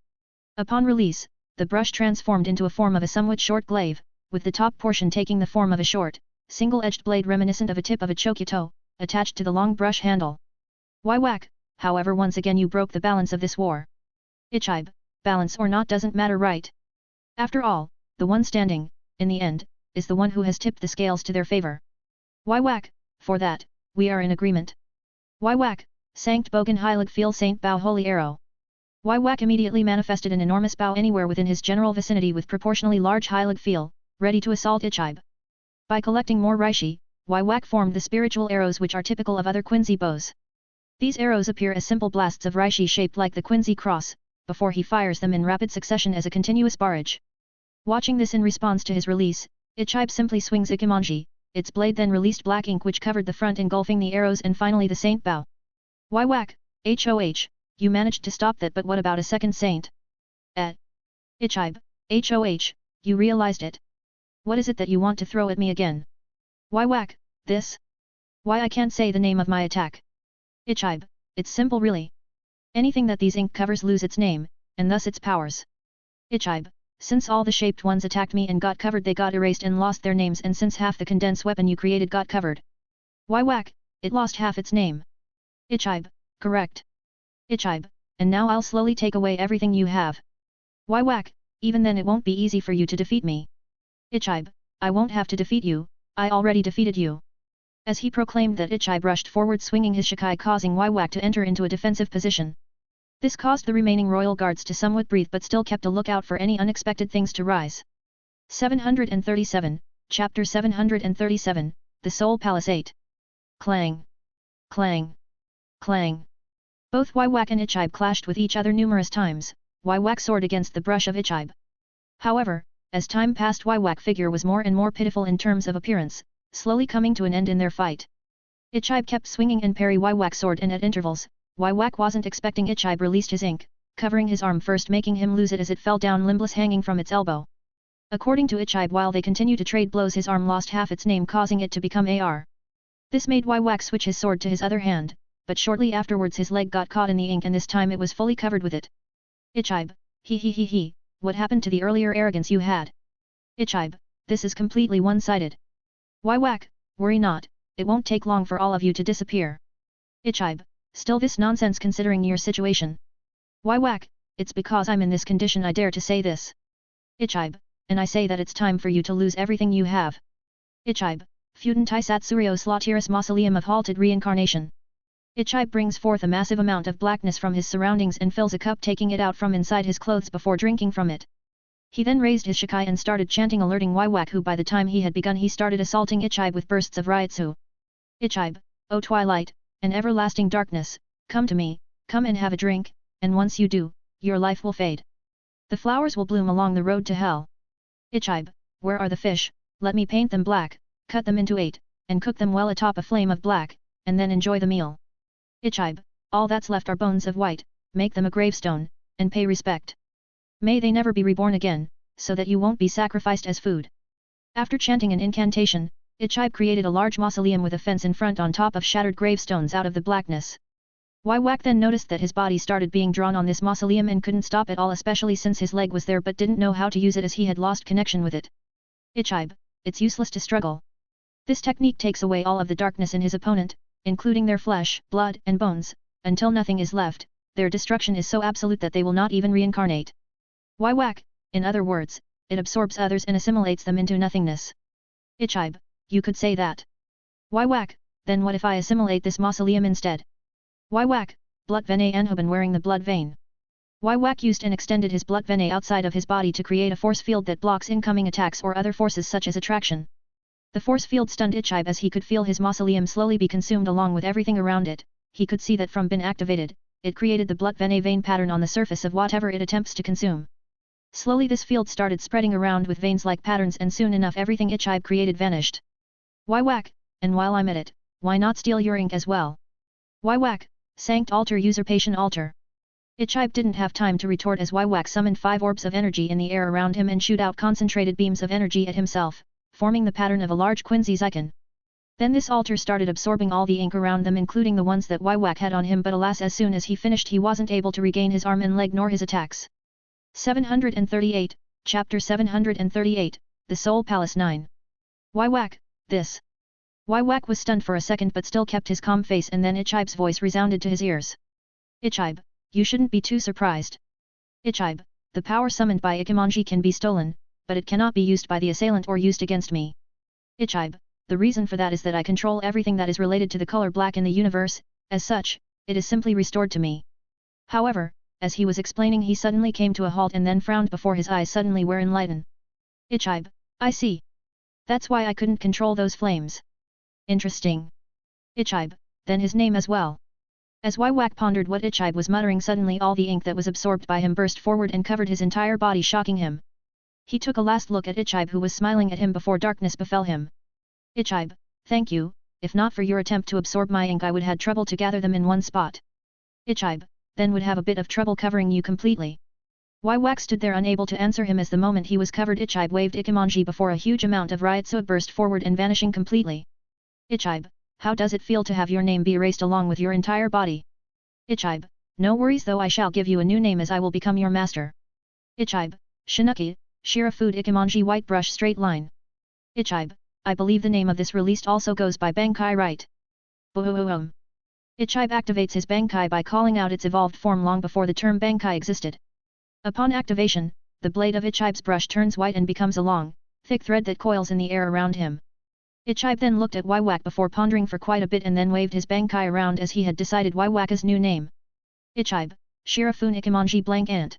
Upon release, the brush transformed into a form of a somewhat short glaive, with the top portion taking the form of a short, single-edged blade reminiscent of a tip of a chokito, attached to the long brush handle. Waiwak, however, once again you broke the balance of this war. Ichibe, balance or not doesn't matter, right? After all, the one standing, in the end, is the one who has tipped the scales to their favor. Waiwak, for that, we are in agreement. Waiwak, Sankt Bogen Heilig Feel Saint Bow Holy Arrow. Waiwak immediately manifested an enormous bow anywhere within his general vicinity with proportionally large Heilig Feel, ready to assault Ichibe. By collecting more Reishi, Waiwak formed the spiritual arrows which are typical of other Quincy bows. These arrows appear as simple blasts of Reishi shaped like the Quincy cross, before he fires them in rapid succession as a continuous barrage. Watching this in response to his release, Ichibe simply swings Ikimonji, its blade then released black ink which covered the front engulfing the arrows and finally the saint bow. Waiwak, HOH, you managed to stop that, but what about a second saint? Ichibe, HOH, you realized it. What is it that you want to throw at me again? Waiwak, this? Why I can't say the name of my attack. Ichibe, it's simple really. Anything that these ink covers lose its name, and thus its powers. Ichibe, since all the shaped ones attacked me and got covered, they got erased and lost their names, and since half the condense weapon you created got covered. Waiwak, it lost half its name. Ichibe, correct. Ichibe, and now I'll slowly take away everything you have. Waiwak, even then it won't be easy for you to defeat me. Ichibe, I won't have to defeat you, I already defeated you. As he proclaimed that, Ichibe rushed forward swinging his Shikai, causing Waiwak to enter into a defensive position. This caused the remaining royal guards to somewhat breathe but still kept a lookout for any unexpected things to rise. 737, Chapter 737, The Soul Palace 8. Clang. Clang. Clang. Both Waiwak and Ichibe clashed with each other numerous times, Waiwak soared against the brush of Ichibe. However, as time passed, Waiwak figure was more and more pitiful in terms of appearance, slowly coming to an end in their fight. Ichibe kept swinging and parry Waiwak's sword, and at intervals, Waiwak wasn't expecting Ichibe released his ink, covering his arm first, making him lose it as it fell down limbless hanging from its elbow. According to Ichibe, while they continued to trade blows, his arm lost half its name, causing it to become AR. This made Waiwak switch his sword to his other hand, but shortly afterwards his leg got caught in the ink and this time it was fully covered with it. Ichibe, he, what happened to the earlier arrogance you had? Ichibe, this is completely one-sided. Waiwak, worry not, it won't take long for all of you to disappear. Ichibe, still this nonsense considering your situation. Waiwak, it's because I'm in this condition I dare to say this. Ichibe, and I say that it's time for you to lose everything you have. Ichibe, Fuden Taisatsurio Slautiris Mausoleum of Halted Reincarnation. Ichibe brings forth a massive amount of blackness from his surroundings and fills a cup, taking it out from inside his clothes before drinking from it. He then raised his Shikai and started chanting, alerting Waiwak, who by the time he had begun he started assaulting Ichibe with bursts of Ryutsu. Ichibe, O twilight, and everlasting darkness, come to me, come and have a drink, and once you do, your life will fade. The flowers will bloom along the road to hell. Ichibe, where are the fish? Let me paint them black, cut them into 8, and cook them well atop a flame of black, and then enjoy the meal. Ichibe, all that's left are bones of white, make them a gravestone, and pay respect. May they never be reborn again, so that you won't be sacrificed as food. After chanting an incantation, Ichibe created a large mausoleum with a fence in front on top of shattered gravestones out of the blackness. Waiwak then noticed that his body started being drawn on this mausoleum and couldn't stop at all, especially since his leg was there but didn't know how to use it as he had lost connection with it. Ichibe, it's useless to struggle. This technique takes away all of the darkness in his opponent, including their flesh, blood, and bones, until nothing is left. Their destruction is so absolute that they will not even reincarnate. Waiwak, in other words, it absorbs others and assimilates them into nothingness. Ichibe, you could say that. Waiwak, then what if I assimilate this mausoleum instead? Waiwak, Blood Vene Anhoben wearing the blood vein. Waiwak used and extended his blood vene outside of his body to create a force field that blocks incoming attacks or other forces such as attraction. The force field stunned Ichibe as he could feel his mausoleum slowly be consumed along with everything around it. He could see that from being activated, it created the blood vene vein pattern on the surface of whatever it attempts to consume. Slowly this field started spreading around with veins-like patterns, and soon enough everything Ichibe created vanished. Waiwak, and while I'm at it, why not steal your ink as well? Waiwak, Sanct Altar Usurpation Altar. Ichibe didn't have time to retort as Waiwak summoned 5 orbs of energy in the air around him and shoot out concentrated beams of energy at himself, forming the pattern of a large quincy's icon. Then this altar started absorbing all the ink around them, including the ones that Waiwak had on him, but alas, as soon as he finished he wasn't able to regain his arm and leg nor his attacks. 738, Chapter 738, The Soul Palace 9. Waiwak, this. Waiwak was stunned for a second but still kept his calm face, and then Ichibe's voice resounded to his ears. Ichibe, you shouldn't be too surprised. Ichibe, the power summoned by Ichimonji can be stolen, but it cannot be used by the assailant or used against me. Ichibe, the reason for that is that I control everything that is related to the color black in the universe, as such, it is simply restored to me. However, as he was explaining he suddenly came to a halt and then frowned before his eyes suddenly were enlightened. Ichibe, I see. That's why I couldn't control those flames. Interesting. Ichibe, then his name as well. As Waiwak pondered what Ichibe was muttering, suddenly all the ink that was absorbed by him burst forward and covered his entire body, shocking him. He took a last look at Ichibe, who was smiling at him before darkness befell him. Ichibe, thank you, if not for your attempt to absorb my ink I would had trouble to gather them in one spot. Ichibe, then would have a bit of trouble covering you completely. Waiwak stood there unable to answer him as the moment he was covered Ichibe waved Ichimonji before a huge amount of Ryutsu burst forward and vanishing completely. Ichibe, how does it feel to have your name be erased along with your entire body? Ichibe, no worries though, I shall give you a new name as I will become your master. Ichibe, Shinuki, Shirafood Ichimonji White Brush Straight Line. Ichibe, I believe the name of this released also goes by Bankai, right? Boom. Ichibe activates his Bankai by calling out its evolved form long before the term Bankai existed. Upon activation, the blade of Ichibe's brush turns white and becomes a long, thick thread that coils in the air around him. Ichibe then looked at Waiwak before pondering for quite a bit and then waved his Bankai around as he had decided Waiwak's new name. Ichibe, Shirafune Ichimonji Blank Ant.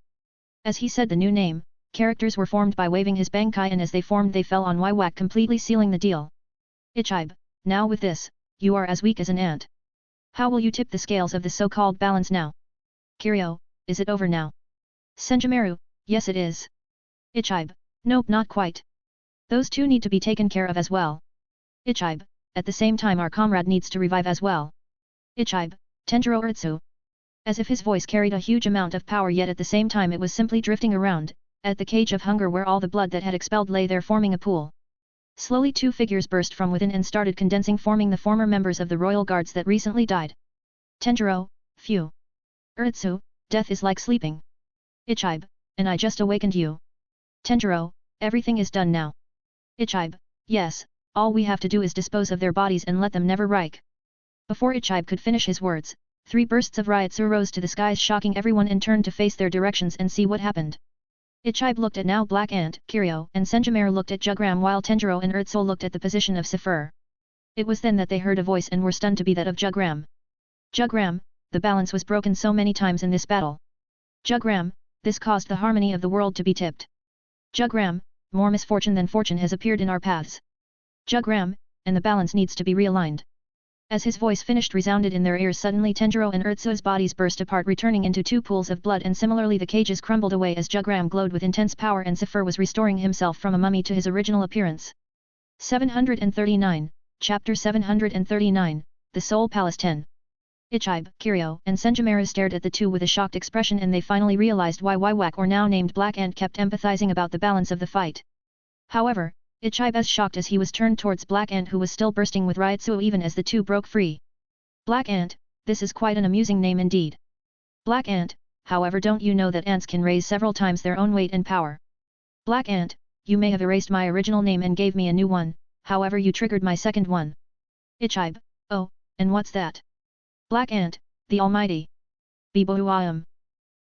As he said the new name, characters were formed by waving his Bankai, and as they formed they fell on Waiwak, completely sealing the deal. Ichibe, now with this, you are as weak as an ant. How will you tip the scales of the so-called balance now? Kiryu, is it over now? Senjumaru, yes it is. Ichibe, nope, not quite. Those two need to be taken care of as well. Ichibe, at the same time our comrade needs to revive as well. Ichibe, Tenjiro Urtsu. As if his voice carried a huge amount of power, yet at the same time it was simply drifting around, at the cage of hunger where all the blood that had expelled lay there forming a pool. Slowly 2 figures burst from within and started condensing, forming the former members of the royal guards that recently died. Tenjiro, phew. Urtsu, death is like sleeping. Ichibe, and I just awakened you. Tenjiro, everything is done now. Ichibe, yes, all we have to do is dispose of their bodies and let them never rike. Before Ichibe could finish his words, 3 bursts of Ryutsu rose to the skies, shocking everyone, and turned to face their directions and see what happened. Ichibe looked at now Black Ant, Kiryu and Senjimare looked at Jugram while Tenjiro and Urtsul looked at the position of Sifur. It was then that they heard a voice and were stunned to be that of Jugram. Jugram, the balance was broken so many times in this battle. Jugram, this caused the harmony of the world to be tipped. Jugram, more misfortune than fortune has appeared in our paths. Jugram, and the balance needs to be realigned. As his voice finished resounded in their ears suddenly Tenjiro and Urtsu's bodies burst apart returning into two pools of blood and similarly the cages crumbled away as Jugram glowed with intense power and Sifur was restoring himself from a mummy to his original appearance. 739, Chapter 739, The Soul Palace 10. Ichibe, Kiryu and Senjimare stared at the two with a shocked expression and they finally realized why Waiwak or now named Black Ant kept empathizing about the balance of the fight. However, Ichibe as shocked as he was turned towards Black Ant who was still bursting with Ryutsu even as the two broke free. Black Ant, this is quite an amusing name indeed. Black Ant, however don't you know that ants can raise several times their own weight and power? Black Ant, you may have erased my original name and gave me a new one, however you triggered my second one. Ichibe, oh, and what's that? Black Ant, the Almighty. Bibohuayam.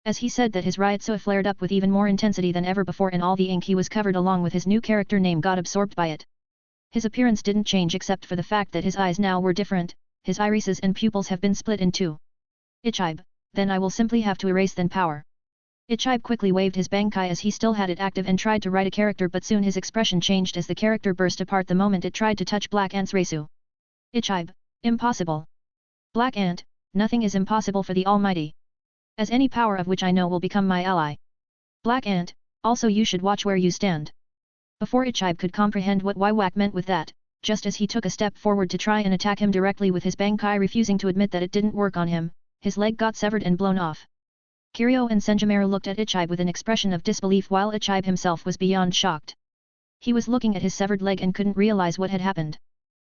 As he said that his Ryutsu flared up with even more intensity than ever before and all the ink he was covered along with his new character name got absorbed by it. His appearance didn't change except for the fact that his eyes now were different, his irises and pupils have been split in two. Ichibe, then I will simply have to erase then power. Ichibe quickly waved his Bankai as he still had it active and tried to write a character but soon his expression changed as the character burst apart the moment it tried to touch Black Ant's Reisu. Ichibe, impossible. Black Ant, nothing is impossible for the Almighty. As any power of which I know will become my ally. Black Ant, also you should watch where you stand. Before Ichibe could comprehend what Waiwak meant with that, just as he took a step forward to try and attack him directly with his Bankai refusing to admit that it didn't work on him, his leg got severed and blown off. Kiryu and Senjimare looked at Ichibe with an expression of disbelief while Ichibe himself was beyond shocked. He was looking at his severed leg and couldn't realize what had happened.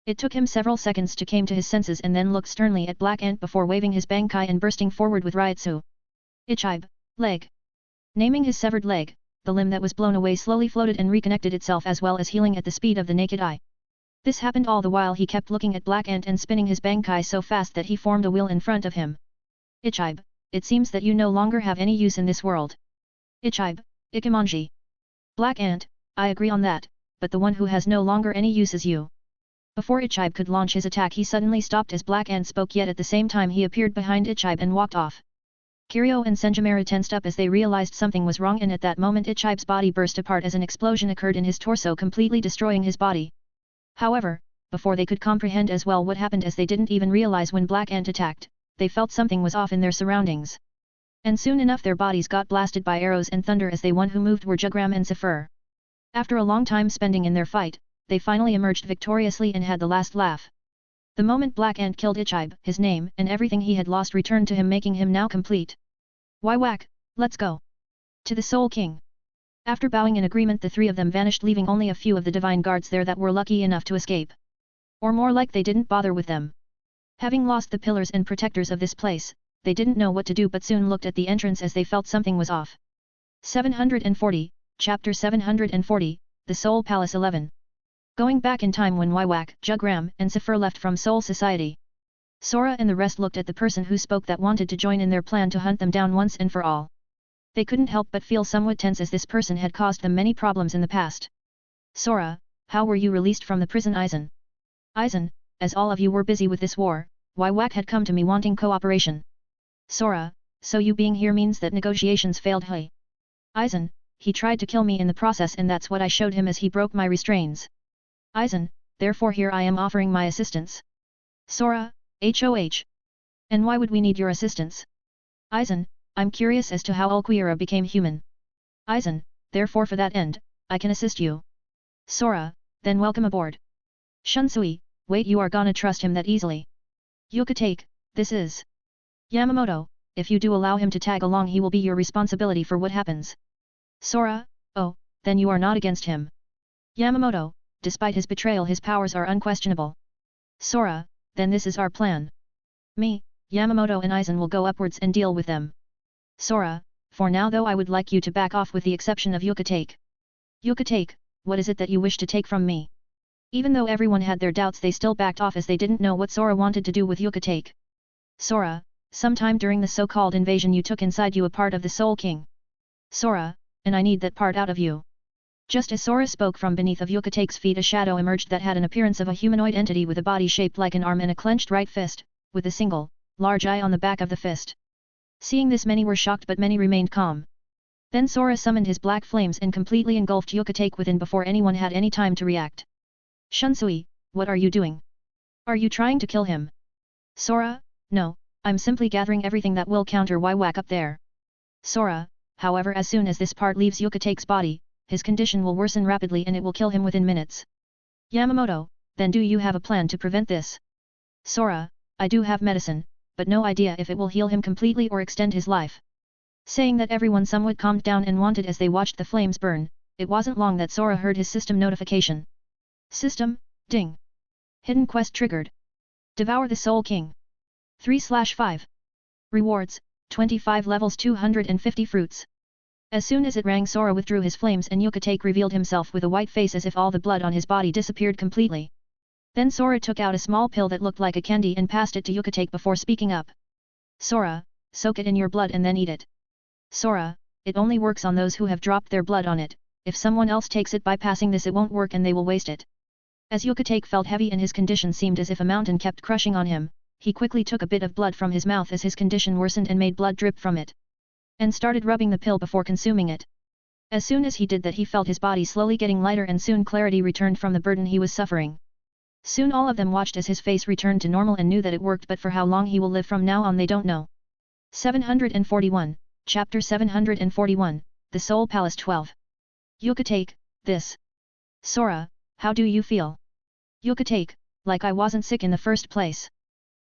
It took him several seconds to came to his senses and then looked sternly at Black Ant before waving his Bankai and bursting forward with Ryutsu. Ichibe, leg. Naming his severed leg, the limb that was blown away slowly floated and reconnected itself as well as healing at the speed of the naked eye. This happened all the while he kept looking at Black Ant and spinning his Bankai so fast that he formed a wheel in front of him. Ichibe, it seems that you no longer have any use in this world. Ichibe, Ikimonji. Black Ant, I agree on that, but the one who has no longer any use is you. Before Ichibe could launch his attack he suddenly stopped as Black Ant spoke yet at the same time he appeared behind Ichibe and walked off. Kiryu and Senjimare tensed up as they realized something was wrong and at that moment Ichibe's body burst apart as an explosion occurred in his torso completely destroying his body. However, before they could comprehend as well what happened as they didn't even realize when Black Ant attacked, they felt something was off in their surroundings. And soon enough their bodies got blasted by arrows and thunder as they one who moved were Jugram and Sifur. After a long time spending in their fight, they finally emerged victoriously and had the last laugh. The moment Black Ant killed Ichibe, his name and everything he had lost returned to him making him now complete. Waiwak, let's go. To the Soul King. After bowing in agreement the three of them vanished leaving only a few of the divine guards there that were lucky enough to escape. Or more like they didn't bother with them. Having lost the pillars and protectors of this place, they didn't know what to do but soon looked at the entrance as they felt something was off. 740, Chapter 740, The Soul Palace 11. Going back in time when Waiwak, Jugram and Sifur left from Soul Society. Sora and the rest looked at the person who spoke that wanted to join in their plan to hunt them down once and for all. They couldn't help but feel somewhat tense as this person had caused them many problems in the past. Sora, how were you released from the prison Aizen? Aizen, as all of you were busy with this war, Waiwak had come to me wanting cooperation. Sora, so you being here means that negotiations failed hey? Aizen, he tried to kill me in the process and that's what I showed him as he broke my restraints. Aizen, therefore here I am offering my assistance. Sora, HOH. And why would we need your assistance? Aizen, I'm curious as to how Ulquiorra became human. Aizen, therefore for that end, I can assist you. Sora, then welcome aboard. Shunsui, wait you are gonna trust him that easily. Yuka-take, this is Yamamoto, if you do allow him to tag along he will be your responsibility for what happens. Sora, oh, then you are not against him. Yamamoto, despite his betrayal his powers are unquestionable. Sora, then this is our plan. Me, Yamamoto and Aizen will go upwards and deal with them. Sora, for now though I would like you to back off with the exception of Yuka-take. Yuka-take, what is it that you wish to take from me? Even though everyone had their doubts they still backed off as they didn't know what Sora wanted to do with Yuka-take. Sora, sometime during the so-called invasion you took inside you a part of the Soul King. Sora, and I need that part out of you. Just as Sora spoke, from beneath of Yukate's feet a shadow emerged that had an appearance of a humanoid entity with a body shaped like an arm and a clenched right fist, with a single, large eye on the back of the fist. Seeing this, many were shocked but many remained calm. Then Sora summoned his black flames and completely engulfed Yukate within before anyone had any time to react. Shunsui, what are you doing? Are you trying to kill him? Sora, no, I'm simply gathering everything that will counter Whack up there. Sora, however, as soon as this part leaves Yukate's body, his condition will worsen rapidly and it will kill him within minutes. Yamamoto, then do you have a plan to prevent this? Sora, I do have medicine, but no idea if it will heal him completely or extend his life. Saying that, everyone somewhat calmed down and wanted as they watched the flames burn. It wasn't long that Sora heard his system notification. System, ding. Hidden quest triggered. Devour the Soul King. 3/5. Rewards, 25 levels 250 fruits. As soon as it rang, Sora withdrew his flames and Yukate revealed himself with a white face as if all the blood on his body disappeared completely. Then Sora took out a small pill that looked like a candy and passed it to Yukate before speaking up. Sora, soak it in your blood and then eat it. Sora, it only works on those who have dropped their blood on it, if someone else takes it by passing this it won't work and they will waste it. As Yukate felt heavy and his condition seemed as if a mountain kept crushing on him, he quickly took a bit of blood from his mouth as his condition worsened and made blood drip from it. And started rubbing the pill before consuming it. As soon as he did that, he felt his body slowly getting lighter and soon clarity returned from the burden he was suffering. Soon all of them watched as his face returned to normal and knew that it worked, but for how long he will live from now on they don't know. 741, Chapter 741, The Soul Palace 12. Yukate, this. Sora, how do you feel? Yukate, like I wasn't sick in the first place.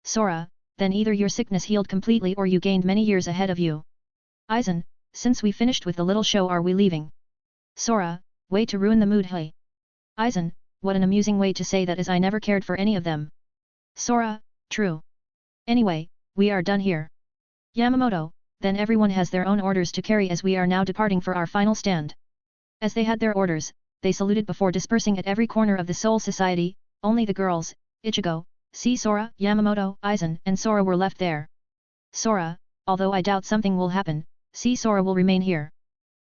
Sora, then either your sickness healed completely or you gained many years ahead of you. Aizen, since we finished with the little show, are we leaving? Sora, way to ruin the mood. Hey. Aizen, what an amusing way to say that, as I never cared for any of them. Sora, true. Anyway, we are done here. Yamamoto, then everyone has their own orders to carry as we are now departing for our final stand. As they had their orders, they saluted before dispersing at every corner of the Soul Society. Only the girls, Ichigo, Sora, Yamamoto, Aizen, and Sora were left there. Sora, although I doubt something will happen, Sora will remain here.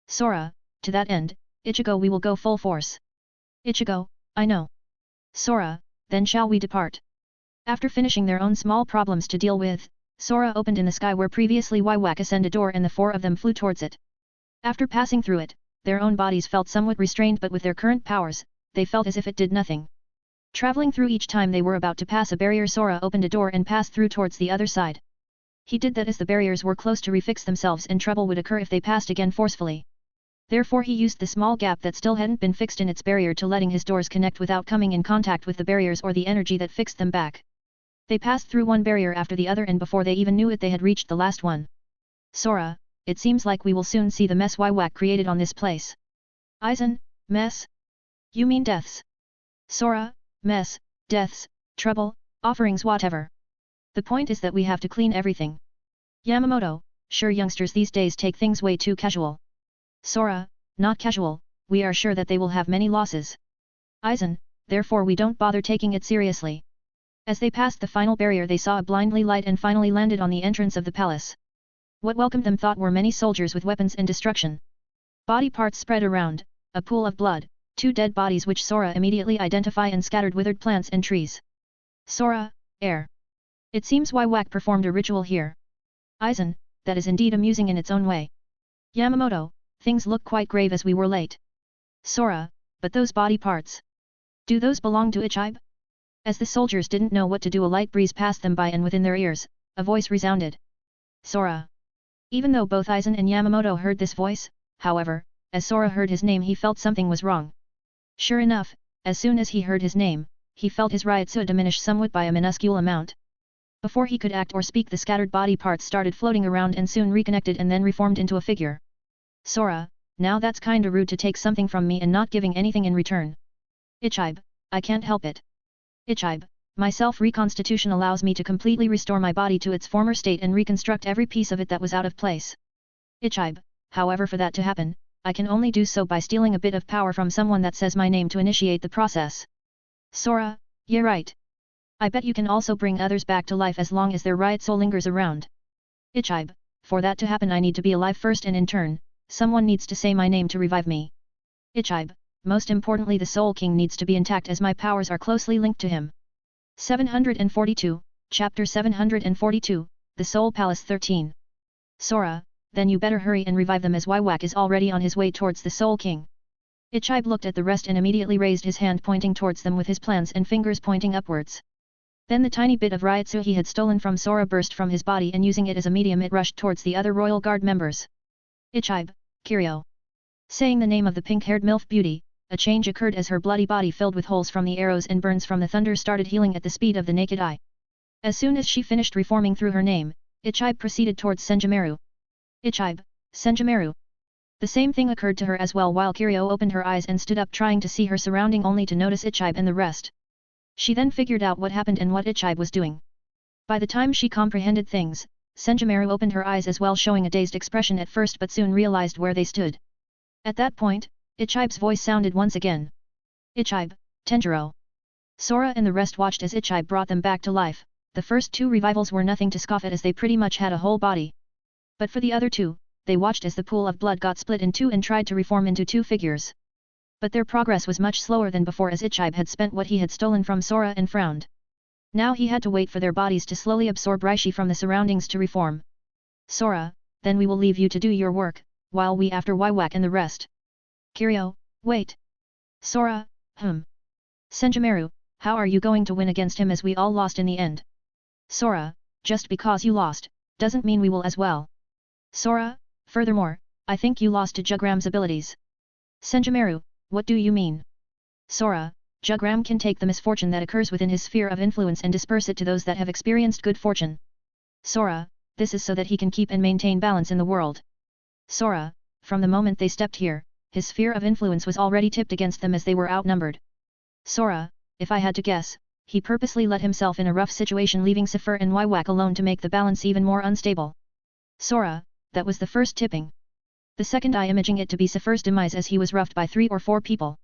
Sora, to that end, Ichigo, we will go full force. Ichigo, I know. Sora, then shall we depart? After finishing their own small problems to deal with, Sora opened in the sky where previously Whack ascended a door and the four of them flew towards it. After passing through it, their own bodies felt somewhat restrained, but with their current powers, they felt as if it did nothing. Traveling through each time they were about to pass a barrier, Sora opened a door and passed through towards the other side. He did that as the barriers were close to refix themselves and trouble would occur if they passed again forcefully. Therefore he used the small gap that still hadn't been fixed in its barrier to letting his doors connect without coming in contact with the barriers or the energy that fixed them back. They passed through one barrier after the other and before they even knew it they had reached the last one. Sora, it seems like we will soon see the mess Whack created on this place. Aizen, mess? You mean deaths? Sora, mess, deaths, trouble, offerings, whatever. The point is that we have to clean everything. Yamamoto, sure, youngsters these days take things way too casual. Sora, not casual, we are sure that they will have many losses. Aizen, therefore we don't bother taking it seriously. As they passed the final barrier they saw a blindly light and finally landed on the entrance of the palace. What welcomed them thought were many soldiers with weapons and destruction. Body parts spread around, a pool of blood, two dead bodies which Sora immediately identify, and scattered withered plants and trees. Sora, air. It seems Whack performed a ritual here. Aizen, that is indeed amusing in its own way. Yamamoto, things look quite grave as we were late. Sora, but those body parts. Do those belong to Ichibe? As the soldiers didn't know what to do, a light breeze passed them by and within their ears, a voice resounded. Sora. Even though both Aizen and Yamamoto heard this voice, however, as Sora heard his name he felt something was wrong. Sure enough, as soon as he heard his name, he felt his Ryutsu diminish somewhat by a minuscule amount. Before he could act or speak the scattered body parts started floating around and soon reconnected and then reformed into a figure. Sora, now that's kinda rude to take something from me and not giving anything in return. Ichibe, I can't help it. Ichibe, my self-reconstitution allows me to completely restore my body to its former state and reconstruct every piece of it that was out of place. Ichibe, however, for that to happen, I can only do so by stealing a bit of power from someone that says my name to initiate the process. Sora, yeah right. I bet you can also bring others back to life as long as their riot soul lingers around. Ichibe, for that to happen I need to be alive first and in turn, someone needs to say my name to revive me. Ichibe, most importantly the Soul King needs to be intact as my powers are closely linked to him. 742, Chapter 742, The Soul Palace 13. Sora, then you better hurry and revive them as Waiwak is already on his way towards the Soul King. Ichibe looked at the rest and immediately raised his hand pointing towards them with his plans and fingers pointing upwards. Then the tiny bit of Ryutsu he had stolen from Sora burst from his body and using it as a medium it rushed towards the other royal guard members. Ichibe, Kiryu. Saying the name of the pink-haired MILF beauty, a change occurred as her bloody body filled with holes from the arrows and burns from the thunder started healing at the speed of the naked eye. As soon as she finished reforming through her name, Ichibe proceeded towards Senjumeru. Ichibe, Senjumeru. The same thing occurred to her as well while Kiryu opened her eyes and stood up trying to see her surrounding only to notice Ichibe and the rest. She then figured out what happened and what Ichibe was doing. By the time she comprehended things, Senjumeru opened her eyes as well showing a dazed expression at first but soon realized where they stood. At that point, Ichibe's voice sounded once again. Ichibe, Tenjiro. Sora and the rest watched as Ichibe brought them back to life. The first two revivals were nothing to scoff at as they pretty much had a whole body. But for the other two, they watched as the pool of blood got split in two and tried to reform into two figures. But their progress was much slower than before as Ichibe had spent what he had stolen from Sora and frowned. Now he had to wait for their bodies to slowly absorb Reishi from the surroundings to reform. Sora, then we will leave you to do your work, while we after Waiwak and the rest. Kiryu, wait. Sora, Senjumeru, how are you going to win against him as we all lost in the end? Sora, just because you lost, doesn't mean we will as well. Sora, furthermore, I think you lost to Jugram's abilities. Senjumeru, what do you mean? Sora, Jugram can take the misfortune that occurs within his sphere of influence and disperse it to those that have experienced good fortune. Sora, this is so that he can keep and maintain balance in the world. Sora, from the moment they stepped here, his sphere of influence was already tipped against them as they were outnumbered. Sora, if I had to guess, he purposely let himself in a rough situation leaving Sifur and Waiwak alone to make the balance even more unstable. Sora, that was the first tipping. The second I imaging it to be Sifur's demise as he was roughed by 3 or 4 people.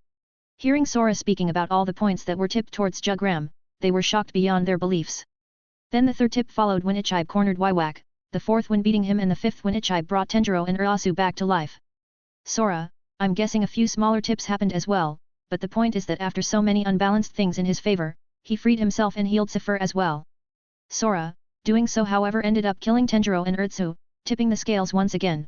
Hearing Sora speaking about all the points that were tipped towards Jugram, they were shocked beyond their beliefs. Then the third tip followed when Ichibe cornered Waiwak, the fourth when beating him and the fifth when Ichibe brought Tenjiro and Urasu back to life. Sora, I'm guessing a few smaller tips happened as well, but the point is that after so many unbalanced things in his favor, he freed himself and healed Sifur as well. Sora, doing so however ended up killing Tenjiro and Urtsu, tipping the scales once again.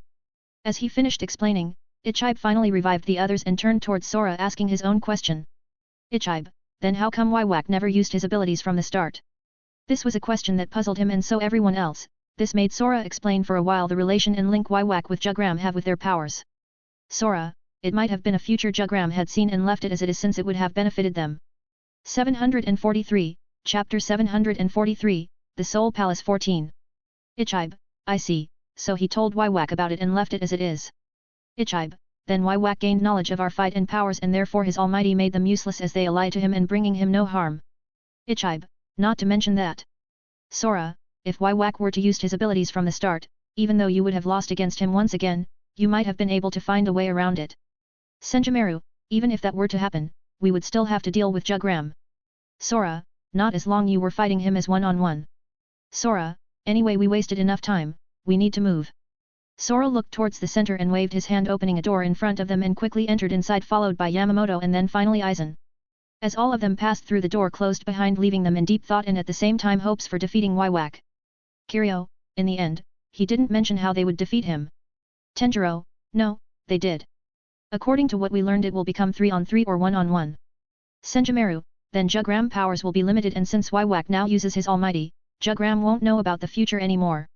As he finished explaining, Ichibe finally revived the others and turned towards Sora asking his own question. Ichibe, then how come Waiwak never used his abilities from the start? This was a question that puzzled him and so everyone else. This made Sora explain for a while the relation and link Waiwak with Jugram have with their powers. Sora, it might have been a future Jugram had seen and left it as it is since it would have benefited them. 743, Chapter 743, The Soul Palace 14. Ichibe, I see, so he told Waiwak about it and left it as it is. Ichibe, then Waiwak gained knowledge of our fight and powers and therefore his almighty made them useless as they ally to him and bringing him no harm. Ichibe, not to mention that. Sora, if Waiwak were to use his abilities from the start, even though you would have lost against him once again, you might have been able to find a way around it. Senjumeru, even if that were to happen, we would still have to deal with Jugram. Sora, not as long you were fighting him as one-on-one. Sora, anyway we wasted enough time, we need to move. Sora looked towards the center and waved his hand opening a door in front of them and quickly entered inside followed by Yamamoto and then finally Aizen. As all of them passed through the door closed behind leaving them in deep thought and at the same time hopes for defeating Waiwak. Kiryu, in the end, he didn't mention how they would defeat him. Tenjiro, no, they did. According to what we learned it will become 3-on-3 or 1-on-1. Senjumeru, then Jugram powers will be limited and since Waiwak now uses his almighty, Jugram won't know about the future anymore.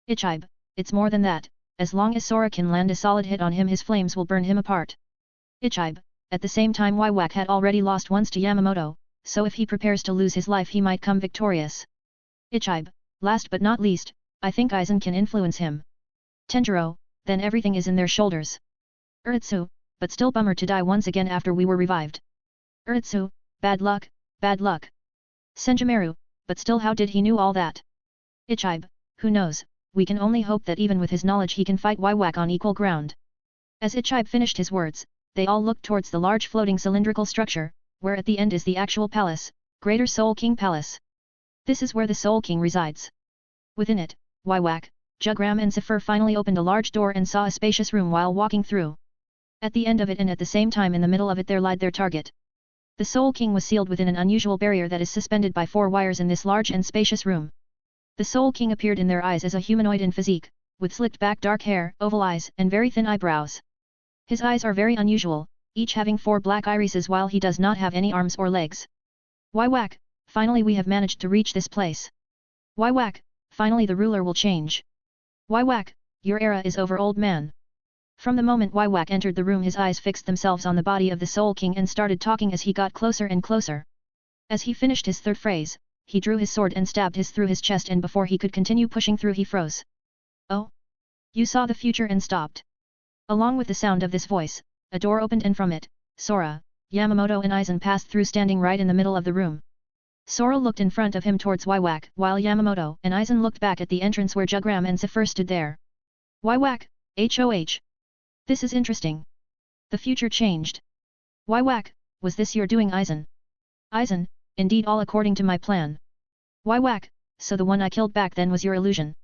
Ichibe, it's more than that, as long as Sora can land a solid hit on him his flames will burn him apart. Ichibe, at the same time Waiwak had already lost once to Yamamoto, so if he prepares to lose his life he might come victorious. Ichibe, last but not least, I think Aizen can influence him. Tenjiro, then everything is in their shoulders. Urtsu, but still bummer to die once again after we were revived. Urtsu, bad luck, bad luck. Senjumeru, but still how did he knew all that? Ichibe, who knows, we can only hope that even with his knowledge he can fight Waiwak on equal ground. As Ichibe finished his words, they all looked towards the large floating cylindrical structure, where at the end is the actual palace, Greater Soul King Palace. This is where the Soul King resides. Within it, Waiwak, Jugram and Zephyr finally opened a large door and saw a spacious room while walking through. At the end of it and at the same time in the middle of it there lied their target. The Soul King was sealed within an unusual barrier that is suspended by 4 wires in this large and spacious room. The Soul King appeared in their eyes as a humanoid in physique, with slicked back dark hair, oval eyes, and very thin eyebrows. His eyes are very unusual, each having 4 black irises while he does not have any arms or legs. Why whack, finally we have managed to reach this place. Why whack, finally the ruler will change. Why whack, your era is over, old man. From the moment Waiwak entered the room his eyes fixed themselves on the body of the Soul King and started talking as he got closer and closer. As he finished his third phrase, he drew his sword and stabbed through his chest, and before he could continue pushing through he froze. Oh? You saw the future and stopped. Along with the sound of this voice, a door opened and from it, Sora, Yamamoto and Aizen passed through standing right in the middle of the room. Sora looked in front of him towards Waiwak while Yamamoto and Aizen looked back at the entrance where Jugram and Zephyr stood there. Waiwak, HOH. This is interesting. The future changed. Why whack, was this your doing, Aizen? Aizen, indeed all according to my plan. Why whack, so the one I killed back then was your illusion.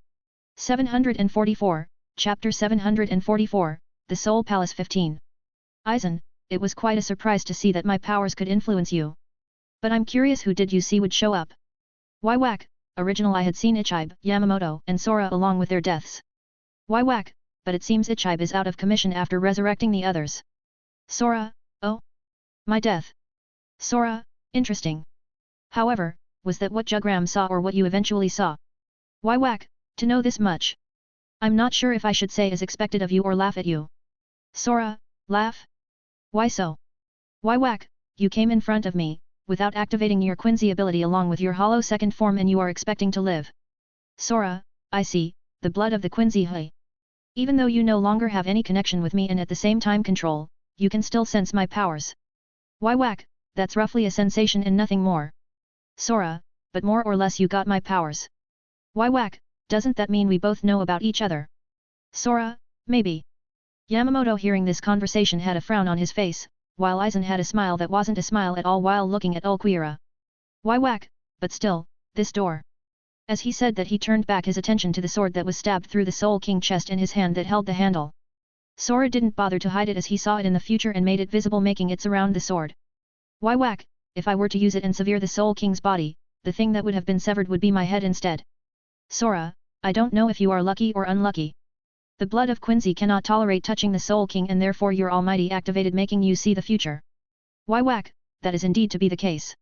744, Chapter 744, The Soul Palace 15. Aizen, it was quite a surprise to see that my powers could influence you. But I'm curious, who did you see would show up? Why whack, original I had seen Ichibe, Yamamoto and Sora along with their deaths. Why whack, but it seems Ichibe is out of commission after resurrecting the others. Sora, oh? My death. Sora, interesting. However, was that what Jugram saw or what you eventually saw? Why whack, to know this much? I'm not sure if I should say as expected of you or laugh at you. Sora, laugh? Why so? Why whack, you came in front of me, without activating your Quincy ability along with your hollow second form, and you are expecting to live. Sora, I see, the blood of the Quincy Hui. Even though you no longer have any connection with me and at the same time control, you can still sense my powers. Why whack, that's roughly a sensation and nothing more. Sora, but more or less you got my powers. Why whack, doesn't that mean we both know about each other? Sora, maybe. Yamamoto hearing this conversation had a frown on his face, while Aizen had a smile that wasn't a smile at all while looking at Ulquiorra. Why whack, but still, this door. As he said that he turned back his attention to the sword that was stabbed through the Soul King chest in his hand that held the handle. Sora didn't bother to hide it as he saw it in the future and made it visible, making it surround the sword. Why whack, if I were to use it and sever the Soul King's body, the thing that would have been severed would be my head instead. Sora, I don't know if you are lucky or unlucky. The blood of Quincy cannot tolerate touching the Soul King and therefore your almighty activated making you see the future. Why whack, that is indeed to be the case.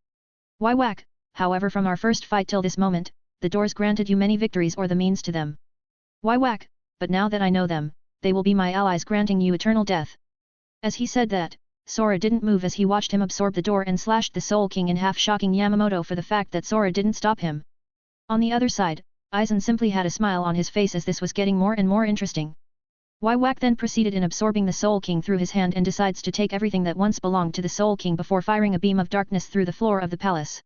Why whack, however from our first fight till this moment, the doors granted you many victories or the means to them. Why whack, but now that I know them, they will be my allies granting you eternal death. As he said that, Sora didn't move as he watched him absorb the door and slashed the Soul King in half, shocking Yamamoto for the fact that Sora didn't stop him. On the other side, Aizen simply had a smile on his face as this was getting more and more interesting. Why whack then proceeded in absorbing the Soul King through his hand and decides to take everything that once belonged to the Soul King before firing a beam of darkness through the floor of the palace.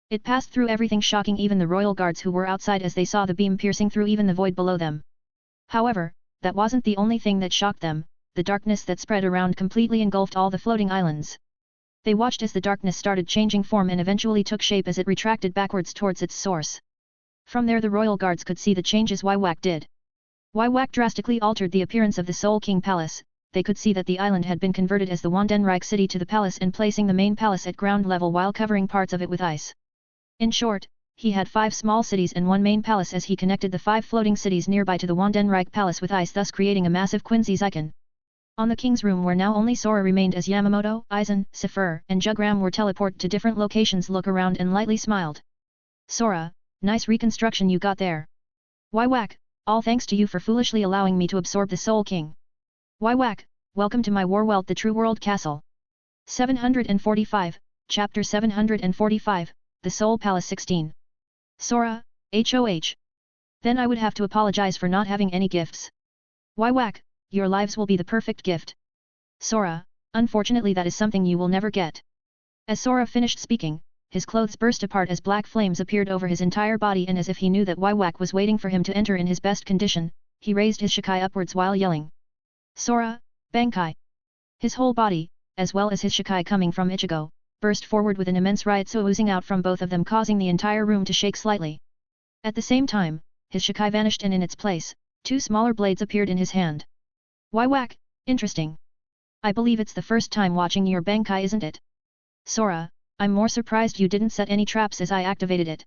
It passed through everything, shocking even the royal guards who were outside as they saw the beam piercing through even the void below them. However, that wasn't the only thing that shocked them. The darkness that spread around completely engulfed all the floating islands. They watched as the darkness started changing form and eventually took shape as it retracted backwards towards its source. From there the royal guards could see the changes Waiwak did. Waiwak drastically altered the appearance of the Soul King Palace. They could see that the island had been converted as the Wandenreich city to the palace and placing the main palace at ground level while covering parts of it with ice. In short, he had 5 small cities and 1 main palace as he connected the 5 floating cities nearby to the Wandenreich palace with ice, thus creating a massive Quincy's icon. On the king's room where now only Sora remained as Yamamoto, Aizen, Zephyr and Jugram were teleported to different locations, look around and lightly smiled. Sora, nice reconstruction you got there. Why whack, all thanks to you for foolishly allowing me to absorb the Soul King. Why whack, welcome to my Warwelt the True World Castle. 745, Chapter 745, The Soul Palace 16. Sora, HOH. Then I would have to apologize for not having any gifts. Why whack, your lives will be the perfect gift. Sora, unfortunately that is something you will never get. As Sora finished speaking, his clothes burst apart as black flames appeared over his entire body, and as if he knew that Waiwak was waiting for him to enter in his best condition, he raised his Shikai upwards while yelling. Sora, Bankai. His whole body, as well as his Shikai coming from Ichigo, burst forward with an immense riotsu oozing out from both of them, causing the entire room to shake slightly. At the same time, his Shikai vanished and in its place, 2 smaller blades appeared in his hand. Why whack, interesting. I believe it's the first time watching your Bankai, isn't it? Sora, I'm more surprised you didn't set any traps as I activated it.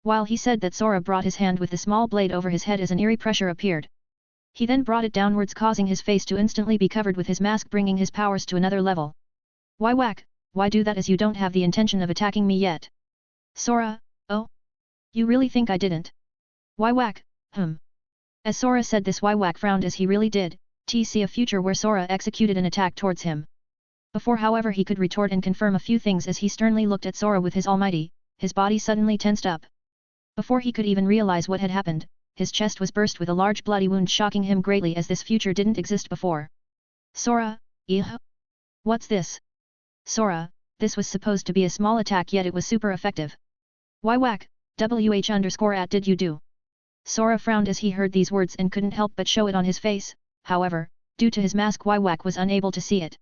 While he said that, Sora brought his hand with the small blade over his head as an eerie pressure appeared. He then brought it downwards, causing his face to instantly be covered with his mask, bringing his powers to another level. Why whack, why do that as you don't have the intention of attacking me yet? Sora, oh? You really think I didn't? Why whack, As Sora said this, Why whack frowned as he really did, see a future where Sora executed an attack towards him. Before however he could retort and confirm a few things as he sternly looked at Sora with his almighty, his body suddenly tensed up. Before he could even realize what had happened, his chest was burst with a large bloody wound, shocking him greatly as this future didn't exist before. Sora, what's this? Sora, this was supposed to be a small attack, yet it was super effective. Why whack, @, did you do? Sora frowned as he heard these words and couldn't help but show it on his face. However, due to his mask, Why whack was unable to see it.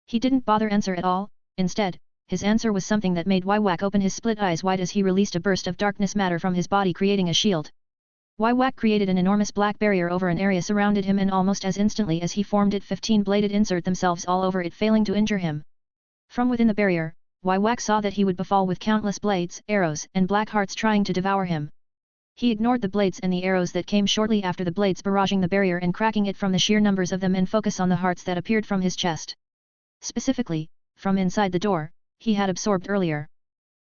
He didn't bother answer at all. Instead, his answer was something that made Why whack open his split eyes wide as he released a burst of darkness matter from his body, creating a shield. Why whack created an enormous black barrier over an area surrounded him, and almost as instantly as he formed it, 15 bladed insert themselves all over it, failing to injure him. From within the barrier, Why whack saw that he would befall with countless blades, arrows, and black hearts trying to devour him. He ignored the blades and the arrows that came shortly after, the blades barraging the barrier and cracking it from the sheer numbers of them, and focus on the hearts that appeared from his chest. Specifically, from inside the door he had absorbed earlier.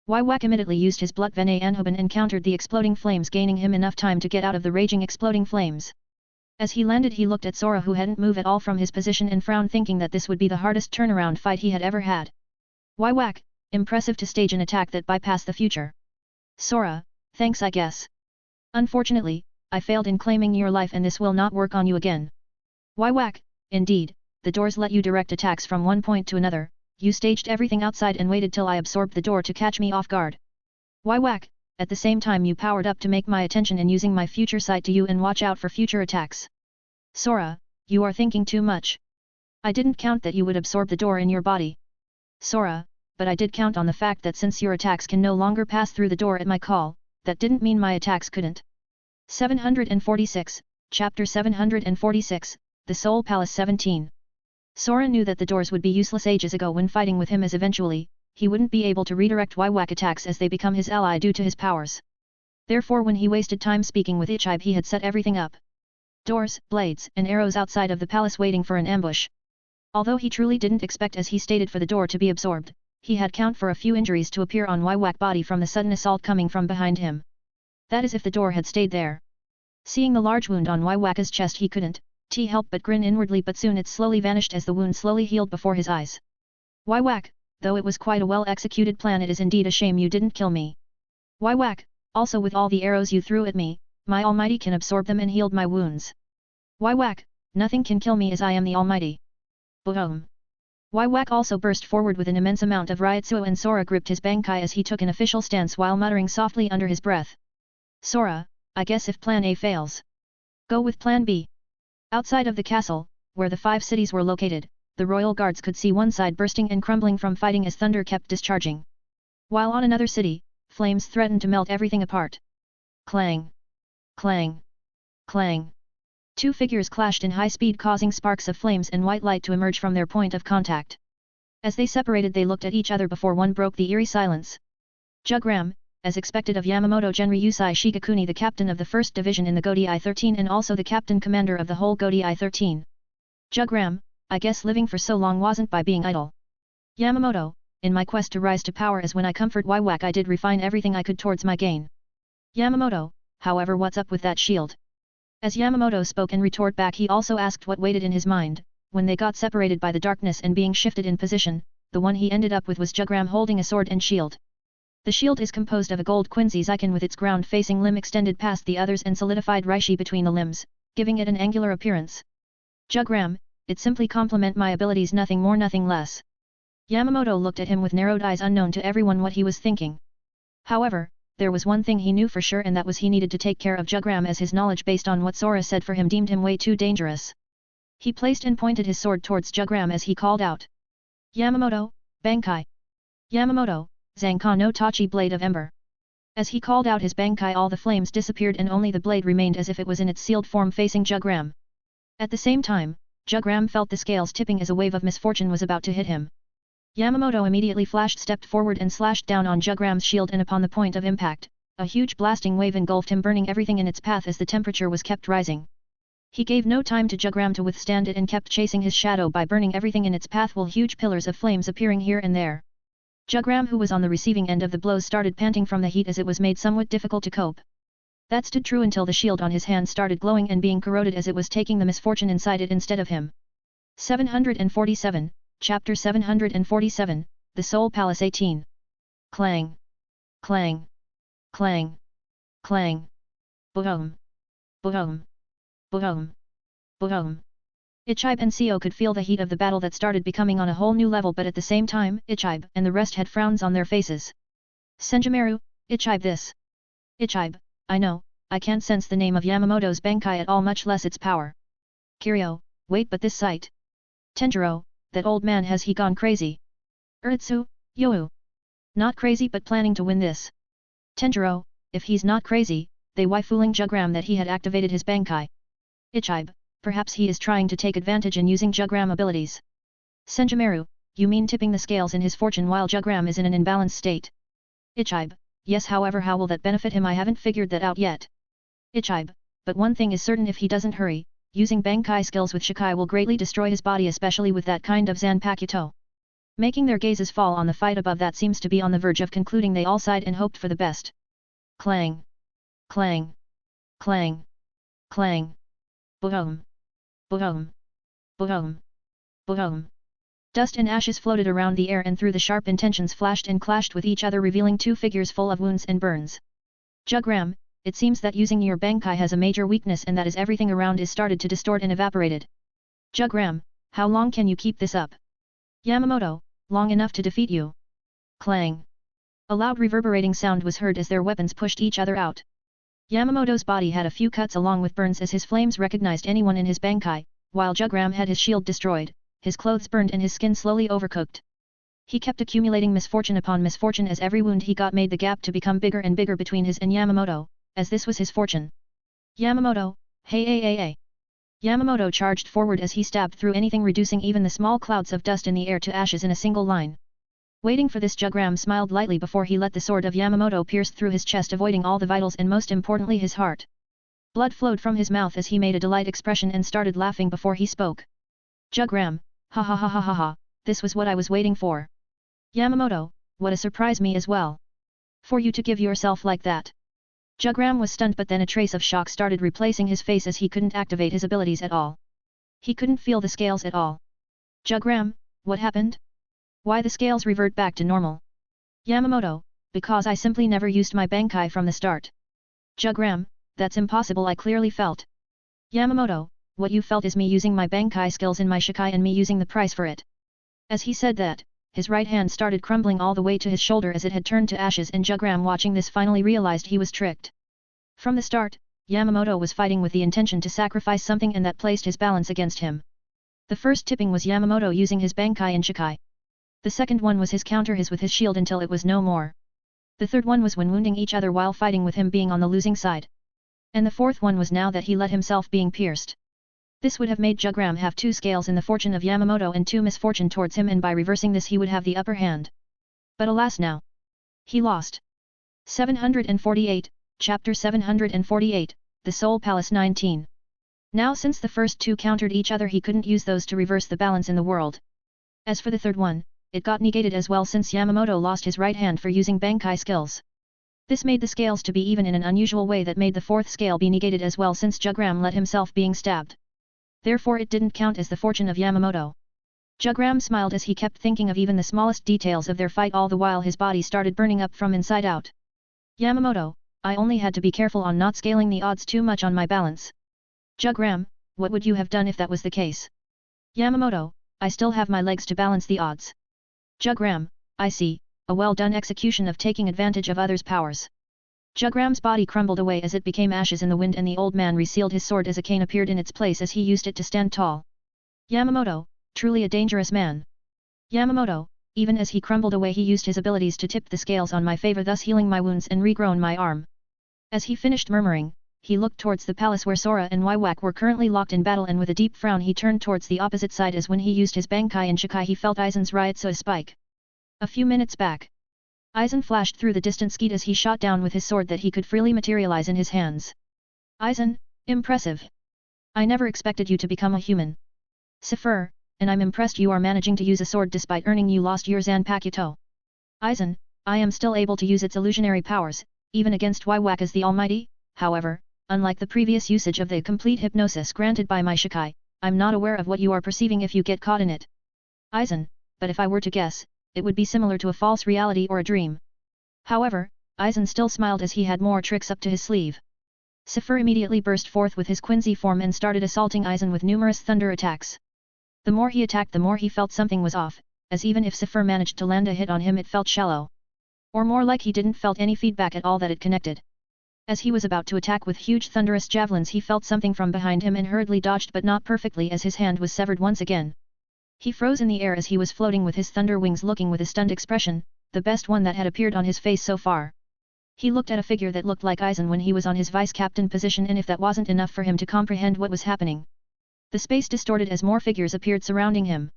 Why whack immediately used his Blood Vene Anhoben and countered the exploding flames, gaining him enough time to get out of the raging exploding flames. As he landed, he looked at Sora, who hadn't moved at all from his position, and frowned, thinking that this would be the hardest turnaround fight he had ever had. Why whack, impressive to stage an attack that bypassed the future. Sora, thanks I guess. Unfortunately, I failed in claiming your life, and this will not work on you again. Why whack, indeed, the doors let you direct attacks from one point to another. You staged everything outside and waited till I absorbed the door to catch me off guard. Why whack, at the same time you powered up to make my attention and using my future sight to you and watch out for future attacks. Sora, you are thinking too much. I didn't count that you would absorb the door in your body. Sora, but I did count on the fact that since your attacks can no longer pass through the door at my call, that didn't mean my attacks couldn't. 746, Chapter 746, The Soul Palace 17. Sora knew that the doors would be useless ages ago when fighting with him, as eventually, he wouldn't be able to redirect Why whack attacks as they become his ally due to his powers. Therefore when he wasted time speaking with Ichibe, he had set everything up. Doors, blades, and arrows outside of the palace waiting for an ambush. Although he truly didn't expect, as he stated, for the door to be absorbed, he had count for a few injuries to appear on Why whack body from the sudden assault coming from behind him. That is if the door had stayed there. Seeing the large wound on Why whack's chest, he couldn't help but grin inwardly, but soon it slowly vanished as the wound slowly healed before his eyes. Why whack, though it was quite a well-executed plan, it is indeed a shame you didn't kill me. Why whack, also with all the arrows you threw at me, my almighty can absorb them and healed my wounds. Why whack, nothing can kill me as I am the almighty. Boom. Why whack also burst forward with an immense amount of Ryutsu, and Sora gripped his Bankai as he took an official stance while muttering softly under his breath. Sora, I guess if plan A fails, go with plan B. Outside of the castle, where the 5 cities were located, the royal guards could see one side bursting and crumbling from fighting as thunder kept discharging. While on another city, flames threatened to melt everything apart. Clang! Clang! Clang! 2 figures clashed in high speed, causing sparks of flames and white light to emerge from their point of contact. As they separated, they looked at each other before one broke the eerie silence. Jugram, as expected of Yamamoto Genryusai Shigakuni, the captain of the 1st Division in the Godi I-13 and also the captain commander of the whole Godi I-13. Jugram, I guess living for so long wasn't by being idle. Yamamoto, in my quest to rise to power, as when I comfort Why whack, I did refine everything I could towards my gain. Yamamoto, however, what's up with that shield? As Yamamoto spoke and retort back, he also asked what waited in his mind. When they got separated by the darkness and being shifted in position, the one he ended up with was Jugram holding a sword and shield. The shield is composed of a gold quincy's icon with its ground-facing limb extended past the others and solidified reishi between the limbs, giving it an angular appearance. Jugram, it simply complement my abilities, nothing more nothing less. Yamamoto looked at him with narrowed eyes, unknown to everyone what he was thinking. However, there was one thing he knew for sure, and that was he needed to take care of Jugram, as his knowledge based on what Sora said for him deemed him way too dangerous. He placed and pointed his sword towards Jugram as he called out. Yamamoto, Bankai. Yamamoto, Zankan no Tachi Blade of Ember. As he called out his Bankai, all the flames disappeared and only the blade remained as if it was in its sealed form facing Jugram. At the same time, Jugram felt the scales tipping as a wave of misfortune was about to hit him. Yamamoto immediately stepped forward and slashed down on Jugram's shield, and upon the point of impact, a huge blasting wave engulfed him, burning everything in its path as the temperature was kept rising. He gave no time to Jugram to withstand it and kept chasing his shadow by burning everything in its path, while huge pillars of flames appearing here and there. Jugram, who was on the receiving end of the blows, started panting from the heat as it was made somewhat difficult to cope. That stood true until the shield on his hand started glowing and being corroded as it was taking the misfortune inside it instead of him. 747, Chapter 747, The Soul Palace 18. Clang. Clang. Clang. Clang. Boom. Boom. Boom. Boom. Ichibe and Seo could feel the heat of the battle that started becoming on a whole new level, but at the same time, Ichibe and the rest had frowns on their faces. Senjumaru, Ichibe this. Ichibe, I know, I can't sense the name of Yamamoto's Bankai at all, much less its power. Kiryu, wait, but this sight. Tenjiro, that old man, has he gone crazy? Uritsu, Youuu. Not crazy but planning to win this. Tenjiro, if he's not crazy, they why fooling Jugram that he had activated his Bankai? Ichibe, perhaps he is trying to take advantage and using Jugram abilities. Senjumaru, you mean tipping the scales in his fortune while Jugram is in an imbalanced state? Ichibe, yes, however how will that benefit him? I haven't figured that out yet. Ichibe, but one thing is certain, if he doesn't hurry, using Bankai skills with Shikai will greatly destroy his body, especially with that kind of Zanpakuto. Making their gazes fall on the fight above that seems to be on the verge of concluding, they all sighed and hoped for the best. Clang. Clang. Clang. Clang. Boom. Boom. Boom. Boom. Dust and ashes floated around the air, and through the sharp intentions flashed and clashed with each other, revealing two figures full of wounds and burns. Jugram, it seems that using your Bankai has a major weakness, and that is everything around is started to distort and evaporated. Jugram, how long can you keep this up? Yamamoto, long enough to defeat you. Clang. A loud reverberating sound was heard as their weapons pushed each other out. Yamamoto's body had a few cuts along with burns as his flames recognized anyone in his Bankai, while Jugram had his shield destroyed, his clothes burned and his skin slowly overcooked. He kept accumulating misfortune upon misfortune as every wound he got made the gap to become bigger and bigger between his and Yamamoto, as this was his fortune. Yamamoto, hey. Yamamoto charged forward as he stabbed through anything, reducing even the small clouds of dust in the air to ashes in a single line. Waiting for this, Jugram smiled lightly before he let the sword of Yamamoto pierce through his chest, avoiding all the vitals and most importantly his heart. Blood flowed from his mouth as he made a delight expression and started laughing before he spoke. Jugram, ha ha ha ha ha ha, this was what I was waiting for. Yamamoto, what a surprise me as well. For you to give yourself like that. Jugram was stunned, but then a trace of shock started replacing his face as he couldn't activate his abilities at all. He couldn't feel the scales at all. Jugram, what happened? Why the scales revert back to normal? Yamamoto, because I simply never used my Bankai from the start. Jugram, that's impossible, I clearly felt. Yamamoto, what you felt is me using my Bankai skills in my Shikai and me using the price for it. As he said that, his right hand started crumbling all the way to his shoulder as it had turned to ashes, and Jugram, watching this, finally realized he was tricked. From the start, Yamamoto was fighting with the intention to sacrifice something, and that placed his balance against him. The first tipping was Yamamoto using his Bankai and Shikai. The second one was his counter his with his shield until it was no more. The third one was when wounding each other while fighting with him being on the losing side. And the fourth one was now that he let himself being pierced. This would have made Jugram have two scales in the fortune of Yamamoto and two misfortune towards him, and by reversing this he would have the upper hand. But alas, now. He lost. 748, Chapter 748, The Soul Palace 19. Now since the first two countered each other, he couldn't use those to reverse the balance in the world. As for the third one, it got negated as well since Yamamoto lost his right hand for using Bankai skills. This made the scales to be even in an unusual way that made the fourth scale be negated as well since Jugram let himself being stabbed. Therefore it didn't count as the fortune of Yamamoto. Jugram smiled as he kept thinking of even the smallest details of their fight, all the while his body started burning up from inside out. Yamamoto, I only had to be careful on not scaling the odds too much on my balance. Jugram, what would you have done if that was the case? Yamamoto, I still have my legs to balance the odds. Jugram, I see, a well-done execution of taking advantage of others' powers. Jugram's body crumbled away as it became ashes in the wind, and the old man resealed his sword as a cane appeared in its place as he used it to stand tall. Yamamoto, truly a dangerous man. Yamamoto, Even as he crumbled away he used his abilities to tip the scales on my favor, thus healing my wounds and regrown my arm. As he finished murmuring, he looked towards the palace where Sora and Waiwak were currently locked in battle, and with a deep frown he turned towards the opposite side, as when he used his Bankai and Shikai he felt Aizen's Ryotsu spike. A few minutes back, Aizen flashed through the distant skeet as he shot down with his sword that he could freely materialize in his hands. Aizen, impressive. I never expected you to become a human. Sifur, and I'm impressed you are managing to use a sword despite earning you lost your Zanpakuto. Aizen, I am still able to use its illusionary powers, even against Waiwak as the Almighty. However, unlike the previous usage of the complete hypnosis granted by my Shikai, I'm not aware of what you are perceiving if you get caught in it. Aizen, but if I were to guess, it would be similar to a false reality or a dream. However, Aizen still smiled as he had more tricks up to his sleeve. Sifur immediately burst forth with his Quincy form and started assaulting Aizen with numerous thunder attacks. The more he attacked the more he felt something was off, as even if Sifur managed to land a hit on him it felt shallow. Or more like he didn't felt any feedback at all that it connected. As he was about to attack with huge thunderous javelins he felt something from behind him and hurriedly dodged, but not perfectly, as his hand was severed once again. He froze in the air as he was floating with his thunder wings, looking with a stunned expression, the best one that had appeared on his face so far. He looked at a figure that looked like Aizen when he was on his vice-captain position, and if that wasn't enough for him to comprehend what was happening, the space distorted as more figures appeared surrounding him.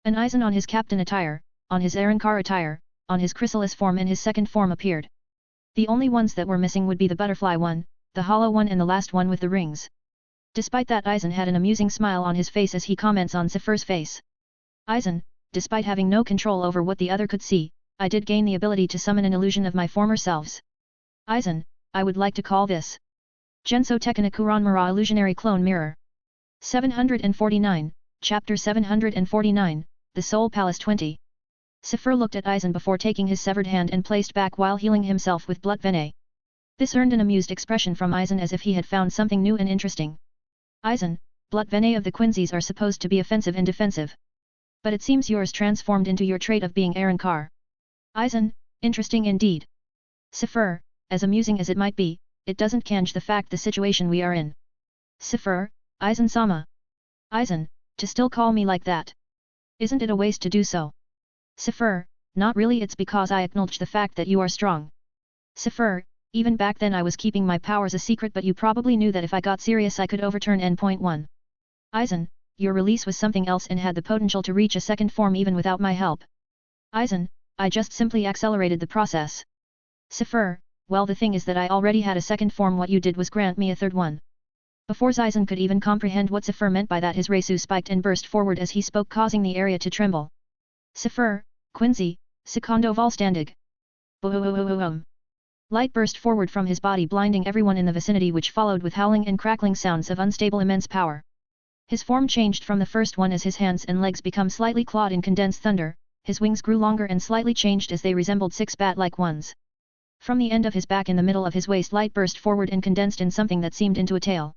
An Aizen on his captain attire, on his Arankar attire, on his chrysalis form and his second form appeared. The only ones that were missing would be the butterfly one, the hollow one and the last one with the rings. Despite that, Aizen had an amusing smile on his face as he comments on Sifur's face. Aizen, despite having no control over what the other could see, I did gain the ability to summon an illusion of my former selves. Aizen, I would like to call this Genso Tekanakuran Mara Illusionary Clone Mirror. 749, Chapter 749, The Soul Palace 20. Sifur looked at Aizen before taking his severed hand and placed back while healing himself with blood venet. This earned an amused expression from Aizen as if he had found something new and interesting. Aizen, blood venet of the Quincy's are supposed to be offensive and defensive. But it seems yours transformed into your trait of being Arankar. Aizen, interesting indeed. Sifur, as amusing as it might be, it doesn't change the fact the situation we are in. Sifur, Aizen-sama. Aizen, to still call me like that. Isn't it a waste to do so? Sifur, not really, it's because I acknowledge the fact that you are strong. Sifur, even back then I was keeping my powers a secret, but you probably knew that if I got serious I could overturn N.1. Aizen, your release was something else and had the potential to reach a second form even without my help. Aizen, I just simply accelerated the process. Sifur, well, the thing is that I already had a second form, what you did was grant me a third one. Before Aizen could even comprehend what Sifur meant by that, his Reisu spiked and burst forward as he spoke, causing the area to tremble. Sifur, Quincy, Secondo Volstandig. Boom. Light burst forward from his body, blinding everyone in the vicinity, which followed with howling and crackling sounds of unstable immense power. His form changed from the first one as his hands and legs become slightly clawed in condensed thunder, his wings grew longer and slightly changed as they resembled six bat-like ones. From the end of his back in the middle of his waist, light burst forward and condensed in something that seemed into a tail.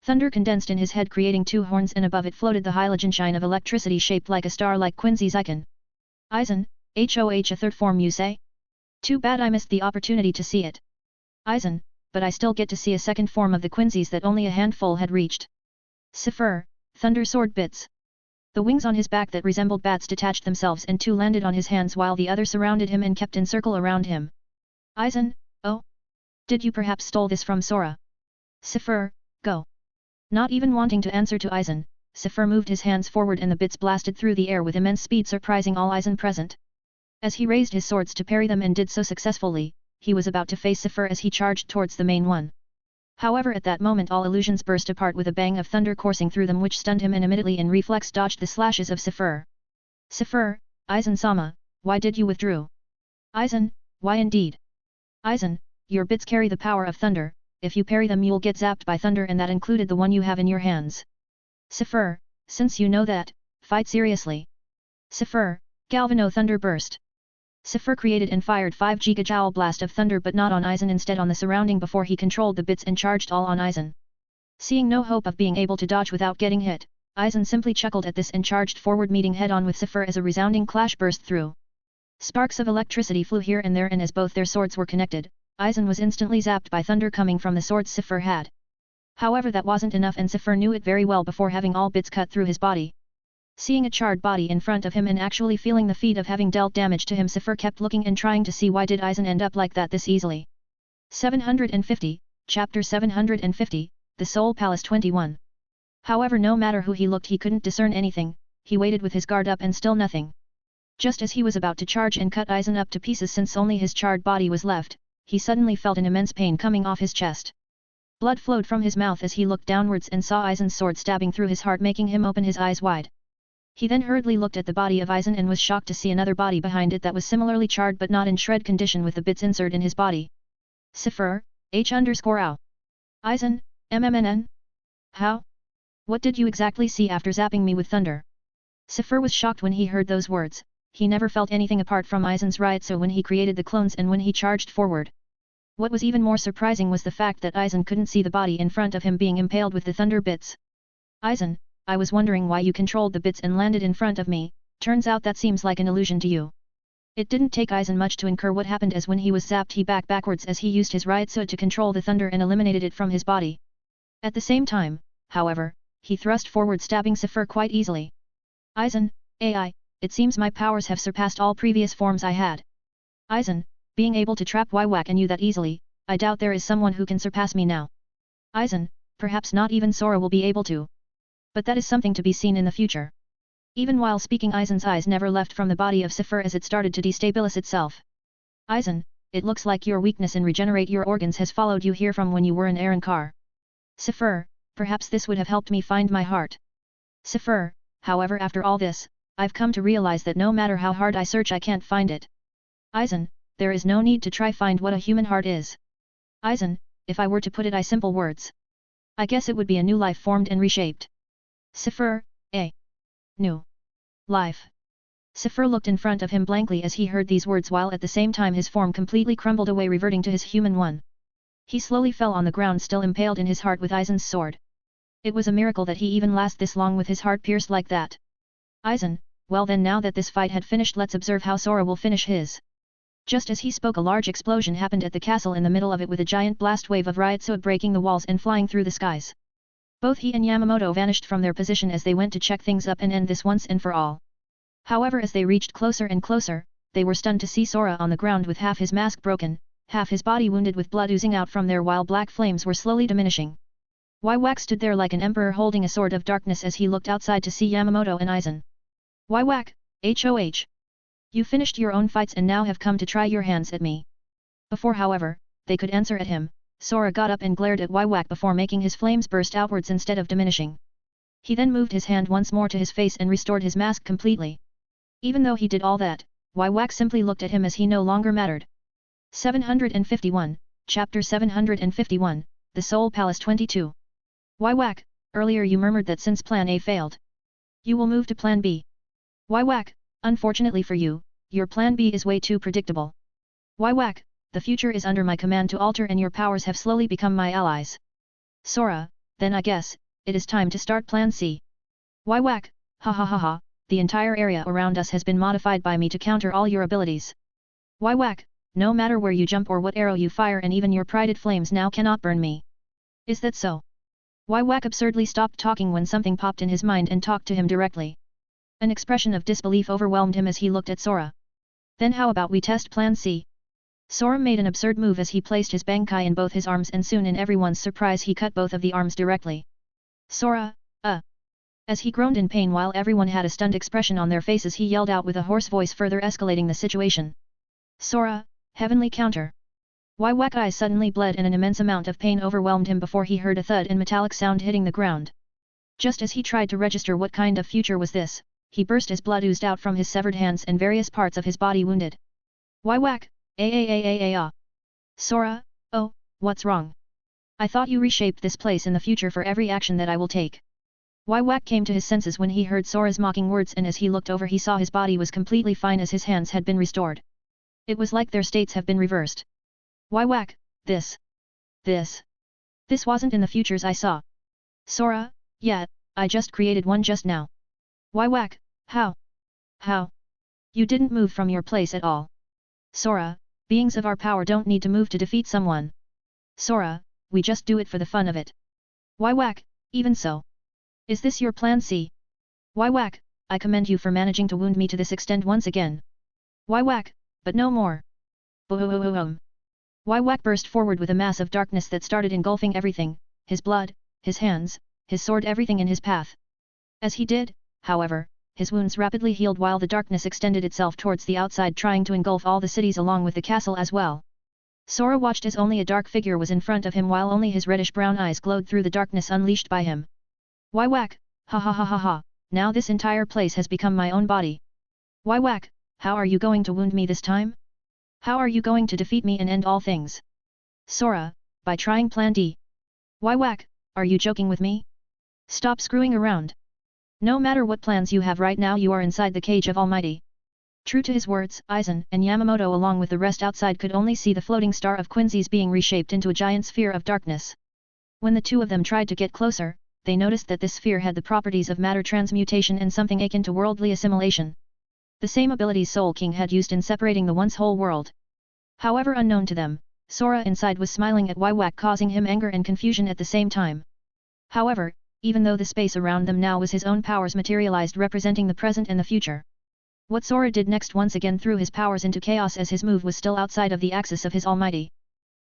Thunder condensed in his head, creating two horns, and above it floated the halogen-shine of electricity shaped like a star, like Quincy's icon. Aizen, HOH, a third form you say? Too bad I missed the opportunity to see it. Aizen, but I still get to see a second form of the Quincy's that only a handful had reached. Sifur, thunder sword bits. The wings on his back that resembled bats detached themselves and two landed on his hands while the other surrounded him and kept in circle around him. Aizen, oh? Did you perhaps stole this from Sora? Sifur, go. Not even wanting to answer to Aizen, Sifur moved his hands forward and the bits blasted through the air with immense speed, surprising all Aizen present. As he raised his swords to parry them and did so successfully, he was about to face Sifur as he charged towards the main one. However, at that moment all illusions burst apart with a bang of thunder coursing through them, which stunned him and immediately in reflex dodged the slashes of Sifur. Sifur, Aizen-sama, why did you withdraw? Aizen, why indeed? Aizen, your bits carry the power of thunder. If you parry them you'll get zapped by thunder, and that included the one you have in your hands. Sifur, since you know that, fight seriously. Sifur, Galvano Thunder Burst. Sifur created and fired 5 gigajoule blast of thunder, but not on Aizen, instead on the surrounding before he controlled the bits and charged all on Aizen. Seeing no hope of being able to dodge without getting hit, Aizen simply chuckled at this and charged forward, meeting head-on with Sifur as a resounding clash burst through. Sparks of electricity flew here and there, and as both their swords were connected, Aizen was instantly zapped by thunder coming from the swords Sifur had. However, that wasn't enough, and Sifur knew it very well before having all bits cut through his body. Seeing a charred body in front of him and actually feeling the feat of having dealt damage to him, Sifur kept looking and trying to see why did Aizen end up like that this easily. 750, Chapter 750, The Soul Palace 21. However, no matter who he looked, he couldn't discern anything. He waited with his guard up and still nothing. Just as he was about to charge and cut Aizen up to pieces since only his charred body was left, he suddenly felt an immense pain coming off his chest. Blood flowed from his mouth as he looked downwards and saw Aizen's sword stabbing through his heart, making him open his eyes wide. He then hurriedly looked at the body of Aizen and was shocked to see another body behind it that was similarly charred but not in shred condition with the bits inserted in his body. Sifur, H_ow. Aizen, MMNN? How? What did you exactly see after zapping me with thunder? Sifur was shocked when he heard those words. He never felt anything apart from Aizen's Ryutsu when he created the clones and when he charged forward. What was even more surprising was the fact that Aizen couldn't see the body in front of him being impaled with the thunder bits. Aizen, I was wondering why you controlled the bits and landed in front of me, turns out that seems like an illusion to you. It didn't take Aizen much to incur what happened, as when he was zapped he backed backwards as he used his Ryutsu to control the thunder and eliminated it from his body. At the same time, however, he thrust forward stabbing Sifur quite easily. Aizen, AI, it seems my powers have surpassed all previous forms I had. Aizen, being able to trap Wiwak and you that easily, I doubt there is someone who can surpass me now. Aizen, perhaps not even Sora will be able to. But that is something to be seen in the future. Even while speaking, Aizen's eyes never left from the body of Sifur as it started to destabilize itself. Aizen, it looks like your weakness in regenerate your organs has followed you here from when you were in Arankar. Sifur, perhaps this would have helped me find my heart. Sifur, however, after all this, I've come to realize that no matter how hard I search I can't find it. Aizen, there is no need to try find what a human heart is. Aizen, if I were to put it in simple words, I guess it would be a new life formed and reshaped. Sifur, a new life. Sifur looked in front of him blankly as he heard these words, while at the same time his form completely crumbled away, reverting to his human one. He slowly fell on the ground, still impaled in his heart with Aizen's sword. It was a miracle that he even lasted this long with his heart pierced like that. Aizen, well then, now that this fight had finished, let's observe how Sora will finish his. Just as he spoke, a large explosion happened at the castle, in the middle of it with a giant blast wave of Ryutsu breaking the walls and flying through the skies. Both he and Yamamoto vanished from their position as they went to check things up and end this once and for all. However, as they reached closer and closer, they were stunned to see Sora on the ground with half his mask broken, half his body wounded with blood oozing out from there, while black flames were slowly diminishing. Wiwak stood there like an emperor holding a sword of darkness as he looked outside to see Yamamoto and Aizen. Wiwak, HOH. You finished your own fights and now have come to try your hands at me. Before, however, they could answer at him, Sora got up and glared at Wiwak before making his flames burst outwards instead of diminishing. He then moved his hand once more to his face and restored his mask completely. Even though he did all that, Wiwak simply looked at him as he no longer mattered. 751, Chapter 751, The Soul Palace 22. Wiwak, earlier you murmured that since Plan A failed, you will move to Plan B. Wiwak, unfortunately for you, your Plan B is way too predictable. Wiwak, the future is under my command to alter and your powers have slowly become my allies. Sora, then I guess, it is time to start Plan C. Wiwak, ha ha ha ha, the entire area around us has been modified by me to counter all your abilities. Wiwak, no matter where you jump or what arrow you fire, and even your prided flames now cannot burn me. Is that so? Wiwak absurdly stopped talking when something popped in his mind and talked to him directly. An expression of disbelief overwhelmed him as he looked at Sora. Then how about we test Plan C? Sora made an absurd move as he placed his Bankai in both his arms, and soon in everyone's surprise he cut both of the arms directly. Sora, As he groaned in pain while everyone had a stunned expression on their faces, he yelled out with a hoarse voice, further escalating the situation. Sora, heavenly counter. Wiwak's eyes suddenly bled and an immense amount of pain overwhelmed him before he heard a thud and metallic sound hitting the ground. Just as he tried to register what kind of future was this, he burst as blood oozed out from his severed hands and various parts of his body wounded. Wiwak, Sora, oh, what's wrong? I thought you reshaped this place in the future for every action that I will take. Wiwak came to his senses when he heard Sora's mocking words, and as he looked over he saw his body was completely fine as his hands had been restored. It was like their states have been reversed. Wiwak, this wasn't in the futures I saw. Sora, yeah, I just created one just now. Wiwak, how? You didn't move from your place at all. Sora, beings of our power don't need to move to defeat someone. Sora, we just do it for the fun of it. Wiwak, even so. Is this your Plan C? Wiwak, I commend you for managing to wound me to this extent once again. Whack, but no more. Boom. Whack burst forward with a mass of darkness that started engulfing everything, his blood, his hands, his sword, everything in his path. As he did, however, his wounds rapidly healed while the darkness extended itself towards the outside, trying to engulf all the cities along with the castle as well. Sora watched as only a dark figure was in front of him while only his reddish-brown eyes glowed through the darkness unleashed by him. Whack, ha ha ha ha ha, now this entire place has become my own body. Whack, how are you going to wound me this time? How are you going to defeat me and end all things? Sora, by trying Plan D. Whack, are you joking with me? Stop screwing around. No matter what plans you have right now, you are inside the cage of Almighty. True to his words, Aizen and Yamamoto along with the rest outside could only see the floating star of Quincy's being reshaped into a giant sphere of darkness. When the two of them tried to get closer, they noticed that this sphere had the properties of matter transmutation and something akin to worldly assimilation. The same abilities Soul King had used in separating the once whole world. However, unknown to them, Sora inside was smiling at Whack, causing him anger and confusion at the same time. However, even though the space around them now was his own powers materialized representing the present and the future. What Sora did next once again threw his powers into chaos as his move was still outside of the axis of his Almighty.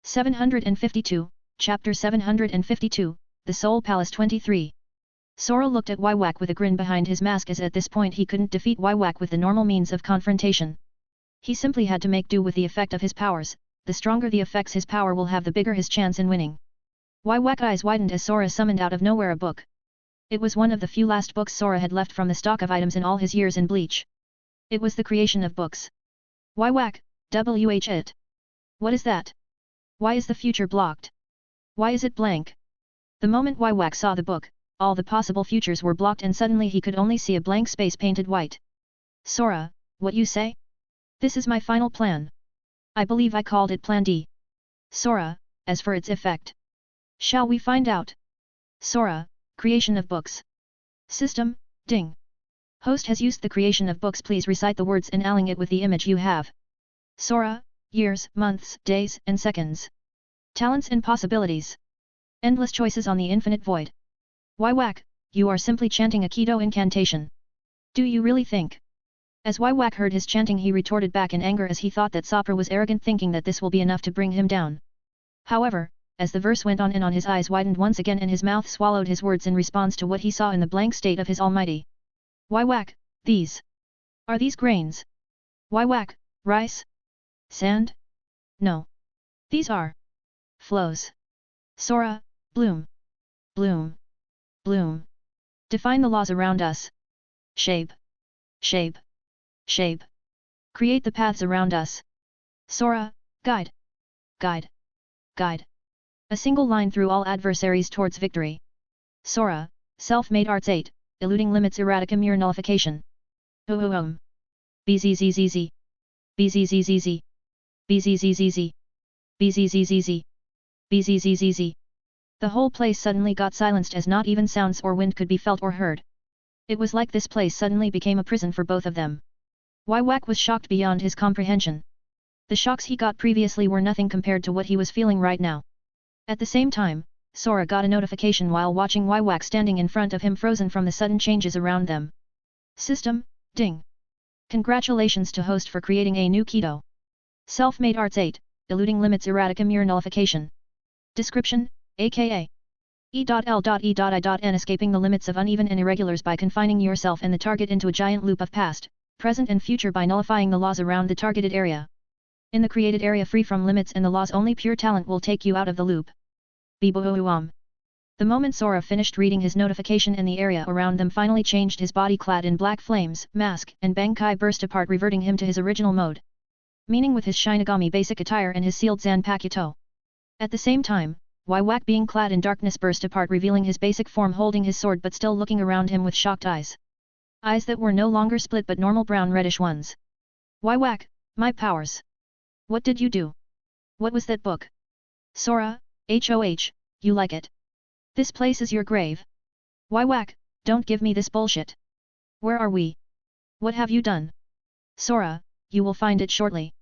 752, Chapter 752, The Soul Palace 23. Sora looked at Whack with a grin behind his mask, as at this point he couldn't defeat Whack with the normal means of confrontation. He simply had to make do with the effect of his powers. The stronger the effects his power will have, the bigger his chance in winning. Whack eyes widened as Sora summoned out of nowhere a book. It was one of the few last books Sora had left from the stock of items in all his years in Bleach. It was the creation of books. Whack, it. What is that? Why is the future blocked? Why is it blank? The moment Whack saw the book, all the possible futures were blocked and suddenly he could only see a blank space painted white. Sora, what you say? This is my final plan. I believe I called it Plan D. Sora, as for its effect. Shall we find out? Sora, creation of books. System, ding. Host has used the creation of books. Please recite the words and align it with the image you have. Sora, years, months, days, and seconds. Talents and possibilities. Endless choices on the infinite void. Whack, you are simply chanting a Keto incantation. Do you really think? As Whack heard his chanting, he retorted back in anger as he thought that Sopra was arrogant, thinking that this will be enough to bring him down. However, as the verse went on and his eyes widened once again and his mouth swallowed his words in response to what he saw in the blank state of his Almighty. Whack, these. Are these grains? Whack, rice? Sand? No. These are flows. Sora, bloom. Bloom. Bloom. Define the laws around us. Shape. Shape. Shape. Create the paths around us. Sora, guide. Guide. Guide. A single line through all adversaries towards victory. Sora, self-made arts 8, eluding limits erraticum your nullification. BZZZZ. BZZZZ. BZZZZ. BZZZZ. BZZZZ. The whole place suddenly got silenced as not even sounds or wind could be felt or heard. It was like this place suddenly became a prison for both of them. Whack was shocked beyond his comprehension. The shocks he got previously were nothing compared to what he was feeling right now. At the same time, Sora got a notification while watching Whack standing in front of him, frozen from the sudden changes around them. System, ding. Congratulations to host for creating a new Keto. Self-made arts 8, eluding limits erraticum your nullification. Description, aka E.L.E.I.N escaping the limits of uneven and irregulars by confining yourself and the target into a giant loop of past, present and future by nullifying the laws around the targeted area. In the created area free from limits and the laws, only pure talent will take you out of the loop. The moment Sora finished reading his notification and the area around them finally changed, his body clad in black flames, mask, and Bankai burst apart, reverting him to his original mode. Meaning with his Shinigami basic attire and his sealed Zanpakuto. At the same time, Whack being clad in darkness burst apart, revealing his basic form holding his sword but still looking around him with shocked eyes. Eyes that were no longer split but normal brown reddish ones. Whack, my powers. What did you do? What was that book? Sora, HOH, you like it? This place is your grave. Whack, don't give me this bullshit. Where are we? What have you done? Sora, you will find it shortly.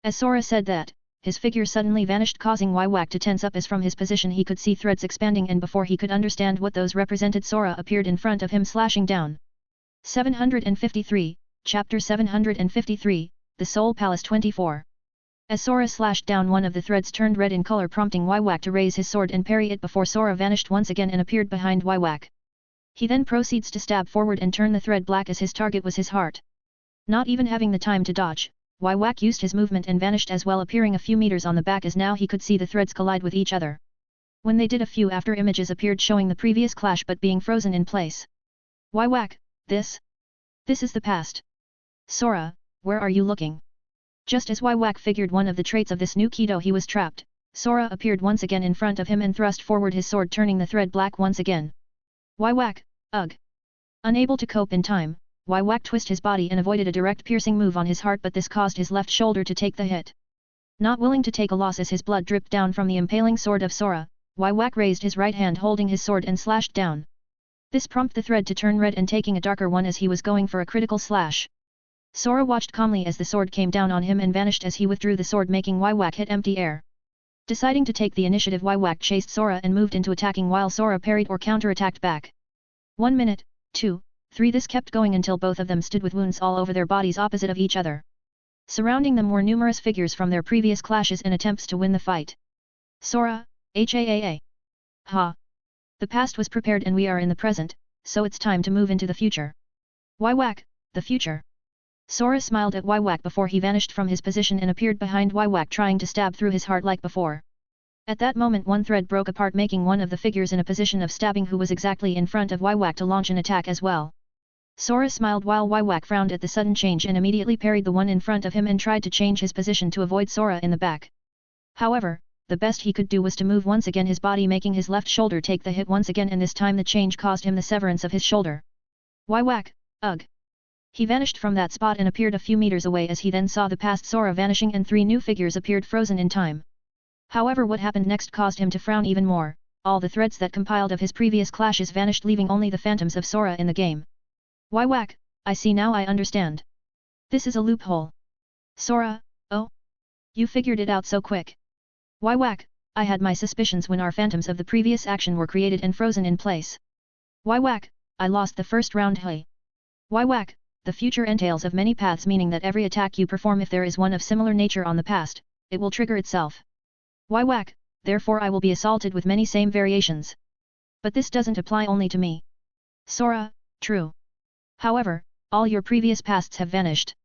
As Sora said that, his figure suddenly vanished, causing Whack to tense up as from his position he could see threads expanding, and before he could understand what those represented, Sora appeared in front of him slashing down. 753, Chapter 753, The Soul Palace 24. As Sora slashed down, one of the threads turned red in color, prompting Wywak to raise his sword and parry it before Sora vanished once again and appeared behind Wywak. He then proceeds to stab forward and turn the thread black as his target was his heart. Not even having the time to dodge, Wywak used his movement and vanished as well, appearing a few meters on the back as now he could see the threads collide with each other. When they did, a few after images appeared showing the previous clash but being frozen in place. Wywak, this is the past. Sora, where are you looking? Just as Wywak figured one of the traits of this new Kido, he was trapped. Sora appeared once again in front of him and thrust forward his sword, turning the thread black once again. Wywak, ugh. Unable to cope in time, Wywak twisted his body and avoided a direct piercing move on his heart, but this caused his left shoulder to take the hit. Not willing to take a loss as his blood dripped down from the impaling sword of Sora, Wywak raised his right hand holding his sword and slashed down. This prompted the thread to turn red and taking a darker one as he was going for a critical slash. Sora watched calmly as the sword came down on him and vanished as he withdrew the sword, making Wywak hit empty air. Deciding to take the initiative, Wywak chased Sora and moved into attacking while Sora parried or counter-attacked back. 1 minute, 2, 3 this kept going until both of them stood with wounds all over their bodies opposite of each other. Surrounding them were numerous figures from their previous clashes and attempts to win the fight. Sora, HAAA. Ha. The past was prepared and we are in the present, so it's time to move into the future. Wywak, the future. Sora smiled at Wywak before he vanished from his position and appeared behind Wywak, trying to stab through his heart like before. At that moment one thread broke apart, making one of the figures in a position of stabbing who was exactly in front of Wywak to launch an attack as well. Sora smiled while Wywak frowned at the sudden change and immediately parried the one in front of him and tried to change his position to avoid Sora in the back. However, the best he could do was to move once again his body, making his left shoulder take the hit once again, and this time the change caused him the severance of his shoulder. Wywak, ugh. He vanished from that spot and appeared a few meters away as he then saw the past Sora vanishing and 3 new figures appeared frozen in time. However, what happened next caused him to frown even more. All the threads that compiled of his previous clashes vanished, leaving only the phantoms of Sora in the game. Wywak, I see now, I understand. This is a loophole. Sora, oh? You figured it out so quick. Wywak, I had my suspicions when our phantoms of the previous action were created and frozen in place. Wywak, I lost the first round. Hey. Wywak, the future entails of many paths, meaning that every attack you perform, if there is one of similar nature on the past, it will trigger itself. Wywak, therefore I will be assaulted with many same variations. But this doesn't apply only to me. Sora, true. However, all your previous pasts have vanished.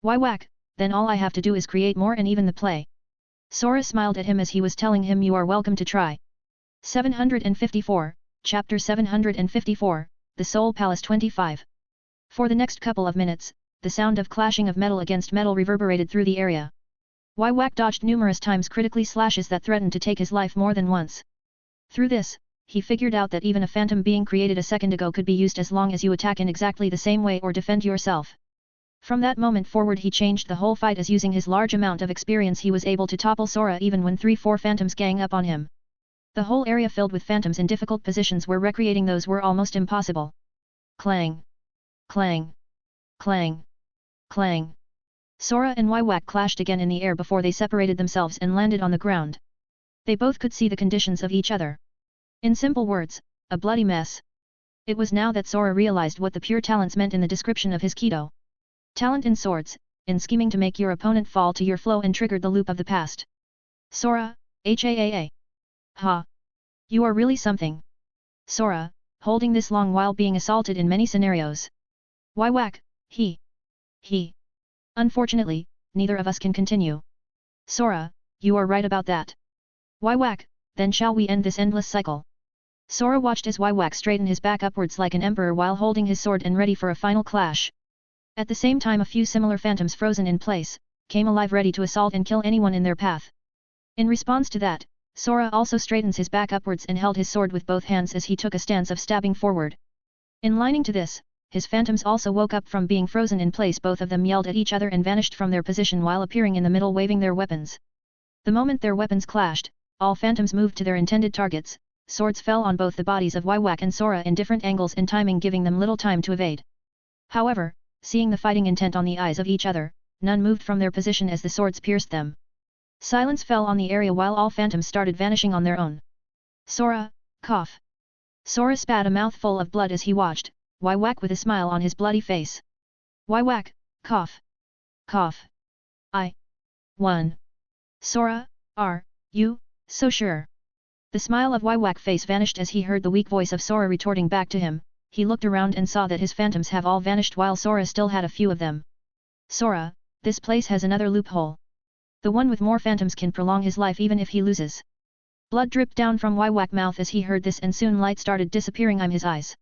Wywak, then all I have to do is create more and even the play. Sora smiled at him as he was telling him, you are welcome to try. 754, Chapter 754, The Soul Palace 25. For the next couple of minutes, the sound of clashing of metal against metal reverberated through the area. Wywak dodged numerous times critically slashes that threatened to take his life more than once. Through this, he figured out that even a phantom being created a second ago could be used as long as you attack in exactly the same way or defend yourself. From that moment forward he changed the whole fight, as using his large amount of experience he was able to topple Sora even when 3-4 phantoms gang up on him. The whole area filled with phantoms in difficult positions where recreating those were almost impossible. Clang! Clang! Clang! Clang! Sora and Wywak clashed again in the air before they separated themselves and landed on the ground. They both could see the conditions of each other. In simple words, a bloody mess. It was now that Sora realized what the pure talents meant in the description of his Kido. Talent in swords, in scheming to make your opponent fall to your flow and triggered the loop of the past. Sora, HAAA. Ha! You are really something. Sora, holding this long while being assaulted in many scenarios. Wywak, he. Unfortunately, neither of us can continue. Sora, you are right about that. Wywak, then shall we end this endless cycle? Sora watched as Wywak straightened his back upwards like an emperor while holding his sword and ready for a final clash. At the same time a few similar phantoms frozen in place, came alive ready to assault and kill anyone in their path. In response to that, Sora also straightens his back upwards and held his sword with both hands as he took a stance of stabbing forward. In lining to this, his phantoms also woke up from being frozen in place. Both of them yelled at each other and vanished from their position while appearing in the middle waving their weapons. The moment their weapons clashed, all phantoms moved to their intended targets. Swords fell on both the bodies of Wywak and Sora in different angles and timing, giving them little time to evade. However, seeing the fighting intent on the eyes of each other, none moved from their position as the swords pierced them. Silence fell on the area while all phantoms started vanishing on their own. Sora, cough. Sora spat a mouthful of blood as he watched, Why whack with a smile on his bloody face. Why whack, cough. Cough. I. 1. Sora, are you so sure? The smile of Waiwak face vanished as he heard the weak voice of Sora retorting back to him. He looked around and saw that his phantoms have all vanished while Sora still had a few of them. Sora, this place has another loophole. The one with more phantoms can prolong his life even if he loses. Blood dripped down from Waiwak mouth as he heard this and soon light started disappearing in his eyes.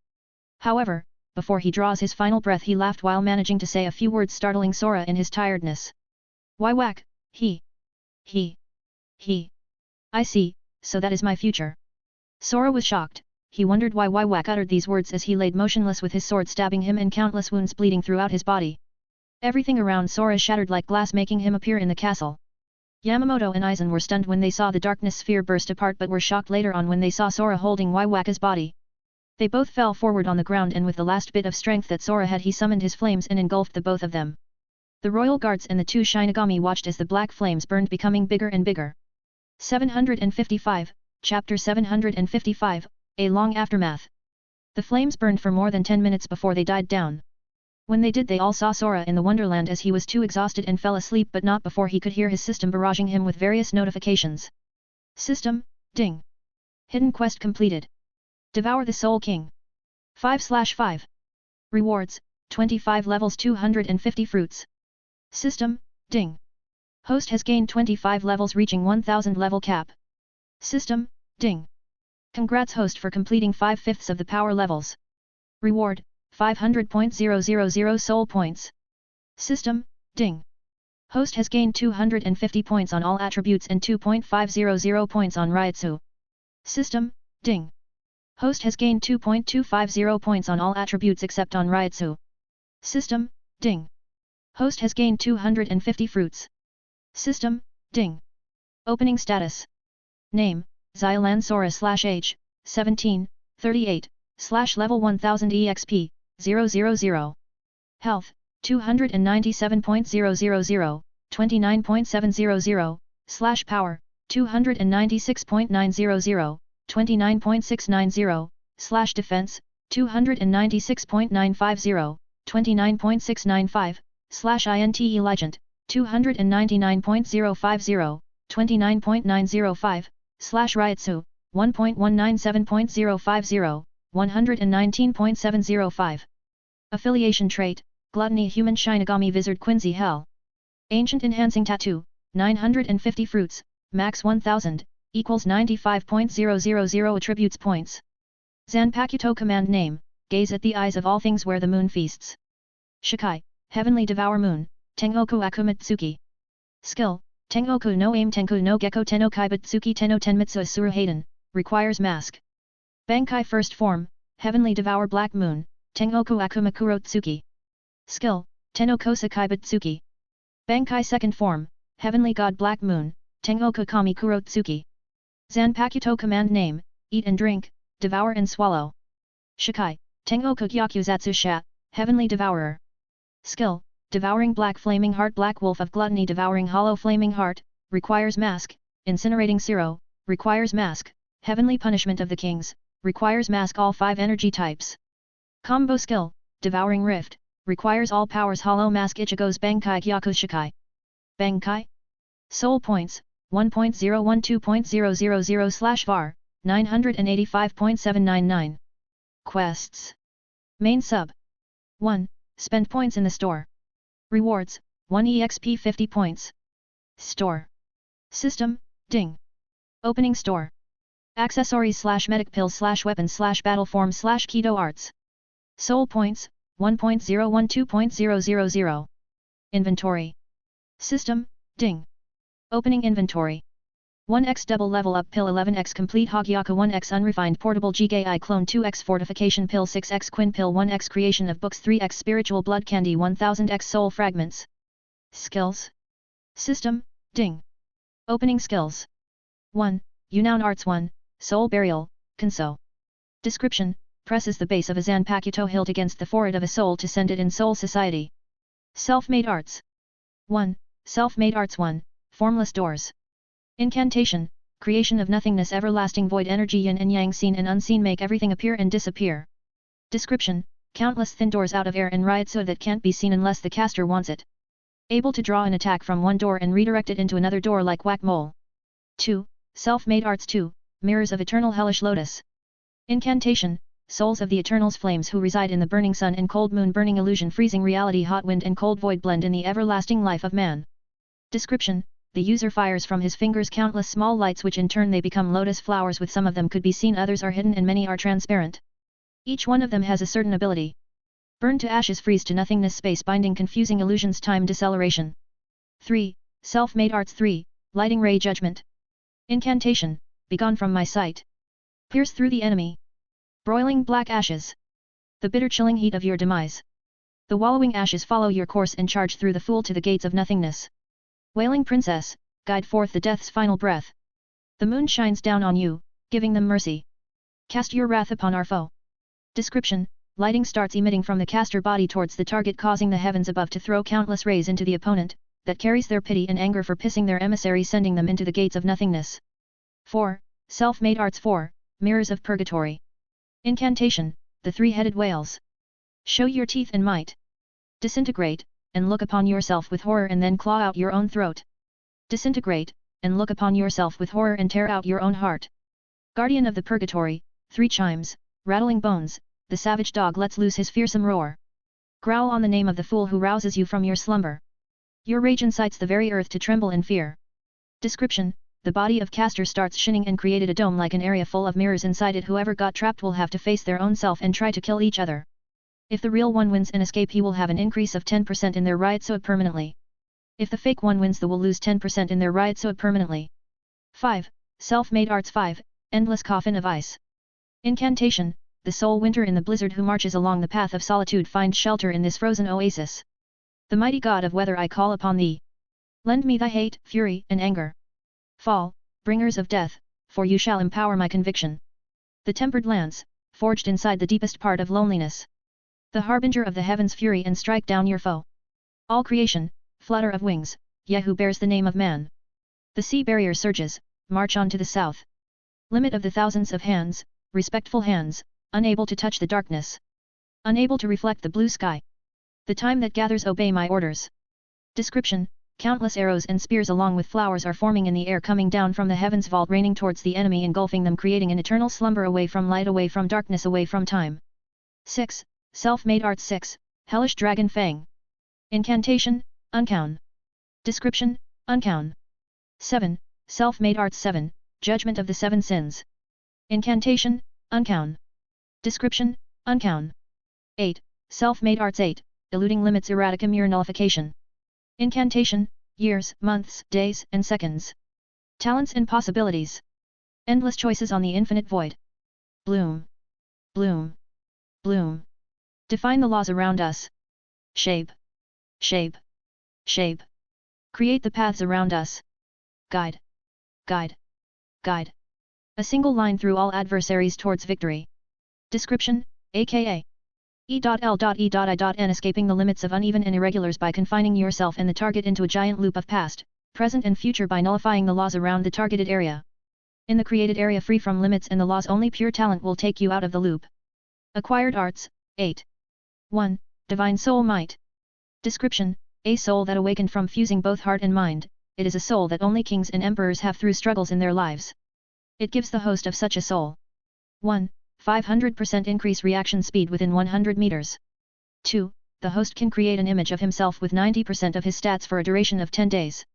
However, before he draws his final breath he laughed while managing to say a few words startling Sora in his tiredness. Waiwak, he. I see, so that is my future. Sora was shocked. He wondered why Waiwak uttered these words as he laid motionless with his sword stabbing him and countless wounds bleeding throughout his body. Everything around Sora shattered like glass making him appear in the castle. Yamamoto and Aizen were stunned when they saw the darkness sphere burst apart but were shocked later on when they saw Sora holding Waiwaka's body. They both fell forward on the ground and with the last bit of strength that Sora had he summoned his flames and engulfed the both of them. The royal guards and the two Shinigami watched as the black flames burned becoming bigger and bigger. 755, Chapter 755, A Long Aftermath. The flames burned for more than 10 minutes before they died down. When they did they all saw Sora in the Wonderland as he was too exhausted and fell asleep but not before he could hear his system barraging him with various notifications. System, ding. Hidden quest completed. Devour the Soul King. 5/5. Rewards, 25 levels 250 fruits. System, ding. Host has gained 25 levels reaching 1000 level cap. System, ding. Congrats host for completing 5/5 of the power levels. Reward, 500.000 soul points. System, ding. Host has gained 250 points on all attributes and 2.500 points on Ryutsu. System, ding. Host has gained 2.250 points on all attributes except on Ryutsu. System, ding. Host has gained 250 fruits. System, ding. Opening status. Name, Xylan Sora /Age, 17, 38, /level 1000 EXP, 000. Health, 297.000, 29.700, /Power, 296.900, 29.690, /Defense, 296.950, 29.695, /INTE Legend, 299.050, 29.905, /Ryutsu, 1.197.050, 119.705. Affiliation trait, Gluttony Human Shinigami Wizard Quincy Hell. Ancient Enhancing Tattoo, 950 fruits, max 1000, equals 95.000 attributes points. Zanpakuto command name, gaze at the eyes of all things where the moon feasts. Shikai, Heavenly Devour Moon, Tengoku Akumatsuki. Skill, Tengoku no Aim Tenku no Gecko Tenno Kaibatsuki Tenno Tenmitsu Asura Hayden, requires mask. Bankai First Form, Heavenly Devour Black Moon, Tengoku Akumakuro Tsuki. Skill, Tenno Kosa Kaibatsuki. Bankai Second Form, Heavenly God Black Moon, Tengoku Kami Kuro Tsuki. Zanpakuto command name, eat and drink, devour and swallow. Shikai, Tengoku Gyakuzatsu Sha, Heavenly Devourer. Skill, Devouring Black Flaming Heart Black Wolf of Gluttony Devouring Hollow Flaming Heart, requires mask, Incinerating Zero, requires mask, Heavenly Punishment of the Kings, requires mask all 5 energy types. Combo Skill, Devouring Rift, requires all powers Hollow Mask Ichigo's Bankai Gyaku Shikai. Bankai? Soul Points, 1.012.000/var, 985.799. Quests. Main Sub. 1. Spend points in the store. Rewards, 1 EXP 50 points. Store. System, ding. Opening store. Accessories / medic pills / weapons / battle form / keto arts. Soul points, 1.012.000. Inventory. System, ding. Opening inventory. 1x double level up pill 11x complete Hogyaka 1x unrefined portable Jigai clone 2x fortification pill 6x quin pill 1x creation of books 3x spiritual blood candy 1000x soul fragments. Skills. System, ding. Opening skills. 1. Unown Arts 1, Soul Burial, Konso. Description, presses the base of a Zanpakuto hilt against the forehead of a soul to send it in Soul Society. Self-made arts. 1. Self-made arts 1, Formless doors. Incantation, creation of nothingness everlasting void energy yin and yang seen and unseen make everything appear and disappear. Description, countless thin doors out of air and Ryotsu that can't be seen unless the caster wants it. Able to draw an attack from one door and redirect it into another door like whack-mole. 2. Self-made arts 2, mirrors of eternal hellish lotus. Incantation, souls of the Eternal's flames who reside in the burning sun and cold moon burning illusion freezing reality hot wind and cold void blend in the everlasting life of man. Description, the user fires from his fingers countless small lights which in turn they become lotus flowers with some of them could be seen others are hidden and many are transparent. Each one of them has a certain ability. Burn to ashes freeze to nothingness space binding confusing illusions time deceleration. 3. Self-made arts 3, lighting ray judgment. Incantation, begone from my sight. Pierce through the enemy. Broiling black ashes. The bitter chilling heat of your demise. The wallowing ashes follow your course and charge through the fool to the gates of nothingness. Wailing princess, guide forth the death's final breath. The moon shines down on you, giving them mercy. Cast your wrath upon our foe. Description, lighting starts emitting from the caster body towards the target causing the heavens above to throw countless rays into the opponent, that carries their pity and anger for pissing their emissary sending them into the gates of nothingness. 4. Self-made arts 4, mirrors of purgatory. Incantation, the three-headed whales. Show your teeth and might. Disintegrate, and look upon yourself with horror and then claw out your own throat. Disintegrate, and look upon yourself with horror and tear out your own heart. Guardian of the purgatory, 3 chimes, rattling bones, the savage dog lets loose his fearsome roar. Growl on the name of the fool who rouses you from your slumber. Your rage incites the very earth to tremble in fear. Description, the body of caster starts shining and created a dome like an area full of mirrors inside it whoever got trapped will have to face their own self and try to kill each other. If the real one wins and escape he will have an increase of 10% in their Ryotsu permanently. If the fake one wins they will lose 10% in their Ryotsu permanently. 5. Self-made arts 5, endless coffin of ice. Incantation, the soul winter in the blizzard who marches along the path of solitude finds shelter in this frozen oasis. The mighty god of weather I call upon thee. Lend me thy hate, fury, and anger. Fall, bringers of death, for you shall empower my conviction. The tempered lance, forged inside the deepest part of loneliness. The harbinger of the heavens' fury and strike down your foe. All creation, flutter of wings, Yahoo bears the name of man. The sea barrier surges, march on to the south. Limit of the thousands of hands, respectful hands, unable to touch the darkness. Unable to reflect the blue sky. The time that gathers obey my orders. Description, countless arrows and spears along with flowers are forming in the air coming down from the heavens vault raining towards the enemy engulfing them creating an eternal slumber away from light away from darkness away from time. 6. Self-made arts 6, hellish dragon fang. Incantation, uncown. Description, uncown. 7. Self-made arts 7, judgment of the 7 sins. Incantation, uncown. Description, uncown. 8. Self-made arts 8, eluding limits erratica mere nullification. Incantation, years, months, days, and seconds. Talents and possibilities. Endless choices on the infinite void. Bloom. Bloom. Bloom. Define the laws around us. Shape. Shape. Shape. Create the paths around us. Guide. Guide. Guide. A single line through all adversaries towards victory. Description, aka E.L.E.I.N escaping the limits of uneven and irregulars by confining yourself and the target into a giant loop of past, present and future by nullifying the laws around the targeted area. In the created area free from limits and the laws only pure talent will take you out of the loop. Acquired arts, 8. 1. Divine Soul Might. Description, a soul that awakened from fusing both heart and mind, it is a soul that only kings and emperors have through struggles in their lives. It gives the host of such a soul. 1. 500% increase reaction speed within 100 meters. 2. The host can create an image of himself with 90% of his stats for a duration of 10 days.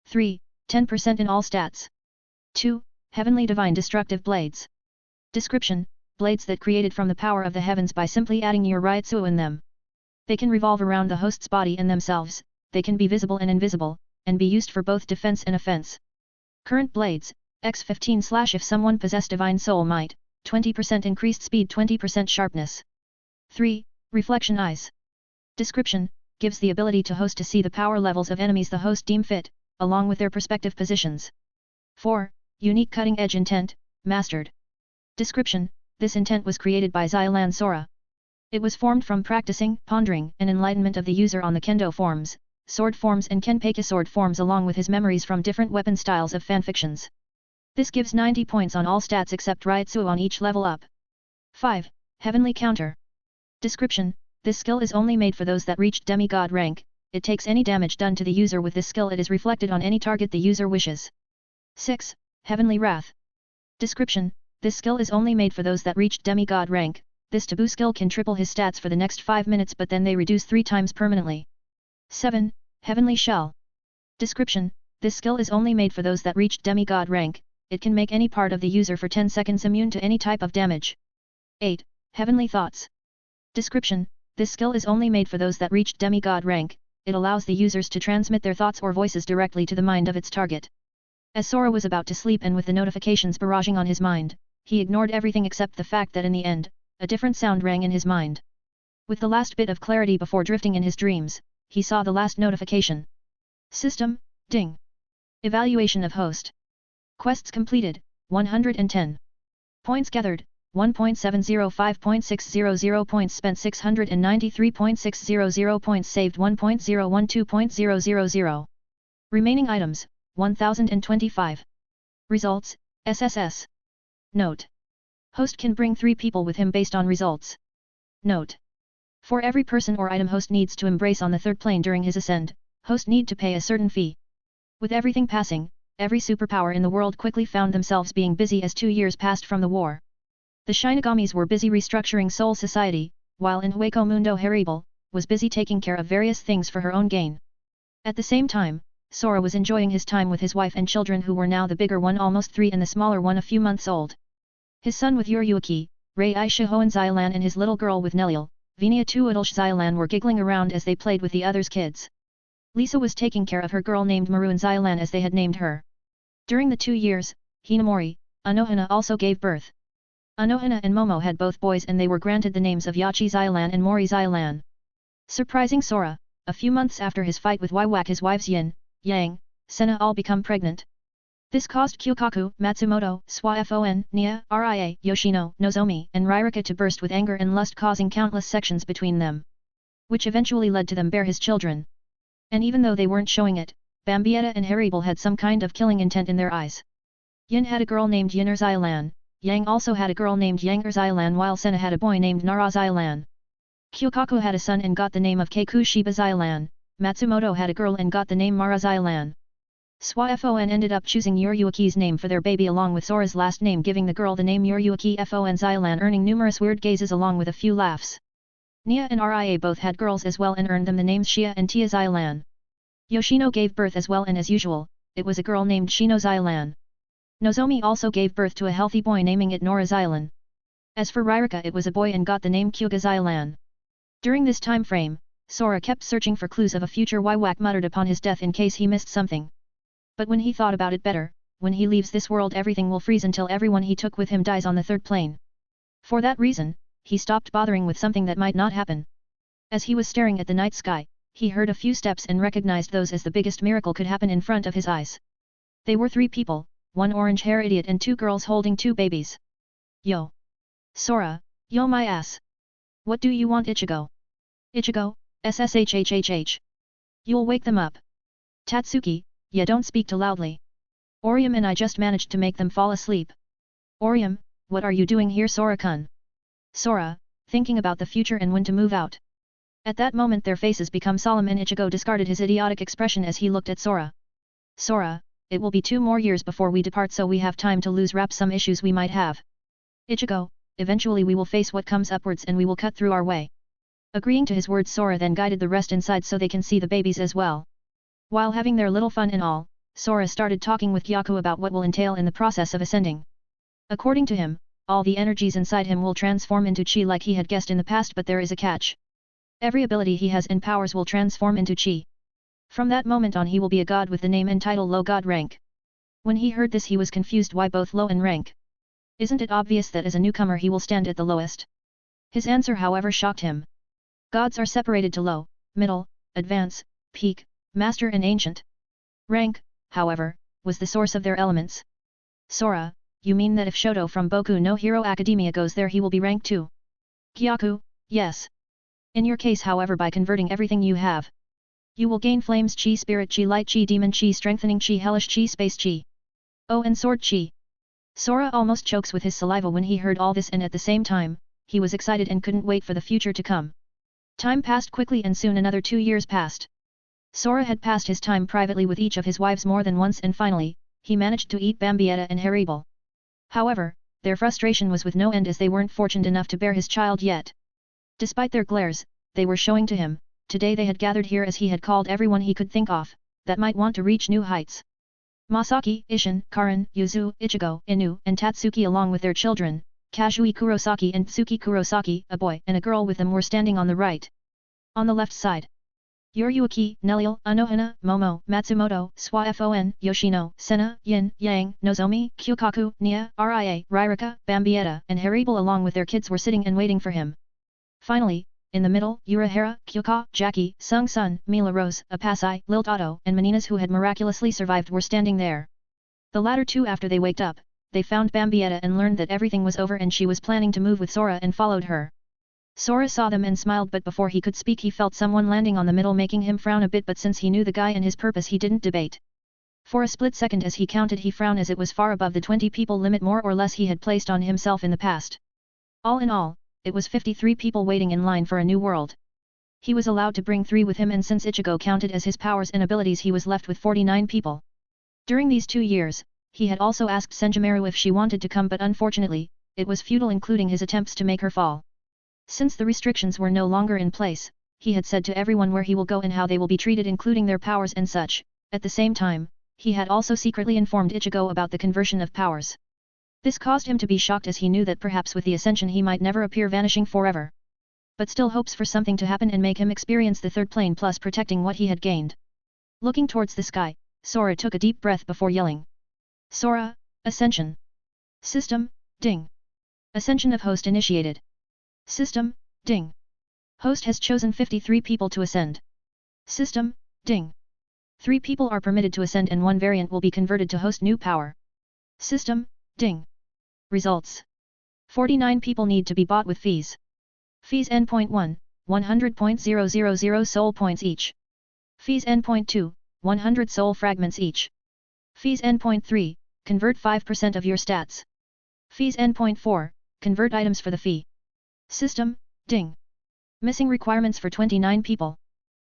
3. 10% in all stats. 2. Heavenly Divine Destructive Blades. Description, blades that created from the power of the heavens by simply adding your Ryotsu in them. They can revolve around the host's body and themselves, they can be visible and invisible, and be used for both defense and offense. Current blades, X15/ if someone possessed Divine Soul Might, 20% increased speed 20% sharpness. 3. Reflection Eyes. Description, gives the ability to host to see the power levels of enemies the host deem fit, along with their perspective positions. 4. Unique Cutting Edge Intent, Mastered. Description, this intent was created by Xylan Sora. It was formed from practicing, pondering, and enlightenment of the user on the kendo forms, sword forms and Kenpeki sword forms along with his memories from different weapon styles of fanfictions. This gives 90 points on all stats except Ryotsu on each level up. 5. Heavenly Counter. Description: this skill is only made for those that reached demigod rank. It takes any damage done to the user with this skill, it is reflected on any target the user wishes. 6. Heavenly Wrath. Description: this skill is only made for those that reached demigod rank. This taboo skill can triple his stats for the next 5 minutes, but then they reduce 3 times permanently. 7. Heavenly Shell. Description: this skill is only made for those that reached demigod rank. It can make any part of the user for 10 seconds immune to any type of damage. 8. Heavenly Thoughts. Description: this skill is only made for those that reached demigod rank. It allows the users to transmit their thoughts or voices directly to the mind of its target. As Sora was about to sleep and with the notifications barraging on his mind, he ignored everything except the fact that in the end, a different sound rang in his mind. With the last bit of clarity before drifting in his dreams, he saw the last notification. System, ding. Evaluation of host. Quests completed, 110. Points gathered, 1.705.600 points spent 693.600 points saved 1.012.000. Remaining items, 1025. Results, SSS. Note: host can bring 3 people with him based on results. Note: for every person or item host needs to embrace on the 3rd plane during his ascend, host need to pay a certain fee. With everything passing, every superpower in the world quickly found themselves being busy as 2 years passed from the war. The Shinagamis were busy restructuring Soul Society, while in Hueco Mundo Haribel was busy taking care of various things for her own gain. At the same time, Sora was enjoying his time with his wife and children, who were now the bigger one almost 3 and the smaller one a few months old. His son with Yuryuki, Rei Aisha Hohenzilan, and his little girl with Neliel, Venia Tuadilsh Xilan were giggling around as they played with the others' kids. Lisa was taking care of her girl named Maruan Xilan, as they had named her. During the 2 years, Hinamori, Anohana also gave birth. Anohana and Momo had both boys, and they were granted the names of Yachi Xilan and Mori Xilan. Surprising Sora, a few months after his fight with Waiwak, his wives Yin, Yang, Senna all become pregnant. This caused Kyukaku, Matsumoto, Swafon, Nia, Ria, Yoshino, Nozomi, and Ririka to burst with anger and lust, causing countless sections between them, which eventually led to them bear his children. And even though they weren't showing it, Bambietta and Haribel had some kind of killing intent in their eyes. Yin had a girl named Yinner Xilan, Yang also had a girl named Yanger Xilan, while Senna had a boy named Nara Xilan. Kyukaku had a son and got the name of Keiku Shiba Xilan, Matsumoto had a girl and got the name Mara Xilan. Swafon ended up choosing Yuryuki's name for their baby along with Sora's last name, giving the girl the name Yuryuki Fon Xilan, earning numerous weird gazes along with a few laughs. Nia and Ria both had girls as well and earned them the names Shia and Tia Xilan. Yoshino gave birth as well, and as usual, it was a girl named Shino Xilan. Nozomi also gave birth to a healthy boy, naming it Nora Xilan. As for Ririka, it was a boy and got the name Kyuga Xilan. During this time frame, Sora kept searching for clues of a future Waiwak muttered upon his death in case he missed something. But when he thought about it better, when he leaves this world everything will freeze until everyone he took with him dies on the 3rd plane. For that reason, he stopped bothering with something that might not happen. As he was staring at the night sky, he heard a few steps and recognized those as the biggest miracle could happen in front of his eyes. They were 3 people, 1 orange-hair idiot and 2 girls holding 2 babies. Yo! Sora, yo my ass! What do you want, Ichigo? Ichigo, SSHHHH. You'll wake them up. Tatsuki, yeah, don't speak too loudly. Orium and I just managed to make them fall asleep. Orium, what are you doing here, Sora-kun? Sora, thinking about the future and when to move out. At that moment their faces become solemn and Ichigo discarded his idiotic expression as he looked at Sora. Sora, it will be 2 more years before we depart, so we have time to wrap some issues we might have. Ichigo, eventually we will face what comes upwards and we will cut through our way. Agreeing to his words, Sora then guided the rest inside so they can see the babies as well. While having their little fun and all, Sora started talking with Gyaku about what will entail in the process of ascending. According to him, all the energies inside him will transform into chi like he had guessed in the past, but there is a catch. Every ability he has and powers will transform into chi. From that moment on he will be a god with the name and title low god rank. When he heard this he was confused why both low and rank. Isn't it obvious that as a newcomer he will stand at the lowest? His answer however shocked him. Gods are separated to low, middle, advance, peak, master and ancient. Rank, however, was the source of their elements. Sora, you mean that if Shoto from Boku no Hero Academia goes there he will be rank 2? Gyaku, yes. In your case however, by converting everything you have, you will gain flames chi, spirit chi, light chi, demon chi, strengthening chi, hellish chi, space chi. Oh, and sword chi. Sora almost chokes with his saliva when he heard all this, and at the same time, he was excited and couldn't wait for the future to come. Time passed quickly and soon another 2 years passed. Sora had passed his time privately with each of his wives more than once and finally, he managed to eat Bambietta and Haribel. However, their frustration was with no end as they weren't fortunate enough to bear his child yet. Despite their glares, they were showing to him, today they had gathered here as he had called everyone he could think of, that might want to reach new heights. Masaki, Ishin, Karin, Yuzu, Ichigo, Inu, and Tatsuki along with their children, Kazui Kurosaki and Tsuki Kurosaki, a boy and a girl with them were standing on the right. On the left side, Yoryuki, Neliel, Anohana, Momo, Matsumoto, Swafon, Yoshino, Sena, Yin, Yang, Nozomi, Kyukaku, Nia, Ria, Ririka, Bambietta, and Haribel along with their kids were sitting and waiting for him. Finally, in the middle, Urahara, Kyuka, Jackie, Sung Sun, Mila Rose, Apasai, Lil Tato, and Meninas who had miraculously survived were standing there. The latter two after they waked up, they found Bambietta and learned that everything was over and she was planning to move with Sora and followed her. Sora saw them and smiled but before he could speak he felt someone landing on the middle making him frown a bit but since he knew the guy and his purpose he didn't debate. For a split second as he counted he frowned as it was far above the 20 people limit more or less he had placed on himself in the past. All in all, it was 53 people waiting in line for a new world. He was allowed to bring 3 with him and since Ichigo counted as his powers and abilities he was left with 49 people. During these 2 years, he had also asked Senjumaru if she wanted to come but unfortunately, it was futile including his attempts to make her fall. Since the restrictions were no longer in place, he had said to everyone where he will go and how they will be treated including their powers and such. At the same time, he had also secretly informed Ichigo about the conversion of powers. This caused him to be shocked as he knew that perhaps with the ascension he might never appear vanishing forever. But still hopes for something to happen and make him experience the third plane plus protecting what he had gained. Looking towards the sky, Sora took a deep breath before yelling. Sora, Ascension. System, ding. Ascension of host initiated. System, ding. Host has chosen 53 people to ascend. System, ding. 3 people are permitted to ascend and 1 variant will be converted to host new power. System, ding. Results. 49 people need to be bought with fees. Fees N.1, 100.000 soul points each. Fees N.2, 100 soul fragments each. Fees N.3, convert 5% of your stats. Fees N.4, convert items for the fee. System, ding. Missing requirements for 29 people.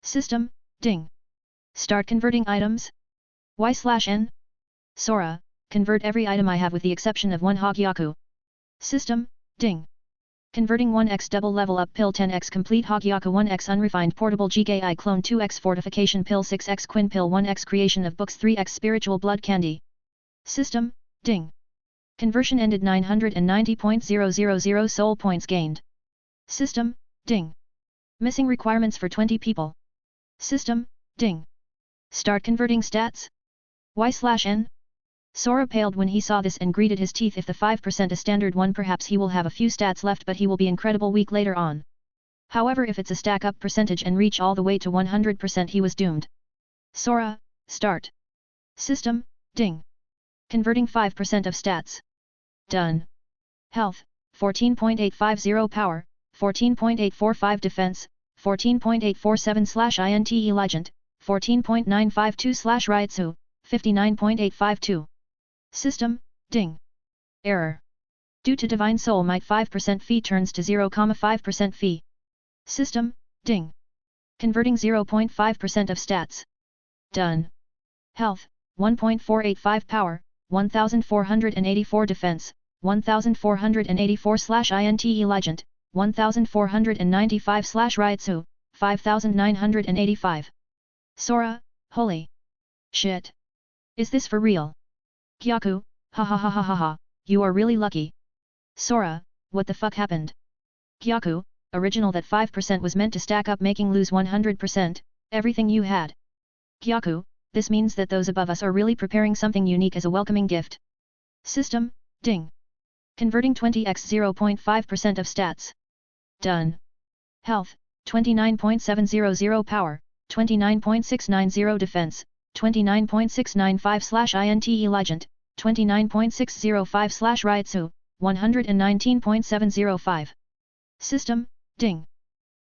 System, ding. Start converting items? Y/N? Sora, convert every item I have with the exception of 1 Hogyaku. System, ding. Converting 1x double level up pill 10x complete Hogyaku 1x unrefined portable GKI clone 2x fortification pill 6x quin pill 1x creation of books 3x spiritual blood candy. System, ding. Conversion ended 990.000 soul points gained. System, ding. Missing requirements for 20 people. System, ding. Start converting stats? Y/N? Sora paled when he saw this and gritted his teeth. If the 5% a standard one perhaps he will have a few stats left but he will be incredible weak later on. However if it's a stack up percentage and reach all the way to 100% he was doomed. Sora, start. System, ding. Converting 5% of stats. Done. Health, 14.850 power, 14.845 defense, 14.847/INTE legend, 14.952/Ryutsu, 59.852. System, ding. Error. Due to Divine Soul Might 5% fee turns to 0.5% fee. System, ding. Converting 0.5% of stats. Done. Health, 1.485 power, 1484 defense, 1484/INTE legend, 1495/Ryutsu, 5985. Sora, holy shit. Is this for real? Kyaku, ha ha ha ha ha ha, you are really lucky. Sora, what the fuck happened? Kyaku, original that 5% was meant to stack up making lose 100%, everything you had. Kyaku, this means that those above us are really preparing something unique as a welcoming gift. System, ding. Converting 20x 0.5% of stats. Done. Health, 29.700 power, 29.690 defense, 29.695/INTE legend, 29.605/Ryutsu, 119.705. System, ding.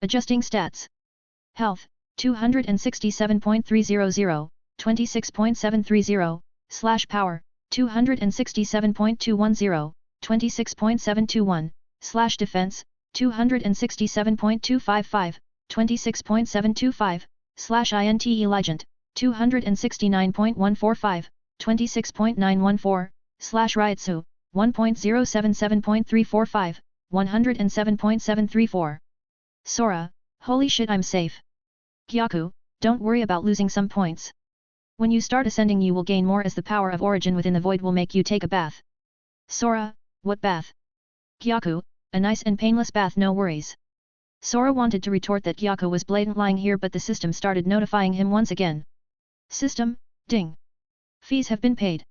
Adjusting stats. Health, 267.300, 26.730, /power, 267.210, 26.721, defense, 267.255, 26.725, /INT Eligent, 269.145, 26.914, Ryatsu, 1.077.345, 107.734. Sora, holy shit, I'm safe. Gyaku, don't worry about losing some points. When you start ascending you will gain more as the power of origin within the void will make you take a bath. Sora, what bath? Gyaku, a nice and painless bath, no worries. Sora wanted to retort that Gyaku was blatant lying here, but the system started notifying him once again. System, ding. Fees have been paid.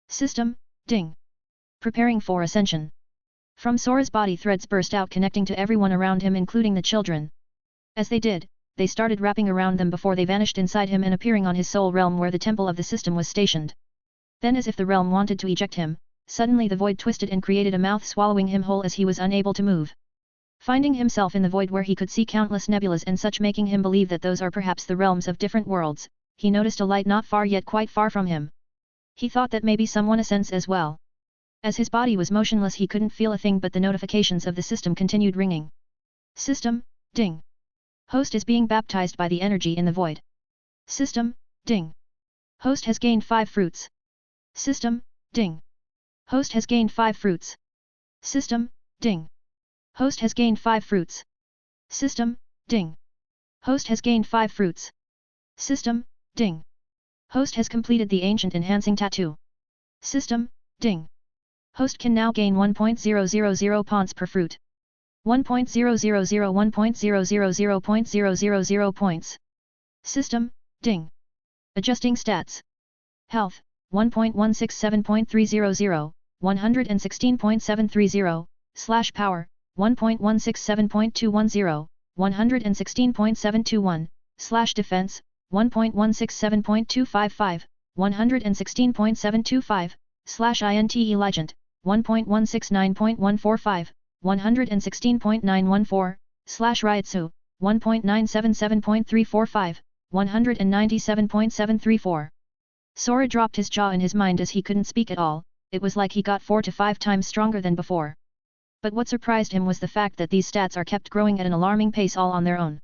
System, ding. Preparing for ascension. From Sora's body threads burst out connecting to everyone around him including the children. As they did, they started wrapping around them before they vanished inside him and appearing on his soul realm where the temple of the system was stationed. Then as if the realm wanted to eject him, suddenly the void twisted and created a mouth swallowing him whole as he was unable to move. Finding himself in the void where he could see countless nebulas and such making him believe that those are perhaps the realms of different worlds, he noticed a light not far yet quite far from him. He thought that maybe someone ascends as well. As his body was motionless he couldn't feel a thing but the notifications of the system continued ringing. System, ding. Host is being baptized by the energy in the void. System, ding. Host has gained 5 fruits. System, ding. Host has gained 5 fruits. System, ding. Host has gained 5 fruits. System, ding. Host has gained 5 fruits. System, ding. Host has completed the ancient enhancing tattoo. System, ding. Host can now gain 1.000 points per fruit. 1.000.000.000 points. System, ding. Adjusting stats. Health, 1.167.300, 116.730, /power, 1.167.210, 116.721, /defense, 1.167.255, 116.725, /INT Eligent, 1.169.145, 116.914, /Ryatsu, 1.977.345, 197.734. Sora dropped his jaw in his mind as he couldn't speak at all. It was like he got 4 to 5 times stronger than before. But what surprised him was the fact that these stats are kept growing at an alarming pace all on their own.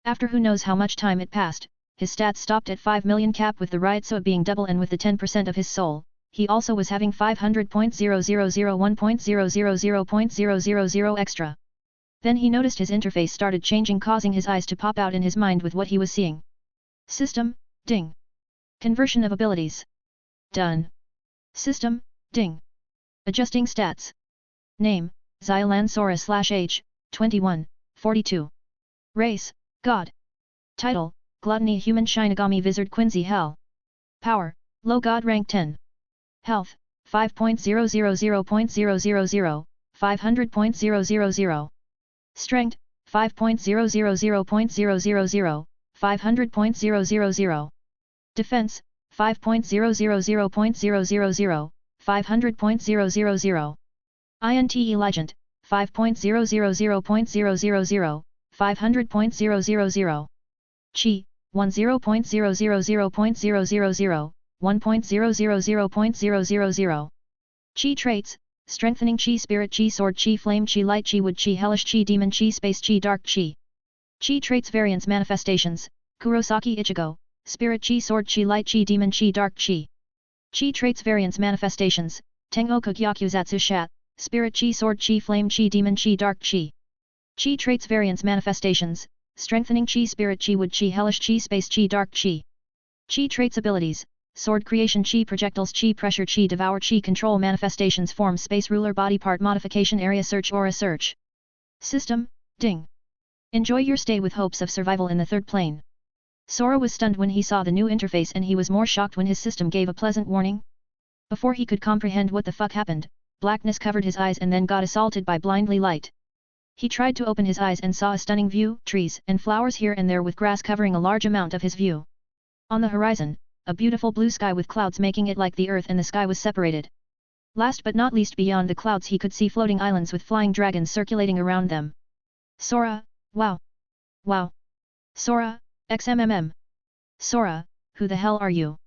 After who knows how much time it passed, his stats stopped at 5 million cap with the Ryatsu being double and with the 10% of his soul. He also was having 500.00001.000.000 extra. Then he noticed his interface started changing causing his eyes to pop out in his mind with what he was seeing. System, ding. Conversion of abilities. Done. System, ding. Adjusting stats. Name, Xylan Sora /H, 21, 42. Race, God. Title, Gluttony Human Shinigami Wizard Quincy Hell. Power, Low God Rank 10. Health, 5.000.000, 500.000. Strength, 5.000.000, 500.000. Defense, 5.000.000, 500.000. INT Eligent, 5.000.000, 500.000. Chi, 10.000.000, 1.000.000. Chi traits, strengthening Chi spirit Chi sword Chi flame Chi light Chi wood Chi hellish Chi demon Chi space Chi dark Chi. Chi traits variants manifestations, Kurosaki Ichigo, spirit Chi sword Chi light Chi demon Chi dark Chi. Chi traits variants manifestations, Tengoku Gyakuzatsu Shat, spirit Chi sword Chi flame Chi demon Chi dark Chi. Chi traits variants manifestations, strengthening Chi spirit Chi wood Chi hellish Chi space Chi dark Chi. Chi traits abilities, sword creation Chi projectiles Chi pressure Chi devour Chi control manifestations form space ruler body part modification area search aura search. System, ding. Enjoy your stay with hopes of survival in the third plane. Sora was stunned when he saw the new interface and he was more shocked when his system gave a pleasant warning. Before he could comprehend what the fuck happened, blackness covered his eyes and then got assaulted by blindly light. He tried to open his eyes and saw a stunning view, trees and flowers here and there with grass covering a large amount of his view. On the horizon, a beautiful blue sky with clouds making it like the earth and the sky was separated. Last but not least beyond the clouds he could see floating islands with flying dragons circulating around them. Sora, wow! Wow! Sora, XMMM! Sora, who the hell are you?